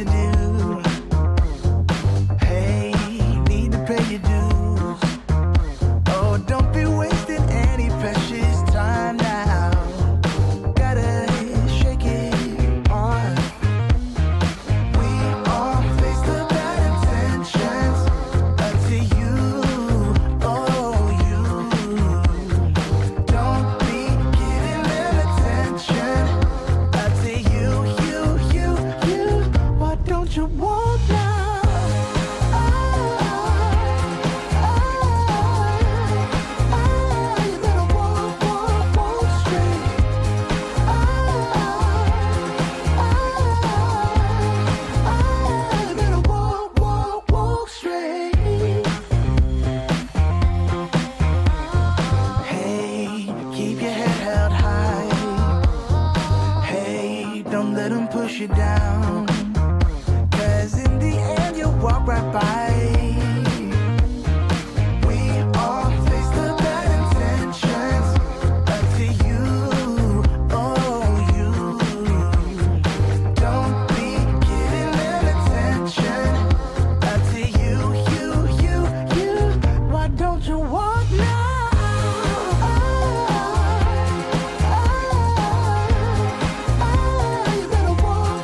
to do. Hey, need to pay your dues. Oh, don't be wasting any precious time now. Gotta shake it off. We all face the bad intentions up to you. Oh, you don't be giving them attention up to you. Why don't you walk now? You better walk straight. You better walk straight. Hey, keep your head held high. Hey, don't let them push you down. 'Cause in the end you'll walk right by. We all face the bad intentions up to you. Oh, you don't be giving them attention up to you. Why don't you walk now? You better walk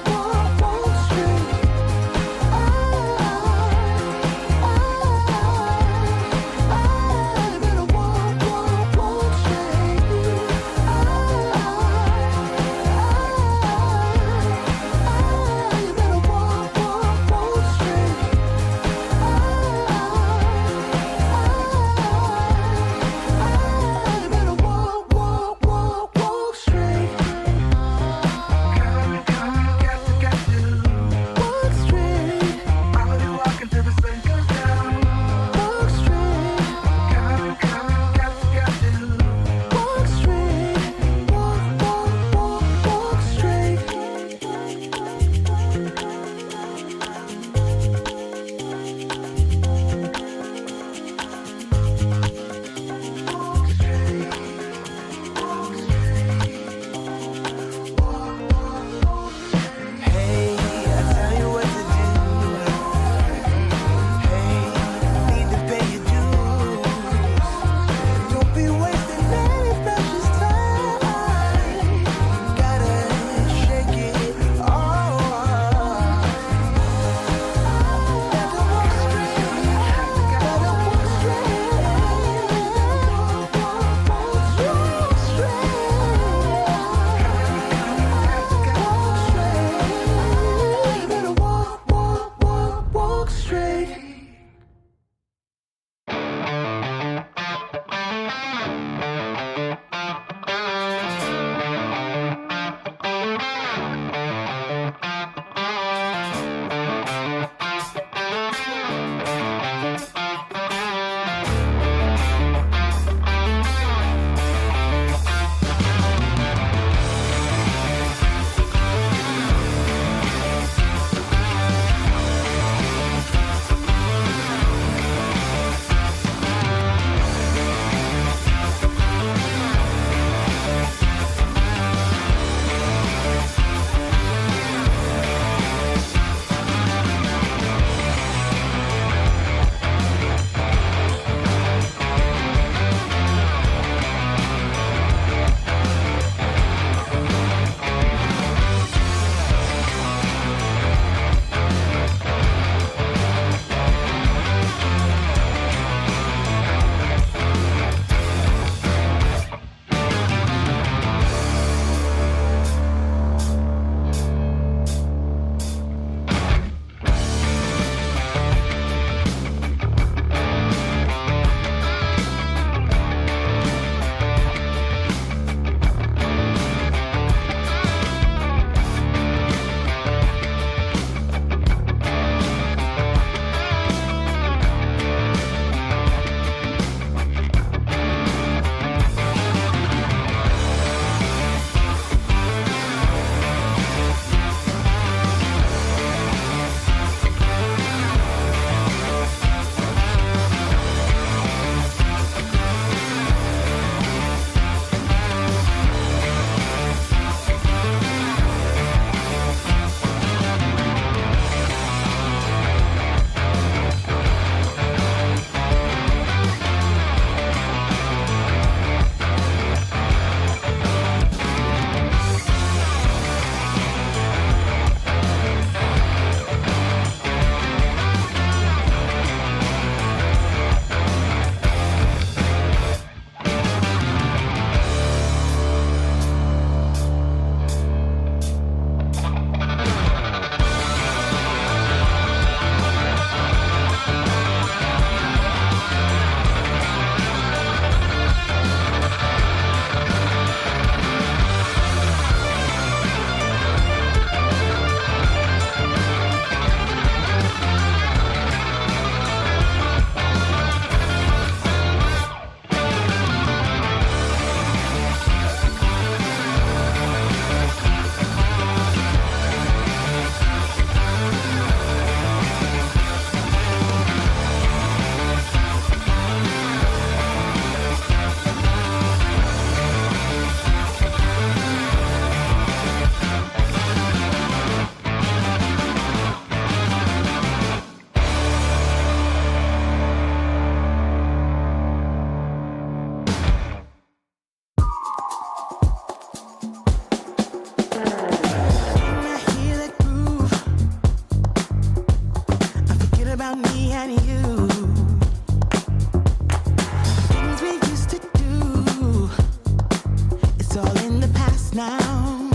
now.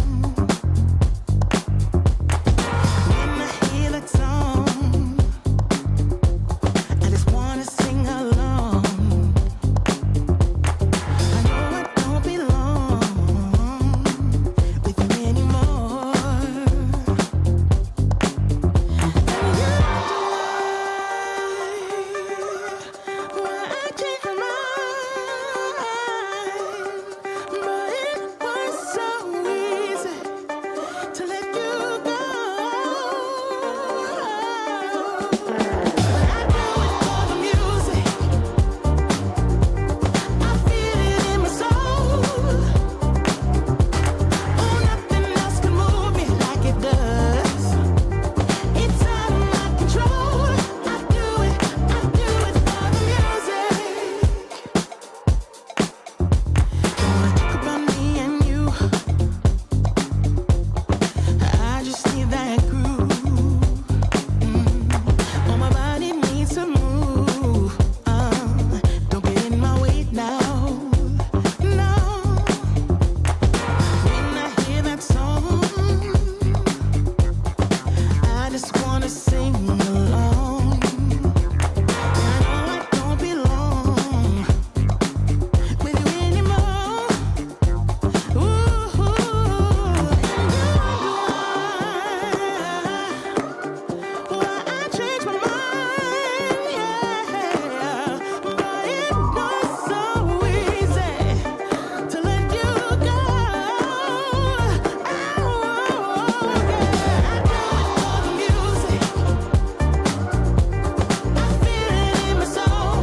When I hear that song, I just wanna sing along. I know I don't belong with you anymore. And you why I changed my mind, but it was so easy to let you go. But I do it for the music. I feel it in my soul. Oh, nothing else can move me like it does. It's out of my control. I do it for the music. Don't wanna talk about me and you. I just need that groove. Oh, my body needs to move. Don't get in my way now. No. When I hear that song, I just wanna sing along. I know I don't belong with you anymore. Ooh, and you why I changed my mind, yeah. But it was so easy to let you go. I do it for the music. I feel it in my soul.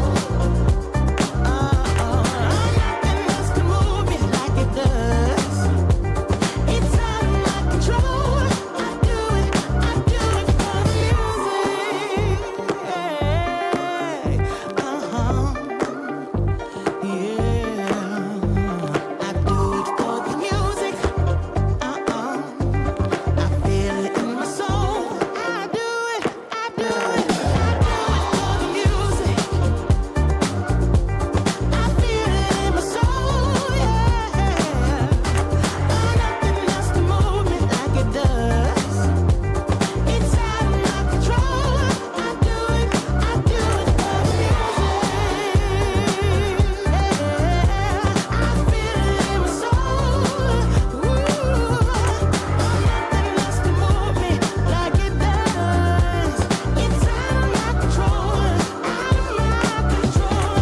Nothing else can move me like it does. It's out of my control. I do it for the music. Yeah, I do it for the music. I feel it in my soul. I do it for the music. I feel it in my soul, yeah. Nothing else can move me like it does. It's out of my control. I do it for the music. I feel it in my soul. Nothing else can move me like it does. It's out of my control. Out of my control.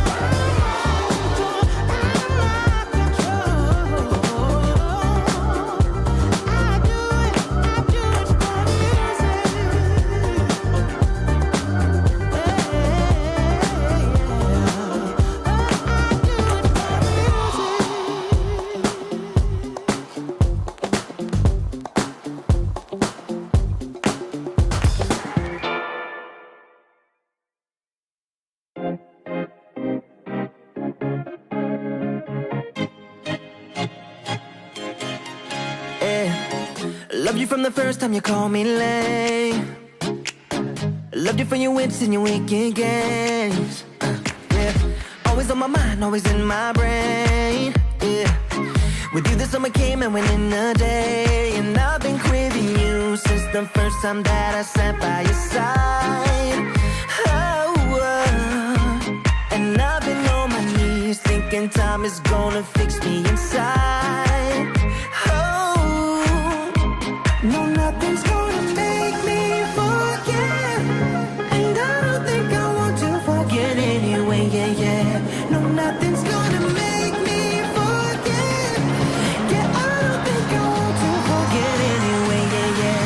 Loved you from the first time you called me late. Loved you for your wits and your wicked games. Yeah, always on my mind, always in my brain. Yeah, with you the summer came and went in a day, and I've been craving you since the first time that I sat by your side. And I've been on my knees thinking time is gonna fix me inside. No, nothing's gonna make me forget, and I don't think I want to forget anyway, yeah. No, nothing's gonna make me forget. Yeah, I don't think I want to forget anyway, yeah.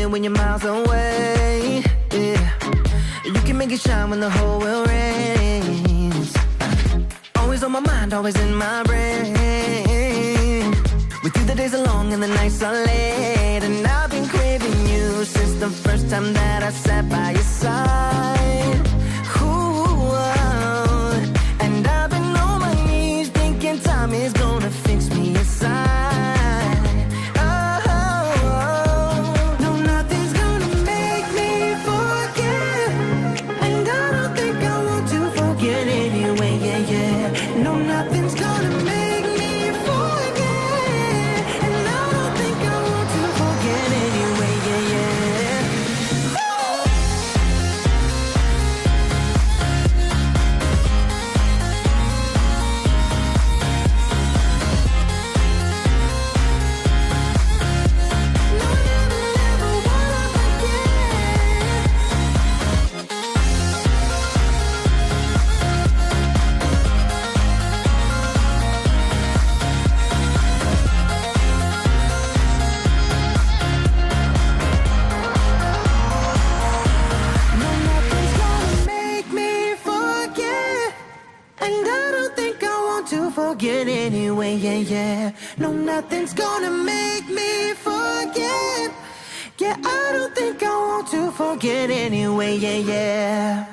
When you're miles away, yeah. You can make it shine when the whole world rains. Always mind always in my brain. With you the days are long and the nights are late, and I've been craving you since the first time that I sat by your side. Ooh, and I've been on my knees thinking time is gonna fix me inside. No, nothing's gonna make me forget, and I don't think I want to forget anyway, yeah, yeah. No, nothing's gonna make me forget, and I don't think I want to forget anyway, yeah, yeah. No, never, never wanna forget. No, nothing's gonna make me forget, and I don't think I want to forget anyway, yeah, yeah. No, nothing's gonna make me forget. Yeah, I don't think I want to forget anyway, yeah, yeah.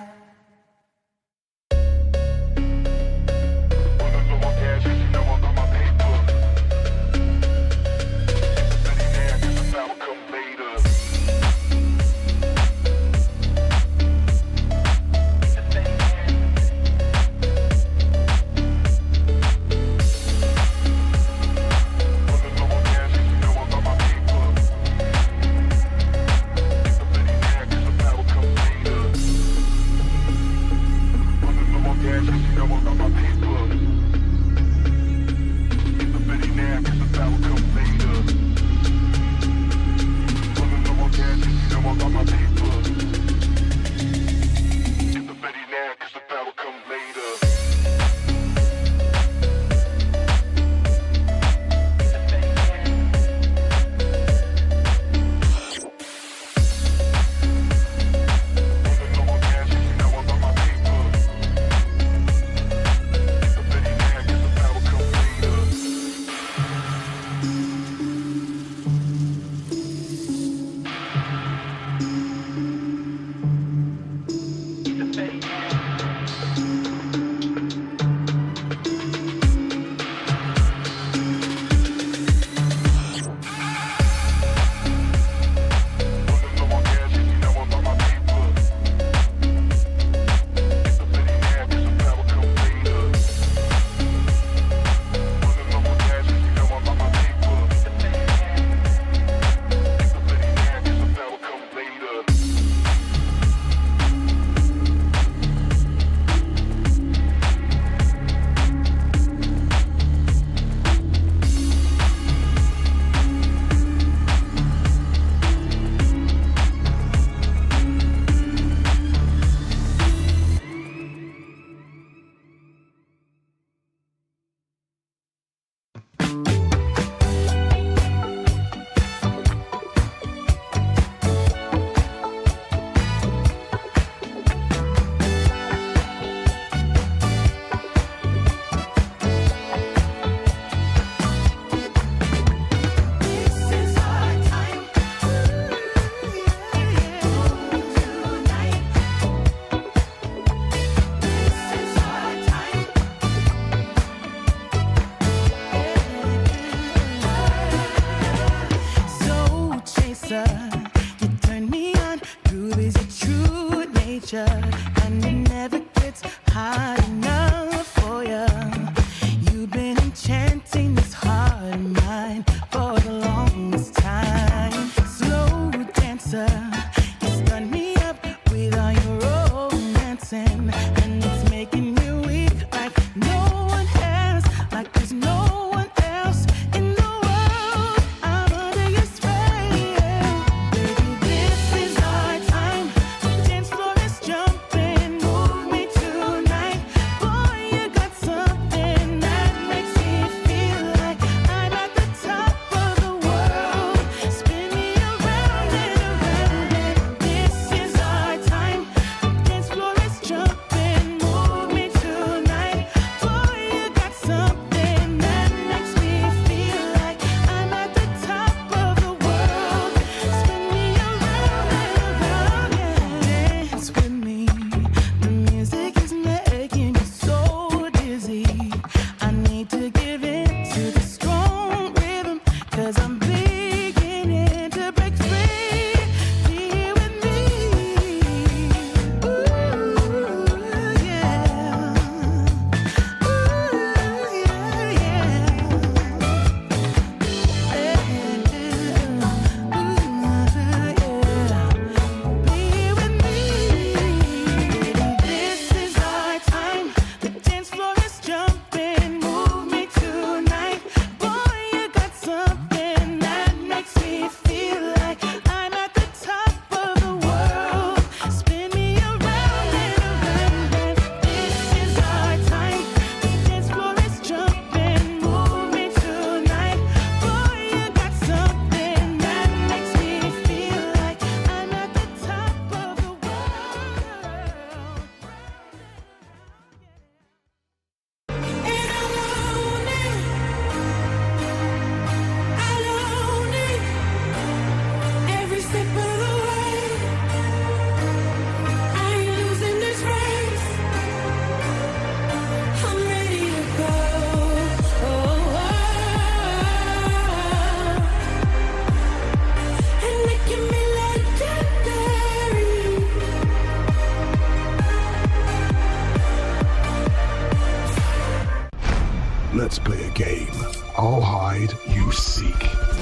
Let's play a game. I'll hide, you seek.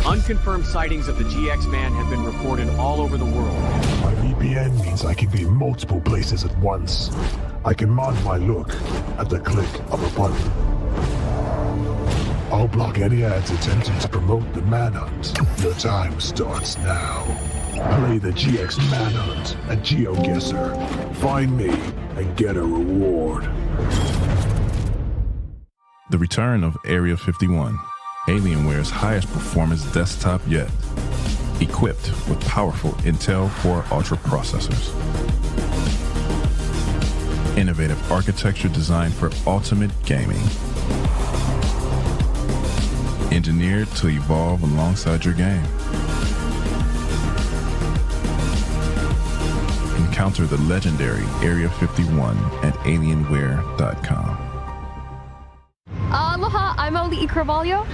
Unconfirmed sightings of the GX Man have been reported all over the world. My VPN means I can be in multiple places at once. I can mod my look at the click of a button. I'll block any ads attempting to promote the manhunt. Your time starts now. Play the GX Manhunt at Geoguessr. Find me and get a reward. The return of Area 51, Alienware's highest performance desktop yet, equipped with powerful Intel Core Ultra processors. Innovative architecture designed for ultimate gaming. Engineered to evolve alongside your game. Encounter the legendary Area 51 at Alienware.com. Aloha, I'm Oli Carvalho.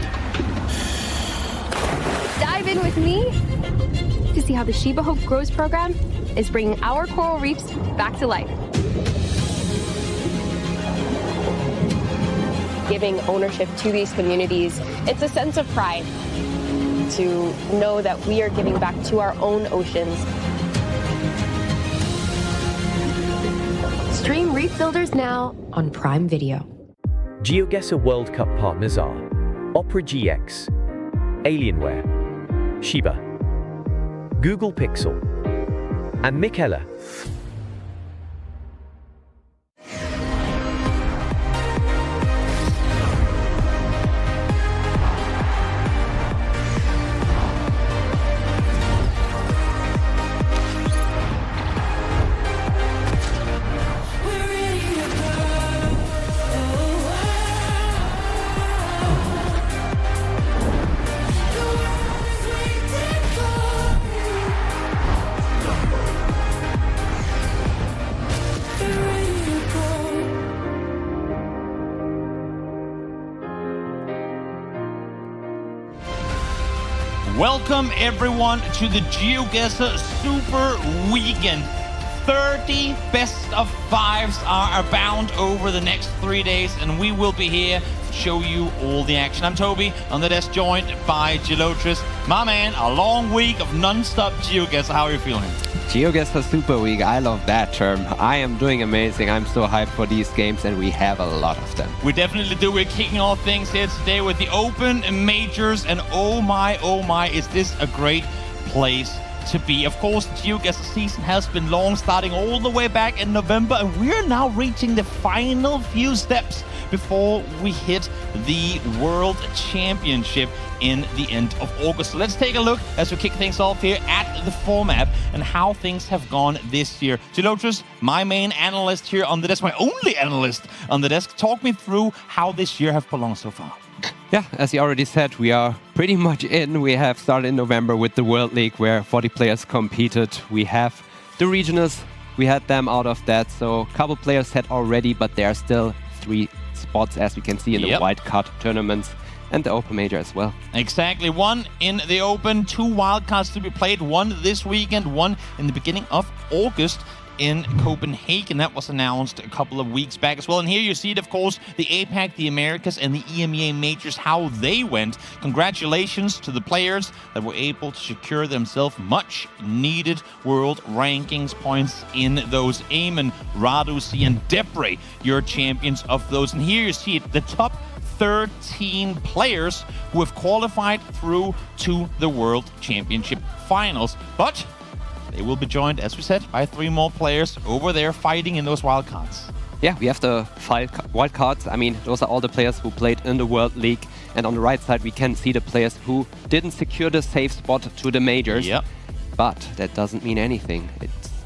Dive in with me to see how the Shiba Hope Grows program is bringing our coral reefs back to life. Giving ownership to these communities, it's a sense of pride to know that we are giving back to our own oceans. Stream Reef Builders now on Prime Video. Geoguessr World Cup partners are Opera GX, Alienware, Shiba, Google Pixel, and Michela. Welcome everyone to the Geoguessr Super Weekend. 30 best of fives are abound over the next 3 days, and we will be here to show you all the action. I'm Toby, on the desk joined by Geoguessr. My man, a long week of non-stop Geoguessr. How are you feeling? Geoguessr Super Week, I love that term. I am doing amazing. I'm so hyped for these games, and we have a lot of them. We definitely do. We're kicking off things here today with the Open Majors, and oh my, is this a great place to be. Of course, the Geoguessr season has been long, starting all the way back in November, and we're now reaching the final few steps before we hit the World Championship in the end of August. So let's take a look as we kick things off here at the format and how things have gone this year. Geoguessr, my main analyst here on the desk, my only analyst on the desk, talk me through how this year have prolonged so far. Yeah, as you already said, we are pretty much in. We have started in November with the World League, where 40 players competed. We have the regionals. We had them out of that, so a couple players had already, but there are still 3 spots, as we can see in the wildcard tournaments and the Open Major as well. Exactly. 1 in the Open, 2 wildcards to be played, 1 this weekend, 1 in the beginning of August in Copenhagen. That was announced a couple of weeks back as well. And here you see it, of course, the APAC, the Americas, and the EMEA majors, how they went. Congratulations to the players that were able to secure themselves much needed world rankings points in those. Eamon, Radusi, and Debray, your champions of those. And here you see it, the top 13 players who have qualified through to the World Championship finals. But they will be joined, as we said, by 3 more players over there fighting in those wildcards. Yeah, we have the 5 wildcards. I mean, those are all the players who played in the World League. And on the right side, we can see the players who didn't secure the safe spot to the majors. Yep. But that doesn't mean anything.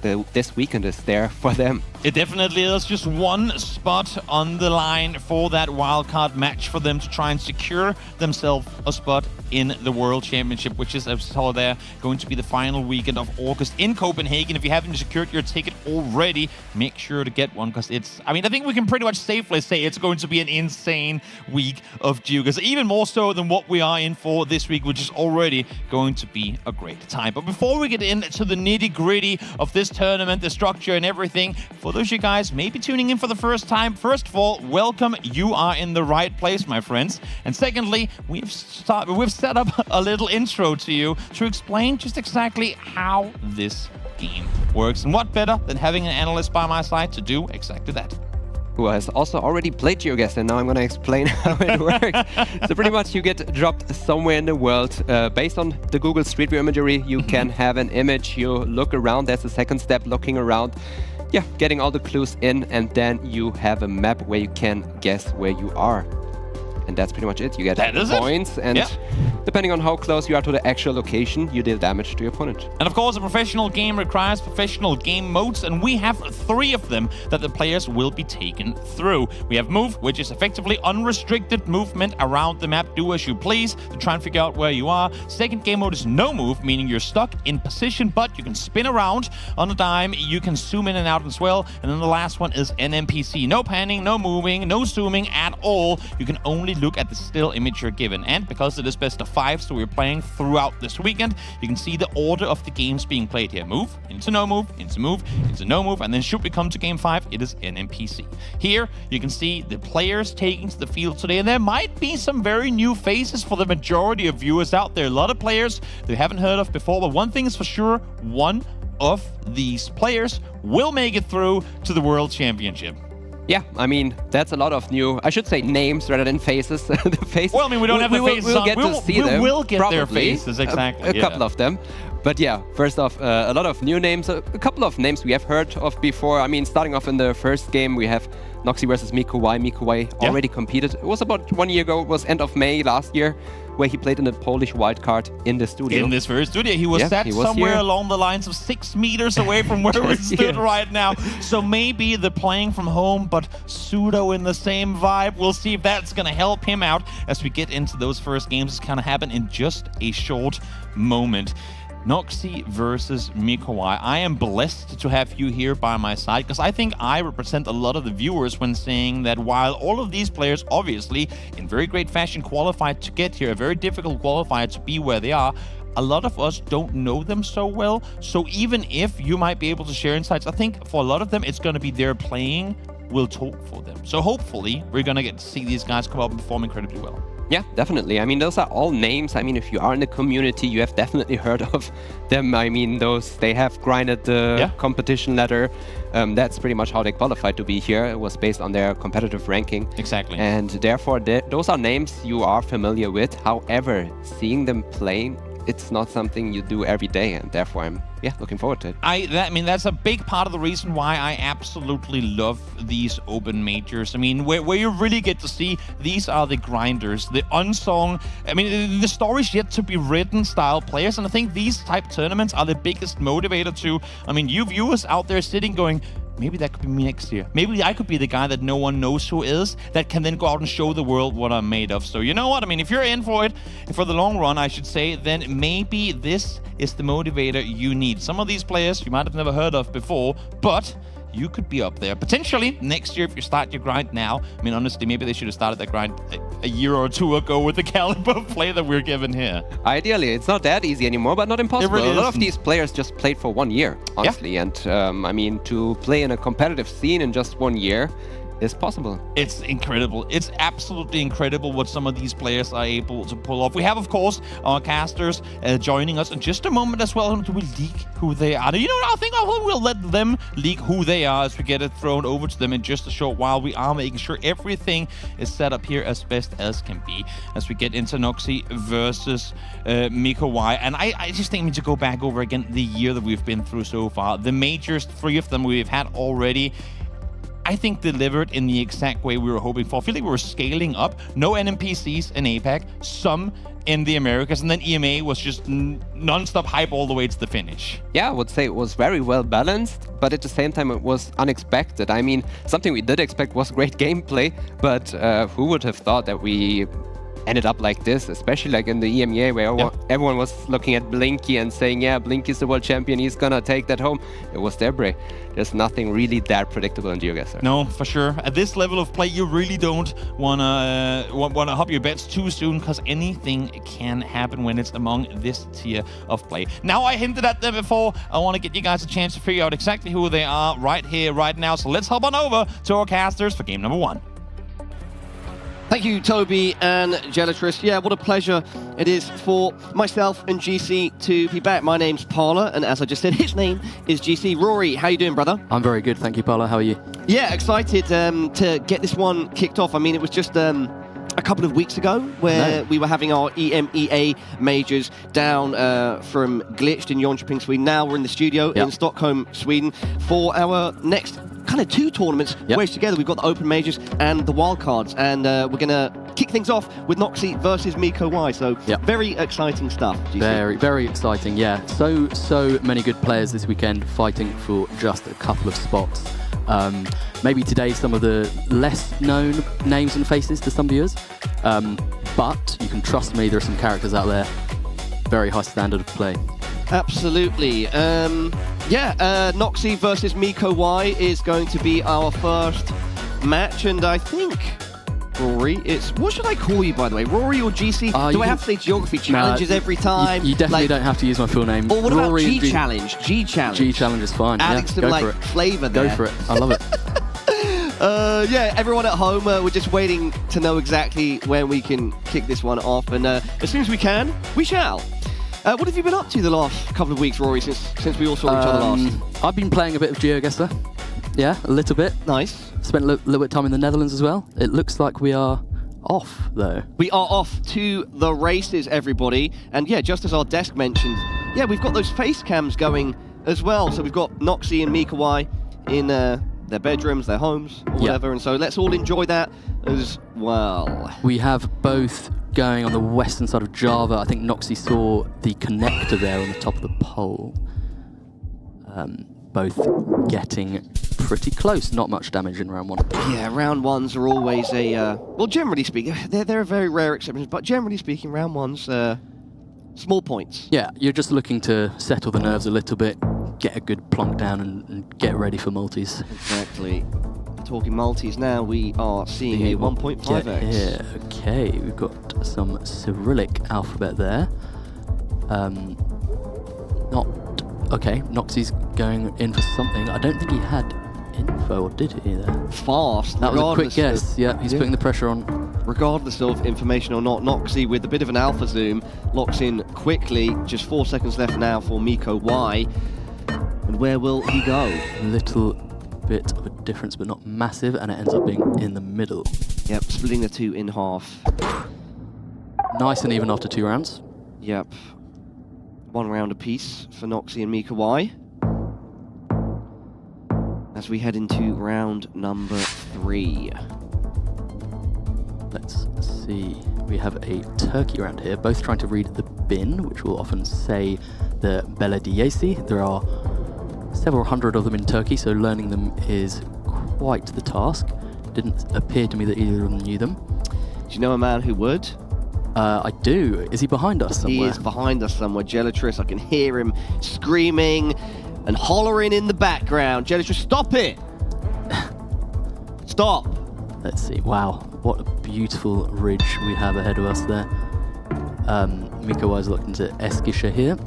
This weekend is there for them. It definitely is. Just 1 spot on the line for that wildcard match for them to try and secure themselves a spot in the World Championship, which is, as we saw there, going to be the final weekend of August in Copenhagen. If you haven't secured your ticket already, make sure to get one, because it's, I mean, I think we can pretty much safely say it's going to be an insane week of Geoguessr, even more so than what we are in for this week, which is already going to be a great time. But before we get into the nitty-gritty of this tournament, the structure and everything, for For those of you guys maybe tuning in for the first time, first of all, welcome. You are in the right place, my friends. And secondly, we've set up a little intro to you to explain just exactly how this game works. And what better than having an analyst by my side to do exactly that. Who has also already played Geoguessr, and now I'm going to explain how it works. So pretty much you get dropped somewhere in the world. Based on the Google Street View imagery, you can have an image, you look around, there's the second step, looking around. Yeah, getting all the clues in, and then you have a map where you can guess where you are. And that's pretty much it. You get points, and depending on how close you are to the actual location, you deal damage to your opponent. And of course, a professional game requires professional game modes, and we have 3 of them that the players will be taken through. We have Move, which is effectively unrestricted movement around the map, do as you please to try and figure out where you are. Second game mode is No Move, meaning you're stuck in position, but you can spin around on a dime, you can zoom in and out as well. And then the last one is NMPC. No panning, no moving, no zooming at all. You can only look at the still image you're given. And because it is best of 5, so we're playing throughout this weekend, you can see the order of the games being played here. Move, into no move, into move, into no move, and then should we come to game 5, it is NMPC. Here, you can see the players taking to the field today, and there might be some very new faces for the majority of viewers out there. A lot of players they haven't heard of before, but one thing is for sure, one of these players will make it through to the World Championship. Yeah, I mean, that's a lot of new, I should say names rather than faces. The faces. Well, I mean, we don't have the faces on. We'll get to see them. We will get probably, their faces, exactly. A couple of them. But yeah, first off, a lot of new names, a couple of names we have heard of before. I mean, starting off in the first game, we have Noxy versus Mikuwai. Mikuwai already competed. It was about 1 year ago. It was end of May last year, where he played in the Polish wildcard in the studio. In this very studio. He was sat somewhere along the lines of 6 meters away from where we stood right now. So maybe the playing from home, but pseudo in the same vibe. We'll see if that's going to help him out as we get into those first games. It's kind of happen in just a short moment. Noxy versus Mikuwai. I am blessed to have you here by my side because I think I represent a lot of the viewers when saying that while all of these players obviously in very great fashion qualified to get here, a very difficult qualifier to be where they are, a lot of us don't know them so well. So even if you might be able to share insights, I think for a lot of them it's going to be their playing will talk for them. So hopefully we're going to get to see these guys come up and perform incredibly well. Yeah, definitely. I mean, those are all names. I mean, if you are in the community, you have definitely heard of them. I mean, they have grinded the competition ladder. That's pretty much how they qualified to be here. It was based on their competitive ranking. Exactly. And therefore, those are names you are familiar with. However, seeing them playing, it's not something you do every day, and therefore I'm looking forward to it. I mean, that's a big part of the reason why I absolutely love these open majors. I mean, where you really get to see these are the grinders, the unsung, I mean, the stories yet to be written style players, and I think these type tournaments are the biggest motivator to, I mean, you viewers out there sitting going, maybe that could be me next year. Maybe I could be the guy that no one knows who is, that can then go out and show the world what I'm made of. So you know what? I mean, if you're in for it, for the long run, I should say, then maybe this is the motivator you need. Some of these players you might have never heard of before, but you could be up there. Potentially next year if you start your grind now. I mean, honestly, maybe they should have started that grind a year or two ago with the caliber of play that we're given here. Ideally, it's not that easy anymore, but not impossible. Really a lot of these players just played for 1 year, honestly. And I mean, to play in a competitive scene in just 1 year is possible. It's incredible. It's absolutely incredible what some of these players are able to pull off. We have, of course, our casters joining us in just a moment as well. Do we leak who they are? You know, I think we'll let them leak who they are as we get it thrown over to them in just a short while. We are making sure everything is set up here as best as can be as we get into Noxy versus Mikuwai. And I just think we need to go back over again the year that we've been through so far. The majors, 3 of them we've had already, I think delivered in the exact way we were hoping for. I feel like we were scaling up. No NMPCs in APAC, some in the Americas, and then EMA was just non-stop hype all the way to the finish. Yeah, I would say it was very well balanced, but at the same time it was unexpected. I mean, something we did expect was great gameplay, but who would have thought that we ended up like this, especially like in the EMEA where everyone was looking at Blinky and saying, yeah, Blinky's the world champion, he's gonna take that home. It was Debray. There's nothing really that predictable in Geoguessr. No, for sure. At this level of play, you really don't wanna hop your bets too soon, because anything can happen when it's among this tier of play. Now, I hinted at them before. I want to get you guys a chance to figure out exactly who they are right here, right now. So let's hop on over to our casters for game number 1. Thank you, Toby and Geoguessr. Yeah, what a pleasure it is for myself and GC to be back. My name's Parla, and as I just said, his name is GC. Rory, how you doing, brother? I'm very good, thank you, Parla. How are you? Yeah, excited to get this one kicked off. I mean, it was just a couple of weeks ago where we were having our EMEA majors down from Glitched in Jönköping, Sweden. Now we're in the studio in Stockholm, Sweden for our next kind of 2 tournaments wedged together. We've got the Open Majors and the Wildcards, and we're going to kick things off with Noxy versus Miko Y. So very exciting stuff. Very, very exciting, yeah. So many good players this weekend fighting for just a couple of spots. Maybe today some of the less known names and faces to some viewers, but you can trust me, there are some characters out there. Very high standard of play. Absolutely. Noxy versus Miko Y is going to be our first match, and I think, Rory, what should I call you, by the way? Rory or GC? Do I have to say geography challenges every time? You definitely don't have to use my full name. Or what Rory about G-Challenge? G-Challenge. G-Challenge is fine. Adding some flavour there. Go for it. I love it. Everyone at home, we're just waiting to know exactly when we can kick this one off, and as soon as we can, we shall. What have you been up to the last couple of weeks, Rory, since we all saw each other last? I've been playing a bit of Geoguessr. Yeah, a little bit. Nice. Spent a little bit of time in the Netherlands as well. It looks like we are off, though. We are off to the races, everybody. And yeah, just as our desk mentioned, we've got those face cams going as well. So we've got Noxy and Miko Y in their bedrooms, their homes, or whatever. And so let's all enjoy that as well. We have both going on the western side of Java. I think Noxy saw the connector there on the top of the pole. Both getting pretty close. Not much damage in round 1. Yeah, round 1s are always well, generally speaking, they're a very rare exception, but generally speaking, round 1s, small points. Yeah, you're just looking to settle the nerves a little bit, get a good plonk down and get ready for multis. Exactly. Talking multis now, we are seeing a 1.5x. Yeah, okay, we've got some Cyrillic alphabet there. Noxy's going in for something. I don't think he had info, or did he there? Fast. That was a quick guess. He's putting the pressure on. Regardless of information or not, Noxy with a bit of an alpha zoom locks in quickly. Just 4 seconds left now for Miko Y. And where will he go? A little bit of a difference, but not massive, and it ends up being in the middle. Yep, splitting the 2 in half. Nice and even after 2 rounds. Yep. 1 round apiece for Noxy and Miko Y. As we head into round number 3. Let's see. We have a turkey round here, both trying to read the bin, which will often say the belediyesi. There are several hundred of them in Turkey, so learning them is quite the task. Didn't appear to me that either of them knew them. Do you know a man who would? I do. Is he behind us somewhere? He is behind us somewhere. Geoguessr, I can hear him screaming and hollering in the background. Geoguessr, stop it! Stop! Let's see. Wow, what a beautiful ridge we have ahead of us there. Miko Y is locked into Eskişehir here,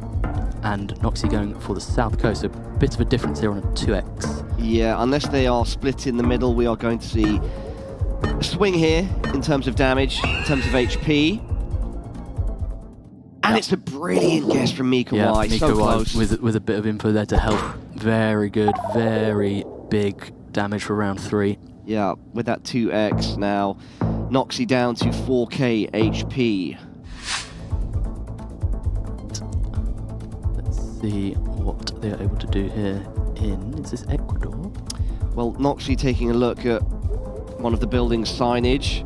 and Noxy going for the south coast. So a bit of a difference here on a 2x. Yeah, unless they are split in the middle, we are going to see a swing here in terms of damage, in terms of HP. And it's a brilliant guess from Miko Y. Miko so Y close. with a bit of info there to help. Very good, very big damage for round 3. Yeah, with that 2x now. Noxy down to 4k HP. Let's see what they are able to do here is this Ecuador? Well, Noxy taking a look at one of the building's signage.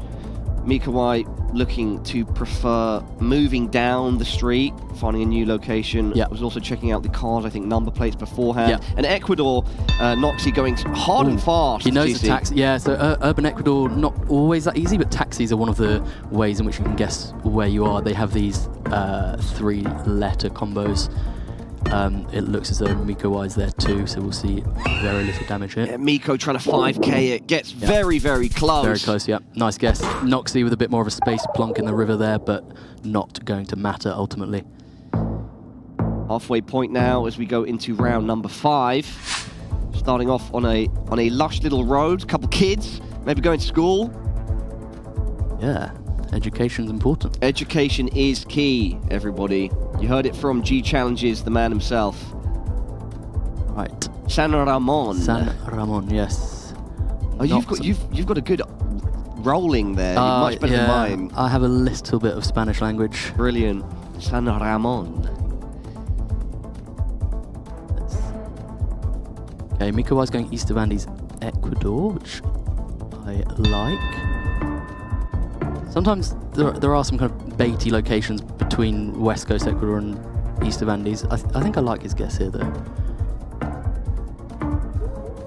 Mikawai looking to prefer moving down the street, finding a new location. Yeah. Was also checking out the cars, I think, number plates beforehand. Yeah. And Ecuador, Noxy going hard and fast. He knows GC. the taxi. Yeah, so urban Ecuador, not always that easy, but taxis are one of the ways in which you can guess where you are. They have these 3-letter combos. It looks as though Mikawai's there too, so we'll see very little damage here. Yeah, Miko trying to 5k it, gets very, very close. Very close, yeah. Nice guess. Noxy with a bit more of a space plonk in the river there, but not going to matter ultimately. Halfway point now as we go into round number 5. Starting off on a lush little road, couple kids, maybe going to school. Yeah, education's important. Education is key, everybody. You heard it from G Challenges, the man himself. Right. San Ramon. San Ramon, yes. Oh, you've got a good rolling there. Much better than mine. I have a little bit of Spanish language. Brilliant. San Ramon. Okay, Mikawai's going east of Andes, Ecuador, which I like. Sometimes there are some kind of baity locations between West Coast Ecuador and east of Andes. I think I like his guess here, though.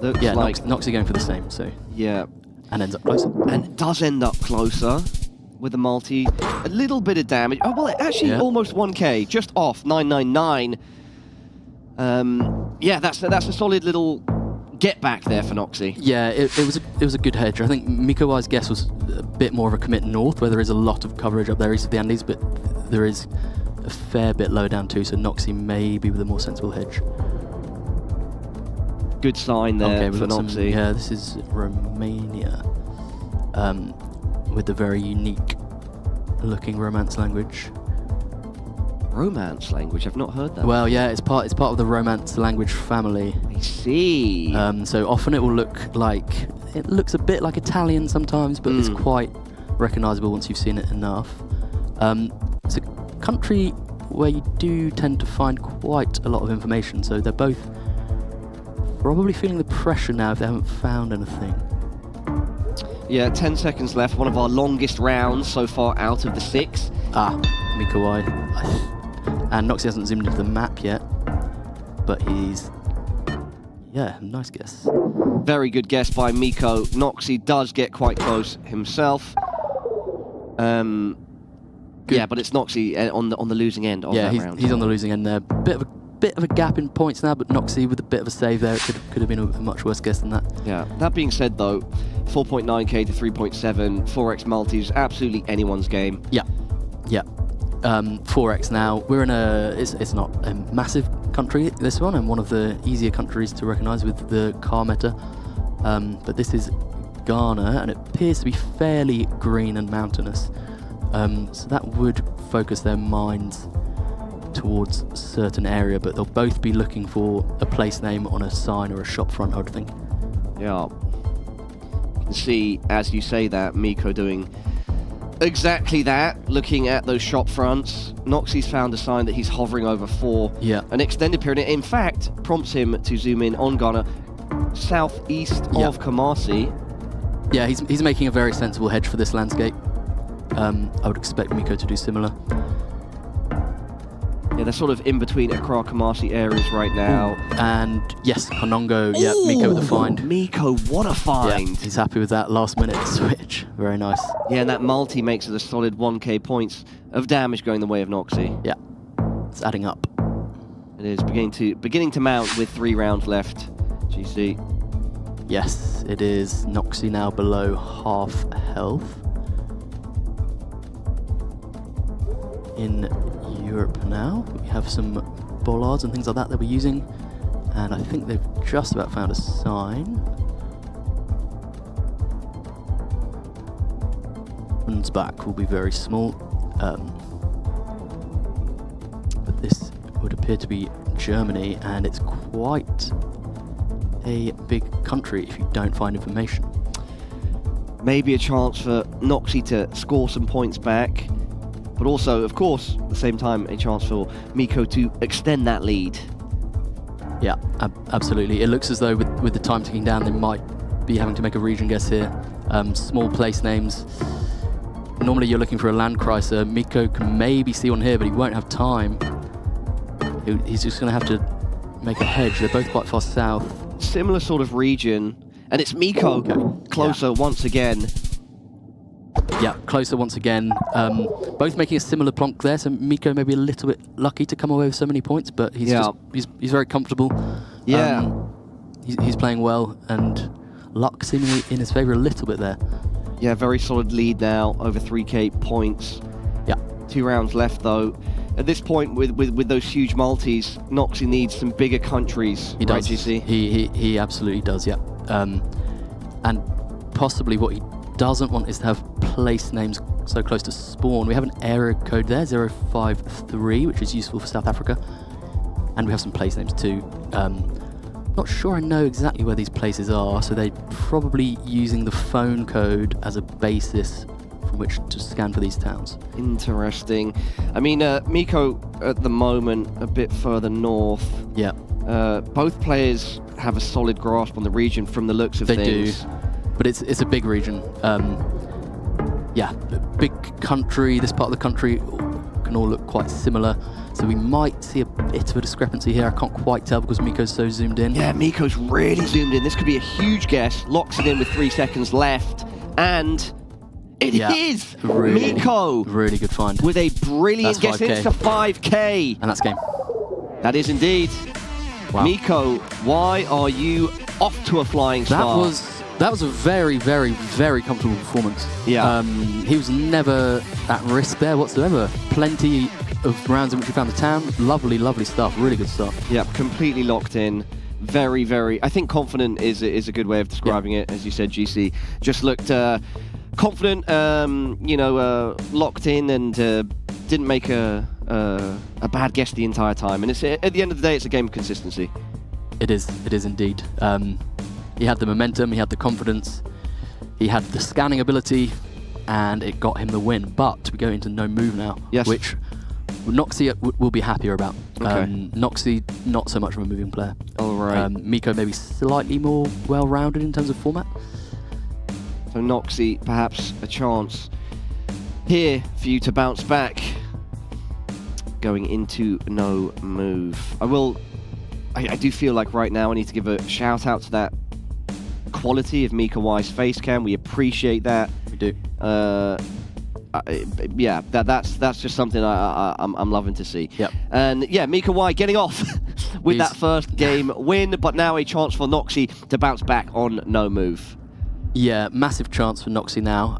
Looks yeah, like Noxy going for the same, so... Yeah. And ends up closer. And does end up closer with the multi. A little bit of damage. Oh, well, actually almost 1k, just off, 999. Yeah, that's a solid little get back there for Noxy. Yeah, it was a good hedge. I think Mikawai's guess was a bit more of a commit north, where there is a lot of coverage up there east of the Andes, but there is a fair bit low down too, so Noxy maybe with a more sensible hedge. Good sign there for Noxy. Yeah, this is Romania, with the very unique looking Romance language. Romance language? I've not heard that. Well, yeah, it's part of the Romance language family. I see. So often it will look a bit like Italian sometimes, but it's quite recognisable once you've seen it enough. It's a country where you do tend to find quite a lot of information, so they're both probably feeling the pressure now if they haven't found anything. Yeah, 10 seconds left. One of our longest rounds so far out of the 6. Mikawai. And Noxy hasn't zoomed into the map yet, but yeah, nice guess. Very good guess by Miko. Noxy does get quite close himself. Yeah, but it's Noxy on the losing end of that round. He's on the losing end there. Bit of a gap in points now, but Noxy with a bit of a save there. It could have been a much worse guess than that. Yeah. That being said, though, 4.9k to 3.7, 4x multis, absolutely anyone's game. Yeah. 4x now. We're in it's not a massive country, this one, and one of the easier countries to recognise with the car meta. But this is Ghana, and it appears to be fairly green and mountainous. So that would focus their minds towards a certain area, but they'll both be looking for a place name on a sign or a shop front, I would think. Yeah. You can see, as you say that, Miko doing exactly that, looking at those shop fronts. Noxy's found a sign that he's hovering over for an extended period. In fact, prompts him to zoom in on Ghana, southeast of Kumasi. Yeah, he's making a very sensible hedge for this landscape. I would expect Miko to do similar. Yeah, they're sort of in between Accra, Kumasi areas right now. And yes, Honongo, Miko with the find. Miko, what a find! Yeah, he's happy with that last minute switch. Very nice. Yeah, and that multi makes it a solid 1k points of damage going the way of Noxy. Yeah, it's adding up. It is beginning to mount with 3 rounds left. GC. Yes, it is. Noxy now below half health. In Europe now, we have some bollards and things like that we're using, and I think they've just about found a sign. One's back will be very small, but this would appear to be Germany, and it's quite a big country if you don't find information. Maybe a chance for Noxy to score some points back. But also, of course, at the same time, a chance for Miko to extend that lead. Yeah, absolutely. It looks as though with the time ticking down, they might be having to make a region guess here. Small place names normally you're looking for a land chrysler. Miko can maybe see one here, but he won't have time. He's just going to have to make a hedge. They're both quite far south. Similar sort of region, and it's Miko closer once again. Yeah, closer once again. Both making a similar plonk there, so Miko may be a little bit lucky to come away with so many points, but he's he's very comfortable. Yeah. He's playing well, and luck seemingly in his favour a little bit there. Yeah, very solid lead now, over 3k points. Yeah. 2 rounds left though. At this point, with those huge multis, Noxy needs some bigger countries. He does. Right, GC? He absolutely does, yeah. And possibly what he doesn't want is to have place names so close to spawn. We have an area code there, 053, which is useful for South Africa. And we have some place names too. Not sure I know exactly where these places are, so they're probably using the phone code as a basis from which to scan for these towns. Interesting. I mean, Miko at the moment a bit further north. Yeah. Both players have a solid grasp on the region from the looks of things. They do, but it's a big region. Yeah, big country. This part of the country can all look quite similar. So we might see a bit of a discrepancy here. I can't quite tell because Miko's so zoomed in. Yeah, Miko's really zoomed in. This could be a huge guess. Locks it in with 3 seconds left. And it is really, Miko. Really good find. With a brilliant guess 5K. into 5k. And that's game. That is indeed. Wow. Miko, why are you off to a flying start? That was a very, very, very comfortable performance. Yeah. He was never at risk there whatsoever. Plenty of rounds in which we found the town. Lovely, lovely stuff. Really good stuff. Yeah, completely locked in. Very, very. I think confident is a good way of describing it. As you said, GC just looked confident. Locked in and didn't make a bad guess the entire time. And it's at the end of the day, it's a game of consistency. It is. It is indeed. He had the momentum. He had the confidence. He had the scanning ability, and it got him the win. But we go into no move now, which Noxy will be happier about. Okay. Noxy, not so much of a moving player. All right. Miko maybe slightly more well-rounded in terms of format. So Noxy, perhaps a chance here for you to bounce back. Going into no move. I do feel like right now I need to give a shout out to that quality of Mika Y's face cam. We appreciate that. We do. Yeah, that's just something I'm loving to see. Yep. And yeah, Mika Y getting off with that first game win, but now a chance for Noxy to bounce back on no move. Yeah, massive chance for Noxy now.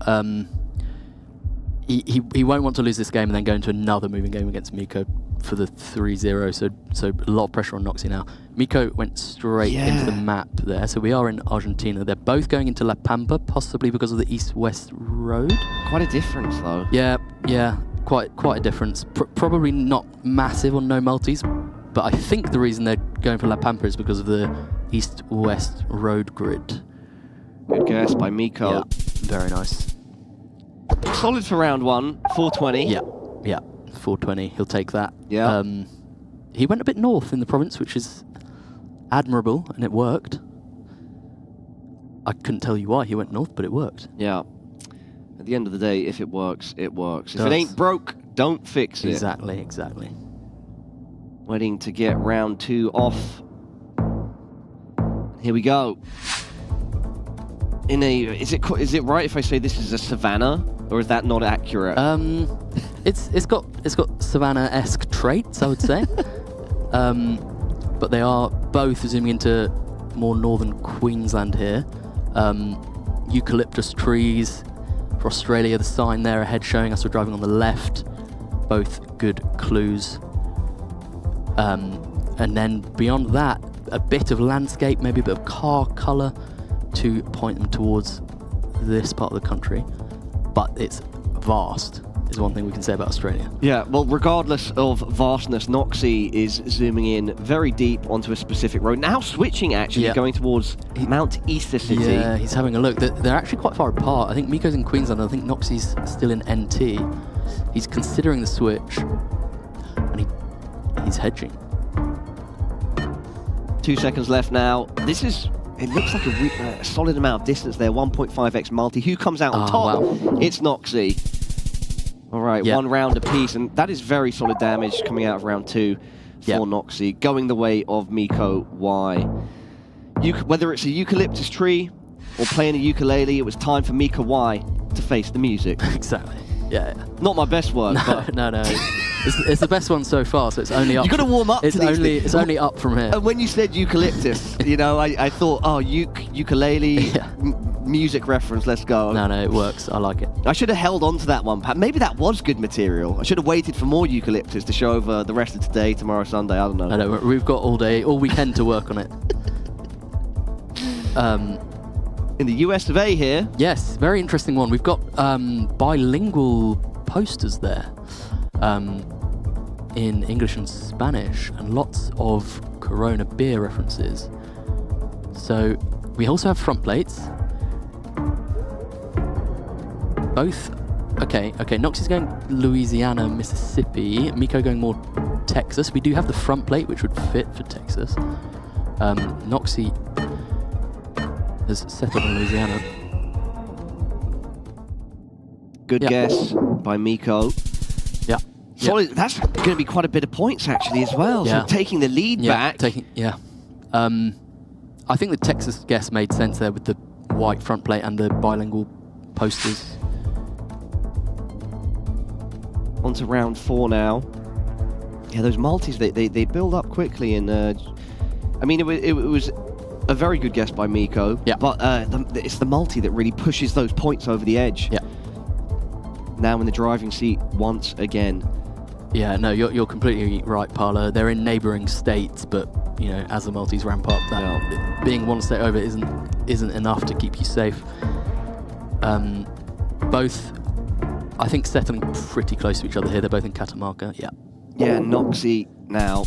He won't want to lose this game and then go into another moving game against Miko for the 3-0, so a lot of pressure on Noxy now. Miko went straight into the map there, so we are in Argentina. They're both going into La Pampa, possibly because of the east-west road. Quite a difference, though. Yeah, quite a difference. Probably not massive on no multis, but I think the reason they're going for La Pampa is because of the east-west road grid. Good guess by Miko. Yeah, very nice. Solid for round 1, 420. Yeah, 420. He'll take that. Yeah. He went a bit north in the province, which is admirable, and it worked. I couldn't tell you why he went north, but it worked. Yeah. At the end of the day, if it works, it works. If it ain't broke, don't fix it. Exactly. Waiting to get round 2 off. Here we go. Is it right if I say this is a savannah, or is that not accurate? It's got savannah-esque traits, I would say. But they are both zooming into more northern Queensland here. Eucalyptus trees for Australia. The sign there ahead showing us we're driving on the left. Both good clues. And then beyond that, a bit of landscape, maybe a bit of car colour to point them towards this part of the country. But it's vast, is one thing we can say about Australia. Yeah, well, regardless of vastness, Noxy is zooming in very deep onto a specific road. Now switching, actually, going towards Mount Easter City. Yeah, he's having a look. They're actually quite far apart. I think Miko's in Queensland. I think Noxy's still in NT. He's considering the switch, and he's hedging. 2 seconds left now. It looks like a solid amount of distance there, 1.5x multi. Who comes out on top? Wow. It's Noxy. All right, one round apiece, and that is very solid damage coming out of round 2 for Noxy, going the way of Miko Y. Whether it's a eucalyptus tree or playing a ukulele, it was time for Miko Y to face the music. Exactly. Yeah. Not my best work, but... No. It's the best one so far, so it's only up. You got to warm up to these things. It's only up from here. And when you said eucalyptus, you know, I thought, oh, ukulele, music reference, let's go. No, it works. I like it. I should have held on to that one. Maybe that was good material. I should have waited for more eucalyptus to show over the rest of today, tomorrow, Sunday, I don't know. No, we've got all weekend to work on it. In the US of A here. Yes, very interesting one. We've got bilingual posters there. In English and Spanish, and lots of Corona beer references. So we also have front plates. Both, okay, Noxy's going Louisiana, Mississippi. Miko going more Texas. We do have the front plate, which would fit for Texas. Noxy has settled in Louisiana. Good guess by Miko. Yeah. Solid. That's going to be quite a bit of points actually as well. So taking the lead back. I think the Texas guess made sense there with the white front plate and the bilingual posters. On to round 4 now. Yeah, those multis, they build up quickly, and I mean, it was a very good guess by Miko. Yeah. But it's the multi that really pushes those points over the edge. Yeah. Now in the driving seat once again. Yeah, no, you're completely right, Parla. They're in neighbouring states, but you know, as the multis ramp up, that being one state over isn't enough to keep you safe. Both, I think, settling pretty close to each other here. They're both in Catamarca. Yeah. Yeah, Noxy now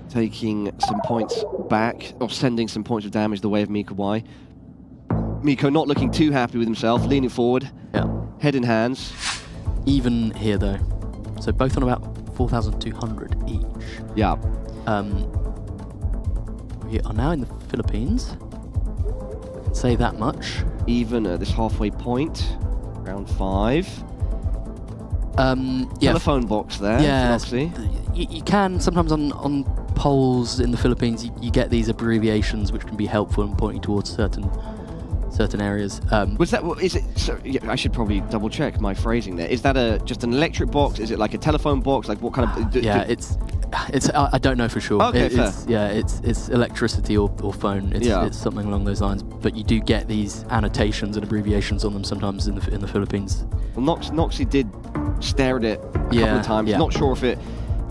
taking some points back, or sending some points of damage the way of Miko Y. Miko not looking too happy with himself, leaning forward, head in hands. Even here though, so both on about 4,200 each. Yeah. We are now in the Philippines. I can say that much. Even at this halfway point, round 5. Yeah. Telephone box there. Yeah. For you can sometimes on polls in the Philippines, you get these abbreviations which can be helpful in pointing towards certain areas. Was that? Is it? So, yeah, I should probably double check my phrasing there. Is that just an electric box? Is it like a telephone box? Like what kind of? It's. I don't know for sure. Okay, fair. It's electricity or phone. It's something along those lines. But you do get these annotations and abbreviations on them sometimes in the Philippines. Well, Noxy did stare at it a couple of times. Yeah. Not sure if it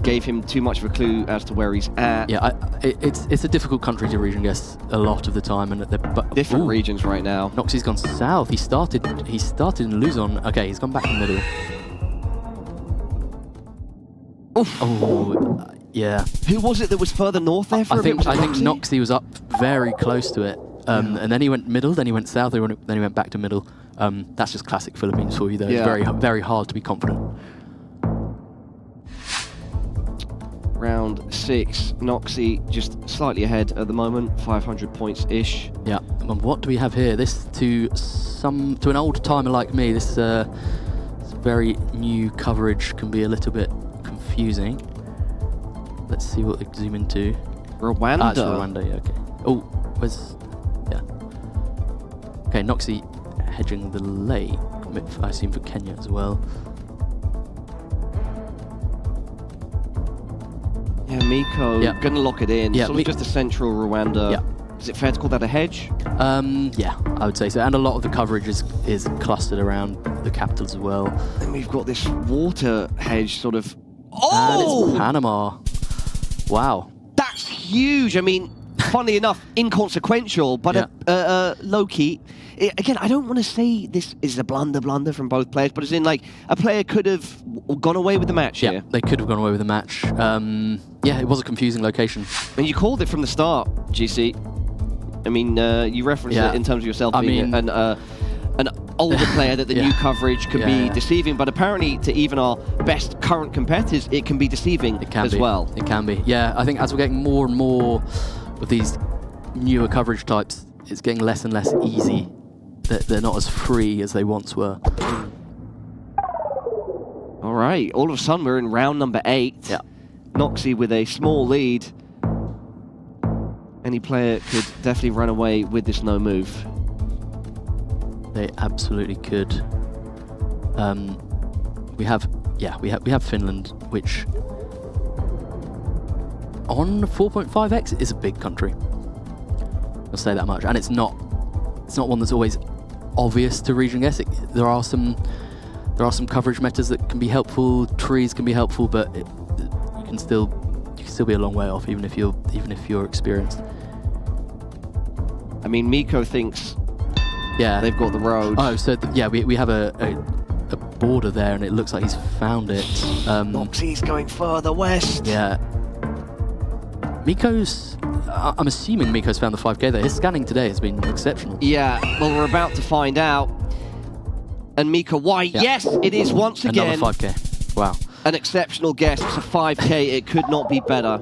gave him too much of a clue as to where he's at. Yeah, it's a difficult country to region guess a lot of the time, and different regions right now. Noxy's gone south. He started in Luzon. Okay, he's gone back in the middle. Oof. Oh, yeah. Who was it that was further north there? I think Noxy was up very close to it, and then he went middle, then he went south, then he went back to middle. That's just classic Philippines for you, though. Yeah. It's very, very hard to be confident. Round 6, Noxy just slightly ahead at the moment, 500 points-ish. Yeah, and what do we have here? This, to an old timer like me, this very new coverage can be a little bit confusing. Let's see what they zoom into. Rwanda. It's Rwanda, yeah, okay. Oh, where's... yeah. Okay, Noxy hedging the lake, I assume for Kenya as well. Yeah, Miko gonna lock it in. Yeah, sort of just a central Rwanda. Yeah. Is it fair to call that a hedge? Yeah, I would say so. And a lot of the coverage is clustered around the capital as well. And we've got this water hedge sort of... And it's Panama. Wow. That's huge. I mean, funnily enough, inconsequential, but low-key. Again, I don't want to say this is a blunder from both players, but as in, like, a player could have gone away with the match here. They could have gone away with the match. Yeah, it was a confusing location. And you called it from the start, GC. I mean, you referenced it in terms of yourself being an older player, that the new coverage can be deceiving, but apparently to even our best current competitors, it can be deceiving as well. It can be. Yeah, I think as we're getting more and more of these newer coverage types, it's getting less and less easy. They're not as free as they once were. right, all of a sudden we're in round number 8. Yeah. Noxie with a small lead. Any player could definitely run away with this no move. They absolutely could. We have Finland, which on 4.5x is a big country. I'll say that much, and it's not one that's always obvious to region guess. There are some coverage metas that can be helpful. Trees can be helpful, but you can still be a long way off, even if you're experienced. I mean, Miko thinks they've got the road. Oh, so we have a border there, and it looks like he's found it. Noxie's going further west. Yeah. I'm assuming Miko's found the 5k there. His scanning today has been exceptional. Yeah, well, we're about to find out. And Miko, yes, it is once again. Another 5k. Wow. An exceptional guess. It's a 5k. It could not be better.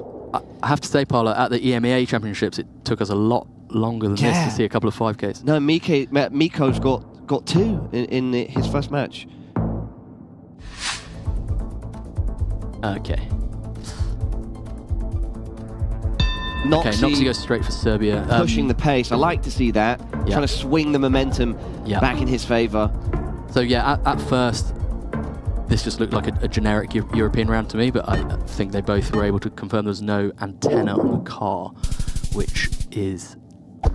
I have to say, Paolo, at the EMEA Championships, it took us a lot longer than this to see a couple of 5ks. No, Miko's got 2 in his first match. Okay. Noxie goes straight for Serbia. Pushing the pace. I like to see that. Trying to swing the momentum back in his favour. So at first, this just looked like a generic European round to me, but I think they both were able to confirm there was no antenna on the car, which is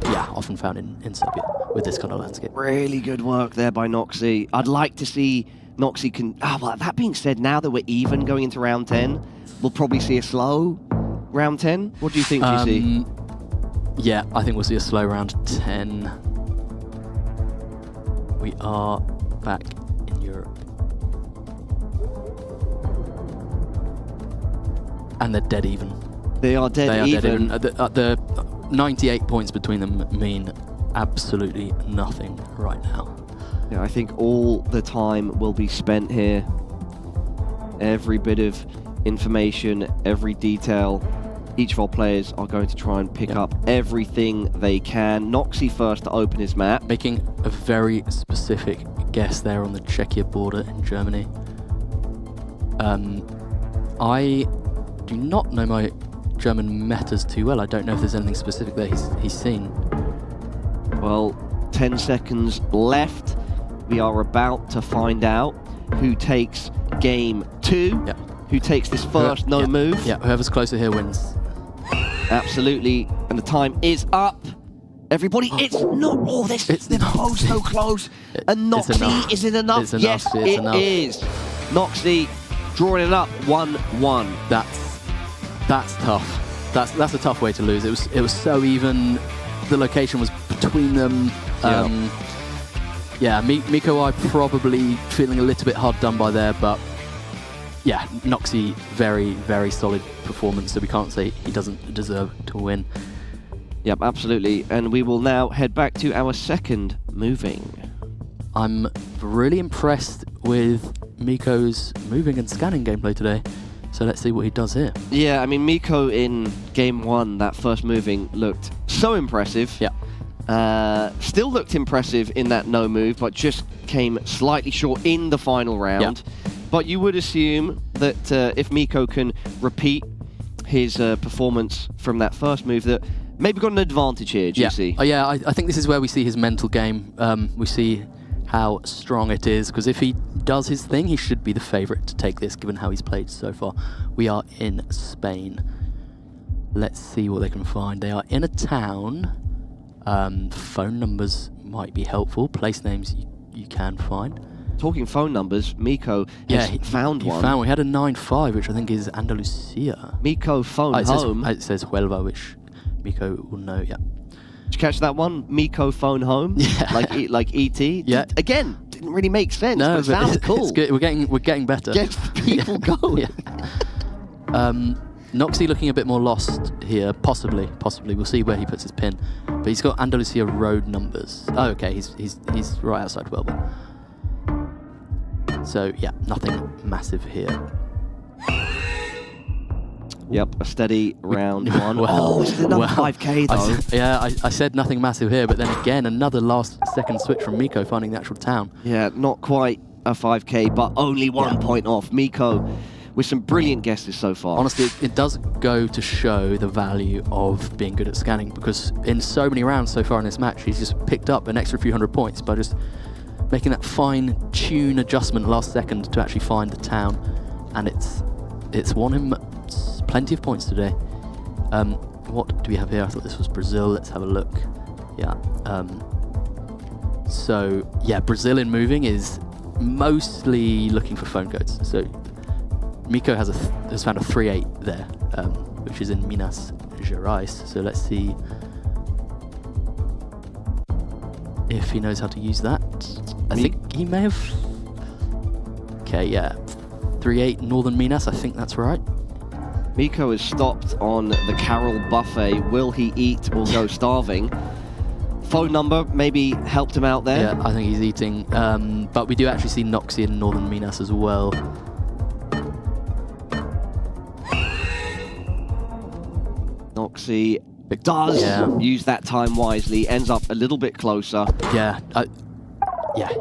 often found in Serbia with this kind of landscape. Really good work there by Noxie. I'd like to see Noxie can... well, that being said, now that we're even going into round 10, we'll probably see a slow round 10. What do you think, GC? Yeah, I think we'll see a slow round 10. We are back in Europe. And they're dead even. They are dead even. The 98 points between them mean absolutely nothing right now. Yeah, I think all the time will be spent here. Every bit of information, every detail. Each of our players are going to try and pick up everything they can. Noxie first to open his map. Making a very specific guess there on the Czechia border in Germany. I do not know my German metas too well. I don't know if there's anything specific there he's seen. Well, 10 seconds left. We are about to find out who takes game 2. Yeah. Who takes this first no move. Yeah, whoever's closer here wins. Absolutely. And the time is up. Everybody, it's not all this. They're so close. And Noxie, is it enough? Yes, it is. Noxie drawing it up 1-1. That's tough. That's a tough way to lose. It was so even. The location was between them. Miko I probably feeling a little bit hard done by there, but yeah, Noxie, very, very solid performance, so we can't say he doesn't deserve to win. Yep, absolutely. And we will now head back to our second moving. I'm really impressed with Miko's moving and scanning gameplay today, so let's see what he does here. Yeah, I mean, Miko in game 1, that first moving, looked so impressive. Yeah. Still looked impressive in that no move, but just came slightly short in the final round. Yeah. But you would assume that if Miko can repeat his performance from that first move, that maybe got an advantage here, GC. I think this is where we see his mental game. We see how strong it is, because if he does his thing, he should be the favourite to take this, given how he's played so far. We are in Spain. Let's see what they can find. They are in a town. Phone numbers might be helpful. Place names you can find. Talking phone numbers, Miko has found one. We had a 9-5, which I think is Andalusia. Miko phone home. It says Huelva, which Miko will know, yeah. Did you catch that one? Miko phone home? Yeah. Like ET? Yeah. Again, didn't really make sense, but it sounds cool. It's good. We're getting better. Get people going. Noxie looking a bit more lost here, possibly. We'll see where he puts his pin. But he's got Andalusia road numbers. Oh, okay, he's right outside Huelva. So, yeah, nothing massive here. Yep, a steady round 1. It's another 5k though. I said nothing massive here, but then again, another last second switch from Miko finding the actual town. Yeah, not quite a 5k, but only 1 point off. Miko with some brilliant guesses so far. Honestly, it does go to show the value of being good at scanning, because in so many rounds so far in this match, he's just picked up an extra few hundred points by just making that fine-tune adjustment last second to actually find the town, and it's won him plenty of points today. What do we have here? I thought this was Brazil. Let's have a look. Yeah. So yeah, Brazil in moving is mostly looking for phone codes. So Miko has found a 3-8 there, which is in Minas Gerais. So let's see if he knows how to use that. I think he may have. Okay, yeah, 3-8 Northern Minas. I think that's right. Miko is stopped on the Carol buffet. Will he eat or go starving? Phone number maybe helped him out there. Yeah, I think he's eating. But we do actually see Noxie in Northern Minas as well. Noxie does use that time wisely, ends up a little bit closer. Yeah,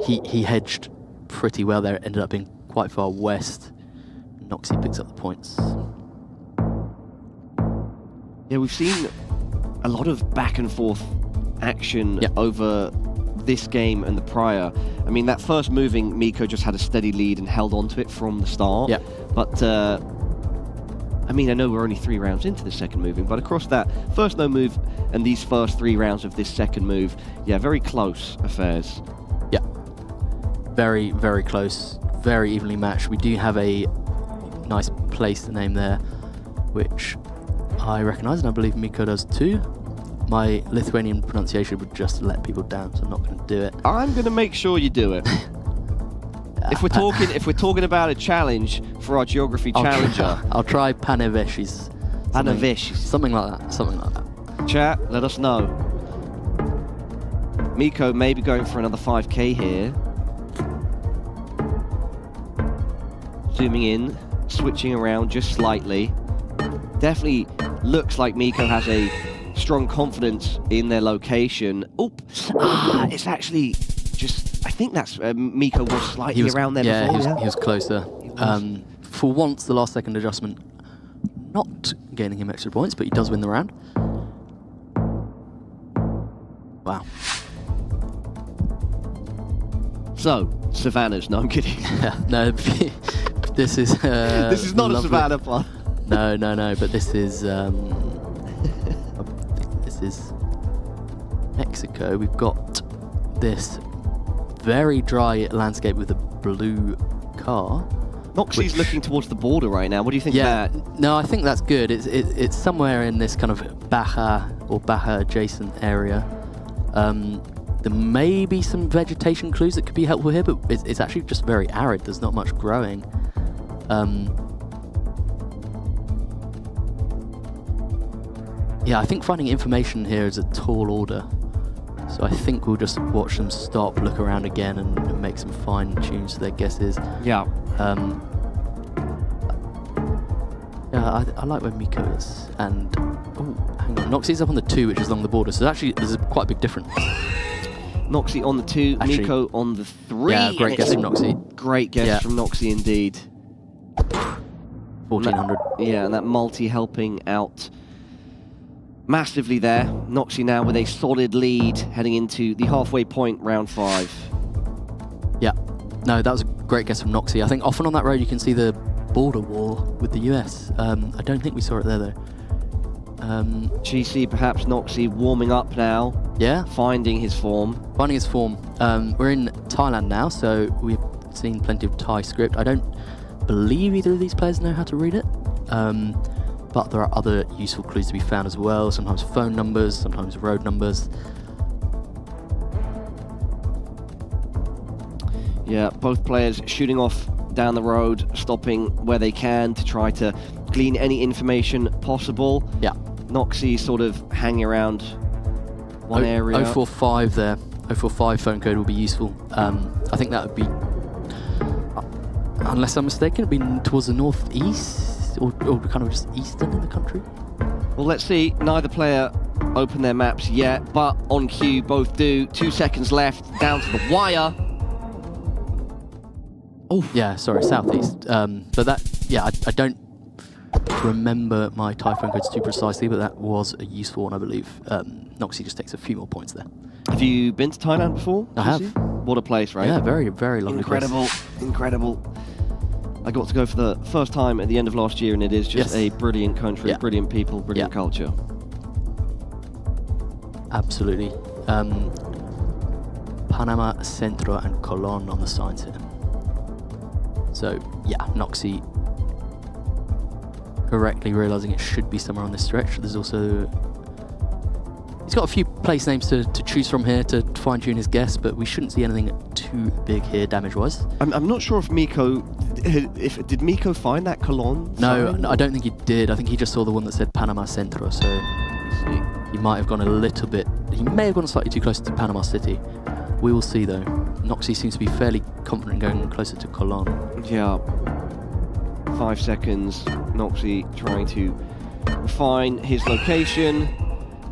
he hedged pretty well there. It ended up being quite far west. Noxie picks up the points. Yeah, we've seen a lot of back and forth action over this game and the prior. I mean, that first moving, Miko just had a steady lead and held on to it from the start. Yeah. But, I mean, I know we're only 3 rounds into the second moving, but across that first no move and these first 3 rounds of this second move, yeah, very close affairs. Yeah. Very, very close. Very evenly matched. We do have a nice place to name there, which I recognise, and I believe Miko does too. My Lithuanian pronunciation would just let people down, so I'm not going to do it. I'm going to make sure you do it. If we're talking about a challenge for our geography challenger, I'll try Paneveshis. Paneveshis. Something like that. Something like that. Chat, let us know. Miko may be going for another 5k here. Zooming in, switching around just slightly. Definitely looks like Miko has a strong confidence in their location. It's actually just, I think that's, Miko was slightly around there before. He was closer. For once, the last second adjustment not gaining him extra points, but he does win the round. Wow. So, Savannahs, no, I'm kidding. No, this is... this is not lovely. a Savannah part. No, but this is... this is Mexico. We've got this very dry landscape with a blue car. Noxie's looking towards the border right now. What do you think of that? No, I think that's good. It's somewhere in this kind of Baja or Baja adjacent area. There may be some vegetation clues that could be helpful here, but it's actually just very arid. There's not much growing. Yeah, I think finding information here is a tall order. So I think we'll just watch them stop, look around again, and make some fine tunes to their guesses. Yeah. Yeah, I like where Miko is. And, oh, hang on. Noxie's up on the 2, which is along the border. So actually, there's quite a big difference. Noxie on the 2, actually, Miko on the 3. Yeah, great guess from Noxie. Great guess from Noxie indeed. 1400. Yeah, and that multi helping out massively there. Noxie now with a solid lead heading into the halfway point, round 5. Yeah. No, that was a great guess from Noxie. I think often on that road you can see the border wall with the US. I don't think we saw it there though. GC, perhaps Noxie warming up now. Yeah. Finding his form. Finding his form. We're in Thailand now, so we've seen plenty of Thai script. I don't believe either of these players know how to read it. But there are other useful clues to be found as well. Sometimes phone numbers, sometimes road numbers. Yeah, both players shooting off down the road, stopping where they can to try to glean any information possible. Yeah. Noxie sort of hanging around one area. 045 there. 045 phone code will be useful. I think that would be, unless I'm mistaken, it'd be towards the northeast or kind of just eastern in the country. Well, let's see. Neither player open their maps yet, but on cue, both do. 2 seconds left, down to the wire. Oh, yeah, sorry, southeast. But that, yeah, I don't remember my Typhoon codes too precisely, but that was a useful one, I believe. Noxie just takes a few more points there. Have you been to Thailand before? I have. What a place, right? Yeah, very, very lovely Incredible, place. incredible. I got to go for the first time at the end of last year, and it is just a brilliant country, brilliant people, brilliant culture. Absolutely. Panama, Centro, and Colón on the signs here. So, yeah, Noxie correctly realising it should be somewhere on this stretch. There's also... He's got a few place names to choose from here to fine-tune his guess, but we shouldn't see anything too big here damage-wise. I'm not sure if Miko... Did Miko find that Colón? No, I don't think he did. I think he just saw the one that said Panama Centro, so he might have gone a little bit... He may have gone slightly too close to Panama City. We will see, though. Noxie seems to be fairly confident going closer to Colón. Yeah. 5 seconds. Noxie trying to refine his location.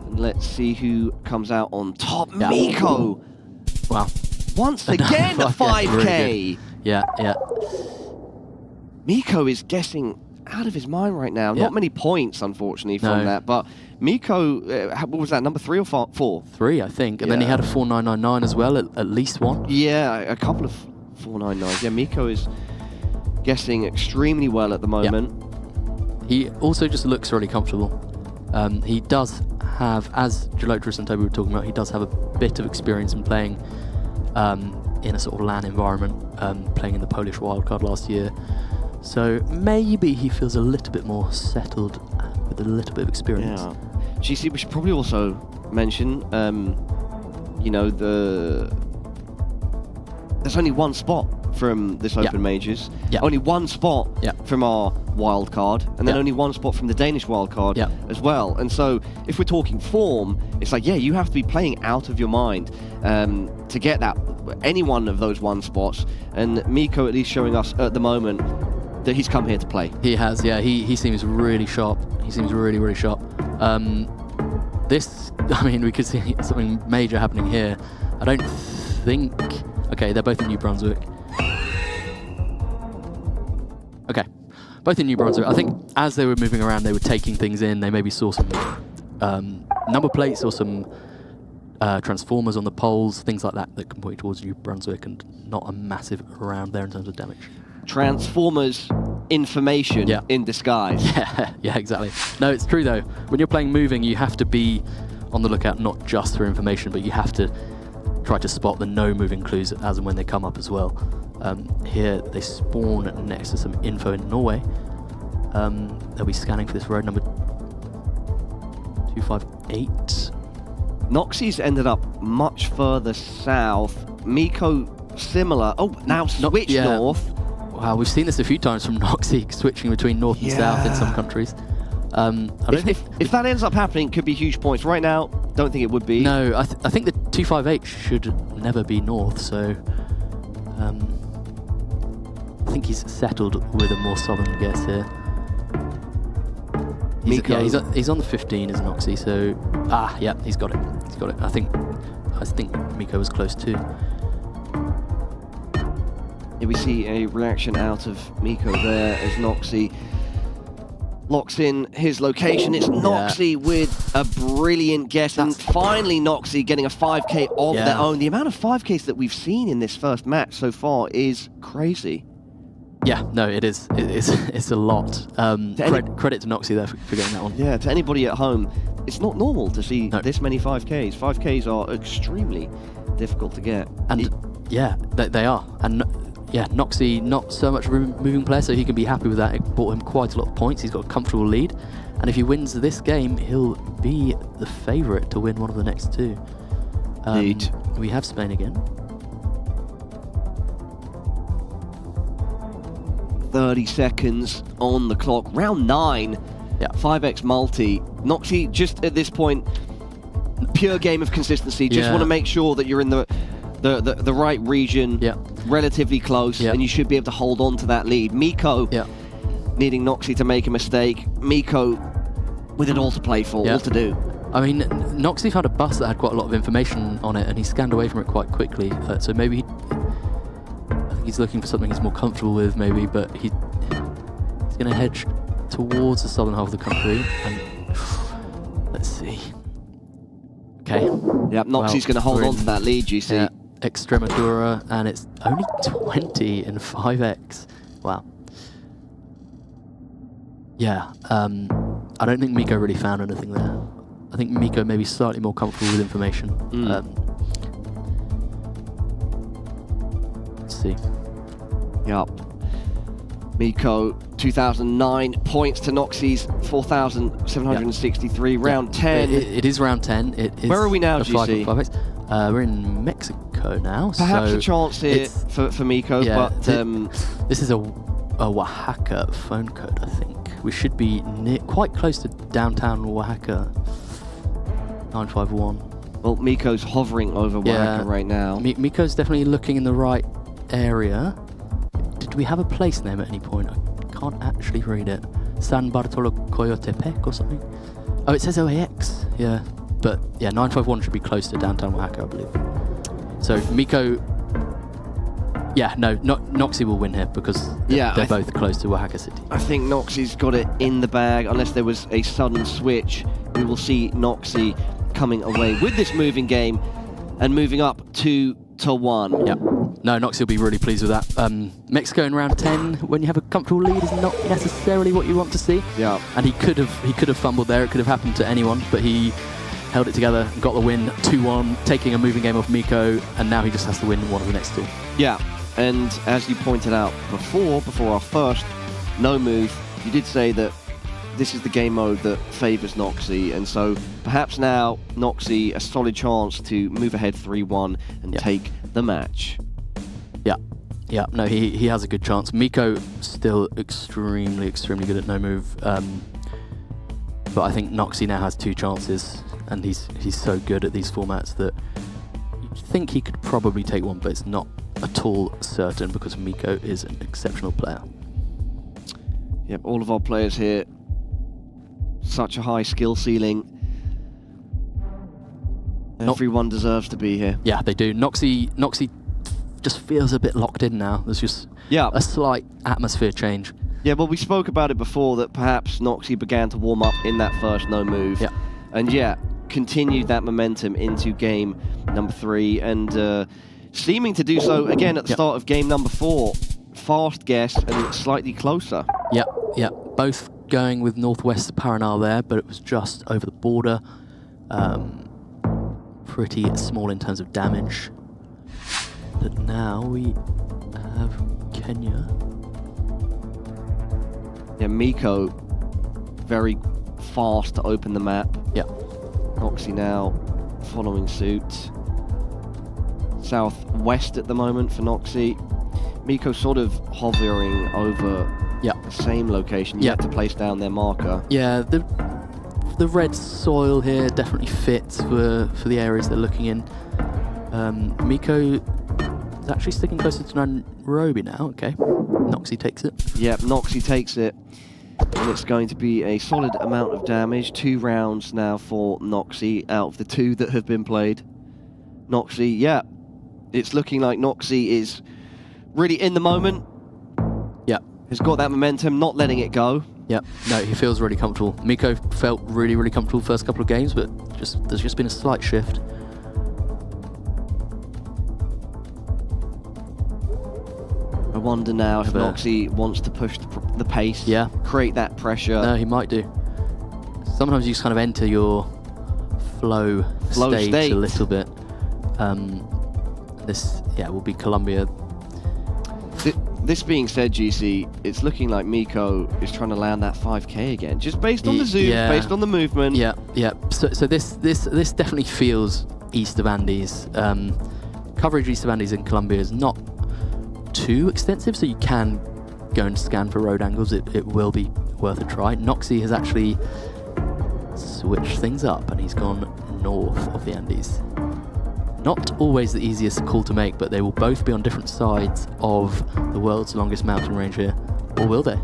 And let's see who comes out on top. Yeah. Miko! Wow. Once again, a 5K! Really yeah. Miko is guessing out of his mind right now. Not many points, unfortunately, from that. But Miko, what was that, number 3 or 4? 3, I think. And then he had a 4999 as well, at least one. Yeah, a couple of 499s. Yeah, Miko is guessing extremely well at the moment. Yeah. He also just looks really comfortable. He does have, as Gelotris and Toby were talking about, he does have a bit of experience in playing in a sort of LAN environment, playing in the Polish wildcard last year. So maybe he feels a little bit more settled with a little bit of experience. Yeah. GC, we should probably also mention, you know, there's only one spot from this Open Majors. Only one spot from our wild card, and then only one spot from the Danish wild card as well. And so if we're talking form, it's like, you have to be playing out of your mind to get that, any one of those one spots. And Miko at least showing us at the moment that he's come here to play. He has, yeah. He seems really sharp. He seems really, really sharp. This, I mean, we could see something major happening here. I don't think... Okay, they're both in New Brunswick. Okay, both in New Brunswick. I think as they were moving around, they were taking things in. They maybe saw some number plates or some transformers on the poles, things like that can point towards New Brunswick, and not a massive around there in terms of damage. Transformers information in disguise. Yeah, exactly. No, it's true though. When you're playing moving, you have to be on the lookout not just for information, but you have to try to spot the no moving clues as and when they come up as well. Here they spawn next to some info in Norway. They'll be scanning for this road number 258. Noxie's ended up much further south. Miko similar. Oh, now switch north. Wow, we've seen this a few times from Noxie, switching between north and south in some countries. I don't think if that ends up happening, it could be huge points. Right now, don't think it would be. No, I think the 258 should never be north, so I think he's settled with a more southern guess here. He's on the 15 as Noxie, so he's got it. He's got it. I think Miko was close too. Yeah, we see a reaction out of Miko there as Noxie locks in his location. It's Noxie with a brilliant guess, and finally Noxie getting a 5K of their own. The amount of 5Ks that we've seen in this first match so far is crazy. Yeah, no, it is. It's a lot. Credit to Noxie there for getting that one. Yeah, to anybody at home, it's not normal to see this many 5Ks. 5Ks are extremely difficult to get. And they are. And Noxie, not so much a moving player, so he can be happy with that. It bought him quite a lot of points. He's got a comfortable lead. And if he wins this game, he'll be the favourite to win one of the next two. We have Spain again. 30 seconds on the clock. Round 9. 5x multi. Noxie, just at this point, pure game of consistency. Just want to make sure that you're in the right region, relatively close, and you should be able to hold on to that lead. Miko needing Noxie to make a mistake. Miko with it all to play for, all to do. I mean, Noxie found a bus that had quite a lot of information on it, and he scanned away from it quite quickly. So maybe I think think he's looking for something he's more comfortable with, maybe, but he's going to hedge towards the southern half of the country. And let's see. Okay. Yeah, Noxie's going to hold on to that lead, GC. Yeah, Extremadura, and it's only 20 in 5x. Wow. Yeah, I don't think Miko really found anything there. I think Miko may be slightly more comfortable with information. Let's see. Yup. Miko, 2,009 points to Noxie's 4,763. Round 10. It is round 10. It is. Where are we now, GC? We're in Mexico now. Perhaps so a chance here for Miko, but this is a Oaxaca phone code, I think. We should be quite close to downtown Oaxaca. 951. Well, Miko's hovering over Oaxaca right now. Miko's definitely looking in the right area. Did we have a place name at any point? I can't actually read it. San Bartolo Coyotepec or something? Oh, it says OAX. Yeah. But yeah, 951 should be close to downtown Oaxaca, I believe. So Miko... Yeah, no, Noxie will win here because they're both close to Oaxaca City. I think Noxie's got it in the bag. Unless there was a sudden switch, we will see Noxie coming away with this moving game and moving up 2-1. Yeah. No, Noxie will be really pleased with that. Mexico in round 10, when you have a comfortable lead, is not necessarily what you want to see. Yeah. And he could have fumbled there. It could have happened to anyone, but he held it together, got the win 2-1, taking a moving game off Miko, and now he just has to win one of the next two. Yeah. And as you pointed out before our first no move, you did say that this is the game mode that favours Noxie, and so perhaps now Noxie a solid chance to move ahead 3-1 and take the match. Yeah, no, he has a good chance. Miko still extremely good at no move, but I think Noxie now has two chances, and he's so good at these formats that you'd think he could probably take one, but it's not at all certain because Miko is an exceptional player. Yep, all of our players here, such a high skill ceiling. Everyone deserves to be here. Yeah, they do. Noxie just feels a bit locked in now. There's just a slight atmosphere change. Yeah, well, we spoke about it before that perhaps Noxie began to warm up in that first no move. Yeah. And continued that momentum into game number 3 and seeming to do so again at the start of game number 4. Fast guess and slightly closer. Yeah. Both going with Northwest Paranal there, but it was just over the border. Pretty small in terms of damage. But now we have Kenya. Yeah, Miko very fast to open the map. Yeah. Noxie now following suit. Southwest at the moment for Noxie. Miko sort of hovering over the same location, yet to place down their marker. Yeah, the red soil here definitely fits for the areas they're looking in. Miko is actually sticking closer to Nairobi now. Okay, Noxie takes it. Yep, Noxie takes it. And it's going to be a solid amount of damage. 2 rounds now for Noxie out of the 2 that have been played. Noxie, it's looking like Noxie is really in the moment. Yeah. Has got that momentum, not letting it go. Yeah, no, he feels really comfortable. Miko felt really comfortable first couple of games, but there's just been a slight shift. I wonder now if Noxie wants to push the pace, create that pressure. No, he might do. Sometimes you just kind of enter your flow state a little bit. This, will be Colombia. This being said, GC, it's looking like Miko is trying to land that 5k again, just based on the zoom, based on the movement. Yeah. So this definitely feels east of Andes. Coverage east of Andes in Colombia is not too extensive, so you can go and scan for road angles. It will be worth a try. Noxie has actually switched things up, and he's gone north of the Andes. Not always the easiest call to make, but they will both be on different sides of the world's longest mountain range here. Or will they?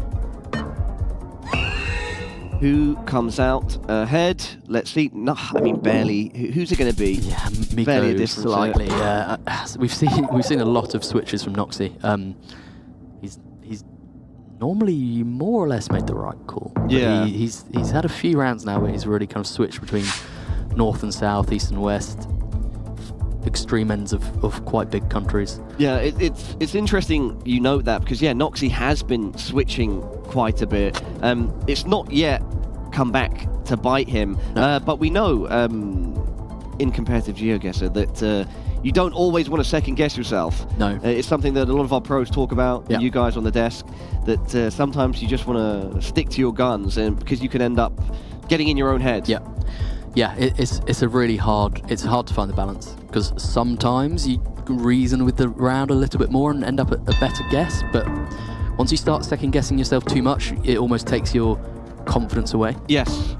Who comes out ahead? Let's see. No, I mean, barely. Who's it going to be? Yeah, Miko Barely a difference, slightly. Yeah, we've seen a lot of switches from Noxy. He's normally more or less made the right call. But Yeah. he's had a few rounds now where he's really kind of switched between north and south, east and west, extreme ends of quite big countries. Yeah, it's interesting you note that because, yeah, Noxy has been switching quite a bit. It's not yet come back to bite him, No. but we know in competitive Geoguessr that you don't always want to second guess yourself. No. It's something that a lot of our pros talk about, Yeah. you guys on the desk, that sometimes you just want to stick to your guns and because you can end up getting in your own head. Yeah. Yeah, it's a really hard. It's hard to find the balance because sometimes you reason with the round a little bit more and end up at a better guess. But once you start second guessing yourself too much, it almost takes your confidence away. Yes.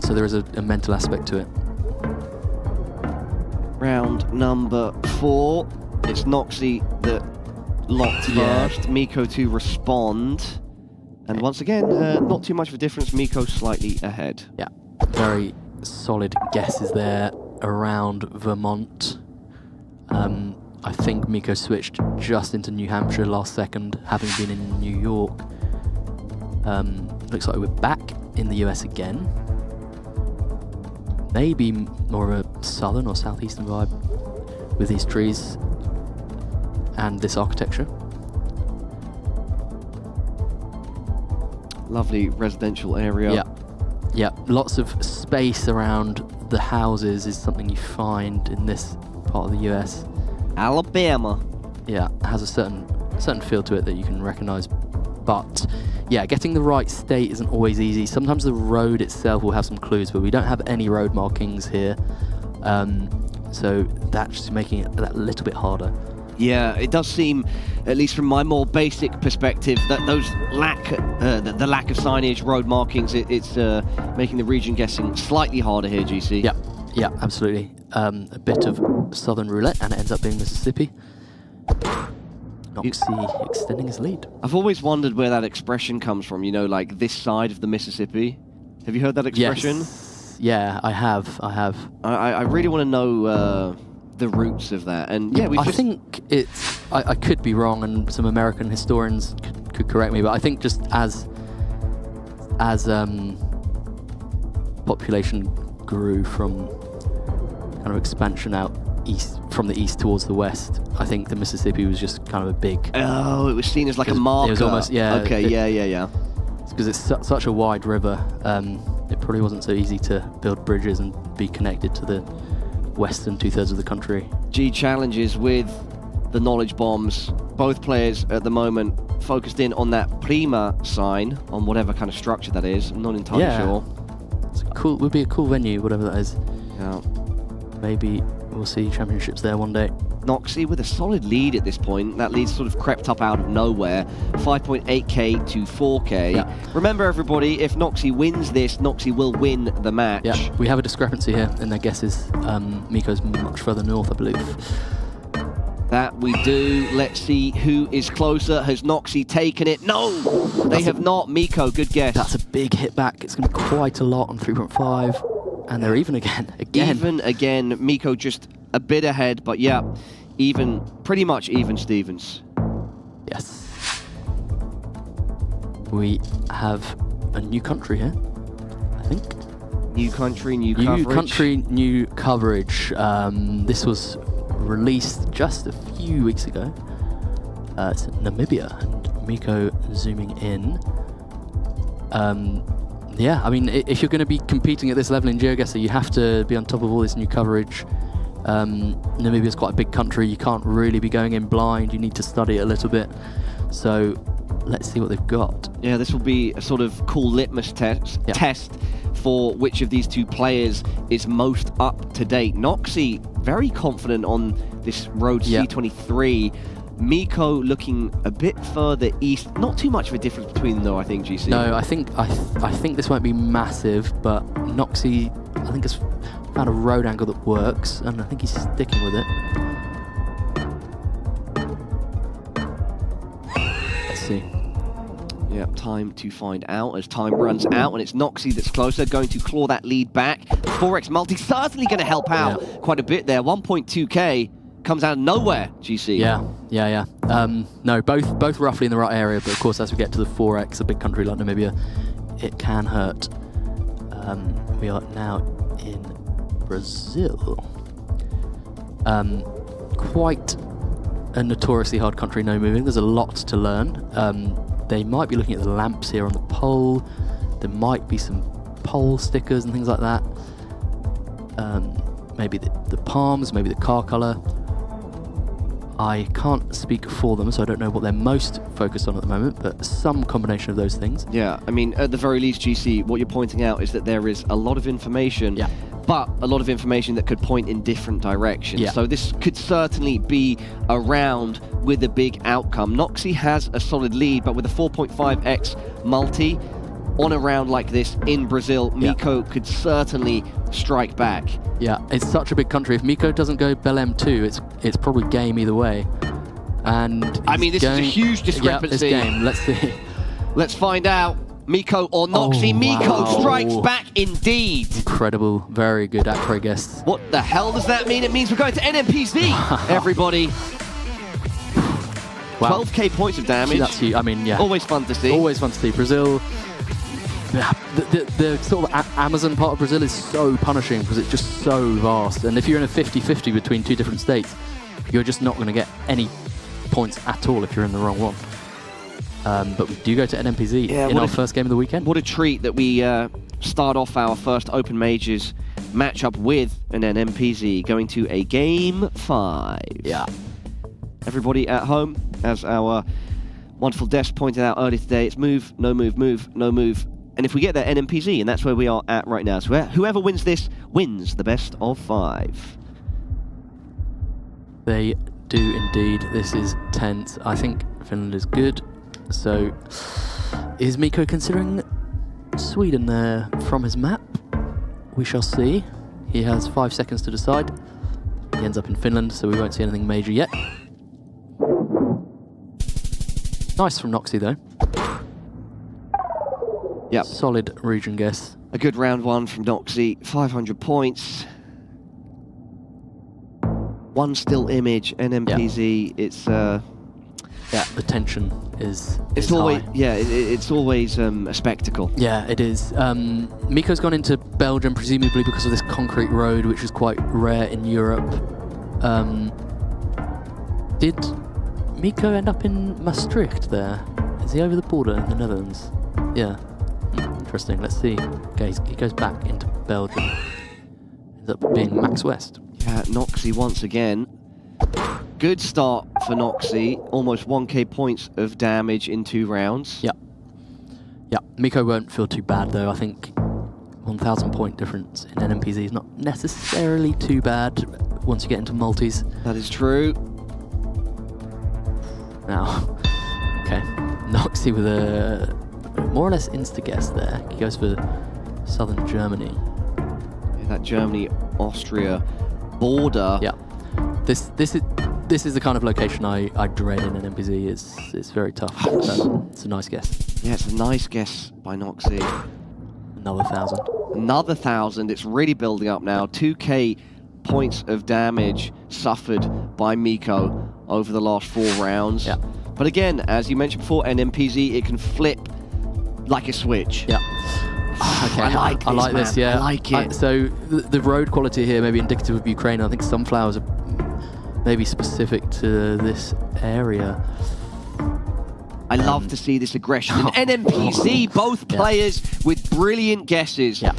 So there is a mental aspect to it. Round number 4. It's Noxy that locked Yeah. first. Miko to respond. And once again, not too much of a difference. Miko slightly ahead. Yeah, very solid guesses there around Vermont. I think Miko switched just into New Hampshire last second, having been in New York. Looks like we're back in the US again. Maybe more of a southern or southeastern vibe with these trees and this architecture. Lovely residential area. Yeah. Yeah, lots of space around the houses is something you find in this part of the US. Alabama. Yeah, it has a certain feel to it that you can recognise. But yeah, getting the right state isn't always easy. Sometimes the road itself will have some clues, but we don't have any road markings here. So that's just making it that little bit harder. Yeah, it does seem, at least from my more basic perspective, that those the lack of signage, road markings, it's making the region guessing slightly harder here, GC. Yeah, yeah, absolutely. A bit of southern roulette, and it ends up being Mississippi. Noxy extending his lead. I've always wondered where that expression comes from, you know, like this side of the Mississippi. Have you heard that expression? Yes. Yeah, I have. I really want to know the roots of that. And yeah, I think it's... I could be wrong, and some American historians could correct me, but I think just as population grew from kind of expansion out east, from the east towards the west, I think the Mississippi was just kind of a big... Oh, it was seen as like a marker. It was almost, yeah. Okay, yeah. Because it's such a wide river, it probably wasn't so easy to build bridges and be connected to the western 2/3 of the country. G challenges with the knowledge bombs. Both players at the moment focused in on that Prima sign, on whatever kind of structure that is. I'm not entirely sure. It's cool. Would be a cool venue, whatever that is. Yeah. Maybe we'll see championships there one day. Noxy with a solid lead at this point. That lead sort of crept up out of nowhere. 5.8k to 4k. Yeah. Remember, everybody, if Noxy wins this, Noxy will win the match. Yeah, we have a discrepancy here in their guesses. Miko's much further north, I believe. That we do. Let's see who is closer. Has Noxy taken it? No! They have not. Miko, good guess. That's a big hit back. It's going to be quite a lot on 3.5. And they're even again. Even again. Miko just a bit ahead, but yeah, even, pretty much even Stevens. Yes. We have a new country here, I think. New country, new coverage. New country, new coverage. This was released just a few weeks ago. It's Namibia, and Miko zooming in. Yeah, I mean, if you're going to be competing at this level in Geoguessr, you have to be on top of all this new coverage. Namibia's quite a big country. You can't really be going in blind. You need to study it a little bit. So let's see what they've got. Yeah, this will be a sort of cool litmus test for which of these two players is most up to date. Noxy very confident on this road C23. Miko looking a bit further east. Not too much of a difference between them, though, I think, GC. No, I think this won't be massive, but Noxy, I think, has found a road angle that works, and I think he's sticking with it. Let's see. Yeah, time to find out as time runs out, and it's Noxie that's closer, going to claw that lead back. 4x multi certainly going to help out quite a bit there. 1.2k comes out of nowhere, GC. Yeah. No, both roughly in the right area, but of course as we get to the 4x, a big country like Namibia, it can hurt. We are now in Brazil. Quite a notoriously hard country, no moving. There's a lot to learn. They might be looking at the lamps here on the pole. There might be some pole stickers and things like that. Maybe the palms, maybe the car colour. I can't speak for them, so I don't know what they're most focused on at the moment, but some combination of those things. Yeah, I mean, at the very least, GC, what you're pointing out is that there is a lot of information, but a lot of information that could point in different directions. Yeah. So this could certainly be a round with a big outcome. Noxie has a solid lead, but with a 4.5x multi on a round like this in Brazil, Miko could certainly strike back. Yeah, it's such a big country. If Miko doesn't go Belém too, it's probably game either way. And I mean, this is a huge discrepancy. Yeah, it's game. Let's see. Let's find out. Miko or Noxie. Miko strikes back indeed. Incredible. Very good accurate guess. What the hell does that mean? It means we're going to NMPZ, everybody. Wow. 12k points of damage. That's huge. I mean, yeah. Always fun to see. Always fun to see. Brazil, the sort of Amazon part of Brazil is so punishing because it's just so vast. And if you're in a 50-50 between two different states, you're just not going to get any points at all if you're in the wrong one. But we do go to NMPZ in our first game of the weekend. What a treat that we start off our first Open Majors matchup with an NMPZ, going to a Game 5. Yeah. Everybody at home, as our wonderful Des pointed out earlier today, it's move, no move, move, no move. And if we get that NMPZ, and that's where we are at right now. So whoever wins this wins the best of 5. They do indeed. This is tense. I think Finland is good. So, is Miko considering Sweden there from his map? We shall see. He has 5 seconds to decide. He ends up in Finland, so we won't see anything major yet. Nice from Noxie, though. Yep. Solid region guess. A good round one from Noxie. 500 points. One still image, NMPZ. It's yeah, the tension is always high. it's always a spectacle. Yeah, it is. Miko's gone into Belgium presumably because of this concrete road, which is quite rare in Europe. Did Miko end up in Maastricht there? Is he over the border in the Netherlands? Yeah. Interesting. Let's see. Okay, he goes back into Belgium. Ends up being Max West. Yeah, Noxie once again. Good start for Noxie. Almost 1k points of damage in 2 rounds. Yeah. Yeah, Miko won't feel too bad though. I think 1,000 point difference in NMPZ is not necessarily too bad once you get into multis. That is true. Now, okay, Noxie with a more or less insta-guess there. He goes for southern Germany. Yeah, that Germany-Austria border. Yeah. This is the kind of location I dread in an NMPZ. It's very tough. It's a nice guess. Yeah, it's a nice guess by Noxie. Another 1,000. Another 1,000. It's really building up now. 2k points of damage suffered by Miko over the last 4 rounds. Yeah. But again, as you mentioned before, NMPZ, it can flip like a switch. Yeah. Okay, I like this, yeah. I like it. So the road quality here may be indicative of Ukraine. I think sunflowers are maybe specific to this area. I love to see this aggression. And NMPZ, both players with brilliant guesses. Yeah.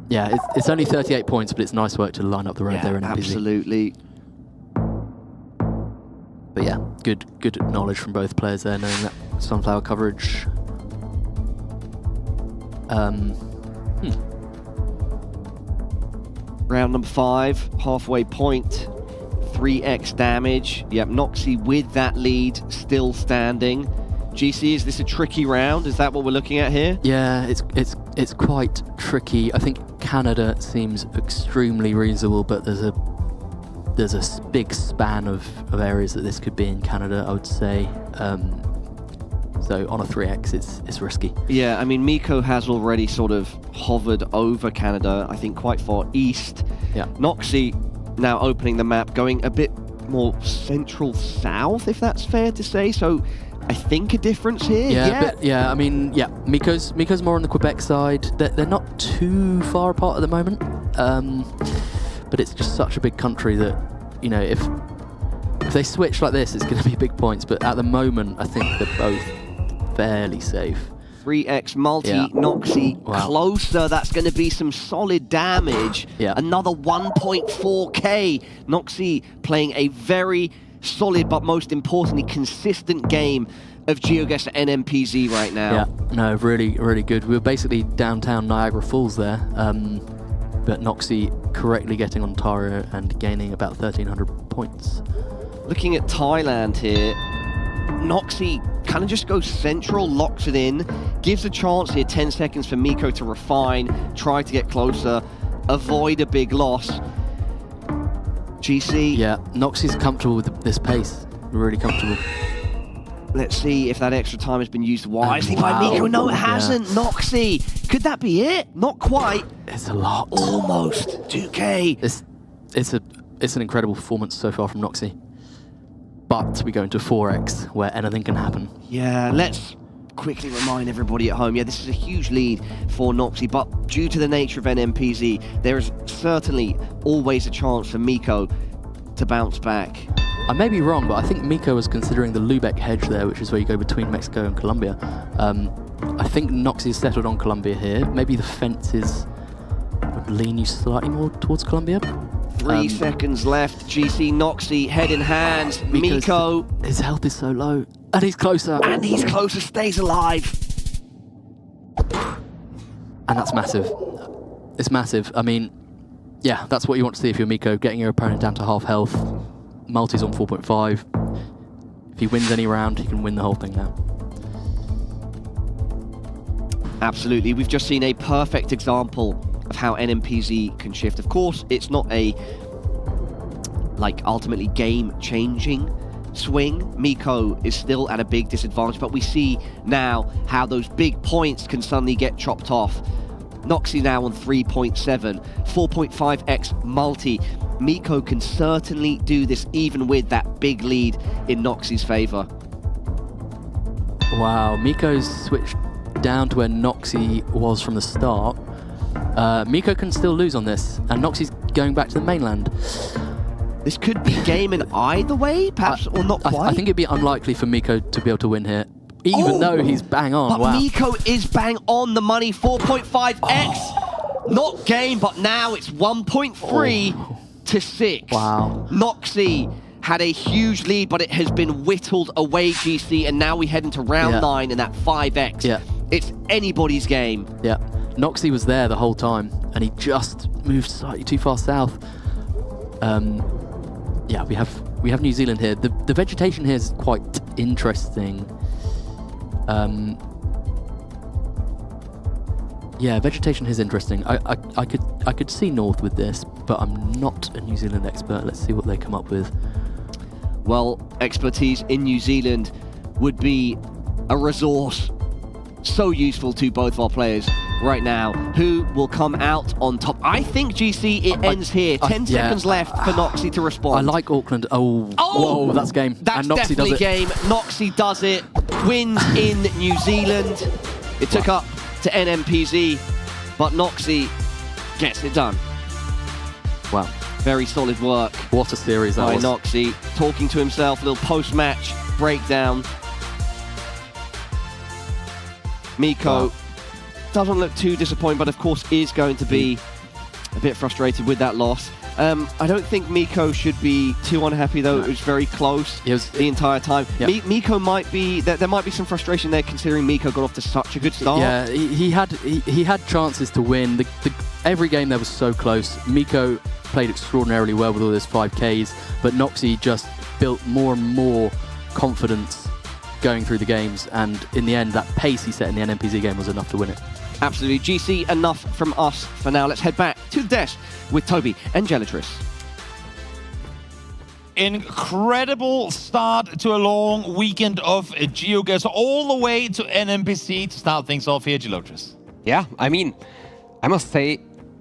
Yeah, it's only 38 points, but it's nice work to line up the road there, NMPZ. Absolutely. But yeah, good knowledge from both players there, knowing that sunflower coverage. Round number 5, halfway point, 3x damage. Yep, Noxie with that lead, still standing. GC, is this a tricky round? Is that what we're looking at here? Yeah, it's quite tricky. I think Canada seems extremely reasonable, but there's a big span of areas that this could be in Canada, I would say. So on a 3x, it's risky. Yeah, I mean, Miko has already sort of hovered over Canada, I think quite far east. Yeah. Noxy now opening the map, going a bit more central south, if that's fair to say. So I think a difference here. I mean, Miko's more on the Quebec side. They're not too far apart at the moment, but it's just such a big country that, you know, if they switch like this, it's going to be big points. But at the moment, I think they're both fairly safe. 3x multi, Noxy closer. That's going to be some solid damage. Yeah. Another 1.4k. Noxy playing a very solid, but most importantly, consistent game of Geoguessr NMPZ right now. Yeah, no, really, really good. We were basically downtown Niagara Falls there, but Noxy correctly getting on Taro and gaining about 1,300 points. Looking at Thailand here, Noxy kind of just goes central, locks it in, gives a chance here, 10 seconds for Miko to refine, try to get closer, avoid a big loss. GC. Yeah, Noxy's comfortable with this pace, really comfortable. Let's see if that extra time has been used wisely by Miko. No, it hasn't. Noxy. Could that be it? Not quite. It's a lot. Almost 2k. It's an incredible performance so far from Noxy. But we go into 4x, where anything can happen. Yeah, let's quickly remind everybody at home, this is a huge lead for Noxy, but due to the nature of NMPZ, there is certainly always a chance for Miko to bounce back. I may be wrong, but I think Miko was considering the Lubeck hedge there, which is where you go between Mexico and Colombia. I think Noxy's settled on Colombia here. Maybe the fences would lean you slightly more towards Colombia. 3 seconds left. GC, Noxy, head in hand. Miko. His health is so low. And he's closer. And he's closer, stays alive. And that's massive. It's massive. I mean, yeah, that's what you want to see if you're Miko, getting your opponent down to half health. Multi's on 4.5. If he wins any round, he can win the whole thing now. Absolutely. We've just seen a perfect example of how NMPZ can shift. Of course, it's not a, ultimately game-changing swing. Miko is still at a big disadvantage, but we see now how those big points can suddenly get chopped off. Noxy now on 3.7, 4.5x multi. Miko can certainly do this even with that big lead in Noxy's favor. Wow, Miko's switched down to where Noxy was from the start. Miko can still lose on this, and Noxy's going back to the mainland. This could be game in either way, perhaps, or not quite. I think it'd be unlikely for Miko to be able to win here, even though he's bang on. But Miko is bang on the money, 4.5x. Not game, but now it's 1.3 to 6. Wow. Noxy had a huge lead, but it has been whittled away, GC, and now we head into round 9 and that 5x. Yeah. It's anybody's game. Yeah. Noxy was there the whole time, and he just moved slightly too far south. Yeah, we have New Zealand here. The vegetation here is quite interesting. Yeah, vegetation here is interesting. I could see north with this, but I'm not a New Zealand expert. Let's see what they come up with. Well, expertise in New Zealand would be a resource so useful to both of our players right now. Who will come out on top? I think, GC, it ends here. 10 seconds left for Noxy to respond. I like Auckland. Whoa, that's game. That's and Noxy definitely does it. game. Noxy does it. Wins in New Zealand. It took up to NMPZ, but Noxy gets it done. Wow. Very solid work. What a series that was. By Noxy, talking to himself, a little post-match breakdown. Miko doesn't look too disappointed, but of course is going to be a bit frustrated with that loss. I don't think Miko should be too unhappy, though. It was very close the entire time. Yep. Miko might be, there might be some frustration there, considering Miko got off to such a good start. Yeah, he had chances to win. Every game there was so close. Miko played extraordinarily well with all those 5Ks, but Noxy just built more and more confidence going through the games, and in the end, that pace he set in the NMPZ game was enough to win it. Absolutely. GC, enough from us for now. Let's head back to the desk with Toby and Gelatris. Incredible start to a long weekend of Geoguessr, all the way to NMPC to start things off here, Geoguessr. Yeah, I mean, I must say,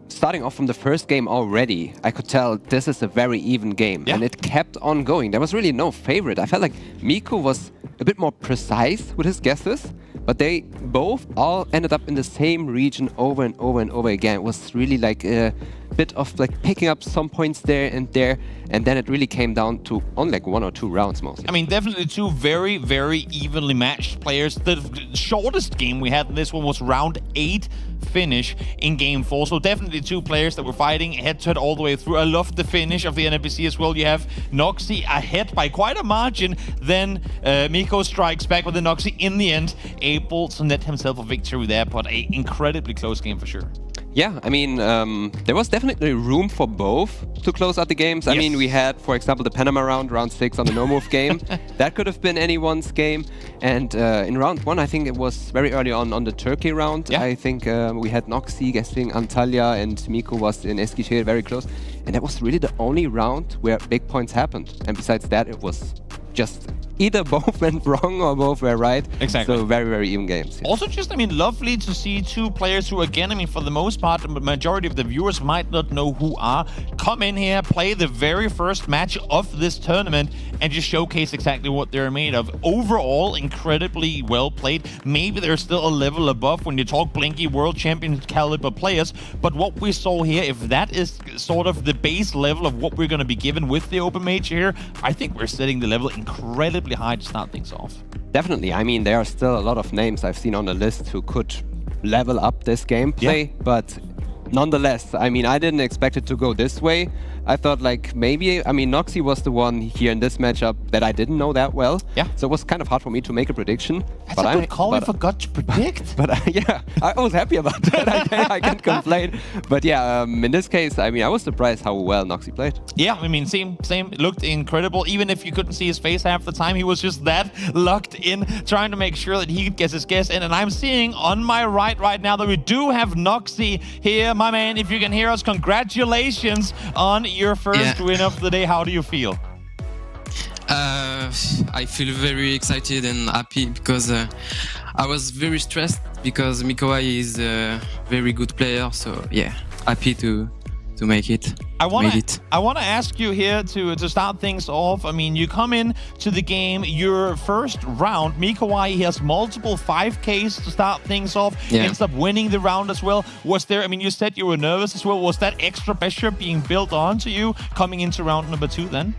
starting off from the first game already, I could tell this is a very even game. Yeah. And it kept on going. There was really no favorite. I felt like Miko was a bit more precise with his guesses, but they both all ended up in the same region over and over and over again. It was really like a bit of like picking up some points there, and then it really came down to only like 1 or 2 rounds mostly. I mean, definitely two very, very evenly matched players. The shortest game we had in this one was round 8 finish in game 4. So definitely two players that were fighting head-to-head all the way through. I love the finish of the NMPC as well. You have Noxy ahead by quite a margin. Then Miko strikes back with the Noxy in the end, able to net himself a victory there, but an incredibly close game for sure. Yeah, I mean, there was definitely room for both to close out the games. Yes. I mean, we had, for example, the Panama round 6 on the no-move game. That could have been anyone's game. And in round 1, I think it was very early on the Turkey round. Yeah. I think we had Noxy guessing Antalya and Miko was in Eskişehir, very close. And that was really the only round where big points happened. And besides that, it was just either both went wrong or both were right. Exactly. So very, very even games. Yeah. Also just, I mean, lovely to see two players who, again, I mean, for the most part, the majority of the viewers might not know who are, come in here, play the very first match of this tournament, and just showcase exactly what they're made of. Overall, incredibly well played. Maybe they're still a level above when you talk Blinky World Champion caliber players, but what we saw here, if that is sort of the base level of what we're going to be given with the Open Major here, I think we're setting the level incredibly high to start things off. Definitely. I mean, there are still a lot of names I've seen on the list who could level up this gameplay, but nonetheless, I mean, I didn't expect it to go this way. I thought like maybe, I mean, Noxy was the one here in this matchup that I didn't know that well. Yeah. So it was kind of hard for me to make a prediction. That's a good call. I forgot to predict. But yeah, I was happy about that. I can't complain. But yeah, in this case, I mean, I was surprised how well Noxy played. Yeah, I mean, same. It looked incredible. Even if you couldn't see his face half the time, he was just that locked in, trying to make sure that he could get his guess in. And I'm seeing on my right now that we do have Noxy here. My man, if you can hear us, congratulations on your first win of the day. How do you feel? I feel very excited and happy because I was very stressed because Mikoai is a very good player. So yeah, happy to make it. I want to ask you here to start things off. I mean, you come in to the game, your first round, Mikoai, he has multiple 5Ks to start things off. Yeah. Ends up winning the round as well. Was there, I mean, you said you were nervous as well. Was that extra pressure being built onto you coming into round number 2 then?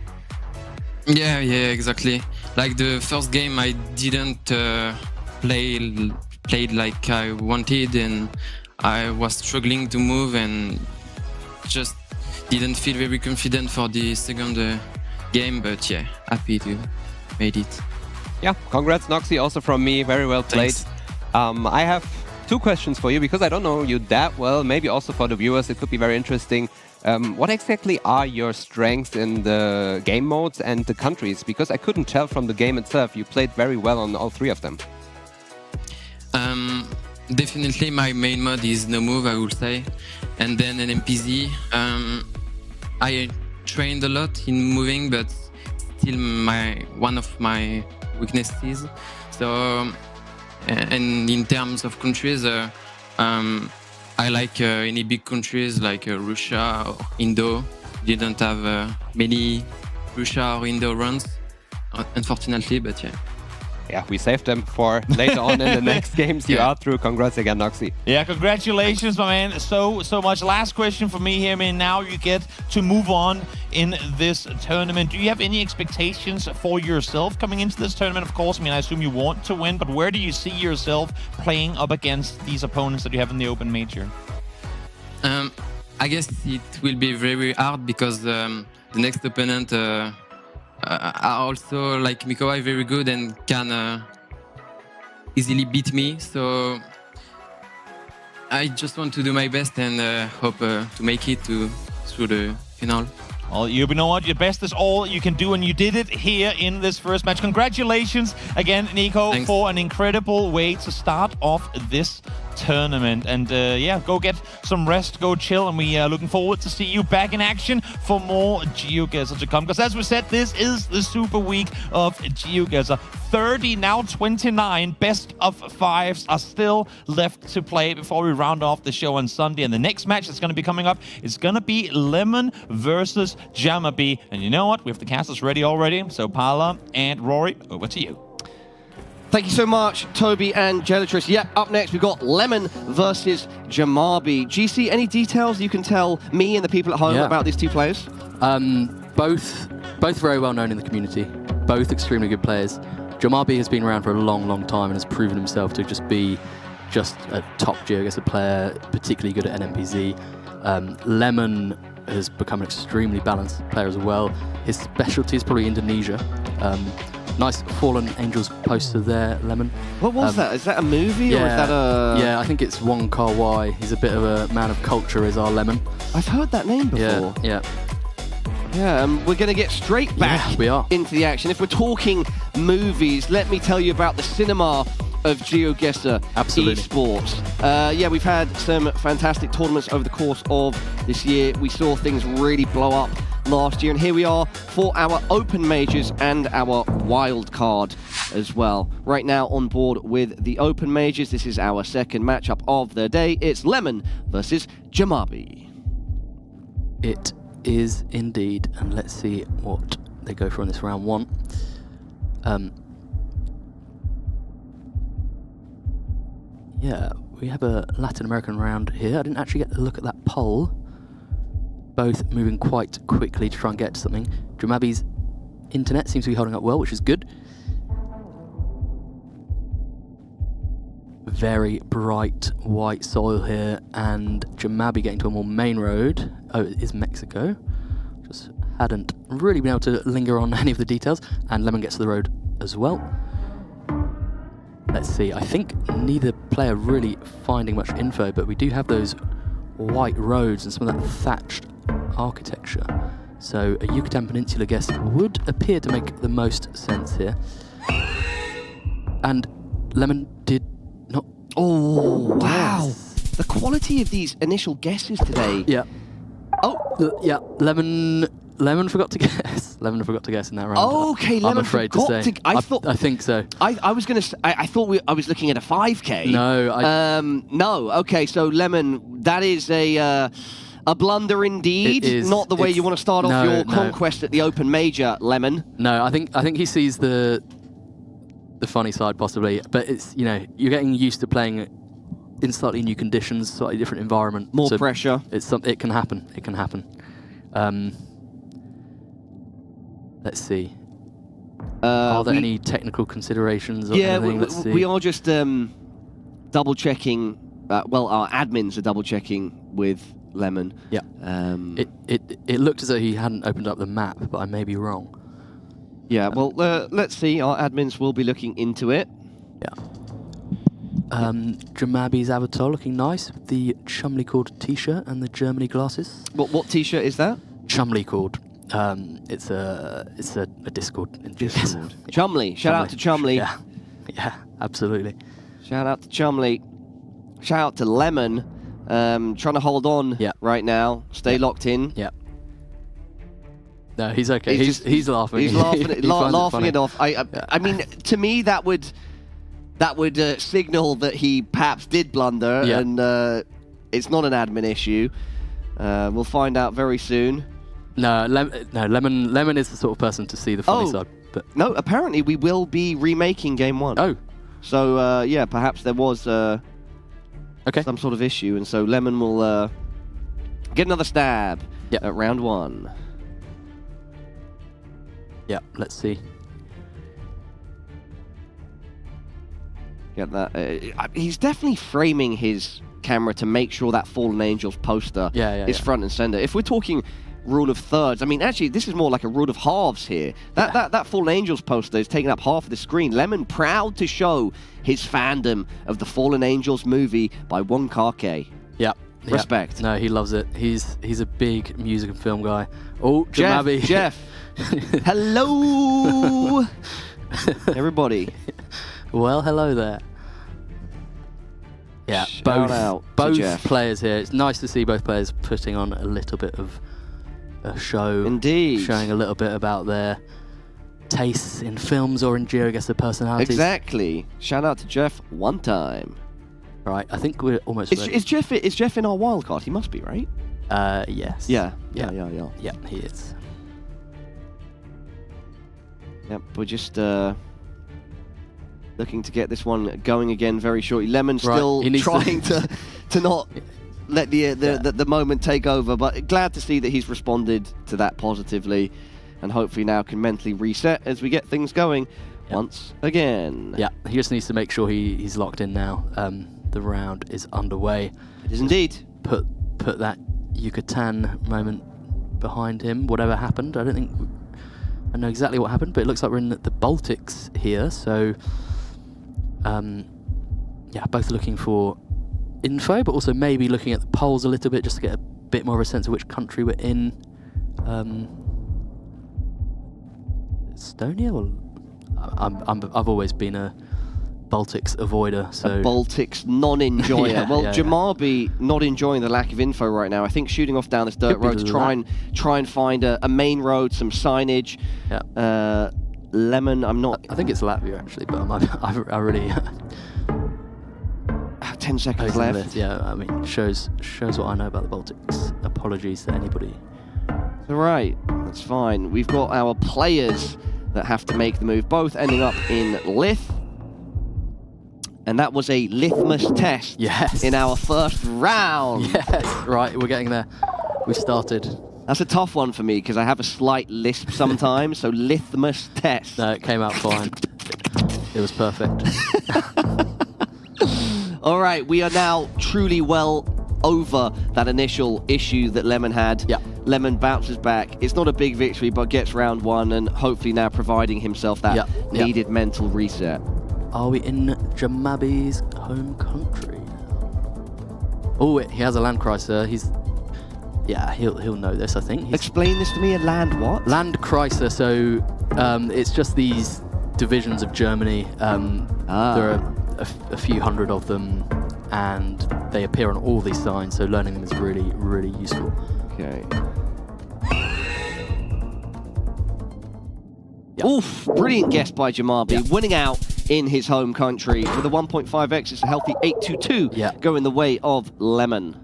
Yeah, exactly. Like the first game, I didn't played like I wanted, and I was struggling to move and just didn't feel very confident for the second game, but yeah, happy to made it. Yeah, congrats Noxy also from me, very well played. I have 2 questions for you because I don't know you that well, maybe also for the viewers it could be very interesting. What exactly are your strengths in the game modes and the countries? Because I couldn't tell from the game itself, you played very well on all 3 of them. Definitely my main mode is no move, I would say, and then an NMPZ. I trained a lot in moving, but still one of my weaknesses. So, and in terms of countries, I like any big countries like Russia or Indo. Didn't have many Russia or Indo runs, unfortunately, but yeah. Yeah, we saved them for later on in the next games you are through. Congrats again, Noxy. Yeah, congratulations, my man. So much. Last question for me here. I mean, now you get to move on in this tournament. Do you have any expectations for yourself coming into this tournament? Of course, I mean, I assume you want to win, but where do you see yourself playing up against these opponents that you have in the Open Major? I guess it will be very hard because the next opponent are also like Mikoai very good and can easily beat me. So I just want to do my best and hope to make it through the final. Well, you know what? Your best is all you can do, and you did it here in this first match. Congratulations again, Nico, for an incredible way to start off this tournament. And yeah, go get some rest, go chill, and we are looking forward to see you back in action for more Geoguessr to come. Because as we said, this is the super week of Geoguessr. 30, now 29 best of fives are still left to play before we round off the show on Sunday. And the next match that's going to be coming up is going to be Lemon versus Mapei. And you know what? We have the casters ready already. So Paula and Rory, over to you. Thank you so much, Toby and Geoguessr. Yeah, up next we've got Lemon versus Mapei. GC, any details you can tell me and the people at home about these two players? Both very well known in the community. Both extremely good players. Mapei has been around for a long, long time and has proven himself to be a top Geoguessr player, particularly good at NMPZ. Lemon has become an extremely balanced player as well. His specialty is probably Indonesia. Nice Fallen Angels poster there, Lemon. What was that? Is that a movie or is that a... Yeah, I think it's Wong Kar-wai. He's a bit of a man of culture, is our Lemon. I've heard that name before. Yeah. Yeah, we're going to get straight back into the action. If we're talking movies, let me tell you about the cinema of Geoguessr esports. Yeah, we've had some fantastic tournaments over the course of this year. We saw things really blow up last year, and here we are for our open majors and our wild card as well. Right now on board with the open majors, this is our second matchup of the day. It's Lemon versus Mapei. It is indeed, and let's see what they go for in this round one. Yeah, we have a Latin American round here. I didn't actually get a look at that poll. Both moving quite quickly to try and get to something. Mapei's internet seems to be holding up well, which is good. Very bright white soil here, and Mapei getting to a more main road. Oh, it is Mexico. Just hadn't really been able to linger on any of the details, and Lemon gets to the road as well. Let's see, I think neither player really finding much info, but we do have those white roads and some of that thatched architecture. So a Yucatan Peninsula guess would appear to make the most sense here. And Lemon did not... Oh, wow. The quality of these initial guesses today. Yeah. Oh. Yeah, Lemon forgot to guess. Lemon forgot to guess in that round. Okay, Lemon I'm afraid forgot to say. I think so. I was going to... I thought I was looking at a 5K. No. No. Okay, so Lemon, that is a blunder indeed. It is. Not the way you want to start off your conquest at the open major, Lemon. No, I think he sees the funny side possibly, but it's, you know, you're getting used to playing in slightly new conditions, slightly different environment. More pressure. It can happen. It can happen. Let's see. Are there any technical considerations or anything? Let's see. We are just double checking. Well, our admins are double checking with Lemon. Yeah. It looked as though he hadn't opened up the map, but I may be wrong. Yeah. Well, let's see. Our admins will be looking into it. Yeah. Mapei's avatar looking nice with the Chumley Cord t-shirt and the Germany glasses. What t-shirt is that? Chumley Cord. It's a Discord. In Discord. Chumley. Shout out to Chumley. Yeah, absolutely. Shout out to Chumley. Shout out to Lemon. Trying to hold on right now. Stay locked in. Yeah. No, he's okay. He's laughing. He's laughing. laughing it off. I mean, to me, that would signal that he perhaps did blunder, and it's not an admin issue. We'll find out very soon. No, Lemon is the sort of person to see the funny side. But no, apparently we will be remaking Game 1. Oh. So, yeah, perhaps there was some sort of issue, and so Lemon will get another stab at round 1. Yeah, let's see. Get that. He's definitely framing his camera to make sure that Fallen Angels poster is front and center. If we're talking rule of thirds, I mean, actually, this is more like a rule of halves here. That Fallen Angels poster is taking up half of the screen. Lemon proud to show his fandom of the Fallen Angels movie by Wong Kar-wai. Yeah. Respect. No, he loves it. He's a big music and film guy. Oh, Mapei. Jeff. Hello, everybody. Well, hello there. Yeah, Shout out to both Jeff. players here. It's nice to see both players putting on a little bit of a show. Indeed. Showing a little bit about their tastes in films or in Geoguessr personalities. Exactly. Shout out to Jeff one time. Right, I think we're almost ready. Is Jeff in our wildcard? He must be, right? Yes. Yeah, he is. Yep, we're just looking to get this one going again very shortly. Lemon still trying to not let the moment take over, but glad to see that he's responded to that positively, and hopefully now can mentally reset as we get things going once again. Yeah, he just needs to make sure he's locked in now. The round is underway. It is indeed. Put that Yucatan moment behind him, whatever happened. I don't think I know exactly what happened, but it looks like we're in the Baltics here, so yeah, both looking for info, but also maybe looking at the polls a little bit just to get a bit more of a sense of which country we're in. Estonia, or I've always been a Baltics avoider, so a Baltics non-enjoyer. Yeah, well, yeah, Jamarby not enjoying the lack of info right now. I think shooting off down this dirt road to try and find a main road, some signage. Yeah. Lemon, I'm not. I think it's Latvia actually, but I really 10 seconds left. Yeah, I mean, shows what I know about the Baltics. Apologies to anybody. All right, that's fine. We've got our players that have to make the move, both ending up in Lith. And that was a litmus test in our first round. Yes, right, we're getting there. We've started. That's a tough one for me because I have a slight lisp sometimes, so litmus test. No, it came out fine. It was perfect. All right, we are now truly well over that initial issue that Lemon had. Yeah. Lemon bounces back. It's not a big victory, but gets round one and hopefully now providing himself that needed mental reset. Are we in Jamabi's home country? Oh, he has a Landkreiser. He'll know this, I think. Explain this to me. A land what? Landkreiser. So it's just these divisions of Germany. There are a few hundred of them, and they appear on all these signs. So learning them is really, really useful. Okay. Yep. Oof! Brilliant guess by Jamabi, winning out in his home country with a 1.5x. It's a healthy 822 going the way of Lemon.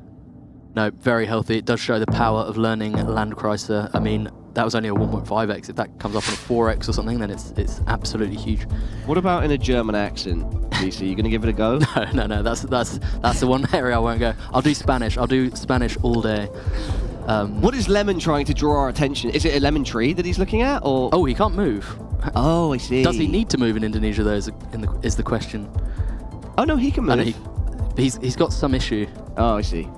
No, very healthy. It does show the power of learning Landkreiser. I mean, that was only a 1.5x. If that comes up on a 4x or something, then it's absolutely huge. What about in a German accent, DC? You going to give it a go? No. That's the one area I won't go. I'll do Spanish. I'll do Spanish all day. What is Lemon trying to draw our attention? Is it a lemon tree that he's looking at, or? Oh, he can't move. Oh, I see. Does he need to move in Indonesia though? Is the question. Oh no, he can move. He's got some issue. Oh, I see.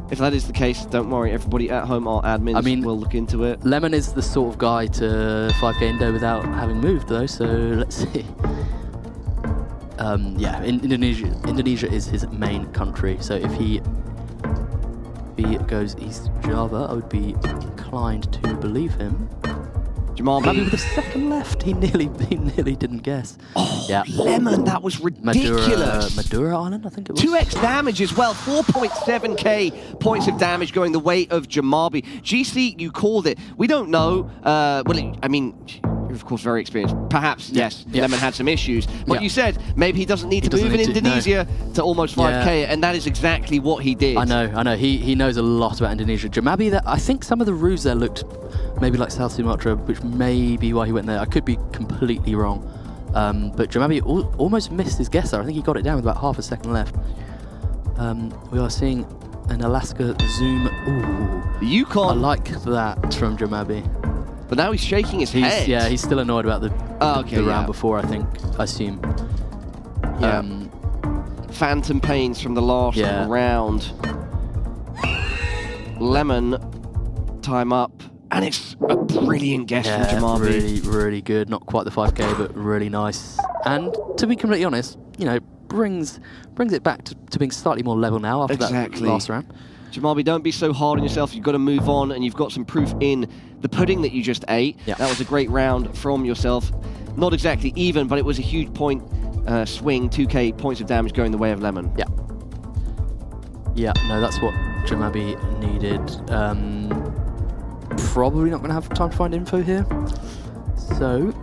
If that is the case, don't worry. Everybody at home, our admins will look into it. Lemon is the sort of guy to 5k Indo without having moved though. So let's see. Yeah, Indonesia is his main country. So if he goes East Java, I would be inclined to believe him. Jamabi maybe with the second left. He nearly didn't guess. Oh, yeah. Lemon, that was ridiculous. Madura Island, I think it was. 2x damage as well. 4.7k points of damage going the way of Jamabi. GC, you called it. We don't know. I mean, you're of course very experienced. Perhaps, yes, Lemon had some issues. But you said maybe he doesn't need to move in Indonesia to almost 5k, and that is exactly what he did. I know. He knows a lot about Indonesia. Jamabi, I think some of the roofs there looked maybe like South Sumatra, which may be why he went there. I could be completely wrong. But Jamabi almost missed his guess there. I think he got it down with about half a second left. We are seeing an Alaska zoom. Ooh, Yukon. I like that from Jamabi. But now he's shaking his head. Yeah, he's still annoyed about the round before, I assume. Yeah. Phantom pains from the last round. Lemon, time up. And it's a brilliant guess from Jamabi. Really, really good. Not quite the 5k, but really nice. And to be completely honest, brings it back to being slightly more level now after that last round. Jamabi, don't be so hard on yourself. You've got to move on, and you've got some proof in the pudding that you just ate. That was a great round from yourself. Not exactly even, but it was a huge point swing. 2k points of damage going the way of Lemon. Yeah. Yeah, no, that's what Jamabi needed. Probably not going to have time to find info here. So,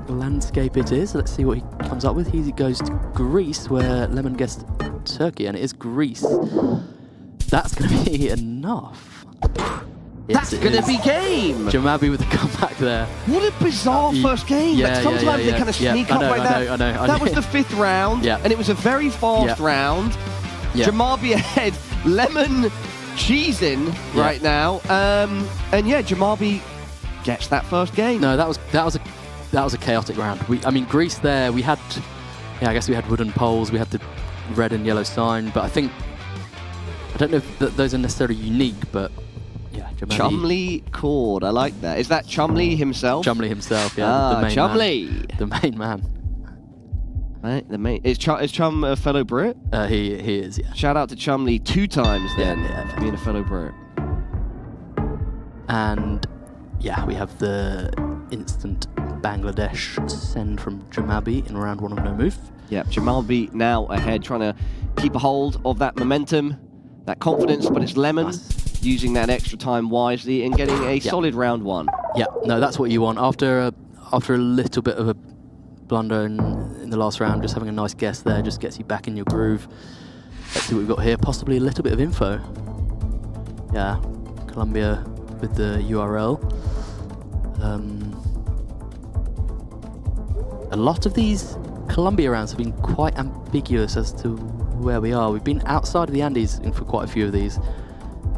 landscape it is. Let's see what he comes up with. He goes to Greece, where Lemon guessed Turkey, and it is Greece. That's going to be enough. That's going to be game! Jamabi with the comeback there. What a bizarre first game. Yeah, Sometimes they kind of sneak up like that. I know. That was the 5th round, and it was a very fast round. Jamabi ahead, Lemon cheesing right now. And yeah, Jamabi gets that first game. No, that was a chaotic round. I mean, Greece there, we had, I guess we had wooden poles, we had the red and yellow sign, but I don't know if those are necessarily unique, but yeah, Jamabi. Chumley Cord, I like that. Is that Chumley himself? Chumley himself, yeah. The main Chumley. Man. The main man. Right, the main. Is Chum a fellow Brit? He is, yeah. Shout out to Chumley 2 times then for being a fellow Brit. And yeah, we have the instant Bangladesh send from Jamabi in round 1 of no move. Yeah, Jamabi now ahead, trying to keep a hold of that momentum, that confidence, but it's Lemon using that extra time wisely and getting a solid round 1. Yeah, no, that's what you want. After a little bit of a blunder in the last round, just having a nice guess there just gets you back in your groove. Let's see what we've got here. Possibly a little bit of info. Yeah, Colombia with the URL. A lot of these Colombia rounds have been quite ambiguous as to where we are. We've been outside of the Andes for quite a few of these,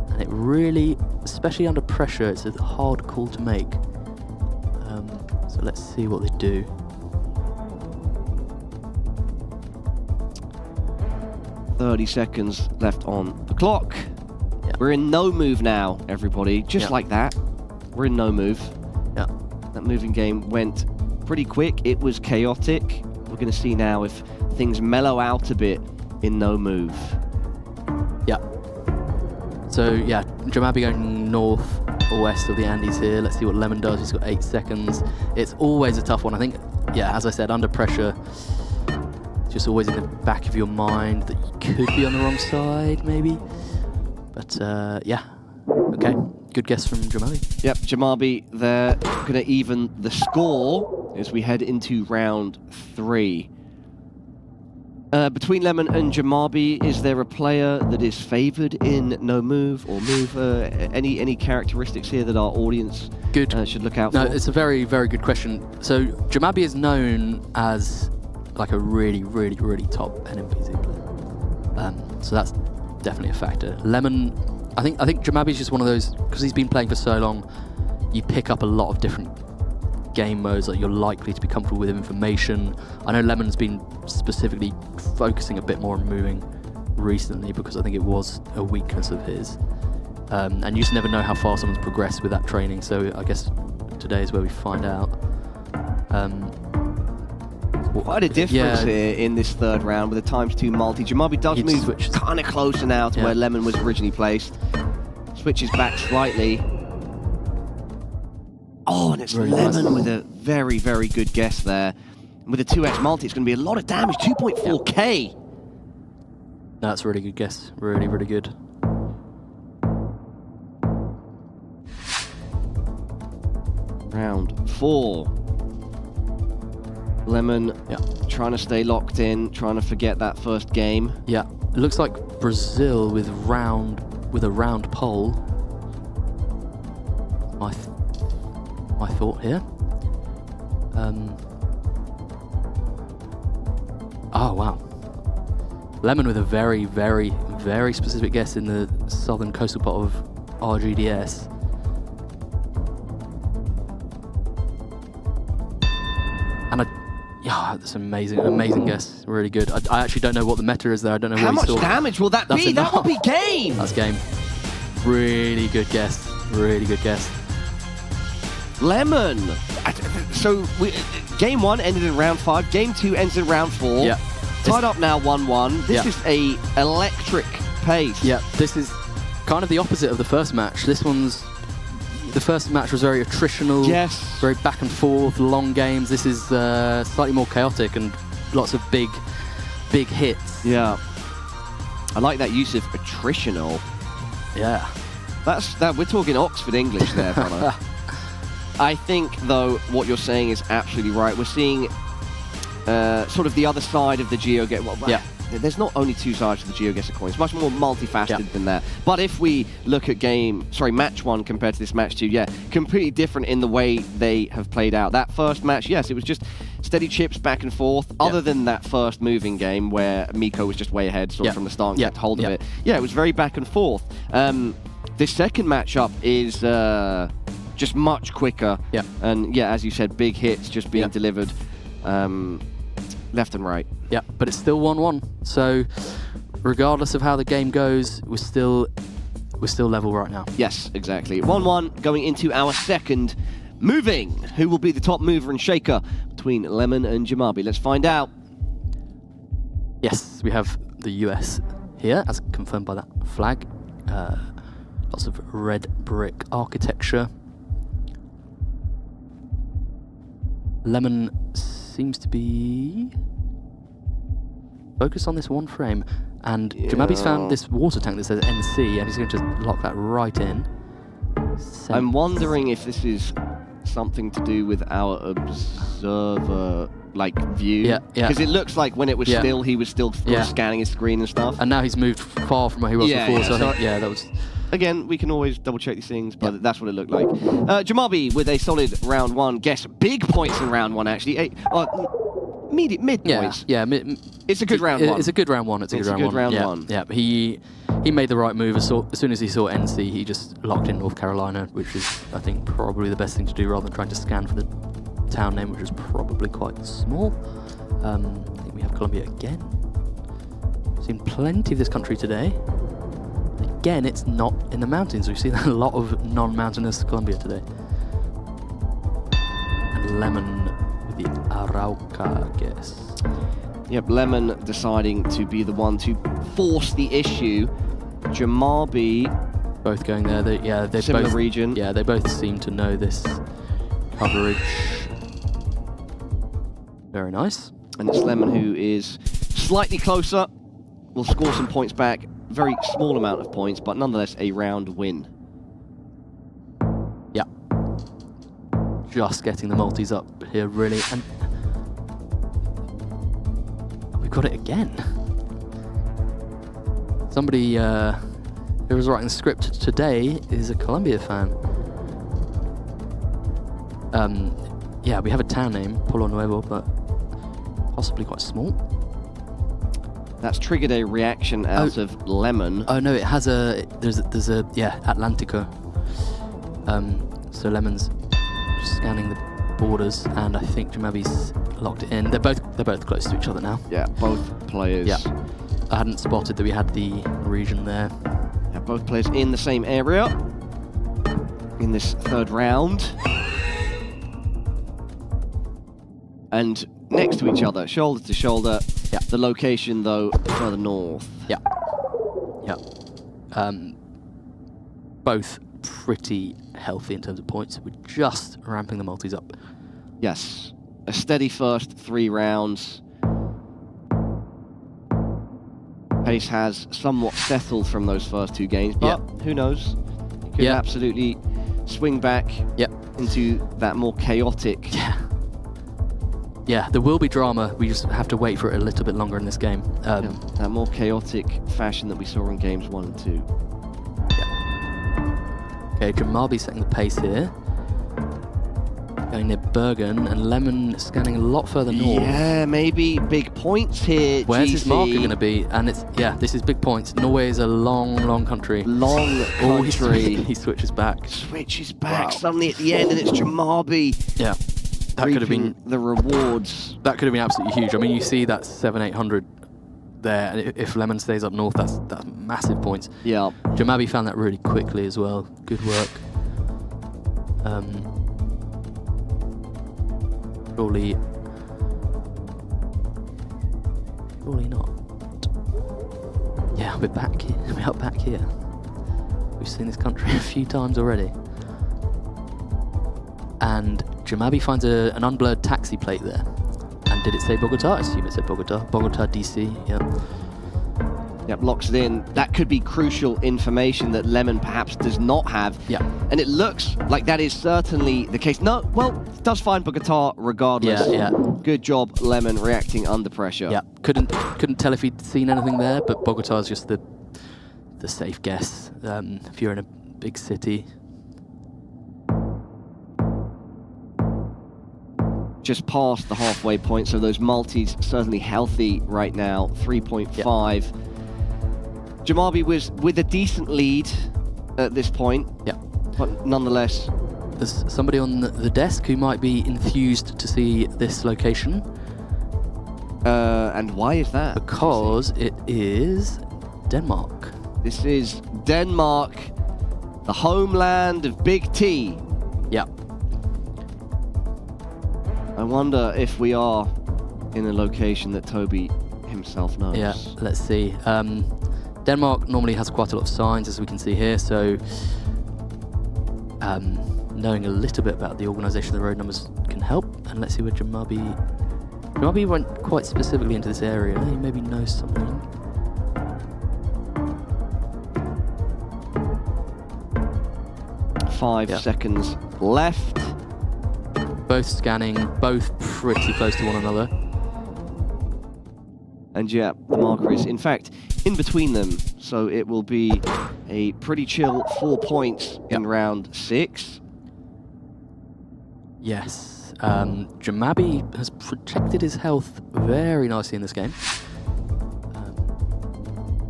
and it really, especially under pressure, it's a hard call to make. So let's see what they do. .30 seconds left on the clock. We're in no move now, everybody. Just like that. We're in no move. Yeah. That moving game went pretty quick. It was chaotic. We're going to see now if things mellow out a bit in no move. Yeah. So, yeah, Jamabi going north or west of the Andes here. Let's see what Lemon does. He's got 8 seconds. It's always a tough one. I think, yeah, as I said, under pressure, just always in the back of your mind that you could be on the wrong side, maybe. But, yeah. Okay. Good guess from Jamabi. Yep, Jamabi there, going to even the score as we head into round 3. Between Lemon and Jamabi, is there a player that is favoured in no move or move? Any characteristics here that our audience should look out for? No, it's a very, very good question. So Jamabi is known as like a really, really, really top NMPZ player. So that's definitely a factor. Lemon, I think Jamabi is just one of those, because he's been playing for so long, you pick up a lot of different game modes that you're likely to be comfortable with information. I know Lemon's been specifically focusing a bit more on moving recently because I think it was a weakness of his. And you just never know how far someone's progressed with that training, so I guess today is where we find out. Quite a difference here in this 3rd round with a ×2 multi. Jamabi does move kind of closer now to where Lemon was originally placed. Switches back slightly. Oh, and it's really Lemon with a very, very good guess there. And with a 2x multi, it's going to be a lot of damage, 2.4k. That's a really good guess. Really, really good. Round 4. Lemon trying to stay locked in, trying to forget that first game. Yeah, it looks like Brazil with a round pole. My thought here. Oh wow. Lemon with a very, very, very specific guess in the southern coastal part of RGDS. And that's amazing guess. Really good. I actually don't know what the meta is there. I don't know how what much damage will that be? That will be game. That's game. Really good guess. Really good guess. Lemon. So game 1 ended in round 5. Game 2 ends in round 4. Yeah. Tied up now 1-1. This is a electric pace. Yeah. This is kind of the opposite of the first match. The first match was very attritional. Yes. Very back and forth, long games. This is slightly more chaotic and lots of big hits. Yeah. I like that use of attritional. Yeah. We're talking Oxford English there, brother. I think, though, what you're saying is absolutely right. We're seeing sort of the other side of the Geoguessr. Well, yeah. There's not only two sides to the Geoguessr coin. It's much more multifaceted than that. But if we look at match 1 compared to this match 2, yeah, completely different in the way they have played out. That first match, yes, it was just steady chips back and forth. Other than that first moving game where Miko was just way ahead sort of from the start and kept hold of it. Yeah, it was very back and forth. This second matchup is just much quicker. Yeah. And yeah, as you said, big hits just being delivered left and right. Yeah, but it's still 1-1. So regardless of how the game goes, we're still level right now. Yes, exactly. 1-1 going into our second moving. Who will be the top mover and shaker between Lemon and Jamabi? Let's find out. Yes, we have the US here, as confirmed by that flag. Lots of red brick architecture. Lemon seems to be focused on this one frame, and Jamabi's found this water tank that says NC, and he's going to just lock that right in. I'm wondering if this is something to do with our observer view. Yeah. Because it looks like when it was still, he was still scanning his screen and stuff. And now he's moved far from where he was before, so I think, that was... Again, we can always double check these things, but that's what it looked like. Jamabi with a solid round 1. Guess big points in round 1, actually. Mid points. Yeah, it's a good round 1. It's a good round 1. It's a good round 1. Yeah, he made the right move. As soon as he saw NC, he just locked in North Carolina, which is, I think, probably the best thing to do rather than trying to scan for the town name, which is probably quite small. I think we have Colombia again. Seen plenty of this country today. Again, it's not in the mountains. We've seen a lot of non-mountainous Colombia today. And Lemon with the Arauca, I guess. Yep, Lemon deciding to be the one to force the issue. Jamabi... Both going there. They similar both, region. Yeah, they both seem to know this coverage. Very nice. And it's Lemon who is slightly closer. Will score some points back. Very small amount of points, but nonetheless a round win. Yeah. Just getting the multis up here, really. And we've got it again. Somebody who was writing the script today is a Colombia fan. Yeah, we have a town name, Pueblo Nuevo, but possibly quite small. That's triggered a reaction out of Lemon. Oh no, it has there's a Atlantica. So Lemon's scanning the borders, and I think Jamabi's locked it in. They're both close to each other now. Yeah, both players. Yeah, I hadn't spotted that we had the region there. Yeah, both players in the same area in this third round, and next to each other, shoulder to shoulder. Yeah. The location, though, further north. Yeah. Yeah. Both pretty healthy in terms of points. We're just ramping the multis up. Yes. A steady first 3 rounds. Pace has somewhat settled from those first 2 games, but who knows? It could absolutely swing back into that more chaotic... Yeah, there will be drama. We just have to wait for it a little bit longer in this game. That more chaotic fashion that we saw in games 1 and 2. Yeah. Okay, Jamabi setting the pace here. Going near Bergen, and Lemon scanning a lot further north. Yeah, maybe big points here. Where's GC? his marker going to be? And it's this is big points. Norway is a long country. Long country. He switches back. Switches back suddenly at the end, and it's Jamabi. Yeah. That could have been the rewards. That could have been absolutely huge. I mean, you see that 700-800 there, and if Lemon stays up north, that's massive points. Yeah. Jamabi found that really quickly as well. Good work. Surely not. Yeah, we're back here. We're back here. We've seen this country a few times already. And Jamabi finds an unblurred taxi plate there. And did it say Bogota? I assume it said Bogota. Bogota, DC, yeah. Yep, locks it in. That could be crucial information that Lemon perhaps does not have. Yeah. And it looks like that is certainly the case. No, well, does find Bogota regardless. Yeah. Good job, Lemon, reacting under pressure. Yeah, couldn't tell if he'd seen anything there, but Bogota's just the safe guess if you're in a big city. Just past the halfway point, so those multis certainly healthy right now. 3.5. Yeah. Jamabi was with a decent lead at this point. Yeah. But nonetheless. There's somebody on the desk who might be enthused to see this location. And why is that? Because it is Denmark. This is Denmark, the homeland of Big T. Yeah. I wonder if we are in a location that Toby himself knows. Yeah, let's see. Denmark normally has quite a lot of signs, as we can see here, so knowing a little bit about the organisation of the road numbers can help. And let's see where Jamabi went quite specifically into this area. He maybe knows something. Five seconds left. Both scanning, both pretty close to one another. And yeah, the marker is, in fact, in between them. So it will be a pretty chill 4 points in round 6. Yes. Jamabi has protected his health very nicely in this game.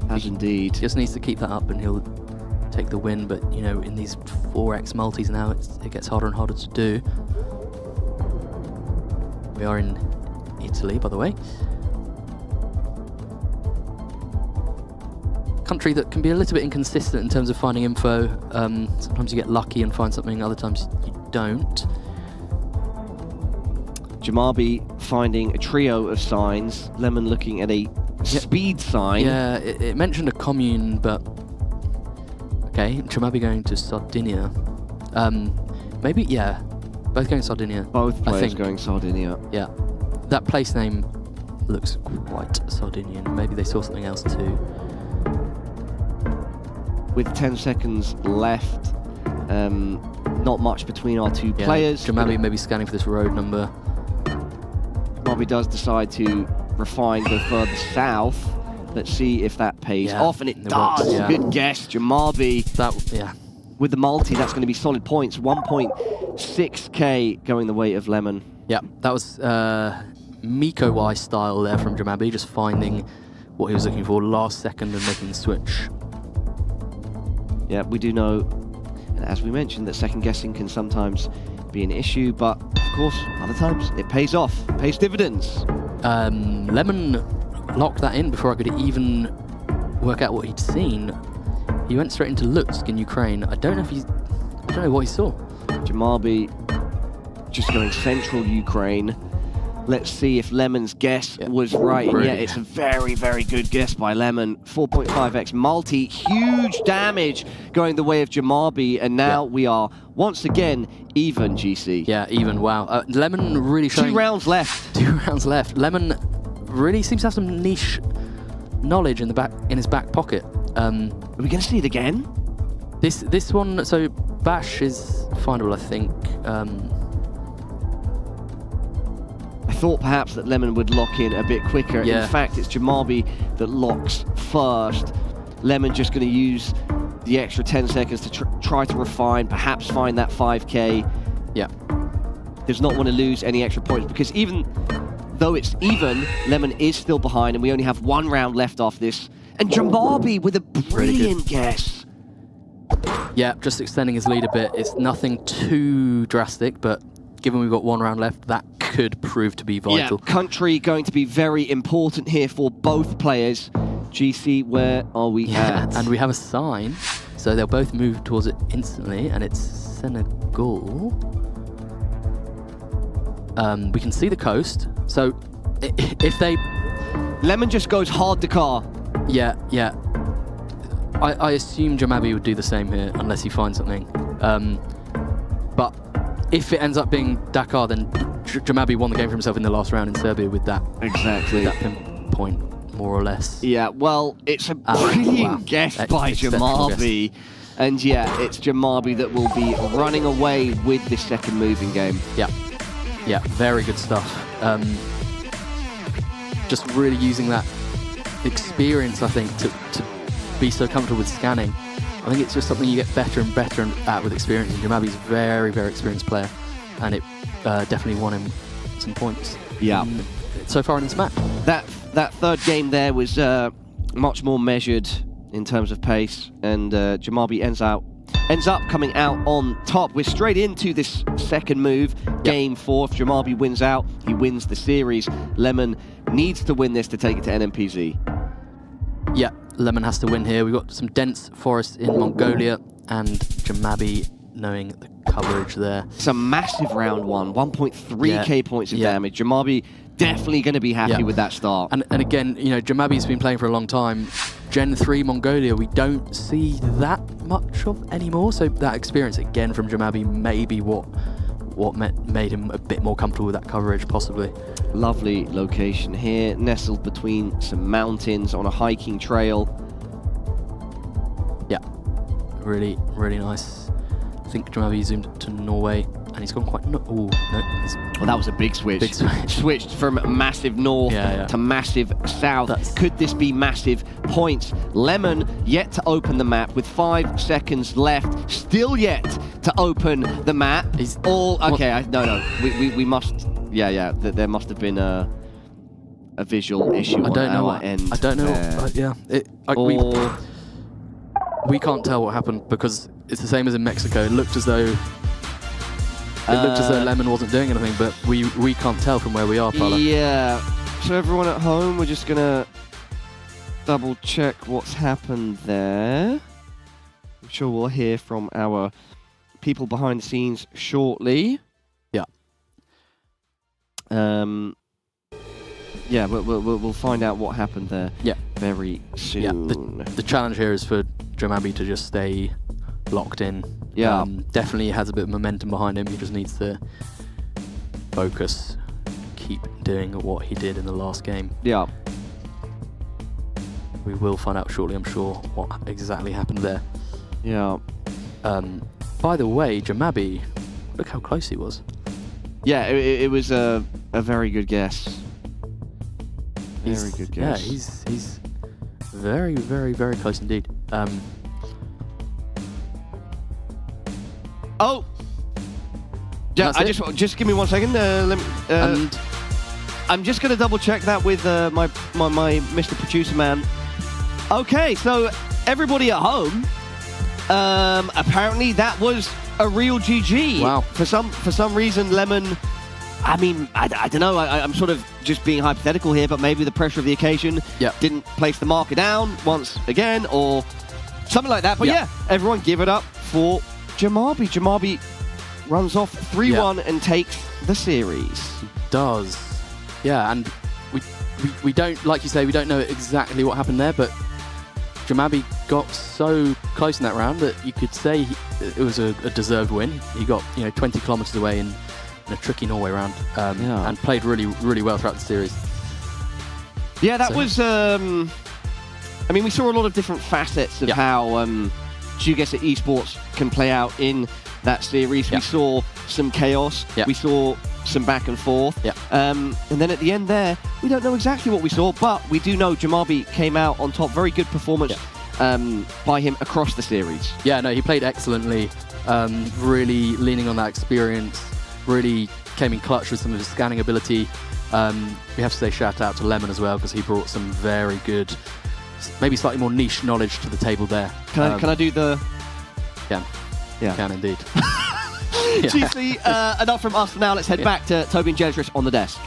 Has indeed. Just needs to keep that up and he'll take the win. But, you know, in these 4x multis now, it gets harder and harder to do. We are in Italy, by the way. Country that can be a little bit inconsistent in terms of finding info. Sometimes you get lucky and find something, other times you don't. Jamabi finding a trio of signs. Lemon looking at a speed sign. Yeah, it mentioned a commune, but... Okay, Jamabi going to Sardinia. Maybe, yeah. Both going Sardinia. Both players going Sardinia. Yeah. That place name looks quite Sardinian. Maybe they saw something else too. With 10 seconds left, not much between our two players. Jamabi maybe scanning for this road number. Jamabi does decide to refine, go further south. Let's see if that pays off, and it does. Yeah. Good guess, Jamabi. Yeah. With the multi, that's going to be solid points. 1.6k going the way of Lemon. Yeah, that was Miko-wise style there from Jamabi, just finding what he was looking for last second and making the switch. Yeah, we do know, as we mentioned, that second guessing can sometimes be an issue, but of course, other times it pays off, pays dividends. Lemon locked that in before I could even work out what he'd seen. He went straight into Lutsk in Ukraine. I don't know what he saw. Jamabi just going central Ukraine. Let's see if Lemon's guess was right. And yeah, it's a very, very good guess by Lemon. 4.5x multi, huge damage going the way of Jamabi, and now we are once again even, GC. Yeah, even, wow. Lemon really showing... 2 rounds left. 2 rounds left. Lemon really seems to have some niche knowledge in his back pocket. Are we going to see it again? This one, so Bash is findable, I think. I thought perhaps that Lemon would lock in a bit quicker. Yeah. In fact, it's Jamabi that locks first. Lemon just going to use the extra 10 seconds to try to refine, perhaps find that 5k. Yeah. Does not want to lose any extra points, because even though it's even, Lemon is still behind, and we only have 1 round left off this. And Jamabi with a brilliant guess. Yeah, just extending his lead a bit. It's nothing too drastic, but given we've got 1 round left, that could prove to be vital. Yeah, country going to be very important here for both players. GC, where are we at? And we have a sign, so they'll both move towards it instantly, and it's Senegal. We can see the coast, so if they... Lemon just goes hard to car. Yeah. I assume Jamabi would do the same here, unless he finds something. But if it ends up being Dakar, then Jamabi won the game for himself in the last round in Serbia with that. Exactly. That pinpoint more or less. Yeah, well, it's a brilliant guess by Jamabi. And yeah, it's Jamabi that will be running away with this second moving game. Yeah, yeah, very good stuff. Just really using that experience, I think, to be so comfortable with scanning. I think it's just something you get better and better at with experience. And Jamabi's a very, very experienced player, and it definitely won him some points. Yeah. So far in this map. That third game there was much more measured in terms of pace, and Jamabi ends up coming out on top. We're straight into this second move, game 4. If Jamabi wins out, he wins the series. Lemon needs to win this to take it to NMPZ. Yeah, Lemon has to win here. We've got some dense forest in Mongolia, and Jamabi knowing the coverage there. It's a massive round 1, 1.3k points of damage. Jamabi definitely going to be happy with that start. And again, you know, Jamabi's been playing for a long time. Gen 3 Mongolia, we don't see that much of anymore, so that experience again from Jamabi may be what made him a bit more comfortable with that coverage, possibly. Lovely location here, nestled between some mountains on a hiking trail. Yeah, really, really nice. I think Jamabi zoomed to Norway, and he's gone quite... Oh, no. Well, that was a big switch. Big switch. Switched from massive north to massive south. Could this be massive points? Lemon yet to open the map with 5 seconds left. Still yet to open the map. He's all... Okay, no. We must... Yeah, there must have been a visual issue on our end. I don't know. We can't tell what happened because it's the same as in Mexico. It looked as though Lemon wasn't doing anything, but we can't tell from where we are, Paula. Yeah. So everyone at home, we're just gonna double check what's happened there. I'm sure we'll hear from our people behind the scenes shortly. Yeah. Yeah, we'll find out what happened there. Yeah. Very soon. Yeah. The challenge here is for Jamabi to just stay locked in. Yeah. Definitely has a bit of momentum behind him. He just needs to focus, keep doing what he did in the last game. Yeah. We will find out shortly, I'm sure, what exactly happened there. Yeah. By the way, Jamabi, look how close he was. Yeah, it was a very good guess. Very good guess. Yeah, he's very, very, very close indeed. Oh! Yeah, just give me 1 second. I'm just going to double check that with my Mr. Producer man. Okay, so everybody at home, apparently that was a real GG. Wow. For some reason, Lemon. I mean, I don't know. I'm sort of just being hypothetical here, but maybe the pressure of the occasion didn't place the marker down once again, or something like that. But yeah, everyone give it up for Jamabi. Jamabi runs off 3-1 and takes the series. He does. Yeah, and we don't, like you say, we don't know exactly what happened there, but Jamabi got so close in that round that you could say it was a deserved win. He got 20 kilometers away in a tricky Norway round, and played really, really well throughout the series. Yeah, that was. I mean, we saw a lot of different facets of how Geoguessr esports can play out in that series. We saw some chaos. We saw some back and forth. And then at the end there, we don't know exactly what we saw, but we do know Jamabi came out on top. Very good performance by him across the series. Yeah, no, he played excellently. Really leaning on that experience. Really came in clutch with some of his scanning ability. We have to say shout out to Lemon as well, because he brought some very good, maybe slightly more niche knowledge to the table there. Can I do the... Yeah, can indeed. GC, enough from us for now. Let's head back to Toby and Geoguessr on the desk.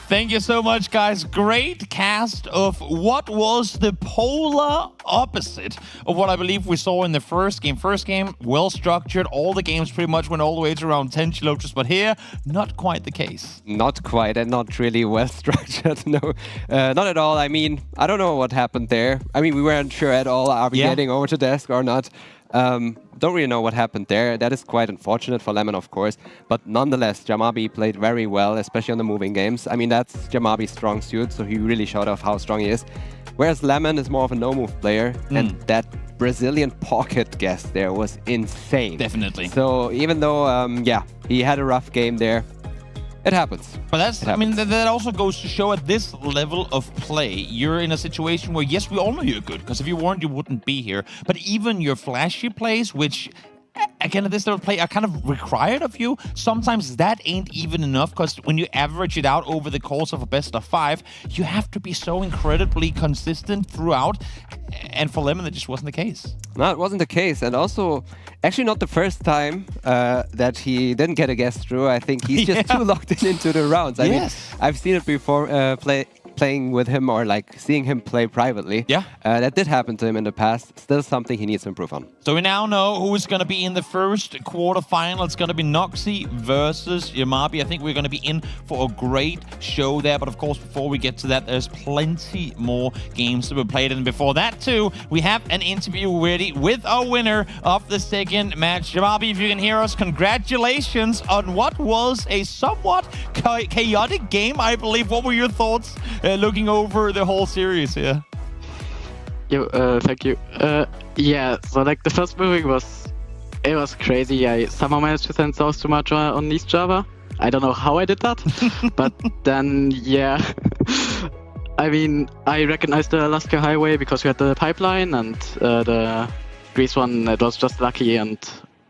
Thank you so much, guys. Great cast of what was the polar opposite of what I believe we saw in the first game. First game, well-structured. All the games pretty much went all the way to around 10 kilometers, but here, not quite the case. Not quite, and not really well-structured, no. Not at all. I mean, I don't know what happened there. I mean, we weren't sure at all, are we getting over to desk or not? Don't really know what happened there. That is quite unfortunate for Lemon, of course. But nonetheless, Jamabi played very well, especially on the moving games. I mean, that's Jamabi's strong suit, so he really showed off how strong he is. Whereas Lemon is more of a no-move player, and that Brazilian pocket guess there was insane. Definitely. So even though, he had a rough game there, it happens. But that's, I mean, that also goes to show at this level of play, you're in a situation where, yes, we all know you're good, because if you weren't, you wouldn't be here. But even your flashy plays, which, again, at this level of play are kind of required of you, sometimes that ain't even enough, because when you average it out over the course of a best of 5, you have to be so incredibly consistent throughout. And for Lemon, that just wasn't the case. No, it wasn't the case. And also, actually not the first time that he didn't get a guess through. I think he's just too locked into the rounds. I mean, I've seen it before playing with him or like seeing him play privately. Yeah. That did happen to him in the past. Still something he needs to improve on. So we now know who is going to be in the first quarterfinal. It's going to be Noxy versus Jamabi. I think we're going to be in for a great show there. But of course, before we get to that, there's plenty more games to be played. And before that too, we have an interview ready with our winner of the second match. Jamabi, if you can hear us, congratulations on what was a somewhat chaotic game, I believe. What were your thoughts looking over the whole series here? Thank you. Yeah, so like the first moving was crazy. I somehow managed to send South to Matra on East Java. I don't know how I did that, but then yeah. I mean, I recognized the Alaska Highway because we had the pipeline, and the Greece one, it was just lucky, and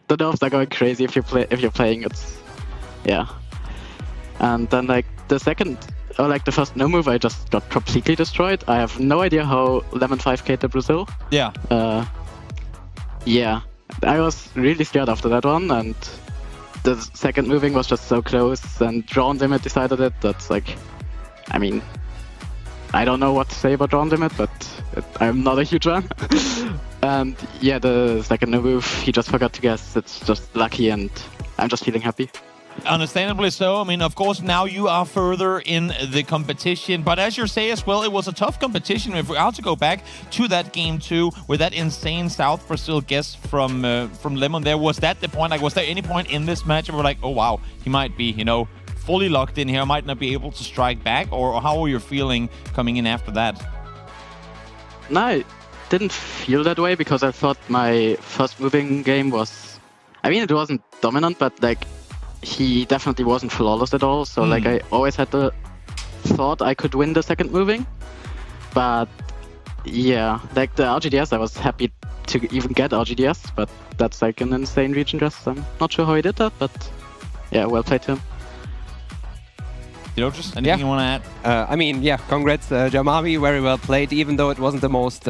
the nerves are going crazy if you're playing. It's and then like the second. Or like the first no move, I just got completely destroyed. I have no idea how Lemon 5K'd to Brazil. Yeah. Yeah. I was really scared after that one, and the second moving was just so close, and Drawn Limit decided it. That's like, I mean, I don't know what to say about Drawn Limit, but I'm not a huge fan. And yeah, the second no move, he just forgot to guess. It's just lucky, and I'm just feeling happy. Understandably so. I mean, of course, now you are further in the competition. But as you say as well, it was a tough competition. If we are to go back to that game too, with that insane South Brazil guess from Lemon there, was that the point? Like, was there any point in this match where we're like, oh wow, he might be, fully locked in here, might not be able to strike back? Or how were you feeling coming in after that? No, I didn't feel that way because I thought my first moving game was, I mean, it wasn't dominant, but like, he definitely wasn't flawless at all, so like I always had the thought I could win the second moving. But yeah, like the RGDS, I was happy to even get RGDS, but that's like an insane region dress. I'm not sure how he did that, but yeah, well played to him. Just anything you want to add? I mean, yeah, congrats, Jamabi, very well played. Even though it wasn't the most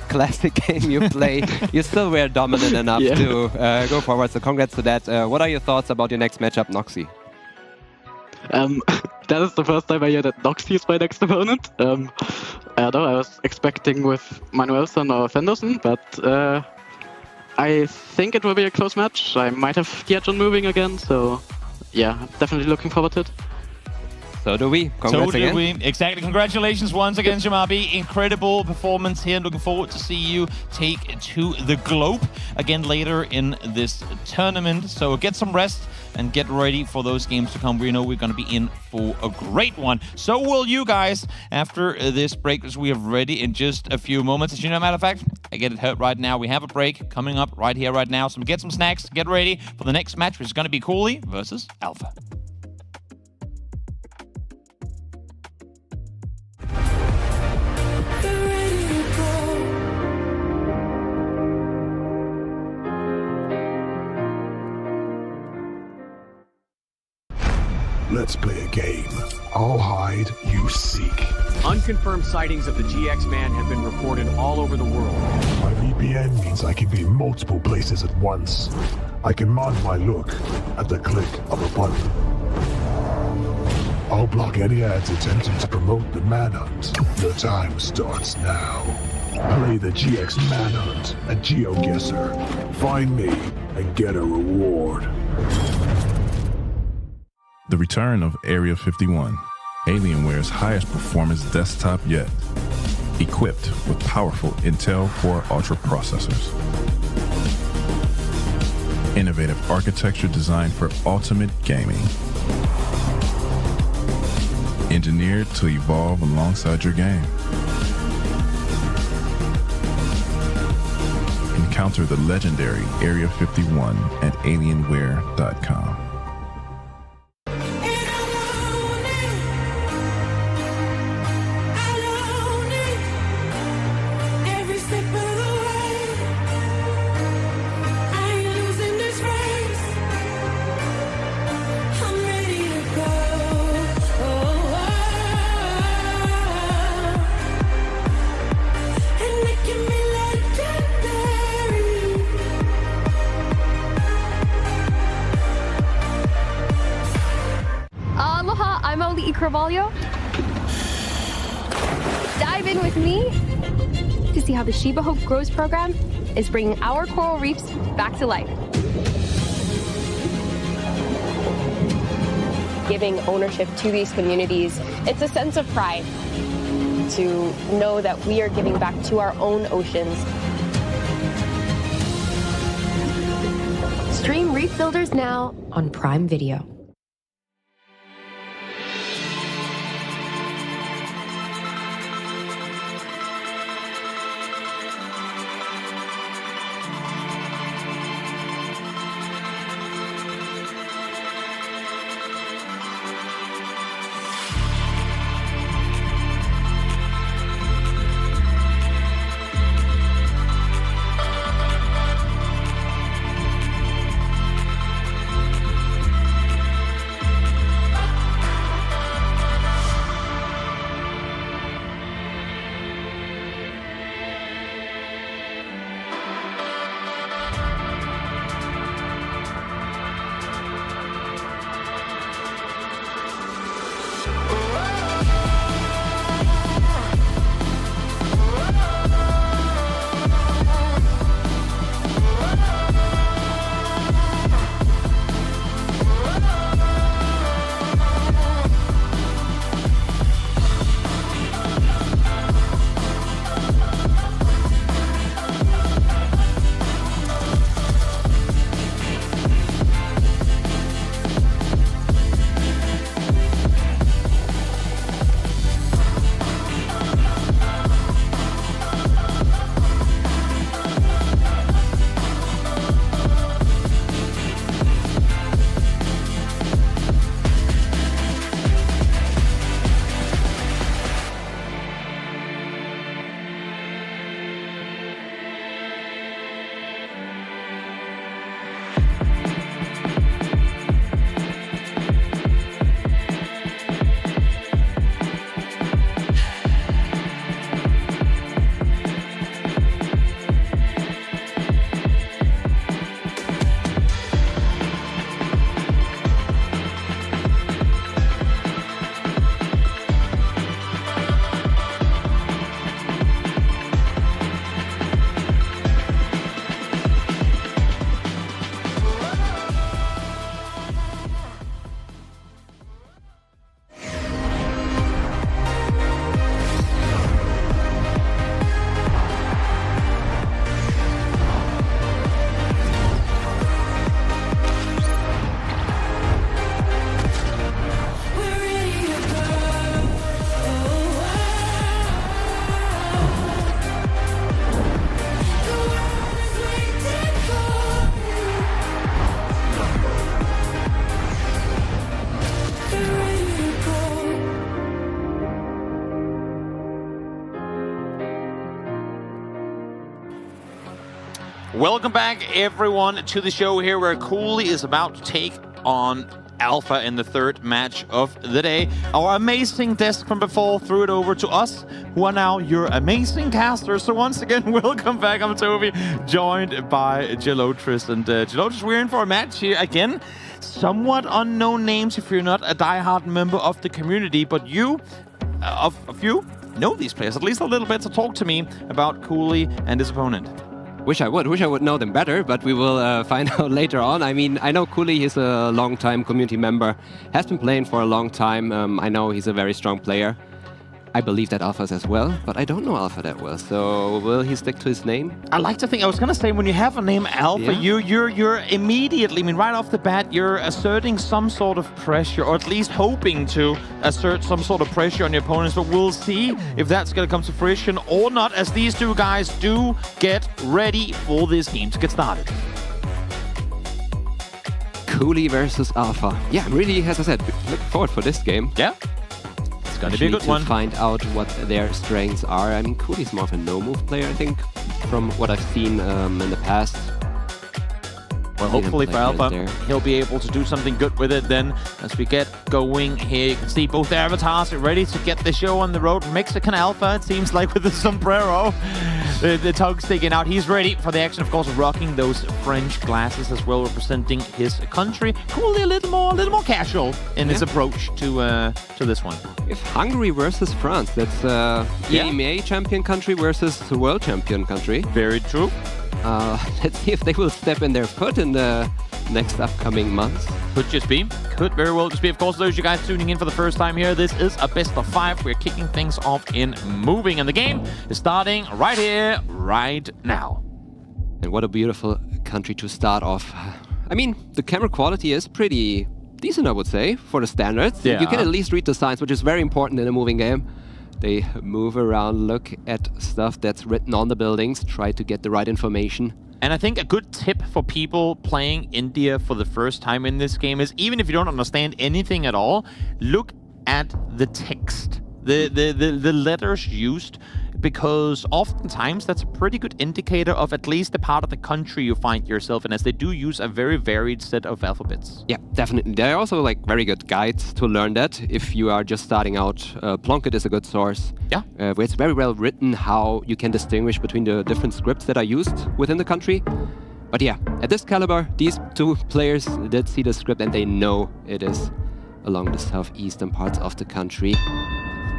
classic game you play, you still were dominant enough to go forward, so congrats to that. What are your thoughts about your next matchup, Noxy? That is the first time I hear that Noxy is my next opponent. I don't know, I was expecting with Manuelson or Fenderson, but I think it will be a close match. I might have the edge on moving again, so yeah, definitely looking forward to it. So do we. Congrats again. So do we. Exactly. Congratulations once again, Jamabi. Incredible performance here. Looking forward to see you take to the globe again later in this tournament. So get some rest and get ready for those games to come. We know we're going to be in for a great one. So will you guys after this break, as we have ready in just a few moments. As you know, matter of fact, I get it hurt right now. We have a break coming up right here, right now. So get some snacks, get ready for the next match, which is going to be Cooley versus Alpha. Let's play a game. I'll hide, you seek. Unconfirmed sightings of the GX Man have been reported all over the world. My VPN means I can be in multiple places at once. I can mod my look at the click of a button. I'll block any ads attempting to promote the manhunt. The time starts now. Play the GX Manhunt at Geoguessr. Find me and get a reward. The return of Area 51, Alienware's highest performance desktop yet, equipped with powerful Intel Core Ultra processors. Innovative architecture designed for ultimate gaming. Engineered to evolve alongside your game. Encounter the legendary Area 51 at alienware.com. Dive in with me to see how the Shiba Hope Grows program is bringing our coral reefs back to life. Giving ownership to these communities, it's a sense of pride to know that we are giving back to our own oceans. Stream Reef Builders now on Prime Video. Welcome back, everyone, to the show here where Cooley is about to take on Alpha in the third match of the day. Our amazing desk from before threw it over to us, who are now your amazing casters. So once again, welcome back. I'm Toby, joined by Geoguessr. And Geoguessr, we're in for a match here again. Somewhat unknown names if you're not a diehard member of the community, but you, of you, know these players at least a little bit. So talk to me about Cooley and his opponent. Wish I would know them better, but we will find out later on. I mean, I know Cooley is a long-time community member, has been playing for a long time. I know he's a very strong player. I believe that Alpha is as well, but I don't know Alpha that well. So will he stick to his name? I like to think, I was gonna say, when you have a name Alpha, you're immediately, I mean, right off the bat, you're asserting some sort of pressure, or at least hoping to assert some sort of pressure on your opponents. But we'll see if that's gonna come to fruition or not, as these two guys do get ready for this game to get started. Cooley versus Alpha. Yeah, I'm really, as I said, looking forward for this game. Yeah. Gonna be a good one. To find out what their strengths are. I mean, Cooley's more of a no-move player, I think, from what I've seen in the past. Well, hopefully for Alpha, he'll be able to do something good with it then. As we get going here, you can see both avatars are ready to get the show on the road. Mexican Alpha, it seems like, with the sombrero. The tongue sticking out. He's ready for the action, of course, rocking those French glasses as well, representing his country. Coolly a little more casual in his approach to this one. If Hungary versus France, that's EMEA champion country versus the world champion country. Very true. Let's see if they will step in their foot in the next upcoming months. Could just be. Could very well just be. Of course, those of you guys tuning in for the first time here, this is a best of 5. We're kicking things off in moving, and the game is starting right here, right now. And what a beautiful country to start off. I mean, the camera quality is pretty decent, I would say, for the standards. Yeah. You can at least read the signs, which is very important in a moving game. They move around, look at stuff that's written on the buildings, try to get the right information. And I think a good tip for people playing India for the first time in this game is, even if you don't understand anything at all, look at the text, the letters used, because oftentimes that's a pretty good indicator of at least the part of the country you find yourself in, as they do use a very varied set of alphabets. Yeah, definitely. There are also like very good guides to learn that if you are just starting out. Plunkett is a good source. Yeah. Where it's very well written how you can distinguish between the different scripts that are used within the country. But yeah, at this caliber, these two players did see the script and they know it is along the southeastern parts of the country.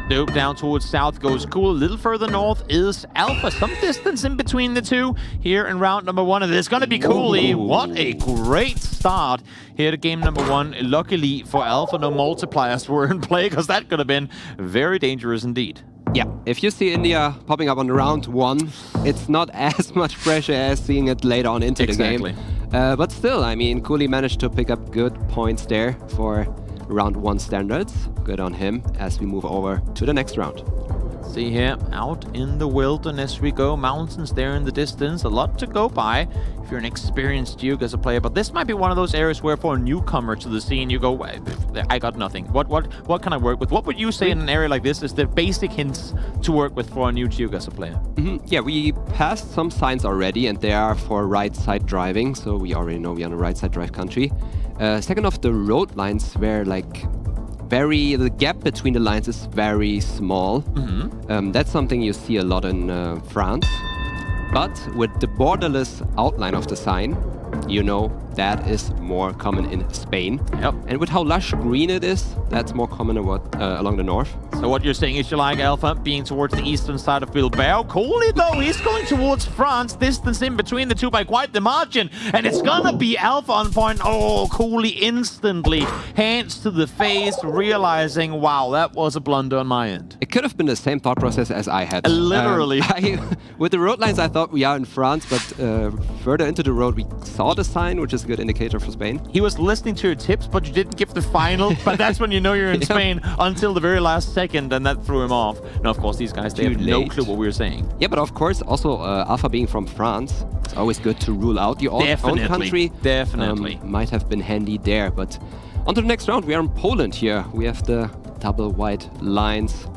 Nope, down towards south goes Cool. A little further north is Alpha. Some distance in between the two here in round number 1. And it's going to be Cooley. What a great start here to game number 1. Luckily for Alpha, no multipliers were in play, because that could have been very dangerous indeed. Yeah, if you see India popping up on round 1, it's not as much pressure as seeing it later on into the game. But still, I mean, Cooley managed to pick up good points there for round 1 standards. Good on him as we move over to the next round. See here, out in the wilderness we go. Mountains there in the distance. A lot to go by if you're an experienced Geoguessr player. But this might be one of those areas where, for a newcomer to the scene, you go, I got nothing. What can I work with? What would you say in an area like this is the basic hints to work with for a new Geoguessr player? Yeah, we passed some signs already, and they are for right side driving. So we already know we're on a right side drive country. Second off, the road lines were like the gap between the lines is very small. That's something you see a lot in France. But with the borderless outline of the sign, you know that is more common in Spain. Yep. And with how lush green it is, that's more common along the north. So what you're saying is you like Alpha being towards the eastern side of Bilbao. Cooley, though, he's going towards France. Distance in between the two by quite the margin. And it's gonna be Alpha on point. Oh, Cooley instantly, hands to the face, realizing, wow, that was a blunder on my end. It could have been the same thought process as I had. Literally. With the road lines, I thought we are in France, but further into the road, we saw the sign, which is a good indicator for Spain. He was listening to your tips, but you didn't give the final. But that's when you know you're in Spain, until the very last second, and that threw him off. Now, of course, these guys, they have no clue what we were saying. Yeah, but of course, also Alpha being from France, it's always good to rule out your own country. Definitely. Might have been handy there, but on to the next round. We are in Poland here. We have the double white lines,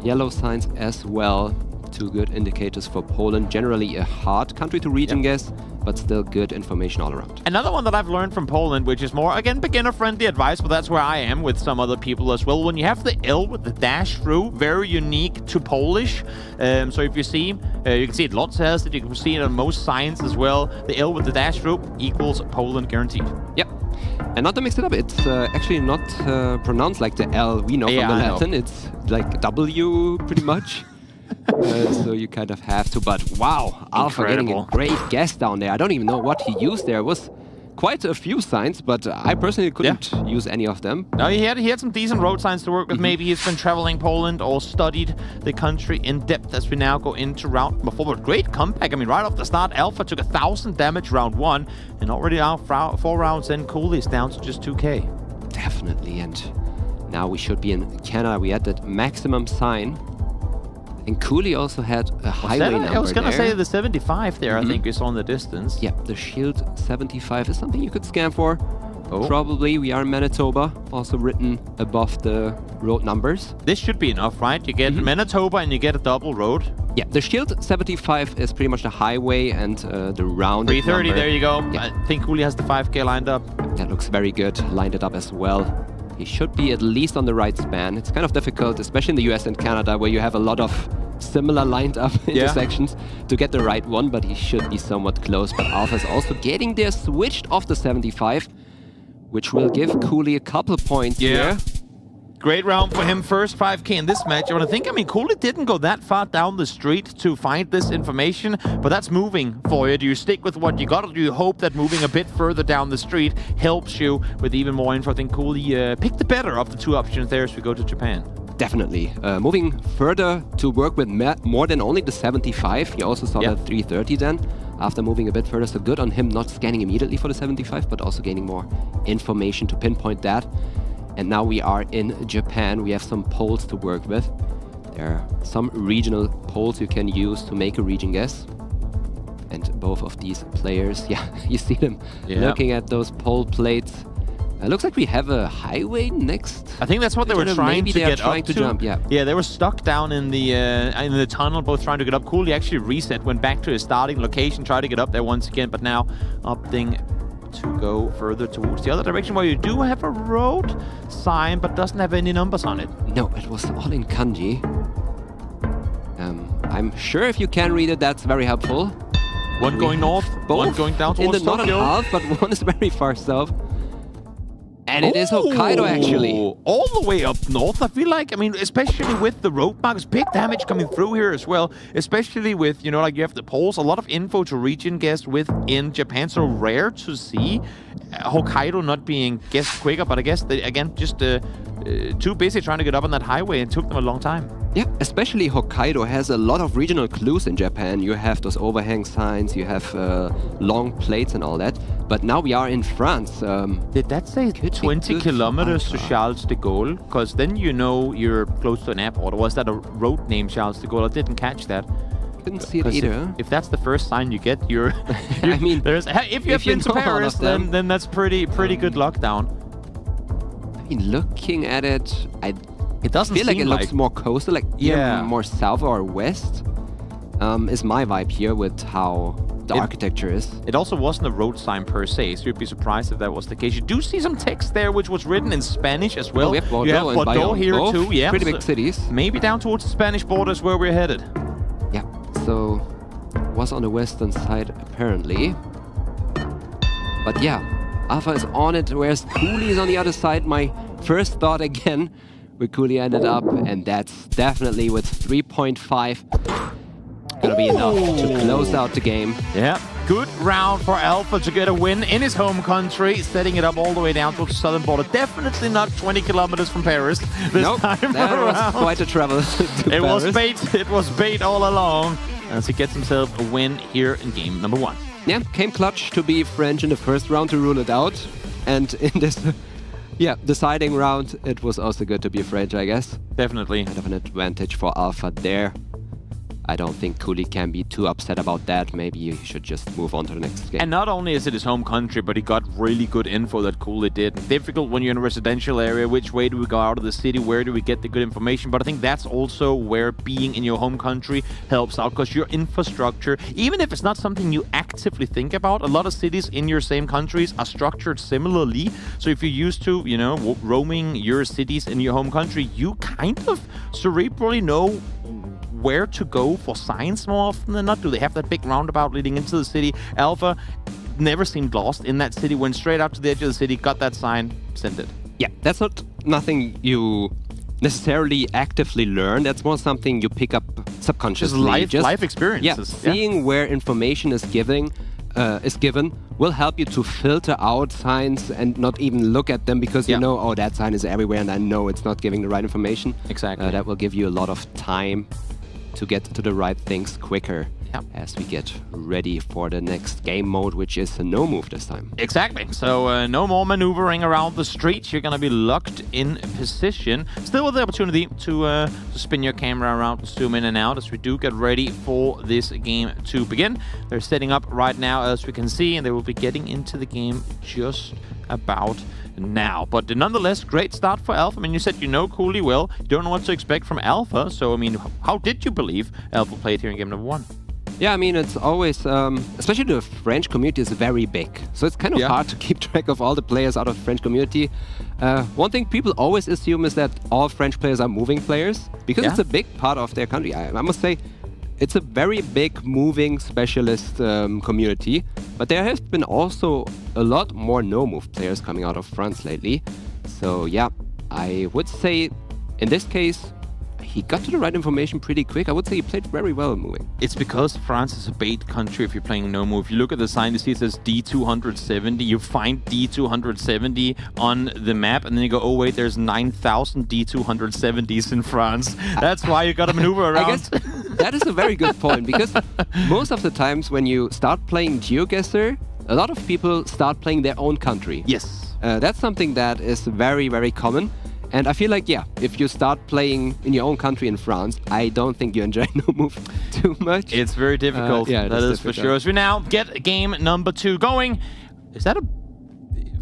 yellow signs as well. Two good indicators for Poland. Generally a hard country to read and guess, but still good information all around. Another one that I've learned from Poland, which is more, again, beginner-friendly advice, but that's where I am with some other people as well. When you have the L with the dash through, very unique to Polish. So if you see, you can see it lots has it, you can see it on most signs as well. The L with the dash through equals Poland guaranteed. Yep. And not to mix it up, it's actually not pronounced like the L we know from the Latin. It's like W pretty much. So you kind of have to, but wow, Alpha getting a great guess down there. I don't even know what he used there. It was quite a few signs, but I personally couldn't use any of them. No, he had some decent road signs to work with. Maybe he's been traveling Poland or studied the country in depth as we now go into round number 4. But great comeback. I mean, right off the start, Alpha took 1,000 damage round 1, and already now 4 rounds in, Cooley is down to just 2k. Definitely, and now we should be in Canada. We had that maximum sign. And Cooley also had a highway number. I was going to say the 75 there, I think we saw in the distance. Yeah, the shield 75 is something you could scan for. Probably. We are in Manitoba, also written above the road numbers. This should be enough, right? You get Manitoba and you get a double road. Yeah, the shield 75 is pretty much the highway and the round 330, number. there you go. Yeah. I think Cooley has the 5k lined up. That looks very good. Lined it up as well. He should be at least on the right span. It's kind of difficult, especially in the US and Canada, where you have a lot of similar lined up intersections to get the right one, but he should be somewhat close. But Alpha is also getting there, switched off the 75, which will give Cooley a couple points here. Great round for him, first 5k in this match. I mean, Cooley didn't go that far down the street to find this information, but that's moving for you. Do you stick with what you got, or do you hope that moving a bit further down the street helps you with even more info? I think Cooley picked the better of the 2 options there as we go to Japan. Definitely. Moving further to work with more than only the 75. He also saw that 330 then. After moving a bit further, so good on him not scanning immediately for the 75, but also gaining more information to pinpoint that. And now we are in Japan. We have some polls to work with. There are some regional polls you can use to make a region guess. And both of these players, you see them looking at those poll plates. It looks like we have a highway next. I think that's what they were trying to get up to. Jump, yeah, they were stuck down in the tunnel, both trying to get up. Cooley actually reset, went back to his starting location, tried to get up there once again, but now opting to go further towards the other direction, where you do have a road sign, but doesn't have any numbers on it. No, it was all in kanji. I'm sure if you can read it, that's very helpful. One going north, one going down towards in the northern half, but one is very far south. And it is Hokkaido, actually. All the way up north, I feel like. I mean, especially with the road markers, big damage coming through here as well. Especially with, you know, like you have the poles, a lot of info to region guess within Japan. So rare to see Hokkaido not being guessed quicker. But I guess, they, again, just too busy trying to get up on that highway, and took them a long time. Yeah, especially Hokkaido has a lot of regional clues in Japan. You have those overhang signs, you have long plates and all that. But now we are in France. Did that say 20 kilometers to Charles de Gaulle? Because then you know you're close to an airport. Or was that a road named Charles de Gaulle? I didn't catch that. Couldn't see it either. If that's the first sign you get, you're... I mean, if you have been to Paris, then that's pretty good lockdown. I mean, looking at it, it doesn't feel like seem it looks more coastal, like more south or west. Is my vibe here with how the architecture is. It also wasn't a road sign per se, so you'd be surprised if that was the case. You do see some text there, which was written in Spanish as well. Oh, we have Bordeaux, you have and Bordeaux Bayonne, here both too. Yeah, pretty big cities. Maybe down towards the Spanish borders where we're headed. Yeah, so was on the western side apparently. But yeah, Alpha is on it, whereas Cooley is on the other side. My first thought again, where Cooley ended up, and that's definitely with 3.5 gonna be enough to close out the game. Yeah, good round for Alpha to get a win in his home country, setting it up all the way down to the southern border. Definitely not 20 kilometers from Paris this time that around. was quite a travel to It was Paris. bait. It was bait all along, as he gets himself a win here in game number 1. Yeah, came clutch to be French in the first round to rule it out, and in this deciding round, it was also good to be French, I guess. Definitely. Kind of an advantage for Alpha there. I don't think Cooley can be too upset about that. Maybe you should just move on to the next game. And not only is it his home country, but he got really good info that Cooley did. Difficult when you're in a residential area. Which way do we go out of the city? Where do we get the good information? But I think that's also where being in your home country helps out, because your infrastructure, even if it's not something you actively think about, a lot of cities in your same countries are structured similarly. So if you're used to, you know, roaming your cities in your home country, you kind of cerebrally know where to go for signs more often than not. Do they have that big roundabout leading into the city? Alpha never seemed lost in that city, went straight out to the edge of the city, got that sign, sent it. Yeah, that's nothing you necessarily actively learn. That's more something you pick up subconsciously. Just life experiences. Yeah, seeing where information is giving is given will help you to filter out signs and not even look at them because you know, oh, that sign is everywhere and I know it's not giving the right information. Exactly. That will give you a lot of time to get to the right things quicker as we get ready for the next game mode, which is a no move this time. Exactly. So no more maneuvering around the streets. You're going to be locked in position. Still with the opportunity to spin your camera around and zoom in and out as we do get ready for this game to begin. They're setting up right now, as we can see, and they will be getting into the game just about now. But nonetheless, great start for Alpha. I mean, you said you know Cooley well. You don't know what to expect from Alpha. So, I mean, how did you believe Alpha played here in game number 1? Yeah, I mean, it's always, especially the French community is very big. So it's kind of hard to keep track of all the players out of the French community. One thing people always assume is that all French players are moving players because it's a big part of their country. I must say, it's a very big moving specialist community. But there have been also a lot more no-move players coming out of France lately. So yeah, I would say in this case, he got to the right information pretty quick. I would say he played very well moving. It's because France is a bait country if you're playing no move. If you look at the sign, you see it says D270. You find D270 on the map, and then you go, oh wait, there's 9,000 D270s in France. That's why you got to maneuver around. I guess that is a very good point, because most of the times when you start playing Geoguessr, a lot of people start playing their own country. Yes. That's something that is very, very common. And I feel like, yeah, if you start playing in your own country in France, I don't think you enjoy no move too much. It's very difficult. Yeah, that is for sure. As we now get game number 2 going. Is that a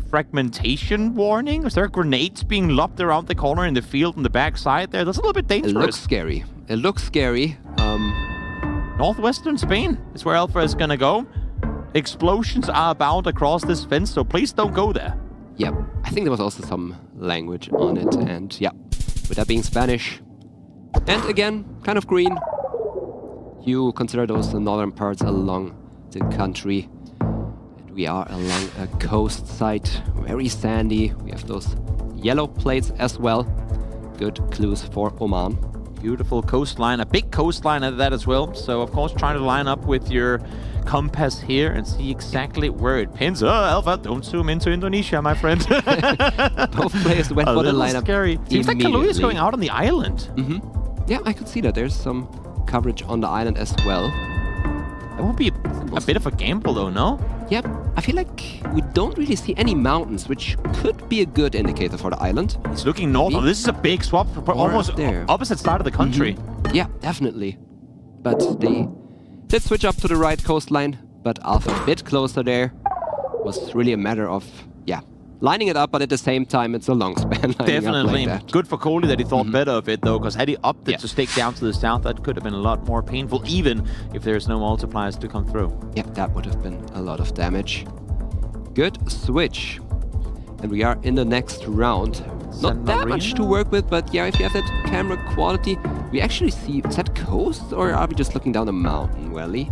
fragmentation warning? Is there grenades being lobbed around the corner in the field on the back side there? That's a little bit dangerous. It looks scary. It looks scary. Northwestern Spain is where Alpha is going to go. Explosions are abound across this fence, so please don't go there. Yeah, I think there was also some language on it, and yeah, with that being Spanish. And again, kind of green. You consider those the northern parts along the country. And we are along a coast side, very sandy. We have those yellow plates as well. Good clues for Oman. Beautiful coastline, a big coastline at that as well. So, of course, trying to line up with your compass here and see exactly where it pins. Oh, Alpha, don't zoom into Indonesia, my friend. Both players went for the lineup. Scary. Seems like Kaluuya is going out on the island. Yeah, I could see that. There's some coverage on the island as well. That would be a bit of a gamble, though, no? Yep. I feel like we don't really see any mountains, which could be a good indicator for the island. It's looking north. Oh, this is a big swap, almost there. Opposite side of the country. Yeah, definitely. But they did switch up to the right coastline, but Alpha a bit closer there. Was really a matter of, yeah, lining it up, but at the same time, it's a long span. Definitely. Like good for Coley that he thought better of it, though, because had he opted to stake down to the south, that could have been a lot more painful, even if there's no multipliers to come through. Yeah, that would have been a lot of damage. Good switch. And we are in the next round. Not that much to work with, but yeah, if you have that camera quality, we actually see, is that coast, or are we just looking down a mountain valley?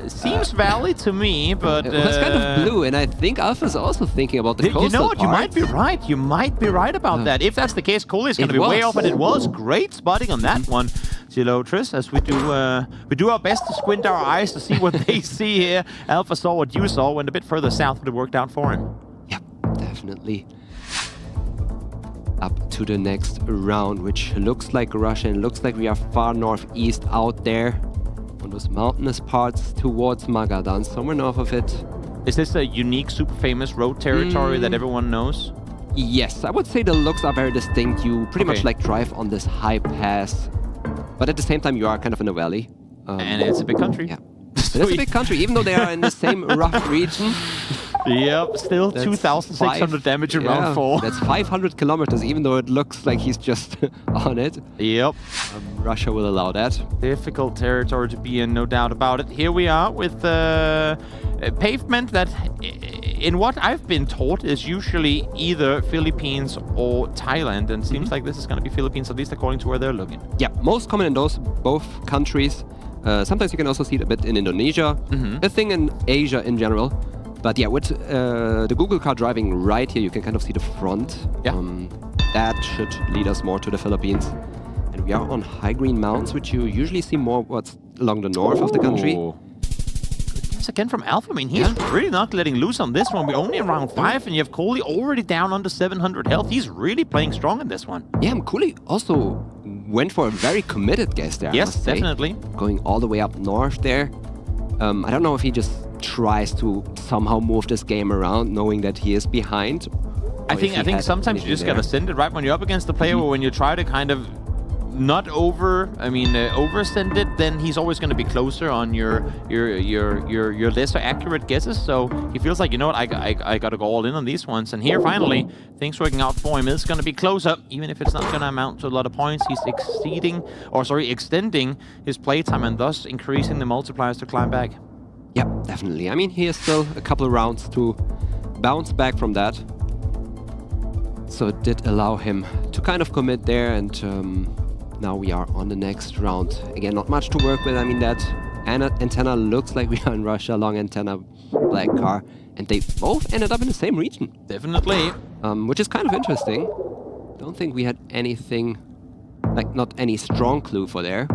Seems valley to me, but... It was kind of blue, and I think Alpha's also thinking about the coastal You know what, part. you might be right. You might be right about that. If that's the case, Coley is going to be way off, and it was great spotting on that one. Tris, as we do our best to squint our eyes to see what they see here. Alpha saw what you saw, went a bit further south, would have worked out for him. Yeah, definitely. Up to the next round, which looks like Russia and looks like we are far northeast out there on those mountainous parts towards Magadan, somewhere north of it. Is this a unique, super famous road territory that everyone knows? Yes, I would say the looks are very distinct. You pretty much like drive on this high pass, but at the same time you are kind of in a valley. And it's a big country. Yeah, it's a big country, even though they are in the same rough region. Yep, still 2,600 damage in round 4. That's 500 kilometers, even though it looks like he's just on it. Yep. Russia will allow that. Difficult territory to be in, no doubt about it. Here we are with pavement that, in what I've been taught, is usually either Philippines or Thailand, and seems like this is going to be Philippines, at least according to where they're looking. Yeah, most common in those both countries. Sometimes you can also see it a bit in Indonesia, a thing in Asia in general. But yeah, with the Google car driving right here, you can kind of see the front. Yeah. That should lead us more to the Philippines. And we are on high green mountains, which you usually see more along the north of the country. saves again from Alpha. I mean, he's really not letting loose on this one. We're only in round 5, and you have Cooley already down under 700 health. He's really playing strong in this one. Yeah, and Cooley also went for a very committed guess there. Yes, definitely. Going all the way up north there. I don't know if he just tries to somehow move this game around, knowing that he is behind. I think sometimes you just gotta send it right when you're up against the player, or when you try to kind of not oversend it, then he's always going to be closer on your lesser accurate guesses. So he feels like, you know what, I got to go all in on these ones. And here, finally, things working out for him. It's going to be close up, even if it's not going to amount to a lot of points. He's extending his playtime and thus increasing the multipliers to climb back. Yeah, definitely. I mean, he has still a couple of rounds to bounce back from that. So it did allow him to kind of commit there, and now we are on the next round. Again, not much to work with. I mean, that antenna looks like we are in Russia, long antenna, black car, and they both ended up in the same region. Definitely. Which is kind of interesting. Don't think we had anything, like not any strong clue for there.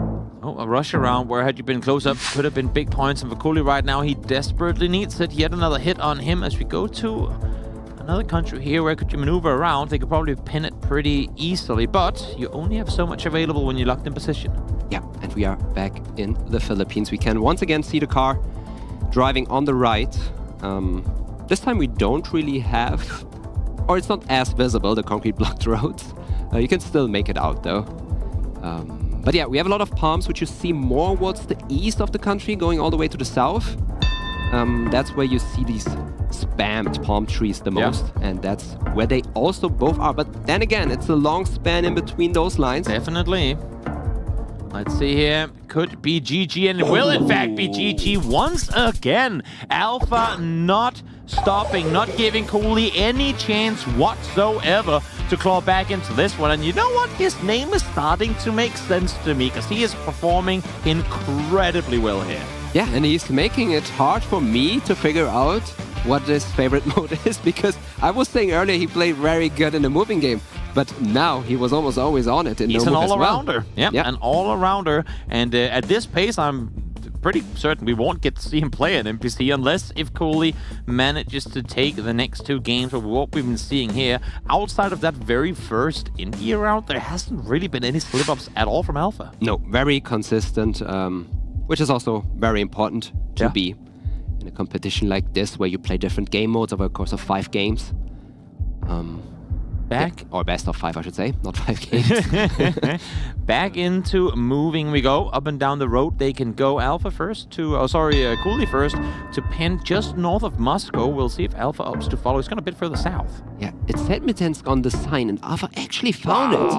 Oh, a rush around where had you been close up could have been big points. And for Cooley right now, he desperately needs it. Yet another hit on him as we go to another country here. Where could you maneuver around? They could probably pin it pretty easily, but you only have so much available when you're locked in position. Yeah, and we are back in the Philippines. We can once again see the car driving on the right. This time we don't really have, or it's not as visible, the concrete blocked roads. You can still make it out though. But yeah, we have a lot of palms, which you see more towards the east of the country, going all the way to the south. That's where you see these spammed palm trees the most, and that's where they also both are. But then again, it's a long span in between those lines. Definitely. Let's see here. Could be GG, and it will in fact be GG once again. Alpha not stopping, not giving Cooley any chance whatsoever to claw back into this one. And you know what? His name is starting to make sense to me, because he is performing incredibly well here. Yeah, and he's making it hard for me to figure out what his favorite mode is, because I was saying earlier he played very good in the moving game, but now he was almost always on it in He's no an move as well. all-arounder. Yeah, an all-arounder. And at this pace, I'm pretty certain we won't get to see him play an NPC unless if Cooley manages to take the next 2 games of what we've been seeing here. Outside of that very first India round, there hasn't really been any slip-ups at all from Alpha. No, very consistent, which is also very important to be in a competition like this, where you play different game modes over a course of 5 games. Or best of 5, I should say, not 5 games. Back into moving we go. Up and down the road they can go. Alpha first to, Cooley first to Penn just north of Moscow. We'll see if Alpha opts to follow. It's gone a bit further south. Yeah, it said Mitensk on the sign, and Alpha actually found it.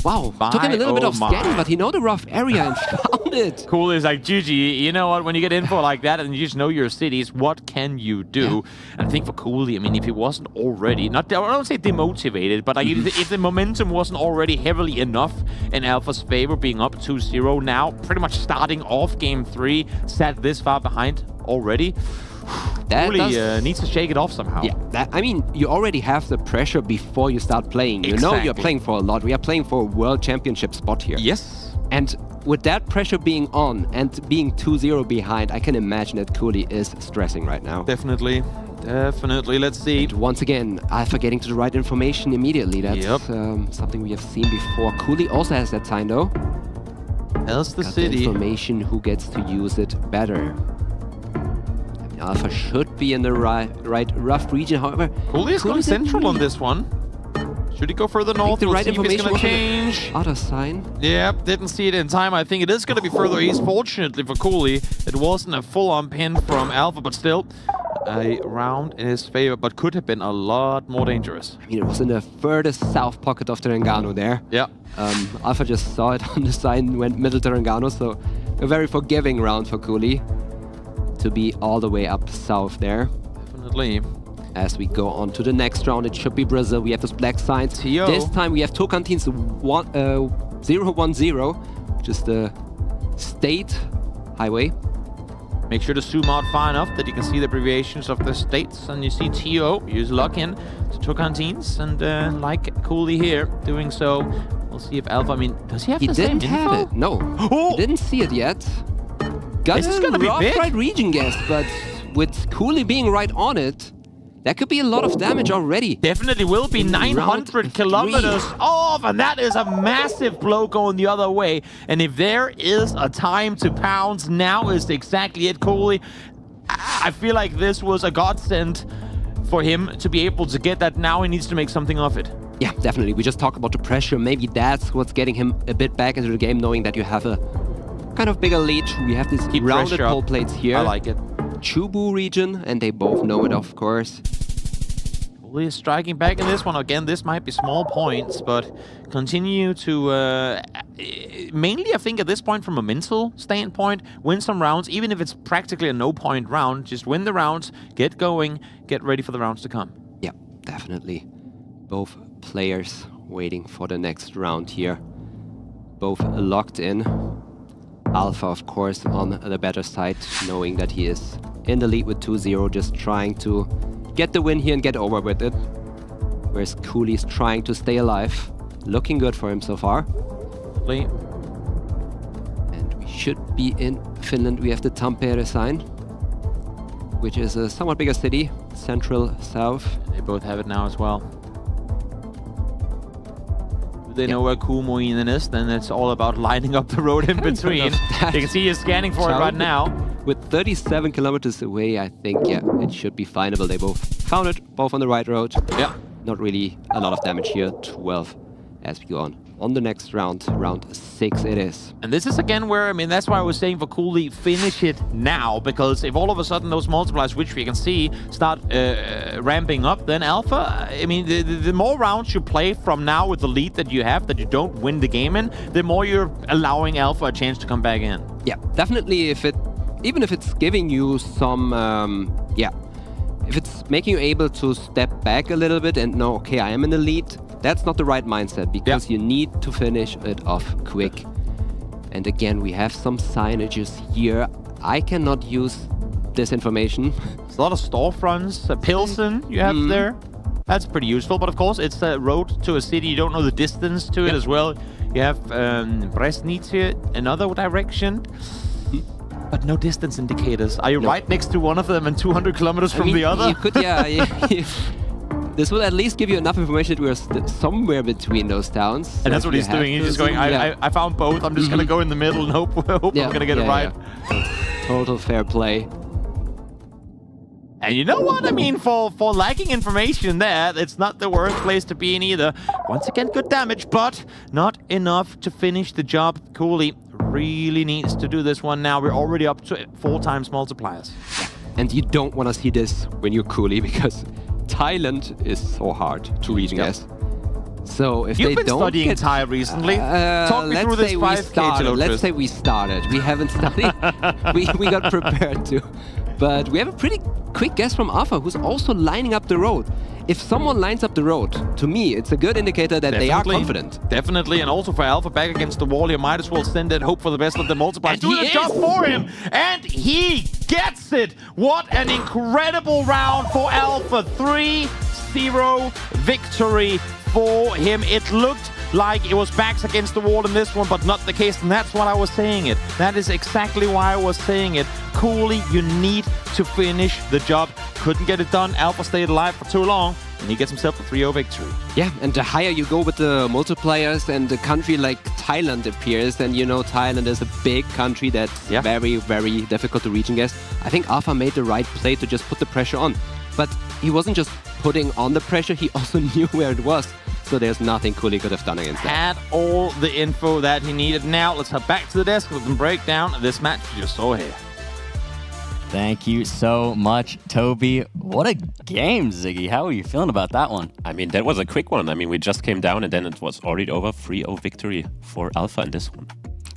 Wow, took him a little bit of scanning, but he know the rough area and found it. Cool is like, GG, you know what, when you get info like that and you just know your cities, what can you do? And I think for Cooley, I mean, if he wasn't already, I don't say demotivated, but if the momentum wasn't already heavily enough in Alpha's favor, being up 2-0 now, pretty much starting off game 3, sat this far behind already, Cooley needs to shake it off somehow. Yeah, I mean, you already have the pressure before you start playing. You know you're playing for a lot. We are playing for a world championship spot here. Yes. And with that pressure being on and being 2-0 behind, I can imagine that Cooley is stressing right now. Definitely. Definitely. Let's see. And once again, Alpha getting to the right information immediately. That's something we have seen before. Cooley also has that sign, though. Else the city. The information, who gets to use it better. Alpha should be in the right rough region, however. Cooley is going central on this one. Should he go further north? The right information was change. Other sign. Yep, didn't see it in time. I think it is going to be further east. Fortunately for Cooley, it wasn't a full-on pin from Alpha, but still a round in his favor, but could have been a lot more dangerous. I mean, it was in the furthest south pocket of Terengganu there. Yeah. Alpha just saw it on the sign and went middle Terengganu, so a very forgiving round for Cooley to be all the way up south there. Definitely. As we go on to the next round, it should be Brazil. We have those black signs. TO. This time we have Tocantins 010, which is the state highway. Make sure to zoom out far enough that you can see the abbreviations of the states, and you see TO. Use lock in to Tocantins, and like Cooley here doing so. We'll see if Alpha, I mean, does he have the same info? He didn't have it. No, he didn't see it yet. got This is a gonna be rough big. right region guess, but with Cooley being right on it, that could be a lot of damage already. Definitely will be 900 kilometers off, and that is a massive blow going the other way. And if there is a time to pounce, now is exactly it, Cooley. I feel like this was a godsend for him to be able to get that. Now he needs to make something of it. Yeah, definitely. We just talked about the pressure. Maybe that's what's getting him a bit back into the game, knowing that you have a kind of bigger lead. We have these rounded pressure up. pole plates here. I like it. Chubu region, and they both know it, of course. Cooley is striking back in this one. Again, this might be small points, but continue to... mainly, I think, at this point, from a mental standpoint, win some rounds, even if it's practically a no-point round. Just win the rounds, get going, get ready for the rounds to come. Yeah, definitely. Both players waiting for the next round here. Both locked in. Alpha, of course, on the better side, knowing that he is in the lead with 2-0, just trying to get the win here and get over with it. Whereas Cooley's trying to stay alive. Looking good for him so far. And we should be in Finland. We have the Tampere sign, which is a somewhat bigger city, central south. They both have it now as well. If they know where Kumoinen is, then it's all about lining up the road in between. You can see he's scanning for it right now. With 37 kilometers away, I think, yeah, it should be findable. They both found it, both on the right road. Yeah. Not really a lot of damage here. 12 as we go on. On the next round, round 6 it is. And this is again where, I mean, that's why I was saying for Cooley, finish it now. Because if all of a sudden those multipliers, which we can see, start ramping up, then Alpha, I mean, the more rounds you play from now with the lead that you have, that you don't win the game in, the more you're allowing Alpha a chance to come back in. Yeah, definitely even if it's giving you some, if it's making you able to step back a little bit and know, okay, I am in the lead, that's not the right mindset, because you need to finish it off quick. And again, we have some signages here. I cannot use this information. There's a lot of storefronts, Pilsen you have there. That's pretty useful, but of course it's a road to a city. You don't know the distance to it as well. You have Bresnice, another direction. But no distance indicators. Are you right next to one of them and 200 kilometers from the other? You could, this will at least give you enough information that we're somewhere between those towns. And that's what he's doing. He's just going, I found both. I'm just going to go in the middle and hope I'm going to get it right. Total fair play. And you know what? I mean, for lacking information there, it's not the worst place to be in either. Once again, good damage, but not enough to finish the job. Cooley really needs to do this one now. We're already up to 4 times multipliers. And you don't want to see this when you're Cooley, because Thailand is so hard to region guess. So if You've they been don't studying Thai recently. Talk me through this 5K. Let's say we started. We haven't studied. we got prepared to. But we have a pretty quick guess from Alpha, who's also lining up the road. If someone lines up the road, to me, it's a good indicator that they are confident. Definitely, and also for Alpha back against the wall, you might as well send it, hope for the best of the multipliers. Do the job for him, and he gets it. What an incredible round for Alpha. 3-0 victory for him. It looked like it was backs against the wall in this one, but not the case, and that's what I was saying it. That is exactly why I was saying it. Cooley, you need to finish the job. Couldn't get it done. Alpha stayed alive for too long, and he gets himself a 3-0 victory. Yeah, and the higher you go with the multipliers and a country like Thailand appears, then you know Thailand is a big country that's very, very difficult to region guess. I think Alpha made the right play to just put the pressure on. But he wasn't just putting on the pressure, he also knew where it was. So there's nothing Cooley could have done against that. Had all the info that he needed. Now let's head back to the desk. We can break down this match you just saw here. Thank you so much, Toby. What a game, Ziggy. How are you feeling about that one? I mean, that was a quick one. I mean, we just came down and then it was already over. 3-0 victory for Alpha in this one.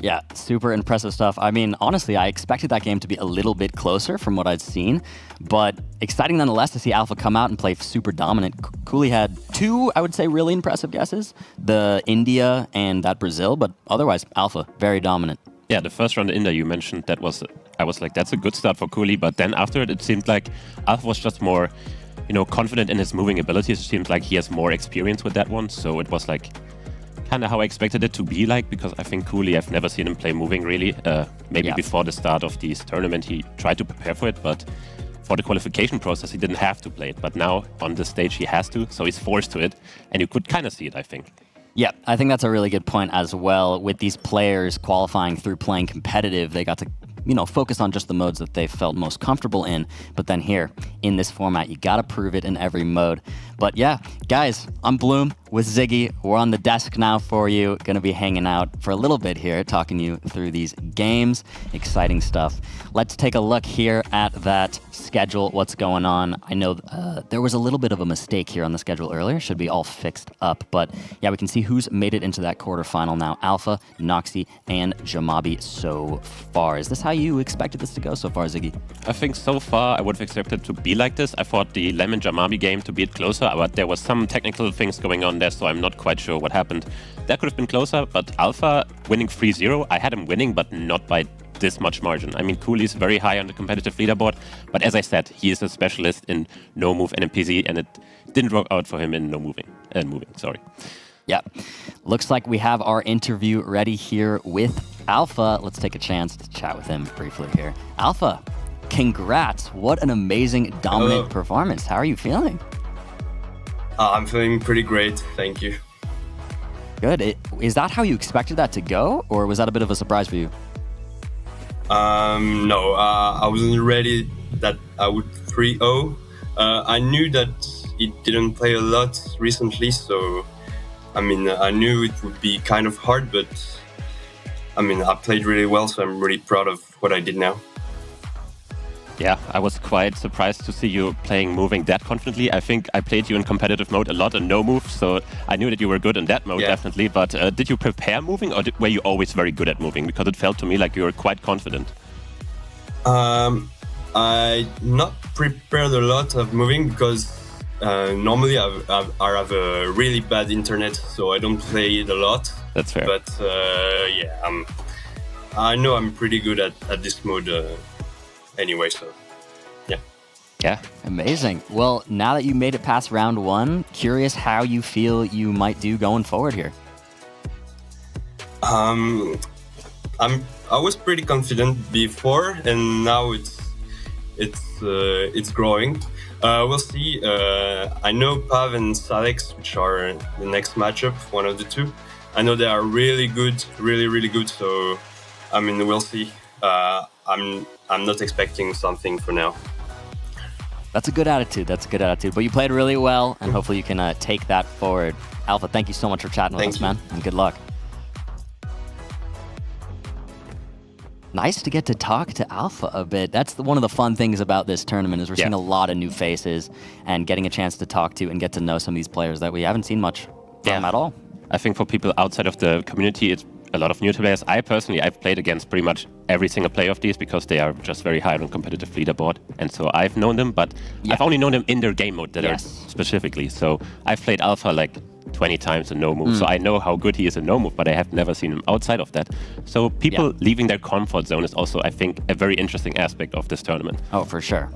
Yeah, super impressive stuff. I mean, honestly, I expected that game to be a little bit closer from what I'd seen, but exciting nonetheless to see Alpha come out and play super dominant. Cooley had 2, I would say, really impressive guesses, the India and that Brazil, but otherwise, Alpha, very dominant. Yeah, the first round in India you mentioned, I was like, that's a good start for Cooley, but then after it seemed like Alpha was just more, confident in his moving abilities. It seemed like he has more experience with that one, so it was like kind of how I expected it to be like, because I think Cooley, I've never seen him play moving really. Maybe before the start of this tournament, he tried to prepare for it, but for the qualification process, he didn't have to play it. But now on the stage, he has to, so he's forced to it, and you could kind of see it, I think. Yeah, I think that's a really good point as well. With these players qualifying through playing competitive, they got to focus on just the modes that they felt most comfortable in. But then here, in this format, you got to prove it in every mode. But yeah, guys, I'm Bloom with Ziggy. We're on the desk now for you. Going to be hanging out for a little bit here, talking you through these games. Exciting stuff. Let's take a look here at that schedule, what's going on. I know there was a little bit of a mistake here on the schedule earlier. Should be all fixed up. But yeah, we can see who's made it into that quarterfinal now. Alpha, Noxy, and Jamabi so far. Is this how you expected this to go so far, Ziggy? I think so far I would have expected it to be like this. I thought the Lemon Jamabi game to be it closer, but there was some technical things going on there, so I'm not quite sure what happened. That could have been closer, but Alpha winning 3-0, I had him winning, but not by this much margin. I mean, Cooley's very high on the competitive leaderboard, but as I said, he is a specialist in no move and NPZ, and it didn't work out for him in no moving and moving. Sorry. Yeah, looks like we have our interview ready here with Alpha. Let's take a chance to chat with him briefly here. Alpha, congrats! What an amazing, dominant performance. How are you feeling? I'm feeling pretty great, thank you. Good. Is that how you expected that to go, or was that a bit of a surprise for you? No, I wasn't ready that I would 3-0. I knew that he didn't play a lot recently, so I mean, I knew it would be kind of hard, but I mean, I played really well, so I'm really proud of what I did now. Yeah, I was quite surprised to see you playing moving that confidently. I think I played you in competitive mode a lot and no move, so I knew that you were good in that mode, definitely. But did you prepare moving, or were you always very good at moving? Because it felt to me like you were quite confident. I not prepared a lot of moving because normally I have a really bad internet, so I don't play it a lot. That's fair. But yeah, I know I'm pretty good at this mode anyway, so yeah. Yeah. Amazing. Well, now that you made it past round one, curious how you feel you might do going forward here. I was pretty confident before, and now it's growing. We'll see. I know Pav and Salex, which are the next matchup, one of the two. I know they are really good, really good. So, I mean, we'll see. I'm not expecting something for now. That's a good attitude. But you played really well, and hopefully you can take that forward. Alpha, thank you so much for chatting with us, man, and good luck. Nice to get to talk to Alpha a bit. That's one of the fun things about this tournament is we're seeing a lot of new faces and getting a chance to talk to and get to know some of these players that we haven't seen much from at all. I think for people outside of the community, it's a lot of new players. I've played against pretty much every single player of these because they are just very high on competitive leaderboard. And so I've known them, but I've only known them in their game mode that are specifically. So I've played Alpha like 20 times in no move, so I know how good he is in no move, but I have never seen him outside of that. So people leaving their comfort zone is also, I think, a very interesting aspect of this tournament. Oh, for sure.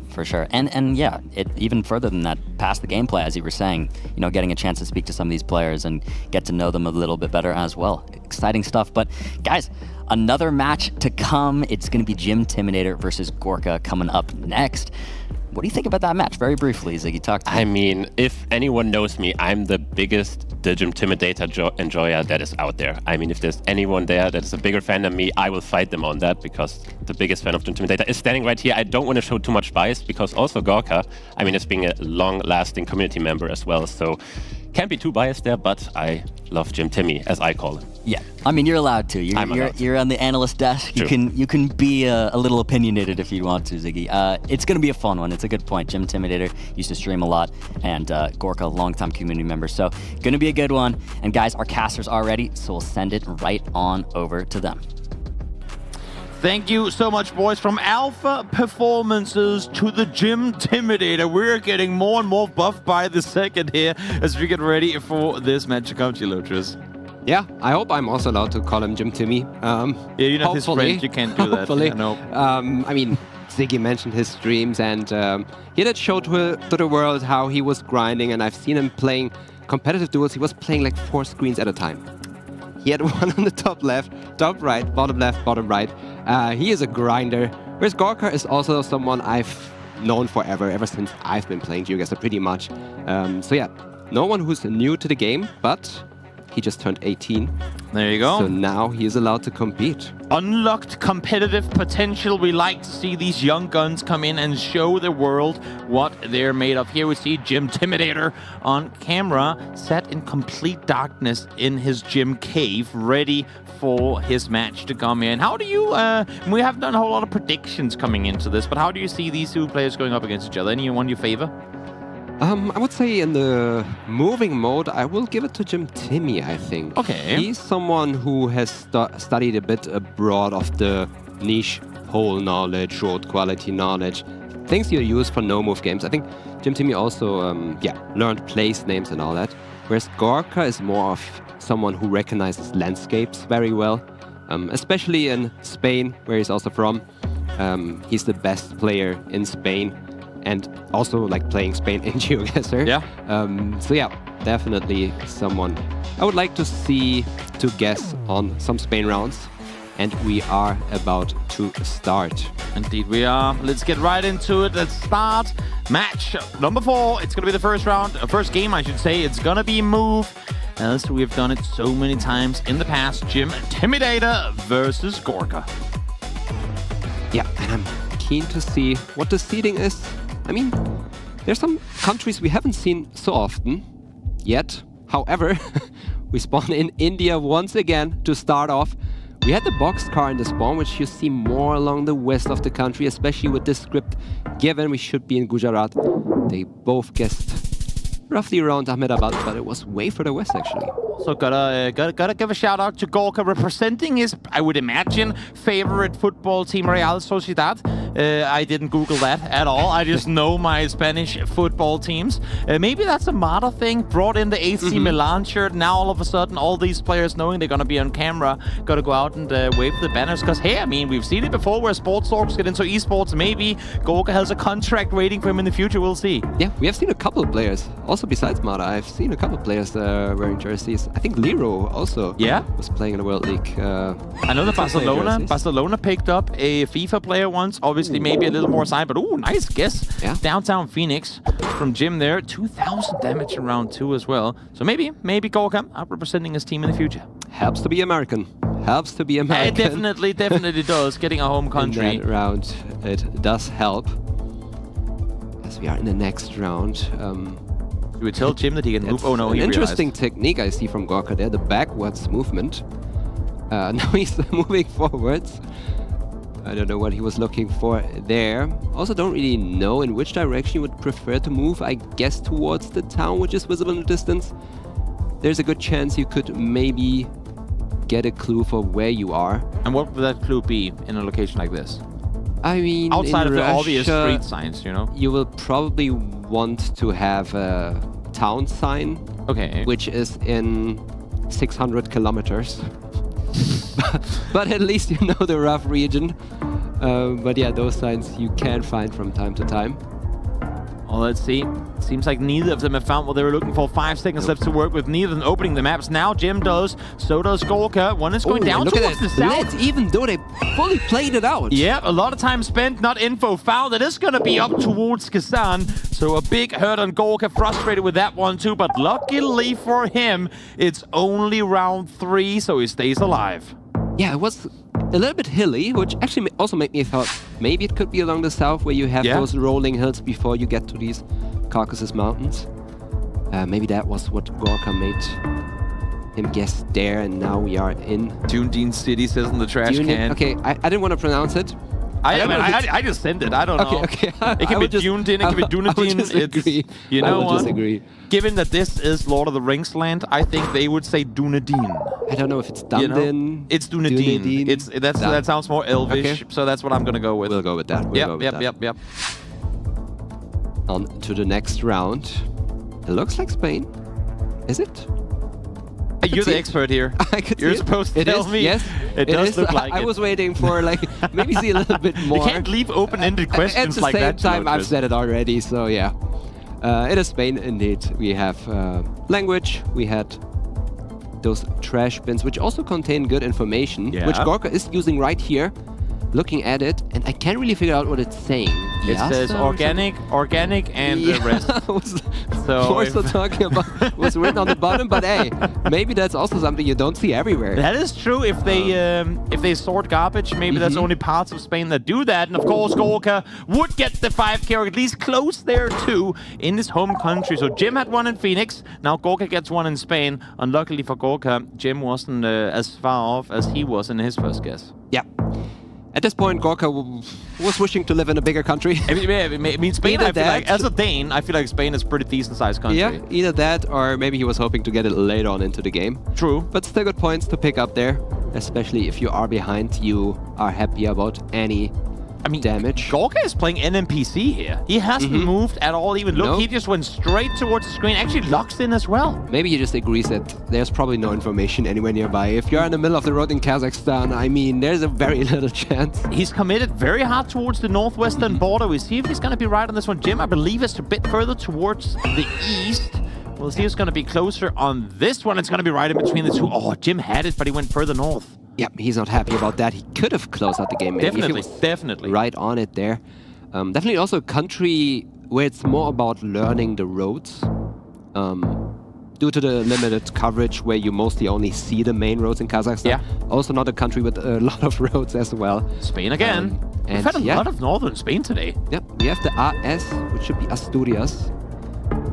And yeah, even further than that, past the gameplay, as you were saying, getting a chance to speak to some of these players and get to know them a little bit better as well. Exciting stuff. But guys, another match to come. It's going to be Gym Intimidator versus Gorka coming up next. What do you think about that match? Very briefly, Ziggy, talk to me. I mean, if anyone knows me, I'm the biggest Gym Intimidator enjoyer that is out there. I mean, if there's anyone there that is a bigger fan than me, I will fight them on that because the biggest fan of Gym Intimidator is standing right here. I don't want to show too much bias because also Gorka, I mean, is being a long-lasting community member as well, so can't be too biased there, but I love Gym Timmy, as I call him. Yeah, I mean, you're allowed to. You're on the analyst desk. True. You can be a little opinionated if you want to, Ziggy. It's going to be a fun one. It's a good point. Gym Intimidator used to stream a lot, and Gorka, longtime community member. So, going to be a good one. And guys, our casters are ready, so we'll send it right on over to them. Thank you so much, boys. From Alpha Performances to the Gym Intimidator, we're getting more and more buffed by the second here as we get ready for this match to come to you, Lotris. Yeah, I hope I'm also allowed to call him Gym Timmy. Yeah, you're not his friend, you can't do that. Hopefully. Yeah, no. I mean, Ziggy mentioned his streams, and he did show to the world how he was grinding, and I've seen him playing competitive duels. He was playing like 4 screens at a time. He had one on the top left, top right, bottom left, bottom right. He is a grinder. Whereas Gorka is also someone I've known forever, ever since I've been playing Geoguessr pretty much. So yeah, no one who's new to the game, but he just turned 18. There you go. So now he is allowed to compete. Unlocked competitive potential. We like to see these young guns come in and show the world what they're made of. Here we see Jim Timidator on camera, set in complete darkness in his gym cave, ready for his match to come in. How do you, we haven't done a whole lot of predictions coming into this, but how do you see these two players going up against each other? Anyone you favor? I would say in the moving mode, I will give it to Jim Timmy, I think. Okay. He's someone who has studied a bit abroad of the niche pole knowledge, road quality knowledge, things you use for no-move games. I think Jim Timmy also, learned place names and all that. Whereas Gorka is more of someone who recognizes landscapes very well, especially in Spain, where he's also from. He's the best player in Spain. And also like playing Spain in Geoguessr. Yeah. So yeah, definitely someone I would like to see to guess on some Spain rounds. And we are about to start. Indeed we are. Let's get right into it. Let's start match number 4. It's going to be the first round, first game I should say. It's going to be move, as we've done it so many times in the past. Jim Timidator versus Gorka. Yeah, and I'm keen to see what the seeding is. I mean, there's some countries we haven't seen so often yet. However, we spawn in India once again to start off. We had the boxcar in the spawn, which you see more along the west of the country, especially with this script given. We should be in Gujarat. They both guessed roughly around Ahmedabad, but it was way further west actually. So gotta give a shout out to Gorka representing his, I would imagine, favorite football team, Real Sociedad. I didn't Google that at all. I just know my Spanish football teams. Maybe that's a Mata thing. Brought in the AC Milan shirt. Now all of a sudden, all these players knowing they're gonna be on camera, gotta go out and wave the banners. Because hey, I mean, we've seen it before where sports orgs get into esports. Maybe Gorka has a contract waiting for him in the future. We'll see. Yeah, we have seen a couple of players. Also besides Mata, I've seen a couple of players wearing jerseys. I think Lero also was playing in the World League. I know that Barcelona picked up a FIFA player once. Obviously, maybe a little more signed, but ooh, nice guess. Yeah. Downtown Phoenix from Jim there. 2,000 damage in round 2 as well. So maybe Gorka out representing his team in the future. Helps to be American. Helps to be American. It definitely does. Getting a home country. In that round, it does help. As we are in the next round. You would tell Jim that he can move. Oh no, he interesting technique I see from Gorka there, the backwards movement. Now he's moving forwards. I don't know what he was looking for there. Also don't really know in which direction you would prefer to move. I guess towards the town, which is visible in the distance. There's a good chance you could maybe get a clue for where you are. And what would that clue be in a location like this? I mean, outside of the Russia, obvious street signs, you know? You will probably want to have a town sign, which is in 600 kilometers. But at least you know the rough region. But yeah, those signs you can find from time to time. Well, let's see. Seems like neither of them have found what they were looking for. 5 seconds left to work with. Neither of them opening the maps. Now Jim does. So does Gorka. One is going down towards the south. Even though they fully played it out. Yeah, a lot of time spent, not info found. It is going to be up towards Kazan. So a big hurt on Gorka. Frustrated with that one too. But luckily for him, it's only round 3, so he stays alive. Yeah, it was a little bit hilly, which actually also made me thought maybe it could be along the south where you have those rolling hills before you get to these Caucasus Mountains. Maybe that was what Gorka made him guess there, and now we are in Dunedin City, says in the trash can. Okay, I didn't want to pronounce it. I just sent it. I don't know. Okay. It can be Dunedin, it can be Dunedin. You know what? Disagree. Given that this is Lord of the Rings land, I think they would say Dunedin. I don't know if it's Dunedin. You know? It's Dunedin. That sounds more elvish, so that's what I'm gonna go with. We'll go with that. Yep. On to the next round. It looks like Spain. Is it? You're the expert here. You're supposed to tell me. Yes, it does look like I was waiting for maybe see a little bit more. You can't leave open-ended questions like that. At the same time, I've said it already, so yeah. It is Spain indeed. We have language. We had those trash bins, which also contain good information, Yeah. which Gorka is using right here. Looking at it, and I can't really figure out what it's saying. It says organic, and the rest. So We're still talking about what's written on the bottom, but hey, maybe that's also something you don't see everywhere. That is true. If they sort garbage, maybe that's only parts of Spain that do that. And of course, Gorka would get the 5K, or at least close there too, in his home country. So Jim had one in Phoenix. Now Gorka gets one in Spain. Unluckily for Gorka, Jim wasn't as far off as he was in his first guess. Yeah. At this point, Gorka was wishing to live in a bigger country. I mean, Spain, I feel like, as a Dane, I feel like Spain is a pretty decent-sized country. Yeah, either that, or maybe he was hoping to get it later on into the game. True. But still good points to pick up there, especially if you are behind, you are happy about any damage. Gorka is playing NPC here. He hasn't moved at all even. Look, he just went straight towards the screen, actually locks in as well. Maybe he just agrees that there's probably no information anywhere nearby. If you're in the middle of the road in Kazakhstan, I mean, there's a very little chance. He's committed very hard towards the northwestern border. We see if he's going to be right on this one. Jim, I believe, is a bit further towards the east. We'll see who's going to be closer on this one. It's going to be right in between the two. Oh, Jim had it, but he went further north. Yep, he's not happy about that. He could have closed out the game, maybe. Definitely, if he was definitely. Right on it there. Definitely also a country where it's more about learning the roads. Due to the limited coverage where you mostly only see the main roads in Kazakhstan. Yeah. Also not a country with a lot of roads as well. Spain again. We've had a lot of northern Spain today. Yep, we have the AS, which should be Asturias.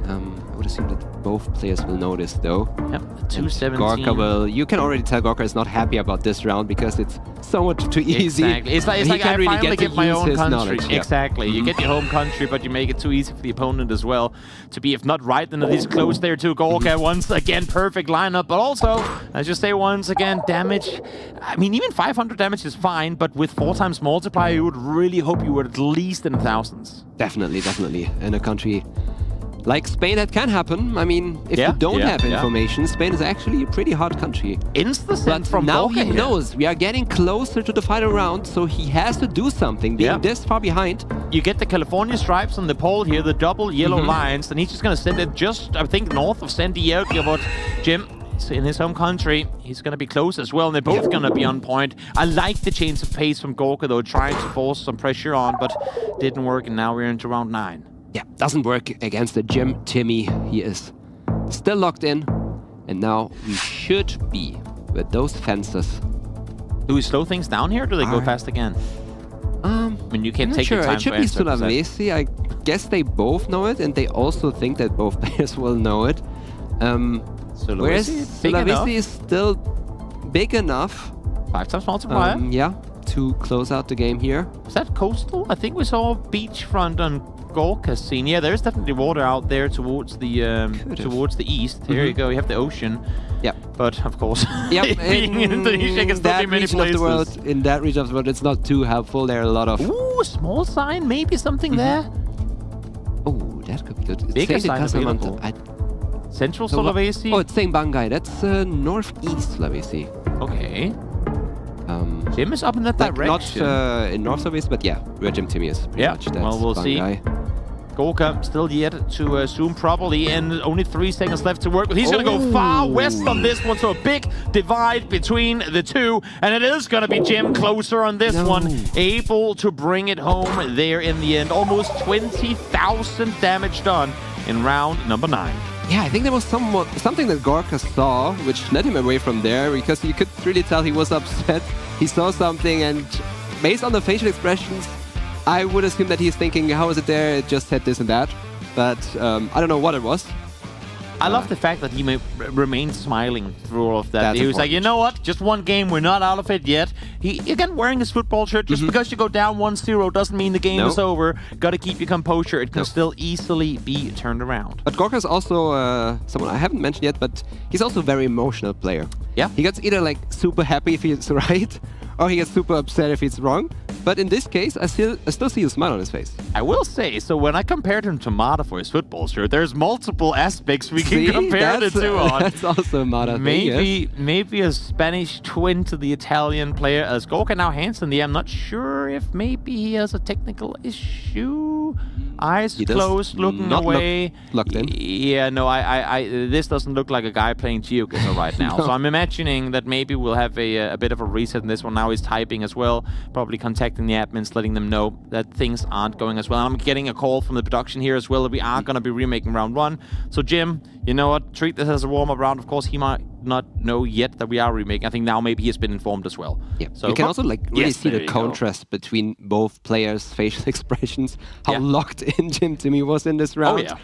I would assume that both players will know this though. Yep, 217. Gorka will. You can already tell Gorka is not happy about this round because it's so much too easy. Exactly. It's like I really finally get my own country. Knowledge. Exactly. You get your home country, but you make it too easy for the opponent as well to be, if not right, then at least close there too. Gorka once again, perfect lineup, but also, as you say, once again, damage. I mean, even 500 damage is fine, but with 4 times multiplier, you would really hope you were at least in thousands. Definitely, definitely. In a country like Spain, that can happen. I mean, if you don't have information, Spain is actually a pretty hard country. Insta-sent from now Gorka he knows we are getting closer to the final round, so he has to do something, being this far behind. You get the California stripes on the pole here, the double yellow lines, and he's just going to send it just, I think, north of San Diego. But Jim, in his home country, he's going to be close as well, and they're both going to be on point. I like the change of pace from Gorka, though, trying to force some pressure on, but didn't work, and now we're into round 9. Yeah, doesn't work against the Jim Timmy. He is still locked in, and now we should be with those fences. Do we slow things down here, or do they go fast again? I mean, you can't take your time. It should be Sulawesi. I guess they both know it, and they also think that both players will know it. Whereas Sulawesi is still big enough. 5 times multiplier. Yeah, to close out the game here. Is that coastal? I think we saw beachfront on Gorka scene. Yeah, there's definitely water out there towards the east. Here you go. You have the ocean. Yeah, but of course, being in Indonesia can still be many places. In that region of the world, it's not too helpful. There are a lot of small sign, maybe something there. Oh, that could be good. Bigger sign available. Central Sulawesi. Oh, it's saying Bangai. That's northeast Sulawesi. Okay. Jim is up in that direction. Not in North Sulawesi, but yeah, where Jim Timmy is. Much. That's well, we'll Bangai. see. Gorka still yet to zoom properly, and only 3 seconds left to work with. He's going to go far west on this one, so a big divide between the two, and it is going to be Jim closer on this one, able to bring it home there in the end. Almost 20,000 damage done in round number 9. Yeah, I think there was something that Gorka saw, which led him away from there, because you could really tell he was upset. He saw something, and based on the facial expressions, I would assume that he's thinking, how is it there? It just said this and that. But I don't know what it was. I love the fact that he remained smiling through all of that. He was like, you know what? Just one game. We're not out of it yet. He, again, wearing his football shirt. Just because you go down 1-0 doesn't mean the game is over. Got to keep your composure. It can still easily be turned around. But Gorka is also someone I haven't mentioned yet, but he's also a very emotional player. Yeah. He gets either like super happy if he's right, or he gets super upset if he's wrong. But in this case, I still see a smile on his face. I will say, so when I compared him to Mata for his football shirt, there's multiple aspects we can compare the two on. That's also a Mata thing, maybe a Spanish twin to the Italian player as Gorka now hands in the air. I'm not sure if maybe he has a technical issue. 2, eyes closed, looking away. Locked in. Yeah, no, this doesn't look like a guy playing Geoguessr right now. So I'm imagining that maybe we'll have a bit of a reset in this one. Now he's typing as well, probably contacting the admins, letting them know that things aren't going as well. I'm getting a call from the production here as well that we are going to be remaking round 1. So Jim, you know what? Treat this as a warm-up round. Of course, he might not know yet that we are remaking. I think now maybe he's been informed as well. Yeah. So you can also really see the there you contrast between both players' facial expressions. How locked in Jim Timmy was in this round. Oh, yeah.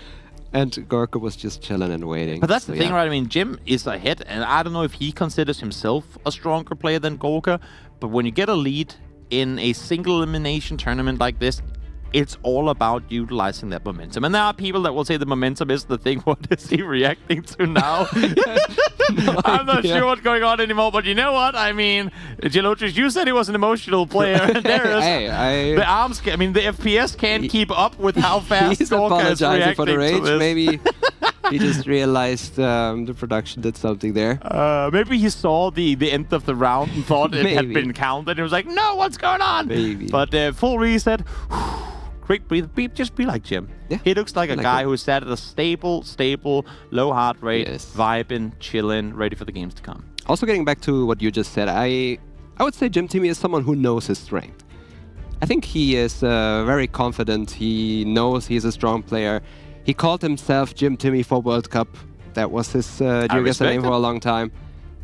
And Gorka was just chilling and waiting. But that's the thing, right? I mean, Jim is ahead, and I don't know if he considers himself a stronger player than Gorka, but when you get a lead in a single elimination tournament like this, it's all about utilizing that momentum. And there are people that will say the momentum is the thing. What is he reacting to now? I'm not sure what's going on anymore, but you know what? I mean, Geoguessr, you said he was an emotional player. And there is the arms. I mean, the FPS can't keep up with how fast he's Gorka is reacting apologizing for the rage. to this. Maybe he just realized the production did something there. Maybe he saw the end of the round and thought it had been counted. He was like, no, what's going on? Maybe. But full reset. Quick breathe. Just be like Jim. Yeah. He looks like a guy who's sat at a stable, low heart rate, vibing, chilling, ready for the games to come. Also getting back to what you just said, I would say Jim Timmy is someone who knows his strength. I think he is very confident. He knows he's a strong player. He called himself Jim Timmy for World Cup. That was his Geoguessr name for a long time.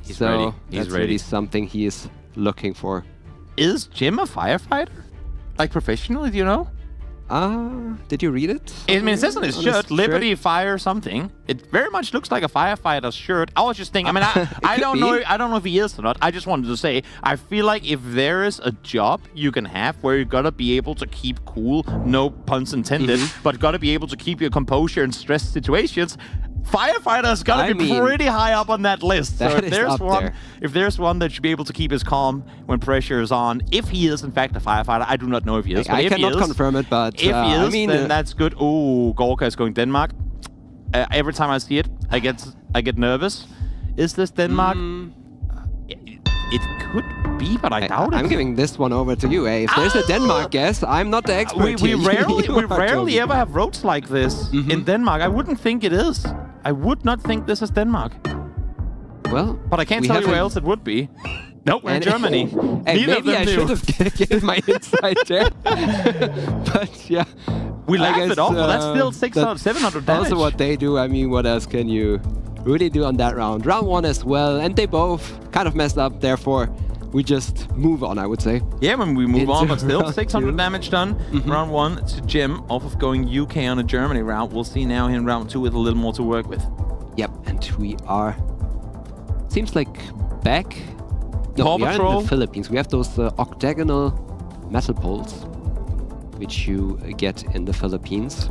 He's ready. That's really something he is looking for. Is Jim a firefighter? Like professionally, do you know? Did you read it? I mean, it says on his shirt, Liberty Fire something. It very much looks like a firefighter's shirt. I was just thinking, I mean, I don't know if he is or not. I just wanted to say, I feel like if there is a job you can have where you gotta be able to keep cool, no puns intended, but gotta be able to keep your composure in stressed situations, firefighter's gotta be pretty high up on that list. So if there's one that should be able to keep his calm when pressure is on, if he is in fact a firefighter, I do not know if he is. I cannot confirm it, but if he is, then that's good. Ooh, Gorka is going Denmark. Every time I see it, I get nervous. Is this Denmark? It could be, but I doubt it. I'm giving this one over to you. If there's a Denmark guess, I'm not the expert. We rarely ever have roads like this in Denmark. I wouldn't think it is. I would not think this is Denmark. Well, but I can't tell you where else it would be. Nope, we're in Germany. Maybe I should have given my insight there. But yeah. We laughed it off, but that's still 600, 700 damage. Also what they do, I mean, what else can you really do on that round? Round 1 as well, and they both kind of messed up, therefore we just move on, I would say. Yeah, when we move on, but still 600 damage done. Round 1 to Jim, off of going UK on a Germany round. We'll see now in round 2 with a little more to work with. Yep, and we are, seems like back. No, we are in the Philippines. We have those octagonal metal poles, which you get in the Philippines.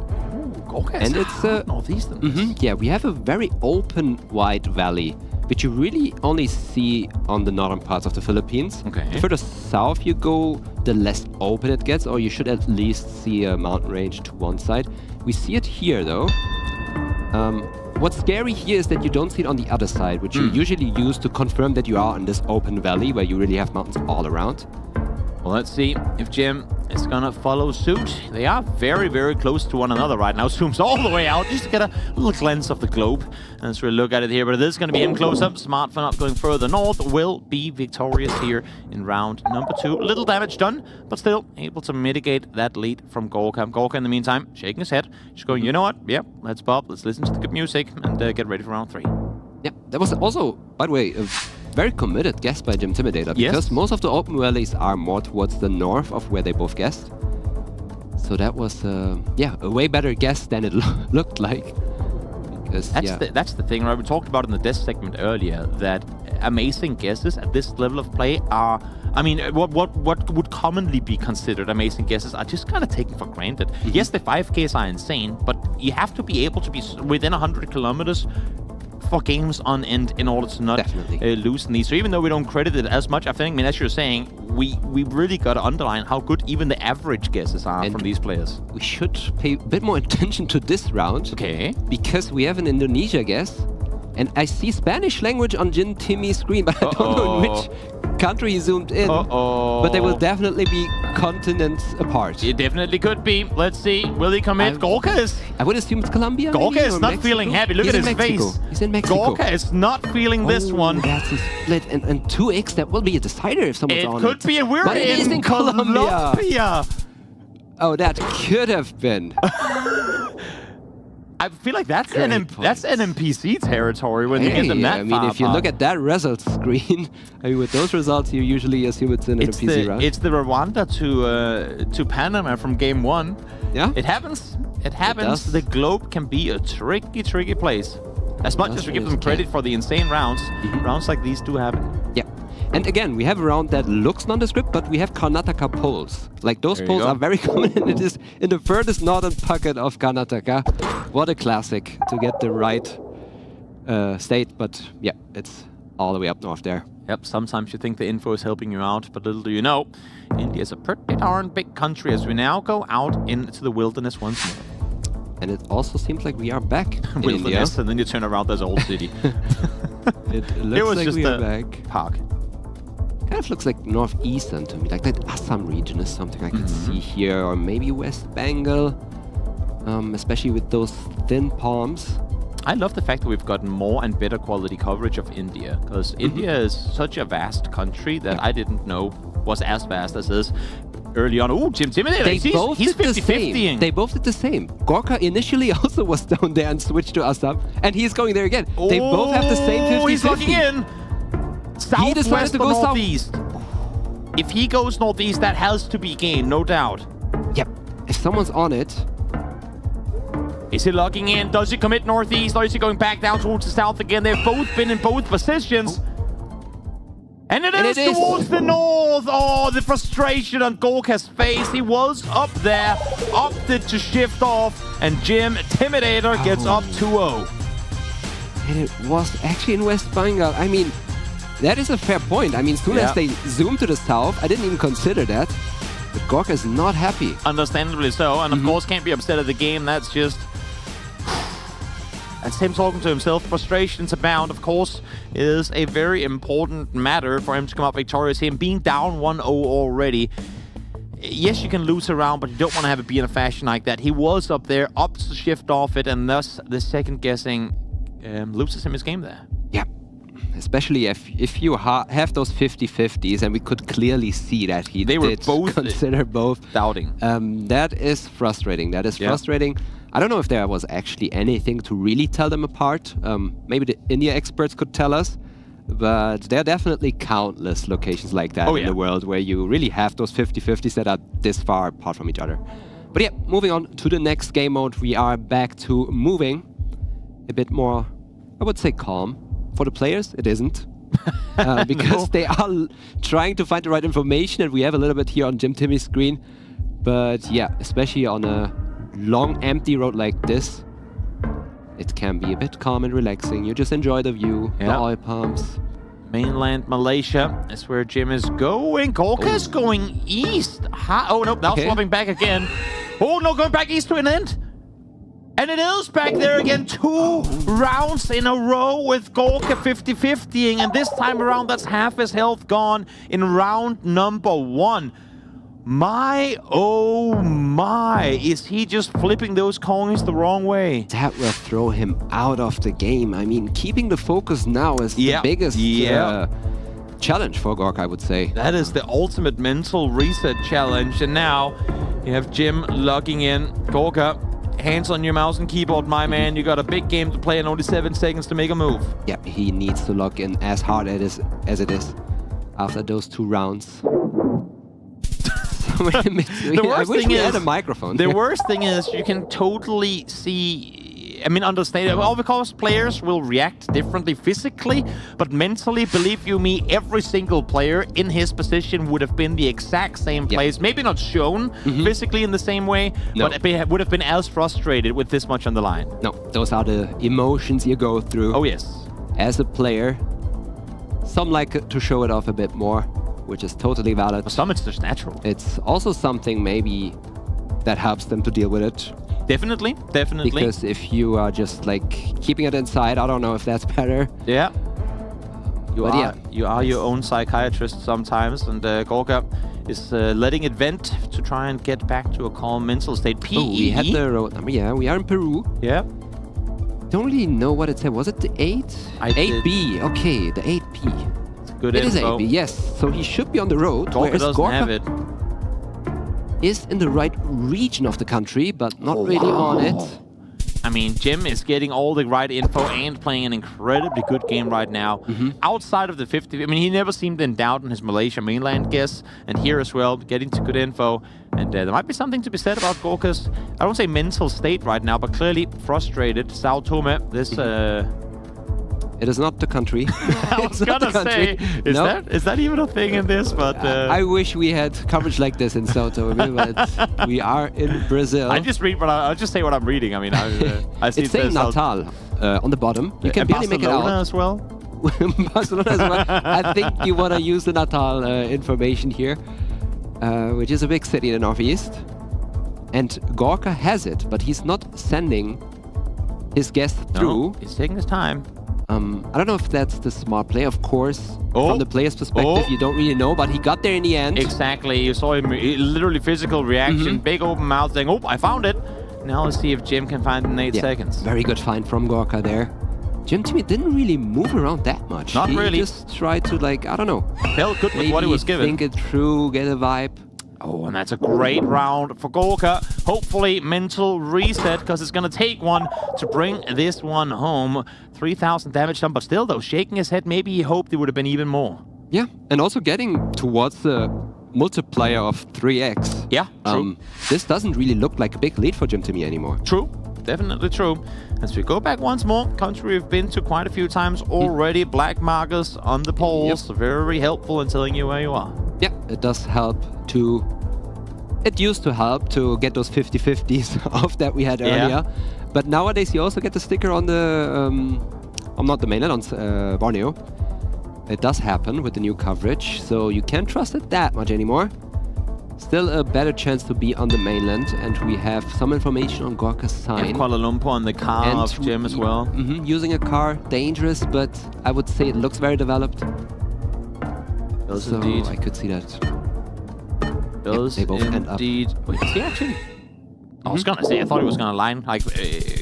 Okay, and it's northeastern. Yeah, we have a very open, wide valley, which you really only see on the northern parts of the Philippines. Okay. The further south you go, the less open it gets, or you should at least see a mountain range to one side. We see it here, though. What's scary here is that you don't see it on the other side, which you usually use to confirm that you are in this open valley where you really have mountains all around. Well, let's see if Jim is gonna follow suit. They are very, very close to one another right now. Zooms all the way out just to get a little glance of the globe. Let's really look at it here, but it is gonna be him close up. Smart for not going further north. Will be victorious here in round number 2. Little damage done, but still able to mitigate that lead from Gorka. Gorka, in the meantime, shaking his head. Just going, you know what? Yep, let's pop. Let's listen to the good music and get ready for round 3. Yeah, that was also, by the way, a very committed guess by Jim Timidator, because most of the open valleys are more towards the north of where they both guessed. So that was, a way better guess than it looked like. Because, that's the thing, right? We talked about in the death segment earlier that amazing guesses at this level of play are, I mean, what would commonly be considered amazing guesses are just kind of taken for granted. Yes, the 5Ks are insane, but you have to be able to be within 100 kilometers for games on end in order to not loosen these. So even though we don't credit it as much, I think, I mean, as you're saying, we really got to underline how good even the average guesses are from these players. We should pay a bit more attention to this round. Okay. Because we have an Indonesia guess. And I see Spanish language on Jin Timmy's screen, but I don't know in which country he zoomed in. But they will definitely be continents apart. It definitely could be. Let's see. Will he commit? Gorka is... I would assume it's Colombia. Gorka maybe, is or not Mexico. feeling happy. Look He's at his in Mexico. face. He's in Mexico. Gorka is not feeling this one. That's a split. And 2x, that will be a decider if someone's on it. It could be. We're but it is in Colombia. Oh, that could have been. I feel like that's NMPC territory when you get them that I mean, if you look at that results screen, I mean, with those results, you usually assume it's an NMPC, right? It's the Rwanda to Panama from game 1. Yeah? It happens. It happens. does. The globe can be a tricky place. As much as we give them credit for the insane rounds, rounds like these do happen. Yeah. And again, we have a round that looks nondescript, but we have Karnataka poles. Like, those poles are very common, and it is in the furthest northern pocket of Karnataka. What a classic to get the right state, but yeah, it's all the way up north there. Yep, sometimes you think the info is helping you out, but little do you know, India is a pretty darn big country as we now go out into the wilderness once more. And it also seems like we are back in India. Wilderness, and then you turn around, there's a whole city. It looks like just we are a back. Park. Kind of looks like northeastern to me, like that Assam region is something I could see here, or maybe West Bengal, especially with those thin palms. I love the fact that we've gotten more and better quality coverage of India, because India is such a vast country that I didn't know was as vast as this early on. Ooh, Jim Timothy, he's 50-50ing. They both did the same. Gorka initially also was down there and switched to Assam, and he's going there again. They both have the same 50-50. He's looking in. He decided to go northeast. If he goes northeast, that has to be gained, no doubt. Yep. If someone's on it. Is he logging in? Does he commit northeast, or is he going back down towards the south again? They've both been in both positions. And it is towards the north. Oh, the frustration on Gorka's face. He was up there, opted to shift off, and Jim Intimidator gets up 2-0. And it was actually in West Bengal. I mean, that is a fair point. I mean, soon as they zoom to the south, I didn't even consider that. But Gorka is not happy. Understandably so, and of course can't be upset at the game. That's just... That's him talking to himself. Frustrations abound, of course. It is a very important matter for him to come out victorious here. And being down 1-0 already, yes, you can lose a round, but you don't want to have it be in a fashion like that. He was up there, opts to shift off it, and thus the second guessing loses him his game there. Yeah. Especially if you have those 50-50s, and we could clearly see that they were both consider both doubting. That is frustrating. That is frustrating. I don't know if there was actually anything to really tell them apart. Maybe the India experts could tell us, but there are definitely countless locations like that in the world where you really have those 50-50s that are this far apart from each other. But yeah, moving on to the next game mode, we are back to moving. A bit more, I would say, calm. For the players, it isn't. Because they are trying to find the right information, and we have a little bit here on Jim Timmy's screen. But yeah, especially on a long, empty road like this, it can be a bit calm and relaxing. You just enjoy the view, the oil palms. Mainland Malaysia is where Jim is going. Gorka is going east. Oh, no, now swapping back again. Oh, no, going back east to an end. And it is back there again. 2 rounds in a row with Gorka 50-50ing. And this time around, that's half his health gone in round number 1. My, oh my. Is he just flipping those coins the wrong way? That will throw him out of the game. I mean, keeping the focus now is the biggest challenge for Gorka, I would say. That is the ultimate mental reset challenge. And now you have Jim logging in. Gorka, hands on your mouse and keyboard, my man. You got a big game to play and only 7 seconds to make a move. Yeah, he needs to log in as hard as it is after those 2 rounds. I wish we had a microphone. The worst thing is you can totally see, I mean, understand. Well, of course, players will react differently physically, but mentally, believe you me, every single player in his position would have been the exact same place. Maybe not shown physically in the same way, but would have been as frustrated with this much on the line. No, those are the emotions you go through. Oh, yes. As a player, some like to show it off a bit more, which is totally valid. For some, it's just natural. It's also something maybe that helps them to deal with it. Definitely. Because if you are just like keeping it inside, I don't know if that's better. Yeah. You are your own psychiatrist sometimes, and Gorka is letting it vent to try and get back to a calm mental state. PE. Oh, we had the road number. Yeah, we are in Peru. Yeah. Don't really know what it said. Was it the 8? 8B. Okay, the 8P. It's good It info. is 8B, yes. So he should be on the road. Gorka whereas doesn't have it. Is in the right region of the country, but not really on it. I mean, Jim is getting all the right info and playing an incredibly good game right now. Outside of the 50, I mean, he never seemed in doubt on his Malaysia mainland guess, and here as well, getting to good info. And there might be something to be said about Gorka's, I don't say mental state right now, but clearly frustrated. Sao Tome, this... It is not the country. I was gonna say, is that even a thing in this? But I wish we had coverage like this in Sao Tome, but we are in Brazil. I'll just say what I'm reading. I mean, I see it's saying Natal on the bottom. You can barely make it out. Barcelona as well. Barcelona as well. I think you want to use the Natal information here, which is a big city in the northeast. And Gorka has it, but he's not sending his guest through. He's taking his time. I don't know if that's the smart play. Of course, from the player's perspective, you don't really know, but he got there in the end. Exactly. You saw him, literally physical reaction, big open mouth saying, oh, I found it. Now let's see if Jim can find it in 8 seconds. Very good find from Gorka there. Jim Timmy didn't really move around that much. Not really. He just tried to, like, I don't know. Felt good with what he was given. Think it through, get a vibe. Oh, and that's a great round for Gorka. Hopefully, mental reset, because it's going to take one to bring this one home. 3,000 damage done, but still, though, shaking his head, maybe he hoped it would have been even more. Yeah, and also getting towards the multiplier of 3x. Yeah, true. This doesn't really look like a big lead for Jim Timmy anymore. True, definitely true. As we go back once more, country we've been to quite a few times already. Black markers on the polls, very helpful in telling you where you are. Yeah, it does help to... It used to help to get those 50-50s off that we had earlier. But nowadays you also get the sticker on the... not the mainland, on Borneo. It does happen with the new coverage, so you can't trust it that much anymore. Still a better chance to be on the mainland, and we have some information on Gorka's sign. And Kuala Lumpur on the car of Jim as well. Using a car, dangerous, but I would say it looks very developed. Does indeed. I could see that. Does they both end up. Wait, is he actually? I was gonna say, I thought he was gonna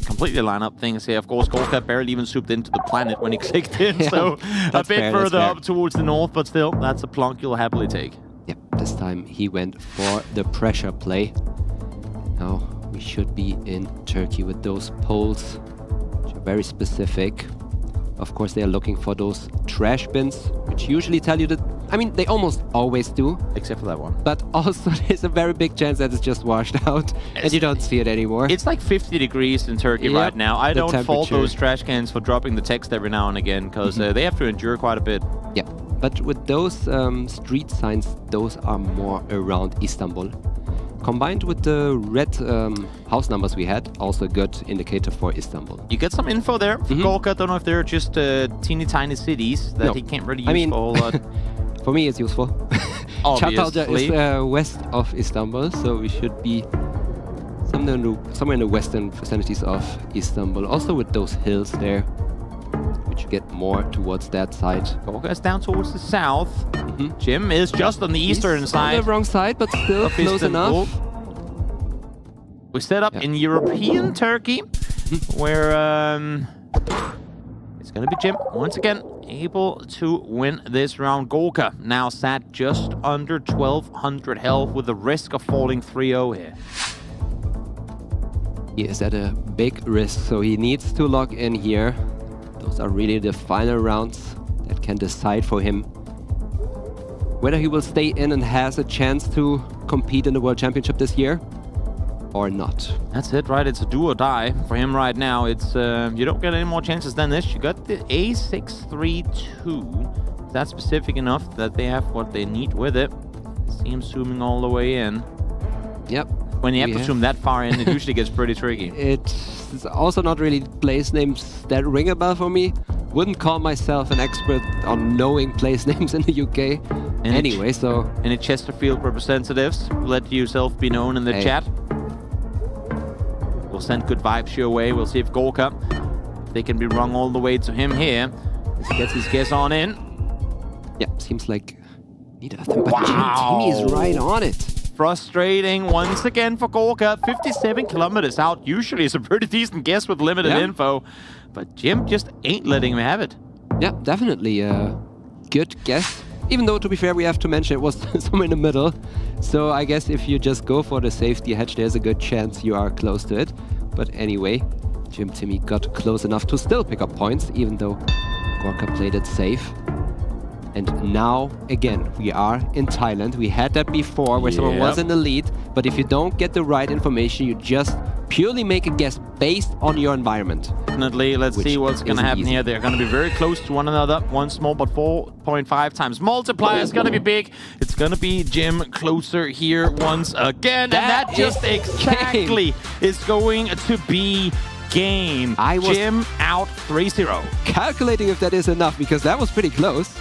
completely line up things here. Of course, Gorka barely even swooped into the planet when he clicked in, so a bit further up towards the north, but still, that's a plunk you'll happily take. Yep, this time he went for the pressure play. Now we should be in Turkey with those poles, which are very specific. Of course, they are looking for those trash bins, which usually tell you that... I mean, they almost always do. Except for that one. But also, there's a very big chance that it's just washed out, and you don't see it anymore. It's like 50 degrees in Turkey right now. I don't fault those trash cans for dropping the text every now and again, because they have to endure quite a bit. Yeah, but with those street signs, those are more around Istanbul. Combined with the red house numbers we had, also a good indicator for Istanbul. You get some info there for Gorka. Don't know if they're just teeny tiny cities that he can't really use for a whole lot. For me, it's useful. Çatalca is west of Istanbul, so we should be somewhere in the western vicinities of Istanbul. Also with those hills there, which you get more towards that side. Gorka is down towards the south. Jim is just on the eastern side. On the wrong side, but still close enough. We set up in European Turkey, where it's going to be Jim once again able to win this round. Gorka now sat just under 1,200 health with the risk of falling 3-0 here. He is at a big risk, so he needs to lock in here. Those are really the final rounds that can decide for him whether he will stay in and has a chance to compete in the World Championship this year or not. That's it, right? It's a do or die for him right now. It's you don't get any more chances than this. You got the A632. That's specific enough that they have what they need with it. See him zooming all the way in. Yep. When you have to zoom that far in, it usually gets pretty tricky. It's also not really place names that ring a bell for me. Wouldn't call myself an expert on knowing place names in the UK. Anyway, so... Any Chesterfield representatives, let yourself be known in the chat. We'll send good vibes your way. We'll see if Gorka, they can be wrong all the way to him here. As he gets his guess on in. seems like neither of them. But Timmy is right on it. Frustrating once again for Gorka. 57 kilometers out. Usually it's a pretty decent guess with limited info. But Jim just ain't letting him have it. Yeah, definitely a good guess. Even though, to be fair, we have to mention it was somewhere in the middle. So I guess if you just go for the safety hedge, there's a good chance you are close to it. But anyway, Jim Timmy got close enough to still pick up points, even though Gorka played it safe. And now, again, we are in Thailand. We had that before where someone was in the lead. But if you don't get the right information, you just purely make a guess based on your environment. Definitely. Let's see what's going to happen here. They're going to be very close to one another. One small, but 4.5 times multiplier is going to be big. It's going to be Jim closer here once again. And that just exactly is going to be game. Jim out 3-0. Calculating if that is enough, because that was pretty close.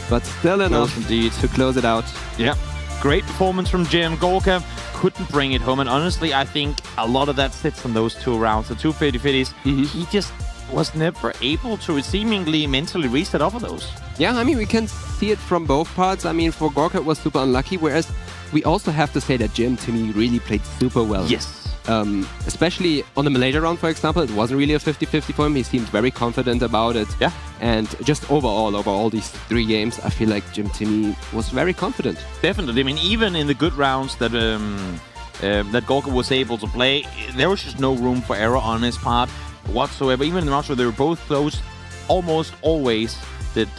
But still enough indeed to close it out. Yeah, great performance from Jim. Gorka couldn't bring it home, and honestly, I think a lot of that sits on those 2 rounds, the 2 50-50s. He just was never able to seemingly mentally reset off of those. Yeah, I mean, we can see it from both parts. I mean, for Gorka, it was super unlucky, whereas we also have to say that Jim Timmy really played super well. Yes. Especially on the Malaysia round, for example, it wasn't really a 50-50 for him. He seemed very confident about it. Yeah. And just overall, over all these 3 games, I feel like Jim Timmy was very confident. Definitely. I mean, even in the good rounds that that Gorka was able to play, there was just no room for error on his part whatsoever. Even in the rounds where they were both close, almost always did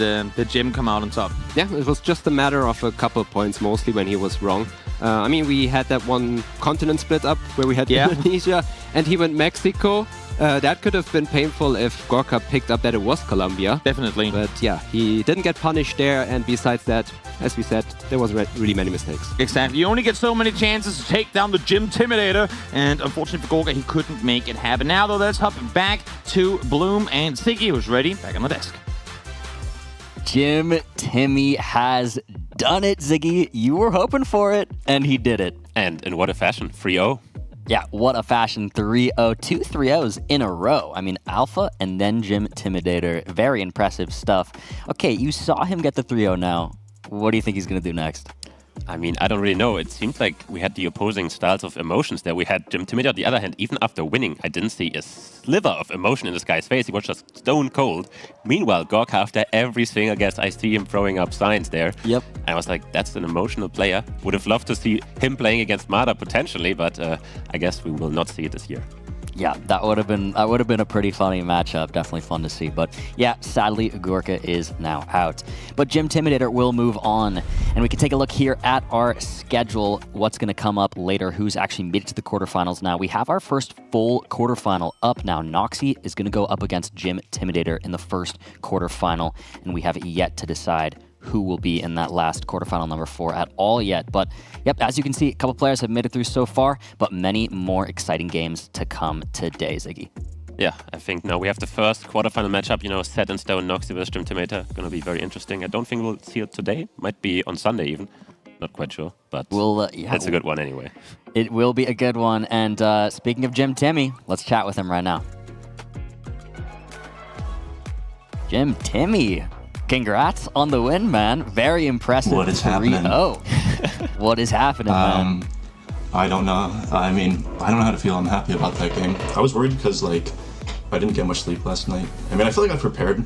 Jim come out on top. Yeah, it was just a matter of a couple of points, mostly when he was wrong. I mean, we had that one continent split up where we had Indonesia and he went Mexico. That could have been painful if Gorka picked up that it was Colombia. Definitely. But yeah, he didn't get punished there. And besides that, as we said, there was really many mistakes. Exactly. You only get so many chances to take down the Jim Timidator. And unfortunately for Gorka, he couldn't make it happen. Now, though, let's hop back to Bloom and Ziggy, who's ready, back on the desk. Jim Timmy has done it, Ziggy. You were hoping for it, and he did it. And in what a fashion, 3-0. Yeah, what a fashion, 3-0. 2 3-0s in a row. I mean, Alpha and then Jim Timidator. Very impressive stuff. Okay, you saw him get the 3-0 now. What do you think he's going to do next? I mean, I don't really know. It seemed like we had the opposing styles of emotions there. We had Jim Timidator on the other hand, even after winning, I didn't see a sliver of emotion in this guy's face. He was just stone cold. Meanwhile, Gorka, after every single guess, I see him throwing up signs there. Yep. I was like, that's an emotional player. Would have loved to see him playing against Mada potentially, but I guess we will not see it this year. Yeah, that would have been a pretty funny matchup. Definitely fun to see. But yeah, sadly, Gorka is now out. But Jim Timidator will move on. And we can take a look here at our schedule. What's going to come up later? Who's actually made it to the quarterfinals now? We have our first full quarterfinal up now. Noxy is going to go up against Jim Timidator in the first quarterfinal. And we have yet to decide who will be in that last quarterfinal number 4 at all yet. But yep, as you can see, a couple players have made it through so far, but many more exciting games to come today, Ziggy. Yeah, I think now we have the first quarterfinal matchup, set in stone, Noxy versus Jim Timidator. Going to be very interesting. I don't think we'll see it today. Might be on Sunday even. Not quite sure, but it's a good one anyway. It will be a good one. And speaking of Jim Timmy, let's chat with him right now. Jim Timmy. Congrats on the win, man. Very impressive. What is happening? What is happening, man? I don't know. I mean, I don't know how to feel. I'm happy about that game. I was worried because, I didn't get much sleep last night. I mean, I feel like I prepared.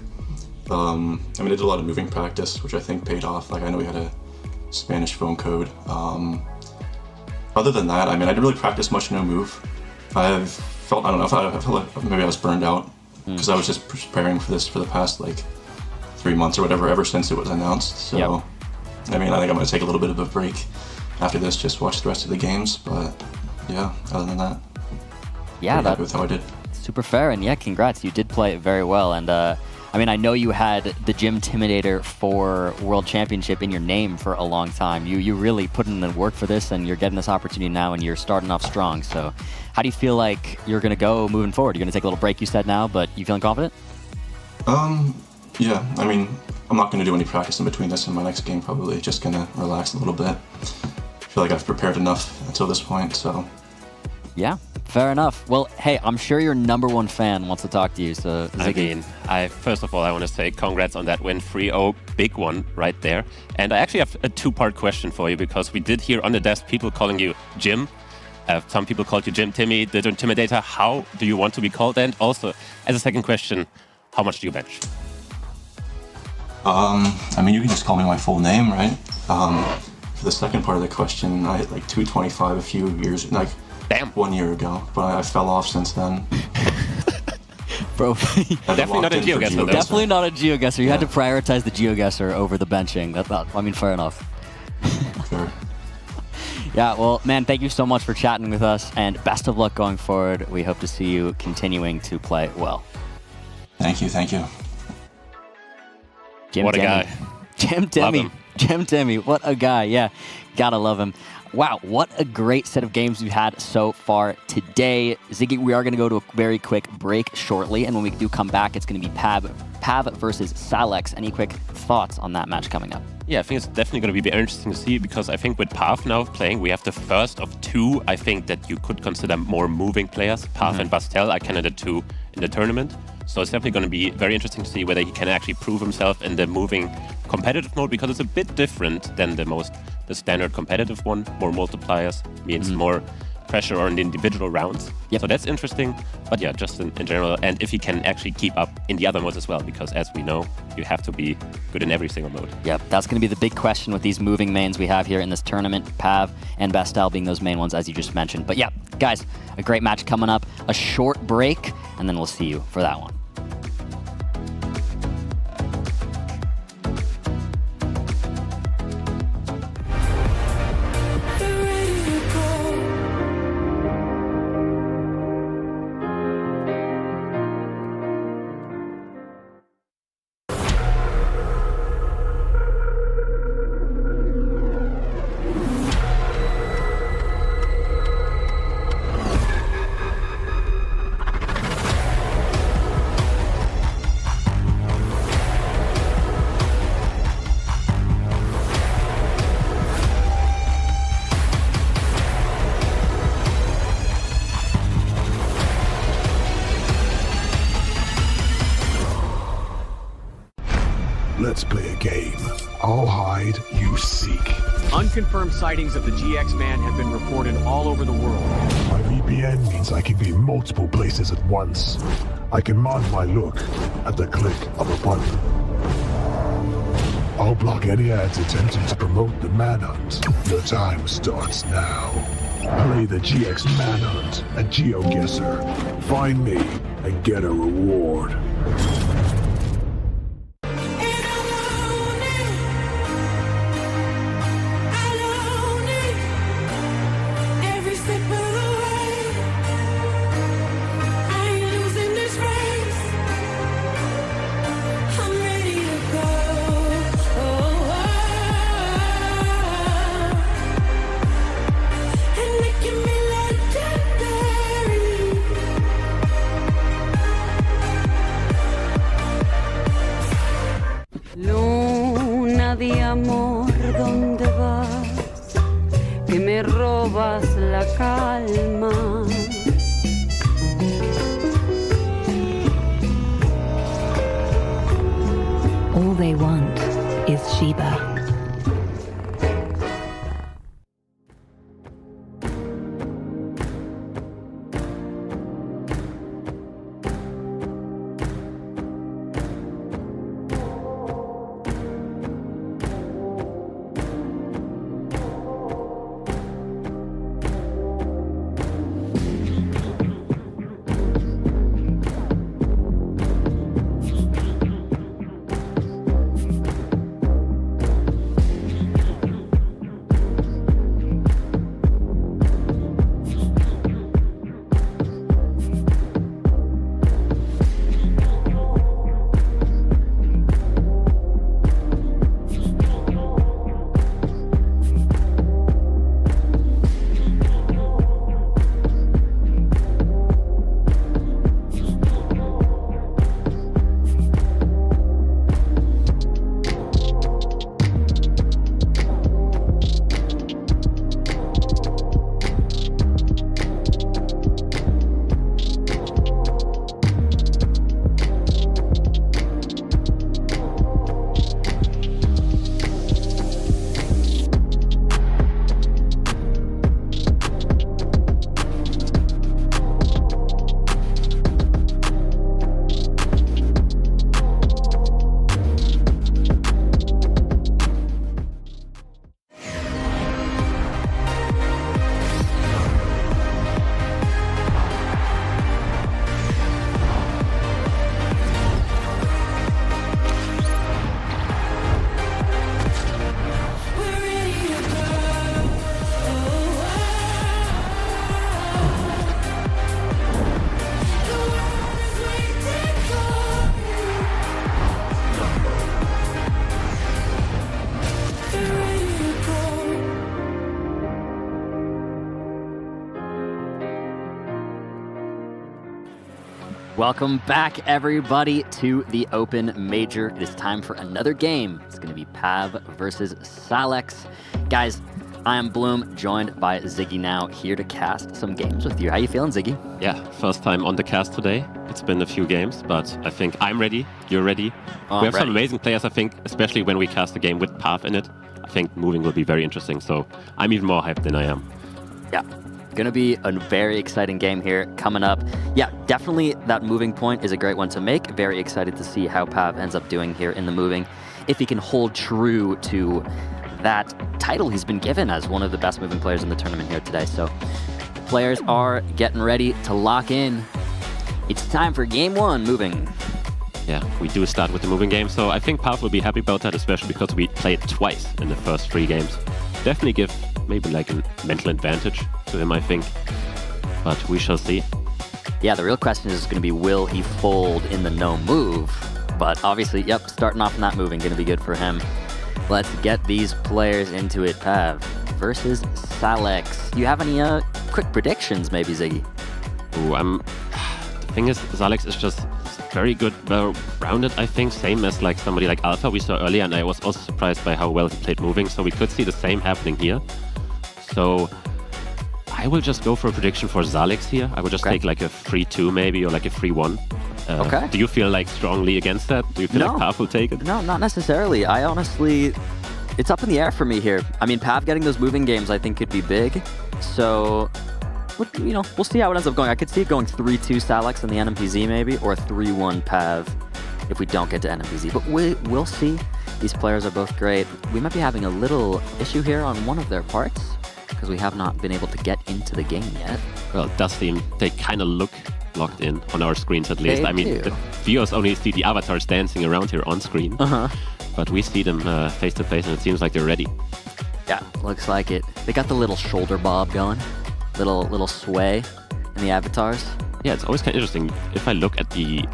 I did a lot of moving practice, which I think paid off. I know we had a Spanish phone code. Other than that, I didn't really practice much no move. I felt like maybe I was burned out because I was just preparing for this for the past, 3 months or whatever, ever since it was announced. So, I think I'm going to take a little bit of a break after this, just watch the rest of the games. But yeah, other than that, happy with how I did. Super fair, and yeah, congrats. You did play it very well. And I know you had the Jim Timidator for World Championship in your name for a long time. You really put in the work for this, and you're getting this opportunity now, and you're starting off strong. So how do you feel like you're going to go moving forward? You're going to take a little break, you said now, but you feeling confident? Yeah, I'm not going to do any practice in between this and my next game, probably. Just going to relax a little bit. I feel like I've prepared enough until this point, so. Yeah, Fair enough. Well, hey, I'm sure your #1 fan wants to talk to you, so Ziggy. I mean, first of all, I want to say congrats on that win, 3-0, big one right there. And I actually have a two-part question for you, because we did hear on the desk people calling you Jim. Some people called you Jim Timmy, the Intimidator. How do you want to be called? And also, as a second question, how much do you bench? I mean, you can just call me my full name, right? For the second part of the question, I hit like 225 a few years, like 1 year ago, but I fell off since then. Bro, definitely not a Geoguessr, though. Definitely not a Geoguessr. You had to prioritize the Geoguessr over the benching. I mean, fair enough. Sure. Yeah, well, man, thank you so much for chatting with us, and best of luck going forward. We hope to see you continuing to play well. Thank you, thank you. Jim what Timmy. A guy. Jim Timmy. Jim Timmy, what a guy. Yeah, gotta love him. Wow, what a great set of games we've had so far today. Ziggy, we are going to go to a very quick break shortly, and when we do come back, it's going to be Pav versus Salex. Any quick thoughts on that match coming up? Yeah, I think it's definitely going to be very interesting to see, because I think with Pav now playing, we have the first of two, I think, that you could consider more moving players. Pav and Bastel are candidate 2 in the tournament. So it's definitely going to be very interesting to see whether he can actually prove himself in the moving competitive mode, because it's a bit different than the standard competitive one. More multipliers means more pressure on the individual rounds. So that's interesting. But yeah, just in general, and if he can actually keep up in the other modes as well, because as we know, you have to be good in every single mode. Yep, that's going to be the big question with these moving mains we have here in this tournament, Pav and Bastel being those main ones, as you just mentioned. But yeah, guys, a great match coming up, a short break, and then we'll see you for that one. Let's play a game. I'll hide, you seek. Unconfirmed sightings of the GX man have been reported all over the world. My VPN means I can be in multiple places at once. I can mod my look at the click of a button. I'll block any ads attempting to promote the manhunt. The time starts now. Play the GX manhunt at Geoguessr. Find me and get a reward. Luna de amor, ¿dónde vas? Que me robas la calma. All they want is Sheba. Welcome back, everybody, to the Open Major. It is time for another game. It's going to be Pav versus Salex. Guys, I am Bloom, joined by Ziggy now, here to cast some games with you. How you feeling, Ziggy? Yeah, first time on the cast today. It's been a few games, but I think I'm ready. You're ready. We have some amazing players, I think, especially when we cast a game with Pav in it. I think moving will be very interesting, so I'm even more hyped than I am. Yeah. Going to be a very exciting game here coming up. Yeah, definitely that moving point is a great one to make. Very excited to see how Pav ends up doing here in the moving. If he can hold true to that title he's been given as one of the best moving players in the tournament here today. So the players are getting ready to lock in. It's time for game one, moving. Yeah, we do start with the moving game, so I think Pav will be happy about that, especially because we played twice in the first 3 games. Definitely give maybe like a mental advantage to him, I think. But we shall see. Yeah, the real question is going to be, will he fold in the no move? But obviously, yep, starting off in that moving, going to be good for him. Let's get these players into it. Pav versus Salex. Do you have any quick predictions, maybe, Ziggy? Ooh, the thing is, Salex is just very good, well-rounded, I think. Same as like somebody like Alpha we saw earlier, and I was also surprised by how well he played moving, so we could see the same happening here. So I will just go for a prediction for Salex here. I will just take like a 3-2 maybe, or like a 3-1. Okay. Do you feel like strongly against that? Do you feel like Pav will take it? No, not necessarily. I honestly, it's up in the air for me here. I mean, Pav getting those moving games I think could be big. So, you know, we'll see how it ends up going. I could see it going 3-2 Salex in the NMPZ maybe, or 3-1 Pav if we don't get to NMPZ. But we'll see. These players are both great. We might be having a little issue here on one of their parts, because we have not been able to get into the game yet. Well, it does seem they kind of look locked in on our screens at least. I mean, the viewers only see the avatars dancing around here on screen. But we see them face to face, and it seems like they're ready. Yeah, looks like it. They got the little shoulder bob going. Little sway in the avatars. Yeah, it's always kind of interesting. If I look at the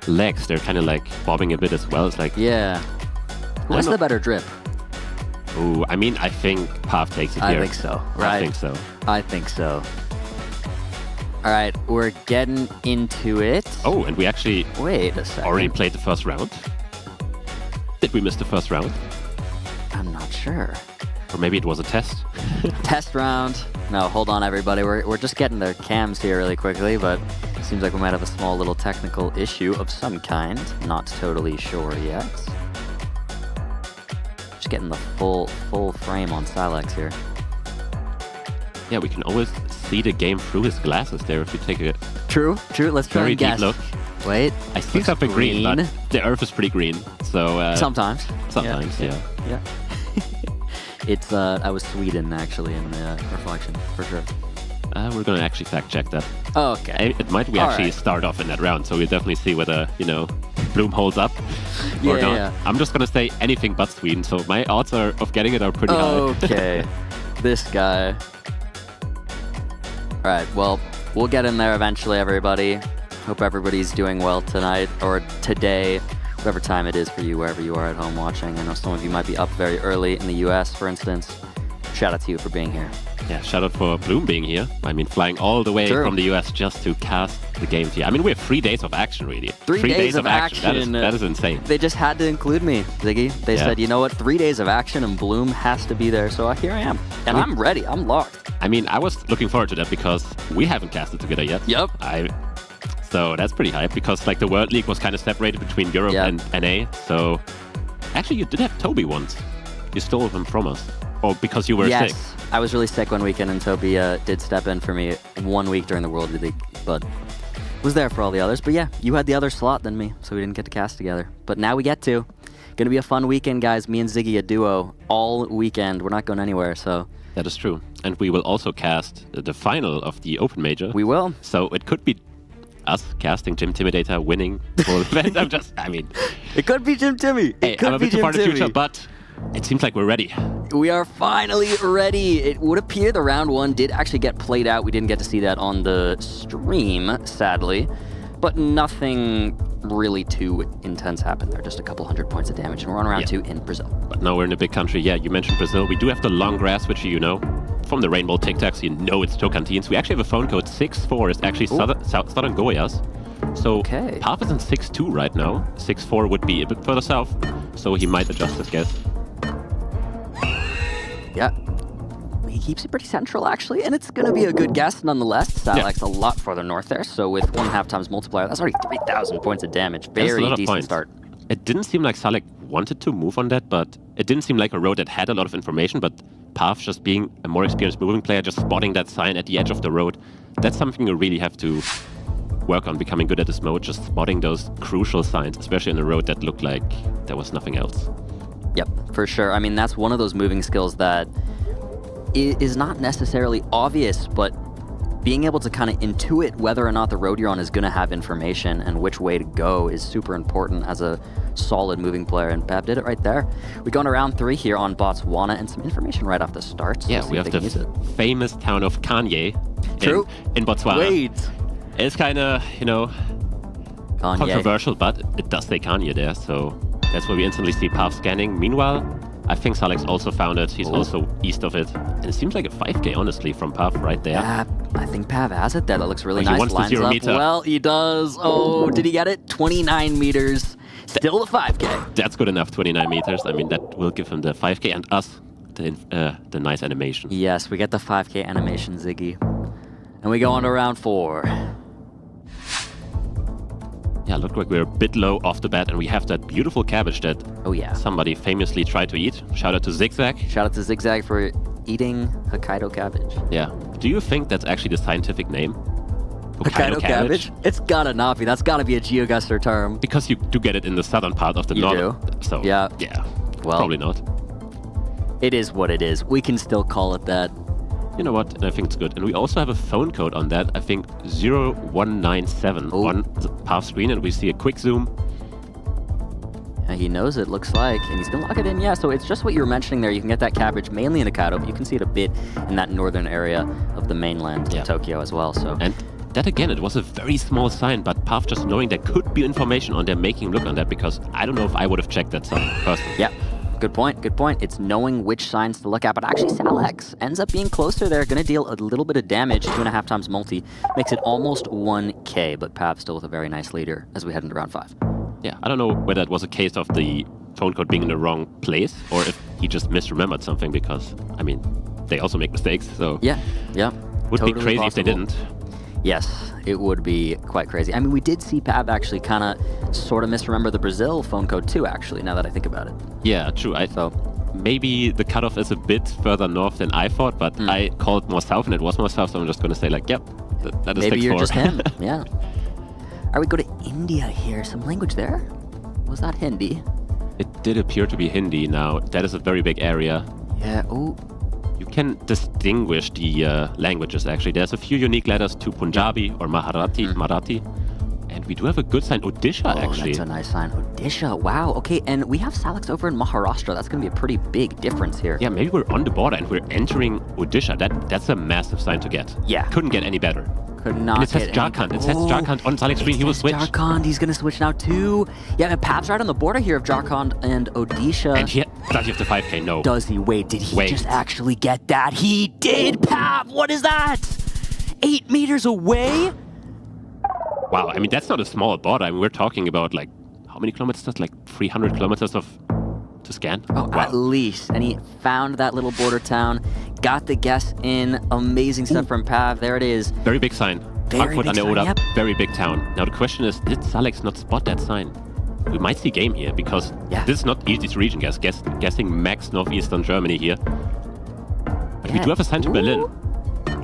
legs, they're kind of like bobbing a bit as well. It's like... Yeah. Who has the better drip? Ooh, I mean, I think Pav takes it here. I think so, right? I think so. I think so. All right, we're getting into it. Oh, and we actually... Wait a second. Already played the first round? Did we miss the first round? I'm not sure. Or maybe it was a test? Test round. No, hold on, everybody. We're just getting their cams here really quickly, but it seems like we might have a small little technical issue of some kind. Not totally sure yet. Just getting the full frame on Salex here. Yeah, we can always see the game through his glasses there if you take a... True. Let's try and guess. Very deep look. Wait. I see something green, but the earth is pretty green, so... Sometimes. Yeah. It's, I was Sweden, actually, in the reflection, for sure. We're going to actually fact-check that. Oh, okay. It might actually start off in that round, so we'll definitely see whether, you know, Bloom holds up or not. Yeah. I'm just going to say anything but Sweden, so my odds of getting it are pretty high. Okay. This guy. All right, well, we'll get in there eventually, everybody. Hope everybody's doing well tonight, or today, whatever time it is for you, wherever you are at home watching. I know some of you might be up very early in the US, for instance. Shout out to you for being here. Yeah, shout out for Bloom being here. I mean, flying all the way from the US just to cast the games here. I mean, we have 3 days of action, really. 3 days of action. That is insane. They just had to include me, Ziggy. They said, you know what, 3 days of action and Bloom has to be there. So here I am. And I'm ready. I'm locked. I mean, I was looking forward to that because we haven't casted together yet. Yep. So that's pretty hype because like the World League was kind of separated between Europe and NA. So actually, you did have Toby once. You stole him from us. Or because you were sick. I was really sick one weekend, and Toby did step in for me 1 week during the World League, but was there for all the others. But yeah, you had the other slot than me, so we didn't get to cast together. But now we get to. Gonna be a fun weekend, guys. Me and Ziggy, a duo, all weekend. We're not going anywhere, so... That is true. And we will also cast the final of the Open Major. We will. So it could be us casting Jim Timidator winning the whole event. It could be Jim Timmy. I'm a bit too far in the future, but it seems like we're ready. We are finally ready. It would appear the round one did actually get played out. We didn't get to see that on the stream, sadly. But nothing really too intense happened there. Just a couple 100 points of damage. And we're on round 2 in Brazil. But now we're in a big country. Yeah, you mentioned Brazil. We do have the long grass, which you know. From the Rainbow Tic Tacs, you know it's Tocantins. We actually have a phone code 64. It's actually Southern Goiás. So Pav is in 6-2 right now. 6-4 would be a bit further south, so he might adjust his guess. Yeah. He keeps it pretty central, actually, and it's going to be a good guess nonetheless. Salax a lot further north there, so with 1.5 times multiplier, that's already 3,000 points of damage. Very decent start. It didn't seem like Salek wanted to move on that, but it didn't seem like a road that had a lot of information, but Pav, just being a more experienced moving player, just spotting that sign at the edge of the road, that's something you really have to work on becoming good at this mode, just spotting those crucial signs, especially in a road that looked like there was nothing else. Yep, for sure. I mean, that's one of those moving skills that is not necessarily obvious, but being able to kind of intuit whether or not the road you're on is going to have information and which way to go is super important as a solid moving player, and Pav did it right there. We go into round 3 here on Botswana, and some information right off the start. So yeah, we have the famous town of Kanye in Botswana. Wait. It's kind of, you know, controversial, but it does say Kanye there, so that's where we instantly see Pav scanning. Meanwhile, I think Salix also found it. He's also east of it. And it seems like a 5k, honestly, from Pav right there. Yeah, I think Pav has it there. That looks really nice. He wants the 0 meter. Well, he does. Oh, did he get it? 29 meters. Still the 5k. That's good enough, 29 meters. I mean, that will give him the 5k and us the nice animation. Yes, we get the 5k animation, Ziggy. And we go on to round 4. Yeah, looked like we're a bit low off the bat, and we have that beautiful cabbage that somebody famously tried to eat. Shout out to Zigzag. Shout out to Zigzag for eating Hokkaido cabbage. Yeah. Do you think that's actually the scientific name? Hokkaido cabbage? It's gotta not be. That's gotta be a Geoguessr term. Because you do get it in the southern part of the north. Do? So, yeah. Well, probably not. It is what it is. We can still call it that. You know what? And I think it's good. And we also have a phone code on that. I think 0197 on the Pav screen, and we see a quick zoom. Yeah, he knows it, looks like, and he's gonna lock it in. Yeah, so it's just what you were mentioning there. You can get that cabbage mainly in Hokkaido, but you can see it a bit in that northern area of the mainland, Tokyo as well. So. And that again, it was a very small sign, but Pav just knowing there could be information on there, making him look on that, because I don't know if I would have checked that sign personally. Yeah. Good point, good point. It's knowing which signs to look at, but actually Salax ends up being closer there, gonna deal a little bit of damage, 2.5 times multi, makes it almost 1k, but Pav still with a very nice leader as we head into round 5. Yeah, I don't know whether it was a case of the phone code being in the wrong place, or if he just misremembered something, because, I mean, they also make mistakes, so... Yeah. Would totally be crazy possible if they didn't. Yes, it would be quite crazy. I mean, we did see Pav actually kind of sort of misremember the Brazil phone code too, actually, now that I think about it. Yeah, true. Maybe the cutoff is a bit further north than I thought, but I called more south and it was more south, so I'm just going to say like, yep, that is 6-4. Maybe you're just him, yeah. All right, we go to India here. Some language there? Was that Hindi? It did appear to be Hindi. Now, that is a very big area. Yeah, oh. You can distinguish the languages, actually. There's a few unique letters to Punjabi or Marathi. And we do have a good sign, Odisha, actually. That's a nice sign. Odisha, wow. Okay, and we have Salax over in Maharashtra. That's going to be a pretty big difference here. Yeah, maybe we're on the border and we're entering Odisha. That's a massive sign to get. Yeah. Couldn't get any better. Could not and it says Jharkhand. It says Jharkhand on Salex's screen. He will switch. Jharkhand. He's going to switch now too. Yeah, and Pav's right on the border here of Jharkhand and Odisha. And does he have the 5k? No. Does he? Wait, did he just actually get that? He did, Pav! What is that? 8 meters away? Wow, I mean, that's not a small border. I mean, we're talking about, like, how many kilometers? That's like 300 kilometers to scan? Oh, wow. At least. And he found that little border town, got the guess in. Amazing stuff from Pav. There it is. Very big sign. Very big sign, yep. Very big town. Now, the question is, did Salix not spot that sign? We might see game here, because this is not easy to region guess. Guessing max northeastern Germany here. But we do have a sign to Berlin.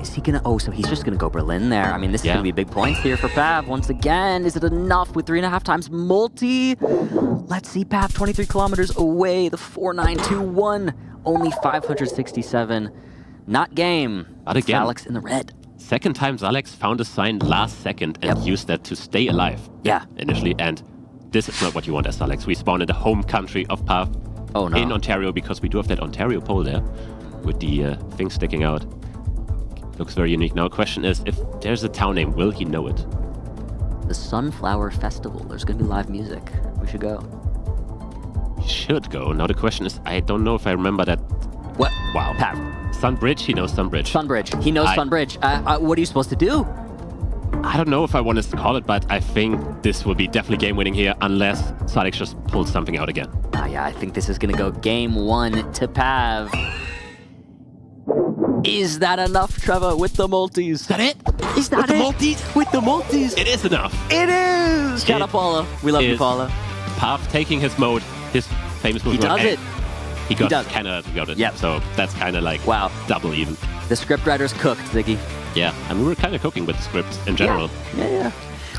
Is he gonna... Oh, so he's just gonna go Berlin there. I mean, this is gonna be big points here for Pav. Once again, is it enough with 3.5 times multi? Let's see, Pav, 23 kilometers away. The 4921, only 567. Not game. But again, Alex in the red. Second time Alex found a sign last second and used that to stay alive. Yeah. Initially, and this is not what you want as Alex. We spawn in the home country of Pav. Oh, no. In Ontario, because we do have that Ontario pole there with the thing sticking out. Looks very unique. Now, the question is, if there's a town name, will he know it? The Sunflower Festival. There's going to be live music. We should go. We should go. Now, the question is, I don't know if I remember that. What? Wow. Pav. Sunbridge? He knows Sunbridge. Sunbridge. He knows Sunbridge. What are you supposed to do? I don't know if I want to call it, but I think this will be definitely game-winning here, unless Salix just pulls something out again. Yeah, I think this is going to go game 1 to Pav. Is that enough, Trevor, with the multis? Is that it? Is that with the multis? With the multis? It is enough. It is! Shout out Paula. We love you, Paula. Pav taking his mode, his famous move. He does it. He got Canada to got it. Yep. So that's kind of like double even. The scriptwriter's cooked, Ziggy. Yeah, I mean, we were kind of cooking with the scripts in general. Yeah.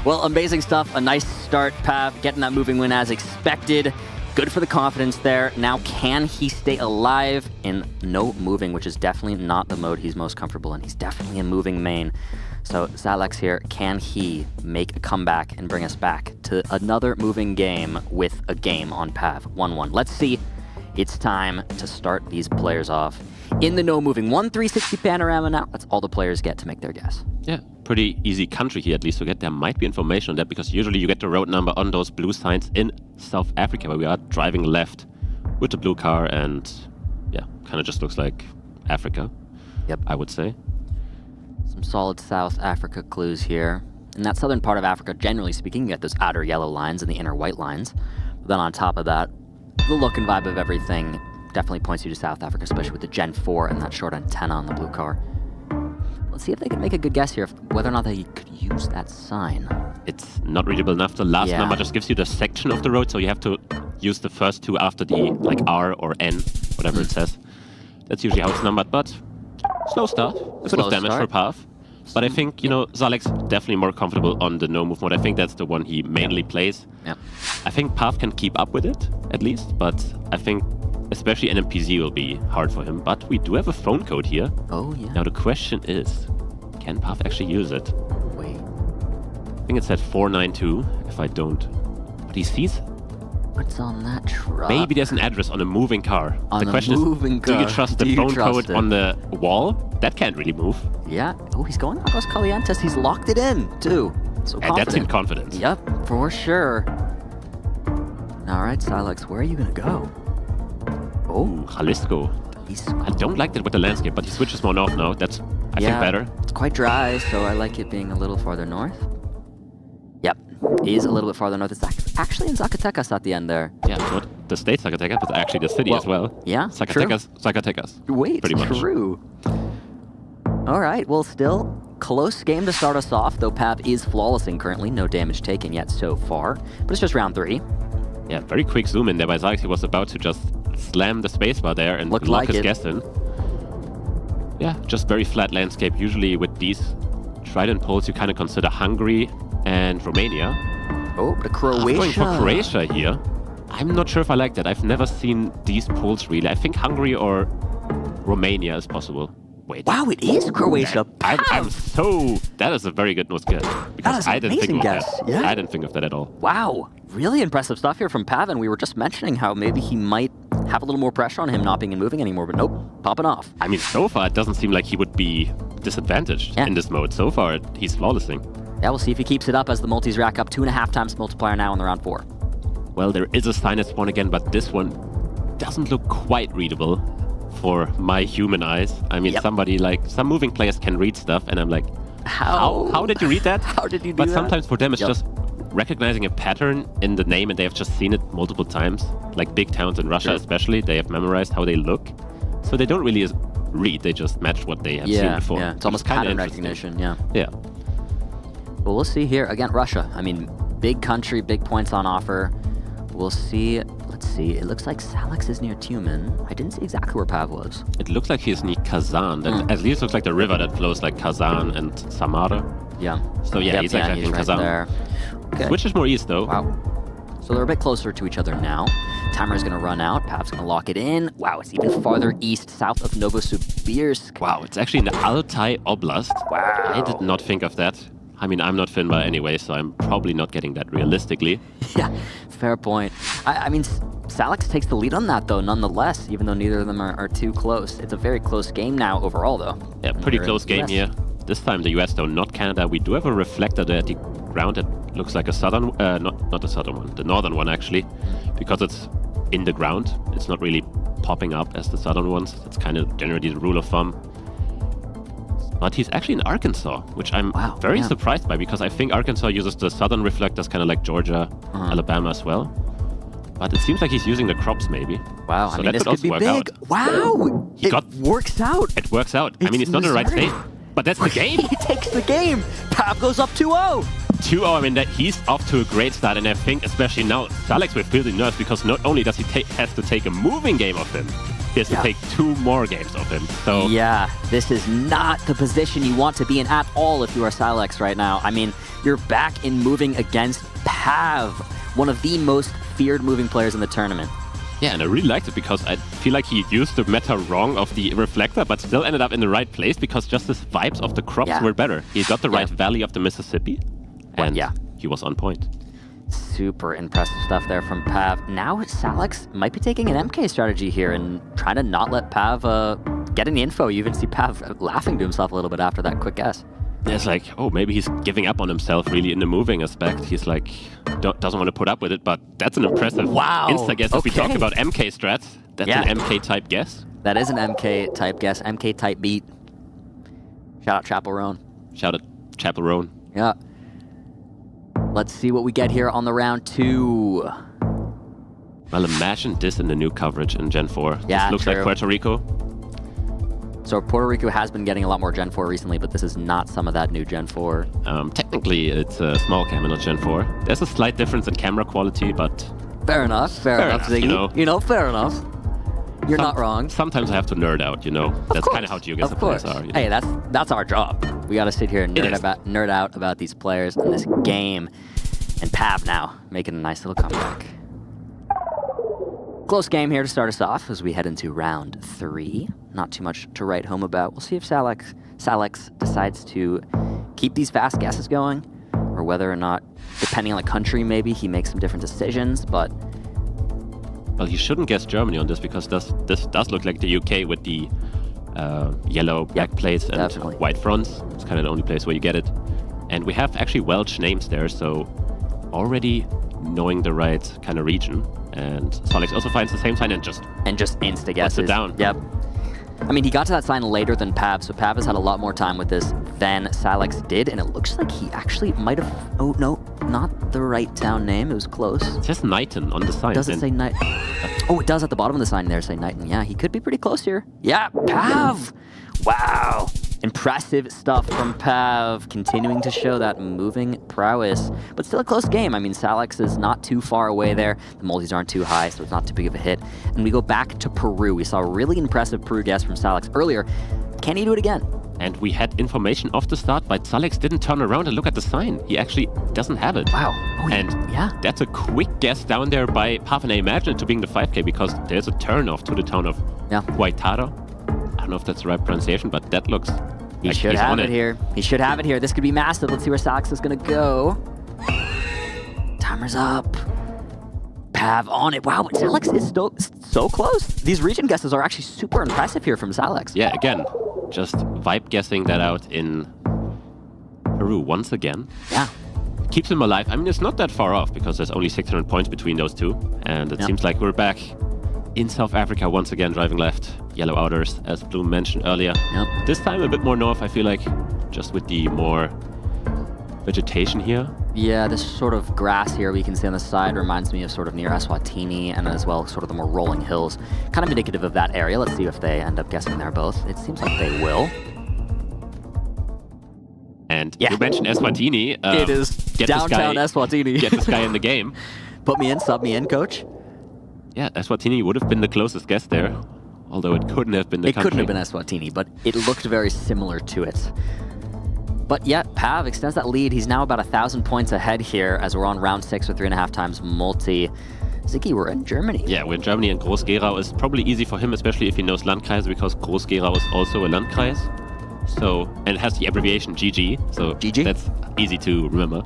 Well, amazing stuff. A nice start, Pav, getting that moving win as expected. Good for the confidence there. Now, can he stay alive in no moving, which is definitely not the mode he's most comfortable in. He's definitely a moving main. So, Zalex here, can he make a comeback and bring us back to another moving game with a game on Pav? 1-1. Let's see. It's time to start these players off in the no moving 1-360 panorama now. That's all the players get to make their guess. Yeah, pretty easy country here at least to get. There might be information on that because usually you get the road number on those blue signs in South Africa where we are driving left with the blue car, and yeah, kind of just looks like Africa. Yep, I would say. Some solid South Africa clues here. In that southern part of Africa, generally speaking, you get those outer yellow lines and the inner white lines. But then on top of that, the look and vibe of everything definitely points you to South Africa, especially with the Gen 4 and that short antenna on the blue car. Let's see if they can make a good guess here, whether or not they could use that sign. It's not readable enough. The last number just gives you the section of the road, so you have to use the first two after the like R or N, whatever it says. That's usually how it's numbered, but slow start. A bit of damage for Pav. But I think, you know, Zalex definitely more comfortable on the no-move mode. I think that's the one he mainly plays. Yeah. I think Pav can keep up with it, at least. But I think especially NMPZ will be hard for him. But we do have a phone code here. Oh, yeah. Now the question is, can Pav actually use it? Wait. I think it's at 492, if I don't. But he sees... What's on that truck? Maybe there's an address on a moving car. On the question is, do you trust the phone code on the wall? That can't really move. Yeah. Oh, he's going Agos Calientes. He's locked it in, too. So and that's in confidence. Yep, for sure. All right, Silex, where are you going to go? Oh. Jalisco. I don't like that with the landscape, but he switches more north now. That's, I think, better. It's quite dry, so I like it being a little farther north. Yep, he is a little bit farther north. It's actually in Zacatecas at the end there. Yeah, not the state Zacatecas, but actually the city as well. Yeah, Zacatecas. Wait, pretty much. True. All right, well, still close game to start us off, though Pav is flawlessing currently. No damage taken yet so far, but it's just round 3. Yeah, very quick zoom in there by Zalex. He was about to just slam the spacebar there and look lock like his guess in. Yeah, just very flat landscape. Usually with these trident poles, you kind of consider Hungary and Romania. Oh, but Croatia. I'm going for Croatia here. I'm not sure if I like that. I've never seen these poles really. I think Hungary or Romania is possible. Wait. Wow, it is Croatia. I'm so... That is a very good nose guess. Because I didn't think of that. Yeah. I didn't think of that at all. Wow. Really impressive stuff here from Pav, and we were just mentioning how maybe he might have a little more pressure on him not being and moving anymore, but nope, popping off. I mean, so far it doesn't seem like he would be disadvantaged in this mode. So far, he's flawlessing. Yeah, we'll see if he keeps it up as the multis rack up 2.5 times multiplier now in the round 4. Well, there is a sign at spawn again, but this one doesn't look quite readable for my human eyes. I mean, somebody like, some moving players can read stuff, and I'm like, how did you read that? How did you do but that? Sometimes for them, it's just recognizing a pattern in the name, and they have just seen it multiple times. Like big towns in Russia especially, they have memorized how they look. So they don't really read, they just match what they have seen before. Yeah, it's almost pattern recognition, Yeah. Well, we'll see here. Again, Russia. I mean, big country, big points on offer. We'll see. Let's see. It looks like Salix is near Tumen. I didn't see exactly where Pav was. It looks like he's near Kazan. That at least looks like the river that flows like Kazan and Samara. Yeah. So yeah, he's exactly in right Kazan. there. Okay. Which is more east though. Wow. So they're a bit closer to each other now. Timer's going to run out. Pav's going to lock it in. Wow, it's even farther east, south of Novosibirsk. Wow, it's actually in the Altai Oblast. Wow. I did not think of that. I mean, I'm not Finbar anyway, so I'm probably not getting that realistically. Yeah, fair point. I mean, Salix takes the lead on that, though, nonetheless, even though neither of them are too close. It's a very close game now overall, though. Yeah, pretty close game here. This time the US, though, not Canada. We do have a reflector there at the ground that looks like a southern... not the southern one, the northern one, actually. Because it's in the ground. It's not really popping up as the southern ones. That's kind of generally the rule of thumb. But he's actually in Arkansas, which I'm very surprised by, because I think Arkansas uses the southern reflectors, kind of like Georgia, Alabama as well. But it seems like he's using the crops, maybe. Wow, so I mean, that this could could be also work big. out. Wow, works out. It works out. I mean, he's not in the right Missouri. state, but that's the game. He takes the game. Pav goes up 2-0. 2-0, I mean, that he's off to a great start, and I think especially now, Salex will feel the nerves, because not only does he has to take a moving game of him, he has to take 2 more games of him. So yeah, this is not the position you want to be in at all if you are Salex right now. I mean, you're back in moving against Pav, one of the most feared moving players in the tournament. yeah, and I really liked it, because I feel like he used the meta wrong of the reflector, but still ended up in the right place, because just his vibes of the crops were better. He got the right valley of the Mississippi, and he was on point. Super impressive stuff there from Pav. Now Salex might be taking an MK strategy here and trying to not let Pav get any info. You even see Pav laughing to himself a little bit after that quick guess. It's like, oh, maybe he's giving up on himself really in the moving aspect. He's like, doesn't want to put up with it, but that's an impressive insta-guess. If we talk about MK strats, that's an MK-type guess. That is an MK-type guess, MK-type beat. Shout out Chapel Roan. Shout out Chapel Roan. Yeah. Let's see what we get here on the round 2. Well, imagine this in the new coverage in Gen 4. Yeah, this looks like Puerto Rico. So Puerto Rico has been getting a lot more Gen 4 recently, but this is not some of that new Gen 4. Technically, it's a small camera, not Gen 4. There's a slight difference in camera quality, but... Fair enough, fair enough, Ziggy. You know, fair enough. You're not wrong. Sometimes I have to nerd out, you know. That's kind of how Geoguessr players are. You know? Hey, that's our job. We got to sit here and nerd out about these players in this game. And Pav now making a nice little comeback. Close game here to start us off as we head into round 3. Not too much to write home about. We'll see if Salex decides to keep these fast guesses going, or whether or not, depending on the country, maybe he makes some different decisions. But well, he shouldn't guess Germany on this, because this does look like the UK with the yellow back plates and white fronts. It's kind of the only place where you get it. And we have actually Welsh names there, so already knowing the right kind of region. And Salex also finds the same sign and just insta guesses. Puts it down. Yep. I mean, he got to that sign later than Pav, so Pav has had a lot more time with this than Salex did, and it looks like he actually might have... Oh, no, not the right town name. It was close. It says Knighton on the sign. Does it say Knighton? Oh, it does at the bottom of the sign there say Knighton. Yeah, he could be pretty close here. Yeah, Pav! Wow. Impressive stuff from Pav, continuing to show that moving prowess. But still a close game. I mean, Salex is not too far away there. The multis aren't too high, so it's not too big of a hit. And we go back to Peru. We saw a really impressive Peru guess from Salex earlier. Can he do it again? And we had information off the start, but Salex didn't turn around and look at the sign. He actually doesn't have it. Wow. Oh, and that's a quick guess down there by Pav, and I imagine it to being the 5K, because there's a turn-off to the town of Guaitaro. I don't know if that's the right pronunciation, but that looks He should have it here. He should have it here. This could be massive. Let's see where Salex is going to go. Timer's up. Pav on it. Wow, but Salex is so close. These region guesses are actually super impressive here from Salex. Yeah, again, just vibe guessing that out in Peru once again. Yeah. Keeps him alive. I mean, it's not that far off, because there's only 600 points between those two. And it seems like we're back in South Africa once again, driving left. Yellow outers, as Bloom mentioned earlier. This time a bit more north, I feel like, just with the more vegetation here. Yeah, this sort of grass here we can see on the side reminds me of sort of near Eswatini, and as well sort of the more rolling hills. Kind of indicative of that area. Let's see if they end up guessing there both. It seems like they will. And you mentioned Eswatini. It is downtown Eswatini. Get this guy in the game. Put me in, sub me in, coach. Yeah, Eswatini would have been the closest guess there. Although it couldn't have been the country. It couldn't have been Eswatini, but it looked very similar to it. But yet, Pav extends that lead. He's now about 1,000 points ahead here as we're on round 6 with 3.5 times multi. Ziggy, we're in Germany. Yeah, we're in Germany, and Groß-Gerau is probably easy for him, especially if he knows Landkreis, because Groß-Gerau is also a Landkreis. So, and it has the abbreviation GG, so that's easy to remember.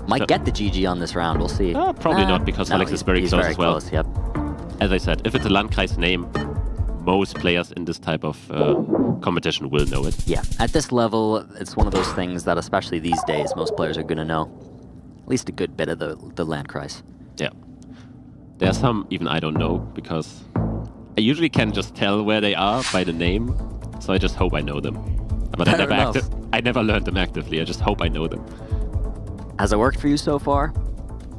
Might get the GG on this round, we'll see. Probably not, because Alex is very close as well. Close, yep. As I said, if it's a Landkreis name, most players in this type of competition will know it. Yeah, at this level, it's one of those things that, especially these days, most players are going to know. At least a good bit of the Landkreis. Yeah. There are some even I don't know, because I usually can just tell where they are by the name, so I just hope I know them. But I never learned them actively. I just hope I know them. Has it worked for you so far?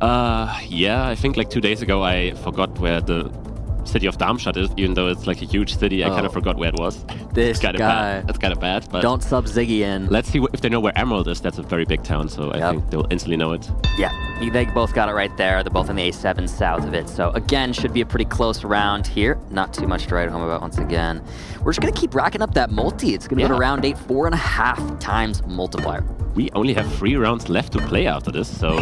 Yeah, I think like 2 days ago I forgot where the city of Darmstadt is, even though it's like a huge city. I kind of forgot where it was. This guy. That's kind of bad. But don't sub Ziggy in. Let's see if they know where Emerald is. That's a very big town, so I think they'll instantly know it. Yeah, they both got it right there. They're both in the A7 south of it. So again, should be a pretty close round here. Not too much to write home about once again. We're just going to keep racking up that multi. It's going to go to round 8, 4.5 times multiplier. We only have 3 rounds left to play after this, so...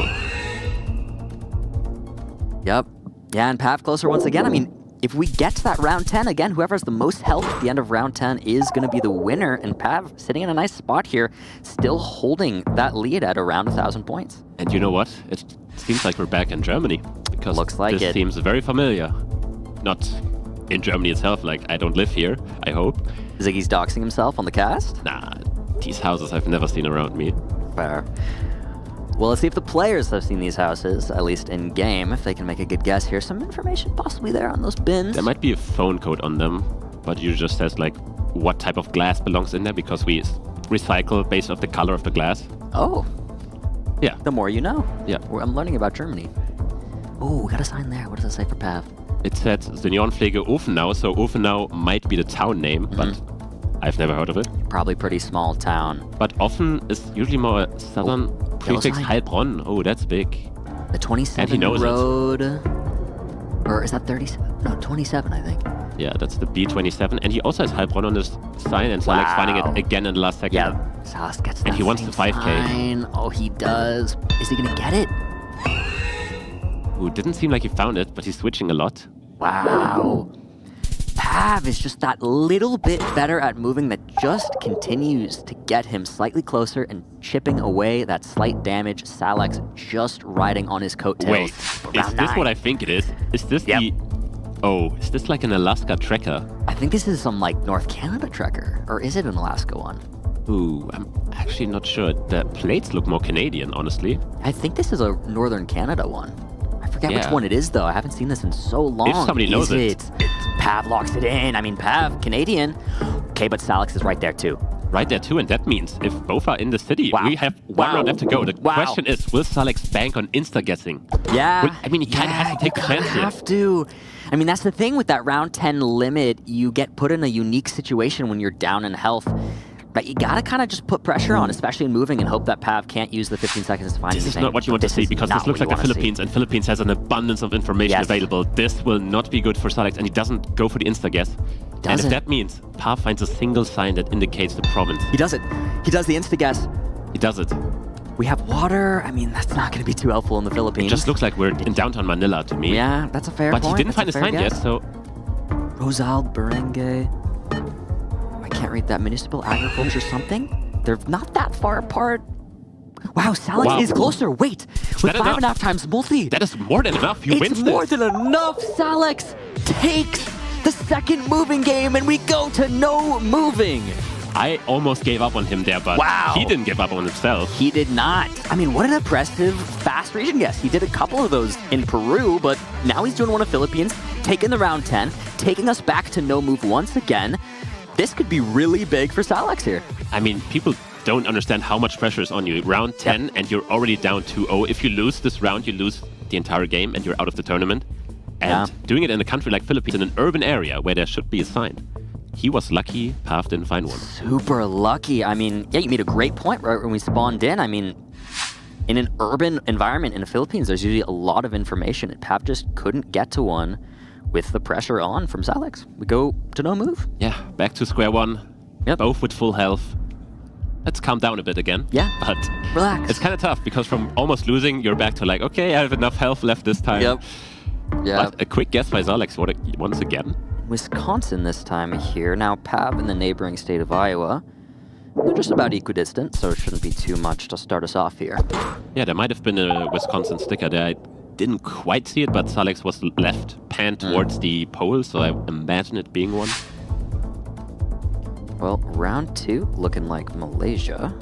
Yep. Yeah, and Pav closer once again. I mean, if we get to that round 10, again, whoever has the most health at the end of round 10 is going to be the winner. And Pav sitting in a nice spot here, still holding that lead at around 1,000 points. And you know what? It seems like we're back in Germany. Because looks like this seems very familiar. Not in Germany itself, like I don't live here, I hope. Ziggy's doxing himself on the cast? Nah, these houses I've never seen around me. Fair. Well, let's see if the players have seen these houses, at least in game, if they can make a good guess here. Some information possibly there on those bins. There might be a phone code on them, but you just says like what type of glass belongs in there because we recycle based off the color of the glass. Oh. Yeah. The more you know. Yeah. I'm learning about Germany. Oh, we got a sign there. What does it say for Pav? It said Seniorenpflege Ofenau, so Ofenau might be the town name, but I've never heard of it. Probably pretty small town. But Offen is usually more a southern prefix. Heilbronn. Oh, that's big. The 27 road. Or is that 37? No, 27, I think. Yeah, that's the B27. And he also has Heilbronn on his sign, and Salek's finding it again in the last second. Yeah, Salek gets that. And he wants the 5K. Sign. Oh, he does. Is he going to get it? Ooh, didn't seem like he found it, but he's switching a lot. Wow. Pav is just that little bit better at moving that just continues to get him slightly closer and chipping away that slight damage. Salek's just riding on his coattails. Wait, is this what I think it is? Is this the... Oh, is this like an Alaska trekker? I think this is some like North Canada trekker. Or is it an Alaska one? Ooh, I'm actually not sure. The plates look more Canadian, honestly. I think this is a Northern Canada one. I forget which one it is, though. I haven't seen this in so long. If somebody knows it. Pav locks it in. I mean, Pav, Canadian. Okay, but Salek is right there, too. Right there, too, and that means if both are in the city, we have one round left to go. The question is, will Salek bank on insta-guessing? Yeah. I mean, he kind of has to take the chance here. Have to. I mean, that's the thing with that round 10 limit. You get put in a unique situation when you're down in health. But you gotta kind of just put pressure on, especially in moving, and hope that Pav can't use the 15 seconds to find anything. This is not what you want to see, because this looks like the Philippines, and Philippines has an abundance of information available. This will not be good for Salek, and he doesn't go for the insta-guess. And if that means Pav finds a single sign that indicates the province. He does it. He does the insta-guess. He does it. We have water. I mean, that's not going to be too helpful in the Philippines. It just looks like we're in downtown Manila to me. Yeah, that's a fair point. But he didn't find a sign yet, so... Rosal, Barangay... I can't read that. Municipal agriculture something? They're not that far apart. Wow, Salek is closer. Wait, with 5.5 times multi. That is more than enough. You win this. It's more than enough. Salek takes the second moving game, and we go to no moving. I almost gave up on him there, but he didn't give up on himself. He did not. I mean, what an impressive fast region guess. He did a couple of those in Peru, but now he's doing one of Philippines, taking the round 10, taking us back to no move once again. This could be really big for Salek here. I mean, people don't understand how much pressure is on you. Round 10, and you're already down 2-0. If you lose this round, you lose the entire game, and you're out of the tournament. And doing it in a country like Philippines, in an urban area where there should be a sign. He was lucky, Pav didn't find one. Super lucky. I mean, yeah, you made a great point right when we spawned in. I mean, in an urban environment in the Philippines, there's usually a lot of information, and Pav just couldn't get to one with the pressure on from Salek. We go to no move. Yeah, back to square one. Yep. Both with full health. Let's calm down a bit again. Yeah, but relax. It's kind of tough, because from almost losing, you're back to like, okay, I have enough health left this time. Yep. Yeah. But a quick guess by Salek once again. Wisconsin this time here. Now Pav in the neighboring state of Iowa. They're just about equidistant, so it shouldn't be too much to start us off here. Yeah, there might have been a Wisconsin sticker there. I didn't quite see it, but Salek was left, panned towards the pole, so I imagine it being one. Well, round 2 looking like Malaysia.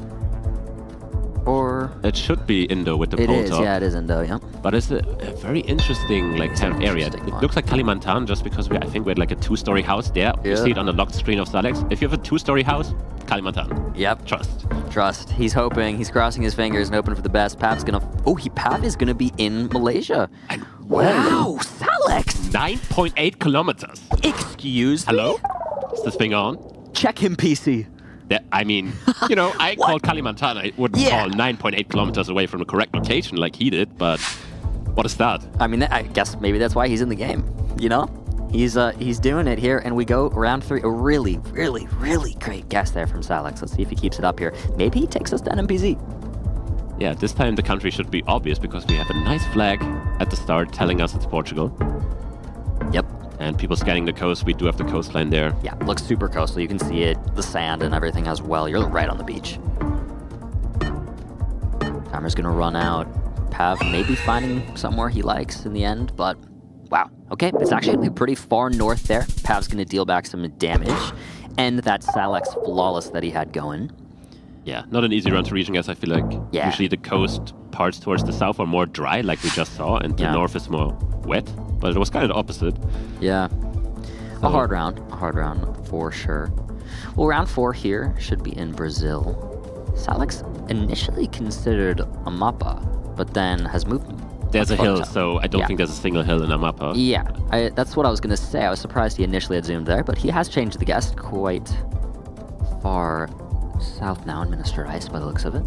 Or... It should be Indo with the pole top. It is, yeah, it is Indo, yeah. But it's a very interesting kind of area. It looks like Kalimantan just because I think we had like a 2-story house there. You see it on the locked screen of Salek. If you have a 2-story house, Kalimantan. Yep. Trust. He's hoping. He's crossing his fingers and hoping for the best. Pav's gonna... Pav is gonna be in Malaysia. Wow, Salex! 9.8 kilometers. Excuse me? Hello? Is this thing on? Check him, PC. I mean, I called Kalimantan. I wouldn't call 9.8 kilometers away from the correct location like he did, but what a start. I mean, I guess maybe that's why he's in the game, He's doing it here, and we go round 3. A really, really, really great guess there from Salex. Let's see if he keeps it up here. Maybe he takes us to NMPZ. Yeah, this time the country should be obvious because we have a nice flag at the start telling us it's Portugal. Yep. And people scanning the coast, we do have the coastline there. Yeah, looks super coastal. You can see it, the sand and everything as well. You're right on the beach. Timer's gonna run out. Pav maybe finding somewhere he likes in the end, but wow. Okay, it's actually pretty far north there. Pav's gonna deal back some damage. And that Salex flawless that he had going. Yeah, not an easy run to region, guys. I feel like usually the coast parts towards the south are more dry, like we just saw, and the north is more wet. But it was kind of the opposite. Yeah. A hard round for sure. Well, round 4 here should be in Brazil. Salex initially considered a Mapei, but then has moved. There's a hill, so I don't think there's a single hill in a Mapei. Yeah, that's what I was going to say. I was surprised he initially had zoomed there, but he has changed the guess quite far south now in Minas Gerais by the looks of it.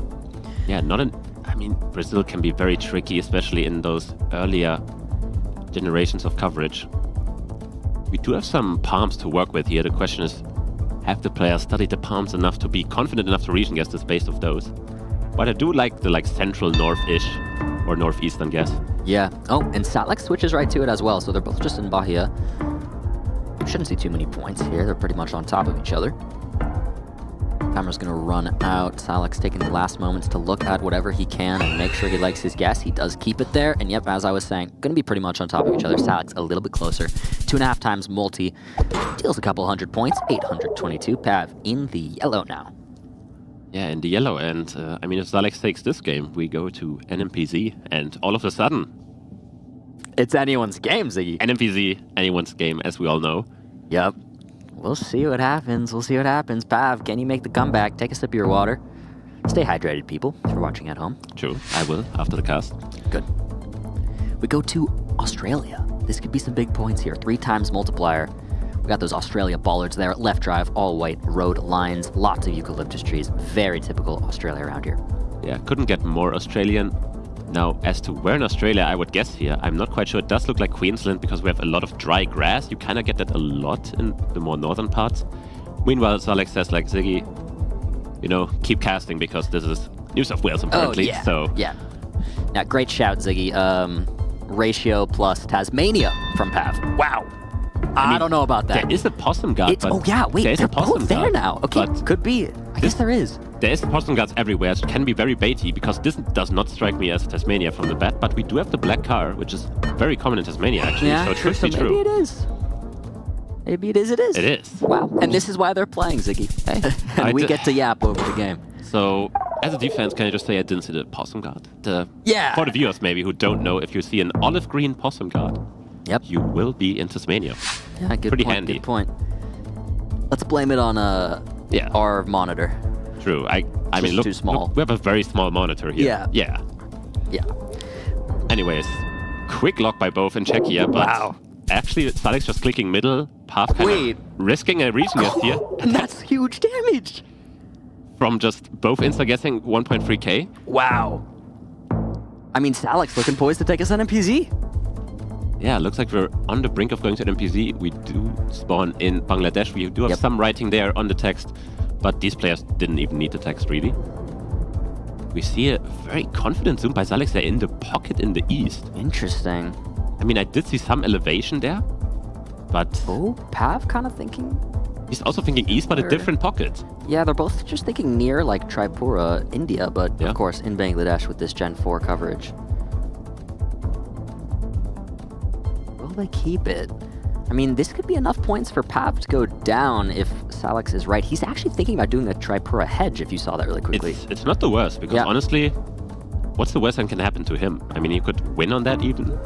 Yeah, I mean, Brazil can be very tricky, especially in those earlier generations of coverage. We do have some palms to work with here. The question is, have the players studied the palms enough to be confident enough to region guess this based off those? But I do like the central north-ish or northeastern guess. Yeah. Oh, and Salex switches right to it as well, so they're both just in Bahia. Shouldn't see too many points here. They're pretty much on top of each other. Timer's gonna run out. Salex taking the last moments to look at whatever he can and make sure he likes his guess. He does keep it there, and yep, as I was saying, gonna be pretty much on top of each other. Salex a little bit closer. 2.5 times multi. Deals a couple hundred points. 822. Pav in the yellow now. Yeah, in the yellow, and I mean, if Salex takes this game, we go to NMPZ, and all of a sudden... It's anyone's game, Ziggy. NMPZ, anyone's game, as we all know. Yep. We'll see what happens. Pav, can you make the comeback? Take a sip of your water. Stay hydrated, people, if you're watching at home. True, I will, after the cast. Good. We go to Australia. This could be some big points here. 3 times multiplier. We got those Australia bollards there. Left drive, all white, road lines, lots of eucalyptus trees. Very typical Australia around here. Yeah, couldn't get more Australian. Now, as to where in Australia I would guess here, I'm not quite sure. It does look like Queensland because we have a lot of dry grass. You kind of get that a lot in the more northern parts. Meanwhile, Salex says, like, Ziggy, keep casting because this is New South Wales apparently. Yeah. Now, great shout, Ziggy. Ratio plus Tasmania from Pav. Wow. I don't know about that. There is a possum guard. They're both there now. Okay, could be. I guess there is. There is possum guards everywhere. It can be very baity because this does not strike me as Tasmania from the bat, but we do have the black car, which is very common in Tasmania actually, so it could be true. Maybe it is. Maybe it is. It is. Wow. And this is why they're playing, Ziggy. Hey. And we get to yap over the game. So, as a defense, can I just say I didn't see the possum guard? Yeah. For the viewers maybe who don't know, if you see an olive green possum guard, you will be in Tasmania. Yeah, Pretty handy. Good point. Let's blame it on our monitor. True. I mean, look, too small. Look, we have a very small monitor here. Yeah. Anyways, quick lock by both in Czechia, but actually, Salex just clicking middle, Pav kind of risking a region guess here. And that's huge damage. From just both insta-guessing 1.3k. Wow. I mean, Salex looking poised to take us on NMPZ. Yeah, looks like we're on the brink of going to NMPZ. We do spawn in Bangladesh. We do have some writing there on the text, but these players didn't even need the text, really. We see a very confident zoom by Salex there in the pocket in the east. Interesting. I mean, I did see some elevation there, but... Oh, Pav kind of thinking... He's also thinking east, but a different pocket. Yeah, they're both just thinking near, like, Tripura, India, but of course in Bangladesh with this Gen 4 coverage. Will they keep it? I mean, this could be enough points for Pav to go down if Salex is right. He's actually thinking about doing a Tripura hedge, if you saw that really quickly. It's not the worst, because honestly, what's the worst that can happen to him? I mean, he could win on that even.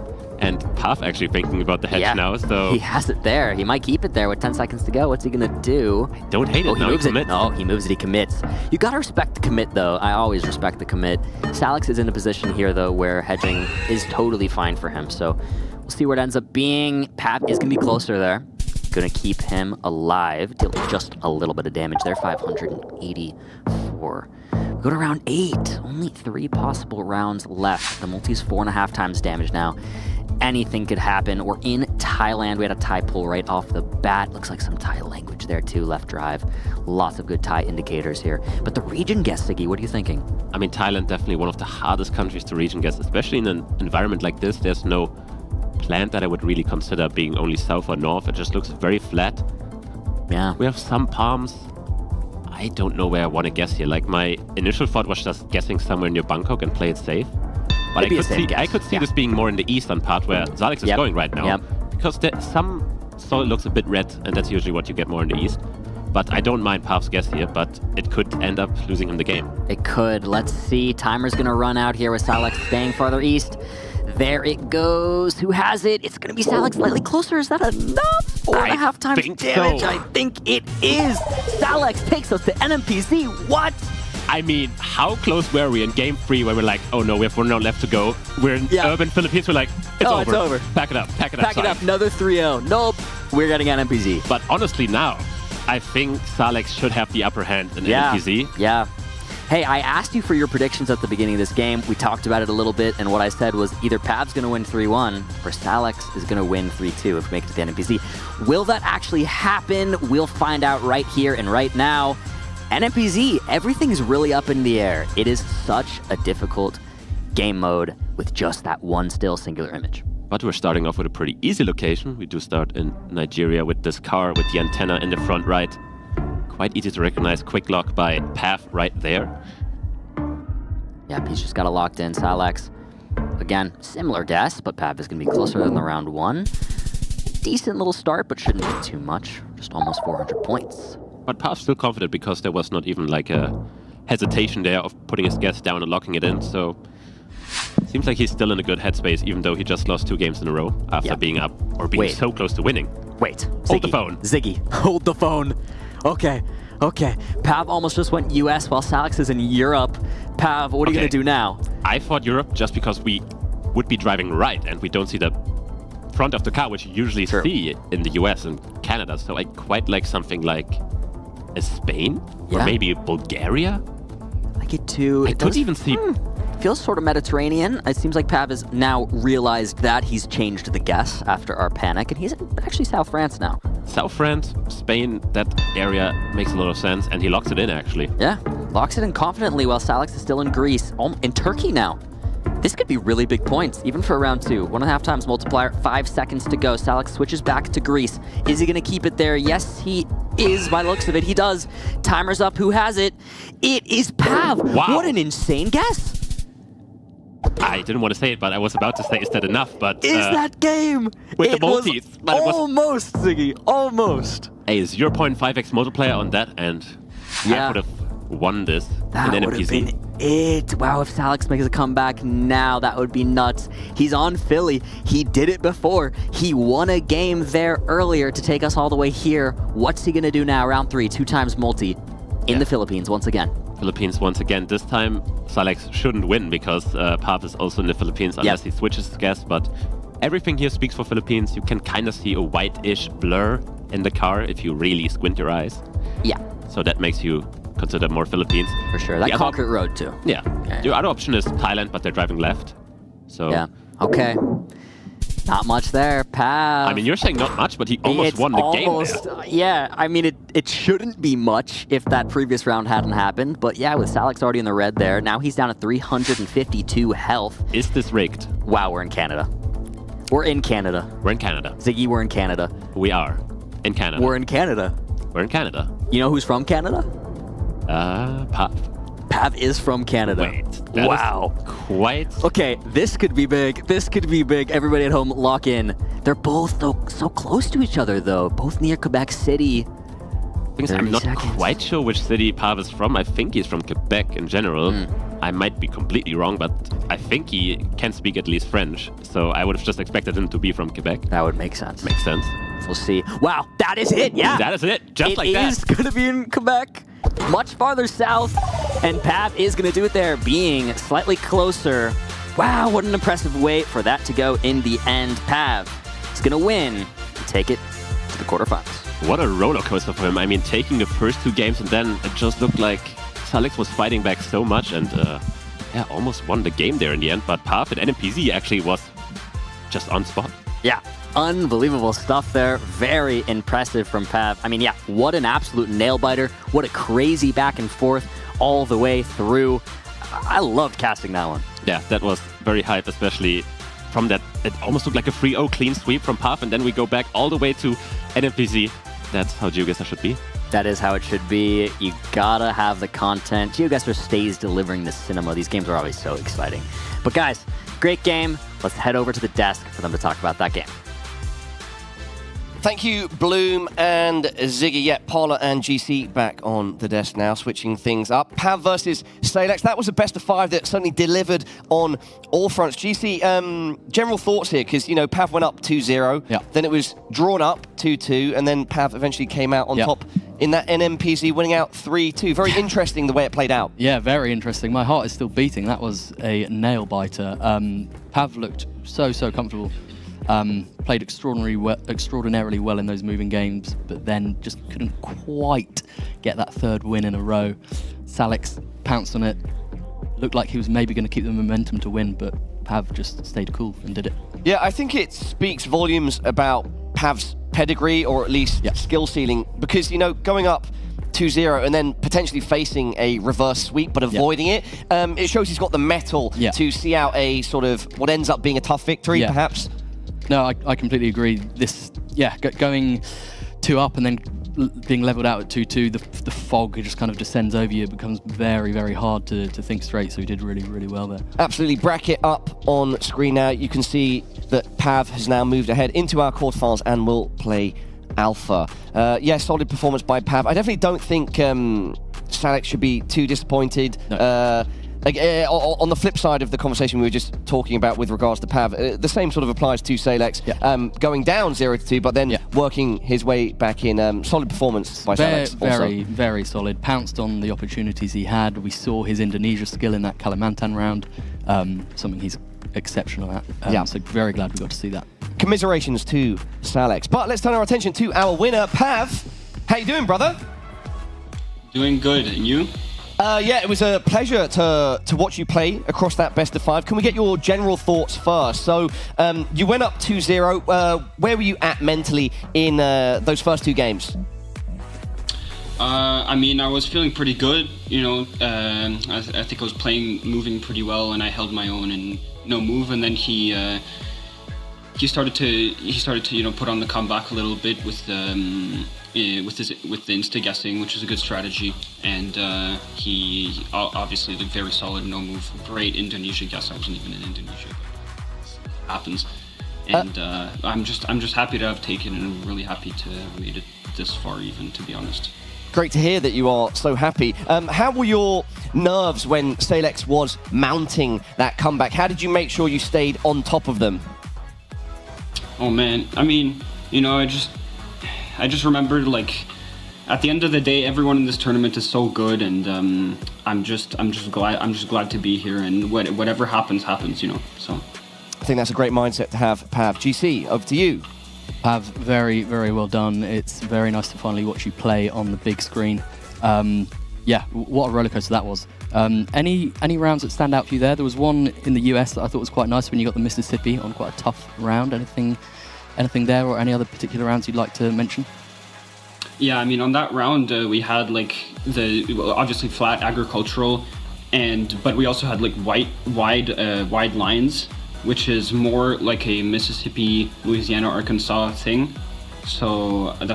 And Pav actually thinking about the hedge now, so... He has it there. He might keep it there with 10 seconds to go. What's he going to do? I don't hate it. He moves it. No, he moves it. He commits. You got to respect the commit, though. I always respect the commit. Salix is in a position here, though, where hedging is totally fine for him. So we'll see where it ends up being. Pav is going to be closer there. Going to keep him alive. Deal just a little bit of damage there. 584. We go to round 8. Only 3 possible rounds left. The multi's 4.5 times damage now. Anything could happen. We're in Thailand. We had a Thai pull right off the bat. Looks like some Thai language there too. Left drive. Lots of good Thai indicators here. But the region guess, Siggy, what are you thinking? I mean, Thailand definitely one of the hardest countries to region guess, especially in an environment like this. There's no plant that I would really consider being only south or north. It just looks very flat. Yeah. We have some palms. I don't know where I want to guess here. Like, my initial thought was just guessing somewhere near Bangkok and play it safe. But I could see this being more in the eastern part where Salix is going right now. Because some soil looks a bit red, and that's usually what you get more in the east. But I don't mind Pav's guess here, but it could end up losing him the game. It could. Let's see. Timer's going to run out here with Salix staying farther east. There it goes. Who has it? It's going to be Salix slightly closer. Is that enough? 4.5 times damage. So. I think it is. Salix takes us to NMPZ. What? I mean, how close were we in Game 3 where we're like, oh no, we have 1 round left to go. We're in urban Philippines, we're like, it's over. It's over. Pack it up, pack it up. Pack it up, another 3-0. Nope, we're getting NMPZ. But honestly now, I think Salix should have the upper hand in NMPZ. Yeah. Hey, I asked you for your predictions at the beginning of this game. We talked about it a little bit, and what I said was either Pav's going to win 3-1 or Salix is going to win 3-2 if we make it to the NMPZ. Will that actually happen? We'll find out right here and right now. NMPZ, everything's really up in the air. It is such a difficult game mode with just that one still singular image. But we're starting off with a pretty easy location. We do start in Nigeria with this car with the antenna in the front right. Quite easy to recognize. Quick lock by Pav right there. Yep, he's just got it locked in. Salix, again, similar guess, but Pav is going to be closer than the round 1. Decent little start, but shouldn't be too much. Just almost 400 points. But Pav's still confident because there was not even like a hesitation there of putting his guess down and locking it in. So seems like he's still in a good headspace, even though he just lost 2 games in a row after being up or being so close to winning. Wait. Hold the phone. Ziggy, hold the phone. Okay. Pav almost just went US while Salix is in Europe. Pav, what are you going to do now? I thought Europe just because we would be driving right and we don't see the front of the car, which you usually see in the US and Canada. So I quite like something like Spain or maybe Bulgaria. I like it too. I could even see... Feels sort of Mediterranean. It seems like Pav has now realized that he's changed the guess after our panic, and he's actually South France now. South France, Spain, that area makes a lot of sense, and he locks it in, actually. Yeah, locks it in confidently while Salix is still in Greece. In Turkey now. This could be really big points, even for round 2. 1.5 times multiplier, 5 seconds to go. Salix switches back to Greece. Is he going to keep it there? Yes, he is. By the looks of it, he does. Timer's up. Who has it? It is Pav. Wow. What an insane guess. I didn't want to say it, but I was about to say, is that enough? But is that game? With the multis. Almost, Ziggy. Almost. A 0.5x multiplier on that, and I would have won this in NMPZ. Would have been it. Wow, if Salix makes a comeback now, that would be nuts. He's on Philly. He did it before. He won a game there earlier to take us all the way here. What's he going to do now? Round 3, 2 times multi in the Philippines once again. Philippines once again. This time, Salix shouldn't win because Pav is also in the Philippines unless he switches his guess. But everything here speaks for Philippines. You can kind of see a white-ish blur in the car if you really squint your eyes. Yeah. So that makes you consider more Philippines. For sure. That concrete road too. Yeah. The other option is Thailand, but they're driving left. So yeah. Okay. Not much there, Pav. I mean, you're saying not much, but he almost won the game there. Yeah, I mean, it shouldn't be much if that previous round hadn't happened. But yeah, with Salix already in the red there, now he's down to 352 health. Is this rigged? Wow, we're in Canada. We're in Canada. We're in Canada. Ziggy, we're in Canada. We are in Canada. We're in Canada. We're in Canada. You know who's from Canada? Pav. Pav is from Canada. Wait. Wow. Quite. Okay, this could be big. This could be big. Everybody at home, lock in. They're both so close to each other, though. Both near Quebec City. I'm not quite sure which city Pav is from. I think he's from Quebec in general. I might be completely wrong, but I think he can speak at least French. So I would have just expected him to be from Quebec. That would make sense. Makes sense. We'll see. Wow, that is it, yeah. That is it, just like that. It is going to be in Quebec, much farther south, and Pav is going to do it there, being slightly closer. Wow, what an impressive way for that to go in the end. Pav is going to win and take it to the quarterfinals. What a roller coaster for him. I mean, taking the first 2 games and then it just looked like Salix was fighting back so much and yeah, almost won the game there in the end. But Pav and NMPZ actually was just on spot. Yeah, unbelievable stuff there. Very impressive from Pav. I mean, yeah, what an absolute nail-biter. What a crazy back and forth all the way through. I loved casting that one. Yeah, that was very hype, especially from that. It almost looked like a 3-0 clean sweep from Pav, and then we go back all the way to NMPZ. That's how Geoguessr should be. That is how it should be. You gotta have the content. Geoguessr stays delivering the cinema. These games are always so exciting. But guys, great game. Let's head over to the desk for them to talk about that game. Thank you, Bloom and Ziggy. Yeah, Paula and GC back on the desk now, switching things up. Pav versus Salex. That was a best of 5 that certainly delivered on all fronts. GC, general thoughts here, because, you know, Pav went up 2-0. Yeah. Then it was drawn up 2-2, and then Pav eventually came out on top in that NMPZ, winning out 3-2. Very interesting the way it played out. Yeah, very interesting. My heart is still beating. That was a nail-biter. Pav looked so comfortable. Played extraordinarily well in those moving games, but then just couldn't quite get that 3rd win in a row. Salix pounced on it. Looked like he was maybe going to keep the momentum to win, but Pav just stayed cool and did it. Yeah, I think it speaks volumes about Pav's pedigree, or at least skill ceiling, because, you know, going up 2-0 and then potentially facing a reverse sweep but avoiding it, it shows he's got the mettle to see out a sort of what ends up being a tough victory, perhaps. No, I completely agree. This, going 2 up and then being leveled out at 2-2, the fog just kind of descends over you. It becomes very, very hard to think straight. So he did really, really well there. Absolutely. Bracket up on screen now. You can see that Pav has now moved ahead into our quarterfinals and will play Alpha. Yeah, solid performance by Pav. I definitely don't think Salix should be too disappointed. No. On the flip side of the conversation we were just talking about with regards to Pav, the same sort of applies to Salex, going down 0-2, but then working his way back in. Solid performance by Salex. Very, very solid. Pounced on the opportunities he had. We saw his Indonesia skill in that Kalimantan round, something he's exceptional at. So very glad we got to see that. Commiserations to Salex. But let's turn our attention to our winner, Pav. How you doing, brother? Doing good, and you? Yeah, it was a pleasure to watch you play across that best of 5. Can we get your general thoughts first? So, you went up 2-0. Where were you at mentally in those first 2 games? I mean, I was feeling pretty good. You know, I think I was moving pretty well, and I held my own and no move. And then he started to put on the comeback a little bit with the insta guessing, which is a good strategy, and he obviously looked very solid, no move, great Indonesia guess. I wasn't even in Indonesia, but it happens, and I'm just happy to have taken it, and I'm really happy to have made it this far, even, to be honest. Great to hear that you are so happy. How were your nerves when Salex was mounting that comeback? How did you make sure you stayed on top of them? Oh man, I mean, you know, I just remembered, like, at the end of the day, everyone in this tournament is so good, and I'm just glad to be here, and whatever happens, you know. So I think that's a great mindset to have, Pav. GC, over to you. Pav, very, very well done. It's very nice to finally watch you play on the big screen. Yeah, what a rollercoaster that was. Any rounds that stand out for you there? There was one in the US that I thought was quite nice when you got the Mississippi on quite a tough round. Anything there, or any other particular rounds you'd like to mention? Yeah, I mean, on that round we had like obviously flat agricultural, but we also had like wide lines, which is more like a Mississippi, Louisiana, Arkansas thing. So I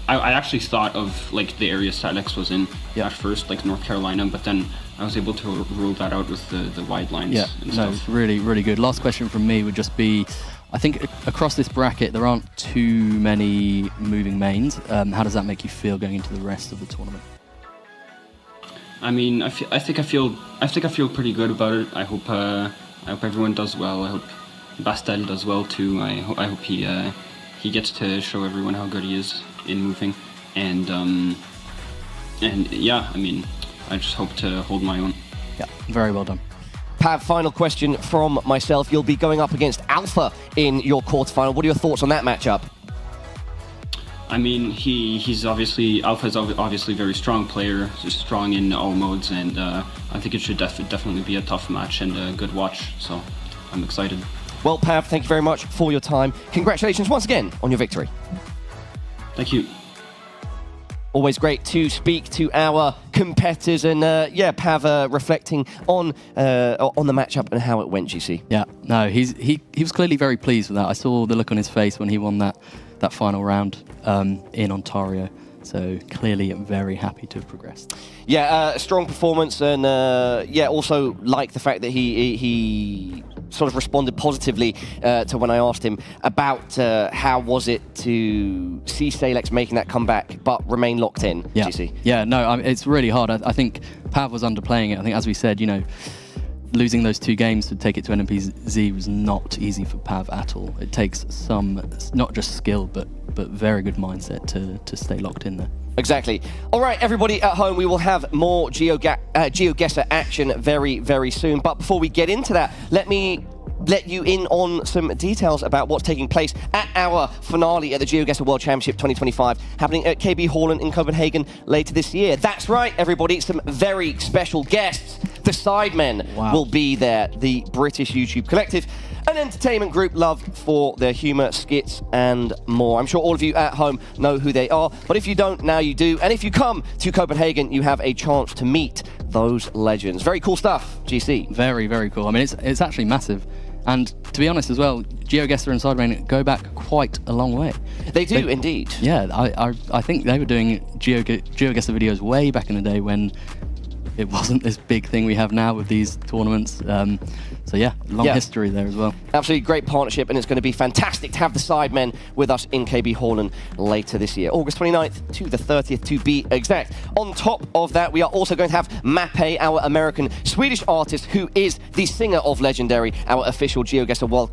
actually thought of like the area Salix was in at first, like North Carolina, but then I was able to rule that out with the wide lines. Yeah, and stuff. Really, really good. Last question from me would just be, I think across this bracket there aren't too many moving mains. How does that make you feel going into the rest of the tournament? I mean, I think I feel pretty good about it. I hope everyone does well. I hope Bastel does well too. I hope he gets to show everyone how good he is in moving, and yeah, I mean, I just hope to hold my own. Yeah, very well done. Pav, final question from myself. You'll be going up against Alpha in your quarterfinal. What are your thoughts on that matchup? I mean, Alpha's obviously a very strong player, just strong in all modes, and I think it should definitely be a tough match and a good watch. So I'm excited. Well, Pav, thank you very much for your time. Congratulations once again on your victory. Thank you. Always great to speak to our competitors, and yeah, Pav reflecting on the matchup and how it went. GC. Yeah, no, he was clearly very pleased with that. I saw the look on his face when he won that final round in Ontario. So clearly very happy to have progressed. Yeah, strong performance, and yeah, also like the fact that he sort of responded positively to when I asked him about how was it to see Salex making that comeback but remain locked in. Yeah, GC. Yeah, no, it's really hard. I think Pav was underplaying it. I think, as we said, losing those 2 games to take it to NMPZ was not easy for Pav at all. It takes some, not just skill, but very good mindset to stay locked in there. Exactly. All right, everybody at home, we will have more Geoguessr action very, very soon. But before we get into that, let me let you in on some details about what's taking place at our finale at the Geoguessr World Championship 2025, happening at KB Hallen in Copenhagen later this year. That's right, everybody, some very special guests. The Sidemen will be there, the British YouTube collective, an entertainment group loved for their humour, skits, and more. I'm sure all of you at home know who they are, but if you don't, now you do. And if you come to Copenhagen, you have a chance to meet those legends. Very cool stuff, GC. Very, very cool. I mean, it's actually massive. And to be honest as well, Geoguessr and Sidemen go back quite a long way. They do, indeed. Yeah, I think they were doing Geoguessr videos way back in the day when it wasn't this big thing we have now with these tournaments. So yeah, long history there as well. Absolutely great partnership, and it's going to be fantastic to have the Sidemen with us in KB Hallen later this year. August 29th to the 30th to be exact. On top of that, we are also going to have Mapei, our American-Swedish artist, who is the singer of Legendary, our official Geoguessr World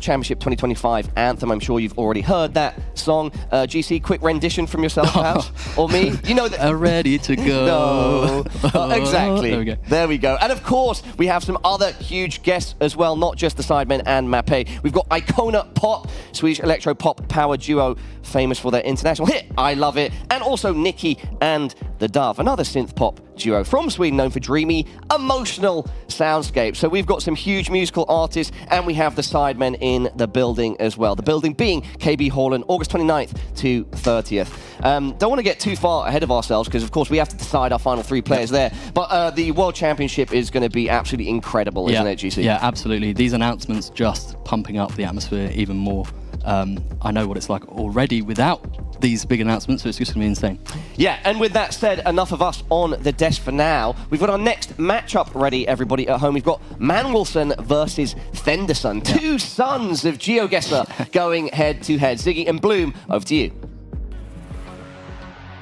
Championship 2025 anthem. I'm sure you've already heard that song. GC, quick rendition from yourself, perhaps? Or me? You know that... Ready to go. No. Exactly. There we go. There we go. And of course, we have some other huge guests as well, not just the Sidemen and Mapei. We've got Icona Pop, Swedish electro-pop power duo, famous for their international hit, I Love It, and also Nikki and the Dove, another synth-pop duo from Sweden known for dreamy, emotional soundscapes. So we've got some huge musical artists, and we have the Sidemen in the building as well. The building being KB Hallen, August 29th to 30th. Don't want to get too far ahead of ourselves, because of course we have to decide our final 3 players there. But the World Championship is going to be absolutely incredible, isn't it, GC? Yeah, absolutely. These announcements just pumping up the atmosphere even more. I know what it's like already without these big announcements, so it's just going to be insane. Yeah, and with that said, enough of us on the desk for now. We've got our next matchup ready, everybody at home. We've got Manuelson versus Fenderson, 2 sons of Geoguessr going head-to-head. Ziggy and Bloom, over to you.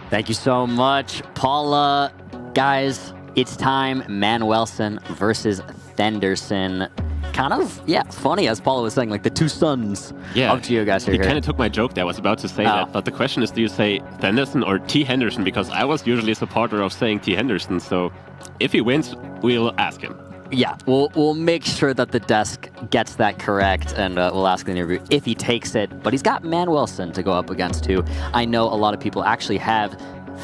Thank you so much, Paula. Guys, it's time. Manuelson versus Fenderson. Kind of, funny, as Paula was saying, like the 2 sons of Geoguessr You here. kind of took my joke there. I was about to say that, but the question is, do you say Fenderson or T. Henderson? Because I was usually a supporter of saying T. Henderson, so if he wins, we'll ask him. Yeah, we'll make sure that the desk gets that correct, and we'll ask in the interview if he takes it. But he's got Manuelson to go up against, who I know a lot of people actually have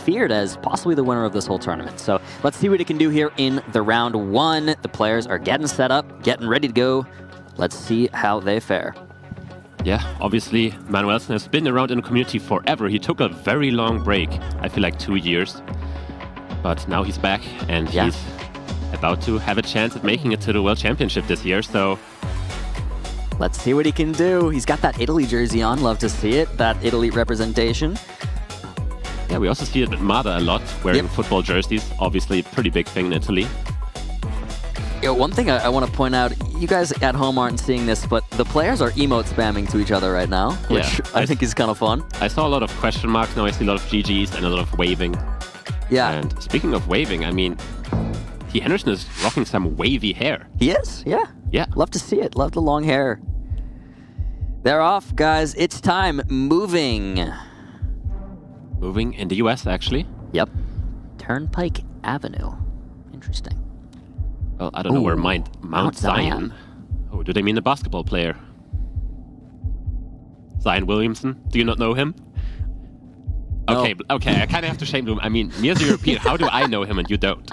feared as possibly the winner of this whole tournament. So let's see what he can do here in the round 1. The players are getting set up, getting ready to go. Let's see how they fare. Yeah, obviously, Manuelson has been around in the community forever. He took a very long break, I feel like 2 years. But now he's back, and he's about to have a chance at making it to the World Championship this year, so... Let's see what he can do. He's got that Italy jersey on. Love to see it, that Italy representation. Yeah, we also see it with Mada a lot, wearing football jerseys. Obviously, a pretty big thing in Italy. Yeah, one thing I want to point out, you guys at home aren't seeing this, but the players are emote spamming to each other right now, which I think is kind of fun. I saw a lot of question marks, now I see a lot of GGs and a lot of waving. Yeah. And speaking of waving, I mean, T. Henderson is rocking some wavy hair. He is, yeah. Yeah. Love to see it. Love the long hair. They're off, guys. It's time. Moving. Moving in the US, actually. Yep. Turnpike Avenue. Interesting. Well, I don't know where Mount Zion. Oh, do they mean the basketball player? Zion Williamson? Do you not know him? Okay, okay, I kind of have to shame him. I mean, me as a European, how do I know him and you don't?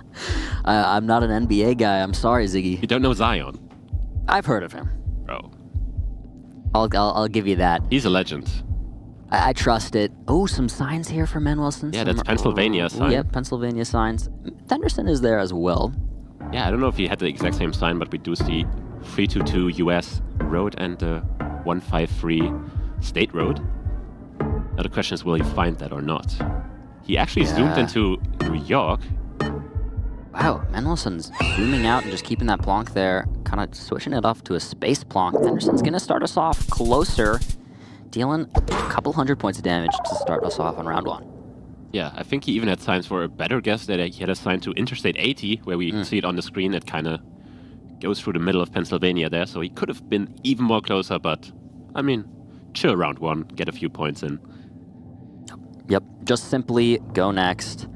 I'm not an NBA guy. I'm sorry, Ziggy. You don't know Zion? I've heard of him. Bro. I'll give you that. He's a legend. I trust it. Oh, some signs here for Men Wilson. Yeah, that's Pennsylvania sign. Yep, Pennsylvania signs. Henderson is there as well. Yeah, I don't know if he had the exact same sign, but we do see 322 US Road and 153 State Road. Now the question is, will he find that or not? He actually zoomed into New York. Wow, Men Wilson's zooming out and just keeping that plonk there, kind of switching it off to a space plonk. Henderson's going to start us off closer, dealing a couple hundred points of damage to start us off on round 1. Yeah, I think he even had signs for a better guess that he had a sign to Interstate 80, where we see it on the screen. It kind of goes through the middle of Pennsylvania there, so he could have been even more closer, but, I mean, chill round 1, get a few points in. Yep, just simply go next.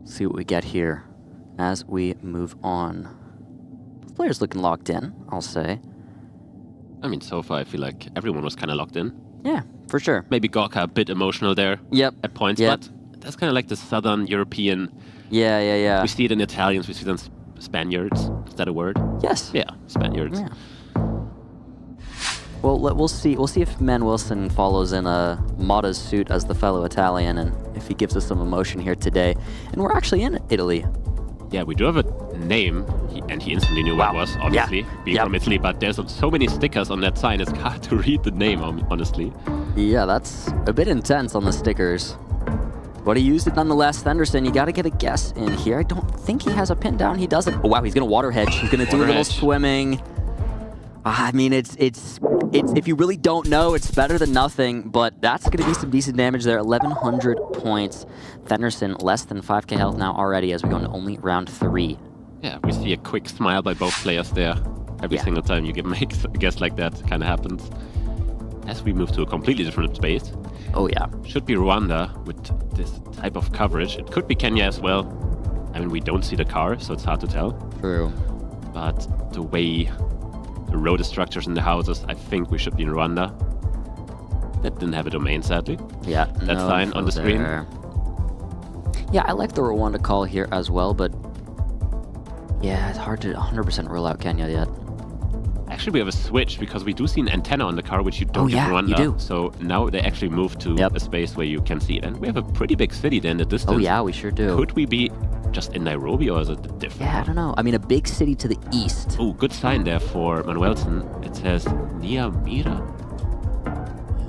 See what we get here as we move on. Both players looking locked in, I'll say. I mean, so far I feel like everyone was kind of locked in. Yeah, for sure. Maybe Gorka a bit emotional there. Yep. At points, Yep. but that's kind of like the Southern European. Yeah. We see it in Italians, we see it in Spaniards. Is that a word? Yes. Yeah, Spaniards. Yeah. Well, we'll see. We'll see if Men Wilson follows in a Motta's suit as the fellow Italian, and if he gives us some emotion here today. And we're actually in Italy. Yeah, we do have a name, and he instantly knew what it was, obviously, being from Italy, but there's so many stickers on that sign, it's hard to read the name, honestly. Yeah, that's a bit intense on the stickers. But he used it nonetheless. Henderson, you got to get a guess in here. I don't think he has a pin down. He doesn't. Oh, wow, he's going to water hedge. He's going to do a little swimming. I mean, it's if you really don't know, it's better than nothing, but that's going to be some decent damage there. 1,100 points. Henderson, less than 5k health now already as we go into only round 3. Yeah, we see a quick smile by both players there. Every single time you make a guess like that, kind of happens. As we move to a completely different space. Oh, yeah. Should be Rwanda with this type of coverage. It could be Kenya as well. I mean, we don't see the car, so it's hard to tell. True. But the way the road is structured in the houses, I think we should be in Rwanda. That didn't have a domain, sadly. Yeah, that sign on the screen. Yeah, I like the Rwanda call here as well, but yeah, it's hard to 100% rule out Kenya yet. Actually, we have a switch because we do see an antenna on the car, which you don't get in Rwanda. You do. So now they actually moved to a space where you can see it. And we have a pretty big city there in the distance. Oh yeah, we sure do. Could we be just in Nairobi or is it different? Yeah, I don't know. I mean, a big city to the east. Oh, good sign there for Manuelson. It says Nyamira.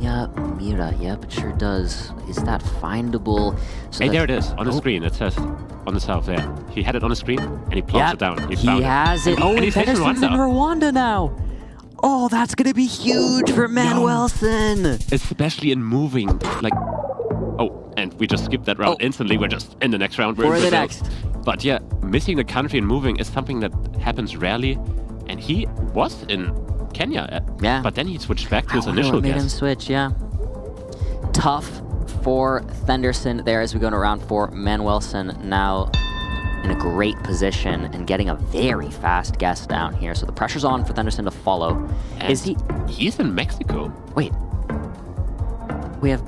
Nyamira, yep, it sure does. Is that findable? So hey, there it is on the screen. It says on the south there. He had it on the screen and he plopped it down. He found has it. And he's in Henderson's in Rwanda now. Oh, that's going to be huge for Manuelson. Especially in moving, like... Oh, and we just skipped that round instantly. We're just in the next round. We're in the Brazil. next. But yeah, missing the country and moving is something that happens rarely. And he was in Kenya. Yeah. But then he switched back to his I wonder initial what made guess. him switch, yeah. Tough for Henderson there as we go into round 4. Manuelson now in a great position and getting a very fast guess down here. So the pressure's on for Henderson to follow. And is he? He's in Mexico. Wait. We have...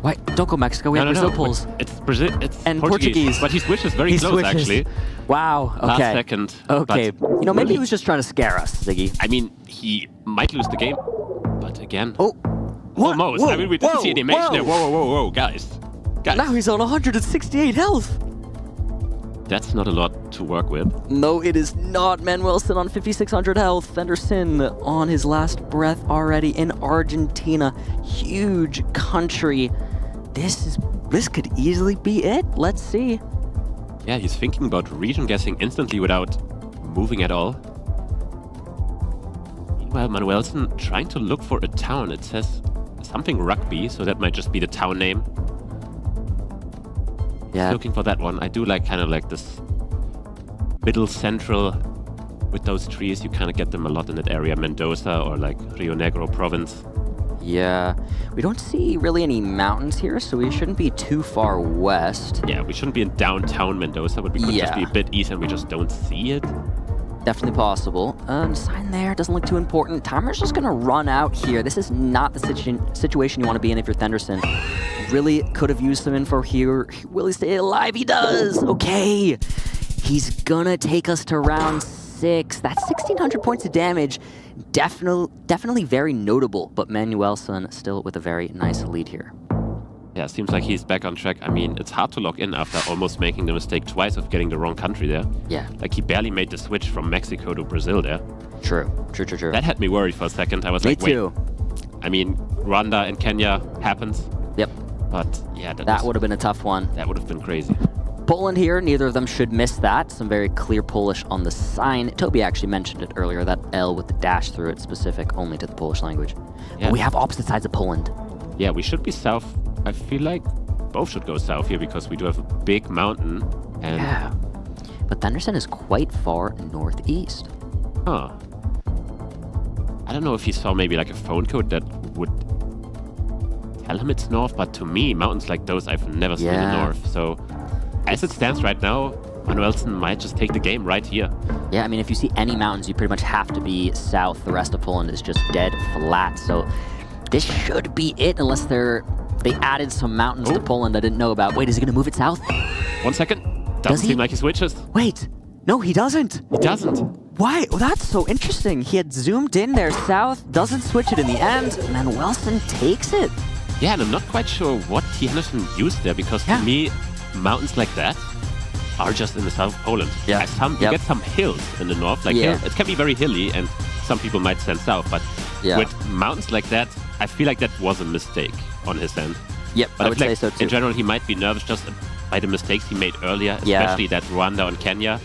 Wait. Don't go Mexico. We have Brazil pulls. It's Brazil. It's and Portuguese. But he switches very close, actually. Wow. Okay. Last second. Okay. But You know, maybe he was just trying to scare us, Ziggy. I mean, he might lose the game. But again... Oh. What? Almost. I mean, we didn't see animation there. Whoa, guys. Now he's on 168 health. That's not a lot to work with. No, it is not. Manuelson on 5,600 health. Henderson on his last breath already in Argentina. Huge country. This could easily be it. Let's see. Yeah, he's thinking about region guessing instantly without moving at all. Meanwhile, Manuelson trying to look for a town. It says something rugby, so that might just be the town name. was looking for that one. I do like kind of like this middle central with those trees. You kind of get them a lot in that area, Mendoza or like Rio Negro province. Yeah, we don't see really any mountains here, so we shouldn't be too far west. Yeah, we shouldn't be in downtown Mendoza, but we could just be a bit east and we just don't see it. Definitely possible. Sign there, doesn't look too important. Timer's just gonna run out here. This is not the situation you want to be in if you're Thunderson. Really could have used some info here. Will he stay alive? He does! Okay! He's gonna take us to round 6. That's 1,600 points of damage. Definitely very notable, but Manuelson still with a very nice lead here. Yeah, seems like he's back on track. I mean, it's hard to log in after almost making the mistake twice of getting the wrong country there. Yeah. Like, he barely made the switch from Mexico to Brazil there. True. That had me worried for a second. I was like, wait. Me too. I mean, Rwanda and Kenya happens. Yep. But, yeah. That would have been a tough one. That would have been crazy. Poland here, neither of them should miss that. Some very clear Polish on the sign. Toby actually mentioned it earlier, that L with the dash through it, specific only to the Polish language. Yeah. But we have opposite sides of Poland. Yeah, we should be south. I feel like both should go south here because we do have a big mountain. And yeah, but Thunderson is quite far northeast. Huh. I don't know if he saw maybe like a phone code that would tell him it's north, but to me, mountains like those I've never seen in the north. So as it stands right now, Manuelson might just take the game right here. Yeah, I mean, if you see any mountains, you pretty much have to be south. The rest of Poland is just dead flat. So this should be it, unless they added some mountains to Poland I didn't know about. Wait, is he going to move it south? 1 second. Doesn't seem like he switches. Wait. No, he doesn't. He doesn't. Why? Well, that's so interesting. He had zoomed in there south, doesn't switch it in the end, and then Wilson takes it. Yeah, and I'm not quite sure what T. Henderson used there, because to me, mountains like that are just in the south of Poland. Yeah. You get some hills in the north. Like it can be very hilly, and some people might send south, but with mountains like that, I feel like that was a mistake on his end. Yep, but I would say so too. In general, he might be nervous just by the mistakes he made earlier, especially that Rwanda and Kenya.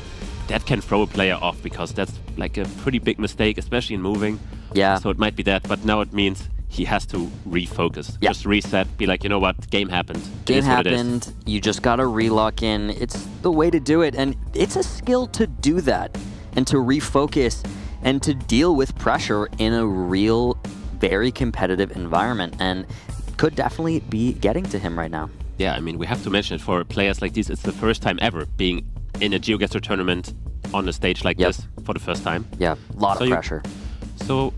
That can throw a player off, because that's like a pretty big mistake, especially in moving. Yeah. So it might be that, but now it means he has to refocus. Yeah. Just reset, be like, you know what, game happened. Game happened, you just gotta relock in. It's the way to do it, and it's a skill to do that, and to refocus, and to deal with pressure in a real, very competitive environment, and could definitely be getting to him right now. Yeah, I mean, we have to mention it, for players like this, it's the first time ever being in a Geoguessr tournament on a stage like this for the first time. Yeah, a lot of pressure. So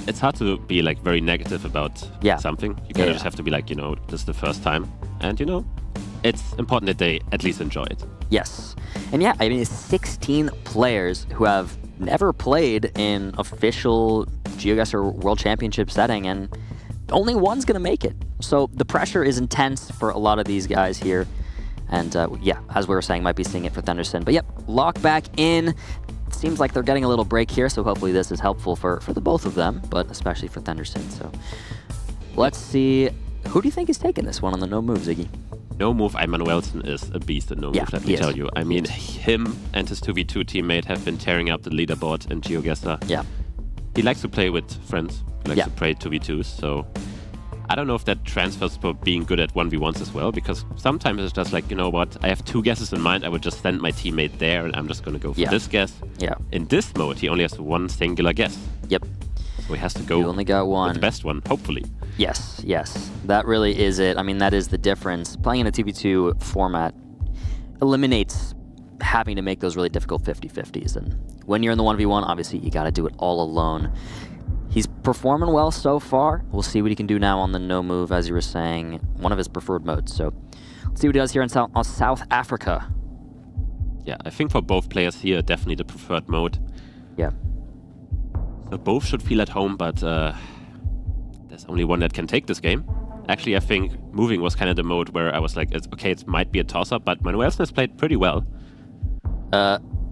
it's hard to be like very negative about something. You kind of just have to be like, you know, this is the first time, and you know, it's important that they at least enjoy it. Yes, and yeah, I mean, it's 16 players who have never played in official Geoguessr World Championship setting, and only one's gonna make it. So the pressure is intense for a lot of these guys here. And yeah, as we were saying, might be seeing it for Thunderson. But yep, lock back in. It seems like they're getting a little break here, so hopefully this is helpful for the both of them, but especially for Thunderson. So let's see. Who do you think is taking this one on the no move, Ziggy? No move, Manuelson is a beast at no move, let me tell you. I mean, him and his 2v2 teammate have been tearing up the leaderboard in Geoguessr. Yeah. He likes to play with friends. He likes to play 2v2s, so I don't know if that transfers for being good at 1v1s as well, because sometimes it's just like, you know what, I have 2 guesses in mind, I would just send my teammate there, and I'm just going to go for this guess. Yeah. In this mode, he only has 1 singular guess. Yep. So he has to go you only got one. With the best one, hopefully. Yes, yes. That really is it. I mean, that is the difference. Playing in a 2v2 format eliminates having to make those really difficult 50-50s. And when you're in the 1v1, obviously, you got to do it all alone. He's performing well so far. We'll see what he can do now on the no move, as you were saying, one of his preferred modes. So let's see what he does here in South Africa. Yeah, I think for both players here, definitely the preferred mode. Yeah. So both should feel at home, but there's only one that can take this game. Actually, I think moving was kind of the mode where I was like, okay, it might be a toss-up, but Manuelson has played pretty well.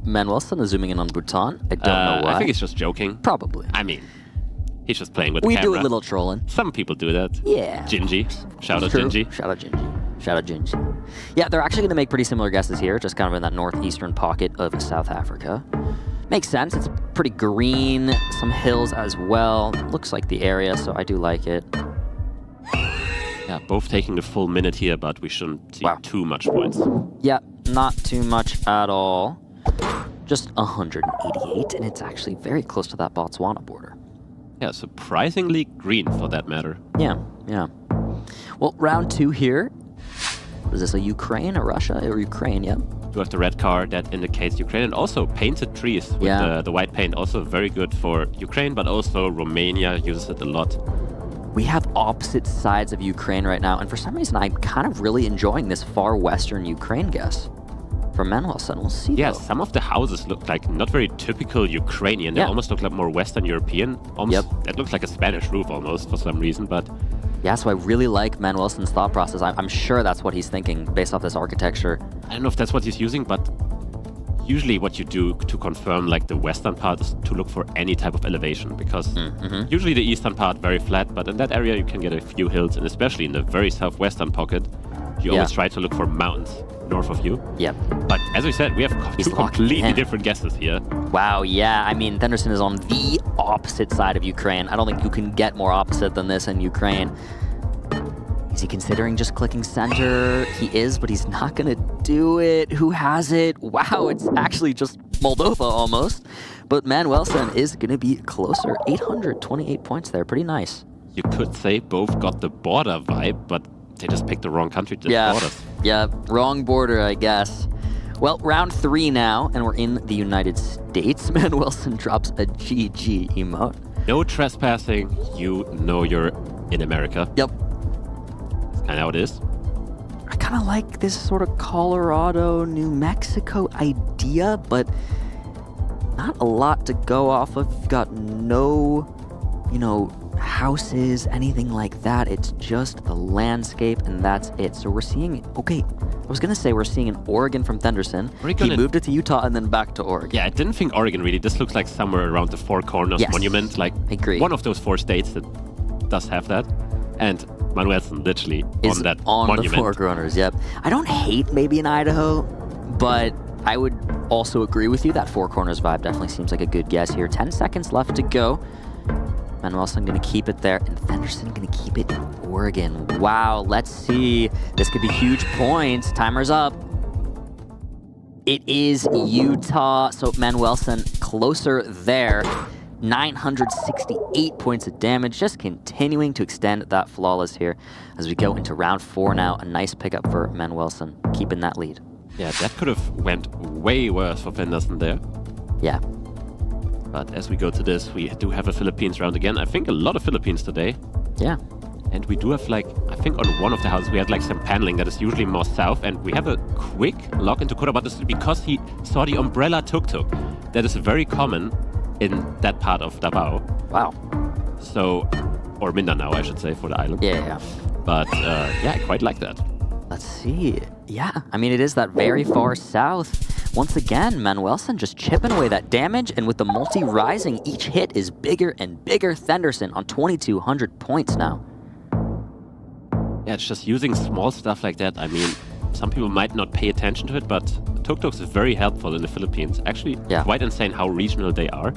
Manuelson is zooming in on Bhutan. I don't know why. I think he's just joking. Probably. I mean, he's just playing with the we camera. do a little trolling. Some people do that. Yeah. Gingy. Shout out Gingy. Shout out Gingy. Shout out Gingy. Yeah, they're actually going to make pretty similar guesses here, just kind of in that northeastern pocket of South Africa. Makes sense. It's pretty green. Some hills as well. Looks like the area, so I do like it. Yeah, both taking the full minute here, but we shouldn't see too much points. Yeah, not too much at all. Just 188, and it's actually very close to that Botswana border. Yeah, surprisingly green for that matter. Yeah. Well, round 2 here. Is this a Ukraine, a Russia, or Ukraine? Yeah. You have the red card that indicates Ukraine, and also painted trees with the white paint, also very good for Ukraine, but also Romania uses it a lot. We have opposite sides of Ukraine right now, and for some reason I'm kind of really enjoying this far western Ukraine guess from Manuelson. We'll see. Yeah, though. some of the houses look like not very typical Ukrainian. They almost look like more Western European. Almost, it looks like a Spanish roof almost for some reason, but... Yeah, so I really like Manuelson's thought process. I'm sure that's what he's thinking based off this architecture. I don't know if that's what he's using, but usually what you do to confirm like the western part is to look for any type of elevation, because usually the eastern part very flat, but in that area you can get a few hills, and especially in the very southwestern pocket, you always try to look for mountains north of you. Yep. But as we said, we have two completely different guesses here. Wow, yeah. I mean, Thunderson is on the opposite side of Ukraine. I don't think you can get more opposite than this in Ukraine. Is he considering just clicking center? He is, but he's not going to do it. Who has it? Wow, it's actually just Moldova almost. But Manuelson is going to be closer. 828 points there. Pretty nice. You could say both got the border vibe, but they just picked the wrong country to borders. Yeah, wrong border, I guess. Well, round 3 now, and we're in the United States. Manuelson drops a GG emote. No trespassing. You know you're in America. Yep. And how it is. I kind of like this sort of Colorado, New Mexico idea, but not a lot to go off of. You've got no, houses, anything like that. It's just the landscape, and that's it. So we're seeing, I was going to say we're seeing an Oregon from Thunderson. He moved it to Utah and then back to Oregon. Yeah, I didn't think Oregon really. This looks like somewhere around the Four Corners Monument. Like I agree. One of those 4 states that does have that. And Manuelson literally is on that on monument. The Four Corners, yep. I don't hate maybe in Idaho, but I would also agree with you. That Four Corners vibe definitely seems like a good guess here. 10 seconds left to go. Manuelson going to keep it there, and Thunderson going to keep it in Oregon. Wow, let's see. This could be huge points. Timer's up. It is Utah, so Manuelson closer there. 968 points of damage, just continuing to extend that flawless here as we go into round 4 now. A nice pickup for Manuelson, keeping that lead. Yeah, that could have went way worse for Thunderson there. Yeah. But as we go to this, we do have a Philippines round again. I think a lot of Philippines today. Yeah. And we do have I think on one of the houses we had some paneling that is usually more south, and we have a quick lock into Kota, but this is because he saw the umbrella tuk-tuk. That is very common in that part of Davao. Wow. So, or Mindanao, I should say, for the island. Yeah. But yeah, I quite like that. Let's see. Yeah, I mean, it is that very far south. Once again, Manuelson just chipping away that damage, and with the multi rising, each hit is bigger and bigger. Thunderson on 2,200 points now. Yeah, it's just using small stuff like that. I mean, some people might not pay attention to it, but tuk-tuks is very helpful in the Philippines. Actually, quite insane how regional they are.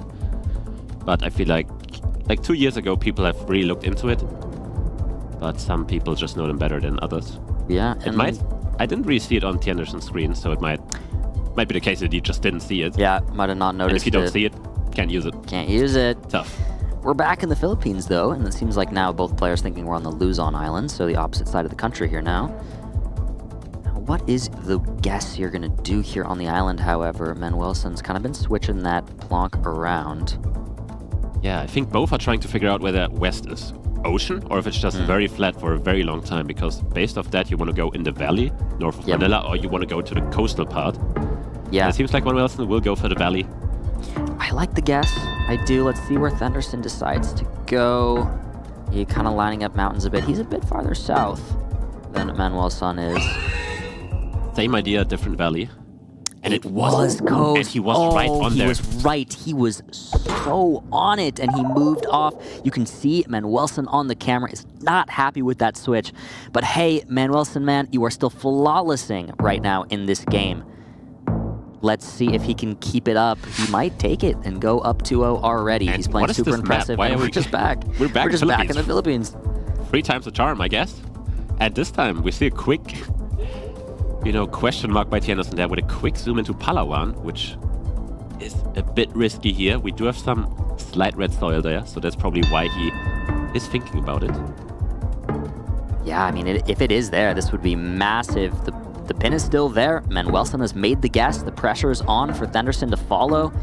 But I feel like 2 years ago, people have really looked into it. But some people just know them better than others. Yeah. I didn't really see it on Anderson's screen, so it might be the case that you just didn't see it. Yeah, might have not noticed it. And if you don't see it, can't use it. Can't use it. Tough. We're back in the Philippines, though, and it seems like now both players thinking we're on the Luzon Island, so the opposite side of the country here now. What is the guess you're going to do here on the island, however? Manuelson's kind of been switching that plonk around. Yeah, I think both are trying to figure out whether west is ocean or if it's just very flat for a very long time, because based off that, you want to go in the valley, north of Manila, or you want to go to the coastal part. Yeah. And it seems like Manuelson will go for the valley. I like the guess. I do. Let's see where Thunderson decides to go. He kind of lining up mountains a bit. He's a bit farther south than Manuelson is. Same idea, different valley. And it was coast. And he was right on there. He was right. He was so on it, and he moved off. You can see Manuelson on the camera is not happy with that switch. But hey, Manuelson, man, you are still flawlessing right now in this game. Let's see if he can keep it up. He might take it and go up 2-0 already. And he's playing super impressive. Why are we're just back. We're We're just back in the Philippines. 3 times the charm, I guess. And this time we see a quick, question mark by Anderson there with a quick zoom into Palawan, which is a bit risky here. We do have some slight red soil there, so that's probably why he is thinking about it. Yeah, I mean, if it is there, this would be massive. The pin is still there. Manuelson has made the guess. The pressure is on for Thunderson to follow.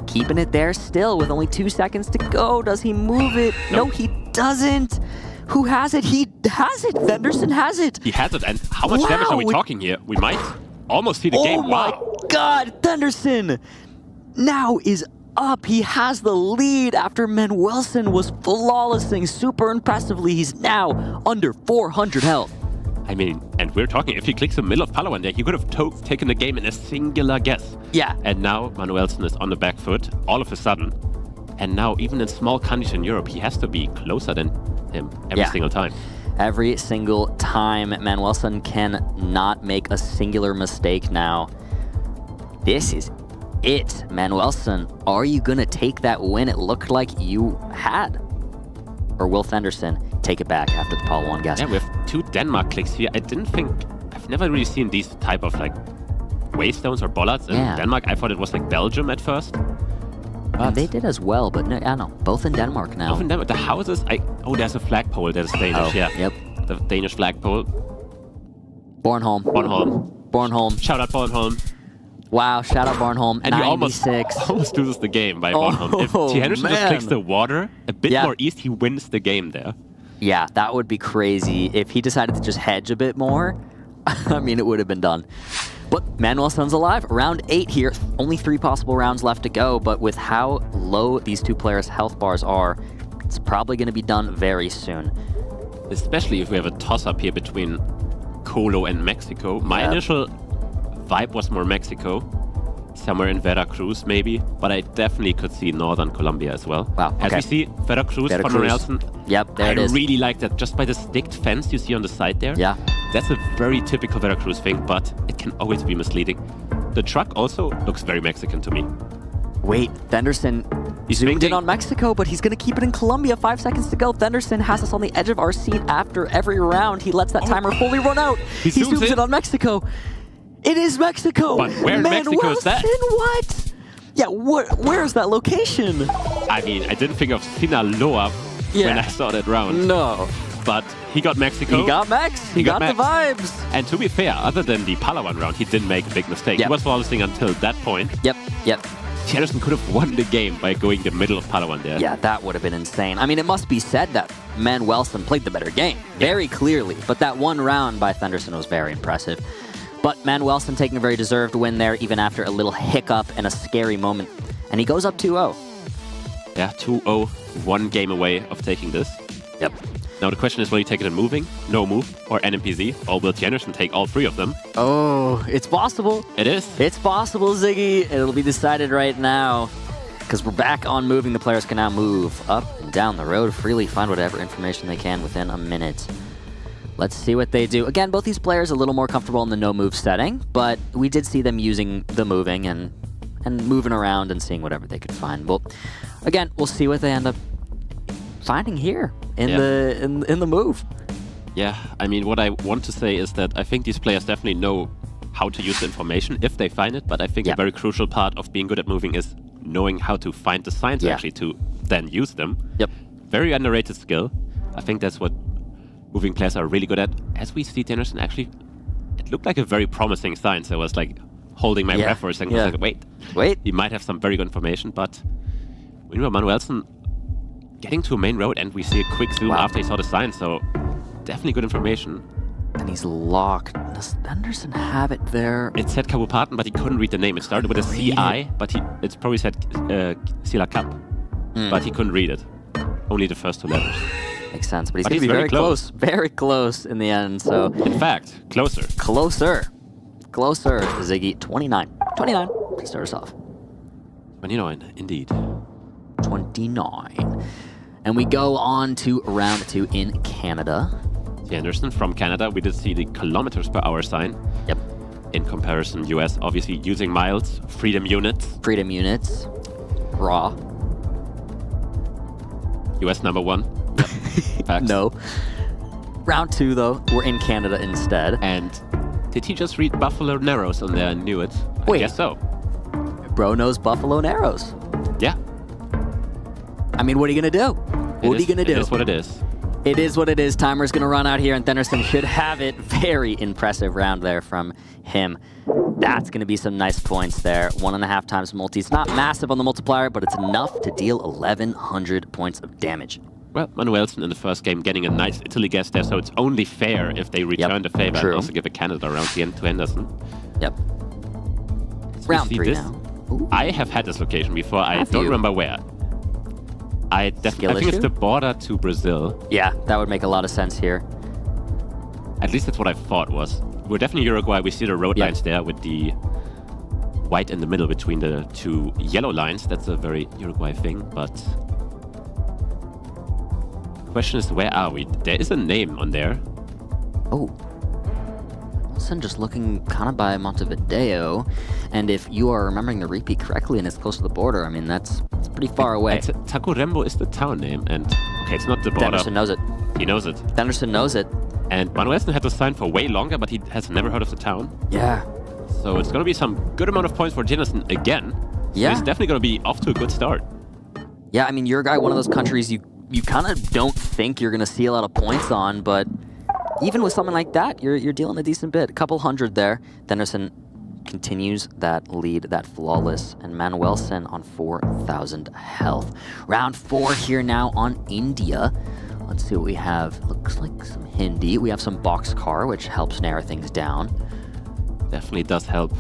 Keeping it there still with only 2 seconds to go. Does he move it? No, he doesn't. Who has it? He has it. Thunderson has it. He has it. And how much damage are we talking here? We might almost see the game. Oh my God, Thunderson now is up. He has the lead after Manuelson was flawlessing super impressively. He's now under 400 health. I mean, and we're talking, if he clicks in the middle of Palawan there, he could have taken the game in a singular guess. Yeah. And now Manuelson is on the back foot all of a sudden. And now, even in small countries in Europe, he has to be closer than him every single time. Every single time. Manuelson cannot make a singular mistake now. This is it. Manuelson, are you going to take that win it looked like you had? Or will Thunderson take it back after the Palawan guess? Yeah, we have 2 Denmark clicks here. I've never really seen these type of waystones or bollards in Denmark. I thought it was like Belgium at first. They did as well, but no, I don't know. Both in Denmark now. Both in Denmark. The houses, there's a flagpole. There's Danish, Yep. The Danish flagpole. Bornholm. Bornholm. Shout out Bornholm. Wow, shout out Bornholm. And 96. you almost loses the game by Bornholm. If T. Henderson just clicks the water a bit more east, he wins the game there. Yeah, that would be crazy. If he decided to just hedge a bit more, I mean, it would have been done. But Manuelson's alive. Round 8 here. Only 3 possible rounds left to go, but with how low these 2 players' health bars are, it's probably going to be done very soon. Especially if we have a toss-up here between Colo and Mexico. My initial vibe was more Mexico, somewhere in Veracruz maybe, but I definitely could see northern Colombia as well. Wow, As we see, Veracruz from Manuelson. Yep, there it is. I really like that, just by the sticked fence you see on the side there. Yeah. That's a very typical Veracruz thing, but it can always be misleading. The truck also looks very Mexican to me. Wait, Thunderson zoomed in on Mexico, but he's going to keep it in Colombia. 5 seconds to go. Thunderson has us on the edge of our seat after every round. He lets that timer fully run out. He zooms in on Mexico. It is Mexico. But where in Mexico is that? What? Yeah, where's that location? I mean, I didn't think of Sinaloa when I saw that round. No. But he got Mexico. He got Mex. He got the vibes. And to be fair, other than the Palawan round, he didn't make a big mistake. He was flawlessing until that point. Yep. Henderson could have won the game by going the middle of Palawan there. Yeah, that would have been insane. I mean, it must be said that Manuelson played the better game, very clearly. But that one round by Thunderson was very impressive. But Manuelson taking a very deserved win there, even after a little hiccup and a scary moment. And he goes up 2-0. Yeah, 2-0, 1 game away of taking this. Yep. Now the question is, will he take it in moving, no move, or NMPZ? Or will Henderson take all 3 of them? Oh, it's possible. It is. It's possible, Ziggy. It'll be decided right now. Because we're back on moving. The players can now move up and down the road freely, find whatever information they can within a minute. Let's see what they do. Again, both these players a little more comfortable in the no-move setting, but we did see them using the moving and moving around and seeing whatever they could find. Well, again, we'll see what they end up finding here in the move. Yeah, I mean, what I want to say is that I think these players definitely know how to use the information if they find it, but I think a very crucial part of being good at moving is knowing how to find the signs actually to then use them. Yep. Very underrated skill. I think that's what moving players are really good at. As we see Anderson, actually, it looked like a very promising sign, so I was like holding my breath for a second. I was like, wait, he might have some very good information, but we know Manuelson getting to a main road, and we see a quick zoom after he saw the sign, so definitely good information. And he's locked. Does Anderson have it there? It said Kabupaten, but he couldn't read the name. It started with a CI, but it's probably said Sila Cup, but he couldn't read it. Only the first 2 letters. Makes sense, but he's going to be very close. Very close in the end, so... In fact, closer. Closer, Ziggy. 29 to start us off. 29, indeed. 29. And we go on to round 2 in Canada. Anderson from Canada. We did see the kilometers per hour sign. Yep. In comparison, US obviously using miles, freedom units. Freedom units. Raw. US number 1. Facts. No. Round 2, though, we're in Canada instead. And did he just read Buffalo Narrows on there and knew it? Wait. I guess so. Bro knows Buffalo Narrows. Yeah. I mean, what are you going to do? What are you going to do? It is what it is. It is what it is. Timer's going to run out here, and Thenderson should have it. Very impressive round there from him. That's going to be some nice points there. 1.5 times multi. It's not massive on the multiplier, but it's enough to deal 1,100 points of damage. Well, Manuelsen in the first game getting a nice Italy guess there, so it's only fair if they return the favor and also give a Canada round the end to Henderson. Yep. So Round 3 this. now. I have had this location before. I don't remember where. I think it's the border to Brazil. Yeah, that would make a lot of sense here. At least that's what I thought was. We're definitely Uruguay. We see the road lines there with the white in the middle between the 2 yellow lines. That's a very Uruguay thing, but... question is, where are we? There is a name on there. Oh. Wilson just looking kind of by Montevideo. And if you are remembering the repeat correctly and it's close to the border, I mean, that's pretty far away. Tacuarembó is the town name, and okay, it's not the border. Thenderson knows it. He knows it. Thenderson knows it. And Manuelsen had to sign for way longer, but he has never heard of the town. Yeah. So it's going to be some good amount of points for Jenison again. So yeah. He's definitely going to be off to a good start. Yeah, I mean, Uruguay, one of those countries you kind of don't think you're going to see a lot of points on, but even with something like that, you're dealing a decent bit. A couple hundred there. Thenderson continues that lead, that flawless, and Manuelsen on 4,000 health. Round 4 here now on India. Let's see what we have. Looks like some Hindi. We have some boxcar, which helps narrow things down. Definitely does help.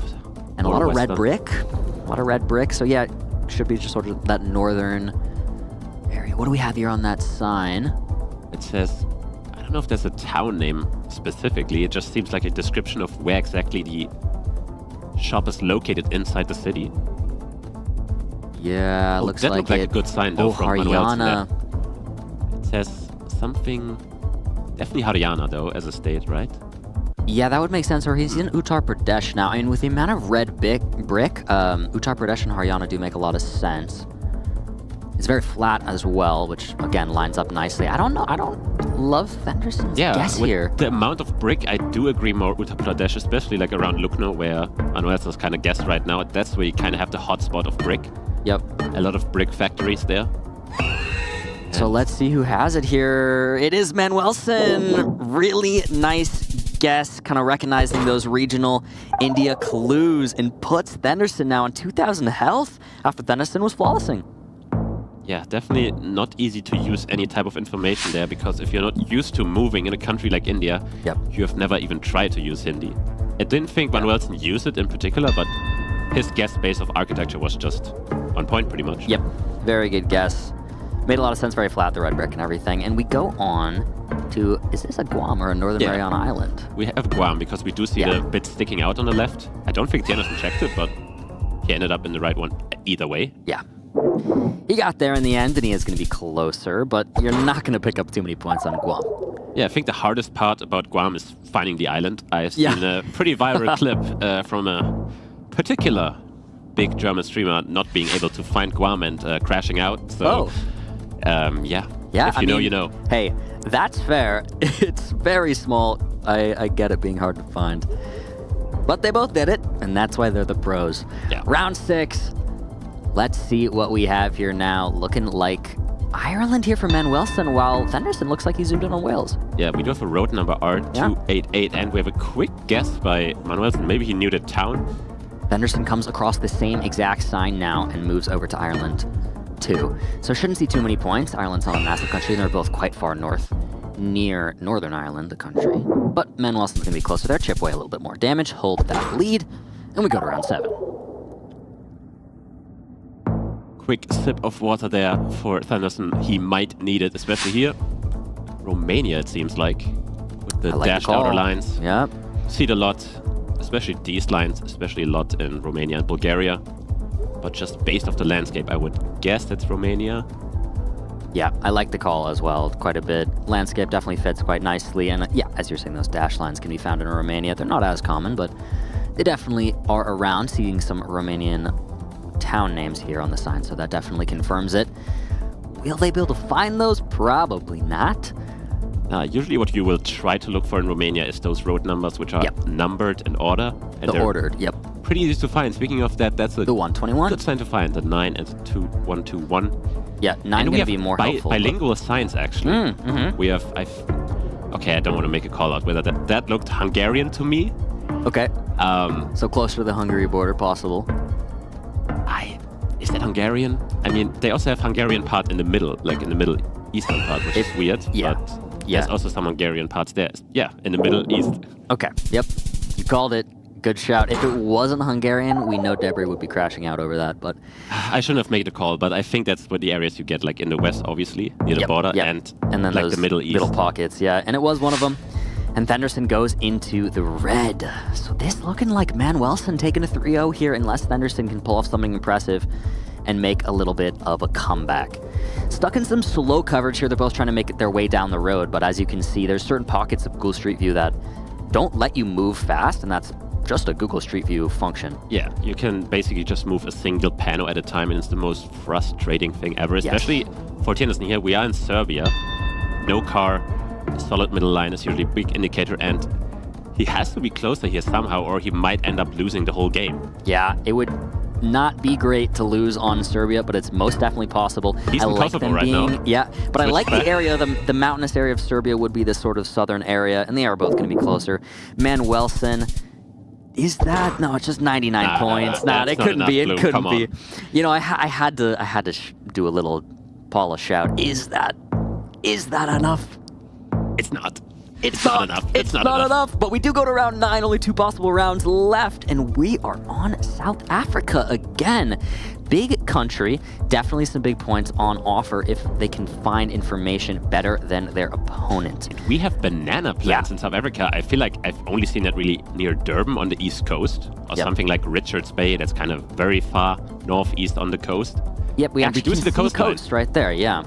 And a lot of red brick. A lot of red brick. So yeah, should be just sort of that northern area. What do we have here on that sign? It says, I don't know if there's a town name specifically. It just seems like a description of where exactly the shop is located inside the city. Yeah, looks that like looked like a good sign though from Manuelsen Haryana. there. It says something, definitely Haryana though as a state, right? Yeah, that would make sense. Or he's in Uttar Pradesh now. I mean, with the amount of red brick, Uttar Pradesh and Haryana do make a lot of sense. It's very flat as well, which again lines up nicely. I don't know. I don't love Fenderson's guess with here. The amount of brick, I do agree more Uttar Pradesh, especially like around Lucknow, where Manuelsen's kind of guessed right now. That's where you kind of have the hot spot of brick. Yep. A lot of brick factories there. So let's see who has it here. It is Manuelsen. Really nice guess, kind of recognizing those regional India clues, and puts Thenderson now on 2,000 health after Thenderson was flawlessing. Yeah, definitely not easy to use any type of information there, because if you're not used to moving in a country like India, you have never even tried to use Hindi. I didn't think Manuelsen used it in particular, but his guess base of architecture was just on point pretty much. Yep, very good guess. Made a lot of sense, very flat, the red brick and everything. And we go on to, is this a Guam or a Northern Mariana Island? We have Guam, because we do see the bit sticking out on the left. I don't think Tennison checked it, but he ended up in the right one either way. Yeah. He got there in the end, and he is going to be closer, but you're not going to pick up too many points on Guam. Yeah, I think the hardest part about Guam is finding the island. I've seen a pretty viral clip from a particular big German streamer not being able to find Guam and crashing out. So, yeah, if you know, you know. Hey, that's fair. It's very small. I get it being hard to find. But they both did it, and that's why they're the pros. Yeah. Round 6. Let's see what we have here now. Looking like Ireland here for Manuelsen, while Fenderson looks like he zoomed in on Wales. Yeah, we do have a road number R288, and we have a quick guess by Manuelsen. Maybe he knew the town. Fenderson comes across the same exact sign now and moves over to Ireland too. So shouldn't see too many points. Ireland's not a massive country, and they're both quite far north, near Northern Ireland, the country. But Manuelsen's going to be closer there, chip away a little bit more damage, hold that lead, and we go to round 7. Quick sip of water there for Thenderson. He might need it, especially here. Romania, it seems like, with the dashed outer lines. Yep. See it a lot, especially these lines, especially a lot in Romania and Bulgaria. But just based off the landscape, I would guess that's Romania. Yeah, I like the call as well quite a bit. Landscape definitely fits quite nicely. And yeah, as you're saying, those dash lines can be found in Romania. They're not as common, but they definitely are around, seeing some Romanian town names here on the sign, so that definitely confirms it. Will they be able to find those? Probably not. Usually what you will try to look for in Romania is those road numbers which are numbered in order. And The ordered, yep. Pretty easy to find. Speaking of that, that's the 121. Good sign to find, the 9 and 121. Yeah, 9 going to be more helpful. Bilingual signs, actually. We have... Okay, I don't want to make a call out whether that looked Hungarian to me. Okay. So closer to the Hungary border possible. Is that Hungarian? I mean, they also have Hungarian part in the middle, like in the middle eastern part, which is weird. Yeah. But there's also some Hungarian parts there. Yeah, in the Middle East. Okay. Yep. You called it. Good shout. If it wasn't Hungarian, we know Debris would be crashing out over that. But I shouldn't have made the call, but I think that's what the areas you get, like in the west, obviously, near the border, and then like those the Middle East. little pockets, yeah. And it was one of them. And Fenderson goes into the red. So this looking like Manuelson taking a 3-0 here, unless Fenderson can pull off something impressive and make a little bit of a comeback. Stuck in some slow coverage here. They're both trying to make their way down the road, but as you can see, there's certain pockets of Google Street View that don't let you move fast, and that's just a Google Street View function. Yeah, you can basically just move a single panel at a time, and it's the most frustrating thing ever, especially for Tennyson here. We are in Serbia. No car, a solid middle line is usually a big indicator, and he has to be closer here somehow, or he might end up losing the whole game. Yeah, it would not be great to lose on Serbia, but it's most definitely possible. He's in Kosovo right now. Yeah, but I like the area, the mountainous area of Serbia would be the sort of southern area, and they are both going to be closer. Manuelson, is that? No, it's just 99 points. It couldn't be. It couldn't be. You know, I had to do a little Paula shout. Is that enough? It's not. It's not enough. It's not enough. But we do go to round 9, only 2 possible rounds left, and we are on South Africa again. Big country, definitely some big points on offer if they can find information better than their opponent. We have banana plants in South Africa. I feel like I've only seen that really near Durban on the east coast, or something like Richards Bay that's kind of very far northeast on the coast. Yep, we actually can see the coast right there, yeah.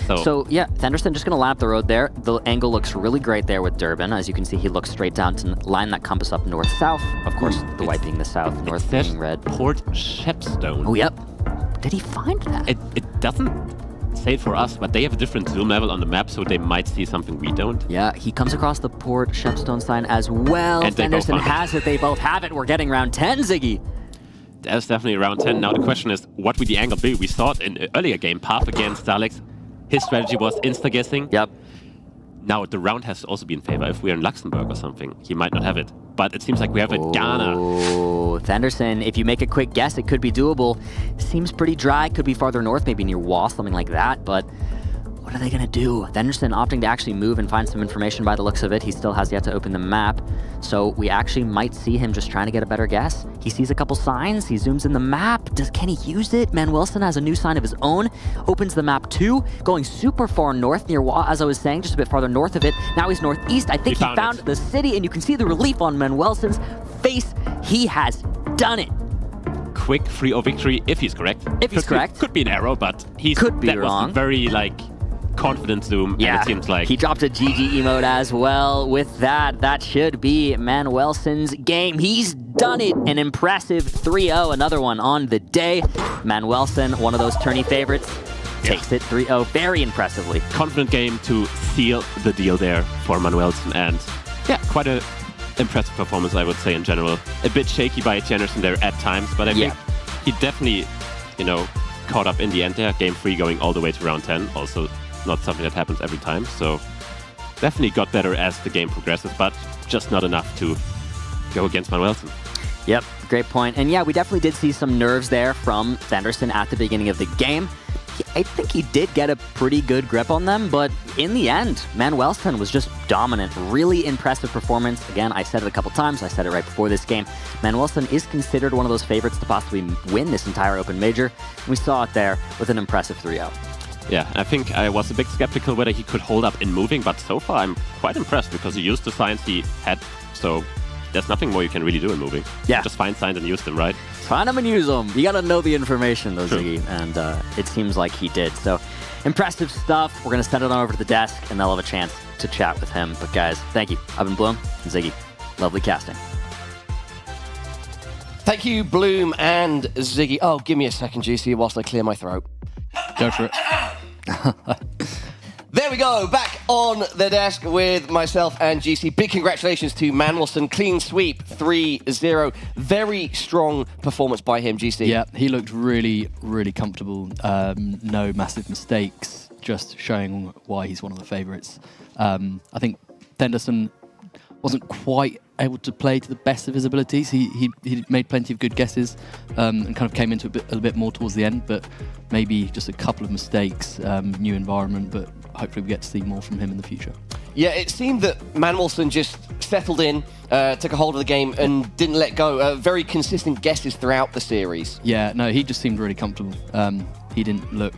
So yeah, Fenderson just going to line up the road there. The angle looks really great there with Durban. As you can see, he looks straight down to line that compass up north-south. Of course, the white being the south, north being red. Port Shepstone. Oh, yep. Did he find that? It doesn't say it for us, but they have a different zoom level on the map, so they might see something we don't. Yeah, he comes across the Port Shepstone sign as well. And Fenderson has it. They both have it. We're getting round 10, Ziggy. That's definitely round 10. Now the question is, what would the angle be? We saw it in an earlier game, Path against Alex. His strategy was insta-guessing. Yep. Now, the round has to also be in favor. If we're in Luxembourg or something, he might not have it. But it seems like we have it Ghana. Oh, Fenderson, if you make a quick guess, it could be doable. Seems pretty dry. Could be farther north, maybe near Wa, something like that. But what are they going to do? Fenderson opting to actually move and find some information by the looks of it. He still has yet to open the map. So we actually might see him just trying to get a better guess. He sees a couple signs. He zooms in the map. Can he use it? Manuelson has a new sign of his own. Opens the map too. Going super far north near Wa, as I was saying, just a bit farther north of it. Now he's northeast. I think he found the city, and you can see the relief on Manuelson's face. He has done it. Quick 3-0 victory, if he's correct. If he's correct. Could be an error, but could be that wrong. Was very, confident zoom, yeah, and it seems like... He dropped a GG emote as well. With that should be Manuelson's game. He's done it. An impressive 3-0, another one on the day. Manuelson, one of those tourney favorites, takes it 3-0 very impressively. Confident game to seal the deal there for Manuelson, and yeah, quite a impressive performance, I would say, in general. A bit shaky by Jennerson there at times, but I think he definitely, caught up in the end there. Game 3 going all the way to round 10. Also, not something that happens every time, so definitely got better as the game progresses, but just not enough to go against Manuelson. Yep, great point. And yeah, we definitely did see some nerves there from Fenderson at the beginning of the game. I think he did get a pretty good grip on them, but in the end, Manuelson was just dominant. Really impressive performance. Again, I said it a couple times. I said it right before this game. Manuelson is considered one of those favorites to possibly win this entire Open Major. We saw it there with an impressive 3-0. Yeah, I think I was a bit skeptical whether he could hold up in moving, but so far I'm quite impressed because he used the signs he had, so there's nothing more you can really do in moving. Yeah. Just find signs and use them, right? Find them and use them. You gotta know the information, though, Ziggy, and it seems like he did. So, impressive stuff. We're gonna send it on over to the desk, and they'll have a chance to chat with him. But guys, thank you. I've been Bloom and Ziggy. Lovely casting. Thank you, Bloom and Ziggy. Oh, give me a second, GC, whilst I clear my throat. Go for it. There There we go, back on the desk with myself and GC. Big congratulations to Manuelson, clean sweep, 3-0. Very strong performance by him, GC. Yeah, he looked really, really comfortable. No massive mistakes, just showing why he's one of the favourites. I think Henderson wasn't quite able to play to the best of his abilities. He made plenty of good guesses and kind of came into it a little bit more towards the end, but maybe just a couple of mistakes, new environment, but hopefully we get to see more from him in the future. Yeah, it seemed that Manuelson just settled in, took a hold of the game and didn't let go. Very consistent guesses throughout the series. Yeah, no, he just seemed really comfortable. He didn't look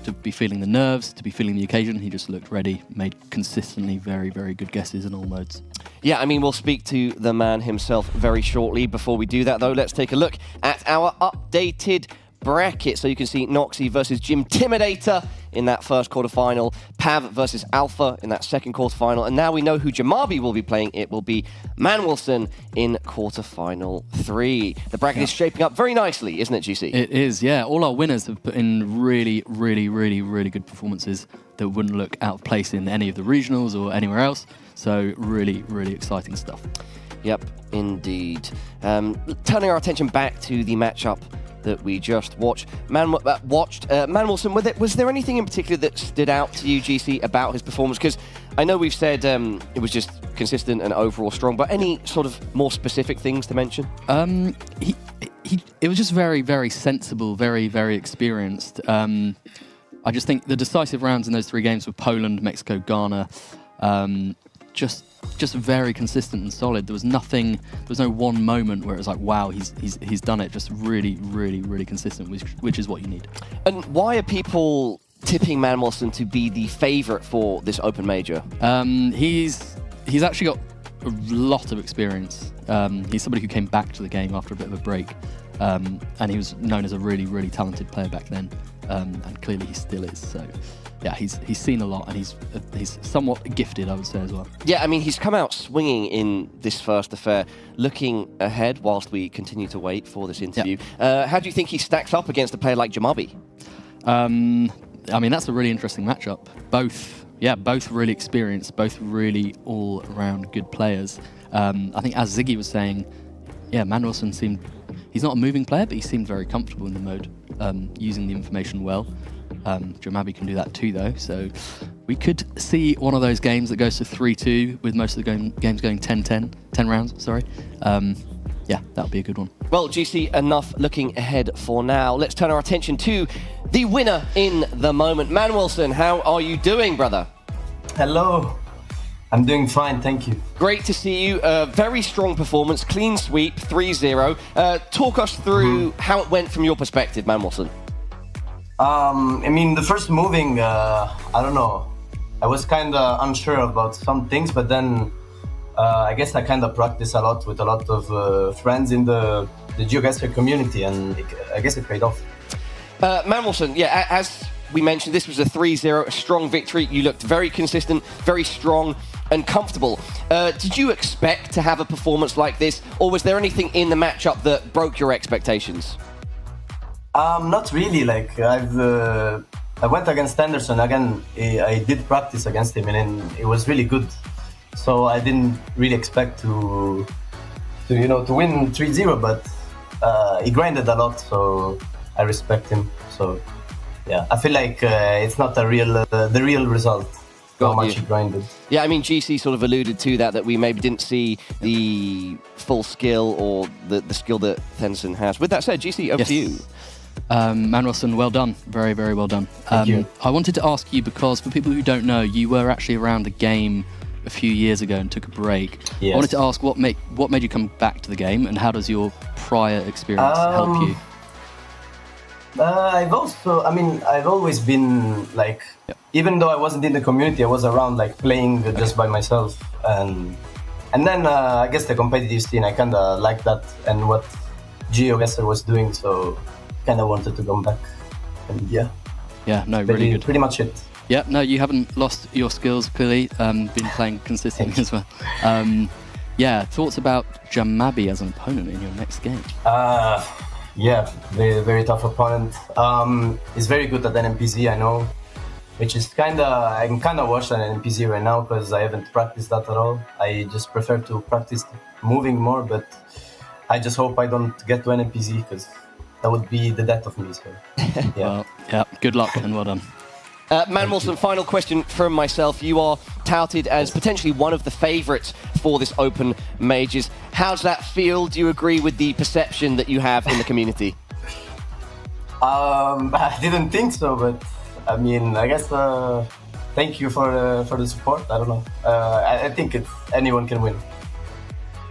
to be feeling the nerves, to be feeling the occasion. He just looked ready, made consistently very, very good guesses in all modes. Yeah, I mean, we'll speak to the man himself very shortly. Before we do that, though, let's take a look at our updated bracket. So you can see Noxy versus Gymtimidator in that first quarterfinal, Pav versus Alpha in that second quarterfinal, and now we know who Jamabi will be playing. It will be Manuelson in quarterfinal 3. The bracket is shaping up very nicely, isn't it, GC? It is, yeah. All our winners have put in really, really, really, really good performances that wouldn't look out of place in any of the regionals or anywhere else. So really, really exciting stuff. Yep, indeed. Turning our attention back to the matchup that we just watched. Manuelson, was there anything in particular that stood out to you, GC, about his performance? Because I know we've said it was just consistent and overall strong, but any sort of more specific things to mention? It was just very, very sensible, very, very experienced. I just think the decisive rounds in those 3 games with Poland, Mexico, Ghana, just very consistent and solid. There was no one moment where it was like, wow, he's done it. Just really, really, really consistent, which is what you need. And why are people tipping Manuelson to be the favourite for this Open Major? He's actually got a lot of experience. He's somebody who came back to the game after a bit of a break, and he was known as a really, really talented player back then, and clearly he still is. So. Yeah, he's seen a lot, and he's somewhat gifted, I would say, as well. Yeah, I mean, he's come out swinging in this first affair. Looking ahead, whilst we continue to wait for this interview, how do you think he stacks up against a player like Jamabi? I mean, that's a really interesting matchup. Both really experienced, both really all-around good players. I think, as Ziggy was saying, yeah, Manuelson he's not a moving player, but he seemed very comfortable in the mode, using the information well. Jamabi can do that too, though, so we could see one of those games that goes to 3-2 with most of the games going 10 rounds, sorry. Yeah, that would be a good one. Well, GC, enough looking ahead for now. Let's turn our attention to the winner in the moment. Manuelson, how are you doing, brother? Hello. I'm doing fine, thank you. Great to see you. Very strong performance, clean sweep, 3-0. Talk us through how it went from your perspective, Manuelson. I mean, the first moving, I don't know. I was kind of unsure about some things, but then I guess I kind of practiced a lot with a lot of friends in the Geoguessr community, and I guess it paid off. Manuelson, yeah, as we mentioned, this was a 3-0, a strong victory. You looked very consistent, very strong and comfortable. Did you expect to have a performance like this, or was there anything in the matchup that broke your expectations? Not really. Like I went against Anderson again. I did practice against him, and it was really good. So I didn't really expect to win 3-0, but he grinded a lot, so I respect him. So yeah, I feel like it's not the real result. How much he grinded. Yeah, I mean, GC sort of alluded to that we maybe didn't see the full skill or the skill that Henderson has. With that said, GC, over to you. Manuelson, well done. Very, very well done. Thank you. I wanted to ask you, because for people who don't know, you were actually around the game a few years ago and took a break. Yes. I wanted to ask what made you come back to the game, and how does your prior experience help you? I've always been like, even though I wasn't in the community, I was around like playing just by myself, and then I guess the competitive scene, I kind of liked that and what Geoguessr was doing, so kind of wanted to come back, and yeah, no, really good. Pretty much it. Yeah, no, you haven't lost your skills, clearly. Been playing consistently as well. Yeah, thoughts about Jamabi as an opponent in your next game? Yeah, very, very tough opponent. He's very good at NMPZ, I know. which is I'm kinda worse than an NPC right now because I haven't practiced that at all. I just prefer to practice moving more, but I just hope I don't get to an NPC because that would be the death of me. So, yeah. Well, yeah, good luck and well done. Manwolson, final question from myself. You are touted as potentially one of the favourites for this Open Majors. How's that feel? Do you agree with the perception that you have in the community? I didn't think so, but I mean, I guess thank you for the support. I don't know. I think anyone can win.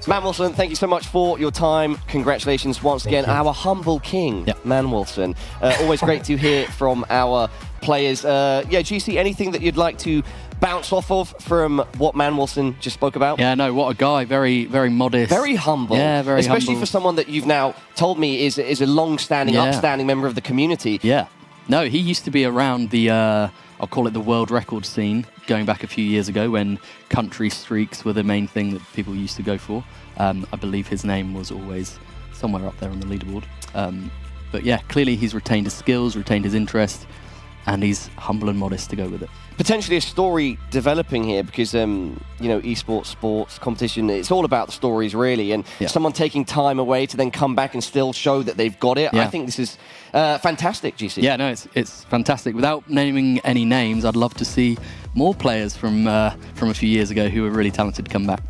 Manwolson, thank you so much for your time. Congratulations once again, our humble king, Manwolson. Always great to hear from our players. GC, anything that you'd like to bounce off of from what Manwolson just spoke about? Yeah, no, what a guy. Very, very modest. Very humble. Yeah, very Especially humble. for someone that you've now told me is a long-standing, upstanding member of the community. Yeah. No, he used to be around the, I'll call it the world record scene, going back a few years ago when country streaks were the main thing that people used to go for. I believe his name was always somewhere up there on the leaderboard. But yeah, clearly he's retained his skills, retained his interest, and he's humble and modest to go with it. Potentially a story developing here because, esports, sports, competition, it's all about the stories really. And someone taking time away to then come back and still show that they've got it. I think this is fantastic, GC. Yeah, no, it's fantastic. Without naming any names, I'd love to see more players from a few years ago who were really talented come back.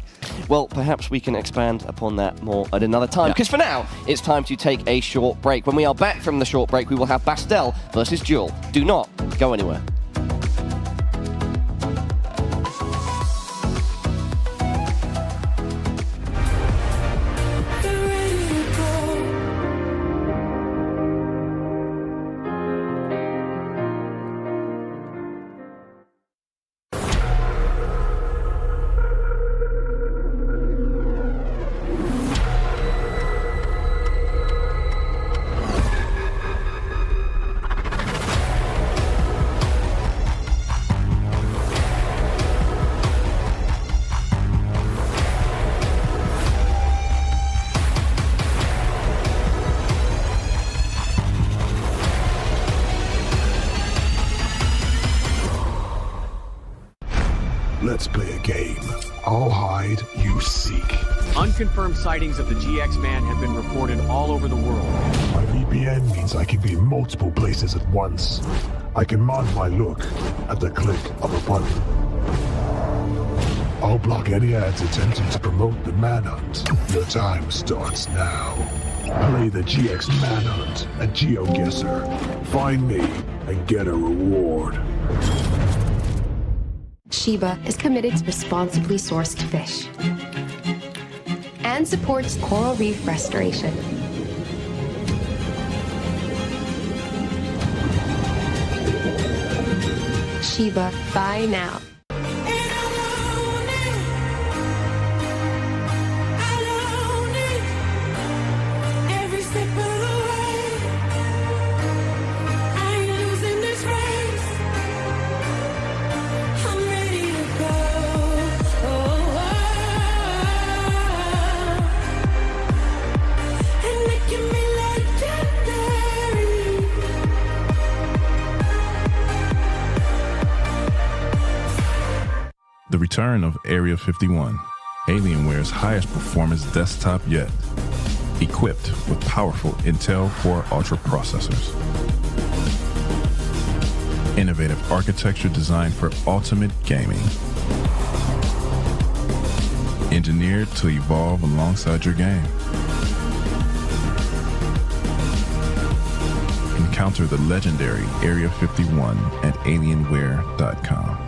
Well, perhaps we can expand upon that more at another time. Because for now, it's time to take a short break. When we are back from the short break, we will have Bastel versus Jewel. Do not go anywhere. Let's play a game. I'll hide, you seek. Unconfirmed sightings of the GX man have been reported all over the world. My VPN means I can be in multiple places at once. I can mod my look at the click of a button. I'll block any ads attempting to promote the manhunt. Your time starts now. Play the GX manhunt at Geoguessr. Find me and get a reward. Shiba is committed to responsibly sourced fish and supports coral reef restoration. Shiba, buy now. The return of Area 51, Alienware's highest performance desktop yet, equipped with powerful Intel Core Ultra processors. Innovative architecture designed for ultimate gaming. Engineered to evolve alongside your game. Encounter the legendary Area 51 at Alienware.com.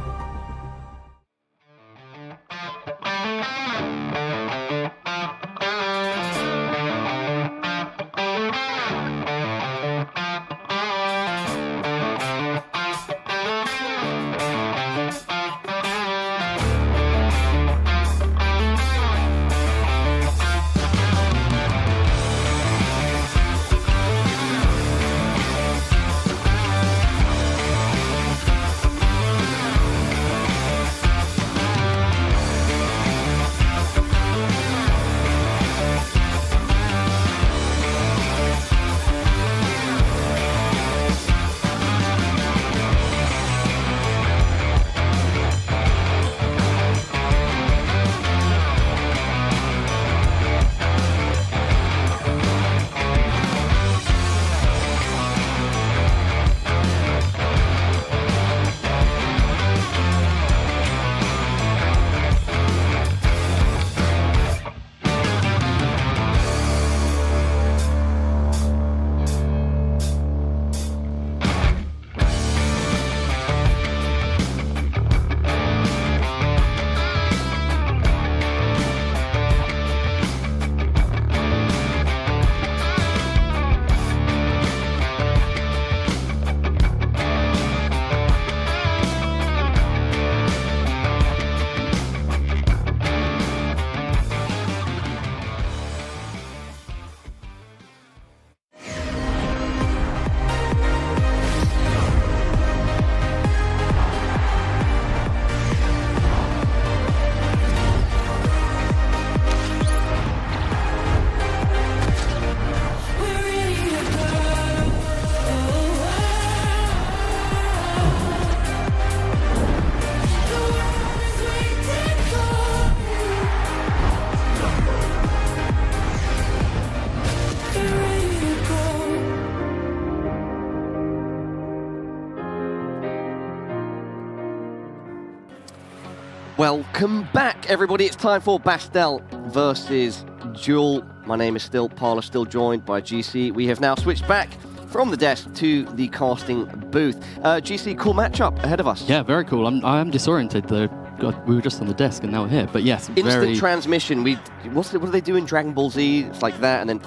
Welcome back, everybody. It's time for Bastel versus Jewel. My name is still Parla, still joined by GC. We have now switched back from the desk to the casting booth. GC, cool matchup ahead of us. Yeah, very cool. I am disoriented though. God, we were just on the desk and now we're here. But yes, instant transmission. What do they do in Dragon Ball Z? It's like that, and then.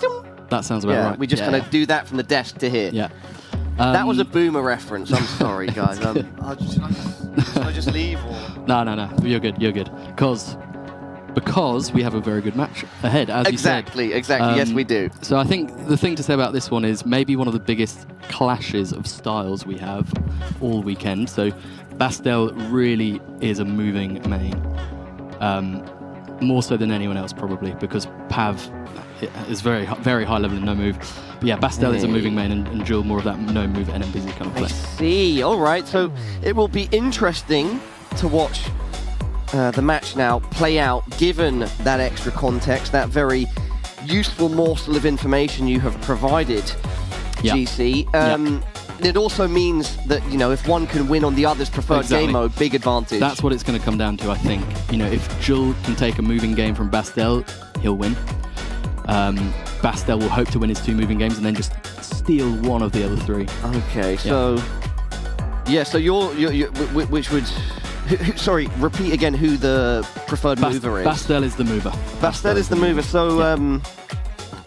That sounds about right. We just kind of do that from the desk to here. Yeah. That was a boomer reference. I'm sorry, guys. Should I just leave? Or? No. You're good. Because we have a very good match ahead, as you said. Exactly. Yes, we do. So I think the thing to say about this one is maybe one of the biggest clashes of styles we have all weekend. So Bastel really is a moving main, more so than anyone else probably, because Pav is very high level in no move. But yeah, Bastel is a moving main, and Jewel more of that no move NMBZ kind of play. I see. All right. So it will be interesting to watch the match now play out, given that extra context, that very useful morsel of information you have provided, GC. It also means that, if one can win on the other's preferred game mode, big advantage. That's what it's going to come down to, I think. If Jewel can take a moving game from Bastel, he'll win. Bastel will hope to win his 2 moving games and then just steal one of the other 3. Okay, so you're which would. Sorry, repeat again who the preferred mover is. Bastel is the mover. Bastel is the mover. So,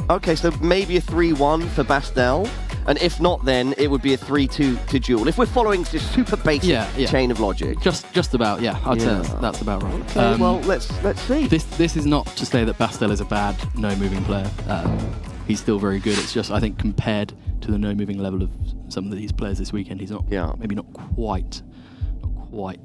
okay, so maybe a 3-1 for Bastel, and if not, then it would be a 3-2 to Jewel. If we're following this super basic chain of logic. Just about, I'd say that's about right. Okay, well, let's see. This is not to say that Bastel is a bad no-moving player. He's still very good. It's just, I think, compared to the no-moving level of some of these players this weekend, he's not maybe not quite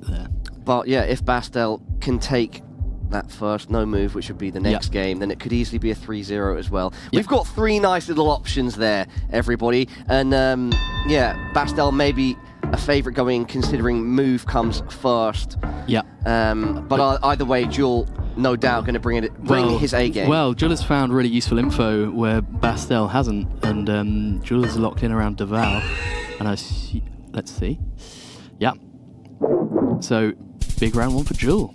there. But yeah, if Bastel can take that first no move, which would be the next game, then it could easily be a 3-0 as well. We've got 3 nice little options there, everybody. And Bastel may be a favourite going, considering move comes first. Yeah. But either way, Jewel, no doubt, going to bring his A game. Well, Jewel has found really useful info where Bastel hasn't, and Jewel is locked in around Deval. And let's see. Yeah. So, big round 1 for Jewel.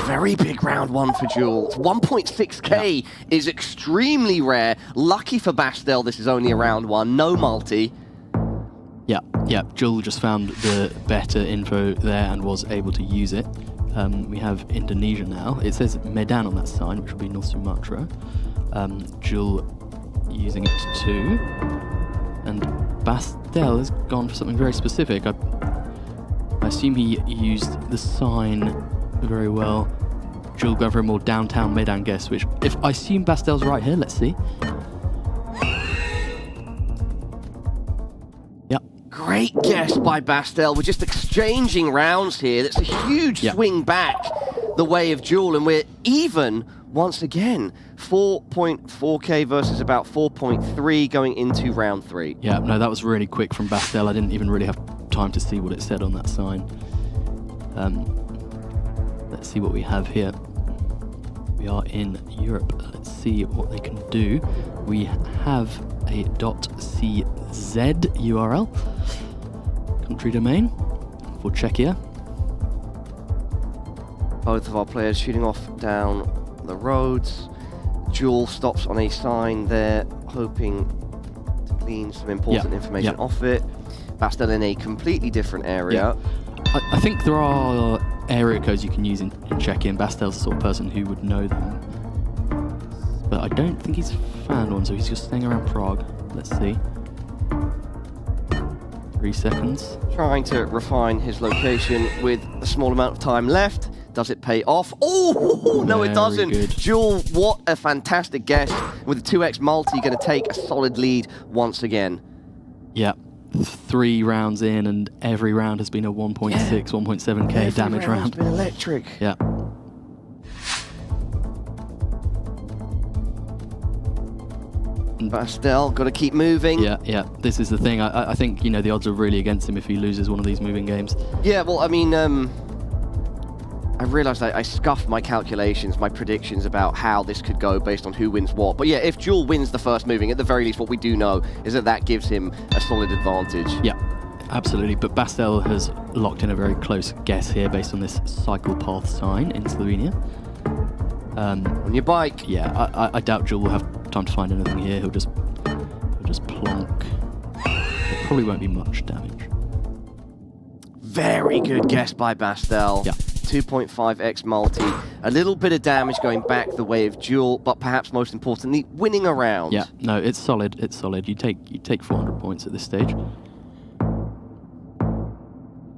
Very big round 1 for Jewel. 1.6k is extremely rare. Lucky for Bastel, this is only a round 1. No multi. Yeah. Jewel just found the better info there and was able to use it. We have Indonesia now. It says Medan on that sign, which would be North Sumatra. Jewel using it too. And Bastel has gone for something very specific. I assume he used the sign very well. Jewel going for a more downtown Medan guess, which, if I assume Bastel's right here, let's see. Yep. Great guess by Bastel. We're just exchanging rounds here. That's a huge swing back the way of Jewel, and we're even once again. 4.4k versus about 4.3 going into round 3. Yeah, no, that was really quick from Bastel. I didn't even really have time to see what it said on that sign. Let's see what we have here. We are in Europe. Let's see what they can do. We have a .cz URL, country domain for Czechia. Both of our players shooting off down the roads. Jewel stops on a sign there, hoping to glean some important information off it. Bastel in a completely different area. I think there are area codes you can use in Czechia, and Bastel's the sort of person who would know them. But I don't think he's found one, so he's just staying around Prague. Let's see. 3 seconds. Trying to refine his location with a small amount of time left. Does it pay off? Oh, no, it doesn't. Good. Jewel, what a fantastic guess. With the 2x multi, going to take a solid lead once again. Yeah. 3 rounds in, and every round has been a 1.6, 1.7k damage round. It's been electric. Yeah. Bastel, got to keep moving. Yeah. This is the thing. I think, the odds are really against him if he loses one of these moving games. Yeah, well, I mean, I realised I scuffed my calculations, my predictions about how this could go based on who wins what. But yeah, if Jewel wins the first moving, at the very least, what we do know is that gives him a solid advantage. Yeah, Absolutely, but Bastel has locked in a very close guess here based on this cycle path sign in Slovenia. On your bike. Yeah, I doubt Jewel will have time to find anything here. He'll just plonk. It probably won't be much damage. Very good guess by Bastel. Yeah. 2.5x multi. A little bit of damage going back the way of Jewel, but perhaps most importantly, winning a round. Yeah, no, it's solid. It's solid. You take 400 points at this stage.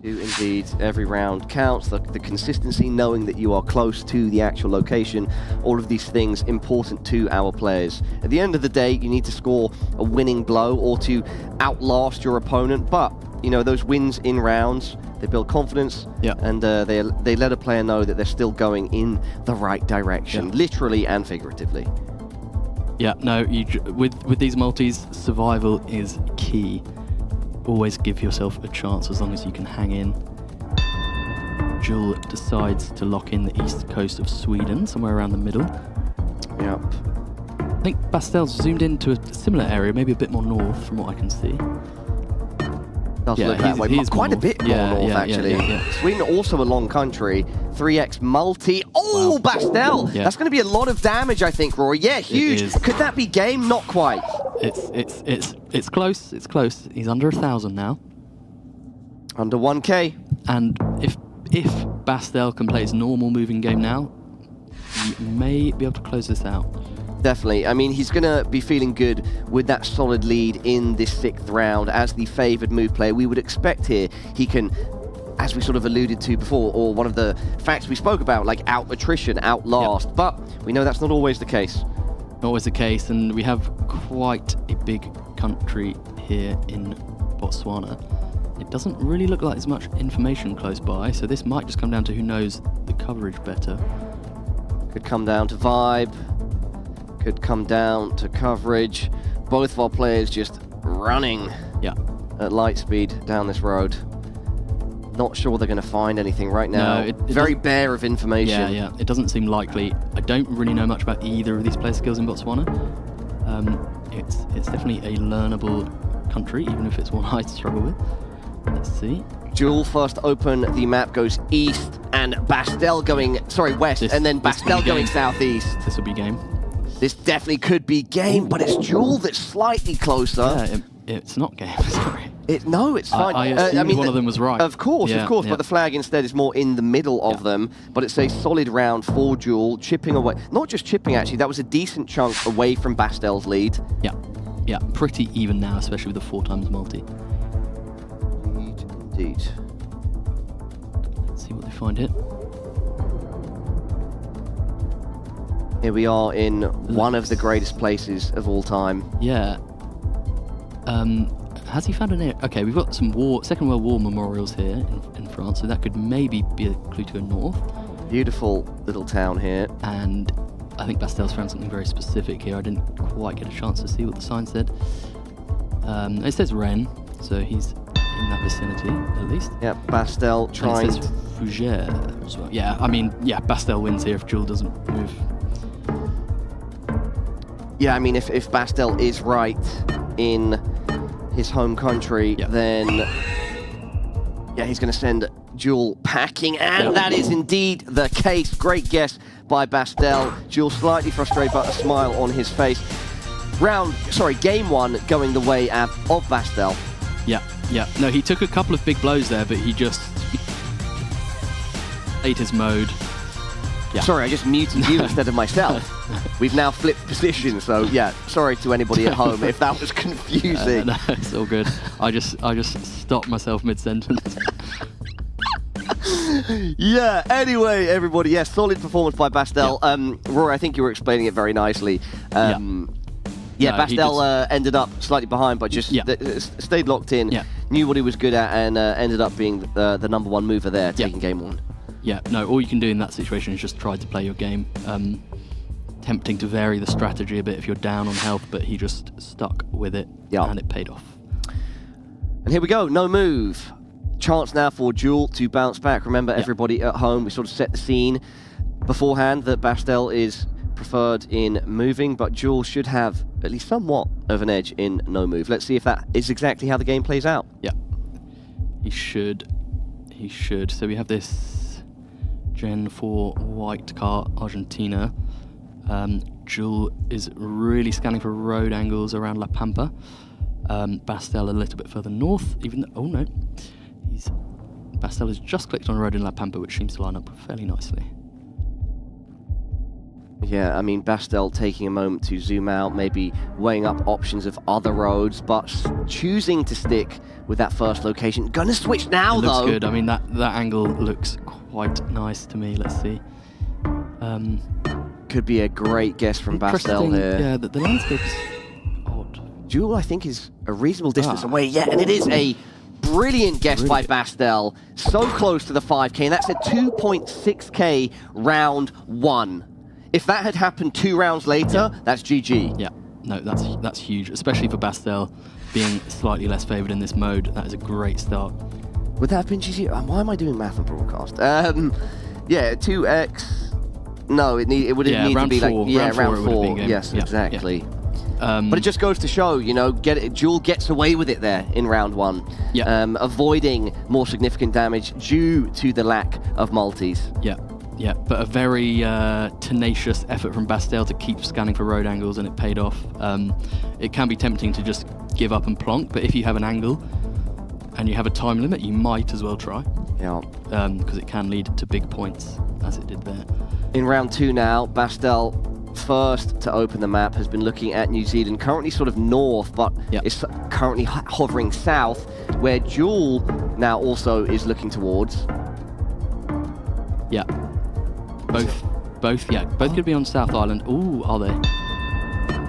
Do indeed. Every round counts. The consistency, knowing that you are close to the actual location, all of these things important to our players. At the end of the day, you need to score a winning blow or to outlast your opponent, but you know, those wins in rounds, they build confidence, and they let a player know that they're still going in the right direction, literally and figuratively. Yeah, no, with these multis, survival is key. Always give yourself a chance as long as you can hang in. Jewel decides to lock in the east coast of Sweden, somewhere around the middle. Yep. I think Bastel's zoomed into a similar area, maybe a bit more north from what I can see. Does look that way. Quite a bit more north, actually. Yeah. Sweden, also a long country. 3x multi. Oh, wow. Bastel! Yeah. That's going to be a lot of damage, I think, Rory. Yeah, huge. Could that be game? Not quite. It's close. It's close. He's under 1,000 now. Under 1k. And if Bastel can play his normal moving game now, he may be able to close this out. Definitely. I mean, he's going to be feeling good with that solid lead in this 6th round as the favoured move player. We would expect here he can, as we sort of alluded to before, or one of the facts we spoke about, like out attrition, outlast. Yep. But we know that's not always the case. Not always the case, and we have quite a big country here in Botswana. It doesn't really look like there's much information close by, so this might just come down to who knows the coverage better. Could come down to vibe. Could come down to coverage. Both of our players just running at light speed down this road. Not sure they're going to find anything right now. No, very bare of information. Yeah. It doesn't seem likely. I don't really know much about either of these player skills in Botswana. It's definitely a learnable country, even if it's one I struggle with. Let's see. Jewel first open the map goes east, and Bastel going west, and then Bastel going southeast. This will be game. This definitely could be game, but it's Jewel that's slightly closer. Yeah, it's not game, sorry. No, it's fine. I assumed one of them was right. Of course, but the flag instead is more in the middle of them. But it's a solid round for Jewel, chipping away. Not just chipping, actually. That was a decent chunk away from Bastel's lead. Yeah, pretty even now, especially with the 4x multi. Indeed. Let's see what they find here. Here we are in one of the greatest places of all time. Yeah. Has he found an area? Okay, we've got some Second World War memorials here in France, so that could maybe be a clue to go north. Beautiful little town here. And I think Bastel's found something very specific here. I didn't quite get a chance to see what the sign said. It says Rennes, so he's in that vicinity, at least. Yeah, Bastel trying... And it says Fougères as well. Yeah, I mean, Bastel wins here if Jewel doesn't move. Yeah, I mean, if Bastel is right in his home country, then he's going to send Jewel packing, and that is indeed the case. Great guess by Bastel. Jewel slightly frustrated, but a smile on his face. Game 1 going the way of Bastel. Yeah. No, he took a couple of big blows there, but he just ate his mode. Yeah. Sorry, I just muted you instead of myself. We've now flipped positions, so sorry to anybody at home if that was confusing. No, it's all good. I just stopped myself mid-sentence. Anyway, everybody, solid performance by Bastel. Rory, I think you were explaining it very nicely. Bastel ended up slightly behind, but just stayed locked in, knew what he was good at, and ended up being the #1 mover there, taking game 1. Yeah, no, all you can do in that situation is just try to play your game. Tempting to vary the strategy a bit if you're down on health, but he just stuck with it, and it paid off. And here we go, no move. Chance now for Jewel to bounce back. Remember, everybody at home, we sort of set the scene beforehand that Bastel is preferred in moving, but Jewel should have at least somewhat of an edge in no move. Let's see if that is exactly how the game plays out. Yeah. He should. So we have this Gen 4 white car, Argentina. Jewel is really scanning for road angles around La Pampa. Bastel a little bit further north, even though, oh no. Bastel has just clicked on a road in La Pampa, which seems to line up fairly nicely. Yeah, I mean, Bastel taking a moment to zoom out, maybe weighing up options of other roads, but choosing to stick with that first location. Gonna switch now, though. Looks good. I mean, that angle looks quite nice to me. Let's see. Could be a great guess from Bastel here. Yeah, the landscape is odd. Jewel, I think, is a reasonable distance away. Yeah, and it is a brilliant guess by Bastel. So close to the 5K, and that's a 2.6K round 1. If that had happened 2 rounds later, that's GG. Yeah, no, that's huge, especially for Bastel being slightly less favoured in this mode. That is a great start. Would that have been GG? Why am I doing math on broadcast? Yeah, 2x. No, it would have needed to be four. Round 4. Been Yes, yeah, exactly. Yeah. But it just goes to show, Jewel gets away with it there in round 1, avoiding more significant damage due to the lack of multis. Yeah, but a very tenacious effort from Bastel to keep scanning for road angles, and it paid off. It can be tempting to just give up and plonk, but if you have an angle and you have a time limit, you might as well try. Yeah. Because it can lead to big points, as it did there. In round 2 now, Bastel, first to open the map, has been looking at New Zealand, currently sort of north, but is currently hovering south, where Jewel now also is looking towards. Yeah. Both could be on South Island. Ooh, are they?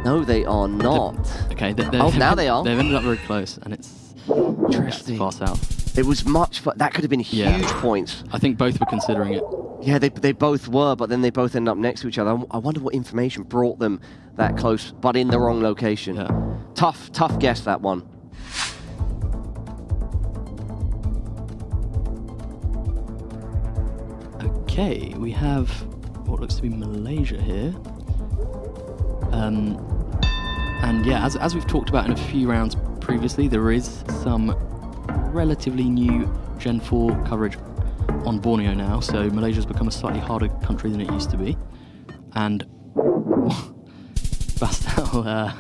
No, they are not. Okay, now they are. They've ended up very close, and it's interesting. Far south. It was much, but that could have been huge points. I think both were considering it. Yeah, they both were, but then they both ended up next to each other. I wonder what information brought them that close, but in the wrong location. Yeah. Tough guess, that one. Okay, we have what looks to be Malaysia here. And yeah, as we've talked about in a few rounds previously, there is some relatively new Gen 4 coverage on Borneo now, so Malaysia's become a slightly harder country than it used to be. And Bastel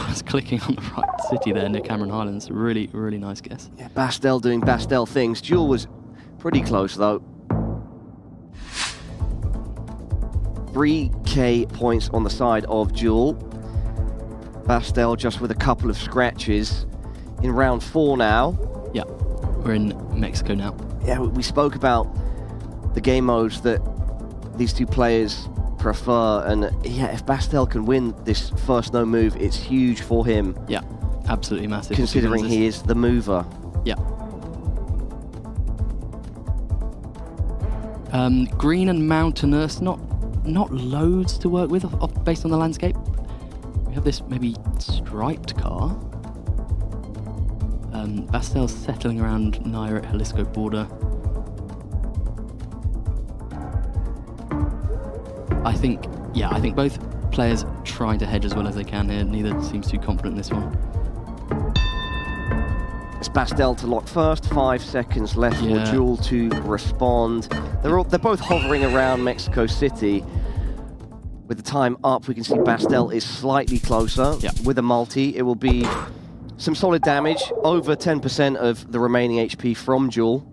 just clicking on the right city there near Cameron Highlands. Really, really nice guess. Yeah, Bastel doing Bastel things. Jewel was pretty close, though. 3K points on the side of Jewel. Bastel just with a couple of scratches. In round 4 now. Yeah, we're in Mexico now. Yeah, we spoke about the game modes that these two players prefer, and yeah, if Bastel can win this first no move, it's huge for him. Yeah, absolutely massive. Considering he is the mover. Yeah. Green and mountainous, not loads to work with based on the landscape. We have this maybe striped car. Bastel's settling around Nayarit Jalisco border. I think both players trying to hedge as well as they can here. Neither seems too confident in this one. It's Bastel to lock first. 5 seconds left for Jewel to respond. They're both hovering around Mexico City. With the time up, we can see Bastel is slightly closer. With a multi, it will be some solid damage, over 10% of the remaining HP from Jewel.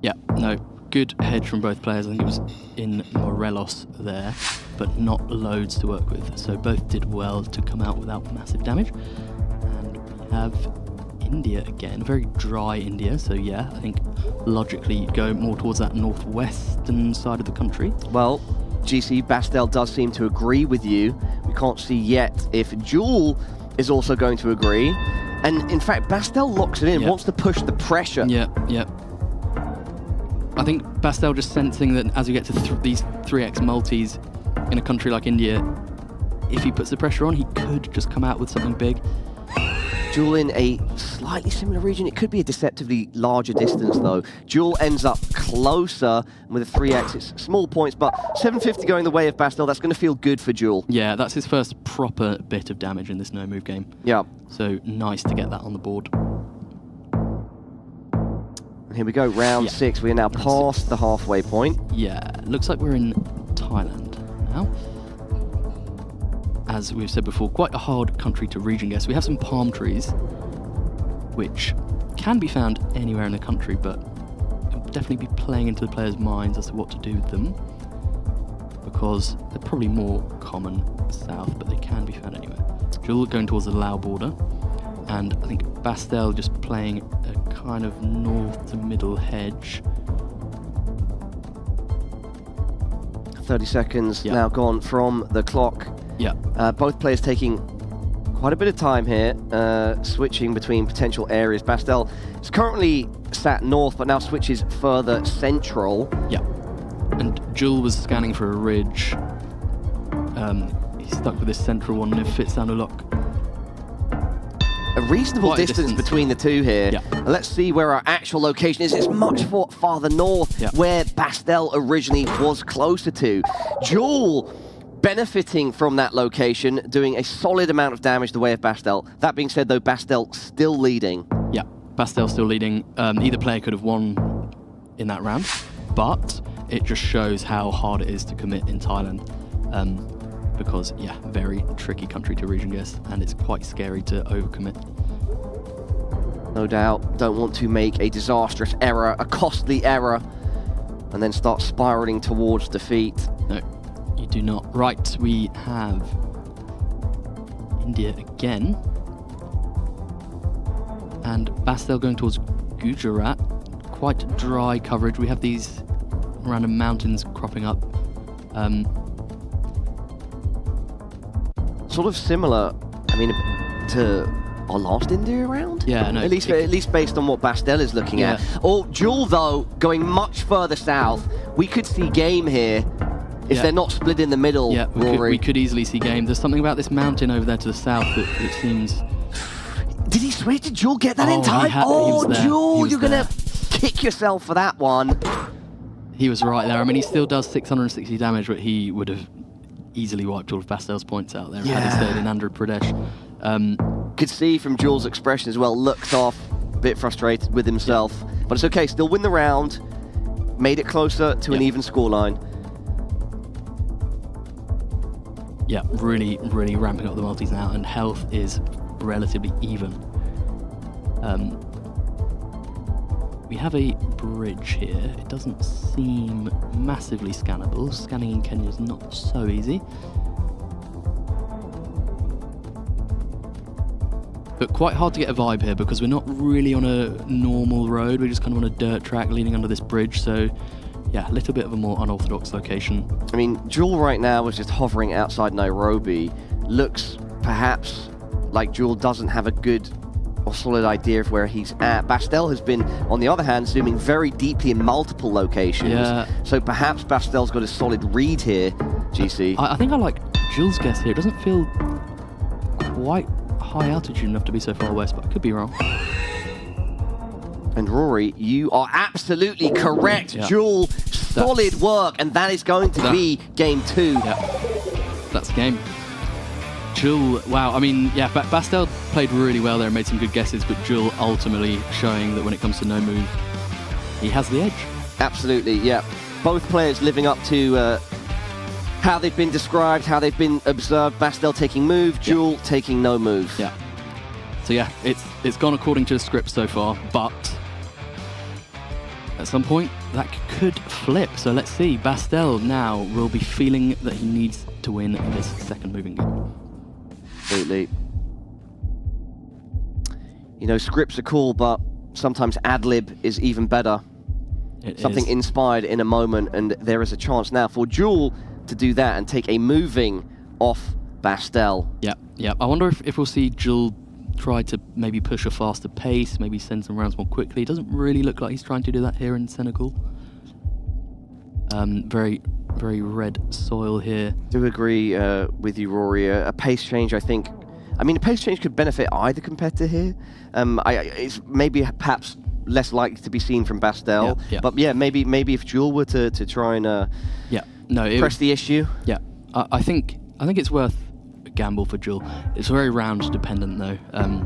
Yeah, no, good hedge from both players. I think it was in Morelos there, but not loads to work with. So both did well to come out without massive damage. And we have India again, very dry India. So yeah, I think logically you'd go more towards that northwestern side of the country. Well, GC, Bastel does seem to agree with you. We can't see yet if Jewel is also going to agree. And in fact, Bastel locks it in, wants to push the pressure. Yeah. I think Bastel just sensing that as we get to these 3x multis in a country like India, if he puts the pressure on, he could just come out with something big. Jewel in a slightly similar region. It could be a deceptively larger distance, though. Jewel ends up closer with a 3x. It's small points, but 750 going the way of Bastel. That's going to feel good for Jewel. Yeah, that's his first proper bit of damage in this no-move game. Yeah. So nice to get that on the board. Here we go, round 6. We are now past the halfway point. Yeah, looks like we're in Thailand now. As we've said before, quite a hard country to region guess. We have some palm trees, which can be found anywhere in the country, but it'll definitely be playing into the players' minds as to what to do with them, because they're probably more common south, but they can be found anywhere. Jewel going towards the Lao border, and I think Bastel just playing a kind of north to middle hedge. 30 seconds now gone from the clock. Yeah. Both players taking quite a bit of time here, switching between potential areas. Bastel is currently sat north, but now switches further central. Yeah. And Jewel was scanning for a ridge. He's stuck with this central one, and it fits down a lock. A reasonable distance between the two here. Yeah. And let's see where our actual location is. It's much farther north, where Bastel originally was closer to. Jewel benefiting from that location, doing a solid amount of damage the way of Bastel. That being said, though, Bastel still leading. Yeah, Bastel still leading. Either player could have won in that round, but it just shows how hard it is to commit in Thailand. Because, yeah, very tricky country to region guess, and it's quite scary to overcommit. No doubt. Don't want to make a disastrous error, a costly error, and then start spiraling towards defeat. No, you do not. Right, we have India again. And Bastel going towards Gujarat. Quite dry coverage. We have these random mountains cropping up. Sort of similar, I mean, to our last India round? Yeah, no. At least based on what Bastel is looking at. Oh, Jewel, though, going much further south. We could see game here if they're not split in the middle, Rory. We could easily see game. There's something about this mountain over there to the south that seems... Did he switch? Did Jewel get that in time? Jewel, you're going to kick yourself for that one. He was right there. I mean, he still does 660 damage, but he would have easily wiped all of Bastel's points out there had he stayed in Andhra Pradesh. Could see from Jewel's expression as well, looked off, a bit frustrated with himself. But it's okay, still win the round, made it closer to an even scoreline. Yeah, really, really ramping up the multis now, and health is relatively even. We have a bridge here. It doesn't seem massively scannable. Scanning in Kenya is not so easy. But quite hard to get a vibe here because we're not really on a normal road. We're just kind of on a dirt track leaning under this bridge. So, yeah, a little bit of a more unorthodox location. I mean, Jewel right now is just hovering outside Nairobi. Looks perhaps like Jewel doesn't have a good or solid idea of where he's at. Bastel has been, on the other hand, zooming very deeply in multiple locations. Yeah. So perhaps Bastel's got a solid read here, GC. I think I like Jewel's guess here. It doesn't feel quite high altitude enough to be so far west, but I could be wrong. And Rory, you are absolutely correct. Yeah. Jewel, solid work, and that is going to be game 2. Yeah, that's game. Jewel, wow, I mean, yeah, Bastel played really well there and made some good guesses, but Jewel ultimately showing that when it comes to no move, he has the edge. Absolutely, yeah. Both players living up to how they've been described, how they've been observed. Bastel taking move, Jewel taking no move. Yeah. So yeah, it's gone according to the script so far, but at some point that could flip. So let's see. Bastel now will be feeling that he needs to win this second moving game. Absolutely. You know, scripts are cool, but sometimes ad-lib is even better. Something inspired in a moment, and there is a chance now for Jewel to do that and take a moving off Bastel. Yeah. I wonder if we'll see Jewel try to maybe push a faster pace, maybe send some rounds more quickly. It doesn't really look like he's trying to do that here in Senegal. Very, very red soil here. Do agree with you, Rory. A pace change, I think. I mean, a pace change could benefit either competitor here. It's maybe perhaps less likely to be seen from Bastel. Yeah. But yeah, maybe if Jewel were to try and press the issue. Yeah, I think it's worth a gamble for Jewel. It's very round dependent though.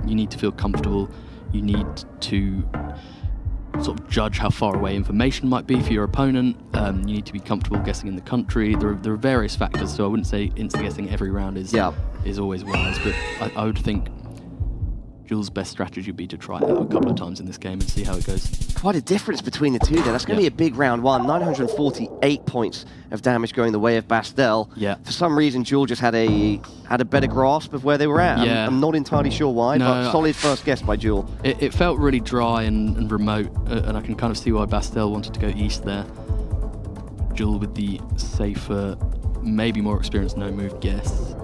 You need to feel comfortable. You need to sort of judge how far away information might be for your opponent. You need to be comfortable guessing in the country. There are various factors, so I wouldn't say instant guessing every round is always wise, but I would think Jules' best strategy would be to try it out a couple of times in this game and see how it goes. Quite a difference between the two there. That's going to be a big round one. 948 points of damage going the way of Bastel. Yeah. For some reason, Jules just had a better grasp of where they were at. Yeah. I'm not entirely sure why, but solid first guess by Jules. It felt really dry and remote, and I can kind of see why Bastel wanted to go east there. Jules with the safer, maybe more experienced no-move guess.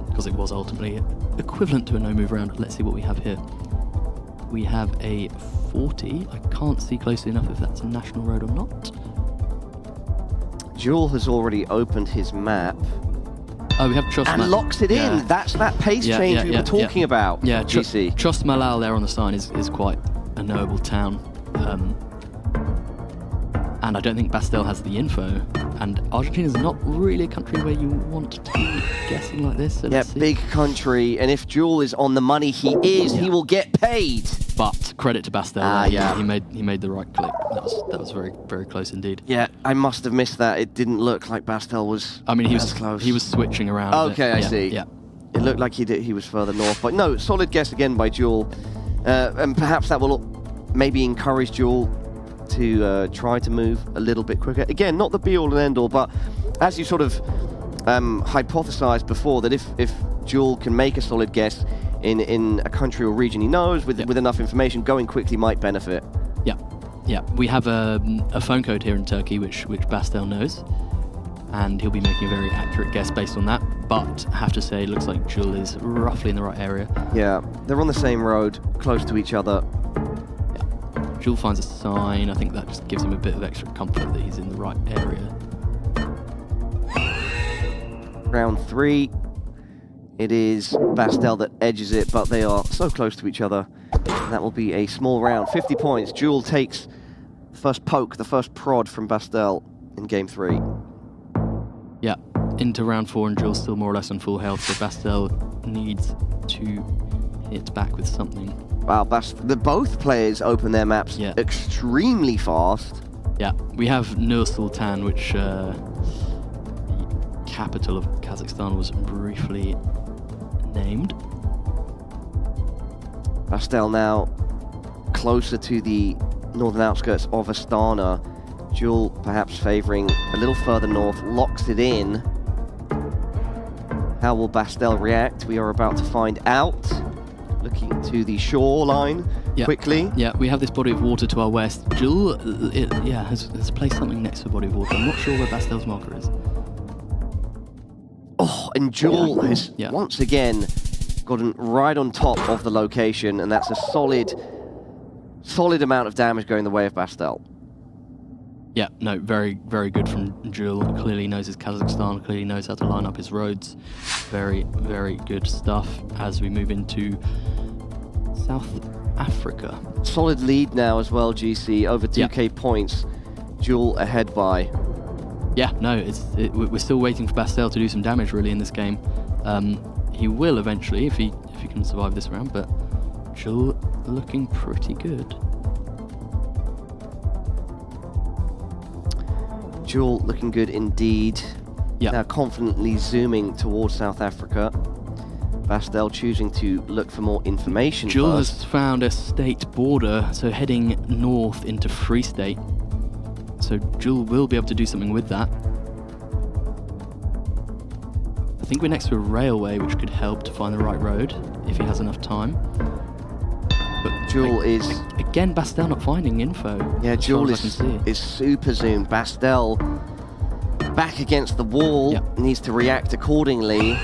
Because it was ultimately equivalent to a no-move round. Let's see what we have here. We have a 40. I can't see closely enough if that's a national road or not. Jules has already opened his map. Oh, we have Trust and locks it in. That's that pace change we were talking about. Yeah, GC. Trust Malal there on the sign is quite a knowable town. And I don't think Bastel has the info. And Argentina's not really a country where you want to be guessing like this. So big country. And if Jules is on the money, he will get paid. But credit to Bastel. He made the right click. That was very, very close indeed. Yeah, I must have missed that. It didn't look like Bastel was. I mean, he was close. He was switching around. Okay, I see. Yeah. It looked like he was further north, but no, solid guess again by Jules. And perhaps that will maybe encourage Jules to try to move a little bit quicker. Again, not the be-all and end-all, but as you sort of hypothesized before, that if Jules can make a solid guess in a country or region he knows with enough information, going quickly might benefit. Yeah. We have a phone code here in Turkey which Bastel knows, and he'll be making a very accurate guess based on that. But I have to say, it looks like Jules is roughly in the right area. Yeah, they're on the same road, close to each other. Jules finds a sign. I think that just gives him a bit of extra comfort that he's in the right area. Round 3. It is Bastel that edges it, but they are so close to each other. And that will be a small round. 50 points. Jules takes the first poke, the first prod from Bastel in game 3. Yeah, into round 4, and Jules still more or less on full health, so Bastel needs to hit back with something. Wow, both players open their maps extremely fast. Yeah, we have Nur Sultan, which the capital of Kazakhstan was briefly named. Bastel now closer to the northern outskirts of Astana. Jules perhaps favouring a little further north, locks it in. How will Bastel react? We are about to find out. Looking to the shoreline quickly. Yeah, we have this body of water to our west. Jules has placed something next to the body of water. I'm not sure where Bastel's marker is. Oh, and Jules has once again gotten right on top of the location, and that's a solid amount of damage going the way of Bastel. Yeah, no, very, very good from Jules. Clearly knows his Kazakhstan, clearly knows how to line up his roads. Very, very good stuff as we move into South Africa. Solid lead now as well, GC, over 2k points. Jules ahead by. Yeah, no, we're still waiting for Bastel to do some damage really in this game. He will eventually if he can survive this round, but Jules looking pretty good. Jules looking good indeed. Now confidently zooming towards South Africa. Bastel choosing to look for more information. Jules has found a state border, so heading north into Free State. So Jules will be able to do something with that. I think we're next to a railway, which could help to find the right road if he has enough time. But Jules is again Bastel not finding info. Yeah, Jules is super zoomed. Bastel back against the wall, needs to react accordingly.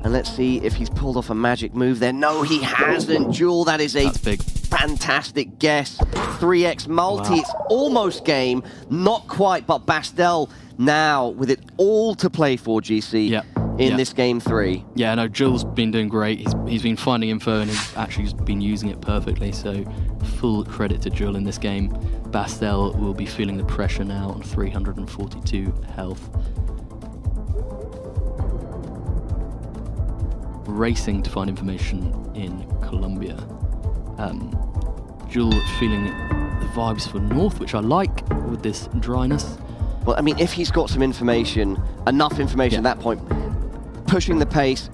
And let's see if he's pulled off a magic move there. No, he hasn't. Jules, that is a fantastic guess. 3x multi, It's almost game. Not quite, but Bastel now with it all to play for, GC, in this game 3. Yeah, no, Jules been doing great. He's been finding info and he's actually been using it perfectly. So full credit to Jules in this game. Bastel will be feeling the pressure now on 342 health. Racing to find information in Colombia. Jewel feeling the vibes for North, which I like with this dryness. Well, I mean, if he's got some information, enough information at that point, pushing the pace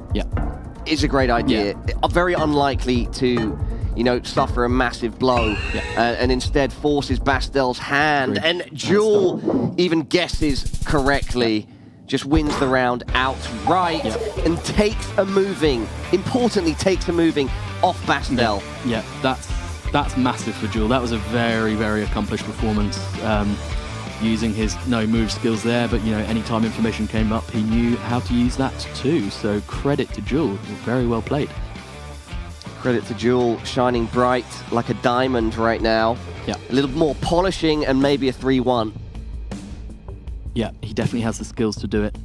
is a great idea. Very unlikely to, suffer a massive blow, and instead forces Bastel's hand. And Jewel even guesses correctly, just wins the round outright, and importantly takes a moving off Bastel. Yeah, that's massive for Jewel. That was a very, very accomplished performance. Using his no-move skills there, but anytime information came up, he knew how to use that too. So credit to Jewel, very well played. Credit to Jewel, shining bright like a diamond right now. Yeah. A little more polishing and maybe a 3-1. Yeah, he definitely has the skills to do it.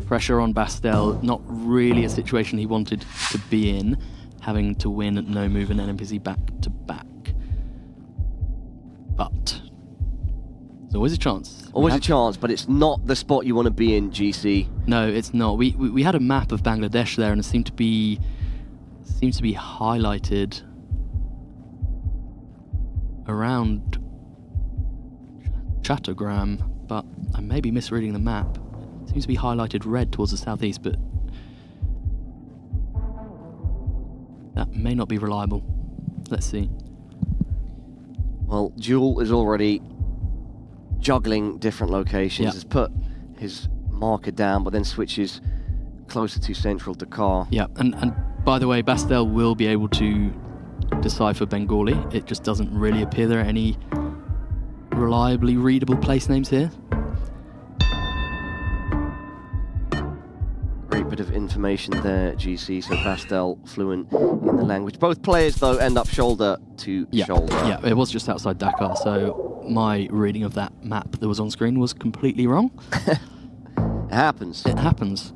Pressure on Bastel, not really a situation he wanted to be in, having to win at no-move and NMPZ back-to-back. But there's always a chance. Always a chance, but it's not the spot you want to be in, GC. No, it's not. We had a map of Bangladesh there, and it seemed to be highlighted around Chattogram, but I may be misreading the map. It seems to be highlighted red towards the southeast, but that may not be reliable. Let's see. Well, Jewel is already juggling different locations. Has put his marker down, but then switches closer to central Dakar. Yeah, and by the way, Bastel will be able to decipher Bengali. It just doesn't really appear there are any reliably readable place names here. Great bit of information there, GC. So Bastel fluent in the language. Both players, though, end up shoulder to shoulder. Yeah, it was just outside Dakar, so my reading of that map that was on screen was completely wrong. It happens. It happens.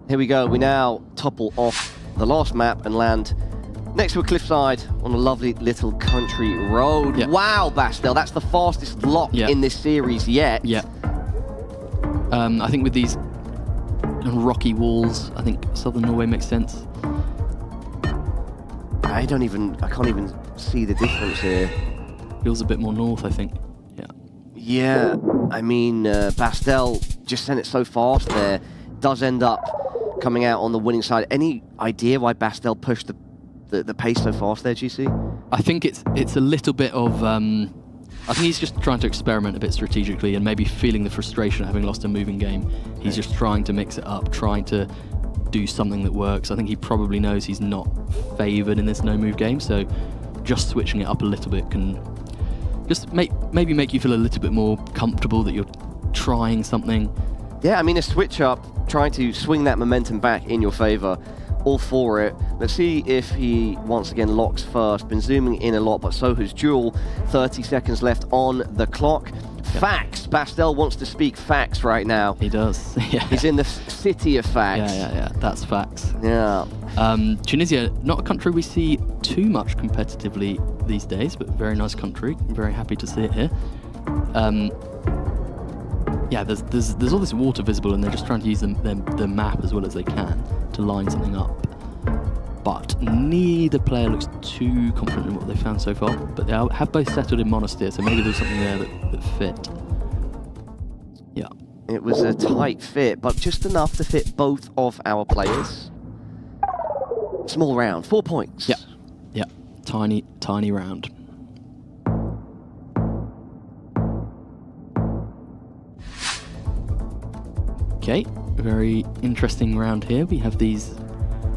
Here we go. We now topple off the last map and land next to a cliffside on a lovely little country road. Wow, Bastel, that's the fastest lock in this series yet. Yeah. I think with these rocky walls, I think southern Norway makes sense. I can't even see the difference here. Feels a bit more north, I think. Yeah, I mean, Bastel just sent it so fast there. Does end up coming out on the winning side. Any idea why Bastel pushed the pace so fast there, GC? I think it's a little bit of... I think he's just trying to experiment a bit strategically and maybe feeling the frustration of having lost a moving game. He's just trying to mix it up, trying to do something that works. I think he probably knows he's not favoured in this no-move game, so just switching it up a little bit can just maybe make you feel a little bit more comfortable that you're trying something. Yeah, I mean, a switch up, trying to swing that momentum back in your favour. All for it. Let's see if he once again locks first. Been zooming in a lot, but so has Jewel. 30 seconds left on the clock. Facts. Bastel wants to speak facts right now. He does. He's in the city of facts. Yeah. That's facts. Yeah. Tunisia, not a country we see too much competitively these days, but very nice country. I'm very happy to see it here. Yeah, there's all this water visible, and they're just trying to use the map as well as they can to line something up. But neither player looks too confident in what they've found so far. But they have both settled in Monastir, so maybe there's something there that fit. Yeah. It was a tight fit, but just enough to fit both of our players. Small round, 4 points. Yeah. Tiny round. Okay, very interesting round here. We have these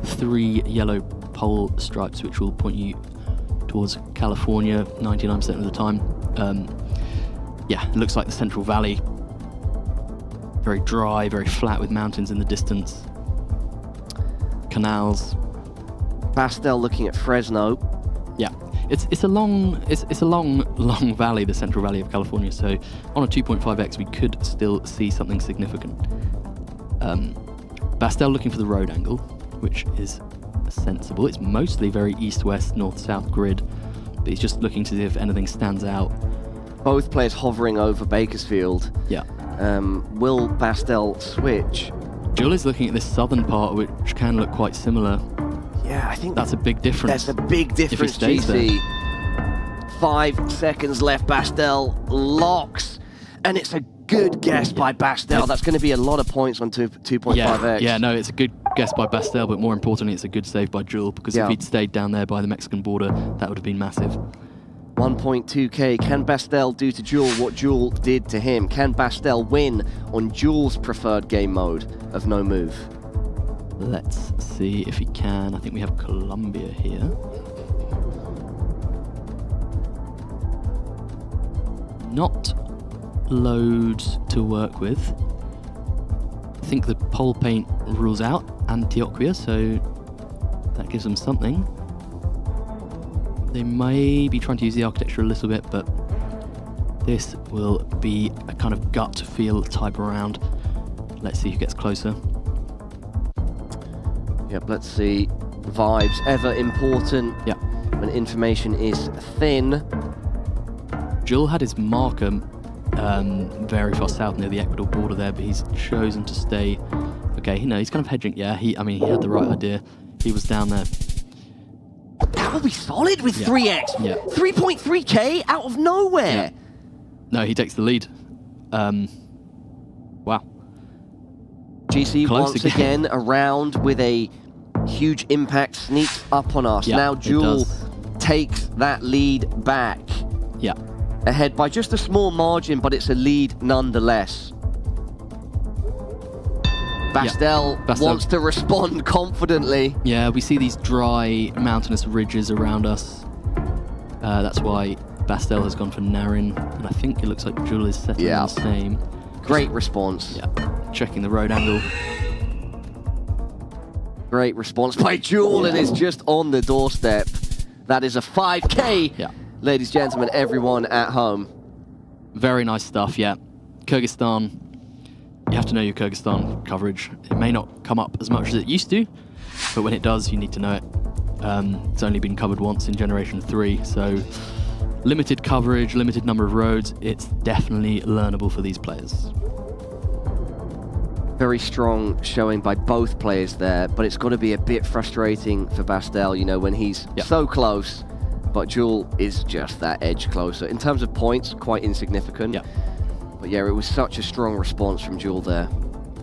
3 yellow pole stripes which will point you towards California 99% of the time. Yeah, it looks like the Central Valley. Very dry, very flat with mountains in the distance. Canals. Bastel looking at Fresno. Yeah, it's a long valley, the Central Valley of California. So on a 2.5x, we could still see something significant. Bastel looking for the road angle, which is sensible. It's mostly very east-west, north-south grid, but he's just looking to see if anything stands out. Both players hovering over Bakersfield. Yeah. Will Bastel switch? Jewel is looking at this southern part, which can look quite similar. Yeah, I think that's a big difference. That's a big difference, GC. 5 seconds left. Bastel locks, and it's a good guess by Bastel. That's going to be a lot of points on 2.5x. Yeah, no, it's a good guess by Bastel, but more importantly, it's a good save by Jewel, because if he'd stayed down there by the Mexican border, that would have been massive. 1.2k. Can Bastel do to Jewel what Jewel did to him? Can Bastel win on Jewel's preferred game mode of no move? Let's see if he can. I think we have Colombia here. Not loads to work with. I think the pole paint rules out Antioquia, so that gives them something. They may be trying to use the architecture a little bit, but this will be a kind of gut feel type round. Let's see who gets closer. Yep, let's see. Vibes, ever important when information is thin. Jewel had his marker very far south near the Ecuador border there, but he's chosen to stay. Okay, he's kind of hedging. Yeah, he had the right idea. He was down there. That will be solid with 3x. Yeah. 3.3k out of nowhere. Yeah. No, he takes the lead. Wow. GC Close once again around with a huge impact, sneaks up on us. Yeah, now Jewel takes that lead back. Yeah. Ahead by just a small margin, but it's a lead nonetheless. Bastel wants to respond confidently. Yeah, we see these dry mountainous ridges around us. That's why Bastel has gone for Narin, and I think it looks like Jewel is setting the same. Great response. Yeah, checking the road angle. Great response by Jewel, and it's just on the doorstep. That is a 5k. Yeah. Ladies and gentlemen, everyone at home. Very nice stuff, yeah. Kyrgyzstan, you have to know your Kyrgyzstan coverage. It may not come up as much as it used to, but when it does, you need to know it. It's only been covered once in Generation 3, so limited coverage, limited number of roads. It's definitely learnable for these players. Very strong showing by both players there, but it's got to be a bit frustrating for Bastel, when he's so close. But Jewel is just that edge closer. In terms of points, quite insignificant. Yeah. But yeah, it was such a strong response from Jewel there.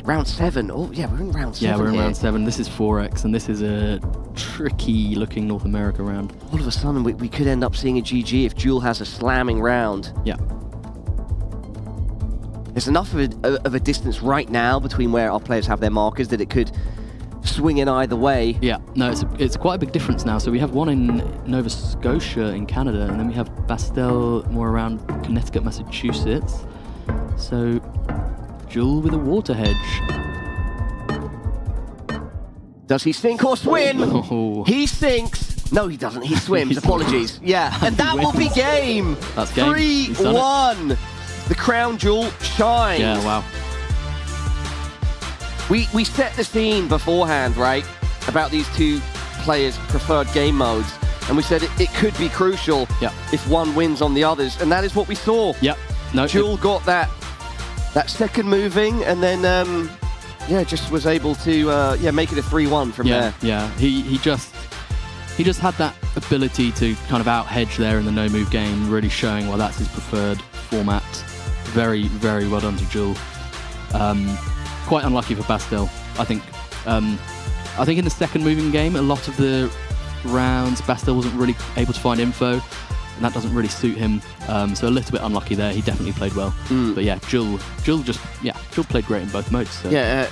Round 7. Oh, yeah, we're in round 7 Yeah, we're in here. round 7. This is 4x, and this is a tricky-looking North America round. All of a sudden, we could end up seeing a GG if Jewel has a slamming round. Yeah. There's enough of a distance right now between where our players have their markers that it could swing in either way. Yeah, no, it's quite a big difference now. So we have one in Nova Scotia in Canada, and then we have Bastel more around Connecticut, Massachusetts. So Jewel with a water hedge. Does he sink or swim? Oh. He sinks. No, he doesn't. He swims. Apologies. Yeah, and that will be game. That's game. 3-1. The crown Jewel shines. Yeah, wow. We set the scene beforehand, right, about these two players' preferred game modes, and we said it could be crucial if one wins on the others, and that is what we saw. Yep. No, Jewel got that second moving, and then just was able to make it a 3-1 from there. Yeah, he just had that ability to kind of out hedge there in the no move game, really showing why that's his preferred format. Very, very well done to Jewel. Quite unlucky for Bastel, I think. I think in the second moving game, a lot of the rounds, Bastel wasn't really able to find info, and that doesn't really suit him. So a little bit unlucky there. He definitely played well. But yeah, Jewel played great in both modes. So. Yeah,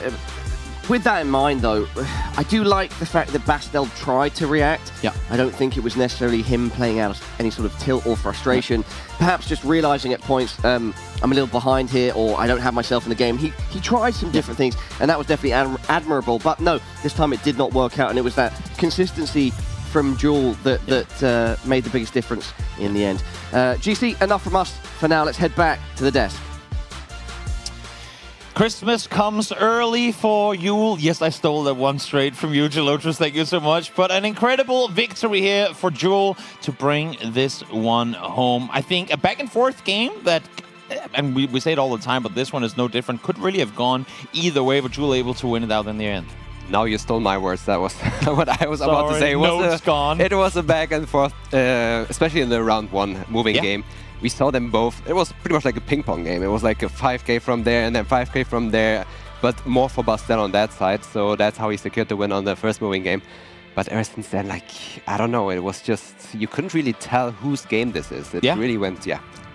with that in mind, though, I do like the fact that Bastel tried to react. Yeah. I don't think it was necessarily him playing out any sort of tilt or frustration. Yeah. Perhaps just realizing at points, I'm a little behind here, or I don't have myself in the game. He tried some different things, and that was definitely admirable. But no, this time it did not work out, and it was that consistency from Jewel that made the biggest difference in the end. GC, enough from us for now. Let's head back to the desk. Christmas comes early for Yule. Yes, I stole that one straight from you, Geoguessr. Thank you so much. But an incredible victory here for Jewel to bring this one home. I think a back-and-forth game that, and we say it all the time, but this one is no different, could really have gone either way, but Jewel able to win it out in the end. Now you stole my words. That was what I was about to say. It was a back and forth, especially in the round 1 moving game. We saw them both. It was pretty much like a ping pong game. It was like a 5k from there and then 5k from there, but more for Bastel on that side. So that's how he secured the win on the first moving game. But ever since then, like, I don't know, it was just, you couldn't really tell whose game this is. It really went,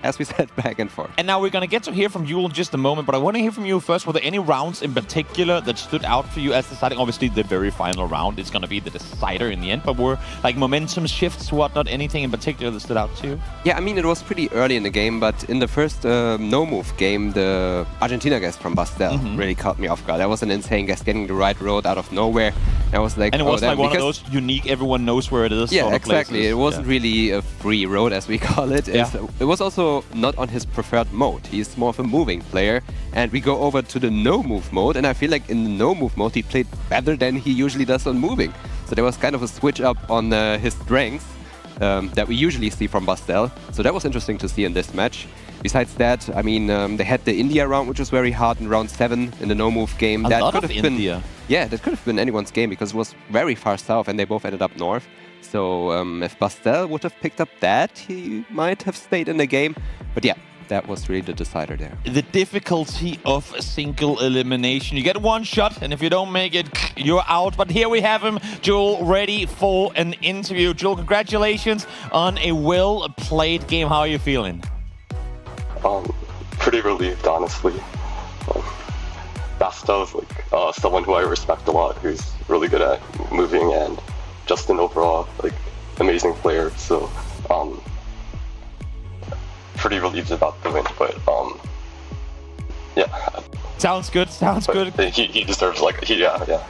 as we said, back and forth. And now we're going to get to hear from you in just a moment, but I want to hear from you first. Were there any rounds in particular that stood out for you as deciding? Obviously, the very final round is going to be the decider in the end, but were like momentum shifts, whatnot, anything in particular that stood out to you? Yeah, I mean, it was pretty early in the game, but in the first no-move game, the Argentina guest from Bastel really caught me off guard. That was an insane guest, getting the right road out of nowhere. I was like, and it was like one of those unique, everyone knows where it is. Yeah, sort of exactly. places. It wasn't really a free road, as we call it. It was also not on his preferred mode. He's more of a moving player, and we go over to the no-move mode, and I feel like in the no-move mode he played better than he usually does on moving. So there was kind of a switch up on his strengths that we usually see from Bastel. So that was interesting to see in this match. Besides that, I mean, they had the India round, which was very hard in round 7 in the no-move game. A that lot could of have been, India. Yeah, that could have been anyone's game because it was very far south and they both ended up north. So if Bastel would have picked up that, he might have stayed in the game. But yeah, that was really the decider there. The difficulty of a single elimination. You get one shot, and if you don't make it, you're out. But here we have him, Joel, ready for an interview. Joel, congratulations on a well-played game. How are you feeling? Pretty relieved, honestly. Bastel is like someone who I respect a lot, who's really good at moving and just an overall like amazing player. So pretty relieved about the win, but yeah. Sounds good. Sounds good. He deserves yeah.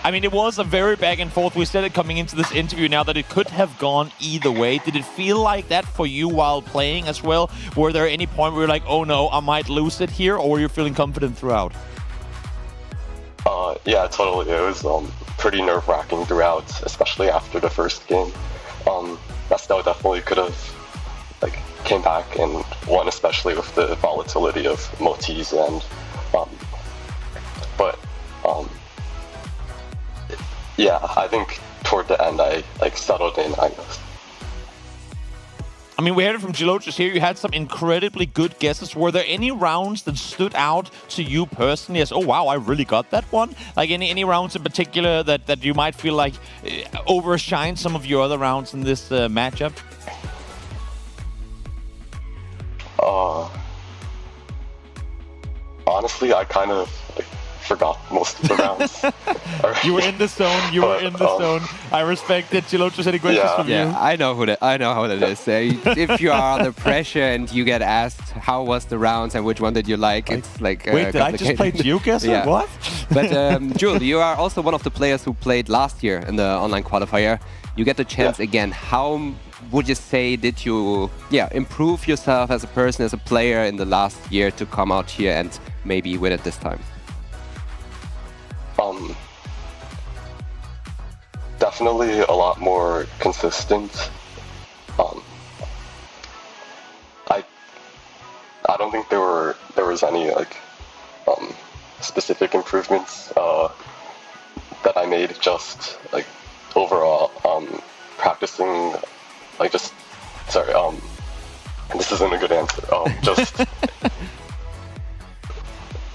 I mean, it was a very back and forth. We said it coming into this interview now that it could have gone either way. Did it feel like that for you while playing as well? Were there any point where you're like, oh no, I might lose it here, or were you feeling confident throughout? Yeah, totally. It was pretty nerve-wracking throughout, especially after the first game. Bastel definitely could have came back and won, especially with the volatility of motifs and yeah, I think toward the end I settled in, I guess. I mean, we heard it from Geoguessr here. You had some incredibly good guesses. Were there any rounds that stood out to you personally as, oh wow, I really got that one? Like any rounds in particular that you might feel like overshined some of your other rounds in this matchup? Honestly, I kind of forgot most of the rounds. You were in the zone. You were in the zone. I respect it. Geoguessr, any questions from you? Yeah, I know how that is. If you are under pressure and you get asked how was the rounds and which one did you like, it's like wait, did I just play Geoguessr? Yeah. What? But Jewel, you are also one of the players who played last year in the online qualifier. You get the chance again. How would you say did you improve yourself as a person, as a player in the last year to come out here and maybe win it this time? Definitely a lot more consistent. I don't think there was any specific improvements that I made. Just overall practicing. This isn't a good answer.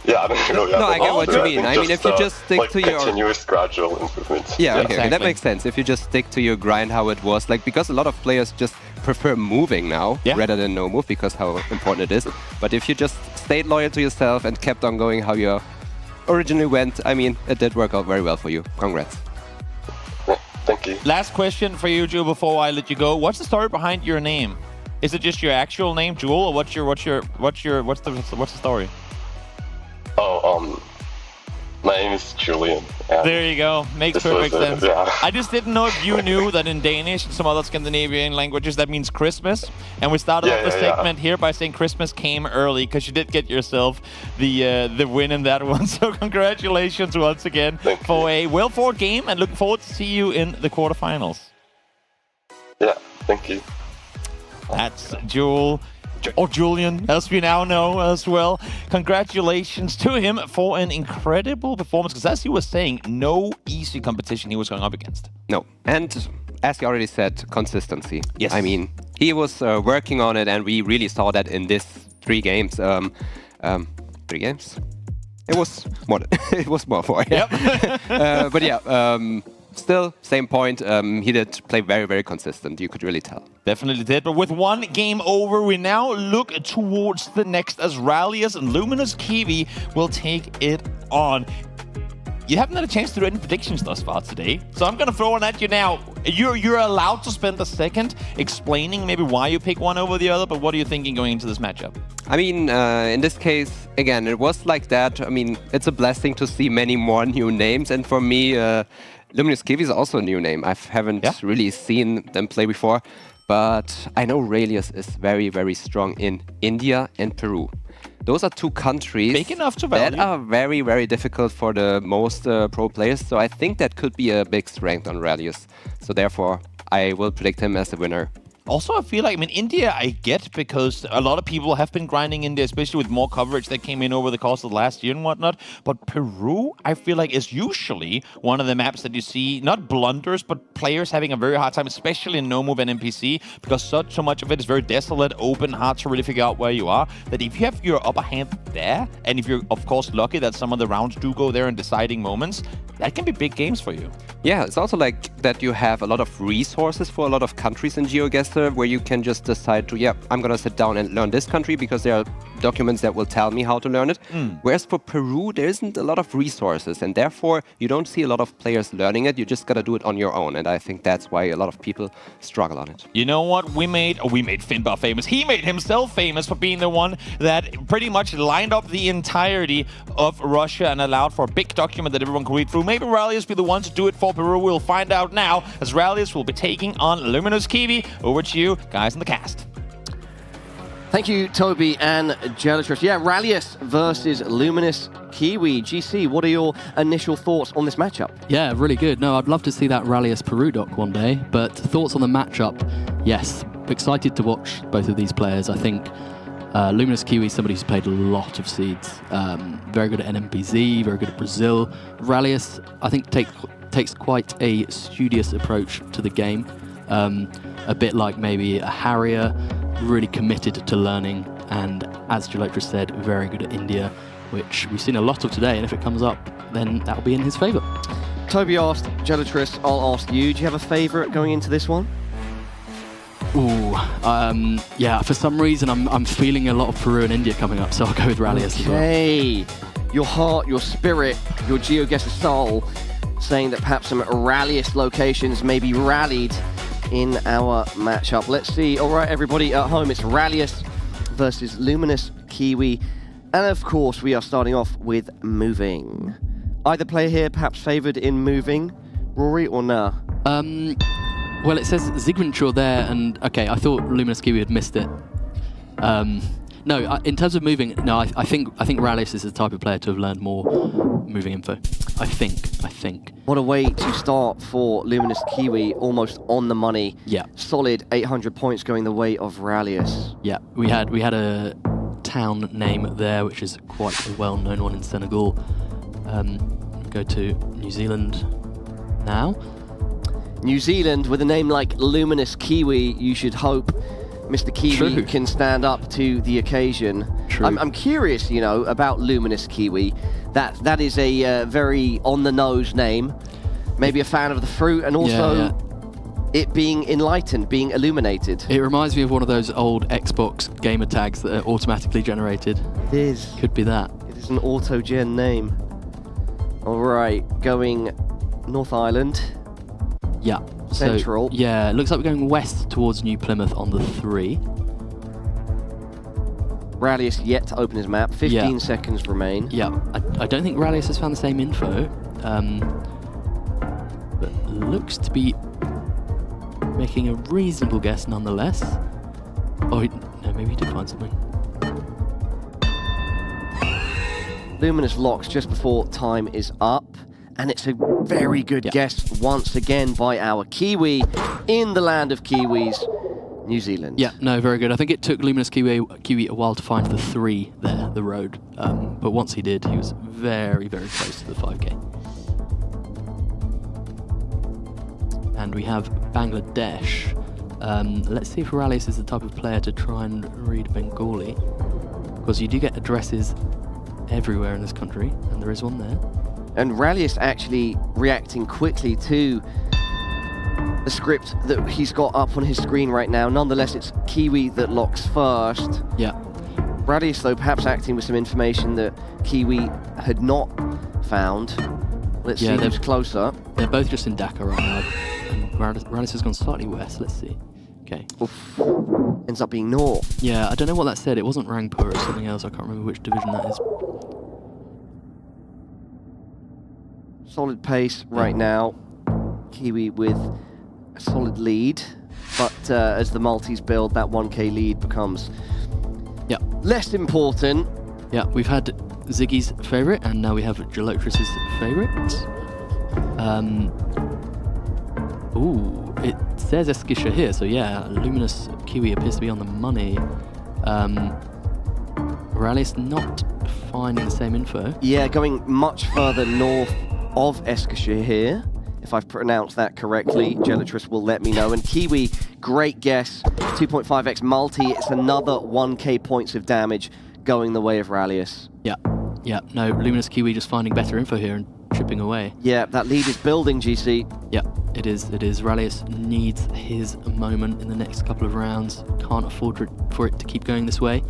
Yeah, I don't really have I get what you mean. I mean, if you just stick to your continuous gradual improvement. Yeah, okay, that makes sense. If you just stick to your grind, how it was, because a lot of players just prefer moving now rather than no move because how important it is. But if you just stayed loyal to yourself and kept on going how you originally went, I mean, it did work out very well for you. Congrats. Thank you. Last question for you, Jewel, before I let you go. What's the story behind your name? Is it just your actual name, Jewel, or what's the story? My name is Julian. There you go. Makes perfect sense. Yeah. I just didn't know if you knew that in Danish and some other Scandinavian languages that means Christmas. And we started off the segment here by saying Christmas came early because you did get yourself the win in that one. So congratulations once again for a well-fought game and looking forward to see you in the quarterfinals. Yeah, thank you. That's Joel. or Julian, as we now know as well. Congratulations to him for an incredible performance, because as he was saying, no easy competition he was going up against. No, and as you already said, consistency. Yes. I mean, he was working on it, and we really saw that in this 3 games. 3 games? It was more. It was more 4. Yep. But yeah, still, same point. He did play very, very consistent. You could really tell. Definitely did. But with 1 game over, we now look towards the next as Rallius and Luminous Kiwi will take it on. You haven't had a chance to do any predictions thus far today, so I'm going to throw one at you now. You're allowed to spend a second explaining maybe why you pick one over the other, but what are you thinking going into this matchup? I mean, in this case, again, it was like that. I mean, it's a blessing to see many more new names, and for me, Luminous Kiwi is also a new name. I haven't really seen them play before, but I know Rallius is very, very strong in India and Peru. Those are 2 countries big enough to value. that are very, very difficult for the most pro players. So I think that could be a big strength on Rallius. So therefore, I will predict him as the winner. Also, I feel like, I mean, India I get, because a lot of people have been grinding India, especially with more coverage that came in over the course of the last year and whatnot. But Peru, I feel like, is usually one of the maps that you see, not blunders, but players having a very hard time, especially in no move and NPC, because so much of it is very desolate, open, hard to really figure out where you are. That if you have your upper hand there, and if you're, of course, lucky that some of the rounds do go there in deciding moments, that can be big games for you. Yeah, it's also like that you have a lot of resources for a lot of countries in Geoguessr, where you can just decide to, yeah, I'm going to sit down and learn this country because there are documents that will tell me how to learn it. Whereas for Peru, there isn't a lot of resources, and therefore you don't see a lot of players learning it. You just got to do it on your own, and I think that's why a lot of people struggle on it. You know what? We made Finbar famous. He made himself famous for being the one that pretty much lined up the entirety of Russia and allowed for a big document that everyone could read through. Maybe Rallius will be the one to do it for Peru. We'll find out now, as Rallius will be taking on Luminous Kiwi. Over to you, guys in the cast. Thank you, Toby and Geoguessr. Yeah, Rallius versus Luminous Kiwi. GC, what are your initial thoughts on this matchup? Yeah, really good. No, I'd love to see that Rallius Peru doc one day, but thoughts on the matchup? Yes, excited to watch both of these players. I think Luminous Kiwi is somebody who's played a lot of seeds. Very good at NMPZ, very good at Brazil. Rallius, I think, takes quite a studious approach to the game. A bit like maybe a Harrier, really committed to learning, and as Geoguessr said, very good at India, which we've seen a lot of today, and if it comes up, then that'll be in his favour. Toby asked Geoguessr, I'll ask you, do you have a favourite going into this one? Ooh, yeah, for some reason I'm feeling a lot of Peru and India coming up, so I'll go with Rallius as well. Okay, your heart, your spirit, your Geoguessr soul, saying that perhaps some Rallius locations may be rallied in our matchup. Let's see. All right, everybody at home, it's Rallius versus Luminous Kiwi. And of course, we are starting off with moving. Either player here perhaps favoured in moving, Rory, or nah? Well, it says Zigmundshaw there, and okay, I thought Luminous Kiwi had missed it. No, in terms of moving, no, I think Rallius is the type of player to have learned more moving info. I think. What a way to start for Luminous Kiwi, almost on the money. Yeah. Solid 800 points going the way of Rallius. Yeah, we had a town name there, which is quite a well-known one in Senegal. Go to New Zealand now. New Zealand, with a name like Luminous Kiwi, you should hope Mr. Kiwi can stand up to the occasion. I'm curious, you know, about Luminous Kiwi. That is a very on-the-nose name. Maybe a fan of the fruit, and also it being enlightened, being illuminated. It reminds me of one of those old Xbox gamer tags that are automatically generated. It is. Could be that. It is an auto-gen name. All right, going North Island. Yeah. Central. So, yeah, it looks like we're going west towards New Plymouth on the 3. Rallius yet to open his map. 15 seconds remain. Yeah, I don't think Rallius has found the same info, but looks to be making a reasonable guess nonetheless. Oh, no, maybe he did find something. Luminous locks just before time is up. And it's a very good guess once again by our Kiwi in the land of Kiwis. New Zealand. Yeah, no, very good. I think it took Luminous Kiwi a while to find the 3 there, the road. But once he did, he was very, very close to the 5k. And we have Bangladesh. Let's see if Rallius is the type of player to try and read Bengali. Because you do get addresses everywhere in this country, and there is one there. And Rallius actually reacting quickly to the script that he's got up on his screen right now. Nonetheless, it's Kiwi that locks first. Yeah. Rallius, though, perhaps acting with some information that Kiwi had not found. Let's see who's closer. They're both just in Dhaka right now. And Rallius has gone slightly west. Let's see. Okay. Oof. Ends up being north. Yeah, I don't know what that said. It wasn't Rangpur or something else. I can't remember which division that is. Solid pace right now. Kiwi with a solid lead. But as the multis build, that 1k lead becomes less important. Yeah, we've had Ziggy's favourite, and now we have Gelotris's favourite. Ooh, it says Eskisha here, so yeah, Luminous Kiwi appears to be on the money. Rallius not finding the same info. Yeah, going much further north of Eskisha here. If I've pronounced that correctly, Gelotris will let me know. And Kiwi, great guess, 2.5x multi. It's another 1k points of damage going the way of Rallius. Yeah, yeah, no, Luminous Kiwi just finding better info here and chipping away. Yeah, that lead is building, GC. Yeah, it is. Rallius needs his moment in the next couple of rounds. Can't afford for it to keep going this way.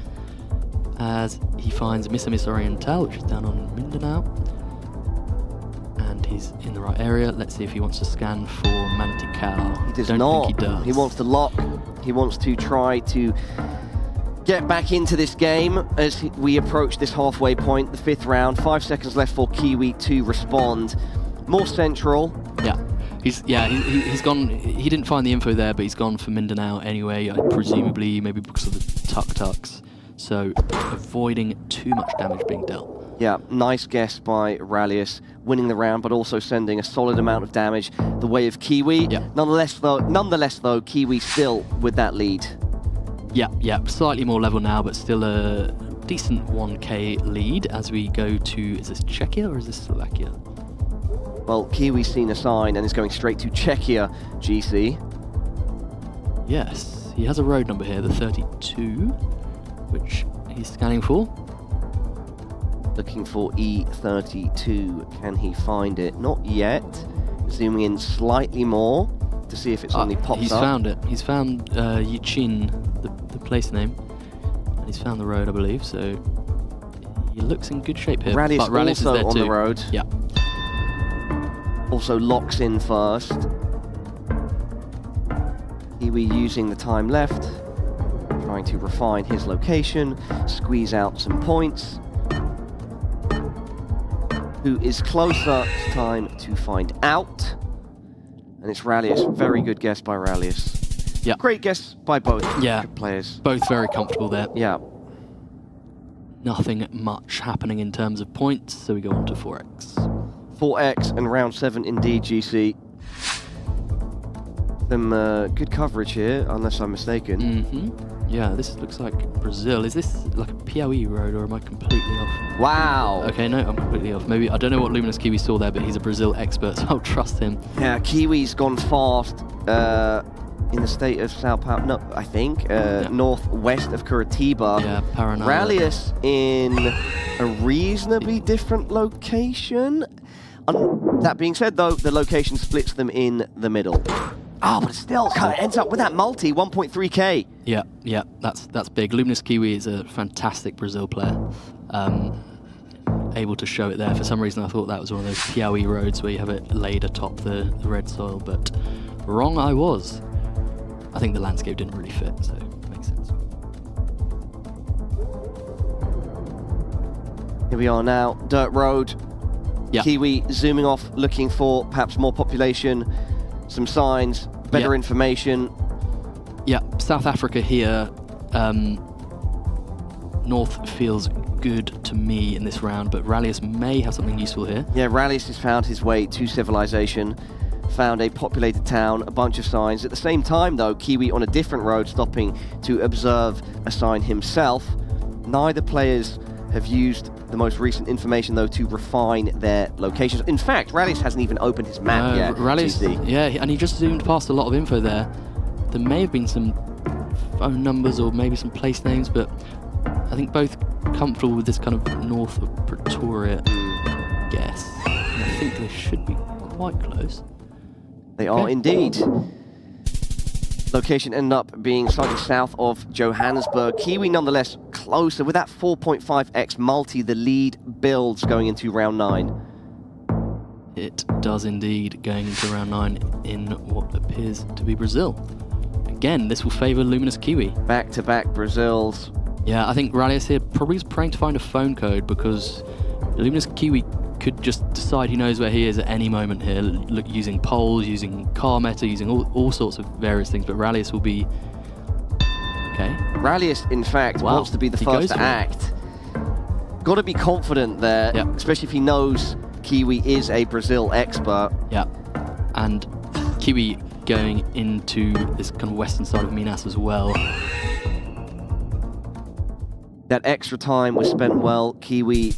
As he finds Miss Oriental, which is down on Mindanao. And he's in the right area. Let's see if he wants to scan for Mantikal. He does Don't not. think he does. He wants to lock. He wants to try to get back into this game as we approach this halfway point, the 5th round. 5 seconds left for Kiwi to respond. More central. Yeah. He's gone. He didn't find the info there, but he's gone for Mindanao anyway. Presumably, maybe because of the tuk-tuks. So avoiding too much damage being dealt. Yeah, nice guess by Rallius, winning the round, but also sending a solid amount of damage the way of Kiwi. Yeah. Nonetheless, though, Kiwi still with that lead. Yeah, slightly more level now, but still a decent 1k lead as we go to, is this Czechia or is this Slovakia? Well, Kiwi's seen a sign and is going straight to Czechia, GC. Yes, he has a road number here, the 32, which he's scanning for. Looking for E32. Can he find it? Not yet. Zooming in slightly more to see if it suddenly pops up. He's found it. He's found Yichin, the place name. And he's found the road, I believe, so he looks in good shape here. Rallius but Rallius also is there on too. the road. Yeah. Also locks in first. Kiwi using the time left, trying to refine his location, squeeze out some points. Who is closer? It's time to find out. And it's Rallius. Very good guess by Rallius. Yeah. Great guess by both players. Both very comfortable there. Yeah. Nothing much happening in terms of points, so we go on to 4x. 4x and round 7 indeed, GC. Some good coverage here, unless I'm mistaken. Mm-hmm. Yeah, this looks like Brazil. Is this like a Piauí road, or am I completely off? Wow. Okay, no, I'm completely off. Maybe, I don't know what Luminous Kiwi saw there, but he's a Brazil expert, so I'll trust him. Yeah, Kiwi's gone fast in the state of Sao Paulo, no, I think, northwest of Curitiba. Yeah, Paraná. Rallius in a reasonably different location. That being said, though, the location splits them in the middle. Oh, but it still kind of ends up with that multi, 1.3k. Yeah, that's big. Luminous Kiwi is a fantastic Brazil player. Able to show it there. For some reason, I thought that was one of those Piauí roads where you have it laid atop the red soil, but wrong I was. I think the landscape didn't really fit, so it makes sense. Here we are now, dirt road. Yeah. Kiwi zooming off, looking for perhaps more population, some signs, better information. Yeah, South Africa here. North feels good to me in this round, but Rallius may have something useful here. Yeah, Rallius has found his way to civilization. found a populated town, a bunch of signs. At the same time, though, Kiwi on a different road, stopping to observe a sign himself. Neither players have used the most recent information, though, to refine their locations. In fact, Rallius hasn't even opened his map yet. Rallius, yeah, and he just zoomed past a lot of info there. There may have been some phone numbers or maybe some place names, but I think both comfortable with this kind of north of Pretoria guess. And I think they should be quite close. They are indeed. Location ended up being slightly south of Johannesburg. Kiwi nonetheless closer with that 4.5x multi, the lead builds going into round 9. It does indeed, going into round 9 in what appears to be Brazil. Again, this will favour Luminous Kiwi. Back-to-back Brazils. Yeah, I think Rallius here probably is praying to find a phone code, because Luminous Kiwi could just decide he knows where he is at any moment here, using polls, using car meta, using all sorts of various things, but Rallius will be... Okay. Rallius, in fact, wants to be the first to act. Got to be confident there, especially if he knows Kiwi is a Brazil expert. Yeah, and Kiwi going into this kind of western side of Minas as well. That extra time was spent well. Kiwi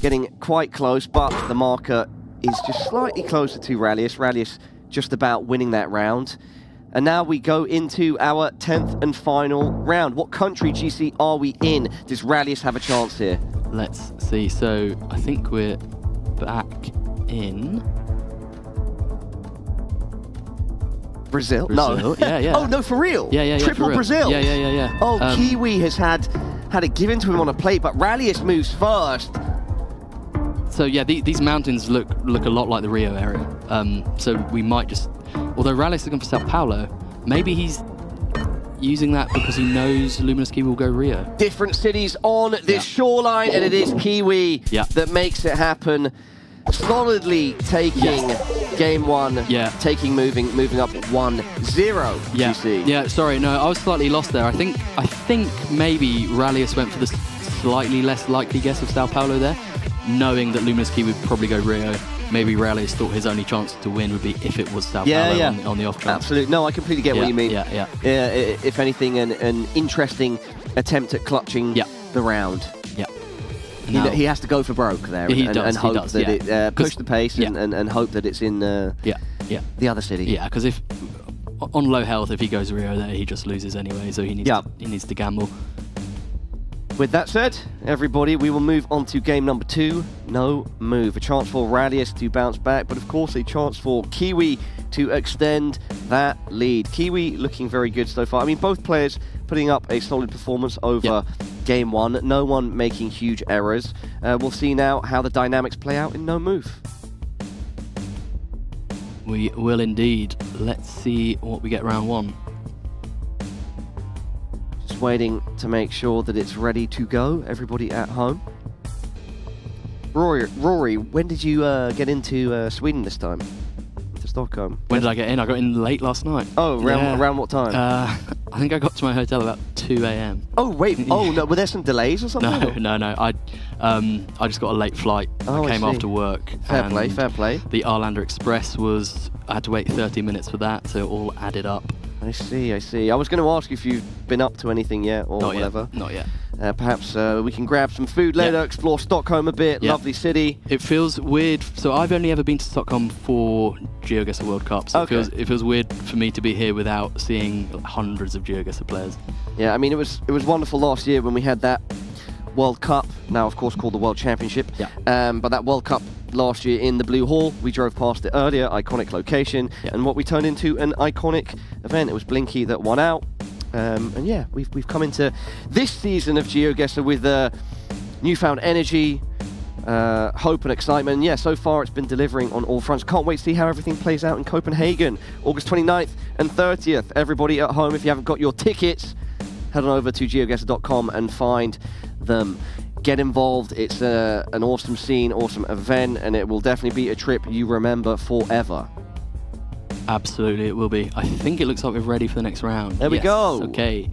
getting quite close, but the marker is just slightly closer to Rallius. Rallius just about winning that round. And now we go into our 10th and final round. What country, GC, are we in? Does Rallius have a chance here? Let's see. So I think we're back in... Brazil? No. Yeah. Oh, no, for real? Yeah. Triple for real. Brazil? Yeah. Oh, Kiwi has had it given to him on a plate, but Rallius moves first. So yeah, these mountains look a lot like the Rio area. So we might just, although Rallius is going for Sao Paulo, maybe he's using that because he knows Luminous Kiwi will go Rio. Different cities on this shoreline, and it is Kiwi that makes it happen. Solidly taking game 1, moving up 1-0. Yeah. GC. Yeah, sorry, no, I was slightly lost there. I think maybe Rallius went for the slightly less likely guess of Sao Paulo there, knowing that Luminous Kiwi would probably go Rio. Maybe Rallius thought his only chance to win would be if it was Sao Paulo on the off chance. Absolutely. No, I completely get what you mean. Yeah. If anything, an interesting attempt at clutching the round. Yeah. He has to go for broke there and hope that it push the pace and hope that it's in the other city. Yeah, because if on low health, if he goes Rio there, he just loses anyway, so he needs to gamble. With that said, everybody, we will move on to game number 2. No move. A chance for Rallius to bounce back, but of course a chance for Kiwi to extend that lead. Kiwi looking very good so far. I mean, both players putting up a solid performance over game 1. No one making huge errors. We'll see now how the dynamics play out in no move. We will indeed. Let's see what we get round 1. Just waiting to make sure that it's ready to go. Everybody at home. Rory, when did you get into Sweden this time? To Stockholm? When did I get in? I got in late last night. Oh, around what time? I think I got to my hotel about 2 a.m. Oh, wait. Oh, no. Were there some delays or something? No. I just got a late flight. I came after work. Fair play. The Arlander Express I had to wait 30 minutes for that, so it all added up. I see. I was going to ask if you've been up to anything yet or whatever. Not yet. Perhaps we can grab some food later, explore Stockholm a bit. Lovely city. It feels weird. So I've only ever been to Stockholm for Geoguessr World Cup. So it feels weird for me to be here without seeing hundreds of Geoguessr players. Yeah, I mean, it was wonderful last year when we had that World Cup, now of course called the World Championship. But that World Cup last year in the Blue Hall, we drove past it earlier, iconic location, and what we turned into an iconic event. It was Blinky that won out. And yeah, we've come into this season of Geoguessr with newfound energy, hope and excitement. And yeah, so far it's been delivering on all fronts. Can't wait to see how everything plays out in Copenhagen, August 29th and 30th. Everybody at home, if you haven't got your tickets, head on over to geoguessr.com and find them. Get involved. It's an awesome scene, awesome event, and it will definitely be a trip you remember forever. Absolutely, it will be. I think it looks like we're ready for the next round. There we go. Okay.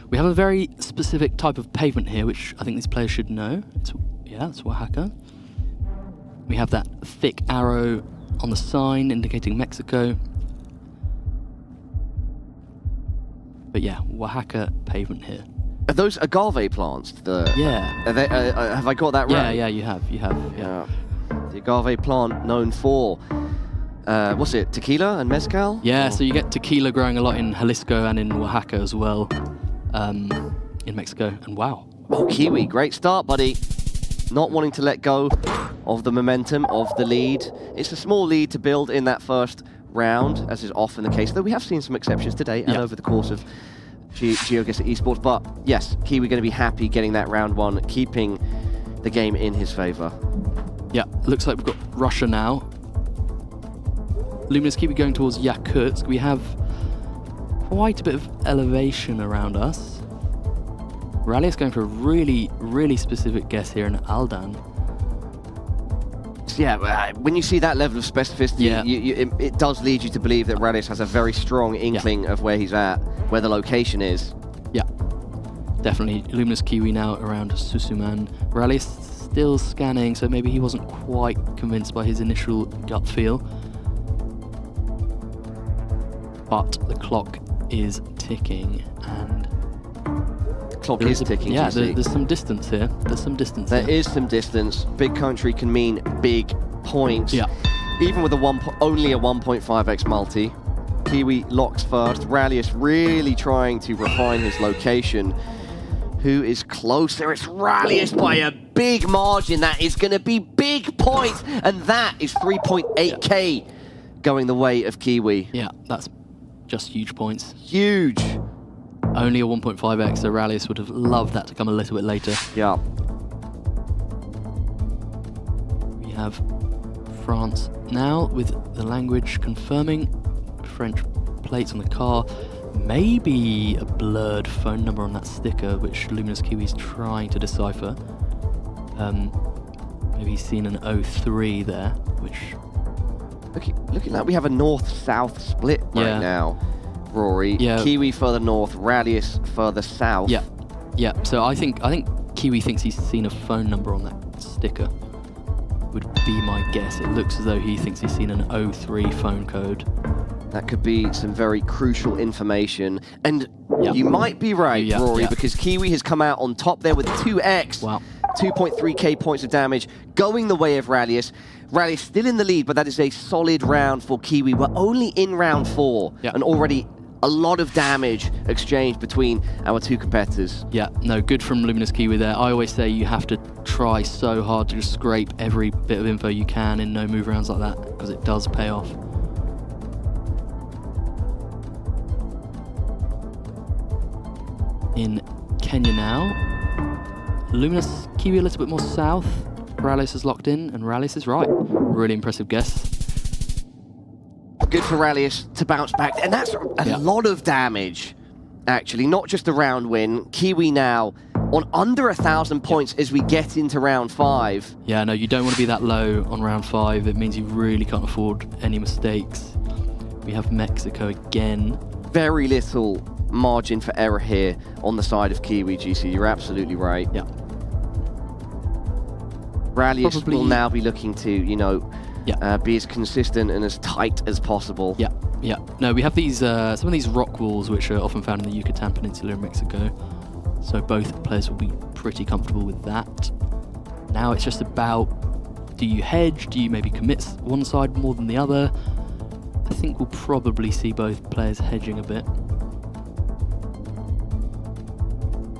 We have a very specific type of pavement here, which I think these players should know. It's Oaxaca. We have that thick arrow on the sign indicating Mexico. But yeah, Oaxaca pavement here. Are those agave plants? Yeah. Are they, have I got that right? Yeah, you have. Yeah. The agave plant known for, what's it, tequila and mezcal? Yeah, so you get tequila growing a lot in Jalisco and in Oaxaca as well, in Mexico. And wow. Oh, Kiwi, great start, buddy. Not wanting to let go of the momentum of the lead. It's a small lead to build in that first round, as is often the case, though we have seen some exceptions today and over the course of Geoguessr esports. But yes, Kiwi going to be happy getting that round one, keeping the game in his favor. Yeah, looks like we've got Russia now. Luminous Kiwi going towards Yakutsk. We have quite a bit of elevation around us. Rally is going for a really, really specific guess here in Aldan. Yeah, when you see that level of specificity, it does lead you to believe that Radius has a very strong inkling of where he's at, where the location is. Yeah, definitely. Luminous Kiwi now around Susuman. Radius still scanning, so maybe he wasn't quite convinced by his initial gut feel. But the clock is ticking, and clock is ticking. Yeah, there's some distance here. There is some distance. Big country can mean big points. Yeah. Even with only a 1.5x multi. Kiwi locks first. Rallius really trying to refine his location. Who is closer? It's Rallius by a big margin. That is going to be big points. And that is 3.8k going the way of Kiwi. Yeah, that's just huge points. Huge. Only a 1.5x, so Rallius would have loved that to come a little bit later. Yeah. We have France now with the language confirming. French plates on the car. Maybe a blurred phone number on that sticker, which Luminous Kiwi is trying to decipher. Maybe he's seen an 03 there, which... Looking like we have a north-south split right now. Rory. Yeah. Kiwi further north, Rallius further south. Yeah. So I think Kiwi thinks he's seen a phone number on that sticker. Would be my guess. It looks as though he thinks he's seen an 03 phone code. That could be some very crucial information. And you might be right, Rory, because Kiwi has come out on top there with 2x. Wow. 2.3k points of damage, going the way of Rallius. Rallius still in the lead, but that is a solid round for Kiwi. We're only in round 4, and already a lot of damage exchanged between our two competitors. Yeah, no, good from Luminous Kiwi there. I always say you have to try so hard to just scrape every bit of info you can in no-move rounds like that, because it does pay off. In Kenya now. Luminous Kiwi a little bit more south. Rallius is locked in, and Rallius is right. Really impressive guess. Good for Rallius to bounce back, and that's a lot of damage, actually, not just a round win. Kiwi now on under 1,000 points as we get into round 5. Yeah, no, you don't want to be that low on round 5. It means you really can't afford any mistakes. We have Mexico again. Very little margin for error here on the side of Kiwi, GC. You're absolutely right. Yeah. Rallius will now be looking to, be as consistent and as tight as possible. Yeah. No, we have these some of these rock walls which are often found in the Yucatan Peninsula in Mexico. So both players will be pretty comfortable with that. Now it's just about, do you hedge? Do you maybe commit one side more than the other? I think we'll probably see both players hedging a bit.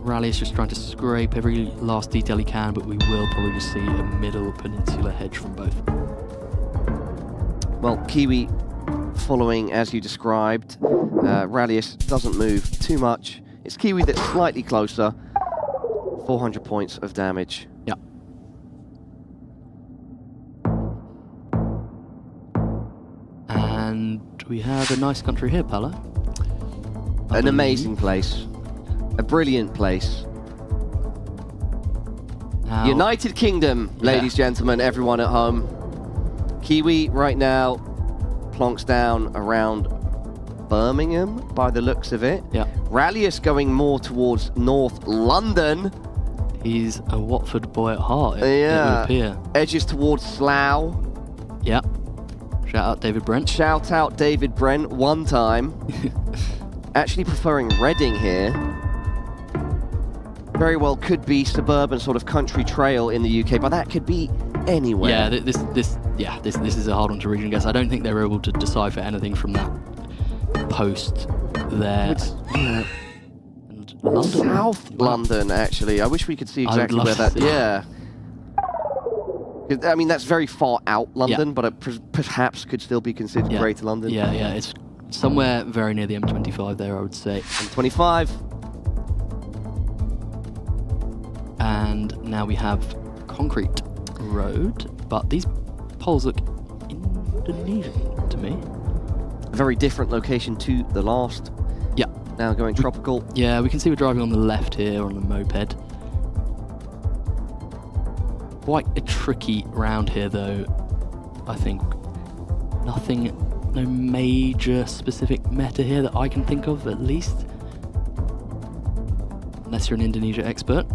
Rally is just trying to scrape every last detail he can, but we will probably just see a middle peninsula hedge from both. Well, Kiwi following as you described. Rallius doesn't move too much. It's Kiwi that's slightly closer. 400 points of damage. Yeah. And we have a nice country here, Pala. An amazing place. A brilliant place. Now, United Kingdom, ladies, gentlemen, everyone at home. Kiwi right now plonks down around Birmingham by the looks of it. Yeah. Rallius going more towards North London. He's a Watford boy at heart, it would appear. Edges towards Slough. Yeah. Shout out David Brent. Shout out David Brent one time. Actually preferring Reading here. Very well could be suburban sort of country trail in the UK, but that could be anywhere. Yeah, this is a hard one to region guess. I don't think they were able to decipher anything from that post there. London? South London, actually. I wish we could see exactly where that... Yeah. I mean, that's very far out London, but it perhaps could still be considered Greater London. Yeah, it's somewhere very near the M25 there, I would say. M25. And now we have Concrete Road, but these poles look Indonesian to me. A very different location to the last. Yeah. Now going tropical. Yeah, we can see we're driving on the left here on the moped. Quite a tricky round here, though. I think no major specific meta here that I can think of, at least. Unless you're an Indonesia expert.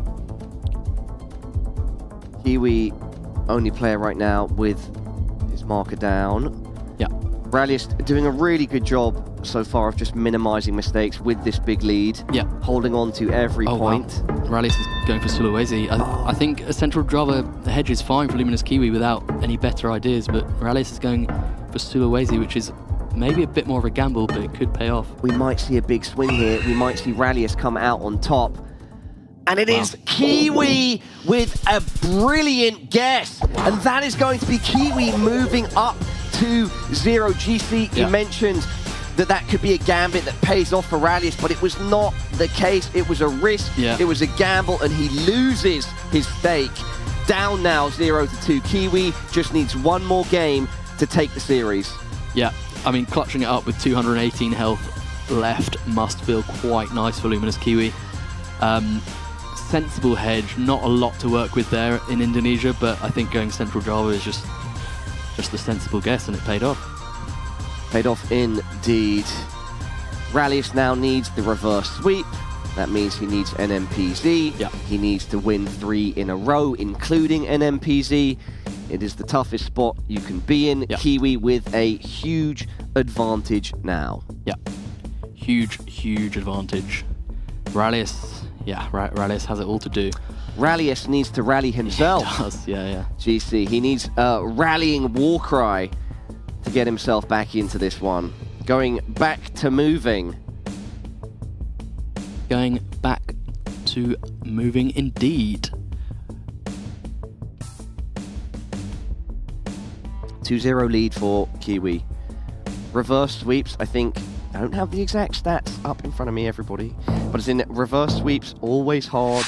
Kiwi, only player right now with his marker down. Yeah. Rallius doing a really good job so far of just minimizing mistakes with this big lead. Yeah. Holding on to every point. Wow. Rallius is going for Sulawesi. I think a central Java hedge is fine for Luminous Kiwi without any better ideas, but Rallius is going for Sulawesi, which is maybe a bit more of a gamble, but it could pay off. We might see a big swing here. We might see Rallius come out on top. And it is Kiwi with a brilliant guess. And that is going to be Kiwi moving up to 0. GC, you mentioned that could be a gambit that pays off for Rallius, but it was not the case. It was a risk, it was a gamble, and he loses his stake. Down now 0-2. Kiwi just needs one more game to take the series. Yeah, I mean, clutching it up with 218 health left must feel quite nice for Luminous Kiwi. Sensible hedge, not a lot to work with there in Indonesia, but I think going Central Java is just the sensible guess, and it paid off. Paid off indeed. Rallius now needs the reverse sweep. That means he needs NMPZ. Yeah. He needs to win 3 in a row, including NMPZ. It is the toughest spot you can be in. Yeah. Kiwi with a huge advantage now. Yeah, huge advantage. Rallius, Rallius has it all to do. Rallius needs to rally himself. He does, yeah. GC, he needs a rallying war cry to get himself back into this one. Going back to moving. Going back to moving indeed. 2-0 lead for Kiwi. Reverse sweeps, I think, I don't have the exact stats up in front of me, everybody, but it's in reverse sweeps, always hard.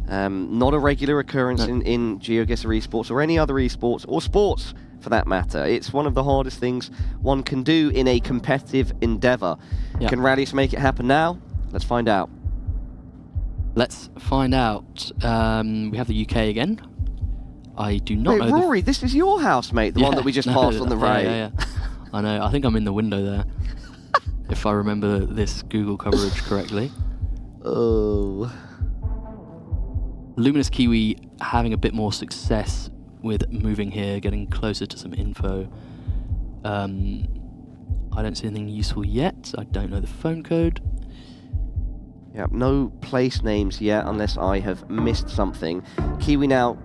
Not a regular occurrence in Geoguessr esports or any other esports or sports for that matter. It's one of the hardest things one can do in a competitive endeavor. Yeah. Can Rallius make it happen now? Let's find out. Let's find out. We have the UK again. I do not know. Wait, Rory, this is your house, mate. The one that we just passed on the right. Yeah. I know. I think I'm in the window there. If I remember this Google coverage correctly. Oh. Luminous Kiwi having a bit more success with moving here, getting closer to some info. I don't see anything useful yet. I don't know the phone code. Yeah, no place names yet, unless I have missed something. Kiwi now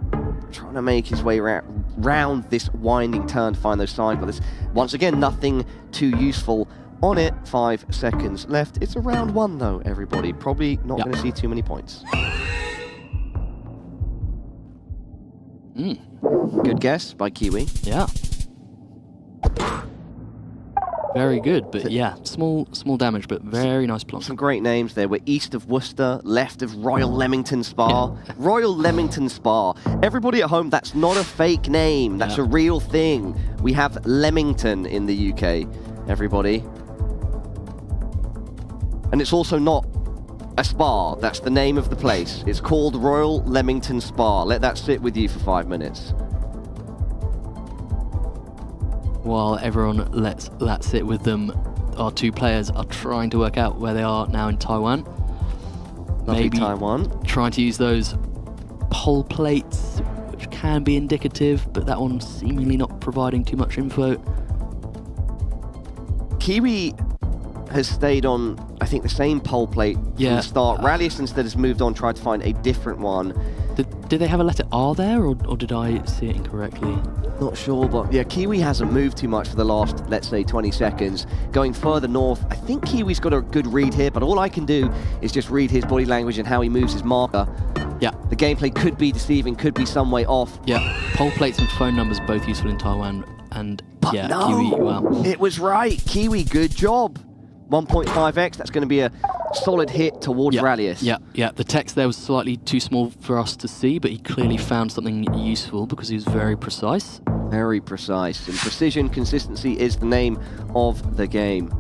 trying to make his way round this winding turn to find those signs, but there's, once again, nothing too useful on it. 5 seconds left. It's a round 1, though, everybody. Probably not going to see too many points. Good guess by Kiwi. Yeah. Very good, but yeah, small damage, but very nice plonk. Some great names there. We're east of Worcester, left of Royal Leamington Spa. Royal Leamington Spa. Everybody at home, that's not a fake name. That's a real thing. We have Leamington in the UK, everybody. And it's also not a spa. That's the name of the place. It's called Royal Leamington Spa. Let that sit with you for 5 minutes. While everyone lets that sit with them, our 2 players are trying to work out where they are now in Taiwan. Maybe Taiwan. Trying to use those pole plates, which can be indicative, but that one seemingly not providing too much info. Kiwi has stayed on, I think, the same pole plate from the start. Rallius instead has moved on, tried to find a different one. Did they have a letter R there, or did I see it incorrectly? Not sure, but yeah, Kiwi hasn't moved too much for the last, let's say, 20 seconds. Going further north, I think Kiwi's got a good read here, but all I can do is just read his body language and how he moves his marker. Yeah. The gameplay could be deceiving, could be some way off. Yeah, pole plates and phone numbers both useful in Taiwan, and But no, Kiwi, well. It was right. Kiwi, good job. 1.5x, that's going to be a solid hit towards Rallius. Yeah. The text there was slightly too small for us to see, but he clearly found something useful because he was very precise. Very precise. And precision, consistency is the name of the game.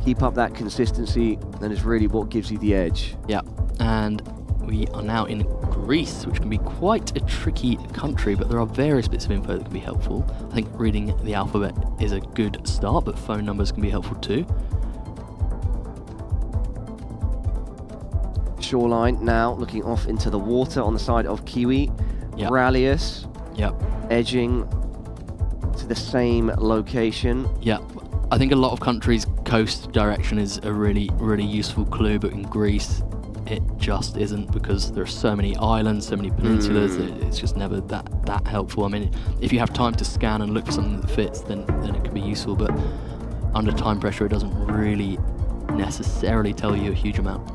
Keep up that consistency, and it's really what gives you the edge. Yeah, and we are now in Greece, which can be quite a tricky country, but there are various bits of info that can be helpful. I think reading the alphabet is a good start, but phone numbers can be helpful too. Shoreline now looking off into the water on the side of Kiwi. Yep. Rallius Yep. edging to the same location. Yeah, I think a lot of countries' coast direction is a really, really useful clue, but in Greece, it just isn't, because there are so many islands, so many peninsulas. It's just never that helpful. I mean, if you have time to scan and look for something that fits, then it can be useful, but under time pressure, it doesn't really necessarily tell you a huge amount.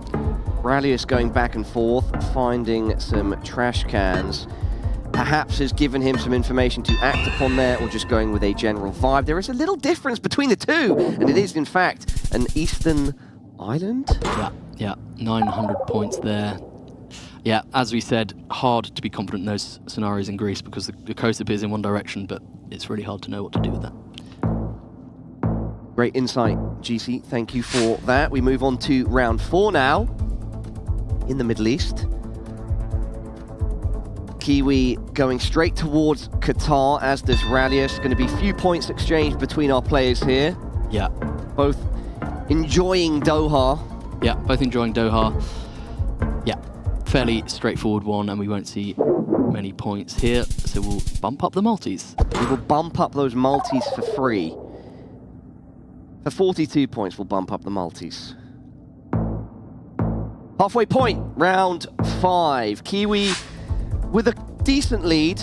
Rallius going back and forth, finding some trash cans. Perhaps has given him some information to act upon there, or just going with a general vibe. There is a little difference between the two, and it is, in fact, an eastern island? Yeah, 900 points there. Yeah, as we said, hard to be confident in those scenarios in Greece because the coast appears in one direction, but it's really hard to know what to do with that. Great insight, GC. Thank you for that. We move on to round 4 now, in the Middle East. Kiwi going straight towards Qatar, as does Rallius. Going to be few points exchanged between our players here. Yeah. Both enjoying Doha. Yeah, both enjoying Doha. Yeah, fairly straightforward one, and we won't see many points here, so we'll bump up the multis. We will bump up those multis for free. For 42 points, we'll bump up the multis. Halfway point, round 5. Kiwi with a decent lead.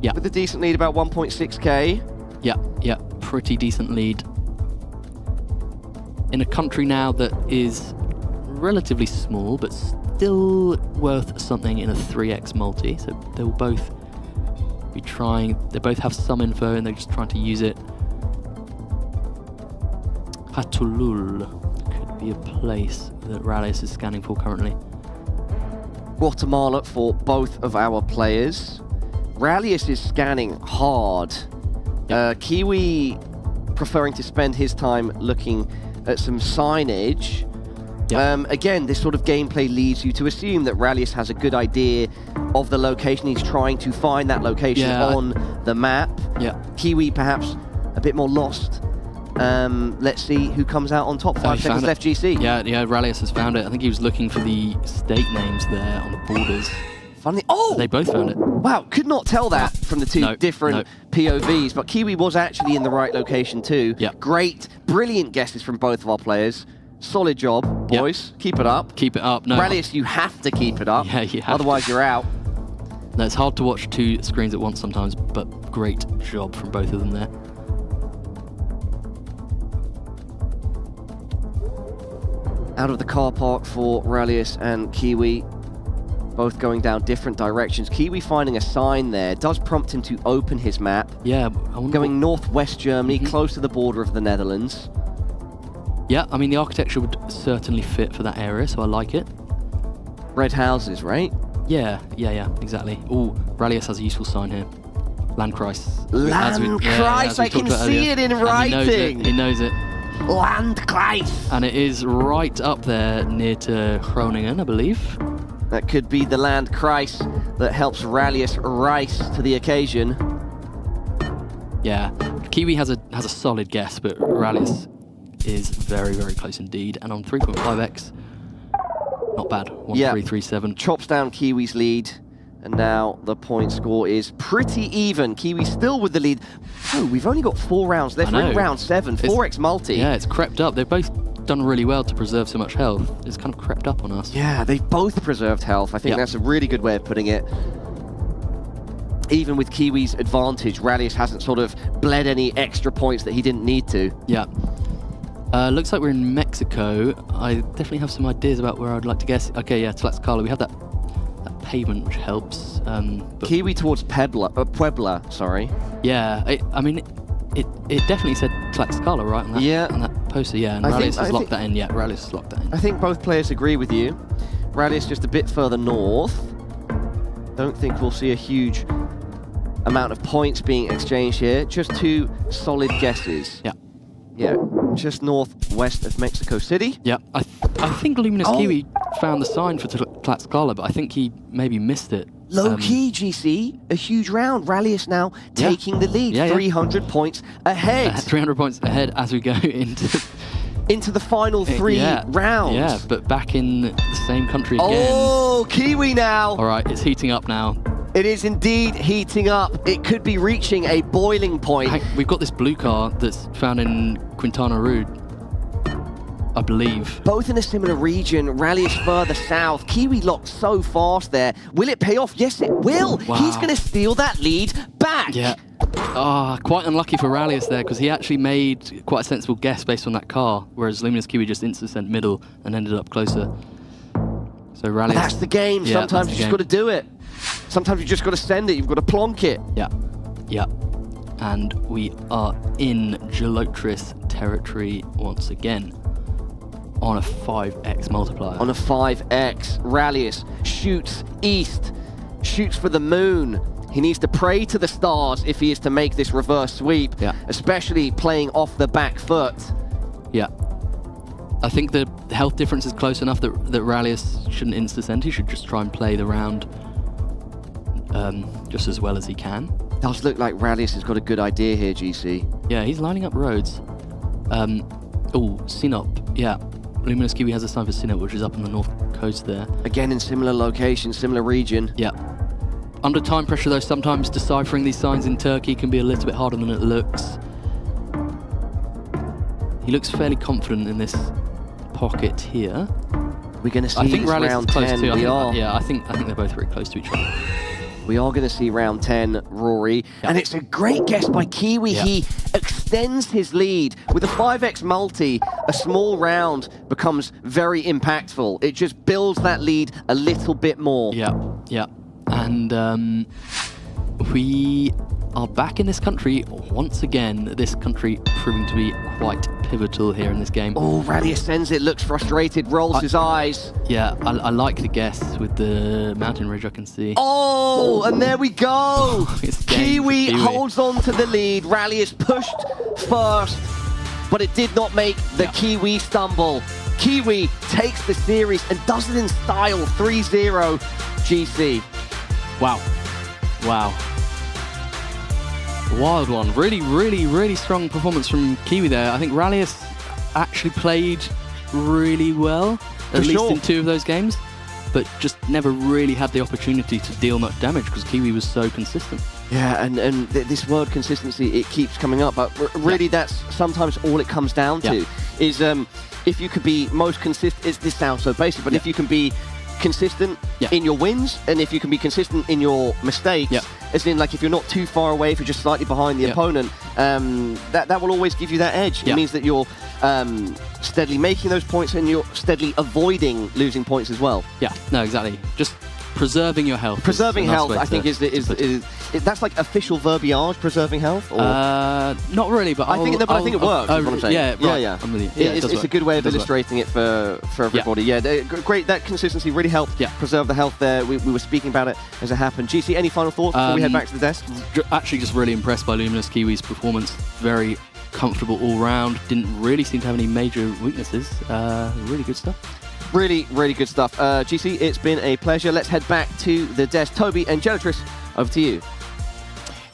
Yeah. With a decent lead, about 1.6k. Yeah, pretty decent lead. In a country now that is relatively small, but still worth something in a 3x multi. So they will both be trying, they both have some info and they're just trying to use it. Patulul could be a place that Rallius is scanning for currently. Guatemala for both of our players. Rallius is scanning hard. Kiwi preferring to spend his time looking at some signage. Again, this sort of gameplay leads you to assume that Rallius has a good idea of the location. He's trying to find that location on the map. Kiwi perhaps a bit more lost. Let's see who comes out on top. 5 seconds left, GC. Yeah, Rallius has found it. I think he was looking for the state names there on the borders. Funny. Oh! They both found it. Wow, could not tell that from the two different POVs, but Kiwi was actually in the right location too. Great, brilliant guesses from both of our players. Solid job, boys. Keep it up. Keep it up. No, Rallius, you have to keep it up. Yeah, you have Otherwise, you're out. No, it's hard to watch two screens at once sometimes, but great job from both of them there. Out of the car park for Rallius and Kiwi. Both going down different directions. Kiwi finding a sign there does prompt him to open his map. Yeah, going northwest Germany, close to the border of the Netherlands. Yeah, I mean, the architecture would certainly fit for that area, so I like it. Red houses, right? Yeah, exactly. Oh, Rallius has a useful sign here. Landkreis. Landkreis, I can see it in writing. He knows it. Landkreis. And it is right up there near to Groningen, I believe. That could be the Landkreis that helps Rallius rise to the occasion. Yeah, Kiwi has a solid guess, but Rallius is very, very close indeed. And on 3.5x, not bad. 1337. Chops down Kiwi's lead. And now the point score is pretty even. Kiwi still with the lead. Oh, we've only got 4 rounds left. We're in round 7, 4x multi. Yeah, it's crept up. They've both done really well to preserve so much health. It's kind of crept up on us. Yeah, they've both preserved health. I think that's a really good way of putting it. Even with Kiwi's advantage, Rallius hasn't sort of bled any extra points that he didn't need to. Yeah. Looks like we're in Mexico. I definitely have some ideas about where I'd like to guess. Okay, yeah, Tlaxcala. We have that pavement, which helps. But Kiwi towards Puebla, sorry. Yeah, I mean, it definitely said Tlaxcala, right? On that, on that poster, yeah. And Rallius has locked that in. Yeah, Rallius has locked that in. I think both players agree with you. Rallius just a bit further north. Don't think we'll see a huge amount of points being exchanged here. Just 2 solid guesses. Yeah. Yeah, just northwest of Mexico City. Yeah, I think Luminous Kiwi found the sign for Tlaxcala, but I think he maybe missed it. Low key, GC, a huge round. Rallius now taking the lead, 300 points ahead. 300 points ahead as we go into the final 3 rounds. Yeah, but back in the same country again. Oh, Kiwi now. All right, it's heating up now. It is indeed heating up. It could be reaching a boiling point. We've got this blue car that's found in Quintana Roo, I believe. Both in a similar region. Rallius further south. Kiwi locked so fast there. Will it pay off? Yes, it will. Wow. He's going to steal that lead back. Yeah. Quite unlucky for Rallius there, because he actually made quite a sensible guess based on that car, whereas Luminous Kiwi just instant middle and ended up closer. So Rallius... That's the game. Yeah, sometimes you just got to do it. Sometimes you just got to send it. You've got to plonk it. Yeah. Yeah. And we are in Gelotris territory once again on a 5x multiplier. On a 5x. Rallius shoots east, shoots for the moon. He needs to pray to the stars if he is to make this reverse sweep, especially playing off the back foot. Yeah. I think the health difference is close enough that Rallius shouldn't insta-send. He should just try and play the round just as well as he can. Does look like Rallius has got a good idea here, GC. Yeah, he's lining up roads. Sinop. Yeah. Luminous Kiwi has a sign for Sinop, which is up on the north coast there. Again, in similar location, similar region. Yeah. Under time pressure, though, sometimes deciphering these signs in Turkey can be a little bit harder than it looks. He looks fairly confident in this pocket here. We're going to see this round 10. I think they're both very close to each other. We are going to see round 10, Rory. Yeah. And it's a great guess by Kiwi. Yeah. He extends his lead. With a 5x multi, a small round becomes very impactful. It just builds that lead a little bit more. Yeah, yeah. And we are back in this country once again. This country proving to be quite pivotal here in this game. Oh, Rallius sends it, looks frustrated, rolls his eyes. Yeah, I like the guess with the mountain ridge I can see. Oh, and there we go. Kiwi holds on to the lead. Rallius pushed first, but it did not make the Kiwi stumble. Kiwi takes the series and does it in style, 3-0 GC. Wow. Wow. Wild one. Really, really, really strong performance from Kiwi there. I think Rallius actually played really well, at least in 2 of those games, but just never really had the opportunity to deal much damage because Kiwi was so consistent. Yeah, and this word consistency, it keeps coming up, but really that's sometimes all it comes down to is if you could be most consistent, this sounds so basic, but if you can be consistent in your wins, and if you can be consistent in your mistakes, as in like if you're not too far away, if you're just slightly behind the opponent, that will always give you that edge. It means that you're steadily making those points and you're steadily avoiding losing points as well. Yeah, no, exactly. Just preserving your health. Preserving health, I think, is that's like official verbiage. Preserving health, or not really, but I think it works. Is what I'm saying. Yeah, right. Yeah. I'm with you. It's a good way of illustrating it for everybody. Yeah, great. That consistency really helped preserve the health there. We were speaking about it as it happened. GC, any final thoughts before we head back to the desk? Actually, just really impressed by Luminous Kiwi's performance. Very comfortable all round. Didn't really seem to have any major weaknesses. Really good stuff. Really, really good stuff. GC, it's been a pleasure. Let's head back to the desk. Toby and Geoguessr, over to you.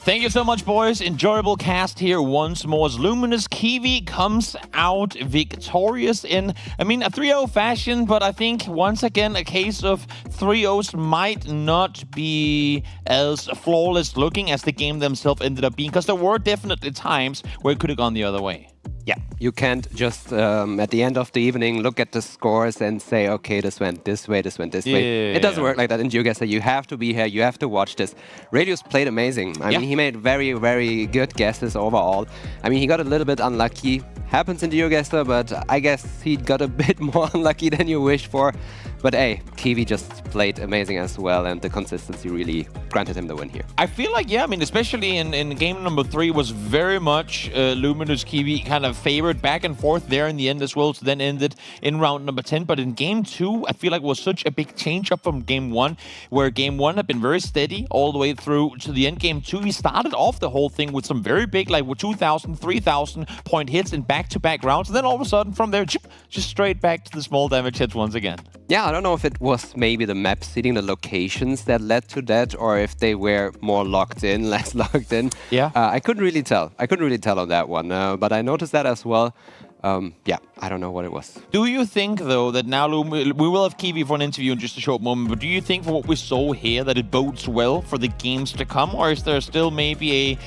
Thank you so much, boys. Enjoyable cast here once more as Luminous Kiwi comes out victorious in, a 3-0 fashion, but I think once again a case of 3-0s might not be as flawless looking as the game themselves ended up being, because there were definitely times where it could have gone the other way. Yeah, you can't just at the end of the evening look at the scores and say, okay, this went this way, this went this way. It doesn't work like that in Geoguessr. You have to be here, you have to watch this. Radius played amazing. I mean, he made very, very good guesses overall. I mean, he got a little bit unlucky. Happens in Geoguessr, but I guess he got a bit more unlucky than you wish for. But hey, Kiwi just played amazing as well, and the consistency really granted him the win here. I feel like, especially in game number 3 was very much Luminous Kiwi kind of favored back and forth there in the end as well, so then ended in round number 10. But in game 2, I feel like it was such a big change up from game 1, where game 1 had been very steady all the way through to the end. Game 2, he started off the whole thing with some very big, like with 2,000, 3,000 point hits in back-to-back rounds, and then all of a sudden from there, just straight back to the small damage hits once again. Yeah, I don't know if it was maybe the map seeding, the locations that led to that, or if they were more locked in, less locked in. Yeah. I couldn't really tell. I couldn't really tell on that one, but I noticed that as well. Yeah, I don't know what it was. Do you think, though, that now we will have Kiwi for an interview in just a short moment, but do you think for what we saw here that it bodes well for the games to come, or is there still maybe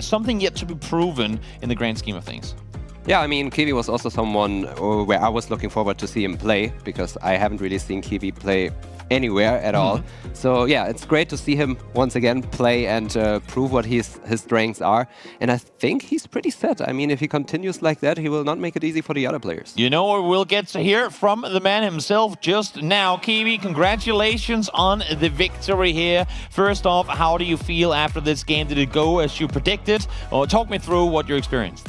something yet to be proven in the grand scheme of things? Yeah, I mean, Kiwi was also someone where I was looking forward to see him play, because I haven't really seen Kiwi play anywhere at all. So yeah, it's great to see him once again play and prove what his strengths are. And I think he's pretty set. I mean, if he continues like that, he will not make it easy for the other players. You know, we'll get to hear from the man himself just now. Kiwi, congratulations on the victory here. First off, how do you feel after this game? Did it go as you predicted? Or talk me through what you experienced.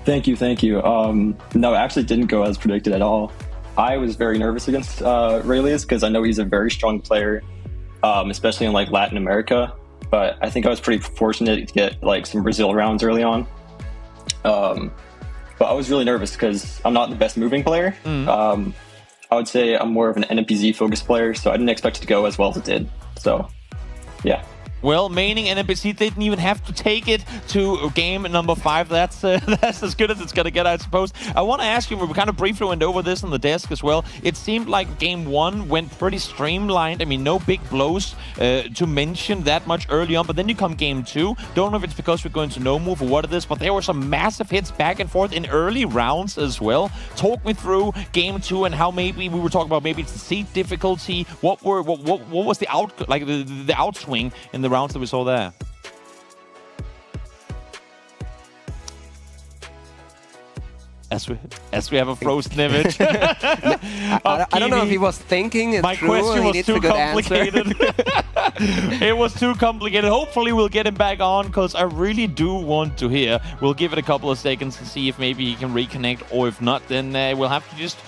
Thank you. No, it actually didn't go as predicted at all. I was very nervous against Rayleigh because I know he's a very strong player, especially in like Latin America. But I think I was pretty fortunate to get like some Brazil rounds early on. But I was really nervous because I'm not the best moving player. I would say I'm more of an NPZ focused player, so I didn't expect it to go as well as it did. So, yeah. Well, maining NPC didn't even have to take it to game number 5. That's as good as it's going to get, I suppose. I want to ask you, we kind of briefly went over this on the desk as well. It seemed like game 1 went pretty streamlined. I mean, no big blows to mention that much early on. But then you come game 2. Don't know if it's because we're going to no move or what it is, but there were some massive hits back and forth in early rounds as well. Talk me through game 2 and how maybe we were talking about maybe it's the seed difficulty. What was the outswing in the rounds that we saw there? As we have a frozen image. I don't know if he was thinking it My through. question was too complicated. It It was too complicated. Hopefully we'll get him back on, because I really do want to hear. We'll give it a couple of seconds to see if maybe he can reconnect, or if not, then we'll have to just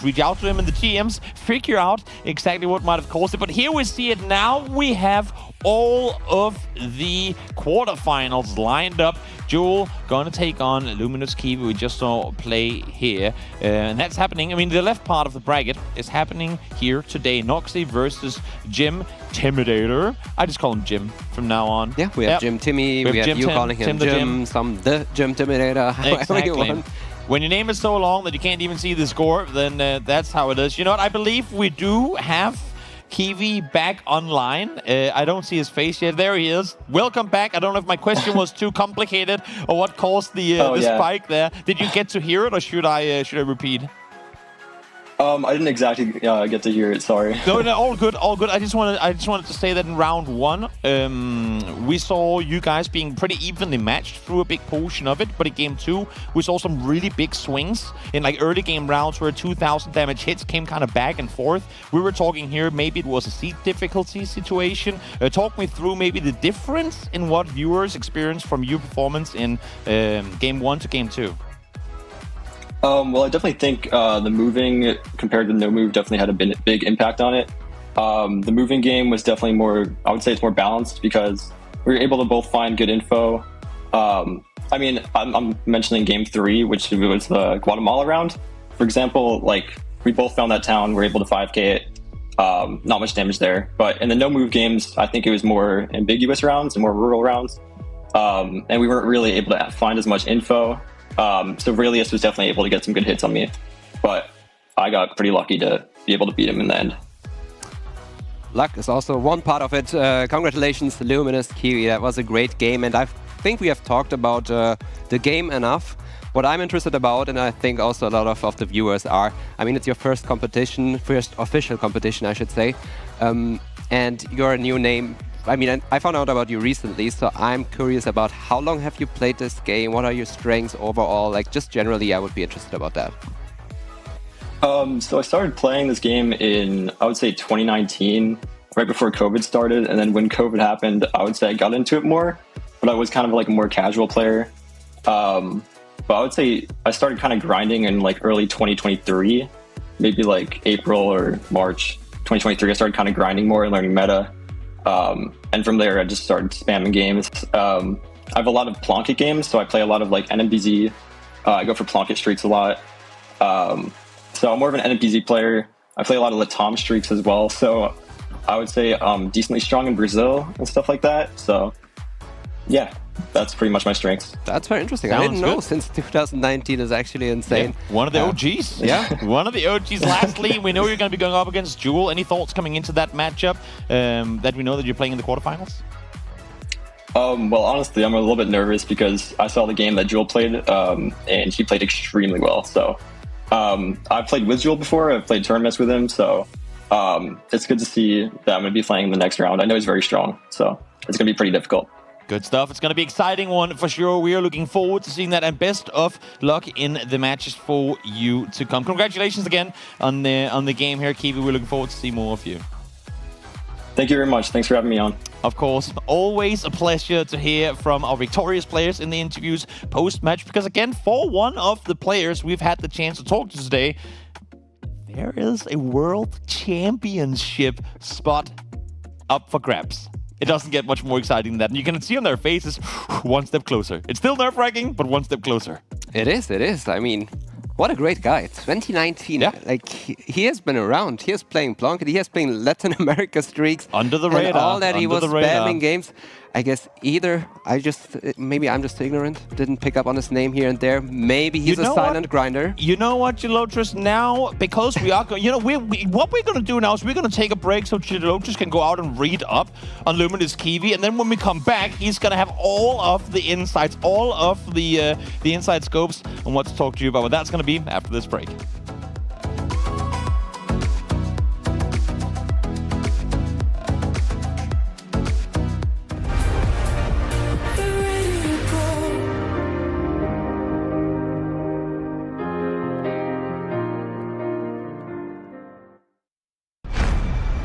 reach out to him in the GMs, figure out exactly what might have caused it. But here we see it now. We have all of the quarterfinals lined up. Jewel going to take on Luminous Kiwi. We just saw play here. And that's happening. I mean, the left part of the bracket is happening here today. Noxy versus Jim Timidator. I just call him Jim from now on. Yeah, we have Jim Timmy. We have you calling him Jim. Some the Jim Timidator. However you want. When your name is so long that you can't even see the score, then that's how it is. You know what? I believe we do have Kiwi back online. I don't see his face yet. There he is. Welcome back. I don't know if my question was too complicated or what caused the spike there. Did you get to hear it, or should I repeat? I didn't exactly get to hear it. Sorry. No, all good. I just wanted to say that in round 1, we saw you guys being pretty evenly matched through a big portion of it. But in game 2, we saw some really big swings in like early game rounds where 2,000 damage hits came kind of back and forth. We were talking here, maybe it was a seed difficulty situation. Talk me through maybe the difference in what viewers experienced from your performance in game 1 to game 2. Well, I definitely think the moving compared to no move definitely had a big impact on it. The moving game was definitely more, I would say it's more balanced because we were able to both find good info. I mean, I'm mentioning game 3, which was the Guatemala round. For example, like we both found that town, we were able to 5K it. Not much damage there. But in the no move games, I think it was more ambiguous rounds and more rural rounds. And we weren't really able to find as much info. So Aurelius was definitely able to get some good hits on me. But I got pretty lucky to be able to beat him in the end. Luck is also one part of it. Congratulations, Luminous Kiwi. That was a great game, and I think we have talked about the game enough. What I'm interested about, and I think also a lot of the viewers are, I mean, it's your first competition, first official competition, I should say, and you're a new name. I mean, I found out about you recently, so I'm curious about how long have you played this game? What are your strengths overall? Like, just generally, I would be interested about that. So I started playing this game in, I would say, 2019, right before COVID started. And then when COVID happened, I would say I got into it more, but I was kind of like a more casual player. But I would say I started kind of grinding in like early 2023, maybe like April or March 2023. I started kind of grinding more and learning meta. And from there, I just started spamming games. I have a lot of Plonket games, so I play a lot of like NMBZ. I go for Plonket streaks a lot. So I'm more of an NMPZ player. I play a lot of Latam streaks as well. So I would say I'm decently strong in Brazil and stuff like that. So yeah, that's pretty much my strengths. That's very interesting. Sounds I didn't know good. since 2019 is actually insane. Yeah, one of the OGs. Yeah. One of the OGs. Lastly, we know you're going to be going up against Jewel. Any thoughts coming into that matchup that we know that you're playing in the quarterfinals? Well, honestly, I'm a little bit nervous because I saw the game that Jewel played and he played extremely well. So I've played with Jewel before. I've played tournaments with him. So it's good to see that I'm going to be playing in the next round. I know he's very strong. So it's going to be pretty difficult. Good stuff. It's going to be an exciting one for sure. We are looking forward to seeing that, and best of luck in the matches for you to come. Congratulations again on the game here, Kiwi. We're looking forward to see more of you. Thank you very much. Thanks for having me on. Of course, always a pleasure to hear from our victorious players in the interviews post-match, because again, for one of the players we've had the chance to talk to today, there is a World Championship spot up for grabs. It doesn't get much more exciting than that. And you can see on their faces, one step closer. It's still nerve-wracking, but one step closer. It is. I mean, what a great guy. 2019, like, he has been around. He is playing Plonket. He has playing Latin America streaks. Under the radar. And all that he was the radar. spamming games. I guess maybe I'm just ignorant. Didn't pick up on his name here and there. Maybe he's a silent grinder. You know what, Geoguessr? Now, because we are going, what we're going to do now is we're going to take a break so Geoguessr can go out and read up on Luminous Kiwi, and then when we come back, he's going to have all of the insights, all of the inside scopes on what to talk to you about. But that's going to be after this break.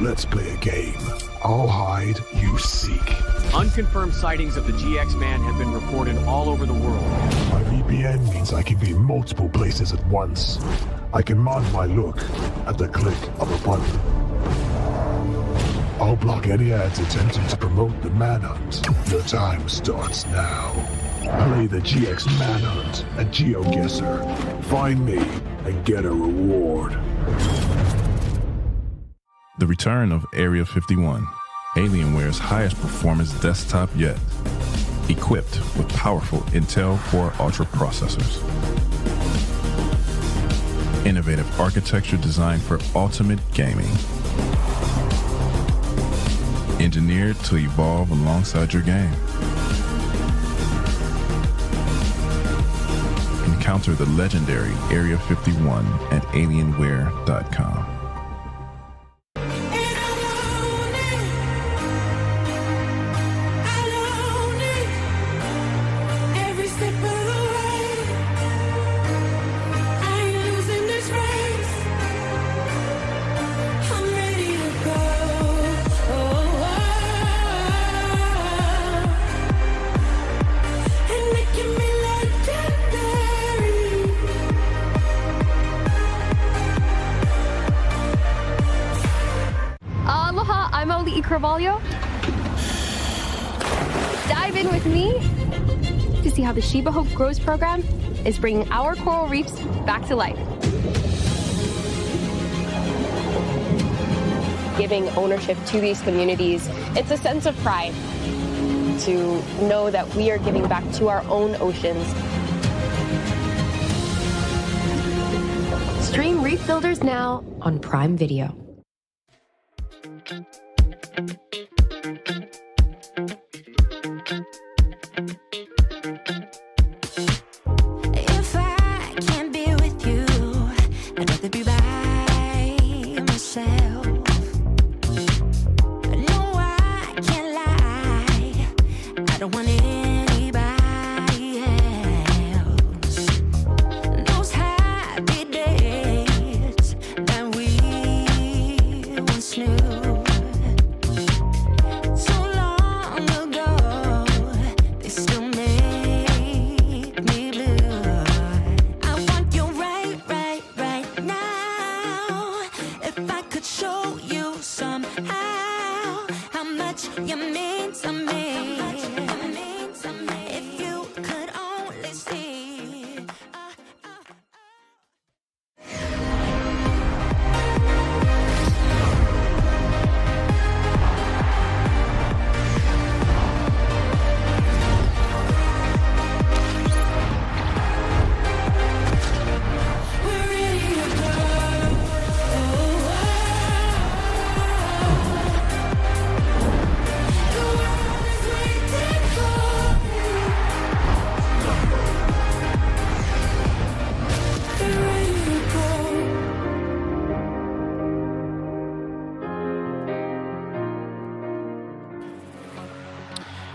Let's play a game. I'll hide, you seek. Unconfirmed sightings of the GX Man have been reported all over the world. My VPN means I can be in multiple places at once. I can mod my look at the click of a button. I'll block any ads attempting to promote the manhunt. Your time starts now. Play the GX Manhunt at Geoguessr. Find me and get a reward. The return of Area 51, Alienware's highest performance desktop yet, equipped with powerful Intel Core Ultra processors. Innovative architecture designed for ultimate gaming. Engineered to evolve alongside your game. Encounter the legendary Area 51 at Alienware.com. Dive in with me to see how the Shiba Hope Grows program is bringing our coral reefs back to life. giving ownership to these communities, it's a sense of pride to know that we are giving back to our own oceans. Stream Reef Builders now on Prime Video. If I can't be with you, I'd rather be by myself. No, I can't lie. I don't want anybody else. Those happy days that we once knew, so long ago, they still make me blue. I want you right now. If I could show you somehow how much you mean to me. If you could only see.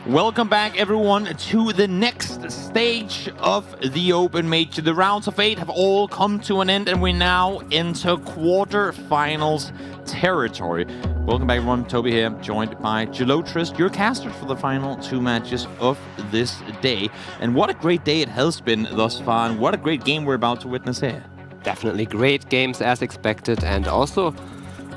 Welcome back, everyone, to the next stage of the Open Major. The rounds of 8 have all come to an end, and we now enter quarterfinals territory. Welcome back, everyone. Toby here, joined by Geoguessr, your caster for the final 2 matches of this day. And what a great day it has been thus far, and what a great game we're about to witness here. Definitely great games as expected, and also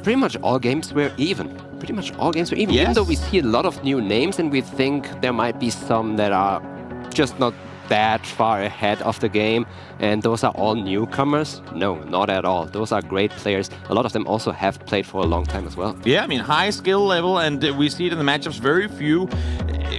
pretty much all games were even. Pretty much all games were even. Yes. Even though we see a lot of new names and we think there might be some that are just not that far ahead of the game, and those are all newcomers. No, not at all. Those are great players. A lot of them also have played for a long time as well. Yeah, I mean, high skill level, and we see it in the matchups. Very few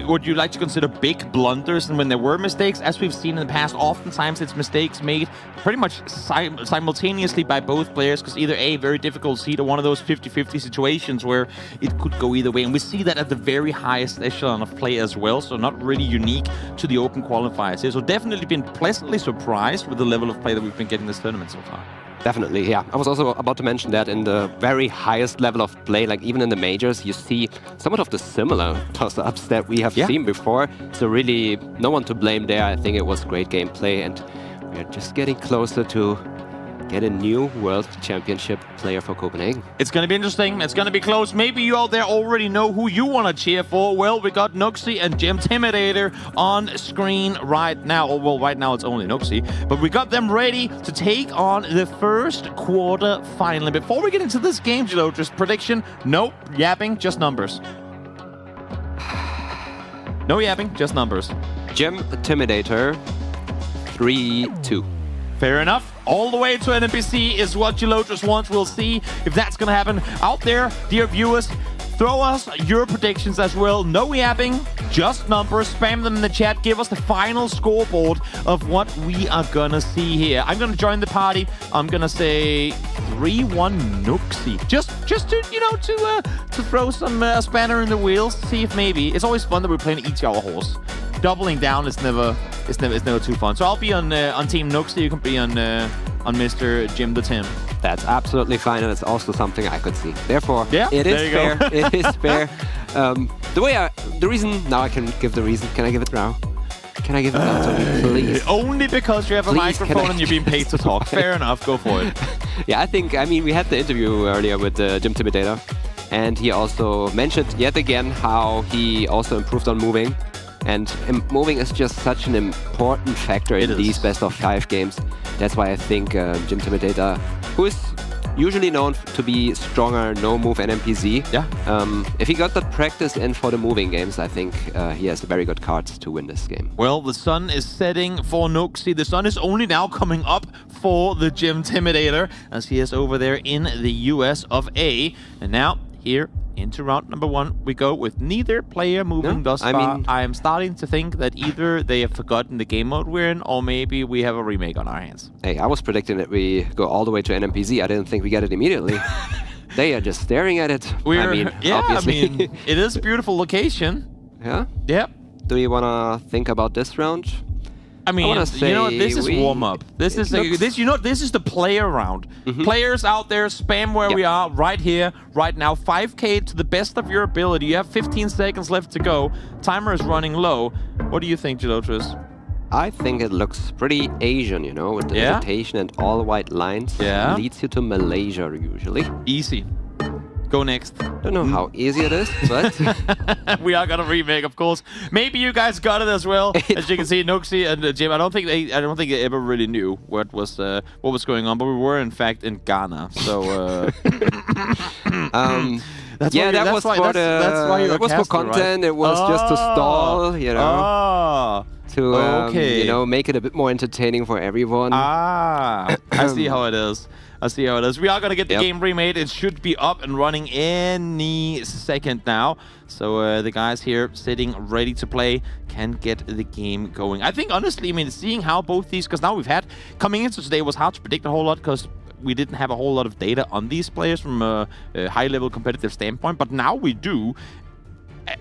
would you like to consider big blunders, and when there were mistakes, as we've seen in the past, oftentimes it's mistakes made pretty much simultaneously by both players, because either A, very difficult seed, or one of those 50-50 situations where it could go either way, and we see that at the very highest echelon of play as well, so not really unique to the Open qualifiers here. So definitely been pleasantly surprised with the level of play that we've been getting this tournament so far. Definitely, yeah. I was also about to mention that in the very highest level of play, like even in the majors, you see somewhat of the similar toss-ups that we have seen before. So really, no one to blame there. I think it was great gameplay, and we are just getting closer to get a new World Championship player for Copenhagen. It's going to be interesting. It's going to be close. Maybe you out there already know who you want to cheer for. Well, we got Nuxie and Geointimidator on screen right now. Oh, well, right now it's only Nuxie. But we got them ready to take on the first quarter final. Before we get into this game, Geoguessr, prediction? Nope. Yapping, just numbers. No yapping, just numbers. Geointimidator 3-2. Fair enough. All the way to an NPC is what Geoguessr wants. We'll see if that's going to happen. Out there, dear viewers, throw us your predictions as well. No yapping, just numbers. Spam them in the chat. Give us the final scoreboard of what we are going to see here. I'm going to join the party. I'm going to say 3-1 Nuxie. Just to, you know, to throw some spanner in the wheels. See if maybe. It's always fun that we're playing each our horse. Doubling down is never too fun. So I'll be on Team Nuxie. You can be on Mr. Jim the Tim. That's absolutely fine, and it's also something I could see. Therefore, yeah, it is fair. It is fair. The reason now I can give the reason. Can I give it now? Can I give it now, Tony, please? Only because you have a microphone and you're being paid to talk. Fair enough. Go for it. Yeah, I mean, we had the interview earlier with Geointimidator, and he also mentioned yet again how he also improved on moving. And moving is just such an important factor in these best-of-5 games. That's why I think Geointimidator, who is usually known to be stronger no-move NMPZ, if he got that practice in for the moving games, I think he has very good cards to win this game. Well, the sun is setting for Nuxie. The sun is only now coming up for the Geointimidator, as he is over there in the US of A. And now he here into round number 1. We go with neither player moving thus far. mean, I am starting to think that either they have forgotten the game mode we're in, or maybe we have a remake on our hands. Hey, I was predicting that we go all the way to NMPZ. I didn't think we get it immediately. They are just staring at it. Obviously. It is a beautiful location. Yeah? Yep. Do you want to think about this round? I mean, this is warm up. This is the player round. Players out there, spam where we are right here, right now. 5K to the best of your ability. You have 15 seconds left to go. Timer is running low. What do you think, Gelotris? I think it looks pretty Asian, with the vegetation and all white lines. Yeah. Leads you to Malaysia usually. Easy. Go next. Don't know how easy it is, but we are gonna remake, of course. Maybe you guys got it as well. As you can see, Noxy and Jim. I don't think they ever really knew what was going on, but we were in fact in Ghana. So that was for content. Right? It was just to stall, to make it a bit more entertaining for everyone. I see how it is. We are going to get the game remade. It should be up and running any second now. So the guys here sitting ready to play can get the game going. I think, honestly, seeing how both these... Because now we've had... Coming into today was hard to predict a whole lot because we didn't have a whole lot of data on these players from a high-level competitive standpoint. But now we do.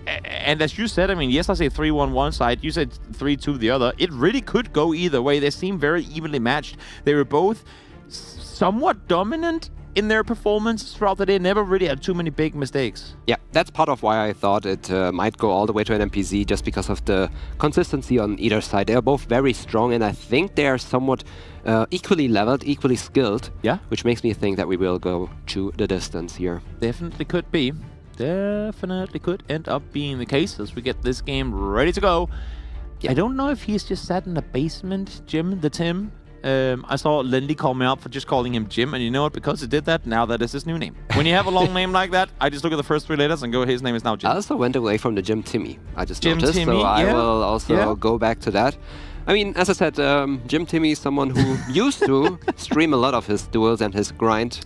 And as you said, yes, I say 3-1 one side. You said 3-2 the other. It really could go either way. They seem very evenly matched. They were both somewhat dominant in their performance throughout the day. Never really had too many big mistakes. Yeah, that's part of why I thought it might go all the way to an NPZ, just because of the consistency on either side. They are both very strong, and I think they are somewhat equally leveled, equally skilled. Yeah. Which makes me think that we will go to the distance here. Definitely could be. Definitely could end up being the case as we get this game ready to go. Yeah. I don't know if he's just sat in the basement, Jim, the Tim. I saw Lindy call me up for just calling him Jim, and you know what? Because he did that, now that is his new name. When you have a long name like that, I just look at the first 3 letters and go, his name is now Jim. I also went away from the Jim Timmy. I just Jim noticed, Timmy, so I will also go back to that. As I said, Jim Timmy is someone who used to stream a lot of his duels and his grind,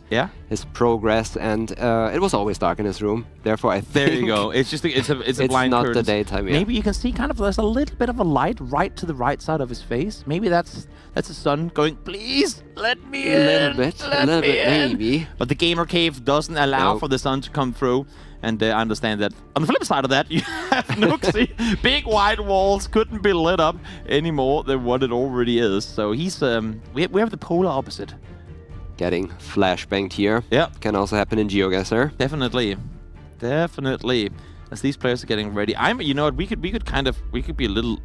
his progress, and it was always dark in his room. Therefore, I think there you go. It's just it's a blind not curtains. the daytime. Yeah. Maybe you can see there's a little bit of a light right to the right side of his face. Maybe that's the sun going, please let me in. A little bit, maybe. But the gamer cave doesn't allow for the sun to come through. And I understand that. On the flip side of that, you have Noxy. Big white walls couldn't be lit up any more than what it already is. So he's we have the polar opposite. Getting flashbanged here. Yeah. Can also happen in Geoguessr. Definitely. As these players are getting ready. You know what, we could be a little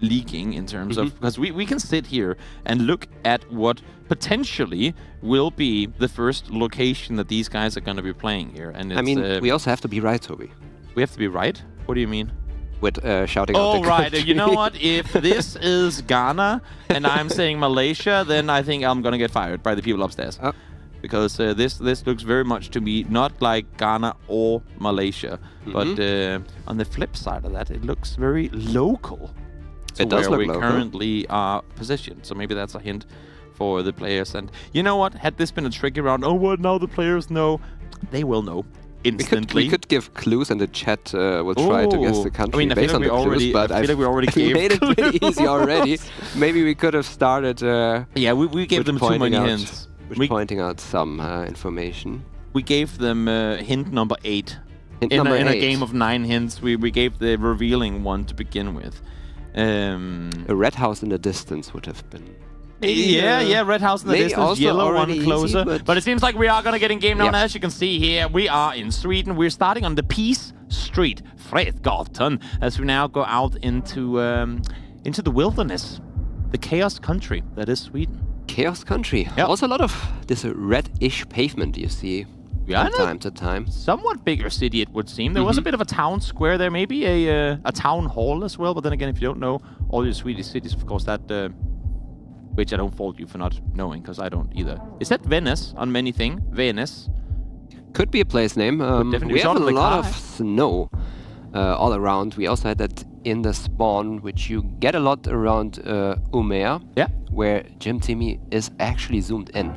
leaking in terms of, because we can sit here and look at what potentially will be the first location that these guys are going to be playing here. And it's, we also have to be right, Toby. We have to be right? What do you mean? With shouting out the right. country. You know what? If this is Ghana and I'm saying Malaysia, then I think I'm going to get fired by the people upstairs. Oh. Because this looks very much to me not like Ghana or Malaysia. But on the flip side of that, it looks very local. It does where look we local. currently are positioned. So maybe that's a hint for the players. And you know what? Had this been a tricky round, now the players know. They will know instantly. We could give clues, and the chat will try to guess the country based on the clues. But I feel like we already gave made it pretty easy already. Maybe we could have started. We gave them too many hints. Pointing out some information. We gave them hint number 8. In a game of 9 hints, we gave the revealing one to begin with. A red house in the distance would have been. Red house in the distance, yellow one closer. Easy, but it seems like we are going to get in game now. And as you can see here, we are in Sweden. We're starting on the Peace Street, Fredgatan, as we now go out into the wilderness, the chaos country that is Sweden. Chaos country. Yep. Also a lot of this reddish pavement you see from time to time. Somewhat bigger city, it would seem. There was a bit of a town square there, maybe a town hall as well. But then again, if you don't know all your Swedish cities, of course, that which I don't fault you for not knowing, because I don't either. Is that Venice on many things? Venice. Could be a place name. We have a lot of snow all around. We also had that in the spawn, which you get a lot around Umea, where Jim Timmy is actually zoomed in.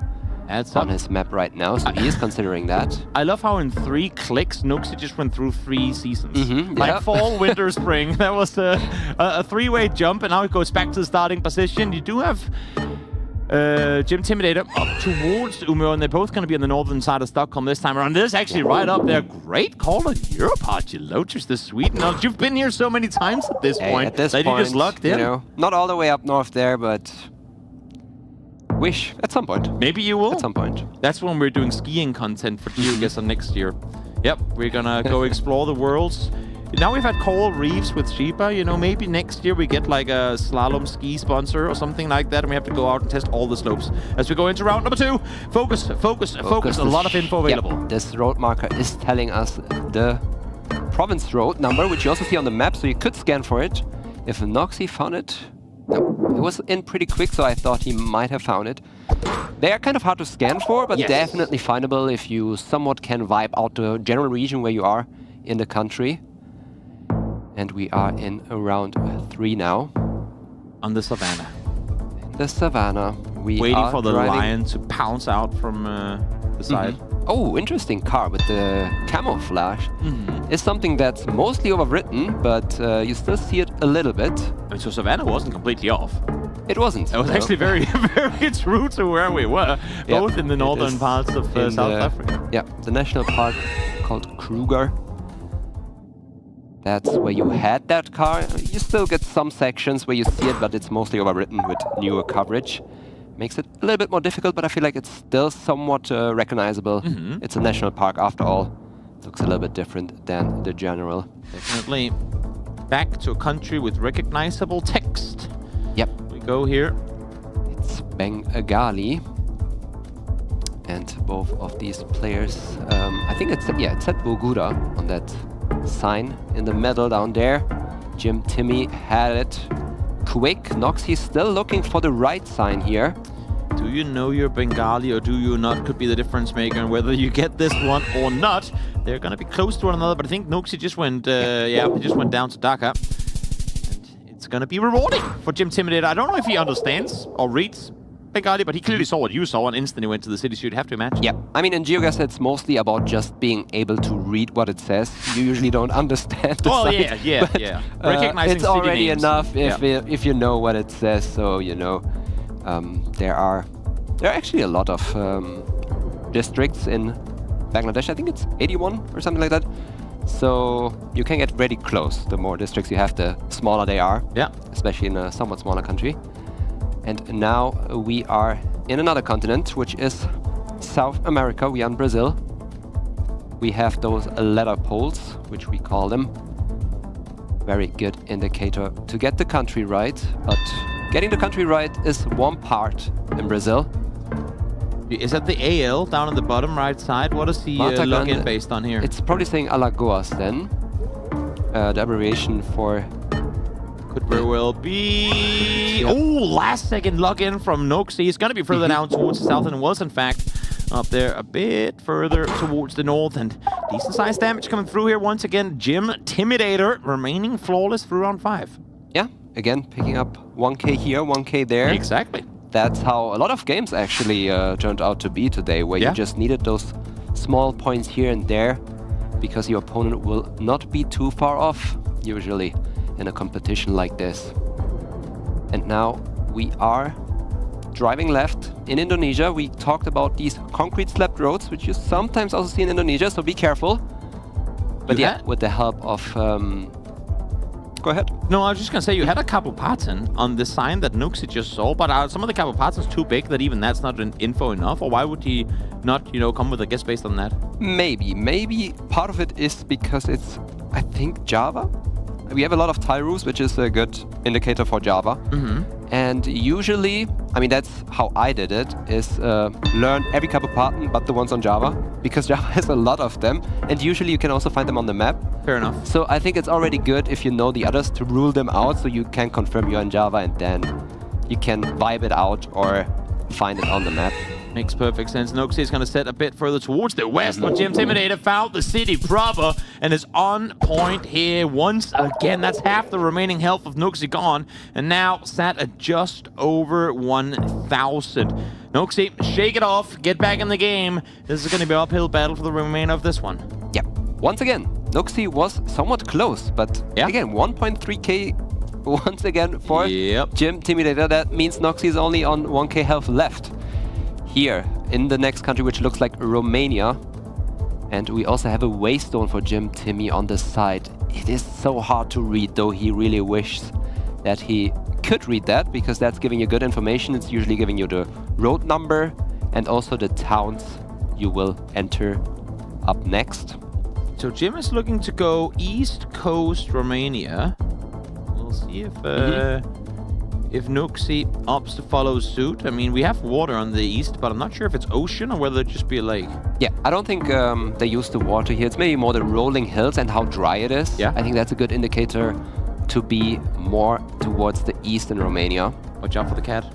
on his map right now, so he is considering that. I love how in 3 clicks, Noxy just went through 3 seasons. Yeah. Fall, winter, spring. That was a 3-way jump, and now it goes back to the starting position. You do have Jim Timidator up towards Umeå, and they're both going to be on the northern side of Stockholm this time around. This is actually right up there. Great call on Europod, you Lotus, the Sweden. You've been here so many times at this point at this that point, you just lucked in. You know, not all the way up north there, but wish at some point. Maybe you will. At some point. That's when we're doing skiing content for Geoguessr next year. Yep, we're gonna go explore the worlds. Now we've had coral reefs with Sheba, you know, maybe next year we get like a slalom ski sponsor or something like that, and we have to go out and test all the slopes. As we go into round number 2, focus. A lot of info available. Yep, this road marker is telling us the province road number, which you also see on the map, so you could scan for it. If Noxy found it, no, it was in pretty quick, so I thought he might have found it. They are kind of hard to scan for, but definitely findable if you somewhat can vibe out the general region where you are in the country. And we are in round 3 now. On the savannah. In the savannah. We waiting are for the driving. lion to pounce out from the side. Oh, interesting car with the camouflage. It's something that's mostly overwritten, but you still see it a little bit. I mean, so Savannah wasn't completely off. It wasn't. It was actually very, very true to where we were, both in the northern parts of South Africa. Yeah, the national park called Kruger. That's where you had that car. You still get some sections where you see it, but it's mostly overwritten with newer coverage. Makes it a little bit more difficult, but I feel like it's still somewhat recognizable. It's a national park after all. Looks a little bit different than the general. Definitely back to a country with recognizable text. Yep. We go here. It's Bengali. And both of these players, I think it said Bogura on that sign in the middle down there. Jim Timmy had it quick. Noxy's still looking for the right sign here. Do you know you're Bengali or do you not? Could be the difference maker, and whether you get this one or not. They're gonna be close to one another, but I think Noxy just went, he just went down to Dhaka. And it's gonna be rewarding for Jim Timidator. I don't know if he understands or reads Bengali, but he clearly saw what you saw and instantly went to the city, so you'd have to imagine. Yeah, I mean, in Geoguessr, it's mostly about just being able to read what it says. You usually don't understand the site, but, recognizing it's already names. enough if you know what it says. So, you know, there are actually a lot of districts in Bangladesh. I think it's 81 or something like that. So you can get very close. The more districts you have, the smaller they are. Yeah. Especially in a somewhat smaller country. And now we are in another continent, which is South America. We are in Brazil. We have those ladder poles, which we call them. Very good indicator to get the country right. But getting the country right is one part in Brazil. Is that the AL down on the bottom right side? What is the login based on here? It's probably saying Alagoas then. The abbreviation for... Could very well be... Oh, last second login from Noxy. It's going to be further down towards the south, and it was, in fact, up there a bit further towards the north. And decent sized damage coming through here once again. Jim Timidator remaining flawless through round 5. Yeah, again, picking up 1k here, 1k there. Exactly. That's how a lot of games actually turned out to be today, where you just needed those small points here and there, because your opponent will not be too far off, usually, in a competition like this. And now we are driving left in Indonesia. We talked about these concrete slapped roads, which you sometimes also see in Indonesia, so be careful. But with the help of... Go ahead. No, I was just going to say, you had a kabupaten on the sign that Noxy just saw, but are some of the kabupatens too big that even that's not info enough? Or why would he not, come with a guess based on that? Maybe part of it is because it's, I think, Java. We have a lot of tile roofs, which is a good indicator for Java. And usually, I mean, that's how I did it, is learn every kabupaten but the ones on Java, because Java has a lot of them, and usually you can also find them on the map. Fair enough. So I think it's already good if you know the others to rule them out, so you can confirm you're in Java, and then you can vibe it out or find it on the map. Makes perfect sense. Noxie is going to set a bit further towards the west, but Jim Intimidator found the city proper and is on point here once again. That's half the remaining health of Noxie gone, and now sat at just over 1,000. Noxie, shake it off, get back in the game. This is going to be an uphill battle for the remainder of this one. Yep. Once again, Noxie was somewhat close, but again, 1.3k once again for Jim Intimidator. That means Noxie is only on 1k health left. Here in the next country, which looks like Romania. And we also have a waystone for Jim Timmy on the side. It is so hard to read, though he really wishes that he could read that, because that's giving you good information. It's usually giving you the road number and also the towns you will enter up next. So Jim is looking to go East Coast Romania. We'll see if Noxie opts to follow suit. I mean, we have water on the east, but I'm not sure if it's ocean or whether it just be a lake. Yeah, I don't think they use the water here. It's maybe more the rolling hills and how dry it is. Yeah. I think that's a good indicator to be more towards the east in Romania. Watch out for the cat.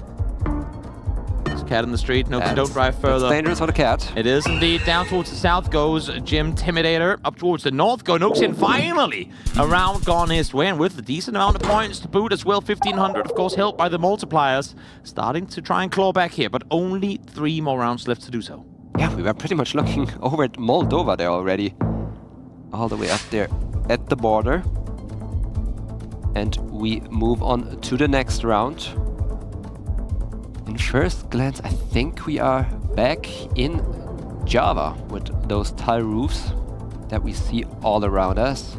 There's a cat in the street. Noxie, don't drive further. It's dangerous for the cat. It is indeed. Down towards the south goes Jim Intimidator. Up towards the north go Noxie, and finally a round gone his way, and with a decent amount of points to boot as well. 1,500, of course, helped by the multipliers. Starting to try and claw back here, but only 3 more rounds left to do so. Yeah, we were pretty much looking over at Moldova there already. All the way up there at the border. And we move on to the next round. In first glance, I think we are back in Java with those tile roofs that we see all around us.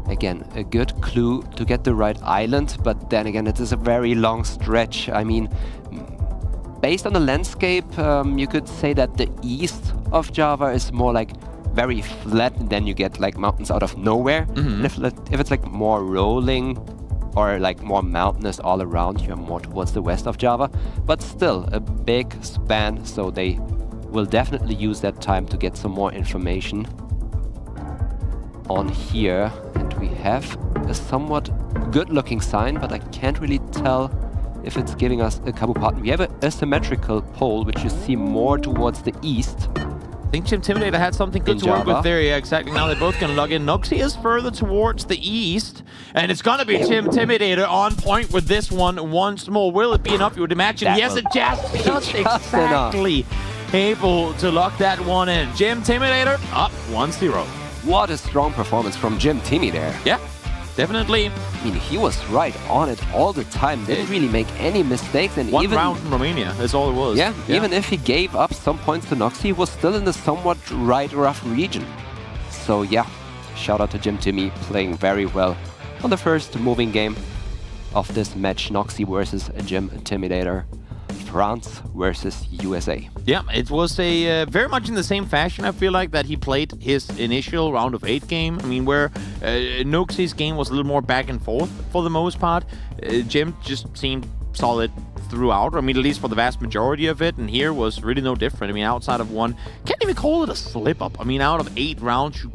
Again, a good clue to get the right island, but then again, it is a very long stretch. I mean, based on the landscape, you could say that the east of Java is more like very flat, and then you get like mountains out of nowhere. And if it's like more rolling or like more mountainous all around, you're more towards the west of Java. But still a big span, so they will definitely use that time to get some more information on here. And we have a somewhat good looking sign, but I can't really tell if it's giving us a Kabu pattern. We have a symmetrical pole, which you see more towards the east. I think Jim Intimidator had something good to work with there. Yeah, exactly. Now they're both going to log in. Noxie is further towards the east, and it's going to be Jim Intimidator on point with this one once more. Will it be enough, you would imagine? Yes, it just exactly able to lock that one in. Jim Intimidator up 1-0. What a strong performance from Jim Timmy there. Yeah, definitely. I mean, he was right on it all the time. Didn't really make any mistakes. And one even round in Romania, that's all it was. Yeah, even if he gave up some points to Noxie, he was still in the somewhat rough region. So yeah, shout out to Jim Timmy, playing very well on the first moving game of this match. Noxie versus Jim Intimidator. France versus USA. Yeah, it was a very much in the same fashion, I feel like, that he played his initial round of 8 game. I mean, where Noxie's game was a little more back and forth for the most part. Jim just seemed solid throughout, I mean, at least for the vast majority of it, and here was really no different. I mean, outside of one, can't even call it a slip-up. I mean, out of 8 rounds, you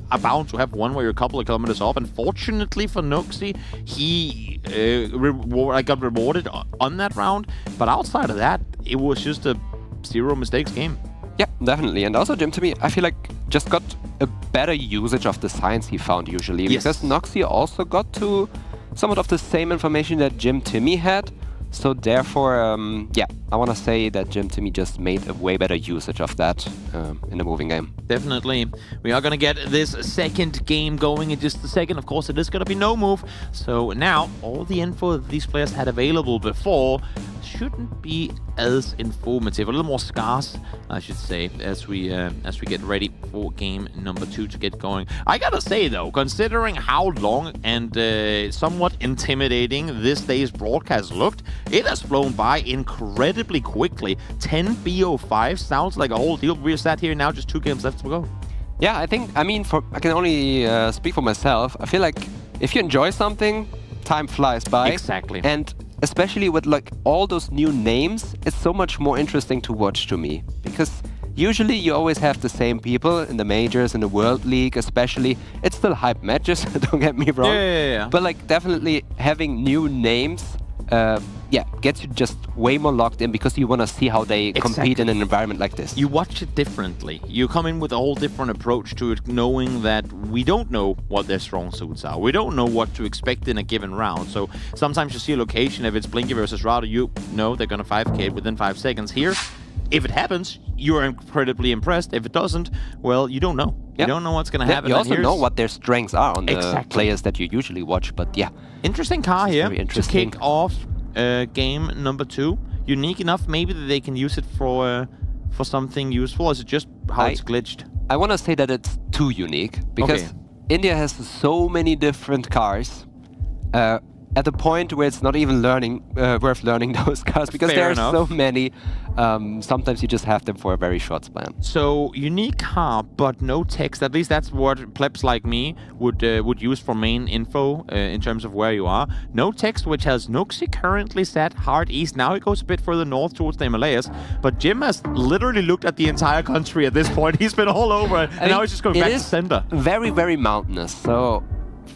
are bound to have one where you're a couple of kilometers off. Unfortunately for Noxie, he got rewarded on that round, but outside of that, it was just a 0 mistakes game. Yeah, definitely. And also Jim Timmy, I feel like, just got a better usage of the signs he found usually, because Noxie also got to somewhat of the same information that Jim Timmy had. So therefore, yeah, I want to say that Jim Timmy just made a way better usage of that in the moving game. Definitely. We are going to get this second game going in just a second. Of course, it is going to be no move. So now, all the info that these players had available before shouldn't be as informative, a little more scarce, I should say, as we get ready for game number 2 to get going. I gotta say though, considering how long and somewhat intimidating this day's broadcast looked, it has flown by incredibly quickly. 10 BO5 sounds like a whole deal. We're sat here now, just 2 games left to go. Yeah, I can only speak for myself. I feel like if you enjoy something, time flies by. Exactly. And especially with like all those new names, it's so much more interesting to watch to me, because usually you always have the same people in the majors, in the World League especially. It's still hype matches, don't get me wrong. Yeah. But like definitely having new names gets you just way more locked in because you want to see how they compete in an environment like this. You watch it differently. You come in with a whole different approach to it, knowing that we don't know what their strong suits are. We don't know what to expect in a given round. So sometimes you see a location, if it's Blinky versus Router, you know they're going to 5k within 5 seconds. Here, if it happens, you're incredibly impressed. If it doesn't, well, you don't know. You don't know what's going to happen. You also know what their strengths are on the players that you usually watch, but yeah. Interesting car here to interesting. kick off game number 2. Unique enough, maybe that they can use it for something useful. Is it just how it's glitched? I want to say that it's too unique because India has so many different cars. At the point where it's not even worth learning those cars because there are so many. Sometimes you just have them for a very short span. So unique car, but no text. At least that's what plebs like me would use for main info in terms of where you are. No text, which has Noxy currently set hard east. Now it goes a bit further north towards the Himalayas. But Jim has literally looked at the entire country at this point. He's been all over it, and now he's just going back to center. Very, very mountainous. So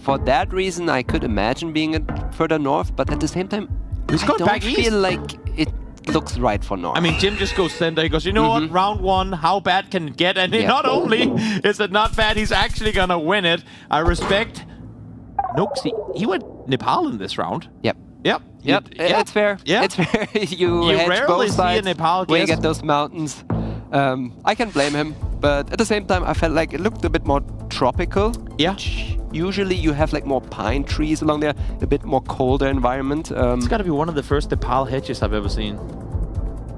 for that reason, I could imagine being further north, but at the same time, I don't feel like it looks right for north. I mean, Jim just goes center. He goes, you know what? Round 1, how bad can it get? And not only is it not bad, he's actually going to win it. I respect Noxy. He went Nepal in this round. Yep. It's fair. Yeah. It's fair. you hedge rarely both see sides a Nepal when you guess. get those mountains. I can blame him, but at the same time, I felt like it looked a bit more tropical. Yeah. Usually you have like more pine trees along there, a bit more colder environment. It's got to be one of the first Nepal hedges I've ever seen.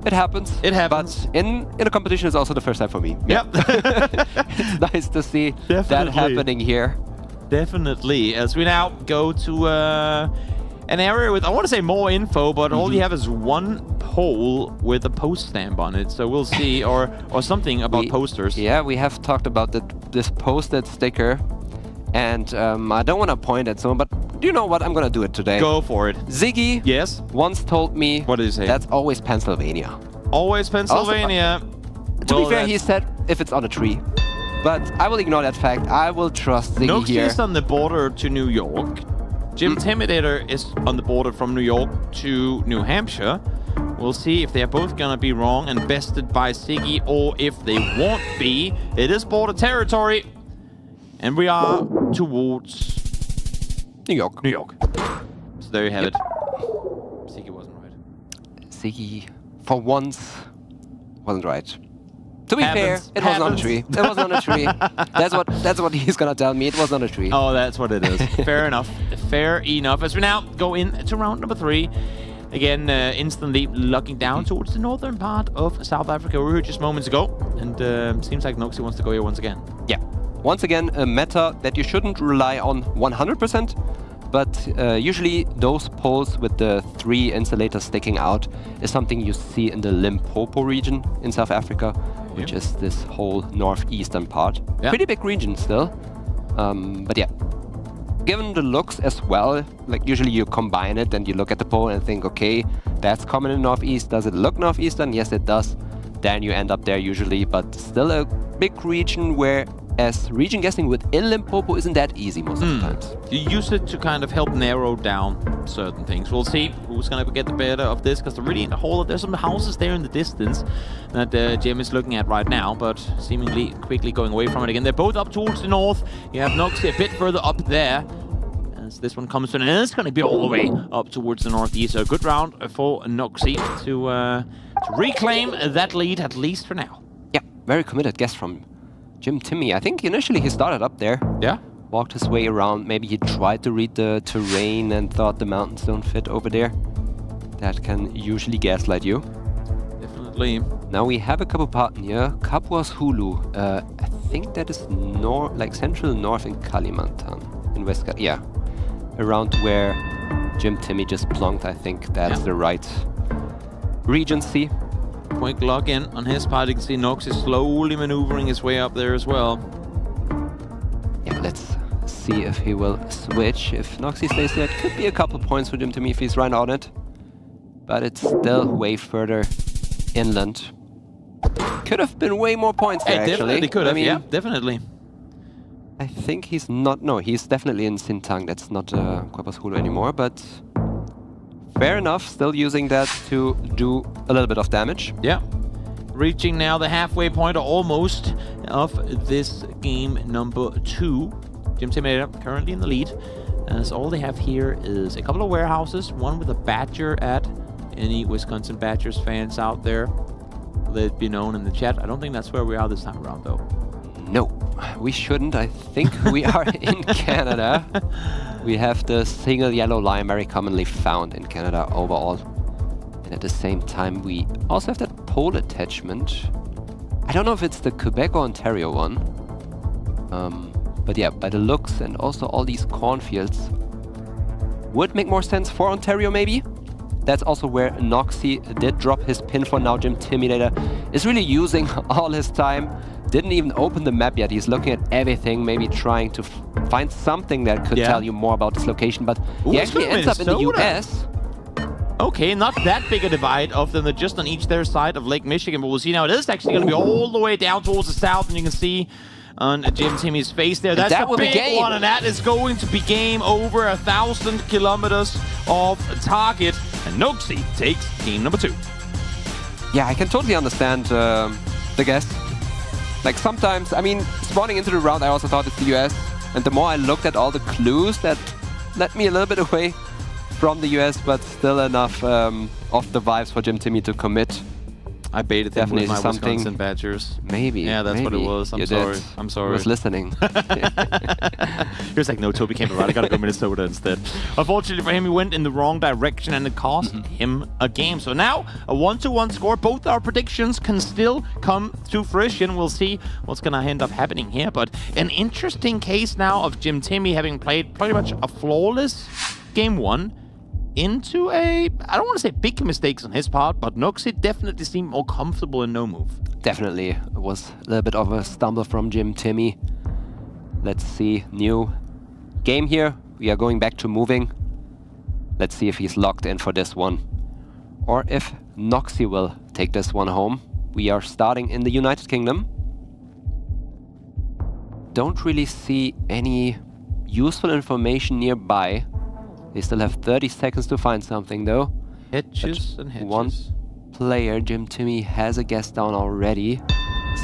It happens. It happens. But in a competition, it's also the first time for me. Yep. It's nice to see that happening here. Definitely. As we now go to an area with, I want to say more info, but all you have is one pole with a post stamp on it. So we'll see, or something about posters. Yeah, we have talked about this posted sticker. And I don't want to point at someone, but do you know what? I'm going to do it today. Go for it. Ziggy once told me what did he say? That's always Pennsylvania. Always Pennsylvania. To be fair, he said if it's on a tree. But I will ignore that fact. I will trust Ziggy here. Noxy is on the border to New York. Jim Timidator is on the border from New York to New Hampshire. We'll see if they're both going to be wrong and bested by Ziggy, or if they won't be. It is border territory. And we are towards New York. New York. So there you have it. Ziggy wasn't right. Ziggy, for once, wasn't right. To be fair, it wasn't on a tree. It wasn't on a tree. That's what he's gonna tell me. It wasn't on a tree. Oh, that's what it is. Fair enough. Fair enough. As we now go into round number 3. Again, instantly locking down towards the northern part of South Africa. We were here just moments ago. And seems like Noxy wants to go here once again. Yeah. Once again, a meta that you shouldn't rely on 100%, but usually those poles with the 3 insulators sticking out is something you see in the Limpopo region in South Africa, which is this whole northeastern part. Pretty big region still, but yeah. Given the looks as well, like usually you combine it and you look at the pole and think, okay, that's common in northeast. Does it look northeastern? Yes, it does. Then you end up there usually, but still a big region where as region guessing within Limpopo isn't that easy most of the times. You use it to kind of help narrow down certain things. We'll see who's going to get the better of this, because there's some houses there in the distance that Jim is looking at right now, but seemingly quickly going away from it again. They're both up towards the north. You have Noxy a bit further up there. As this one comes to an end, it's going to be all the way up towards the northeast. So a good round for Noxy to reclaim that lead, at least for now. Yeah, very committed guess from Jim Timmy. I think initially he started up there. Yeah. Walked his way around. Maybe he tried to read the terrain and thought the mountains don't fit over there. That can usually gaslight you. Definitely. Now we have a couple parts here. Kapuas Hulu. I think that is central north in Kalimantan. In West yeah. Around where Jim Timmy just plonked, I think that's the right regency. Quick log in on his part. You can see Noxy is slowly maneuvering his way up there as well. Yeah, let's see if he will switch. If Noxy stays there, it could be a couple points for Jim Timmy if he's right on it. But it's still way further inland. Could have been way more points there, actually. Definitely could have, yeah, definitely. I think he's not... No, he's definitely in Sintang. That's not Kapuas Hulu anymore, but... Fair enough, still using that to do a little bit of damage. Yeah. Reaching now the halfway point, or almost, of this game number 2. Jim Simulator currently in the lead, as all they have here is a couple of warehouses, one with a Badger at. Any Wisconsin Badgers fans out there, let it be known in the chat. I don't think that's where we are this time around, though. No, we shouldn't. I think we are in Canada. We have the single yellow line, very commonly found in Canada overall. And at the same time, we also have that pole attachment. I don't know if it's the Quebec or Ontario one. But yeah, by the looks and also all these cornfields, would make more sense for Ontario maybe. That's also where Noxy did drop his pin for now. Jim Timulator is really using all his time. Didn't even open the map yet. He's looking at everything, maybe trying to find something that could tell you more about this location. But he actually ends up in the US. Okay, not that big a divide of them. They're just on each their side of Lake Michigan. But we'll see now. It is actually going to be all the way down towards the south. And you can see on Jim Timmy's face there. That's a big one, and that is going to be game over. 1,000 kilometers of target. And Noxy takes game number 2. Yeah, I can totally understand the guess. Like sometimes, I mean, spawning into the round, I also thought it's the US. And the more I looked at all the clues, that led me a little bit away from the US, but still enough of the vibes for Jim Timmy to commit. I baited them with my Wisconsin Badgers. Maybe. Yeah, that's what it was. I'm sorry. I'm sorry. I was listening. He was like, no, Toby came around. I gotta go Minnesota instead. Unfortunately for him, he went in the wrong direction and it cost him a game. So now, a 1-1 score. Both our predictions can still come to fruition. We'll see what's gonna end up happening here. But an interesting case now of Jim Timmy having played pretty much a flawless game 1 into a, I don't want to say big mistakes on his part, but Noxy definitely seemed more comfortable in no move. Definitely. It was a little bit of a stumble from Jim Timmy. Let's see. New game here. We are going back to moving. Let's see if he's locked in for this one. Or if Noxy will take this one home. We are starting in the United Kingdom. Don't really see any useful information nearby. They still have 30 seconds to find something, though. Hitches and hitches. One player, Jim Timmy, has a guess down already.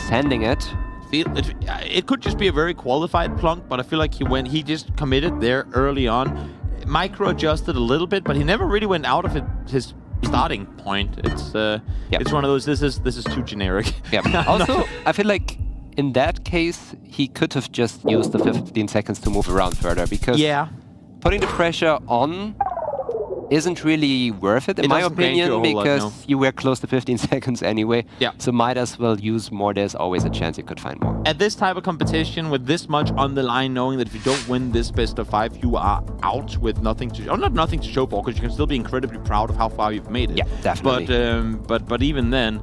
Sending it. It could just be a very qualified plunk, but I feel like he just committed there early on. Micro-adjusted a little bit, but he never really went out of his starting point. It's one of those, this is too generic. Yeah. Also, I feel like in that case, he could have just used the 15 seconds to move around further, because putting the pressure on isn't really worth it, in my opinion, because you were close to 15 seconds anyway. Yeah. So might as well use more. There's always a chance you could find more. At this type of competition, with this much on the line, knowing that if you don't win this best of 5, you are out with nothing to, or not nothing to show for, because you can still be incredibly proud of how far you've made it. Yeah, definitely. But even then,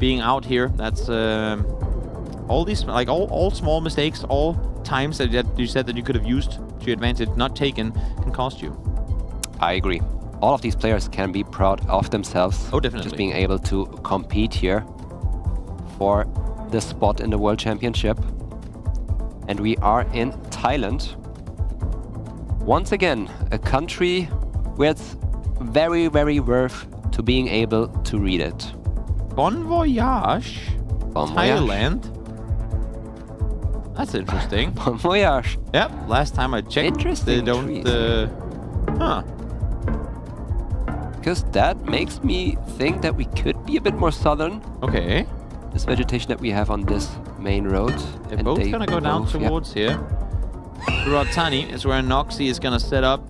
being out here, that's all these, like all small mistakes, all times that you said that you could have used to your advantage, not taken, can cost you. I agree. All of these players can be proud of themselves. Oh, definitely. Just being able to compete here for the spot in the World Championship. And we are in Thailand. Once again, a country where it's very, very worth to being able to read it. Bon voyage. Thailand. That's interesting. Bon voyage. Yep, last time I checked, interesting. They don't. Because that makes me think that we could be a bit more southern. Okay. This vegetation that we have on this main road. They're both gonna go down towards here. Rotani is where Noxy is gonna set up.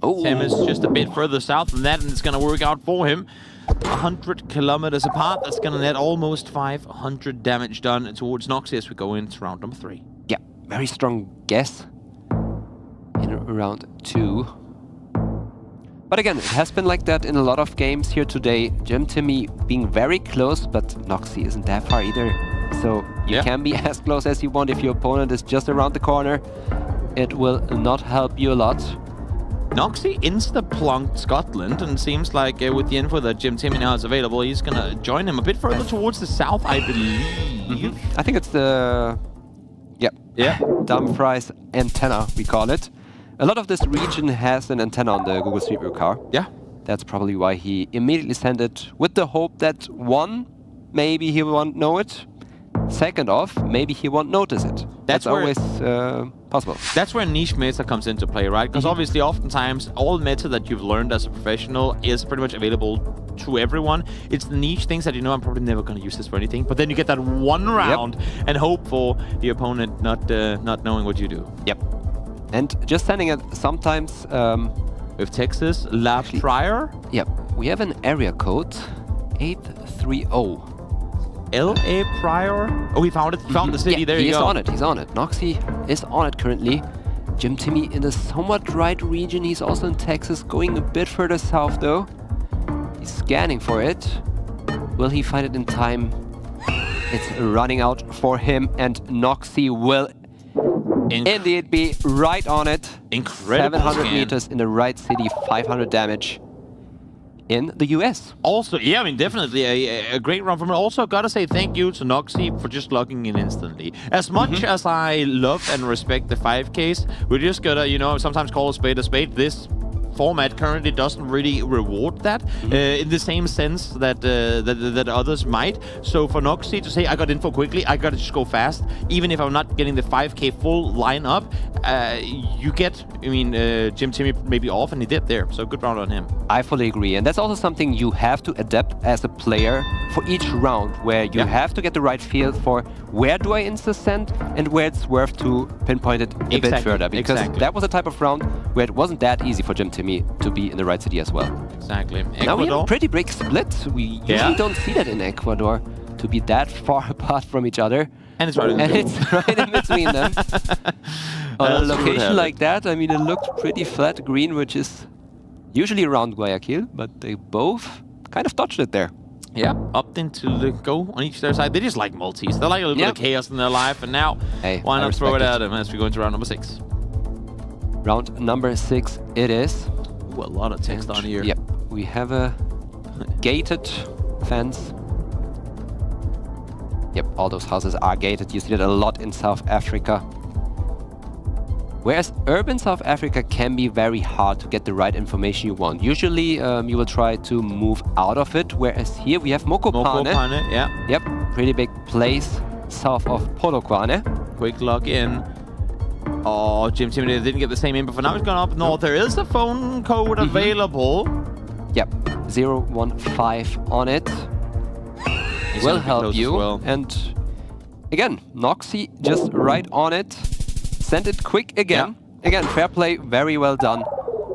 Tim is just a bit further south than that, and it's gonna work out for him. 100 kilometers apart. That's gonna net almost 500 damage done towards Noxy as we go into round number 3. Yeah, very strong guess in round 2. But again, it has been like that in a lot of games here today. Jim Timmy being very close, but Noxy isn't that far either. So you can be as close as you want if your opponent is just around the corner. It will not help you a lot. Noxy insta-plunked Scotland, and seems like with the info that Jim Timmy now is available, he's going to join him a bit further towards the south, I believe. I think it's the Dumfries antenna, we call it. A lot of this region has an antenna on the Google Street View car. Yeah. That's probably why he immediately sent it with the hope that one, maybe he won't know it. Second off, maybe he won't notice it. That's always possible. That's where niche meta comes into play, right? Because obviously, oftentimes, all meta that you've learned as a professional is pretty much available to everyone. It's the niche things that you know, I'm probably never going to use this for anything. But then you get that one round and hope for the opponent not knowing what you do. Yep. And just sending it sometimes... with Texas, La Prior? Yep. We have an area code, 830. L.A. Prior? Oh, he found it. He found the city. There you go. He's on it. He's on it. Noxy is on it currently. Jim Timmy in the somewhat right region. He's also in Texas, going a bit further south though. He's scanning for it. Will he find it in time? It's running out for him, and Noxy will indeed be right on it. Incredible 700 scan. meters in the right city, 500 damage. In the US. Also, yeah, I mean, definitely a great run from him. Also, gotta say thank you to Noxy for just logging in instantly. As much as I love and respect the 5Ks, we just gotta, you know, sometimes call a spade a spade. This format currently doesn't really reward that in the same sense that that others might. So for Noxy to say, I got info quickly, I gotta just go fast, even if I'm not getting the 5K full lineup, you get, I mean, Jim Timmy maybe off, and he did there. So good round on him. I fully agree. And that's also something you have to adapt as a player for each round, where you have to get the right feel for where do I insta-send and where it's worth to pinpoint it a bit further. Because that was a type of round where it wasn't that easy for Jim Timmy to be in the right city as well. Exactly. Ecuador. Now we have a pretty big split. We usually don't see that in Ecuador, to be that far apart from each other. And it's right in between them. On a location like that, I mean, it looked pretty flat green, which is usually around Guayaquil, but they both kind of touched it there. Yeah, upped into the go on each their side. They just like multis. They like a little bit of chaos in their life, and now why not throw it at them as we go into round number 6? Round number 6 it is. Ooh, a lot of text on here. Yep, we have a gated fence. Yep, all those houses are gated. You see that a lot in South Africa. Whereas urban South Africa can be very hard to get the right information you want. Usually you will try to move out of it, whereas here we have Mokopane. Mokopane, yeah. Yep, pretty big place south of Polokwane. Quick log in. Oh, Jim Timmy didn't get the same info. For now he's gone up north. There is a phone code available. Yep, 015 on it. Will help you. And again, Noxy just right on it. Send it quick again. Again, fair play, very well done.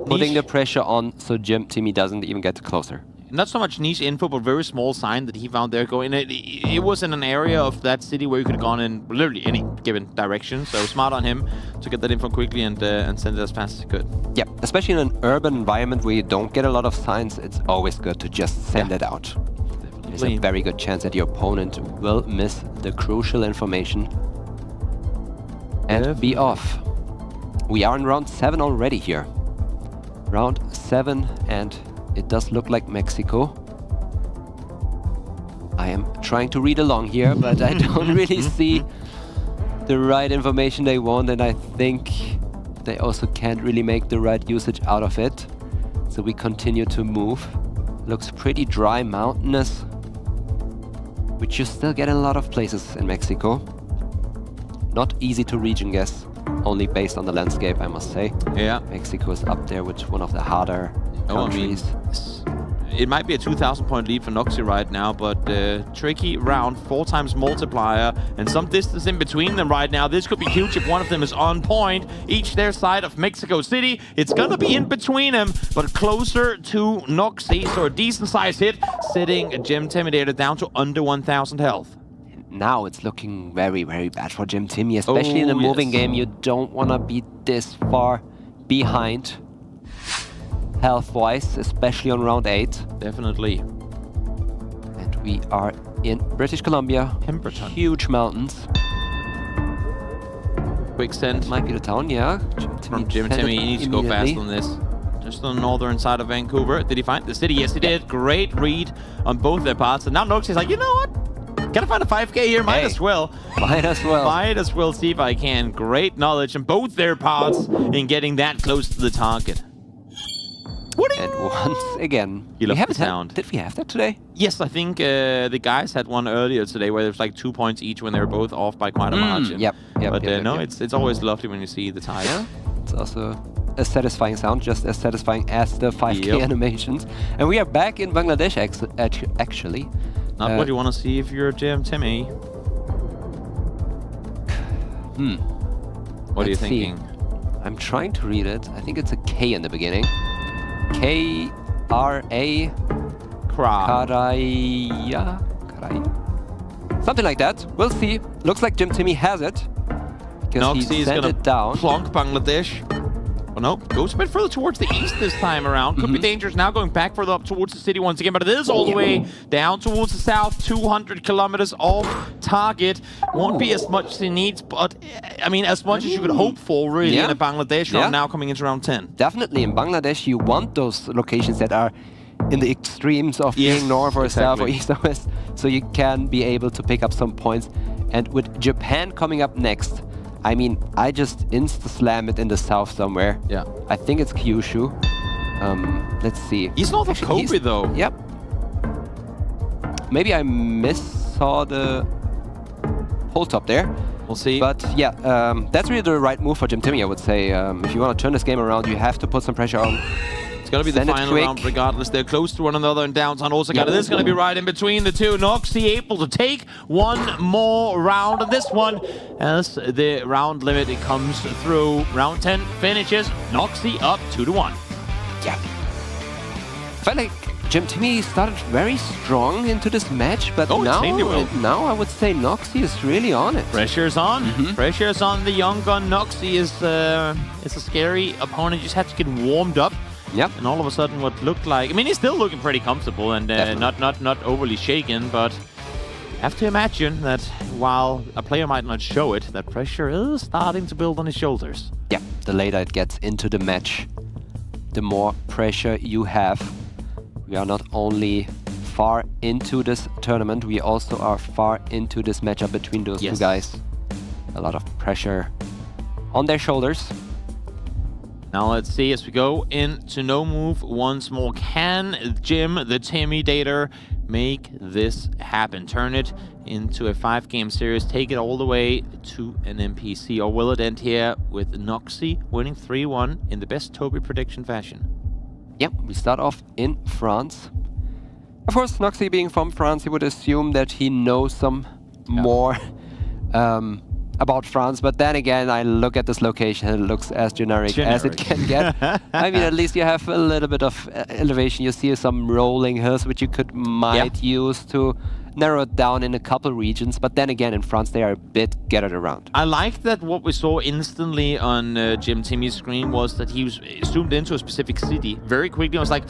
Putting the pressure on so Jim Timmy doesn't even get closer. Not so much niche info, but very small sign that he found there going. It was in an area of that city where you could have gone in literally any given direction. So smart on him to get that info quickly and send it as fast as he could. Yep, especially in an urban environment where you don't get a lot of signs, it's always good to just send it out. There's a very good chance that your opponent will miss the crucial information and be off. We are in round 7 already here. Round 7, and it does look like Mexico. I am trying to read along here, but I don't really see the right information they want, and I think they also can't really make the right usage out of it. So we continue to move. Looks pretty dry, mountainous, which you still get in a lot of places in Mexico. Not easy to region guess, only based on the landscape, I must say. Yeah. Mexico is up there with one of the harder countries. It might be a 2,000 point lead for Noxy right now, but tricky round, 4 times multiplier, and some distance in between them right now. This could be huge if one of them is on point. Each their side of Mexico City. It's gonna be in between them, but closer to Noxy, so a decent size hit, sitting Jim Timidator down to under 1,000 health. Now it's looking very, very bad for Jim Timmy, especially in a moving game. You don't want to be this far behind health-wise, especially on round 8. Definitely. And we are in British Columbia. Pemberton. Huge mountains. Quick send. Might be the town, yeah. From Jim Timmy, he needs to go fast on this. Just on the northern side of Vancouver. Did he find the city? Yes, he did. Great read on both their parts. And now Noxy's like, you know what? Gotta find a 5K here, might as well. Might as well. Might as well see if I can. Great knowledge on both their parts in getting that close to the target. And once again, You we love the haven't had- sound. Did we have that today? Yes, I think the guys had one earlier today where there was like 2 points each when they were both off by quite a margin. Yep. But no, yep. it's always lovely when you see the tie. It's also a satisfying sound, just as satisfying as the 5K Yep. animations. And we are back in Bangladesh, actually. Not what you want to see if you're Jim Timmy. What are you Let's see. thinking? I'm trying to read it. I think it's a K in the beginning. K-R-A... Karaya? Something like that. We'll see. Looks like Jim Timmy has it. Because he Noxie is sent going it to down. plonk Bangladesh. Oh no, goes a bit further towards the east this time around. Could be dangerous now, going back further up towards the city once again, but it is all the way down towards the south, 200 kilometers off target. Won't be as much as he needs, but I mean, as much as you could hope for, really, in a Bangladesh round now coming into round 10. Definitely, in Bangladesh, you want those locations that are in the extremes of being north or south or east or west, so you can be able to pick up some points. And with Japan coming up next, I mean, I just insta-slam it in the south somewhere. Yeah. I think it's Kyushu. Let's see. He's north of Kobe, though. Yep. Maybe I saw the pole top there. We'll see. But yeah, that's really the right move for Jim Timmy, I would say. If you want to turn this game around, you have to put some pressure on. It's going to be the final round regardless. They're close to one another in downtown Osaka. This is going to be right in between the two. Noxie able to take one more round. And this one, as the round limit it comes through. Round 10 finishes. Noxie up 2-1. Yeah. Felt like Jim Timmy started very strong into this match, but now I would say Noxie is really on it. Pressure's on. Pressure's on the young gun. Noxie is a scary opponent. You just have to get warmed up. Yep. And all of a sudden what looked like... I mean, he's still looking pretty comfortable and not overly shaken, but you have to imagine that while a player might not show it, that pressure is starting to build on his shoulders. Yeah, the later it gets into the match, the more pressure you have. We are not only far into this tournament, we also are far into this matchup between those two guys. A lot of pressure on their shoulders. Now let's see as we go into no move once more. Can Jim, the Timidator, make this happen? Turn it into a 5-game series, take it all the way to an NPC, or will it end here with Noxie winning 3-1 in the best Toby prediction fashion? Yep, we start off in France. Of course, Noxie being from France, you would assume that he knows some more about France, but then again, I look at this location and it looks as generic as it can get. I mean, at least you have a little bit of elevation. You see some rolling hills, which you might use to narrow it down in a couple regions, but then again, in France, they are a bit scattered around. I like that what we saw instantly on Jim Timmy's screen was that he was zoomed into a specific city very quickly. I was like,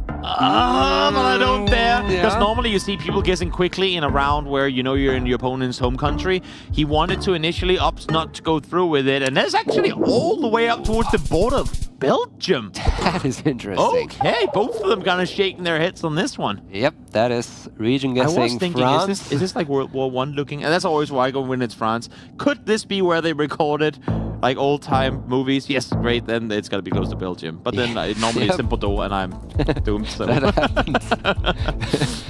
but I don't dare. Because normally you see people guessing quickly in a round where you know you're in your opponent's home country. He wanted to initially opt not to go through with it, and that's actually all the way up towards the border of Belgium. That is interesting. Okay, both of them kind of shaking their heads on this one. Yep, that is region guessing. I was thinking, France. is this like World War I looking? And that's always why I go when it's France. Could this be where they recorded like old-time movies? Yes, great, then it's got to be close to Belgium. But then normally it's in Bordeaux and I'm doomed. So. That happens.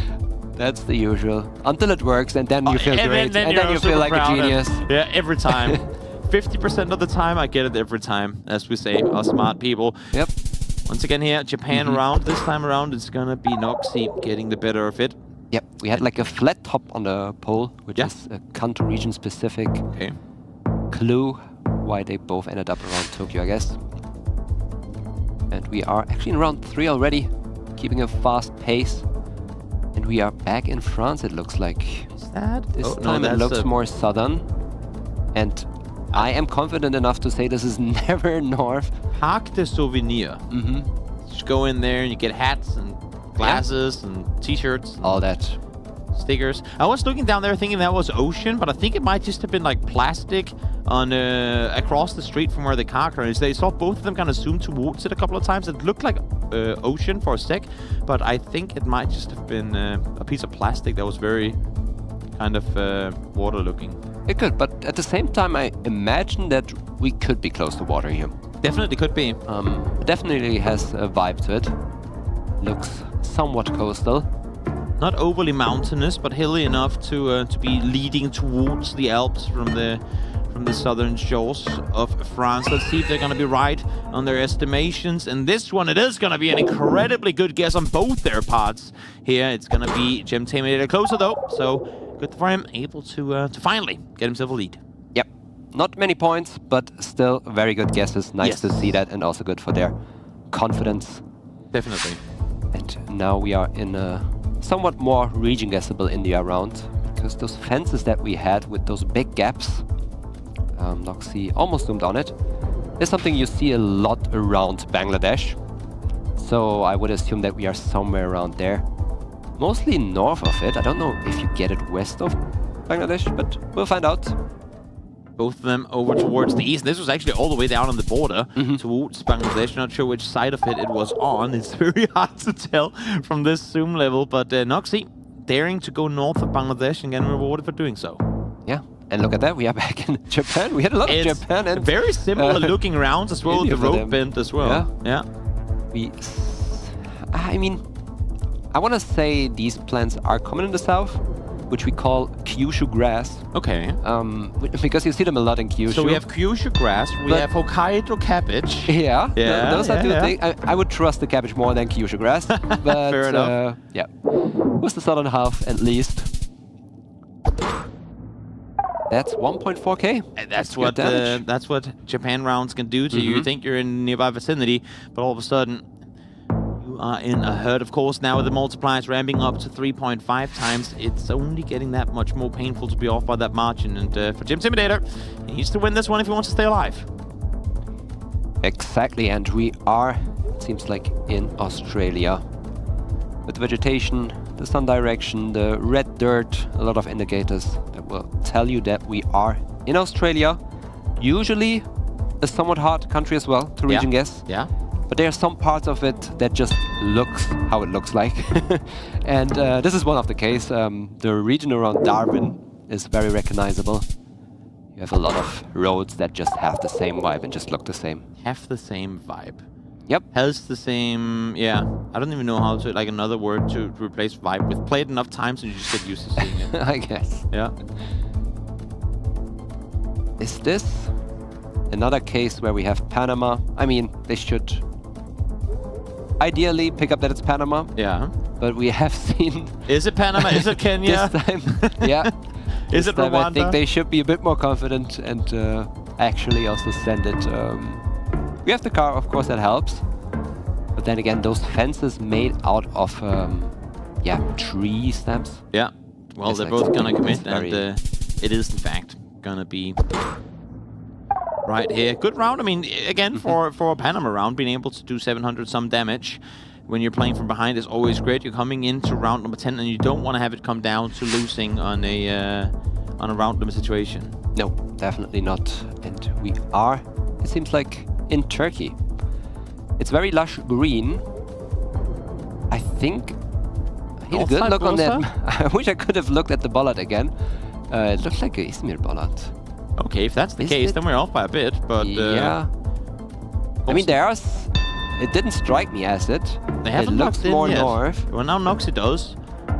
That's the usual. Until it works, and then you feel great. And then you feel like a genius. Yeah, every time. 50% of the time, I get it every time, as we say, us smart people. Yep. Once again here, Japan round. This time around, it's going to be Noxie getting the better of it. Yep, we had like a flat top on the pole, which is a country region specific clue why they both ended up around Tokyo, I guess. And we are actually in round 3 already, keeping a fast pace. And we are back in France, it looks like. Is that? This time it looks more southern. And I am confident enough to say this is never north. Parc de Souvenir. Just go in there and you get hats and glasses and t-shirts. All that. Stickers. I was looking down there thinking that was ocean, but I think it might just have been like plastic on across the street from where the car is. They saw both of them kind of zoom towards it a couple of times. It looked like ocean for a sec, but I think it might just have been a piece of plastic that was very kind of water looking. It could, but at the same time, I imagine that we could be close to water here. Definitely could be. Definitely has a vibe to it. Looks somewhat coastal. Not overly mountainous, but hilly enough to be leading towards the Alps from the southern shores of France. Let's see if they're going to be right on their estimations. And this one, it is going to be an incredibly good guess on both their parts here. It's going to be Geoguessr closer though, so good for him, able to finally get himself a lead. Yep, not many points, but still very good guesses. Nice to see that, and also good for their confidence. Definitely. And now we are in a somewhat more region guessable India round, because those fences that we had with those big gaps, Noxy almost zoomed on it, is something you see a lot around Bangladesh. So I would assume that we are somewhere around there. Mostly north of it. I don't know if you get it west of Bangladesh, but we'll find out. Both of them over towards the east. This was actually all the way down on the border towards Bangladesh. Not sure which side of it was on. It's very hard to tell from this zoom level. But Noxy daring to go north of Bangladesh and getting rewarded for doing so. Yeah, and look at that. We are back in Japan. We had a lot of Japan and very similar looking rounds as well. The road bend as well. Yeah. I mean, I want to say these plants are common in the south, which we call Kyushu grass. Okay. Because you see them a lot in Kyushu. So we have Kyushu grass, we have Hokkaido cabbage. Yeah, those are two things. I would trust the cabbage more than Kyushu grass. But, fair enough. Yeah, with the southern half at least. That's 1.4k. That's what Japan rounds can do to you. You think you're in nearby vicinity, but all of a sudden you are in a herd. Of course, now with the multipliers ramping up to 3.5 times, it's only getting that much more painful to be off by that margin. And for Geoguessr, he needs to win this one if he wants to stay alive. Exactly, and we are, it seems like, in Australia. With the vegetation, the sun direction, the red dirt, a lot of indicators that will tell you that we are in Australia. Usually a somewhat hard country as well to region guess. Yeah. But there are some parts of it that just looks how it looks like. And this is one of the case. The region around Darwin is very recognizable. You have a lot of roads that just have the same vibe and just look the same. Have the same vibe. Yep. Has the same, I don't even know how to, like another word to replace vibe with. Play it enough times and you just get used to seeing it. I guess. Yeah. Is this another case where we have Panama? I mean, they should ideally pick up that it's Panama. Yeah. But we have seen... Is it Panama? Is it Kenya? This time, yeah. Is it Rwanda? I think they should be a bit more confident and actually also send it... we have the car, of course, that helps. But then again, those fences made out of, tree stems. Yeah. Well, It's they're like both gonna something commit, very- and it is in fact gonna be right here. Good round. I mean, again, for a Panama round, being able to do 700 some damage when you're playing from behind is always great. You're coming into round number 10, and you don't want to have it come down to losing on a round limit situation. No, definitely not. And we are, it seems like, in Turkey. It's very lush green. I think... I need a good look on that. I wish I could have looked at the bollard again. It looks like a Izmir bollard. Okay, if that's the case, then we're off by a bit, but... yeah. I mean, there are... It didn't strike me as it. They haven't It looks locked in more yet. north. Well, now Noxy does.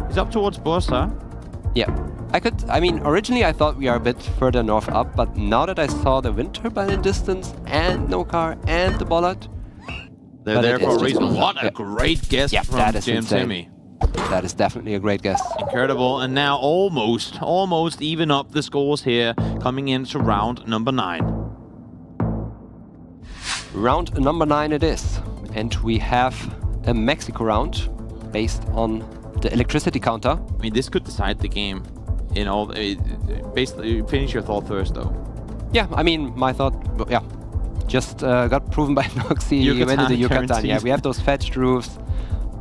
He's up towards Bursa. Yeah. I mean, originally I thought we are a bit further north up, but now that I saw the wind turbine in distance, and no car, and the bollard... They're there for a reason. What a great guess from that is James insane. Timmy. That is definitely a great guess. Incredible. And now almost even up the scores here, coming into round number 9. Round number 9 it is. And we have a Mexico round based on the electricity counter. I mean, this could decide the game. You know, basically, finish your thought first, though. Yeah, I mean, my thought, just got proven by Noxy. You went into Yucatan. Guaranteed. Yeah, we have those thatched roofs.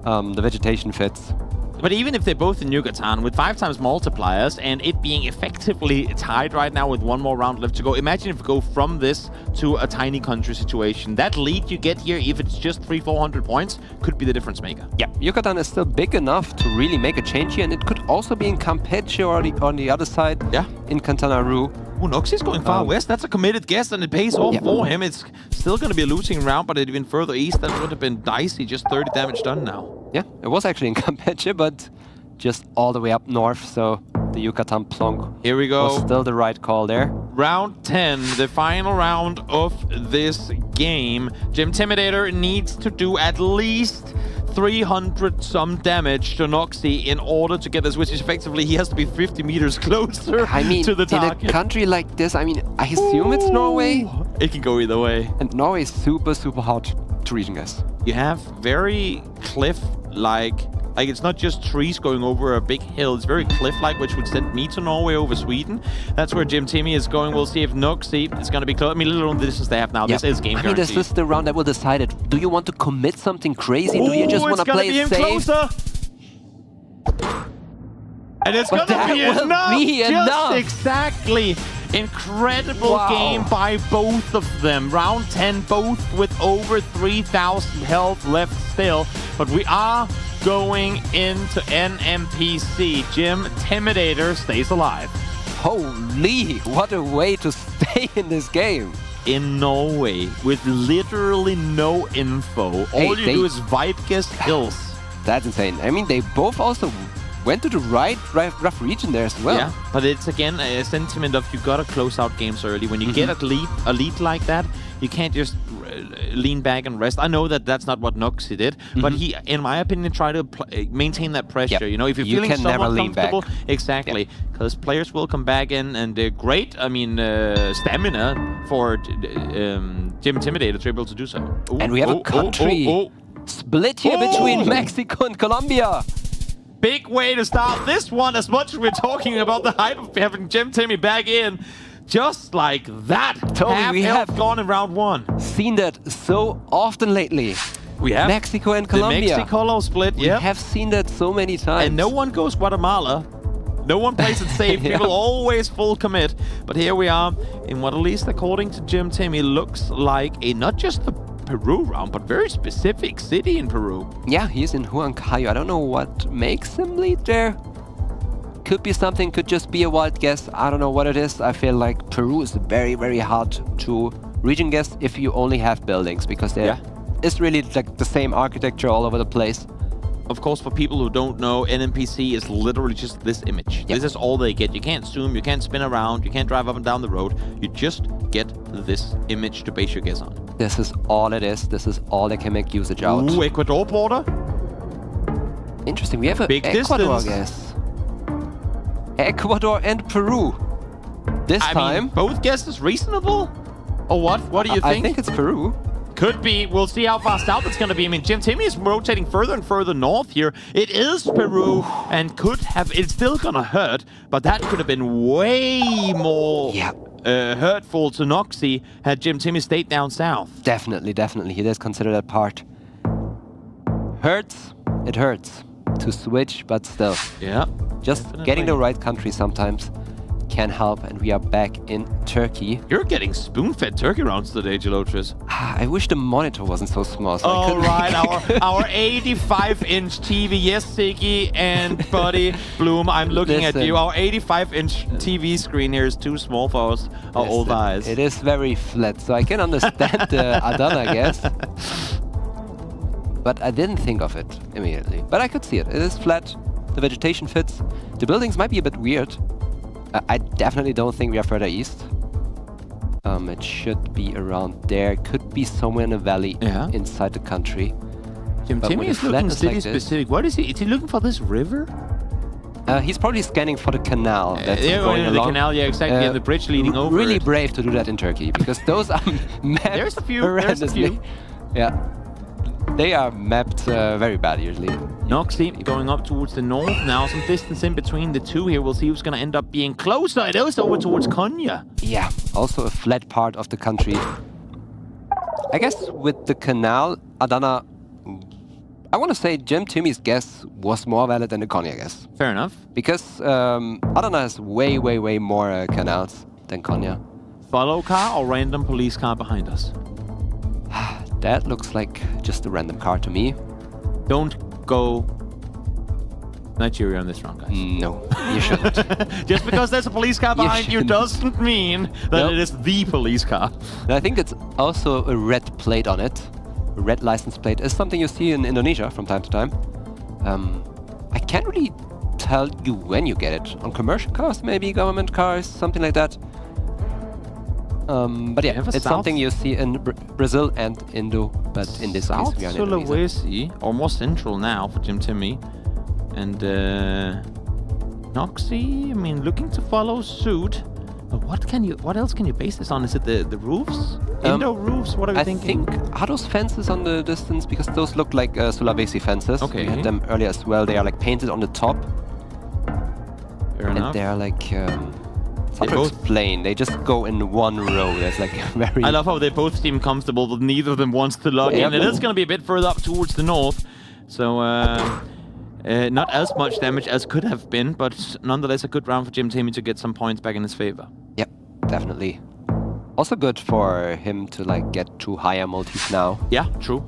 The vegetation fits. But even if they're both in Yucatan, with 5 times multipliers, and it being effectively tied right now with one more round left to go, imagine if we go from this to a tiny country situation. That lead you get here, if it's just 300-400 points, could be the difference maker. Yeah, Yucatan is still big enough to really make a change here, and it could also be in Campeche or on the other side, in Quintana Roo. Noxi's going far west. That's a committed guess, and it pays off for him. It's still going to be a losing round, but even further east, that would have been dicey. Just 30 damage done now. Yeah, it was actually in Campeche, but just all the way up north, so the Yucatan Plonk Here we go. was still the right call there. Round 10, the final round of this game. Jimtimidator needs to do at least 300 some damage to Noxy in order to get this, which is effectively he has to be 50 meters closer to the target. In a country like this, I mean, I assume it's Norway. It can go either way. And Norway is super, super hard to region guess. You have very cliff-like, like it's not just trees going over a big hill, it's very cliff-like, which would send me to Norway over Sweden. That's where Jim Timmy is going. We'll see if Noxy is going to be close. I mean, little on the distance they have now. This is game guaranteed. This is the round that will decide it. Do you want to commit something crazy? Do you just want to play it safe? Closer. And it's going to be enough! Just exactly! Incredible game by both of them. Round 10, both with over 3,000 health left still. But we are going into NMPC. Jim Timidator stays alive. Holy, what a way to stay in this game. In Norway, with literally no info. All you do is vibe guess hills. That's insane. I mean, they both also went to the rough region there as well. Yeah, but it's again a sentiment of you gotta close out games early. When you get a lead like that, you can't just lean back and rest. I know that that's not what Noxy did, but he, in my opinion, tried to maintain that pressure. You know, if you're feeling somewhat comfortable, exactly, because players will come back in and they're great. I mean, stamina for Jim Timidator to be able to do so. Ooh, and we have a country split here between Mexico and Colombia. Big way to start this one, as much as we're talking about the hype of having Jim Timmy back in. Just like that. We have gone in round 1. Seen that so often lately. We have Mexico and Colombia. The Mexico split, We have seen that so many times. And no one goes Guatemala. No one plays it safe. People always full commit. But here we are in what, at least according to Jim Timmy, looks like a not just the Peru round, but very specific city in Peru. Yeah, he's in Huancayo. I don't know what makes him lead there. Could be something, could just be a wild guess. I don't know what it is. I feel like Peru is very, very hard to region guess if you only have buildings, because there is really like the same architecture all over the place. Of course, for people who don't know, NMPC is literally just this image. This is all they get. You can't zoom, you can't spin around, you can't drive up and down the road. You just get this image to base your guess on. This is all it is. This is all they can make usage out. Ooh, Ecuador border. Interesting. We have a big Ecuador distance. guess. Ecuador and Peru. This time. Mean, both guesses reasonable? Or what? What do you think? I think it's Peru. Could be. We'll see how far south it's going to be. I mean, Jim Timmy is rotating further and further north here. It is Peru and could have... It's still going to hurt, but that could have been way more hurtful to Noxy had Jim Timmy stayed down south. Definitely, definitely. He does consider that part. Hurts. It hurts to switch, but still. Yeah. Just getting the right country sometimes can help, and we are back in Turkey. You're getting spoon-fed turkey rounds today, Gelotris. I wish the monitor wasn't so small. So all right, our 85-inch TV. Yes, Siggy and Buddy Bloom, I'm looking at you. Our 85-inch TV screen here is too small for us, our old eyes. It is very flat, so I can understand Adana, I guess. But I didn't think of it immediately. But I could see it. It is flat. The vegetation fits. The buildings might be a bit weird. I definitely don't think we are further east. It should be around there. Could be somewhere in a valley inside the country. Jim Timmy is looking city-specific. What is he? Is he looking for this river? He's probably scanning for the canal. That's going along. The canal, yeah, exactly, and the bridge leading over. Really brave to do that in Turkey, because those are mapped There's a few. Yeah. They are mapped very bad usually. Noxy going up towards the north now. Some distance in between the two here. We'll see who's going to end up being closer. It is over towards Konya. Yeah, also a flat part of the country. I guess with the canal, Adana... I want to say Jim Timmy's guess was more valid than the Konya guess. Fair enough. Because Adana has way, way, way more canals than Konya. Follow car or random police car behind us? That looks like just a random car to me. Don't go... Nigeria on this round, guys. No, you shouldn't. Just because there's a police car behind you shouldn't. doesn't mean that Nope. it is the police car. And I think it's also a red plate on it. A red license plate is something you see in Indonesia from time to time. I can't really tell you when you get it. On commercial cars, maybe government cars, something like that. But yeah, it's something you see in Brazil and Indo, but in this South case we are in Indonesia. Sulawesi, or more central now for Jim Timmy. And Noxy, I mean, looking to follow suit. But what else can you base this on? Is it the roofs? Indo roofs? What are you thinking? I think, are those fences on the distance? Because those look like Sulawesi fences. Okay. We had them earlier as well. They are like painted on the top. Fair and enough. they are like, it's hard to explain. They just go in one row. There's like a very... I love how they both seem comfortable, but neither of them wants to log in. It is going to be a bit further up towards the north. So, not as much damage as could have been, but nonetheless a good round for Jim Timmy to get some points back in his favor. Yep, definitely. Also good for him to like get 2 higher multis now. Yeah, true.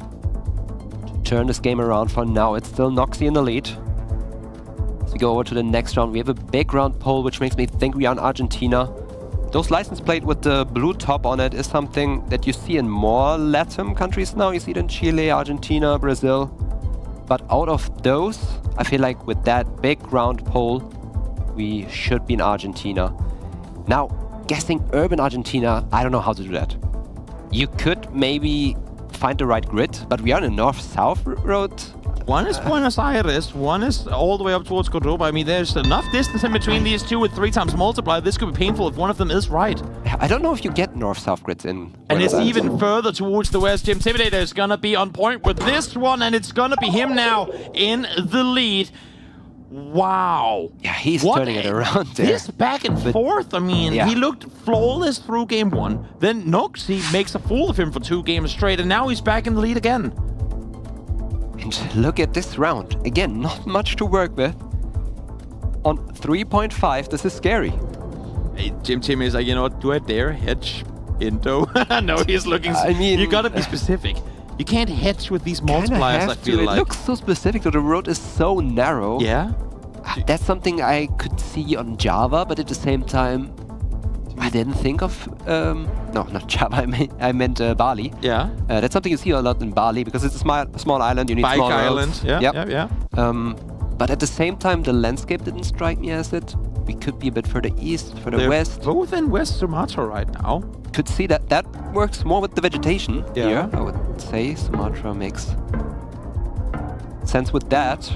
To turn this game around. For now, it's still Noxy in the lead. As we go over to the next round, we have a background poll, which makes me think we are in Argentina. Those license plate with the blue top on it is something that you see in more Latin countries now. You see it in Chile, Argentina, Brazil. But out of those, I feel like with that background poll, we should be in Argentina. Now, guessing urban Argentina, I don't know how to do that. You could maybe find the right grid, but we are on a north-south road. One is Buenos Aires, one is all the way up towards Cordoba. I mean, there's enough distance in between these two with 3 times multiply. This could be painful if one of them is right. I don't know if you get north-south grids in. And it's Buenos Aires. even further towards the west. Jim Timidate is going to be on point with this one, and it's going to be him now in the lead. Wow. Yeah, he's turning it around there. This back and forth, I mean, he looked flawless through game 1. Then Noxy makes a fool of him for 2 games straight, and now he's back in the lead again. And look at this round. Again, not much to work with. On 3.5, this is scary. Hey, Jim Timmy is like, you know what, do I dare hedge Indo? No, he's looking... I mean... You gotta be specific. You can't hedge with these multipliers, I feel like. It looks so specific, though the road is so narrow. Yeah? That's something I could see on Java, but at the same time, I didn't think of... no, not Java, I meant Bali. Yeah. That's something you see a lot in Bali, because it's a small island, you need Bike small island, roads. yeah. But at the same time, the landscape didn't strike me as it. We could be a bit further east, further west. Both in West Sumatra right now. Could see that works more with the vegetation here, I would say. Sumatra makes sense with that.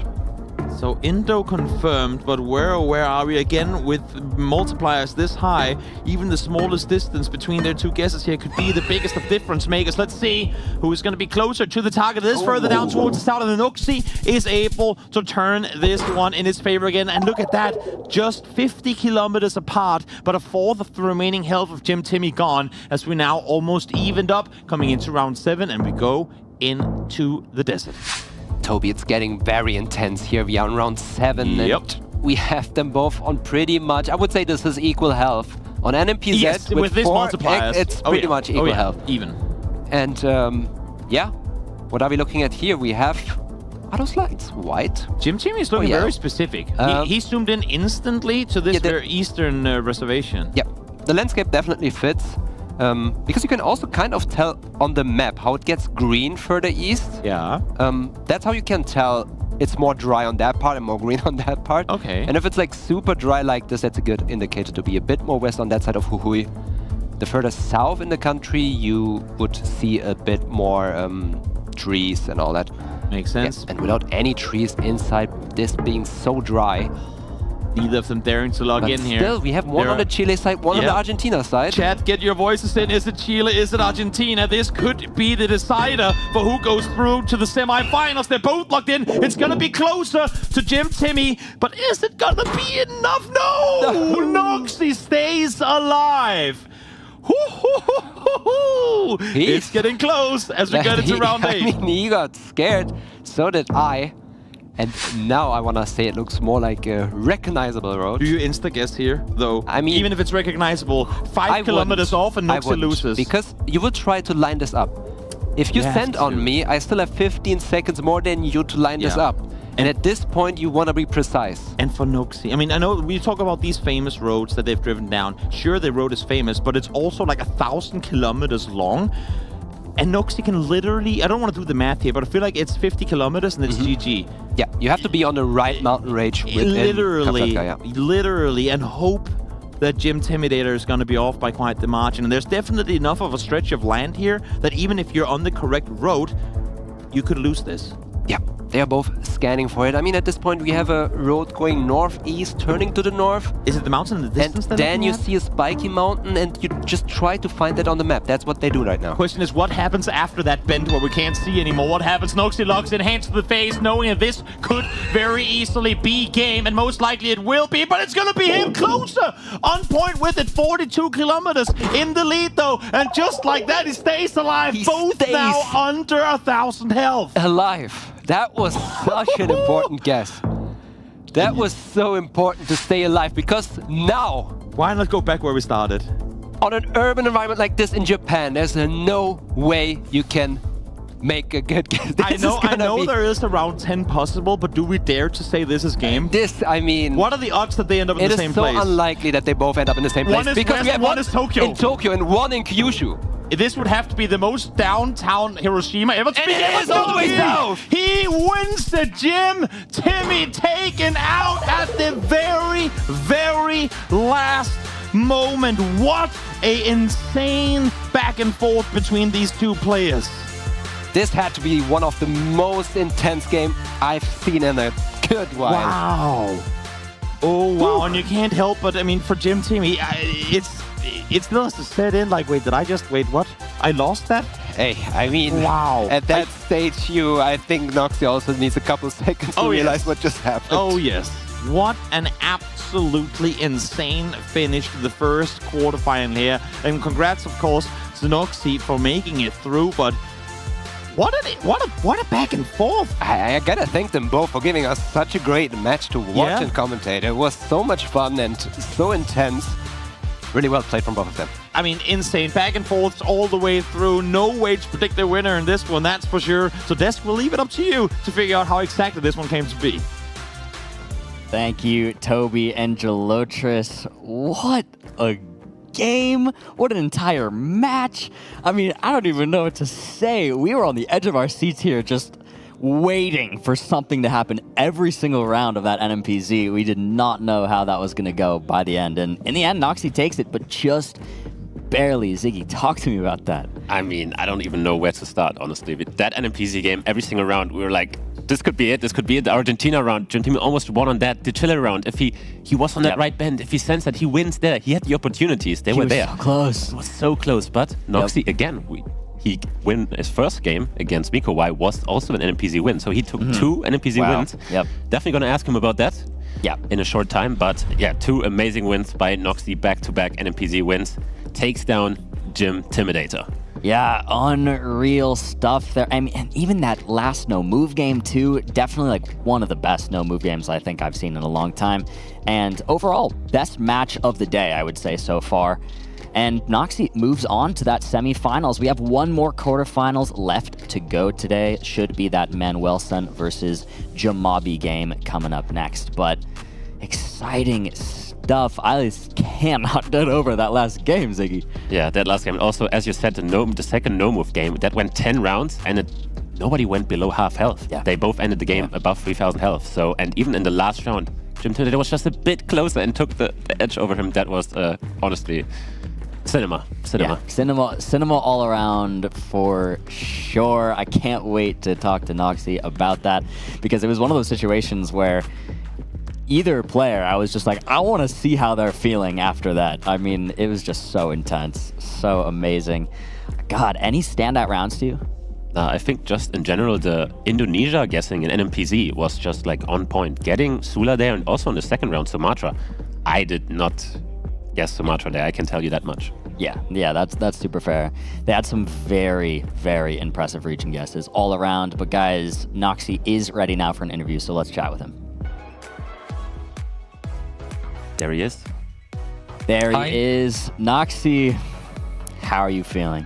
So Indo confirmed, but where are we again with multipliers this high? Even the smallest distance between their 2 guesses here could be the biggest of difference makers. Let's see who is going to be closer to the target. It is further down towards the south, and the Noxy is able to turn this one in his favor again. And look at that, just 50 kilometers apart, but a fourth of the remaining health of Jim Timmy gone, as we now almost evened up, coming into round 7, and we go into the desert. Toby, it's getting very intense here. We are in round 7 and we have them both on pretty much, I would say this is equal health. On NMPZ, yes, with this 4, multipliers, it's pretty much equal health. Even. And yeah, what are we looking at here? We have, are those lights white? Jim Timmy is looking very specific. He zoomed in instantly to this very eastern reservation. Yeah, the landscape definitely fits. Because you can also kind of tell on the map how it gets green further east. Yeah. That's how you can tell it's more dry on that part and more green on that part. Okay. And if it's like super dry like this, that's a good indicator to be a bit more west on that side of Jujuy. The further south in the country, you would see a bit more trees and all that. Makes sense. Yeah, and without any trees inside, this being so dry. Neither of them daring to log in here. Still, we have one on the Chile side, one on the Argentina side. Chat, get your voices in. Is it Chile? Is it Argentina? This could be the decider for who goes through to the semifinals. They're both locked in. It's going to be closer to Jim Timmy, but is it going to be enough? No! Noxy stays alive. It's getting close as we get into round 8. I mean, he got scared. So did I. And now I want to say it looks more like a recognizable road. Do you insta-guess here, though? I mean... Even if it's recognizable, 5 kilometers off and Noxy loses. Because you will try to line this up. If you send on me, I still have 15 seconds more than you to line this up. And at this point, you want to be precise. And for Noxy, I mean, I know we talk about these famous roads that they've driven down. Sure, the road is famous, but it's also like 1,000 kilometers long. And Noxy can literally, I don't want to do the math here, but I feel like it's 50 kilometers and it's GG. Yeah, you have to be on the right mountain range within literally, and hope that Jim Timidator is going to be off by quite the margin. And there's definitely enough of a stretch of land here that even if you're on the correct road, you could lose this. Yeah, they are both scanning for it. I mean, at this point, we have a road going northeast, turning to the north. Is it the mountain in the distance? And then you see a spiky mountain, and you just try to find that on the map. That's what they do right now. Question is, what happens after that bend where we can't see anymore? What happens? Noxy locks in, hands to the face, knowing that this could very easily be game, and most likely it will be, but it's going to be him closer. On point with it, 42 kilometers in the lead, though, and just like that, he stays alive. Both now under 1,000 health. Alive. That was such an important guess. That was so important to stay alive, because now... Why not go back where we started? On an urban environment like this in Japan, there's no way you can make a good guess. I know there is around 10 possible, but do we dare to say this is game? I mean... What are the odds that they end up in the same place? It is so unlikely that they both end up in the same place. One is because West, we have one is Tokyo. In Tokyo and one in Kyushu. This would have to be the most downtown Hiroshima ever. And it is all the way south. He wins the gym. Timmy taken out at the very, very last moment. What a insane back and forth between these two players. This had to be one of the most intense games I've seen in a good while. Wow. Oh, wow. And you can't help but, I mean, for Jim Timmy, it still has to set in like, wait, what? I lost that? Hey, I mean, wow. At that stage, I think Noxy also needs a couple seconds to realize what just happened. Oh, yes. What an absolutely insane finish to the first quarterfinal here. And congrats, of course, to Noxy for making it through, but what a back and forth. I gotta thank them both for giving us such a great match to watch and commentate. It was so much fun and so intense. Really well played from both of them. I mean, insane. Back and forths all the way through. No way to predict the winner in this one, that's for sure. So, Desk, we'll leave it up to you to figure out how exactly this one came to be. Thank you, Toby and Gelotris. What a game. What an entire match. I mean, I don't even know what to say. We were on the edge of our seats here just waiting for something to happen every single round of that NMPZ. We did not know how that was going to go by the end. And in the end, Noxy takes it, but just barely. Ziggy, talk to me about that. I mean, I don't even know where to start, honestly. With that NMPZ game, every single round, we were like, this could be it. This could be it. The Argentina round, Jim Timmy almost won on that. The Chile round, if he was on that right bend, if he sensed that he wins there, he had the opportunities. They were there. So close. It was so close. But Noxy, again, he win his first game against Miko Y was also an NMPZ win. So he took 2 NMPZ wins. Definitely going to ask him about that in a short time. But yeah, 2 amazing wins by Noxy, back-to-back NMPZ wins. Takes down Jim Timidator. Yeah, unreal stuff there. I mean, and even that last no-move game, too, definitely like one of the best no-move games I think I've seen in a long time. And overall, best match of the day, I would say, so far. And Noxy moves on to that semifinals. We have one more quarterfinals left to go today. Should be that Manuelson versus Jamabi game coming up next. But exciting stuff. I just cannot get over that last game, Ziggy. Yeah, that last game. Also, as you said, the second no-move game, that went 10 rounds, and nobody went below half health. Yeah. They both ended the game above 3,000 health. So, and even in the last round, Jim Timidator was just a bit closer and took the edge over him. That was, honestly... Cinema. Yeah, cinema all around for sure. I can't wait to talk to Noxy about that, because it was one of those situations where either player, I was just like, I want to see how they're feeling after that. I mean, it was just so intense, so amazing. God, any standout rounds to you? I think just in general, the Indonesia guessing in NMPZ was just like on point. Getting Sula there, and also in the second round, Sumatra. I did not guess Sumatra there, I can tell you that much. Yeah, that's super fair. They had some very, very impressive region guesses all around. But guys, Noxy is ready now for an interview, so let's chat with him. There he is. There he is. Noxy, how are you feeling?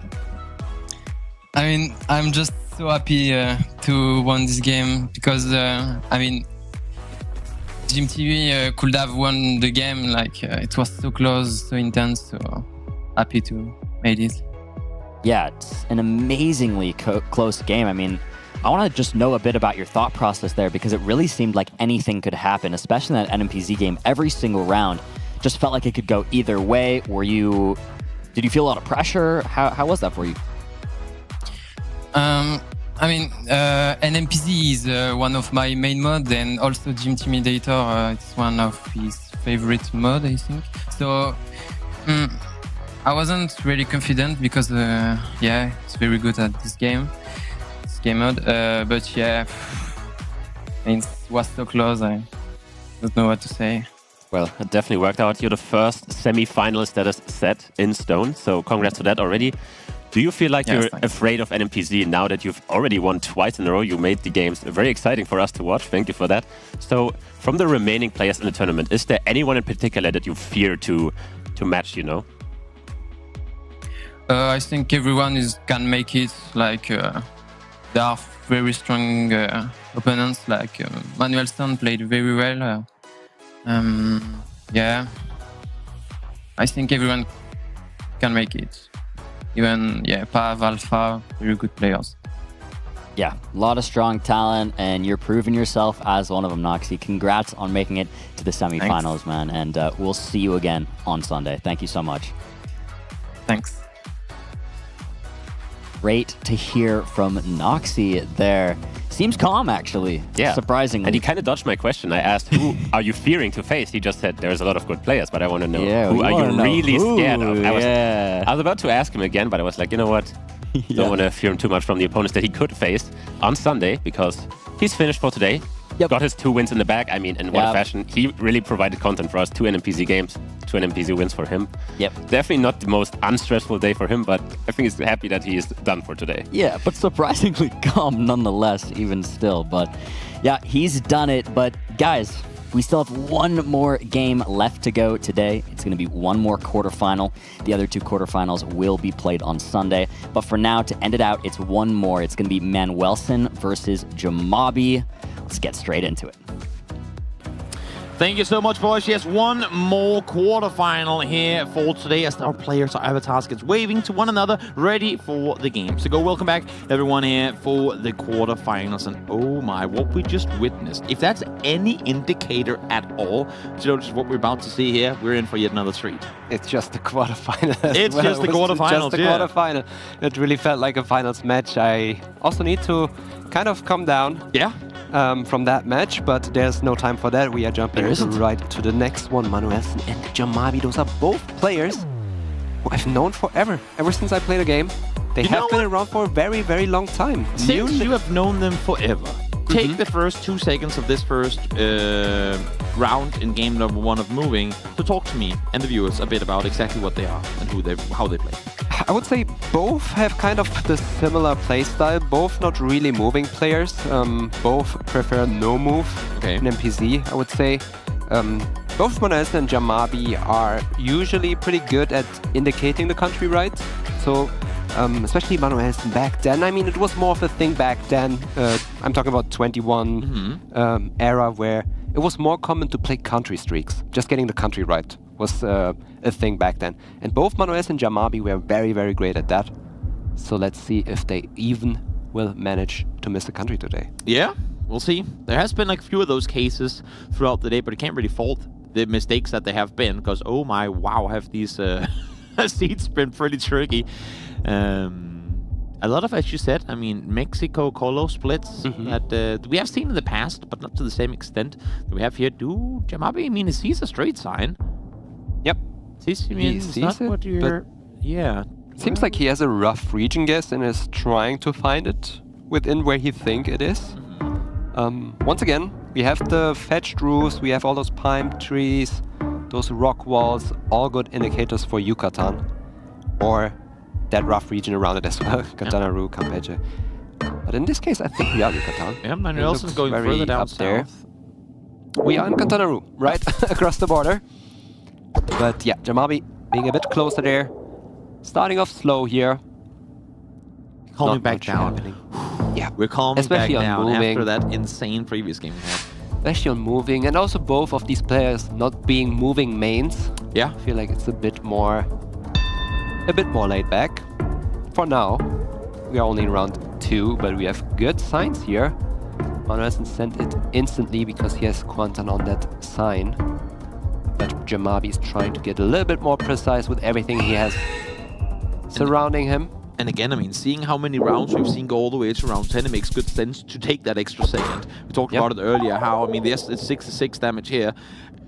I mean, I'm just so happy to win this game because I mean, Gym TV could have won the game. Like it was so close, so intense. So happy to made it. Yeah, it's an amazingly close game. I mean, I want to just know a bit about your thought process there because it really seemed like anything could happen, especially in that NMPZ game. Every single round just felt like it could go either way. Did you feel a lot of pressure? How was that for you? I mean, NMPZ is one of my main mods, and also Gym Intimidator. It's one of his favorite mod, I think. So I wasn't really confident because, yeah, it's very good at this game mode. But yeah, it was so close. I don't know what to say. Well, it definitely worked out. You're the first semi-finalist that is set in stone, so congrats to that already. Do you feel like you're afraid of NMPZ now that you've already won twice in a row? You made the games very exciting for us to watch. Thank you for that. So, from the remaining players in the tournament, is there anyone in particular that you fear to match, you know? I think everyone can make it. Like, there are very strong opponents, like Manuelson played very well. Yeah, I think everyone can make it. Even, yeah, Pav, Alpha, very good players. Yeah, a lot of strong talent, and you're proving yourself as one of them, Noxy. Congrats on making it to the semifinals, man, and we'll see you again on Sunday. Thank you so much. Thanks. Great to hear from Noxy there. Seems calm, actually. Yeah. Surprisingly. And he kind of dodged my question. I asked, who are you fearing to face? He just said, there's a lot of good players, but I want to know, who are you really scared of? I was about to ask him again, but I was like, you know what? Don't want to fear him too much from the opponents that he could face on Sunday, because he's finished for today. Got his 2 wins in the bag. I mean, in what fashion. He really provided content for us. 2 NMPZ games, 2 NMPZ wins for him. Definitely not the most unstressful day for him, but I think he's happy that he is done for today. Yeah, but surprisingly calm nonetheless, even still. But yeah, he's done it. But guys, we still have one more game left to go today. It's going to be one more quarterfinal. The other 2 quarterfinals will be played on Sunday. But for now, to end it out, it's one more. It's going to be Manuelson versus Jamabi. Let's get straight into it. Thank you so much, boys. Yes, one more quarterfinal here for today as our players, our avatars gets waving to one another, ready for the game. So welcome back, everyone, here for the quarterfinals. And oh my, what we just witnessed. If that's any indicator at all, just what we're about to see here, we're in for yet another treat. It's just the quarterfinal. It's just the quarterfinals, just the quarterfinal. It really felt like a finals match. I also need to kind of come down. From that match, but there's no time for that. We are jumping right to the next one. Manuelson and Jamabi, those are both players who I've known forever. Ever since I played a game, they have been around for a very, very long time. Since you have known them forever, take the first 2 seconds of this first round in game number 1 of Moving to talk to me and the viewers a bit about exactly what they are and how they play. I would say both have kind of the similar playstyle, both not really moving players, both prefer no move in MPZ, I would say. Both Manuelson and Jamabi are usually pretty good at indicating the country right, so especially Manuelson back then. I mean, it was more of a thing back then. I'm talking about 21 era where it was more common to play country streaks. Just getting the country right was a thing back then. And both Manuelson and Jamabi were very, very great at that. So let's see if they even will manage to miss the country today. Yeah, we'll see. There has been like a few of those cases throughout the day, but I can't really fault the mistakes that they have been, because oh my, wow, have these seats been pretty tricky. A lot of, as you said, I mean, Mexico-Colo splits that we have seen in the past, but not to the same extent that we have here. Jamabi, I mean, he sees a straight sign. Yep. He sees not it, what you're... Yeah. Seems like he has a rough region guess and is trying to find it within where he think it is. Once again, we have the fetched roofs, we have all those pine trees, those rock walls, all good indicators for Yucatan. Or that rough region around it as well. Quintana-Roo, Campeche. But in this case, I think we are Yucatan. Yeah, Manuelson's going further down there. We are in Quintana-Roo, right across the border. But yeah, Jamabi being a bit closer there. Starting off slow here. Calming back down. Yeah, we're calming especially back on down moving. after that insane previous game we had. Especially on moving, and also both of these players not being moving mains. Yeah, I feel like it's a bit more laid back. For now, we are only in round 2, but we have good signs here. Manuelsen sent it instantly because he has Quantan on that sign. But Jamabi is trying to get a little bit more precise with everything he has surrounding him. And again, I mean, seeing how many rounds we've seen go all the way to round 10, it makes good sense to take that extra second. We talked about it earlier, how, I mean, yes, it's 66 damage here.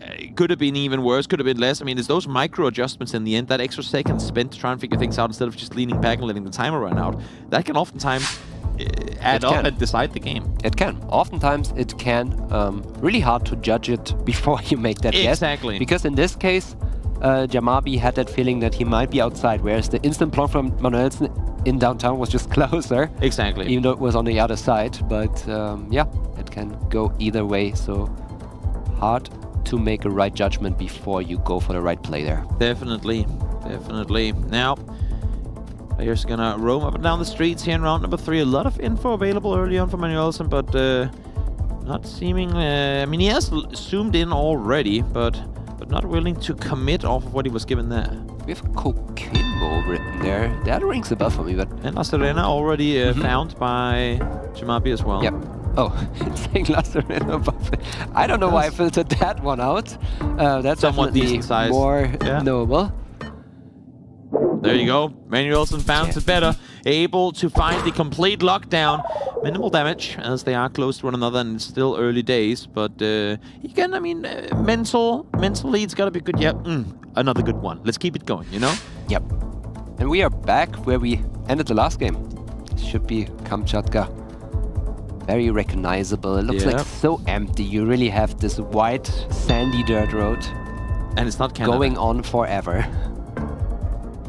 It could have been even worse, could have been less. I mean, it's those micro adjustments in the end, that extra second spent to try and figure things out instead of just leaning back and letting the timer run out. That can oftentimes add up and decide the game. It can. Oftentimes it can. Really hard to judge it before you make that guess. Exactly. Because in this case, Jamabi had that feeling that he might be outside, whereas the instant block from Manuelsen in downtown was just closer. Exactly. Even though it was on the other side. But yeah, it can go either way. So hard to make a right judgment before you go for the right play there. Definitely. Definitely. Now, players are gonna roam up and down the streets here in round number 3. A lot of info available early on from Manuelsen, but not seeming... I mean, he has zoomed in already, but not willing to commit off of what he was given there. We have Coquimbo written there. That rings a bell for me, but... And La Serena already found by Jamabi as well. Yep. Oh, it's saying La Serena Buffet. I don't know why I filtered that one out. That's somewhat definitely decent size. More knowable. There you go. Manuelsen found it better. Able to find the complete lockdown. Minimal damage as they are close to one another and it's still early days. But again, I mean, mental lead's got to be good. Yep, another good one. Let's keep it going, you know? Yep. And we are back where we ended the last game. Should be Kamchatka. Very recognizable. It looks like so empty. You really have this white, sandy dirt road. And it's not Canada. Going on forever.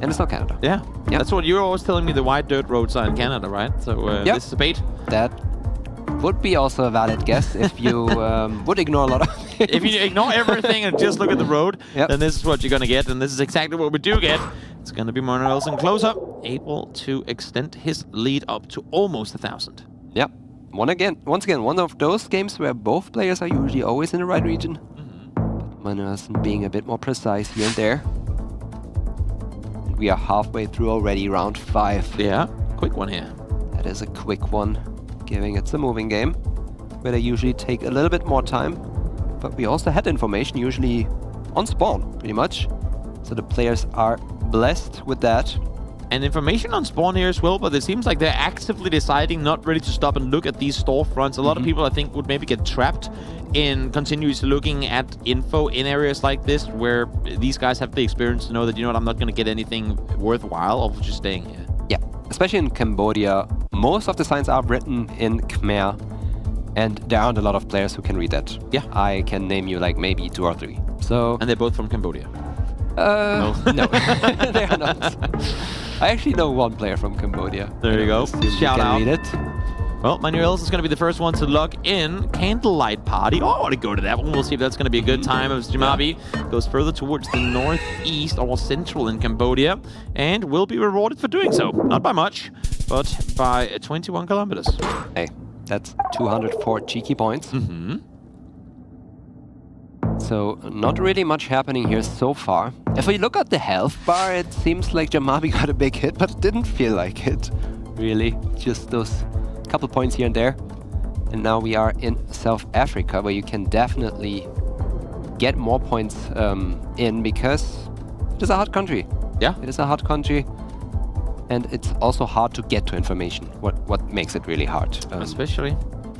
And it's not Canada. Yeah. That's what you were always telling me, the white dirt roads are in Canada, right? So this is a bait. That would be also a valid guess if you would ignore a lot of things. If you ignore everything and just look at the road, then this is what you're going to get. And this is exactly what we do get. It's going to be Manuelsen closer, able to extend his lead up to almost 1,000. Yep. Once again, one of those games where both players are usually always in the right region. But Manuelsen being a bit more precise here and there. We are halfway through already, round 5. Yeah, quick one here. That is a quick one, giving it's a moving game, where they usually take a little bit more time. But we also had information usually on spawn, pretty much. So the players are blessed with that. And information on spawn here as well, but it seems like they're actively deciding not really to stop and look at these storefronts. A lot of people, I think, would maybe get trapped in continuously looking at info in areas like this, where these guys have the experience to know that, you know what, I'm not going to get anything worthwhile of just staying here. Yeah, especially in Cambodia, most of the signs are written in Khmer, and there aren't a lot of players who can read that. Yeah. I can name you like maybe 2 or 3. So. And they're both from Cambodia. No, they are not. I actually know one player from Cambodia. There you go. Shout out. Read it. Well, Manuelsen is going to be the first one to log in. Candlelight Party. Oh, I want to go to that one. We'll see if that's going to be a good time as Jamabi goes further towards the northeast, almost central in Cambodia, and will be rewarded for doing so. Not by much, but by 21 kilometers. Hey, that's 204 cheeky points. So, not really much happening here so far. If we look at the health bar, it seems like Jamabi got a big hit, but it didn't feel like it, really. Just those couple points here and there. And now we are in South Africa, where you can definitely get more points in, because it is a hard country. Yeah. It is a hard country. And it's also hard to get to information, what makes it really hard. Especially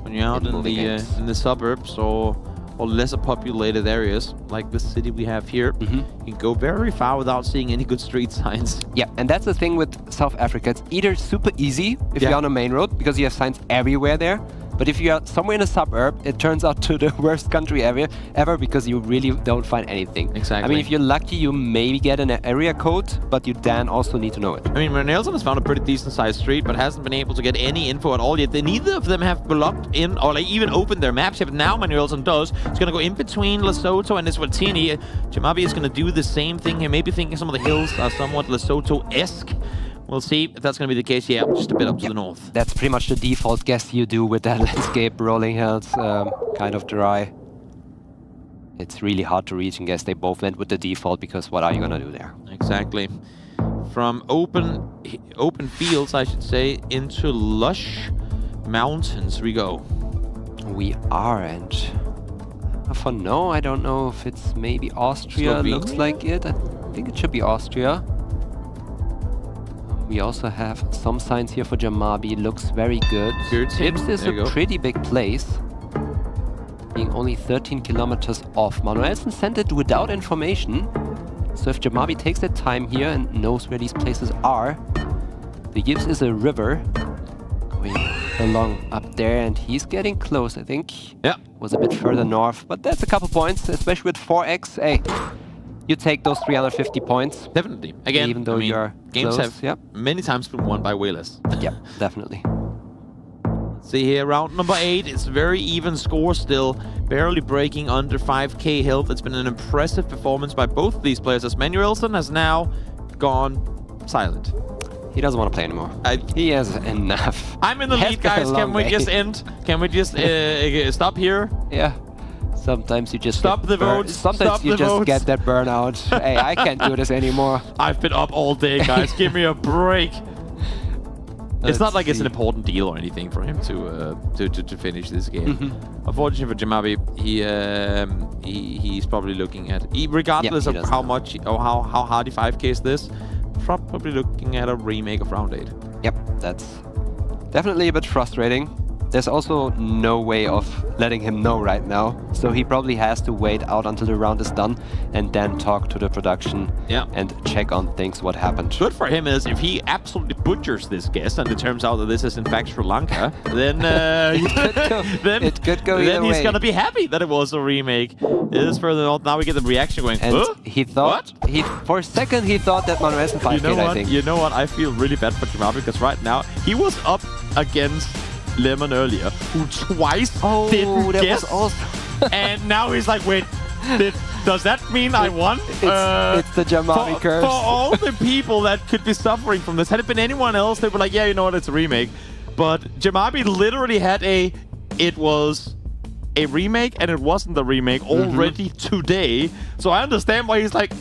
when you're out in the suburbs or lesser populated areas like the city we have here. You can go very far without seeing any good street signs. Yeah, and that's the thing with South Africa. It's either super easy if you're on a main road, because you have signs everywhere there. But if you're somewhere in a suburb, it turns out to the worst country ever, because you really don't find anything. Exactly. I mean, if you're lucky, you maybe get an area code, but you then also need to know it. I mean, Manuelsen has found a pretty decent-sized street, but hasn't been able to get any info at all yet. Neither of them have blocked in or like even opened their maps yet. But now Manuelsen does. He's going to go in between Lesotho and Eswatini. Jamabi is going to do the same thing here. Maybe thinking some of the hills are somewhat Lesotho-esque. We'll see if that's going to be the case. Yeah, just a bit up to the north. That's pretty much the default guess you do with that landscape. Rolling hills, kind of dry. It's really hard to reach and guess. They both went with the default because what are you going to do there? Exactly. From open fields, I should say, into lush mountains we go. We are, and for now, I don't know if it's maybe Austria. Slovenia? Looks like it. I think it should be Austria. We also have some signs here for Jamabi. Looks very good. Tips is a pretty big place, being only 13 kilometers off. Manuelsen sent it without information. So if Jamabi takes that time here and knows where these places are, the Gibbs is a river going along up there, and he's getting close, I think. Yeah. Was a bit further north, but that's a couple points, especially with 4x. Hey, you take those 350 points. Definitely. Again, even though you're games close. have many times been won by way less. Yep, definitely. See here, round number 8. It's very even score still. Barely breaking under 5k health. It's been an impressive performance by both of these players, as Manuelsen has now gone silent. He doesn't want to play anymore. He has enough. I'm in the lead, guys. Can we just end? Can we just stop here? Yeah. Sometimes you just stop the votes. Sometimes you just get that burnout. Hey, I can't do this anymore. I've been up all day, guys. Give me a break. It's not like it's an important deal or anything for him to finish this game. Unfortunately for Jamabi, he's probably looking at, regardless of how much or how hard the 5k is this, probably looking at a remake of round 8. Yep, that's definitely a bit frustrating. There's also no way of letting him know right now, so he probably has to wait out until the round is done and then talk to the production and check on things, what happened. Good for him is if he absolutely butchers this guess and it turns out that this is in fact Sri Lanka, then it could go either then he's way. gonna be happy that it was a remake. It is further north. Now we get the reaction going. And he thought, for a second he thought that Manuelsen 5k, I think. You know what? I feel really bad for Jamabi because right now he was up against Lemon earlier, who twice didn't guess, and now he's like, wait, does that mean I won? It's the Jamabi curse. For all the people that could be suffering from this, had it been anyone else, they'd be like, yeah, you know what, it's a remake. But Jamabi literally had it was a remake, and it wasn't a remake already today. So I understand why he's like,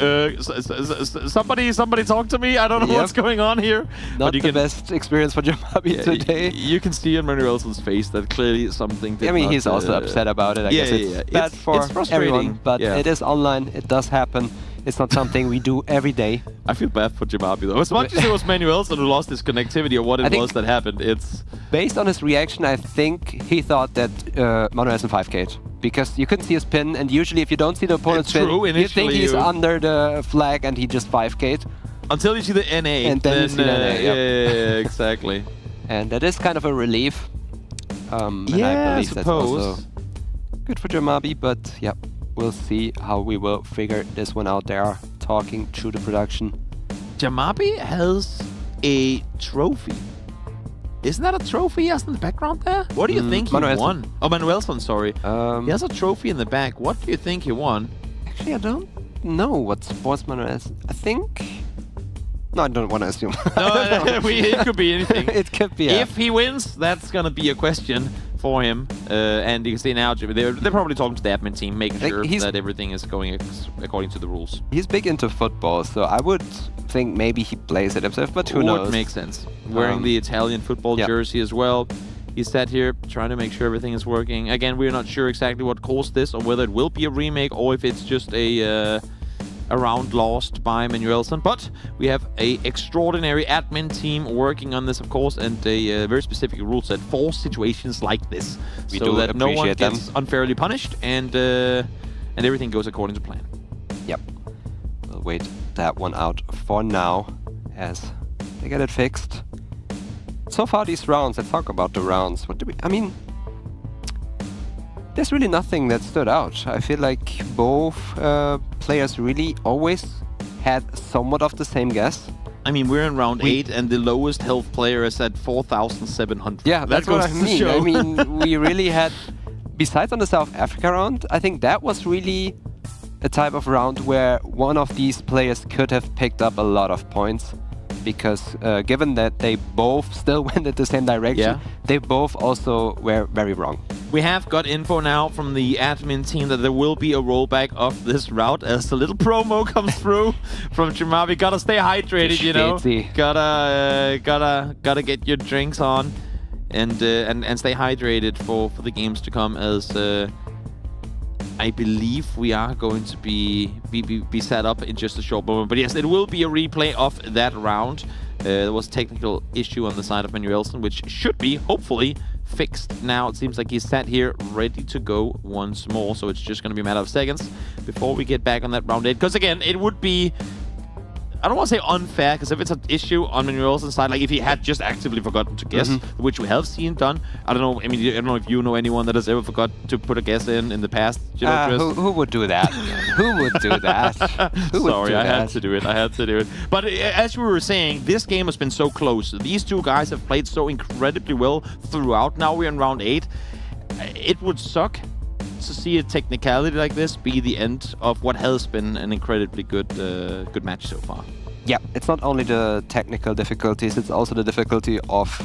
somebody talk to me. I don't know what's going on here. Not the best experience for Jamabi today. You can see in Manuelsen's face that clearly something did not, he's also upset about it. I guess it's bad for everyone, but it is online. It does happen. It's not something we do every day. I feel bad for Jamabi though. As much as it was Manuelsen who lost his connectivity or what it was that happened, it's... Based on his reaction, I think he thought that Manuelsen 5k'd. Because you couldn't see his pin, and usually if you don't see the opponent's pin, you think he's under the flag and he just 5k'd. Until you see the NA. And then you see the NA, yeah, exactly. And that is kind of a relief. And yeah, I believe that's also good for Jamabi, but yeah. We'll see how we will figure this one out. They are talking through the production. Jamabi has a trophy. Isn't that a trophy he has in the background there? What do you think he won? Oh, Manuelsen, sorry. He has a trophy in the back. What do you think he won? Actually, I don't know what sports Manuelsen... I think... No, I don't want to assume. It could be anything. It could be, If he wins, that's going to be a question for him. And you can see now, they're probably talking to the admin team, making sure that everything is going according to the rules. He's big into football, so I would think maybe he plays it himself, but who knows? Would make sense. Wearing the Italian football jersey as well. He sat here trying to make sure everything is working. Again, we're not sure exactly what caused this, or whether it will be a remake, or if it's just a round lost by Manuelsen. But we have a extraordinary admin team working on this, of course, and a very specific rule set for situations like this, so that no one gets unfairly punished and everything goes according to plan. Yep. We'll wait that one out for now as they get it fixed. So far these rounds, let's talk about the rounds. I mean, there's really nothing that stood out. I feel like both players really always had somewhat of the same guess. I mean, we're in round 8 and the lowest health player is at 4,700. Yeah, that's what I mean. I mean, we really had, besides on the South Africa round, I think that was really a type of round where one of these players could have picked up a lot of points. because given that they both still went in the same direction, they both also were very wrong. We have got info now from the admin team that there will be a rollback of this route as the little promo comes through from Jamabi. Gotta stay hydrated, you know. Gotta get your drinks on and stay hydrated for the games to come, as I believe we are going to be set up in just a short moment. But yes, it will be a replay of that round. There was a technical issue on the side of Manuelson, which should be, hopefully, fixed now. It seems like he's sat here ready to go once more, so it's just going to be a matter of seconds before we get back on that round 8. Because again, it would be, I don't want to say unfair, because if it's an issue on Manuelson's side, like if he had just actively forgotten to guess, which we have seen done. I don't know. I mean, I don't know if you know anyone that has ever forgot to put a guess in the past. You know, who would do that? Who would do that? Sorry, I had to do it. But as we were saying, this game has been so close. These two guys have played so incredibly well throughout. Now we're in round 8. It would suck to see a technicality like this be the end of what has been an incredibly good match so far. Yeah, it's not only the technical difficulties, it's also the difficulty of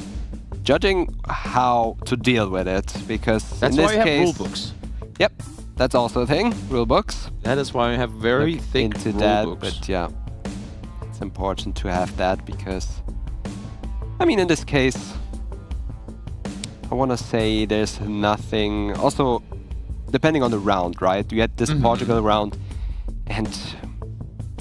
judging how to deal with it, because that's in this why you case, have rule books. Yep, that's also a thing, rule books. That is why we have very thick into rule that, books. but yeah, it's important to have that, because I mean, in this case, I want to say there's nothing. Also, depending on the round, right? You had this Portugal round, and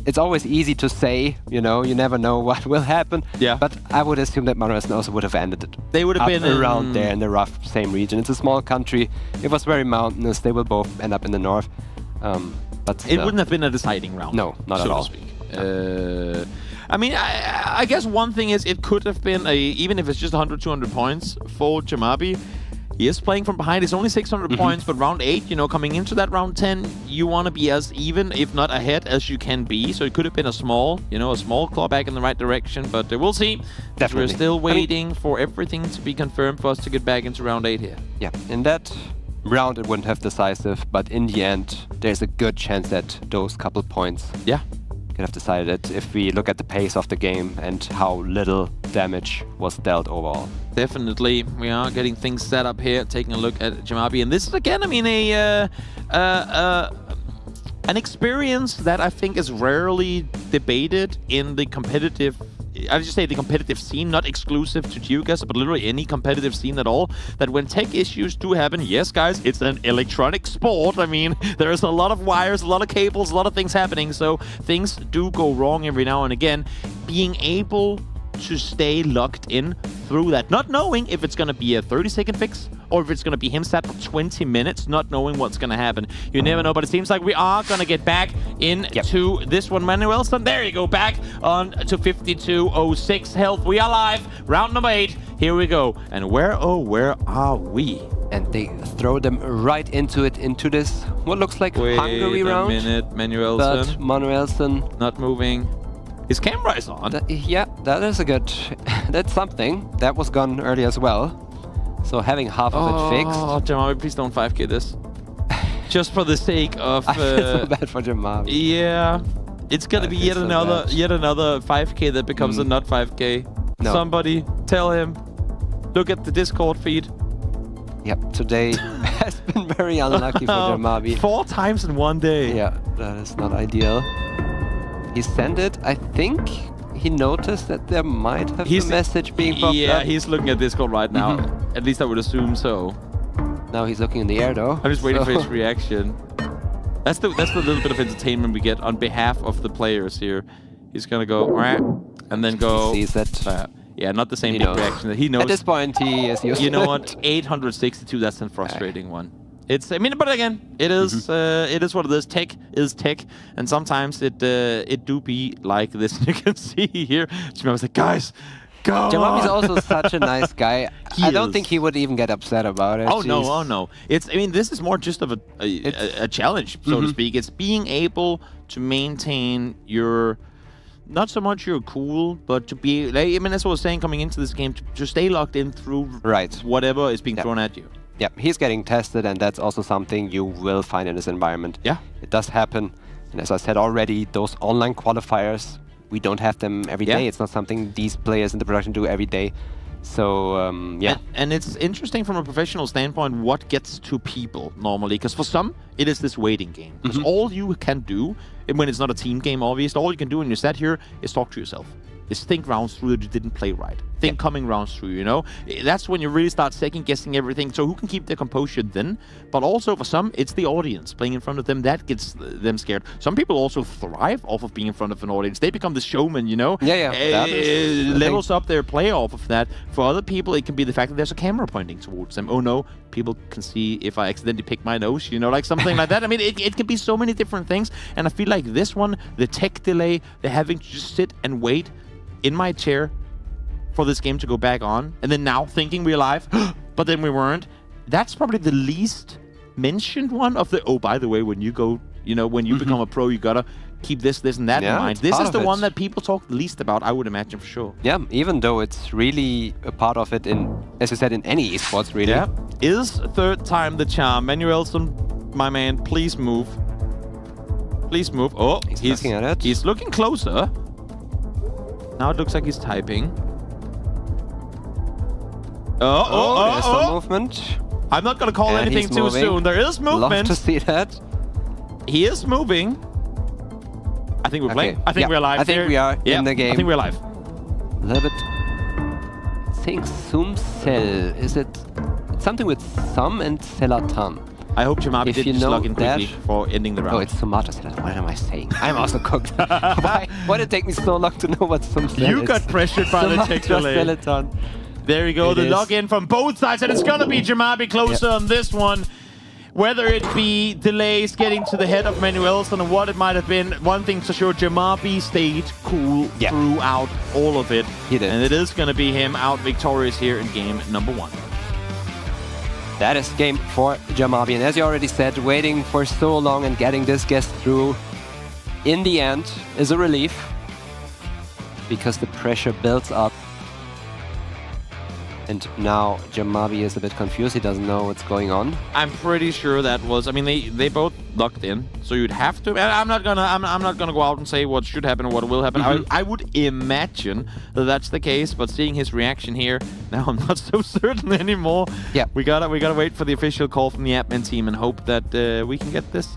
it's always easy to say, you know, you never know what will happen. Yeah. But I would assume that Manuelson also would have ended it. They would have been around there in the rough same region. It's a small country. It was very mountainous. They will both end up in the north. But it wouldn't have been a deciding round. No, not at all. So to speak. I mean, I guess one thing is it could have been even if it's just 100, 200 points for Jamabi. He is playing from behind. It's only 600 points, but round 8, you know, coming into that round 10, you want to be as even, if not ahead, as you can be. So it could have been a small clawback in the right direction, but we'll see. Definitely. We're still waiting for everything to be confirmed for us to get back into round 8 here. Yeah, in that round it wouldn't have decisive, but in the end, there's a good chance that those couple points could have decided it if we look at the pace of the game and how little damage was dealt overall. Definitely. We are getting things set up here, taking a look at Jamabi. And this is, again, I mean, an experience that I think is rarely debated in the competitive, I would just say the competitive scene, not exclusive to Geoguessr, but literally any competitive scene at all, that when tech issues do happen, yes, guys, it's an electronic sport. I mean, there's a lot of wires, a lot of cables, a lot of things happening, so things do go wrong every now and again. Being able to stay locked in through that, not knowing if it's going to be a 30-second fix or if it's going to be him sat for 20 minutes, not knowing what's going to happen. You never know, but it seems like we are going to get back into this one. Manuelson, there you go, back on to 5206 health. We are live, round number 8. Here we go. And where are we? And they throw them right into it, into this, what looks like Hungary round. Wait a minute, Manuelson. But Manuelson not moving. His camera is on. Yeah, that is a good... that's something. That was gone early as well. So having half of it fixed... Oh, Jamabi, please don't 5k this. Just for the sake of... I feel so bad for Jamabi. Yeah. It's gonna be yet another 5k that becomes a not 5k. No. Somebody tell him. Look at the Discord feed. Yep, today has been very unlucky for Jamabi. 4 times in one day. Yeah, that is not ideal. He sent it. I think he noticed that there might have a message being popped up. Yeah, he's looking at Discord right now. At least I would assume so. Now he's looking in the air, though. I'm just waiting for his reaction. That's the little bit of entertainment we get on behalf of the players here. He's gonna go, and then go. He sees that. Yeah, not the same big reaction that he knows. At this point, he is used to You know what? 862. That's a frustrating one. It's, I mean, but again, it is what it is. Tech is tech, and sometimes it do be like this. You can see here, Jamabi's like, guys, go. Jamabi's also such a nice guy. I don't think he would even get upset about it. Oh no. It's, I mean, this is more just of a challenge, so to speak. It's being able to maintain your, not so much your cool, but to be, like, I mean, that's what I was saying coming into this game, to stay locked in through whatever is being thrown at you. Yeah, he's getting tested, and that's also something you will find in this environment. Yeah. It does happen. And as I said already, those online qualifiers we don't have them every day. It's not something these players in the production do every day. So, yeah. And it's interesting from a professional standpoint what gets to people normally. Because for some, it is this waiting game. Because all you can do, and when it's not a team game, obviously, all you can do when you're sat here is talk to yourself. Is think rounds through that you didn't play right. Think coming rounds through, you know? That's when you really start second-guessing everything. So who can keep their composure then? But also for some, it's the audience playing in front of them. That gets them scared. Some people also thrive off of being in front of an audience. They become the showman, you know? Levels up their play off of that. For other people, it can be the fact that there's a camera pointing towards them. Oh no, people can see if I accidentally pick my nose, you know, like something like that. I mean, it can be so many different things. And I feel like this one, the tech delay, the having to just sit and wait in my chair for this game to go back on, and then now thinking we're live, but then we weren't. That's probably the least mentioned one of the, oh, by the way, when you go, you know, when you become a pro, you gotta keep this, and that in mind. This is the one that people talk least about, I would imagine, for sure. Yeah, even though it's really a part of it in, as you said, in any esports, really. Yeah. Is third time the charm. Manuelson, my man, please move. Please move. Oh, he's looking at it. He's looking closer. Now it looks like he's typing. There's some movement. I'm not going to call anything too soon. There is movement. Love to see that. He is moving. I think we're playing. I think we're live. I think we are in the game. I think we're live. A little bit. I think Sumcell. Is it something with Sum and Selatan? I hope Jamabi did just log in quickly for ending the round. Oh, it's Tomato Selatan. What am I saying? I'm also cooked. Why did it take me so long to know what Sumcell is? You got pressured by the tech delay. Selatan. There we go. The login from both sides, and it's gonna be Jamabi closer on this one. Whether it be delays getting to the head of Manuelson or what it might have been, one thing's for sure, Jamabi stayed cool throughout all of it. He did. And it is gonna be him out victorious here in game number 1. That is game for Jamabi. And as you already said, waiting for so long and getting this guess through in the end is a relief. Because the pressure builds up. And now Jamabi is a bit confused. He doesn't know what's going on. I'm pretty sure that was. I mean, they both locked in, so you'd have to. I'm not gonna go out and say what should happen or what will happen. I would imagine that that's the case, but seeing his reaction here, now I'm not so certain anymore. Yeah, we gotta wait for the official call from the admin team and hope that we can get this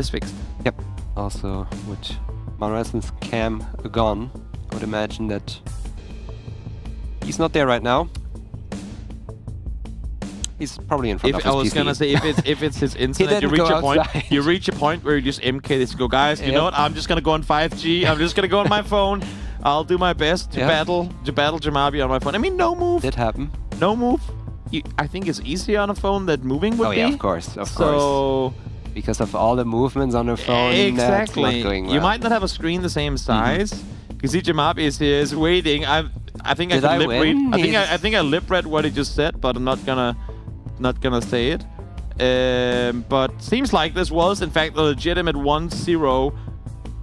fixed. Yep. Also, with Manuelson's cam gone, I would imagine that he's not there right now. He's probably in front of his I was PC. gonna say, if it's his internet, you reach a point where you just MK this and go, guys, you know what? I'm just gonna go on 5G. I'm just gonna go on my phone. I'll do my best to battle Jamabi on my phone. I mean, no move. Did happen. No move. I think it's easier on a phone than moving would be. Oh yeah, of course, of course. Because of all the movements on the phone, exactly. That's not going well. You might not have a screen the same size. You see, Jamabi is waiting. I think I could lip read. I think I lip read what he just said, but I'm not gonna say it. But seems like this was in fact a legitimate 1-0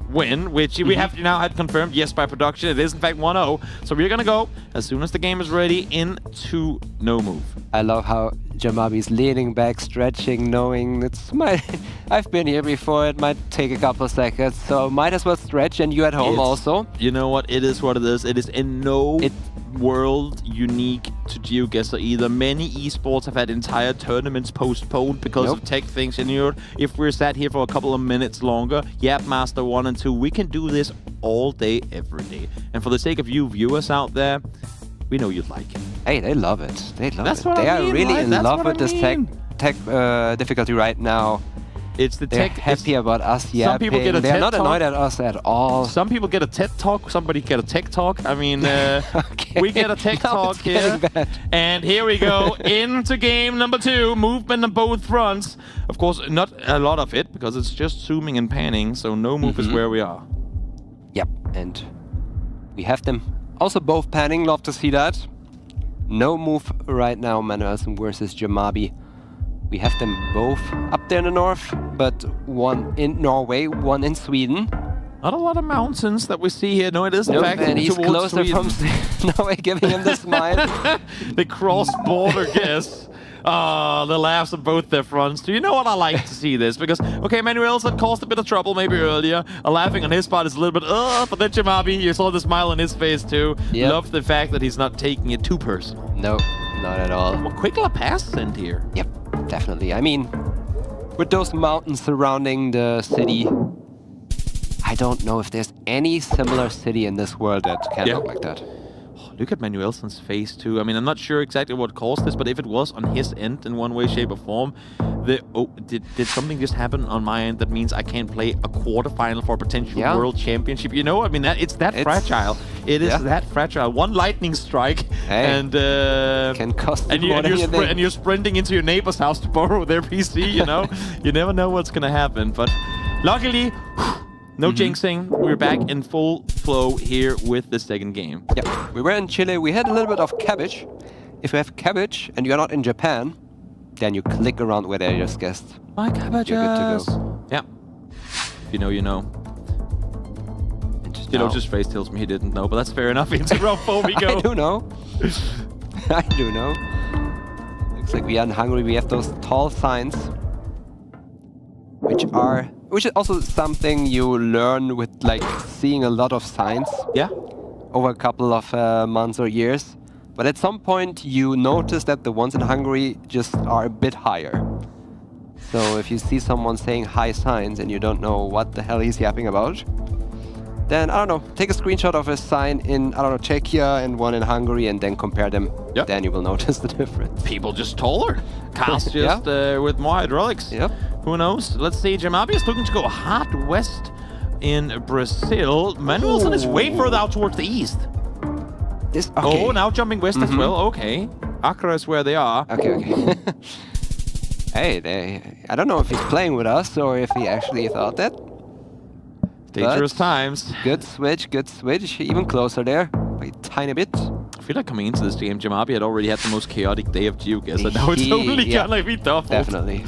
win, which we have now had confirmed, yes, by production. It is in fact 1-0. So we're gonna go as soon as the game is ready into no move. I love how Jamabi's leaning back, stretching, knowing it's my. I've been here before. It might take a couple of seconds, so might as well stretch. And you at home also. You know what? It is what it is. It is in no world unique to Geoguessr either. Many esports have had entire tournaments postponed because of tech things. And if we're sat here for a couple of minutes longer, Master 1 and 2, we can do this all day, every day. And for the sake of you viewers out there, we know you'd like it. Hey, they love it. They love That's it. What they I are mean, really right? in That's love what with I this mean. tech difficulty right now. It's the They're tech. happy about us. Yeah, some people get a they're TED not talk. annoyed at us at all. Some people get a TED talk. Somebody get a tech talk. I mean, we get a tech talk here. And here we go into game number 2. Movement on both fronts. Of course, not a lot of it because it's just zooming and panning. So no move is where we are. Yep, and we have them also both panning. Love to see that. No move right now, Manuelson versus Jamabi. We have them both up there in the north, but one in Norway, one in Sweden. Not a lot of mountains that we see here. No, it is in fact and he's towards closer Sweden. from Norway, giving him the smile. The cross-border guess. Oh, the laughs on both their fronts. Do you know what? I like to see this because, okay, Manuelson caused a bit of trouble maybe earlier. Laughing on his part is a little bit, but then Jamabi, you saw the smile on his face too. Yep. Love the fact that he's not taking it too personal. No, not at all. Well, quick La Paz in here. Yep, definitely. I mean, with those mountains surrounding the city, I don't know if there's any similar city in this world that can look like that. Look at Manuelson's face too. I mean, I'm not sure exactly what caused this, but if it was on his end in one way, shape, or form, did something just happen on my end that means I can't play a quarterfinal for a potential world championship? You know, I mean, it's fragile. It is that fragile. One lightning strike, and can cost and you're sprinting into your neighbor's house to borrow their PC. You know, you never know what's gonna happen. But luckily. No jinxing. We're back in full flow here with the second game. Yeah, we were in Chile. We had a little bit of cabbage. If you have cabbage and you're not in Japan, then you click around where they just guessed. My cabbages. You're good to go. Yeah. If you know, you know. Just face tells me he didn't know, but that's fair enough. Into round 4 we go. I do know. I do know. Looks like we are in Hungary. We have those tall signs, which is also something you learn with like seeing a lot of signs over a couple of months or years. But at some point you notice that the ones in Hungary just are a bit higher. So if you see someone saying high signs and you don't know what the hell he's yapping about, then, I don't know, take a screenshot of a sign in, I don't know, Czechia and one in Hungary and then compare them. Yep. Then you will notice the difference. People just taller. Cars just with more hydraulics. Yep. Who knows? Let's see. Jamabi is looking to go hard west in Brazil. Manuelson is way further out towards the east. Oh, now jumping west as well. Okay. Accra is where they are. Okay. Hey, I don't know if he's playing with us or if he actually thought that. Dangerous times. Good switch. Even closer there by a tiny bit. I feel like coming into this game, Jamabi had already had the most chaotic day of Geoguessr. Now it's only gonna be doubled. Definitely.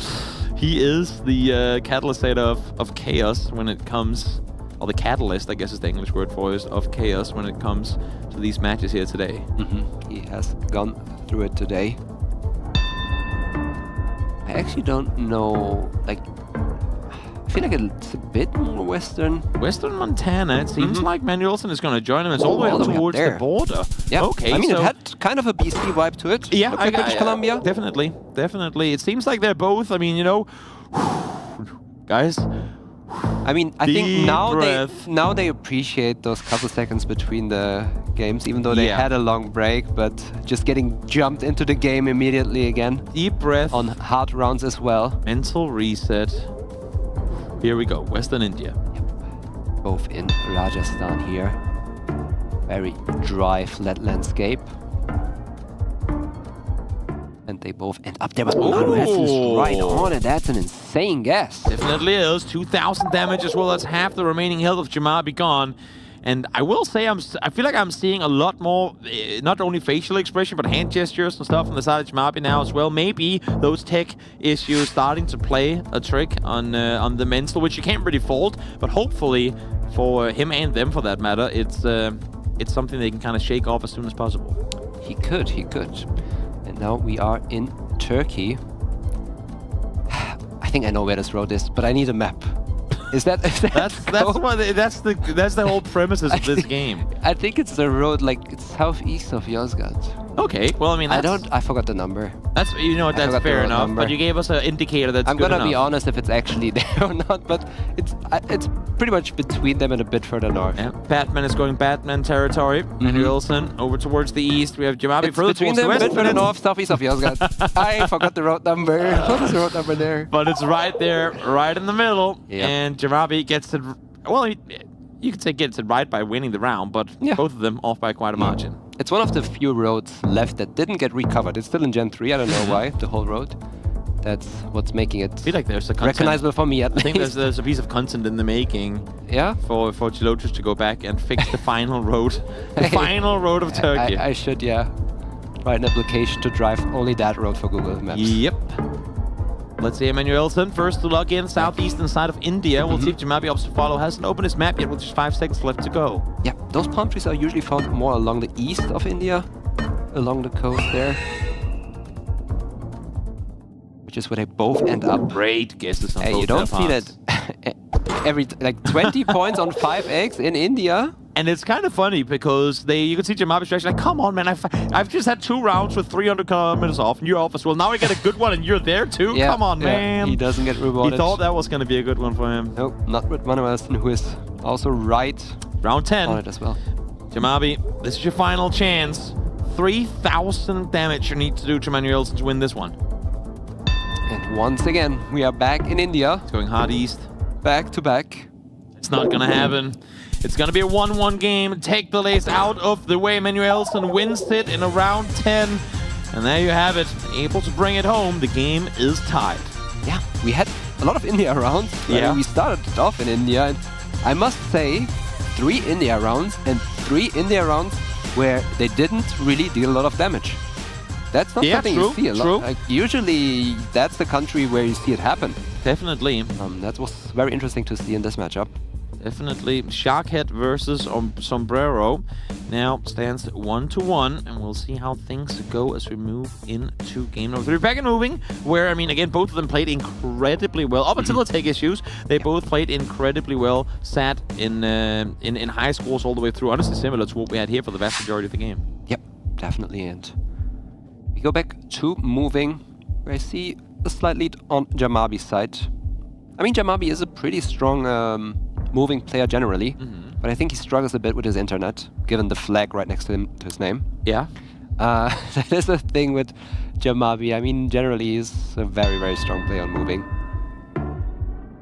He is the catalyst of chaos when it comes, or the catalyst, I guess is the English word for it, of chaos when it comes to these matches here today. He has gone through it today. I actually don't know, like, I feel like it's a bit more western. Western Montana. It seems like Manuelson is going to join him. It's all the way up towards the border. Yeah. Okay. I mean, it had kind of a BC vibe to it. Yeah, British Columbia. Definitely. It seems like they're both. I mean, you know, guys. I mean, I think now they appreciate those couple seconds between the games, even though they had a long break, but just getting jumped into the game immediately again. Deep breath. On hard rounds as well. Mental reset. Here we go, Western India. Both in Rajasthan here. Very dry, flat landscape. And they both end up there, but that's right on it. That's an insane guess. Definitely is. 2,000 damage as well as half the remaining health of Jamabi gone. And I will say, I feel like I'm seeing a lot more, not only facial expression, but hand gestures and stuff on the side of Jamabi now as well. Maybe those tech issues starting to play a trick on the mental, which you can't really fault. But hopefully, for him and them for that matter, it's something they can kind of shake off as soon as possible. He could. And now we are in Turkey. I think I know where this road is, but I need a map. Is that that's the whole premises of this game. I think it's the road, like it's southeast of Yozgat. Okay, well, I mean, I forgot the number. That's that's fair enough. Number. But you gave us an indicator that's. I'm good gonna be honest if it's actually there or not, but it's pretty much between them and a bit further north. Yeah. Batman is going Batman territory. Manuelson over towards the east. We have Jamabi further between towards them, the west. A bit further north, southeast of Yozgat. I forgot the road number. What is the road number there? But it's right there, right in the middle, and Jamabi gets it. Well, you could say gets it right by winning the round, but both of them off by quite a margin. It's one of the few roads left that didn't get recovered. It's still in Gen 3. I don't know why, the whole road. That's what's making it I feel like there's a recognizable for me at least. I think there's a piece of content in the making. Yeah? For Geoguessr to go back and fix the final road. The final road of Turkey. I should, write an application to drive only that road for Google Maps. Yep. Let's see Manuelson first to log in, southeastern side of India. We'll see if Jamabi opts to follow. Hasn't opened his map yet with just 5 seconds left to go. Yeah, those palm trees are usually found more along the east of India, along the coast there. which is where they both end up. Great guesses on Hey, both you don't see paths. that every like 20 points on 5 eggs in India. And it's kind of funny because you can see Jamabi's reaction like, come on, man, I've just had 2 rounds with 300 kilometers off, and you're off as well. Now I get a good one, and you're there too? Yeah, Come on, yeah, man. he doesn't get rewarded. He thought that was going to be a good one for him. Nope, not with Manuelson, who is also right round 10 on it as well. Jamabi, this is your final chance. 3,000 damage you need to do to Manuelson to win this one. And once again, we are back in India. It's going hard east. Back to back. It's not going to happen. It's going to be a 1-1 game. Take the lace out of the way. Manuelson wins it in a round 10. And there you have it. Able to bring it home. The game is tied. Yeah, we had a lot of India rounds. Yeah. We started off in India. And I must say, 3 India rounds and 3 India rounds where they didn't really deal a lot of damage. That's not something you see a lot. Like, usually, that's the country where you see it happen. Definitely. That was very interesting to see in this matchup. Definitely. Sharkhead versus Sombrero now stands 1-1, and we'll see how things go as we move into game number 3. Back and moving, where, I mean, again, both of them played incredibly well. Up until the take issues, they both played incredibly well, sat in high scores all the way through. Honestly, similar to what we had here for the vast majority of the game. Yep, definitely. And we go back to moving, where I see a slight lead on Jamabi's side. I mean, Jamabi is a pretty strong moving player generally, but I think he struggles a bit with his internet, given the flag right next to his name. Yeah. That is the thing with Jamabi. I mean, generally he's a very, very strong player on moving.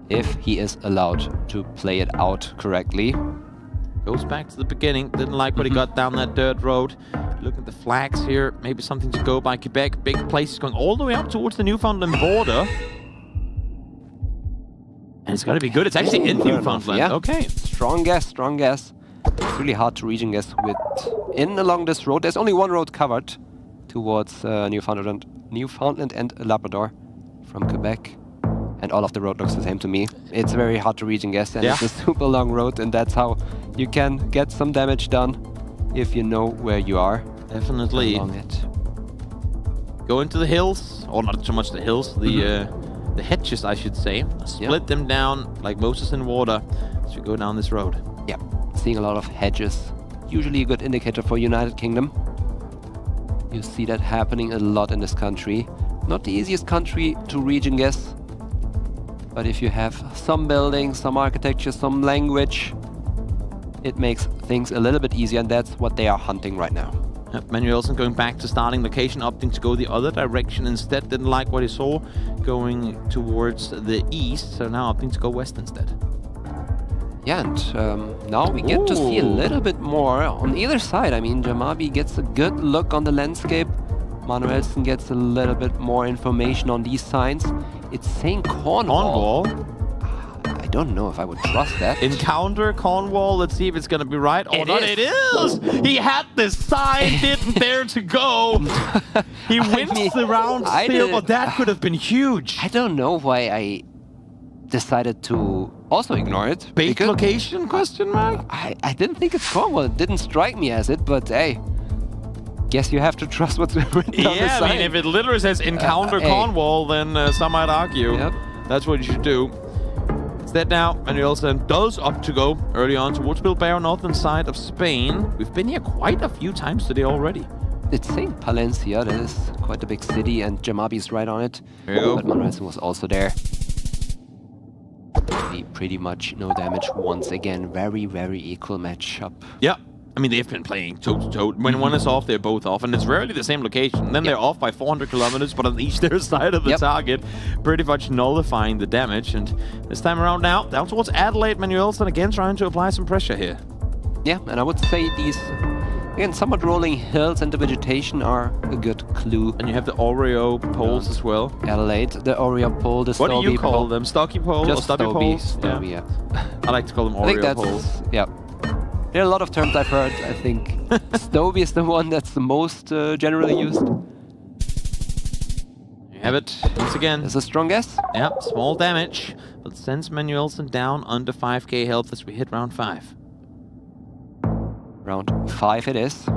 If he is allowed to play it out correctly. Goes back to the beginning. Didn't like what he got down that dirt road. Look at the flags here. Maybe something to go by Quebec. Big place going all the way up towards the Newfoundland border. And it's got to be good. It's actually in Newfoundland. Yeah. Okay. Strong guess, strong guess. It's really hard to region guess along this road. There's only one road covered towards Newfoundland and Labrador from Quebec. And all of the road looks the same to me. It's very hard to region guess, and it's a super long road, and that's how you can get some damage done if you know where you are. Definitely. Along it. Go into the hills, or not so much the hills, the hedges, I should say. Split them down like Moses in water as we go down this road. Yeah, seeing a lot of hedges. Usually a good indicator for United Kingdom. You see that happening a lot in this country. Not the easiest country to region guess. But if you have some buildings, some architecture, some language, it makes things a little bit easier, and that's what they are hunting right now. Manuelson going back to starting location, opting to go the other direction instead. Didn't like what he saw going towards the east, so now opting to go west instead. Yeah, and now we get to see a little bit more on either side. I mean, Jamabi gets a good look on the landscape. Manuelson gets a little bit more information on these signs. It's saying Cornwall. I don't know if I would trust that. Encounter Cornwall. Let's see if it's going to be right or not. It is! He had this sign, didn't dare to go. He wins the round still, but that could have been huge. I don't know why I decided to also ignore it. Bait location, question mark? I didn't think it's Cornwall. It didn't strike me as it, but hey. Guess you have to trust what's written on the sign. Yeah, I mean, if it literally says encounter Cornwall, then some might argue. That's what you should do. Instead now, Manuelson does opt to go early on towards Bilbao, northern side of Spain. We've been here quite a few times today already. It's saying Palencia. That is quite a big city, and Jamabi's right on it. There you go. But Manuelson was also there. Pretty much no damage once again. Very, very equal matchup. Yeah. I mean, they've been playing toe-to-toe. When one is off, they're both off. And it's rarely the same location. Then they're off by 400 kilometers, but on each their side of the target, pretty much nullifying the damage. And this time around now, down towards Adelaide, Manuelson again trying to apply some pressure here. Yeah, and I would say these, again, somewhat rolling hills and the vegetation are a good clue. And you have the Oreo poles as well. Adelaide, the Oreo pole, the What Stobie do you call pole. them? Stocky pole or Just stubby poles? Stobie, yeah. I like to call them I think Oreo that's, poles. yeah. There are a lot of terms I've heard. I think Stobie is the one that's the most generally used. You have it once again. It's a strong guess. Yep, small damage, but sends Manuelson down under 5k health as we hit round 5. Round 5 it is.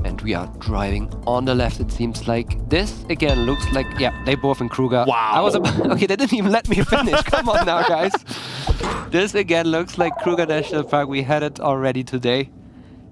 And we are driving on the left, it seems like. This, again, looks like... Yeah, they both in Kruger. Wow. Okay, they didn't even let me finish. Come on now, guys. This, again, looks like Kruger National Park. We had it already today.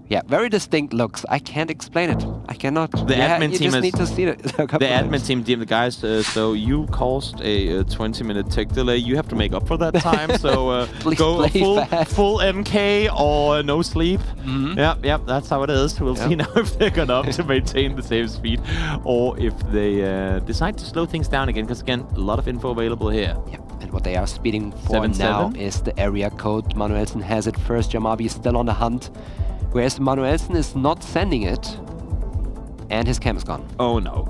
Yeah, very distinct looks. I can't explain it. I cannot. The admin you team just need to see it. The admin team, the guys. So you caused a 20-minute tech delay. You have to make up for that time. So go full MK or no sleep. Yep. That's how it is. We'll see now if they're gonna to maintain the same speed, or if they decide to slow things down again. Because again, a lot of info available here. Yep. And what they are speeding for now is the area code. Manuelsen has it first. Jamabi is still on the hunt. Whereas Manuelsen is not sending it, and his cam is gone. Oh no.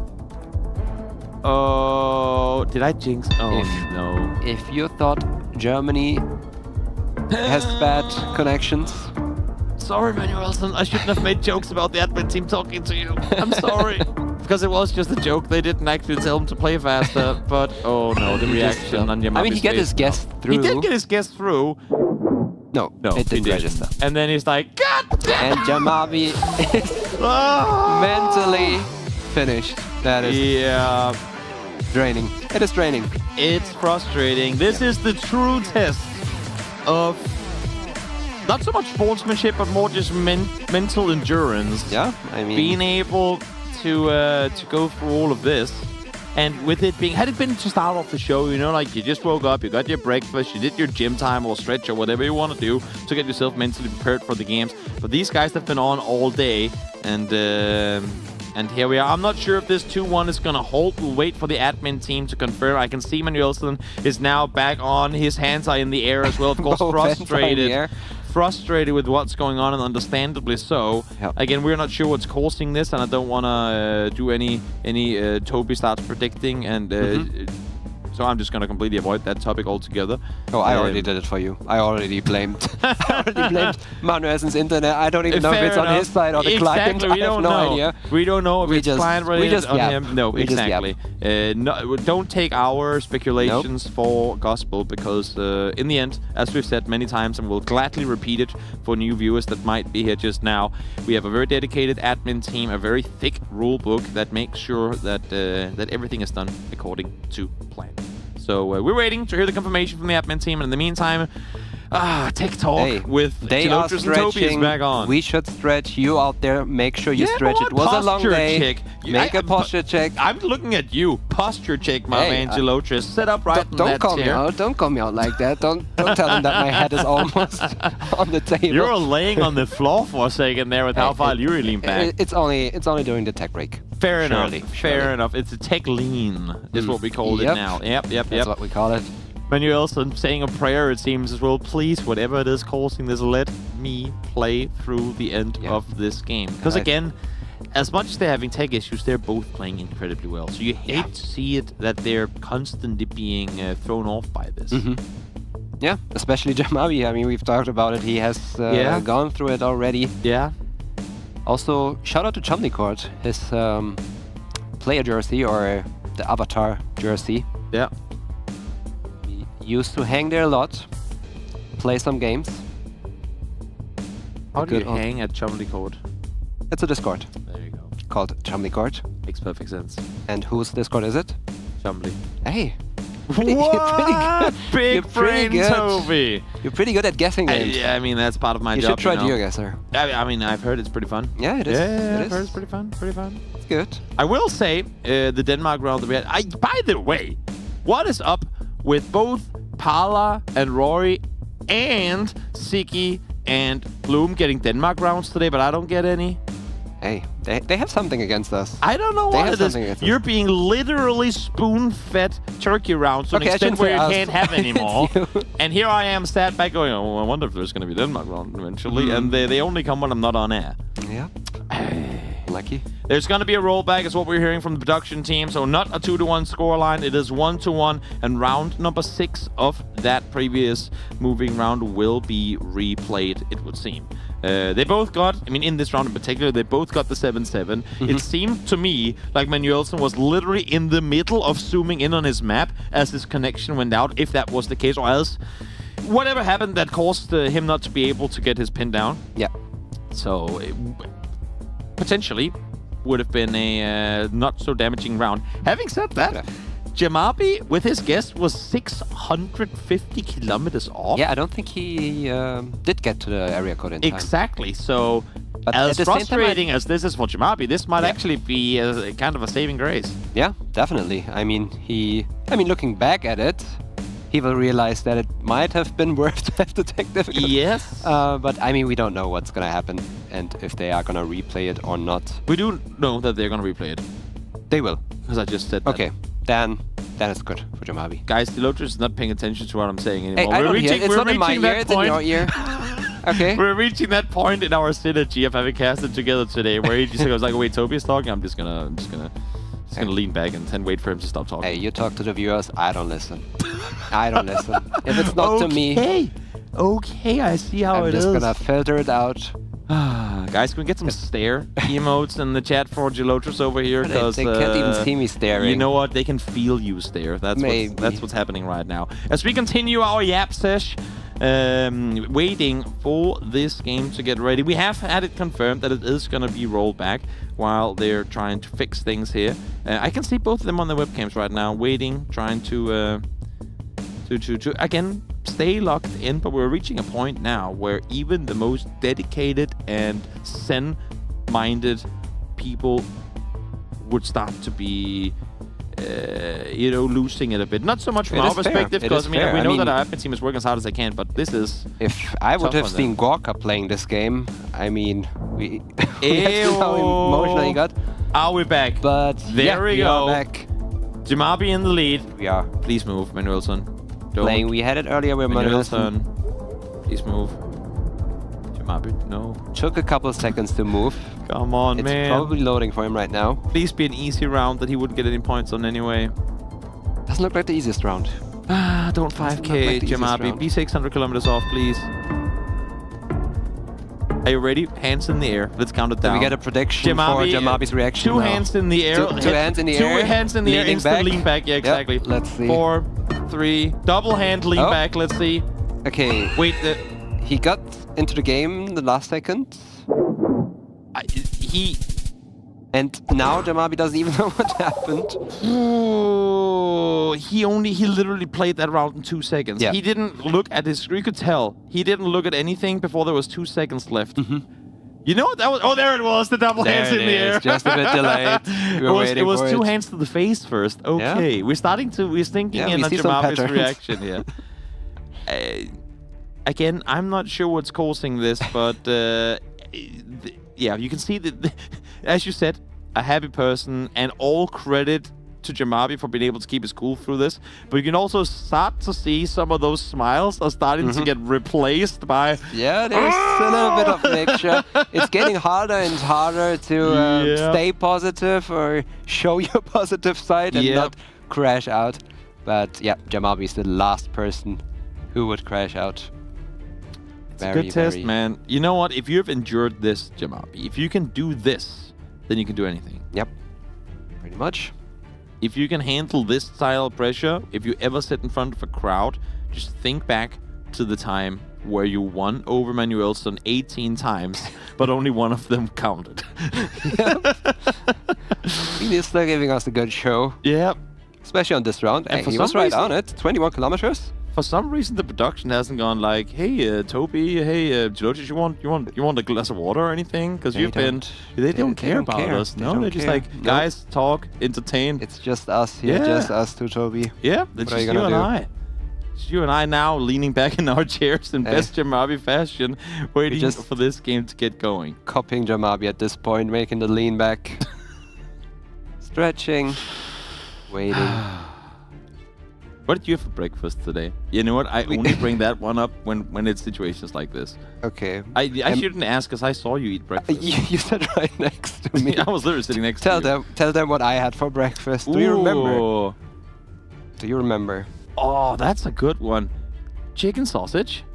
Oh, did I jinx? Oh no. If you thought Germany has bad connections. Sorry, Manuelsen. I shouldn't have made jokes about the admin team talking to you. I'm sorry. Because it was just a joke. They didn't actually tell him to play faster. But, oh no, the reaction on Yamabi's I mean, he got his guess through. He did get his guess through. No, it didn't register. And then he's like, God damn! And Jamabi is mentally finished. That is draining. It is draining. It's frustrating. This is the true test of not so much sportsmanship, but more just mental endurance. Yeah, I mean, being able to go through all of this. And with it being, had it been to start off the show, you know, like you just woke up, you got your breakfast, you did your gym time or stretch or whatever you want to do to get yourself mentally prepared for the games. But these guys have been on all day, and here we are. I'm not sure if this 2-1 is going to hold. We'll wait for the admin team to confirm. I can see Manuelsen is now back on. His hands are in the air as well. Of course, frustrated with what's going on, and understandably so. Yep. Again, we're not sure what's causing this, and I don't want to do any Toby starts predicting, and so I'm just going to completely avoid that topic altogether. Oh, I already did it for you. I already blamed Manuelsen's internet. I don't even know if it's on his side or the client. We don't know. Idea. We don't know if it's client related on him. No, we exactly. No, don't take our speculations for gospel, because in the end, as we've said many times, and we'll gladly repeat it for new viewers that might be here just now, we have a very dedicated admin team, a very thick rule book that makes sure that that everything is done according to plan. So we're waiting to hear the confirmation from the admin team, and in the meantime, tech talk with Geoguessr and Toby is back on. We should stretch. You out there, make sure you stretch. It was a long day. Make a posture check. I'm looking at you. Posture check, my man, Geoguessr. Sit up right in that chair. Don't call me out. Don't call me out like that. Don't tell them that my head is almost on the table. You're laying on the floor for a second there with how far you lean back. It's only during the tech break. Fair enough. Fair enough. It's a tech lean, is what we call it now. Yep. That's what we call it. Manuelsen saying a prayer, it seems, as well. Please, whatever it is causing this, let me play through the end of this game. Because again, as much as they're having tech issues, they're both playing incredibly well. So you hate to see it that they're constantly being thrown off by this. Yeah, especially Jamabi. I mean, we've talked about it. He has gone through it already. Yeah. Also, shout out to Chumley-Court, his player jersey, or the avatar jersey. Yeah. He used to hang there a lot, play some games. How do you hang at Chumley-Court? It's a Discord. There you go. Called Chumley-Court. Makes perfect sense. And whose Discord is it? Chumley. Hey. What? Big brain Toby. You're pretty good at guessing games. Yeah, I mean, that's part of my job. You should try Geoguessr. I mean, I've heard it's pretty fun. Yeah, it is. Yeah, I've heard it's pretty fun. It's good. I will say, the Denmark round that we had... by the way, what is up with both Parla and Rory and Siggy and Bloom getting Denmark rounds today, but I don't get any? Hey, they have something against us. I don't know what it is. You're being literally spoon-fed turkey rounds to an extent where you can't have anymore. And here I am sat back going, oh, I wonder if there's going to be Denmark round eventually. And they only come when I'm not on air. Yeah. Lucky. There's going to be a rollback, is what we're hearing from the production team. So not a 2-1 scoreline. It is 1-1. And round number 6 of that previous moving round will be replayed, it would seem. They both got, I mean, in this round in particular, they both got the 7-7. It seemed to me like Manuelsen was literally in the middle of zooming in on his map as his connection went out, if that was the case, or else whatever happened that caused him not to be able to get his pin down. Yeah. So, potentially, would have been a not so damaging round. Having said that, Jamabi, with his guess, was 650 kilometers off. Yeah, I don't think he did get to the area code in time. Exactly. So, But as at the same time, frustrating as this is for Jamabi, this might actually be a kind of a saving grace. Yeah, definitely. I mean, looking back at it, he will realize that it might have been worth to have the tech difficulty. Yes. But I mean, we don't know what's going to happen and if they are going to replay it or not. We do know that they're going to replay it. They will. Because I just said that. Okay, then it's good for Jamabi. Guys, Delotus is not paying attention to what I'm saying anymore. Hey, I don't hear it. It's not in my ear, it's in your ear. Okay. We're reaching that point in our synergy of having casted together today where he just goes like, wait, Toby's talking? I'm just gonna lean back and wait for him to stop talking. Hey, you talk to the viewers, I don't listen. I don't listen. If it's not to me... Okay, I see how it is. I'm just gonna filter it out. Guys, can we get some stare emotes in the chat for Gelotus over here? They can't even see me staring. You know what? They can feel you stare. That's what's happening right now. As we continue our Yap sesh, waiting for this game to get ready. We have had it confirmed that it is going to be rolled back while they're trying to fix things here. I can see both of them on the webcams right now, waiting, trying to again stay locked in, but we're reaching a point now where even the most dedicated and zen-minded people would start to be losing it a bit. Not so much from our perspective, because we know that our team is working as hard as they can, but this is... If I would have seen Gorka playing this game, I mean, we have seen how emotional he got. Are we back? But there we go. Are back. Jamabi in the lead. We are. Please move, Manuelson. Playing, we had it earlier with Manuelson. Please move. Jamabi, no. Took a couple of seconds to move. Come on, man. It's probably loading for him right now. Please be an easy round that he wouldn't get any points on anyway. Doesn't look like the easiest round. Don't 5k, Jamabi. Be 600 kilometers off, please. Are you ready? Hands in the air. Let's count it down. Do we get a prediction for Jamabi's reaction? Two hands in the air. Two hands in the air. Two hands in the air. Instant lean back. Yeah, exactly. Yep, let's see. 4, 3. Double hand lean back. Let's see. Okay. Wait. He got into the game the last second. And now Jamabi doesn't even know what happened. Oh, he literally played that round in 2 seconds. Yeah. He didn't look at his... You could tell. He didn't look at anything before there was 2 seconds left. You know what that was? Oh, there it was. The double hands in the air. Just a bit delayed. It was 2 hands to the face first. Okay. Yeah. We're thinking in Jamabi's reaction here. Again, I'm not sure what's causing this, but yeah, you can see that, as you said, a happy person, and all credit to Jamabi for being able to keep his cool through this. But you can also start to see some of those smiles are starting to get replaced by... Yeah, there's a little bit of mixture. It's getting harder and harder to stay positive or show your positive side and not crash out. But yeah, Jamabi is the last person who would crash out. It's a good test, man. You know what? If you've endured this, Jamabi, if you can do this, then you can do anything. Yep. Pretty much. If you can handle this style of pressure, if you ever sit in front of a crowd, just think back to the time where you won over Manuelson 18 times, but only one of them counted. He's still giving us a good show. Yep. Especially on this round. And he was right on it. 21 kilometers. For some reason, the production hasn't gone like, "Hey, Toby, hey, Geoguessr, you want a glass of water or anything?" Because you've been, they don't care about us. No, they're just like, guys, talk, entertain. It's just us here, just us two, Toby. Yeah, it's just you and I. It's you and I now leaning back in our chairs in best Jamabi fashion, waiting for this game to get going. Copying Jamabi at this point, making the lean back, stretching, waiting. What did you have for breakfast today? You know what? I only bring that one up when it's situations like this. Okay. I shouldn't ask because I saw you eat breakfast. You sat right next to me. I was literally sitting next to you. Tell them what I had for breakfast. Do you remember? Do you remember? Oh, that's a good one. Chicken sausage?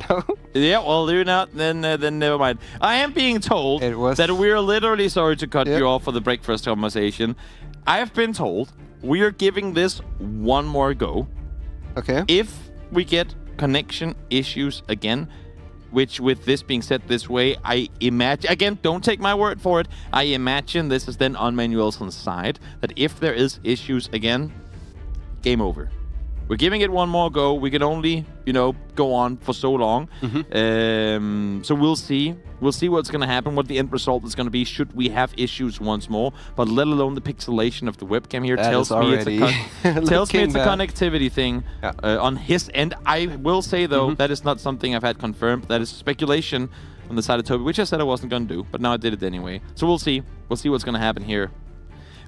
No? Yeah, well, you're not. Then never mind. I am being told that we're literally sorry to cut you off for the breakfast conversation. I have been told we are giving this one more go. Okay. If we get connection issues again, Which, with this being said this way, I imagine, again, don't take my word for it, I imagine this is then on Manuelson's side, that if there is issues again, game over. We're giving it one more go. We can only, go on for so long. So we'll see. We'll see what's going to happen, what the end result is going to be, should we have issues once more. But let alone the pixelation of the webcam here tells me it's a connectivity thing on his end. I will say, though, that is not something I've had confirmed. That is speculation on the side of Toby, which I said I wasn't going to do, but now I did it anyway. So we'll see. We'll see what's going to happen here.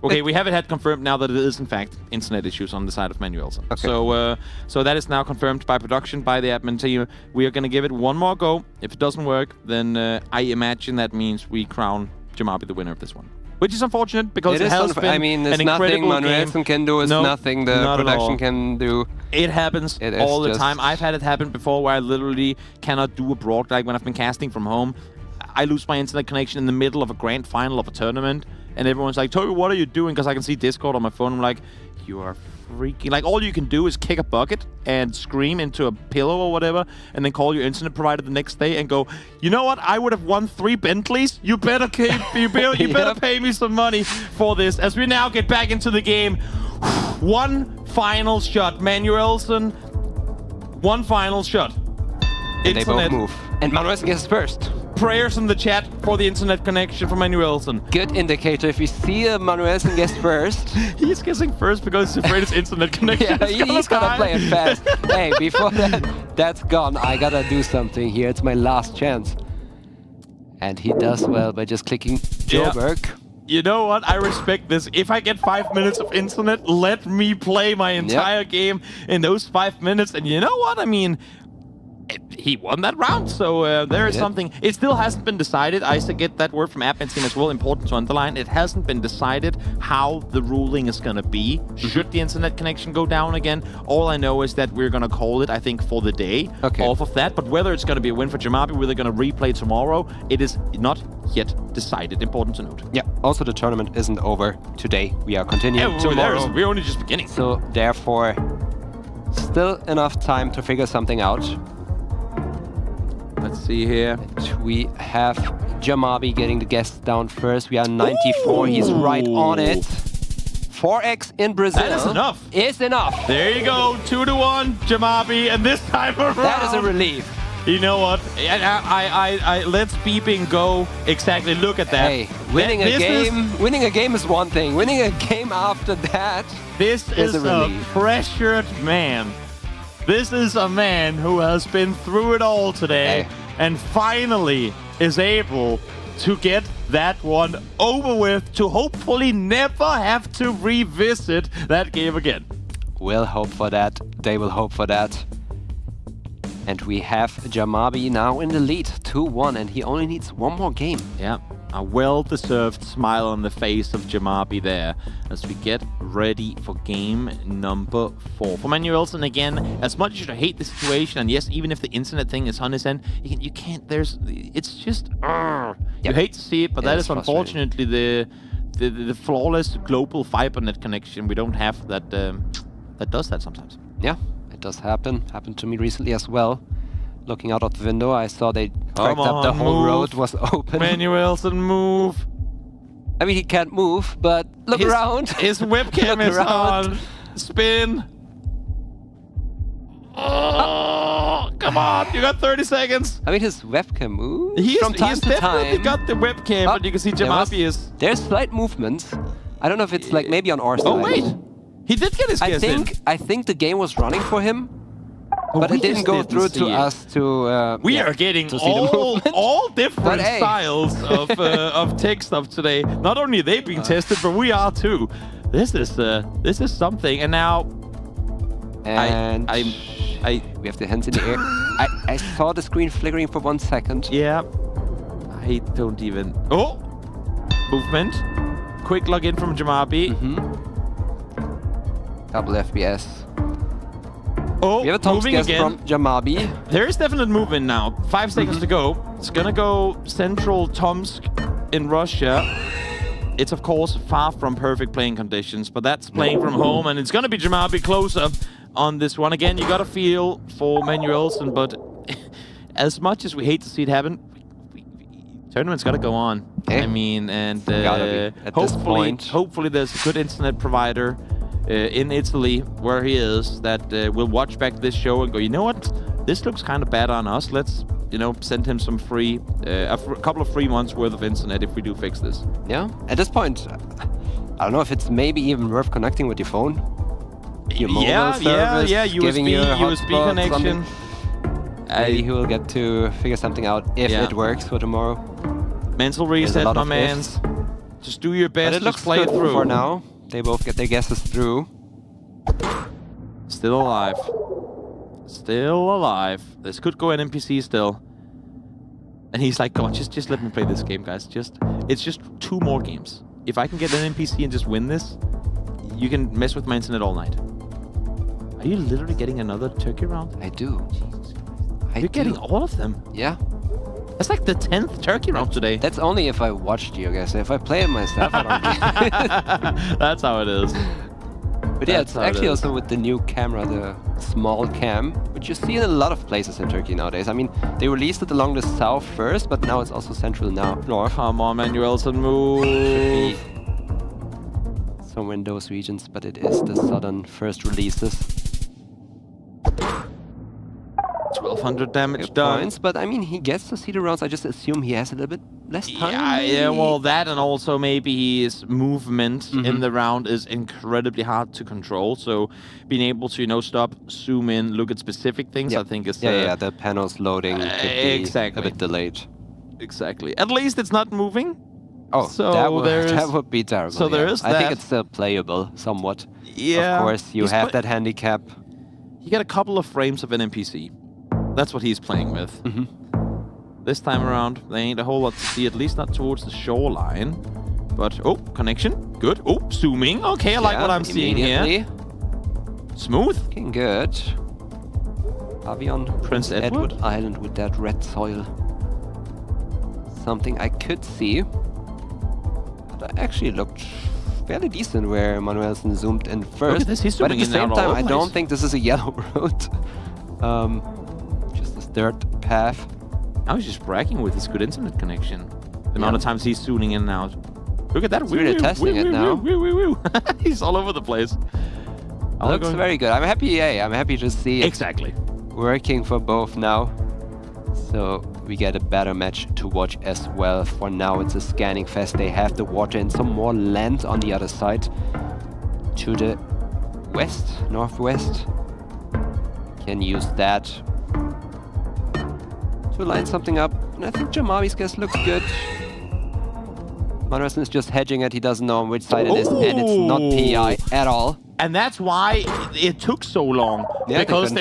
Okay, we have it had confirmed now that it is, in fact, internet issues on the side of Manuelson. Okay. So that is now confirmed by production, by the admin team. We are going to give it one more go. If it doesn't work, then I imagine that means we crown Jamabi the winner of this one. Which is unfortunate, because it has been there's an nothing incredible Manuelson can do. It's nothing the production can do. It happens all the time. I've had it happen before where I literally cannot do a broad, like when I've been casting from home. I lose my internet connection in the middle of a grand final of a tournament. And everyone's like, Toby, what are you doing? Because I can see Discord on my phone. I'm like, you are freaking... Like, all you can do is kick a bucket and scream into a pillow or whatever, and then call your internet provider the next day and go, you know what? I would have won 3 Bentleys. You better pay me some money for this. As we now get back into the game, one final shot. Manuelson, one final shot. And they both move. And Manuelson gets first. Prayers in the chat for the internet connection for Manuelson. Good indicator. If you see Manuelson guess first. He's guessing first because he's afraid his internet connection he's gonna play it fast. Hey, before that's gone, I gotta do something here. It's my last chance. And he does well by just clicking Joburg. You know what? I respect this. If I get 5 minutes of internet, let me play my entire game in those 5 minutes. And you know what? I mean... He won that round, so there is something. It still hasn't been decided. I get that word from admin team as well, important to underline. It hasn't been decided how the ruling is going to be. Should the internet connection go down again? All I know is that we're going to call it, I think, for the day off of that. But whether it's going to be a win for Jamabi, whether they're going to replay tomorrow, it is not yet decided. Important to note. Yeah, also the tournament isn't over today. We are continuing tomorrow. We're only just beginning. So, therefore, still enough time to figure something out. Let's see here. We have Jamabi getting the guests down first. We are 94. He's right on it. 4x in Brazil. That is enough. Is enough. There you go. 2-1 Jamabi, and this time around. That is a relief. You know what? I let's beeping go. Exactly. Look at that. Hey, winning a game is one thing. Winning a game after that. This is a pressured man. This is a man who has been through it all today and finally is able to get that one over with, to hopefully never have to revisit that game again. We'll hope for that. They will hope for that. And we have Jamabi now in the lead, 2-1, and he only needs one more game. Yeah, a well-deserved smile on the face of Jamabi there as we get ready for game number 4. For Manuelson, again, as much as you hate the situation, and yes, even if the internet thing is on his end, you can't, it's just, you hate to see it, but that is unfortunately the flawless global FiberNet connection we don't have that does that sometimes. Yeah. It does happen. Happened to me recently as well. Looking out of the window, I saw they cracked up the whole road was open. Manuelson, move. I mean, he can't move, but look around. His webcam is on. Spin. Oh, come on. You got 30 seconds. I mean, his webcam moves He's from time to time. He's definitely got the webcam, but you can see Jamabi is... There's slight movements. I don't know if it's like maybe on our side. Oh, wait. He did get his guess in. I think the game was running for him, but it didn't go through to us to... we are getting all different styles of tech stuff today. Not only are they being tested, but we are too. This is something. And now... And we have the hands in the air. I saw the screen flickering for 1 second. Yeah. I don't even... Oh! Movement. Quick login from Jamabi. Double FPS. Oh, we have a top guess from Jamabi. There is definite movement now. 5 seconds to go. It's gonna go Central Tomsk in Russia. It's of course far from perfect playing conditions, but that's playing from home, and it's gonna be Jamabi closer on this one. Again, you got a feel for Manuelson, but as much as we hate to see it happen, tournament's got to go on. I mean, and hopefully there's a good internet provider in Italy where he is that will watch back this show and go, you know what, this looks kind of bad on us. Let's send him some free, a couple of free months worth of internet if we do fix this. Yeah. At this point, I don't know if it's maybe even worth connecting with your phone. Your mobile service, giving you a USB connection. Maybe he will get to figure something out if it works for tomorrow. Mental reset, my man. Just do your best. But it looks play good it through. for now. They both get their guesses through. Still alive. Still alive. This could go an NPC still. And he's like, come on, just let me play this game, guys. It's just 2 more games. If I can get an NPC and just win this, you can mess with my internet all night. Are you literally getting another turkey round? I do. Jesus Christ. You're getting all of them? Yeah. That's like the 10th turkey round today. That's only if I watch Geoguessr. If I play it myself, I don't get it. That's how it is. But yeah, it's actually also with the new camera, the small cam, which you see in a lot of places in Turkey nowadays. I mean, they released it along the south first, but now it's also central north. Come on, Manuelson, move. Somewhere in those regions, but it is the southern first releases. 1200 damage Good done. points, but I mean, he gets to see the rounds. I just assume he has a little bit less time. Yeah, well, that and also maybe his movement in the round is incredibly hard to control. So being able to, stop, zoom in, look at specific things, I think is... Yeah, the panels loading could be a bit delayed. Exactly. At least it's not moving. Oh, so that would be terrible. So there is that. I think it's still playable somewhat. Yeah. Of course, you have that handicap. You get a couple of frames of an NPC. That's what he's playing with. This time around, there ain't a whole lot to see, at least not towards the shoreline. But, oh, connection. Good. Oh, zooming. Okay, I like what I'm seeing here. Smooth. Looking good. Avion, Prince Edward Island with that red soil. Something I could see. But I actually looked fairly decent where Manuelson zoomed in first. Look at this, he's but at zooming the in same and out time, all I over don't place. think this is a yellow road. Just this dirt path. Now he's just bragging with his good internet connection. The amount of times he's zooming in and out. Look at that. He's really testing it now. He's all over the place. Looks very good. I'm happy. I'm happy to see it exactly working for both now. So we get a better match to watch as well. For now, it's a scanning fest. They have the water and some more land on the other side. To the west, northwest. Can use that to line something up. And I think Jamabi's guess looks good. Manuelson is just hedging it. He doesn't know on which side it is. And it's not PI at all. And that's why it took so long. Yeah, because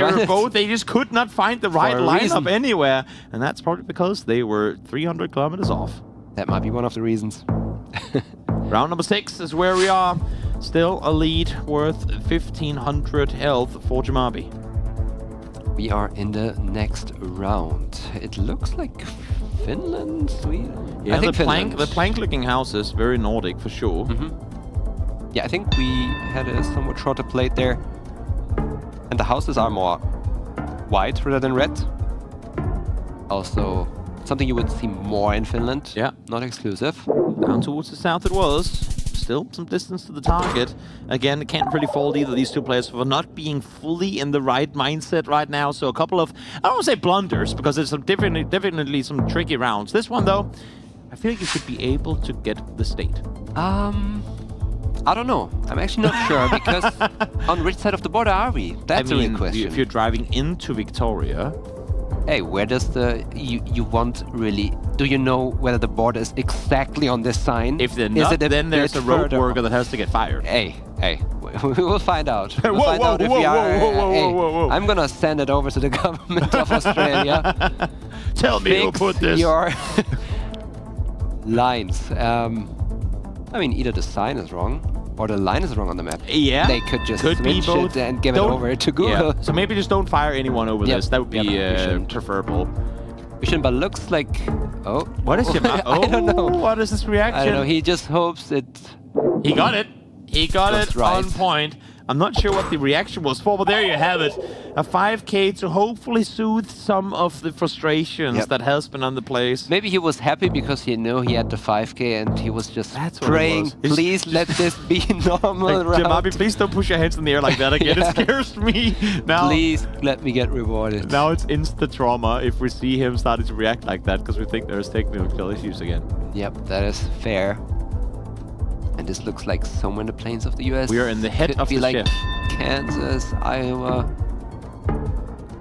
they just could not find the right lineup anywhere. And that's probably because they were 300 kilometers off. That might be one of the reasons. Round number 6 is where we are. Still a lead worth 1500 health for Jamabi. We are in the next round. It looks like Finland, Sweden. Yeah, I think the plank-looking houses, very Nordic for sure. Yeah, I think we had a somewhat shorter plate there. And the houses are more white rather than red. Also, something you would see more in Finland. Yeah. Not exclusive. Down towards the south it was. Still some distance to the target. Again, can't really fault either of these two players for not being fully in the right mindset right now. So a couple of, I don't want to say blunders, because there's some definitely some tricky rounds. This one, though, I feel like you should be able to get the state. I don't know. I'm actually not sure, because on which side of the border are we? That's a real question. If you're driving into Victoria... Hey, where does you want really... Do you know whether the border is exactly on this sign? If they're not, then there's a road worker that has to get fired. Hey, we will find out. We'll find out if we are... Whoa. I'm gonna send it over to the government of Australia. Tell me who put this. Your lines. I mean, either the sign is wrong or the line is wrong on the map. Yeah. They could just switch it and give it over to Google. Yeah. So maybe just don't fire anyone over this. That would be preferable. We shouldn't, but looks like... Oh. What is it? I don't know. What is this reaction? I don't know. He just hopes it... He got it. He got it right on point. I'm not sure what the reaction was for, but there you have it. A 5K to hopefully soothe some of the frustrations that has been on the place. Maybe he was happy because he knew he had the 5K and he was just praying, please let this be normal round. Jamabi, please don't push your hands in the air like that again. It scares me. Now, please let me get rewarded. Now it's insta trauma if we see him starting to react like that because we think there's technical issues again. Yep, that is fair. And this looks like somewhere in the plains of the US. We are in the head of the like shift. Kansas, Iowa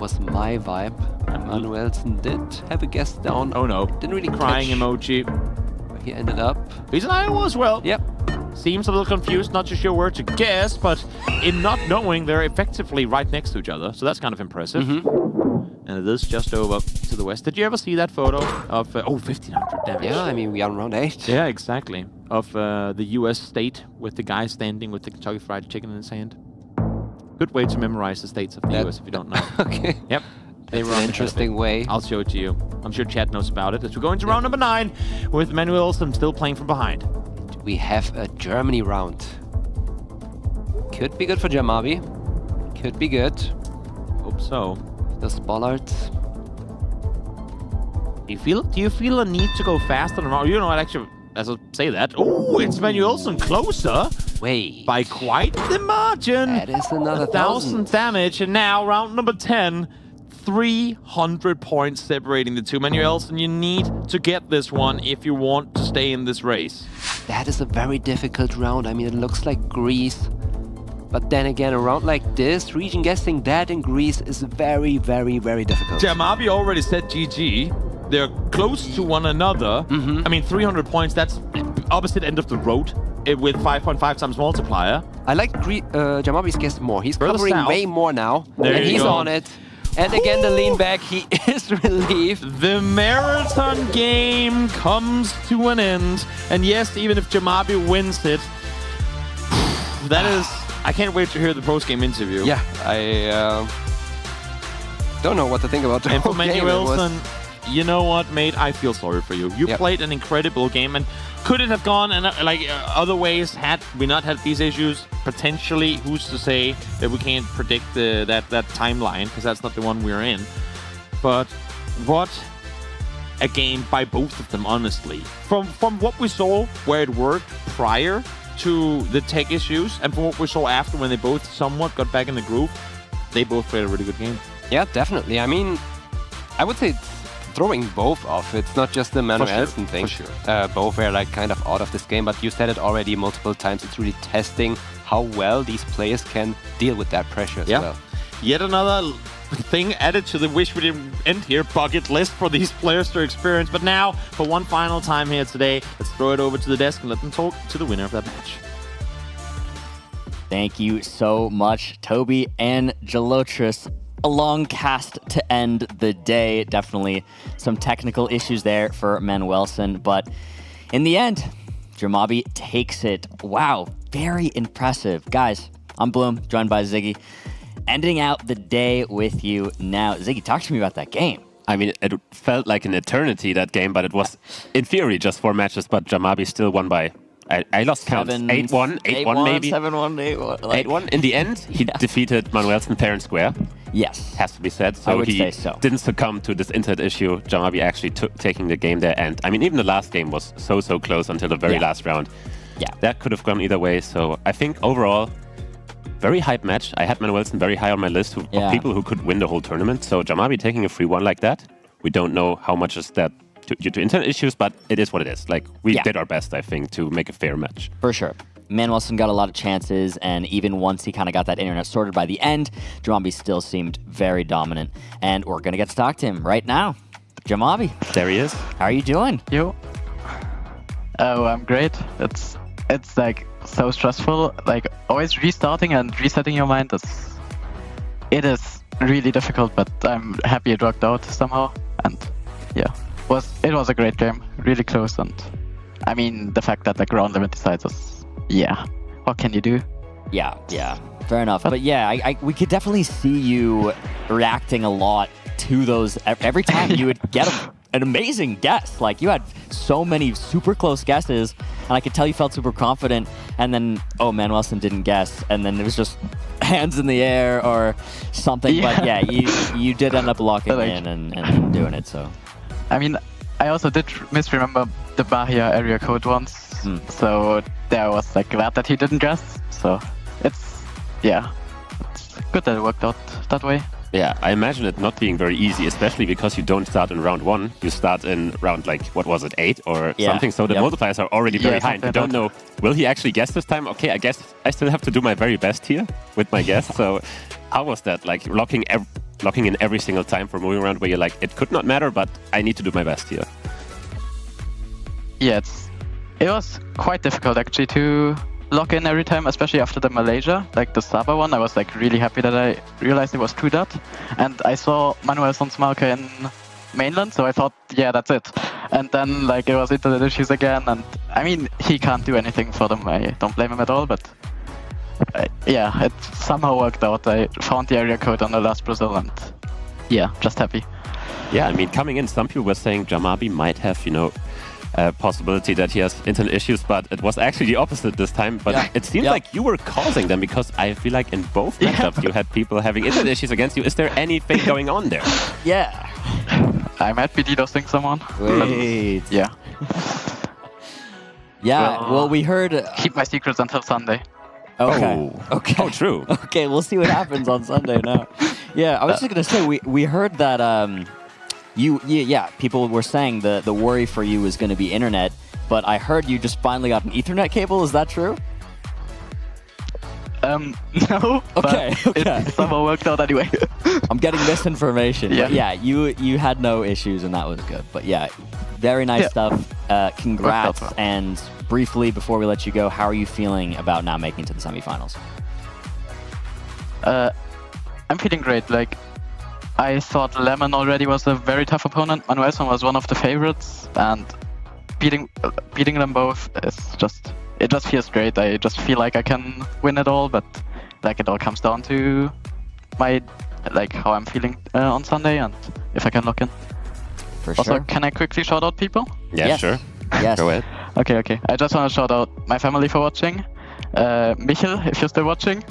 was my vibe. Manuelsen did have a guess down. Oh no. Didn't really crying catch emoji. where he ended up. He's in Iowa as well. Yep. Seems a little confused, not too sure where to guess, but in not knowing, they're effectively right next to each other. So that's kind of impressive. And it is just over to the west. Did you ever see that photo of... 1,500 damage. Yeah, I mean, we are on round 8. Yeah, exactly. Of the US state with the guy standing with the Kentucky Fried Chicken in his hand. Good way to memorize the states of the US if you don't know. Okay. Yep. They That's were an on interesting way. I'll show it to you. I'm sure chat knows about it. As we go into round number 9 with Manuelsen still playing from behind. We have a Germany round. Could be good for Jamabi. Could be good. Hope so. The Bollards. Do you feel a need to go faster than round? You know what, actually, as I say that. Oh, it's Manuelsen closer. Way. By quite the margin. That is another 1,000 damage. And now round number 10. 300 points separating the two. Manuelsen, you need to get this one if you want to stay in this race. That is a very difficult round. I mean, it looks like Greece. But then again, a round like this, region guessing that in Greece is very, very, very difficult. Jamabi already said GG. They're close to one another. I mean, 300 points, that's opposite end of the road with 5.5 times multiplier. I like Jamabi's guess more. He's Further covering south. way more now. There and you he's go. on it. And again, the lean back, he is relieved. The marathon game comes to an end. And yes, even if Jamabi wins it, that is... I can't wait to hear the post-game interview. Yeah, I don't know what to think about the And for whole game. It was- Manuelsen, you know what, mate? I feel sorry for you. You played an incredible game, and could it have gone other ways had we not had these issues? Potentially, who's to say that we can't predict that timeline, because that's not the one we're in. But what a game by both of them, honestly. From what we saw, where it worked prior to the tech issues, and from what we saw after when they both somewhat got back in the groove, they both played a really good game. Yeah, definitely. I mean, I would say throwing both off. It's not just the Manuelsen thing. For sure. Both were like kind of out of this game, but you said it already multiple times. It's really testing how well these players can deal with that pressure as well. Yet another thing added to the wish we didn't end here bucket list for these players to experience. But now, for one final time here today, let's throw it over to the desk and let them talk to the winner of that match. Thank you so much, Toby and Gelotris. A long cast to end the day. Definitely some technical issues there for Manuelsen, but in the end, Jamabi takes it. Wow, very impressive. Guys, I'm Bloom, joined by Ziggy. Ending out the day with you now. Ziggy, talk to me about that game. I mean, it felt like an eternity, that game, but it was, in theory, just 4 matches, but Jamabi still won by... I lost count. 8-1, 8-1 maybe. 7-1, 8-1. 8-1. In the end, he defeated Manuelsen fair and square. Yes. Has to be said. I So would he say so. didn't succumb to this internet issue. Jamabi actually taking the game there. And I mean, even the last game was so close until the very last round. Yeah. That could have gone either way. So I think overall, very hype match. I had Manuelsen very high on my list of people who could win the whole tournament. So Jamabi taking a 3-1 like that, we don't know how much is that due to internet issues, but it is what it is. Like, we did our best, I think, to make a fair match. For sure. Manuelsen got a lot of chances, and even once he kind of got that internet sorted by the end, Jamabi still seemed very dominant. And we're going to get to talk to him right now. Jamabi. There he is. How are you doing? Yo. Oh, I'm great. It's like so stressful. Like, always restarting and resetting your mind. It is really difficult, but I'm happy it worked out somehow. And yeah. It was a great game, really close, and I mean the fact that the ground limit decides us. Yeah, what can you do? Yeah, fair enough. But yeah, we could definitely see you reacting a lot to those every time you would get an amazing guess. Like, you had so many super close guesses, and I could tell you felt super confident, and then, oh, Manuelson didn't guess, and then it was just hands in the air or something, but yeah, you did end up locking in and doing it, so. I mean, I also did misremember the Bahia area code once, so there I was like glad that he didn't guess, so it's good that it worked out that way. Yeah, I imagine it not being very easy, especially because you don't start in round 1. You start in round, like, what was it, 8 or something? So the multipliers are already very high. You don't know, will he actually guess this time? Okay, I guess I still have to do my very best here with my guess. So how was that? Like, locking in every single time for moving around where you're like, it could not matter, but I need to do my best here. Yeah, it was quite difficult, actually, to lock in every time, especially after the Malaysia, like the Sabah one. I was like really happy that I realized it was true that, and I saw Manuelson's marker in mainland, so I thought, yeah, that's it. And then like it was internet issues again, and I mean he can't do anything for them. I don't blame him at all, but yeah, it somehow worked out. I found the area code on the last Brazil, and yeah, just happy. Yeah, I mean, coming in, some people were saying Jamabi might have, possibility that he has internet issues, but it was actually the opposite this time. But it seemed like you were causing them, because I feel like in both matchups you had people having internet issues against you. Is there anything going on there? Yeah. I might be DDoSing someone. Wait. Yeah. Yeah, well, we heard... Keep my secrets until Sunday. Okay. Okay. Oh, true. Okay, we'll see what happens on Sunday now. Yeah, I was just going to say, we heard that... people were saying the worry for you is going to be internet, but I heard you just finally got an Ethernet cable. Is that true? No. Okay. It somehow worked out anyway. I'm getting misinformation. Yeah. But yeah, you had no issues, and that was good. But yeah, very nice stuff. Congrats. And briefly, before we let you go, how are you feeling about now making it to the semifinals? I'm feeling great. Like, I thought Lemon already was a very tough opponent. Manuelson was one of the favorites, and beating them both is it just feels great. I just feel like I can win it all, but like it all comes down to my how I'm feeling on Sunday, and if I can lock in. For also, sure. Can I quickly shout out people? Yeah, Yes. sure. Yes. Go ahead. Okay. I just want to shout out my family for watching. Michel, if you're still watching.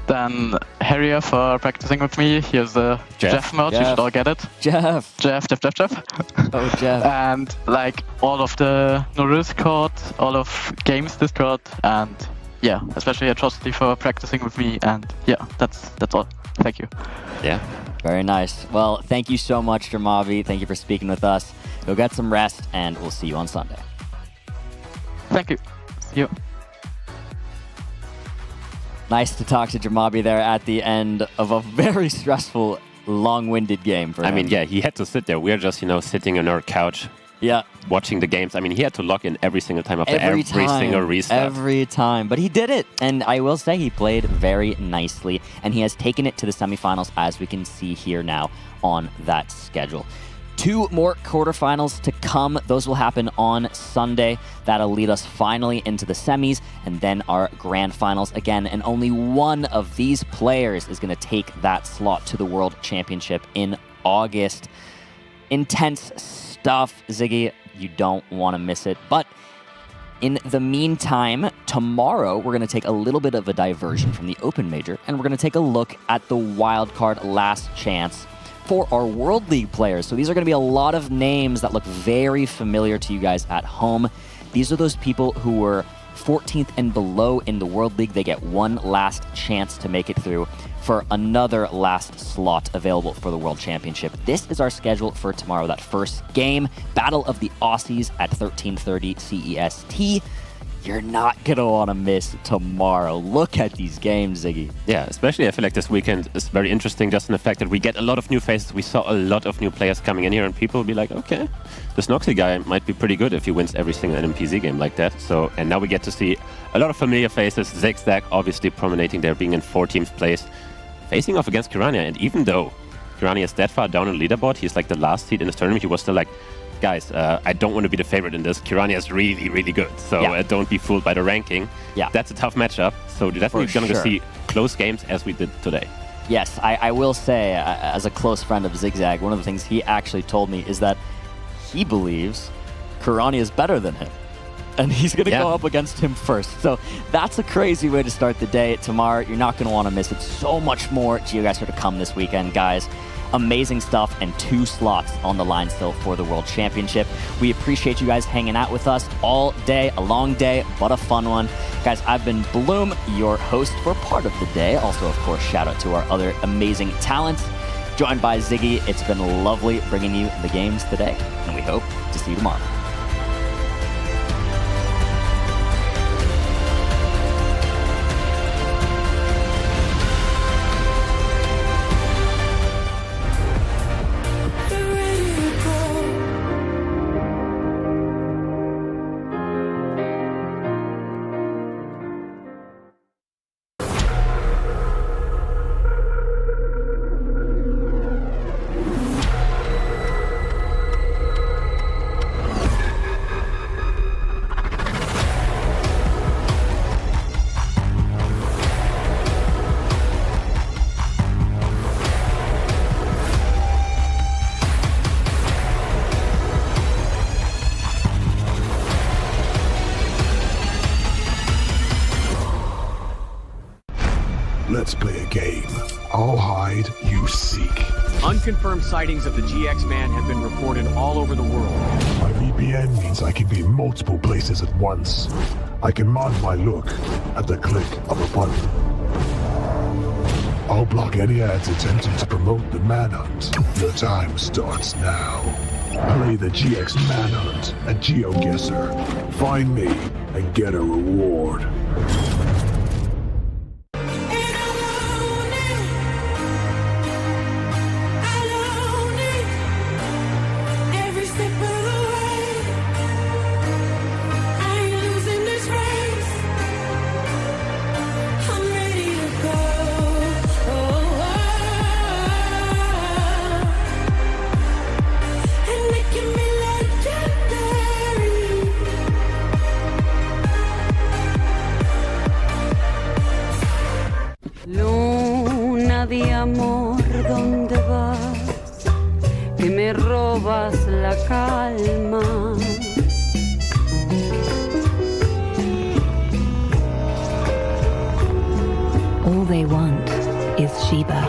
Then Harrier for practicing with me. Here's the Jeff merch. You should all get it. Jeff. Oh, Jeff. And like all of the Norus Discord, all of Games Discord, and yeah, especially Atrocity for practicing with me. And yeah, that's all. Thank you. Yeah. Very nice. Well, thank you so much, Jamabi. Thank you for speaking with us. Go get some rest, and we'll see you on Sunday. Thank you. See you. Nice to talk to Jamabi there at the end of a very stressful, long-winded game for him. I mean, yeah, he had to sit there. We're just, stting on our couch, watching the games. I mean, he had to log in every single time after every single restart. Every time. But he did it. And I will say he played very nicely. And he has taken it to the semifinals, as we can see here now on that schedule. 2 more quarterfinals to come. Those will happen on Sunday. That'll lead us finally into the semis and then our grand finals again. And only one of these players is going to take that slot to the World Championship in August. Intense stuff, Ziggy. You don't want to miss it. But in the meantime, tomorrow we're going to take a little bit of a diversion from the Open Major, and we're going to take a look at the Wildcard Last Chance for our World League players. So these are going to be a lot of names that look very familiar to you guys at home. These are those people who were 14th and below in the World League. They get one last chance to make it through for another last slot available for the World Championship. This is our schedule for tomorrow. That first game, Battle of the Aussies at 13:30 CEST. You're not going to want to miss tomorrow. Look at these games, Ziggy. Yeah, especially I feel like this weekend is very interesting just in the fact that we get a lot of new faces. We saw a lot of new players coming in here, and people will be like, okay, this Noxy guy might be pretty good if he wins every single NMPZ game like that. So, and now we get to see a lot of familiar faces. Zigzag obviously prominating there, being in 14th place, facing off against Kirania. And even though Kirania is that far down on the leaderboard, he's like the last seed in this tournament, he was still like, guys, I don't want to be the favorite in this. Kirania is really, really good. So don't be fooled by the ranking. Yeah. That's a tough matchup. So you're definitely going to see close games as we did today. Yes, I will say, as a close friend of Zigzag, one of the things he actually told me is that he believes Kirania is better than him. and he's going to go up against him first. So that's a crazy way to start the day. Tomorrow, you're not going to want to miss it. So much more Geoguessr to come this weekend, guys. Amazing stuff, and 2 slots on the line still for the World Championship. We appreciate you guys hanging out with us all day, a long day, but a fun one. Guys, I've been Bloom, your host for part of the day. Also, of course, shout out to our other amazing talents. Joined by Ziggy. It's been lovely bringing you the games today, and we hope to see you tomorrow. Let's play a game. I'll hide, you seek. Unconfirmed sightings of the GX Man have been reported all over the world. My VPN means I can be in multiple places at once. I can mod my look at the click of a button. I'll block any ads attempting to promote the manhunt. Your time starts now. Play the GX Manhunt at Geoguessr. Find me and get a reward. Luna de amor, ¿dónde vas? Que me robas la calma. All they want is Sheba.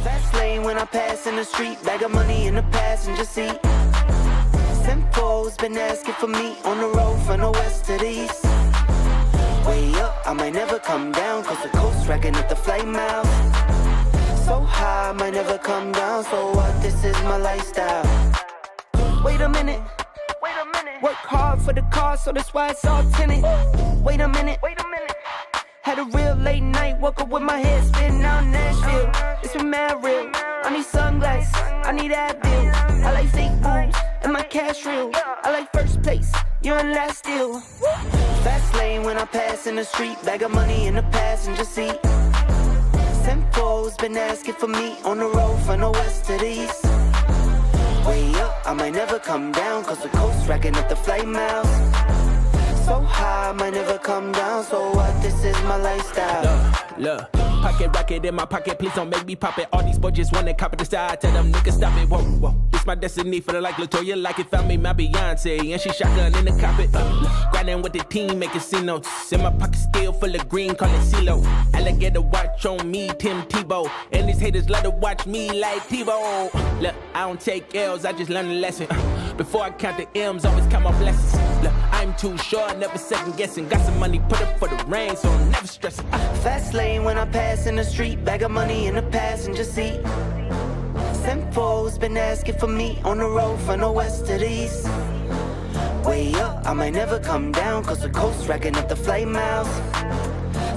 Fast lane when I pass in the street, bag of money in the passenger seat. Simcoe's been asking for me on the road from the west to the east. Way up, I might never come down, cause the coast racking up the flight miles. So high, I might never come down, so what, this is my lifestyle. Wait a minute, work hard for the car, so that's why it's all tinted. Wait a minute, had a real late night, woke up with my head spinning out Nashville. It's been mad real, I need sunglasses, I need Advil. I like fake boobs, and my cash real. I like first place, you're in last deal. Fast lane when I pass in the street, bag of money in the passenger seat. Simcoe's been asking for me on the road from the west to the east. Way up, I might never come down, cause the coast racking up the flight miles. So high, I might never come down, so what, this is my lifestyle. Look, pocket rocket in my pocket, please don't make me pop it. All these boys just wanna copy the style, tell them niggas stop it. Whoa, whoa, it's my destiny, feeling like Latoya, like it found me my Beyonce, and she shotgun in the cockpit. Grinding with the team, making C notes. In my pocket still full of green, call it CeeLo. Alligator watch on me, Tim Tebow, and these haters love to watch me like Tebow. Look, I don't take L's, I just learn a lesson. Before I count the M's, always count my blessings. Look, I'm too short, never second guessing. Got some money, put up for the rain, so I'm never stressing. Fast lane when I pass in the street, bag of money in the passenger seat. Simcoe's been asking for me on the road from the west to the east. Way up, I might never come down, cause the coast racking up the flight miles.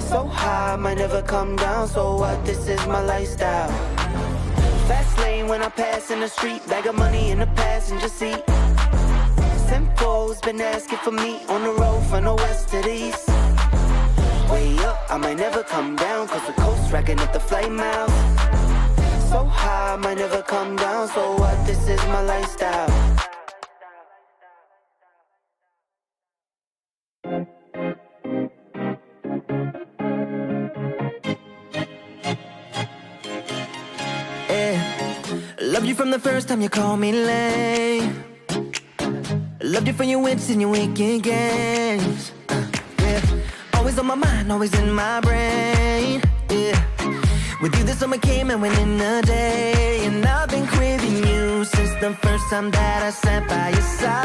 So high, I might never come down, so what, this is my lifestyle. Fast lane when I pass in the street, bag of money in the passenger seat. Simcoe's been asking for me on the road from the west to the east. Way up, I might never come down, cause the coast racking up the flight miles. So high, I might never come down, so what, this is my lifestyle. Love you from the first time you called me lame. Loved you for your wits and your wicked games. Yeah. Always on my mind, always in my brain. Yeah. With you, the summer came and went in a day. And I've been craving you since the first time that I sat by your side.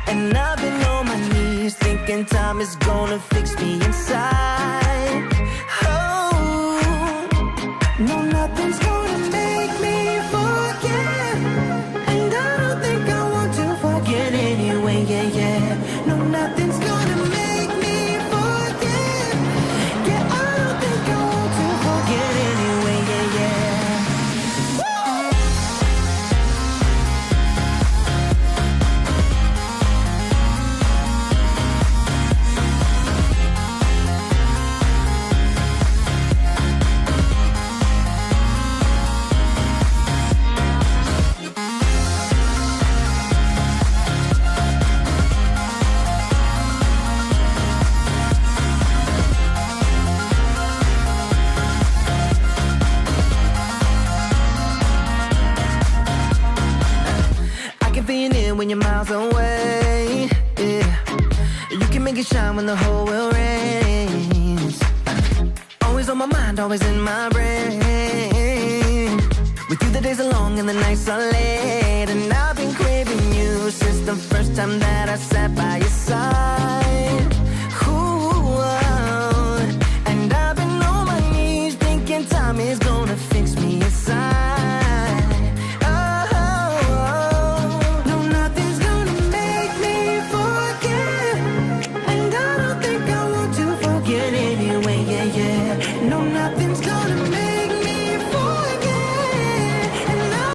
And I've been on my knees thinking time is gonna fix me inside. No, nothing's gonna make me forget. And I don't think I want to forget anyway, yeah. No, nothing's gonna make me forget. Yeah, I don't think I want to forget anyway, yeah. When you're miles away, yeah. You can make it shine when the whole world rains. Always on my mind, always in my brain. With you the days are long and the nights are late. And I've been craving you since the first time that I sat by your side.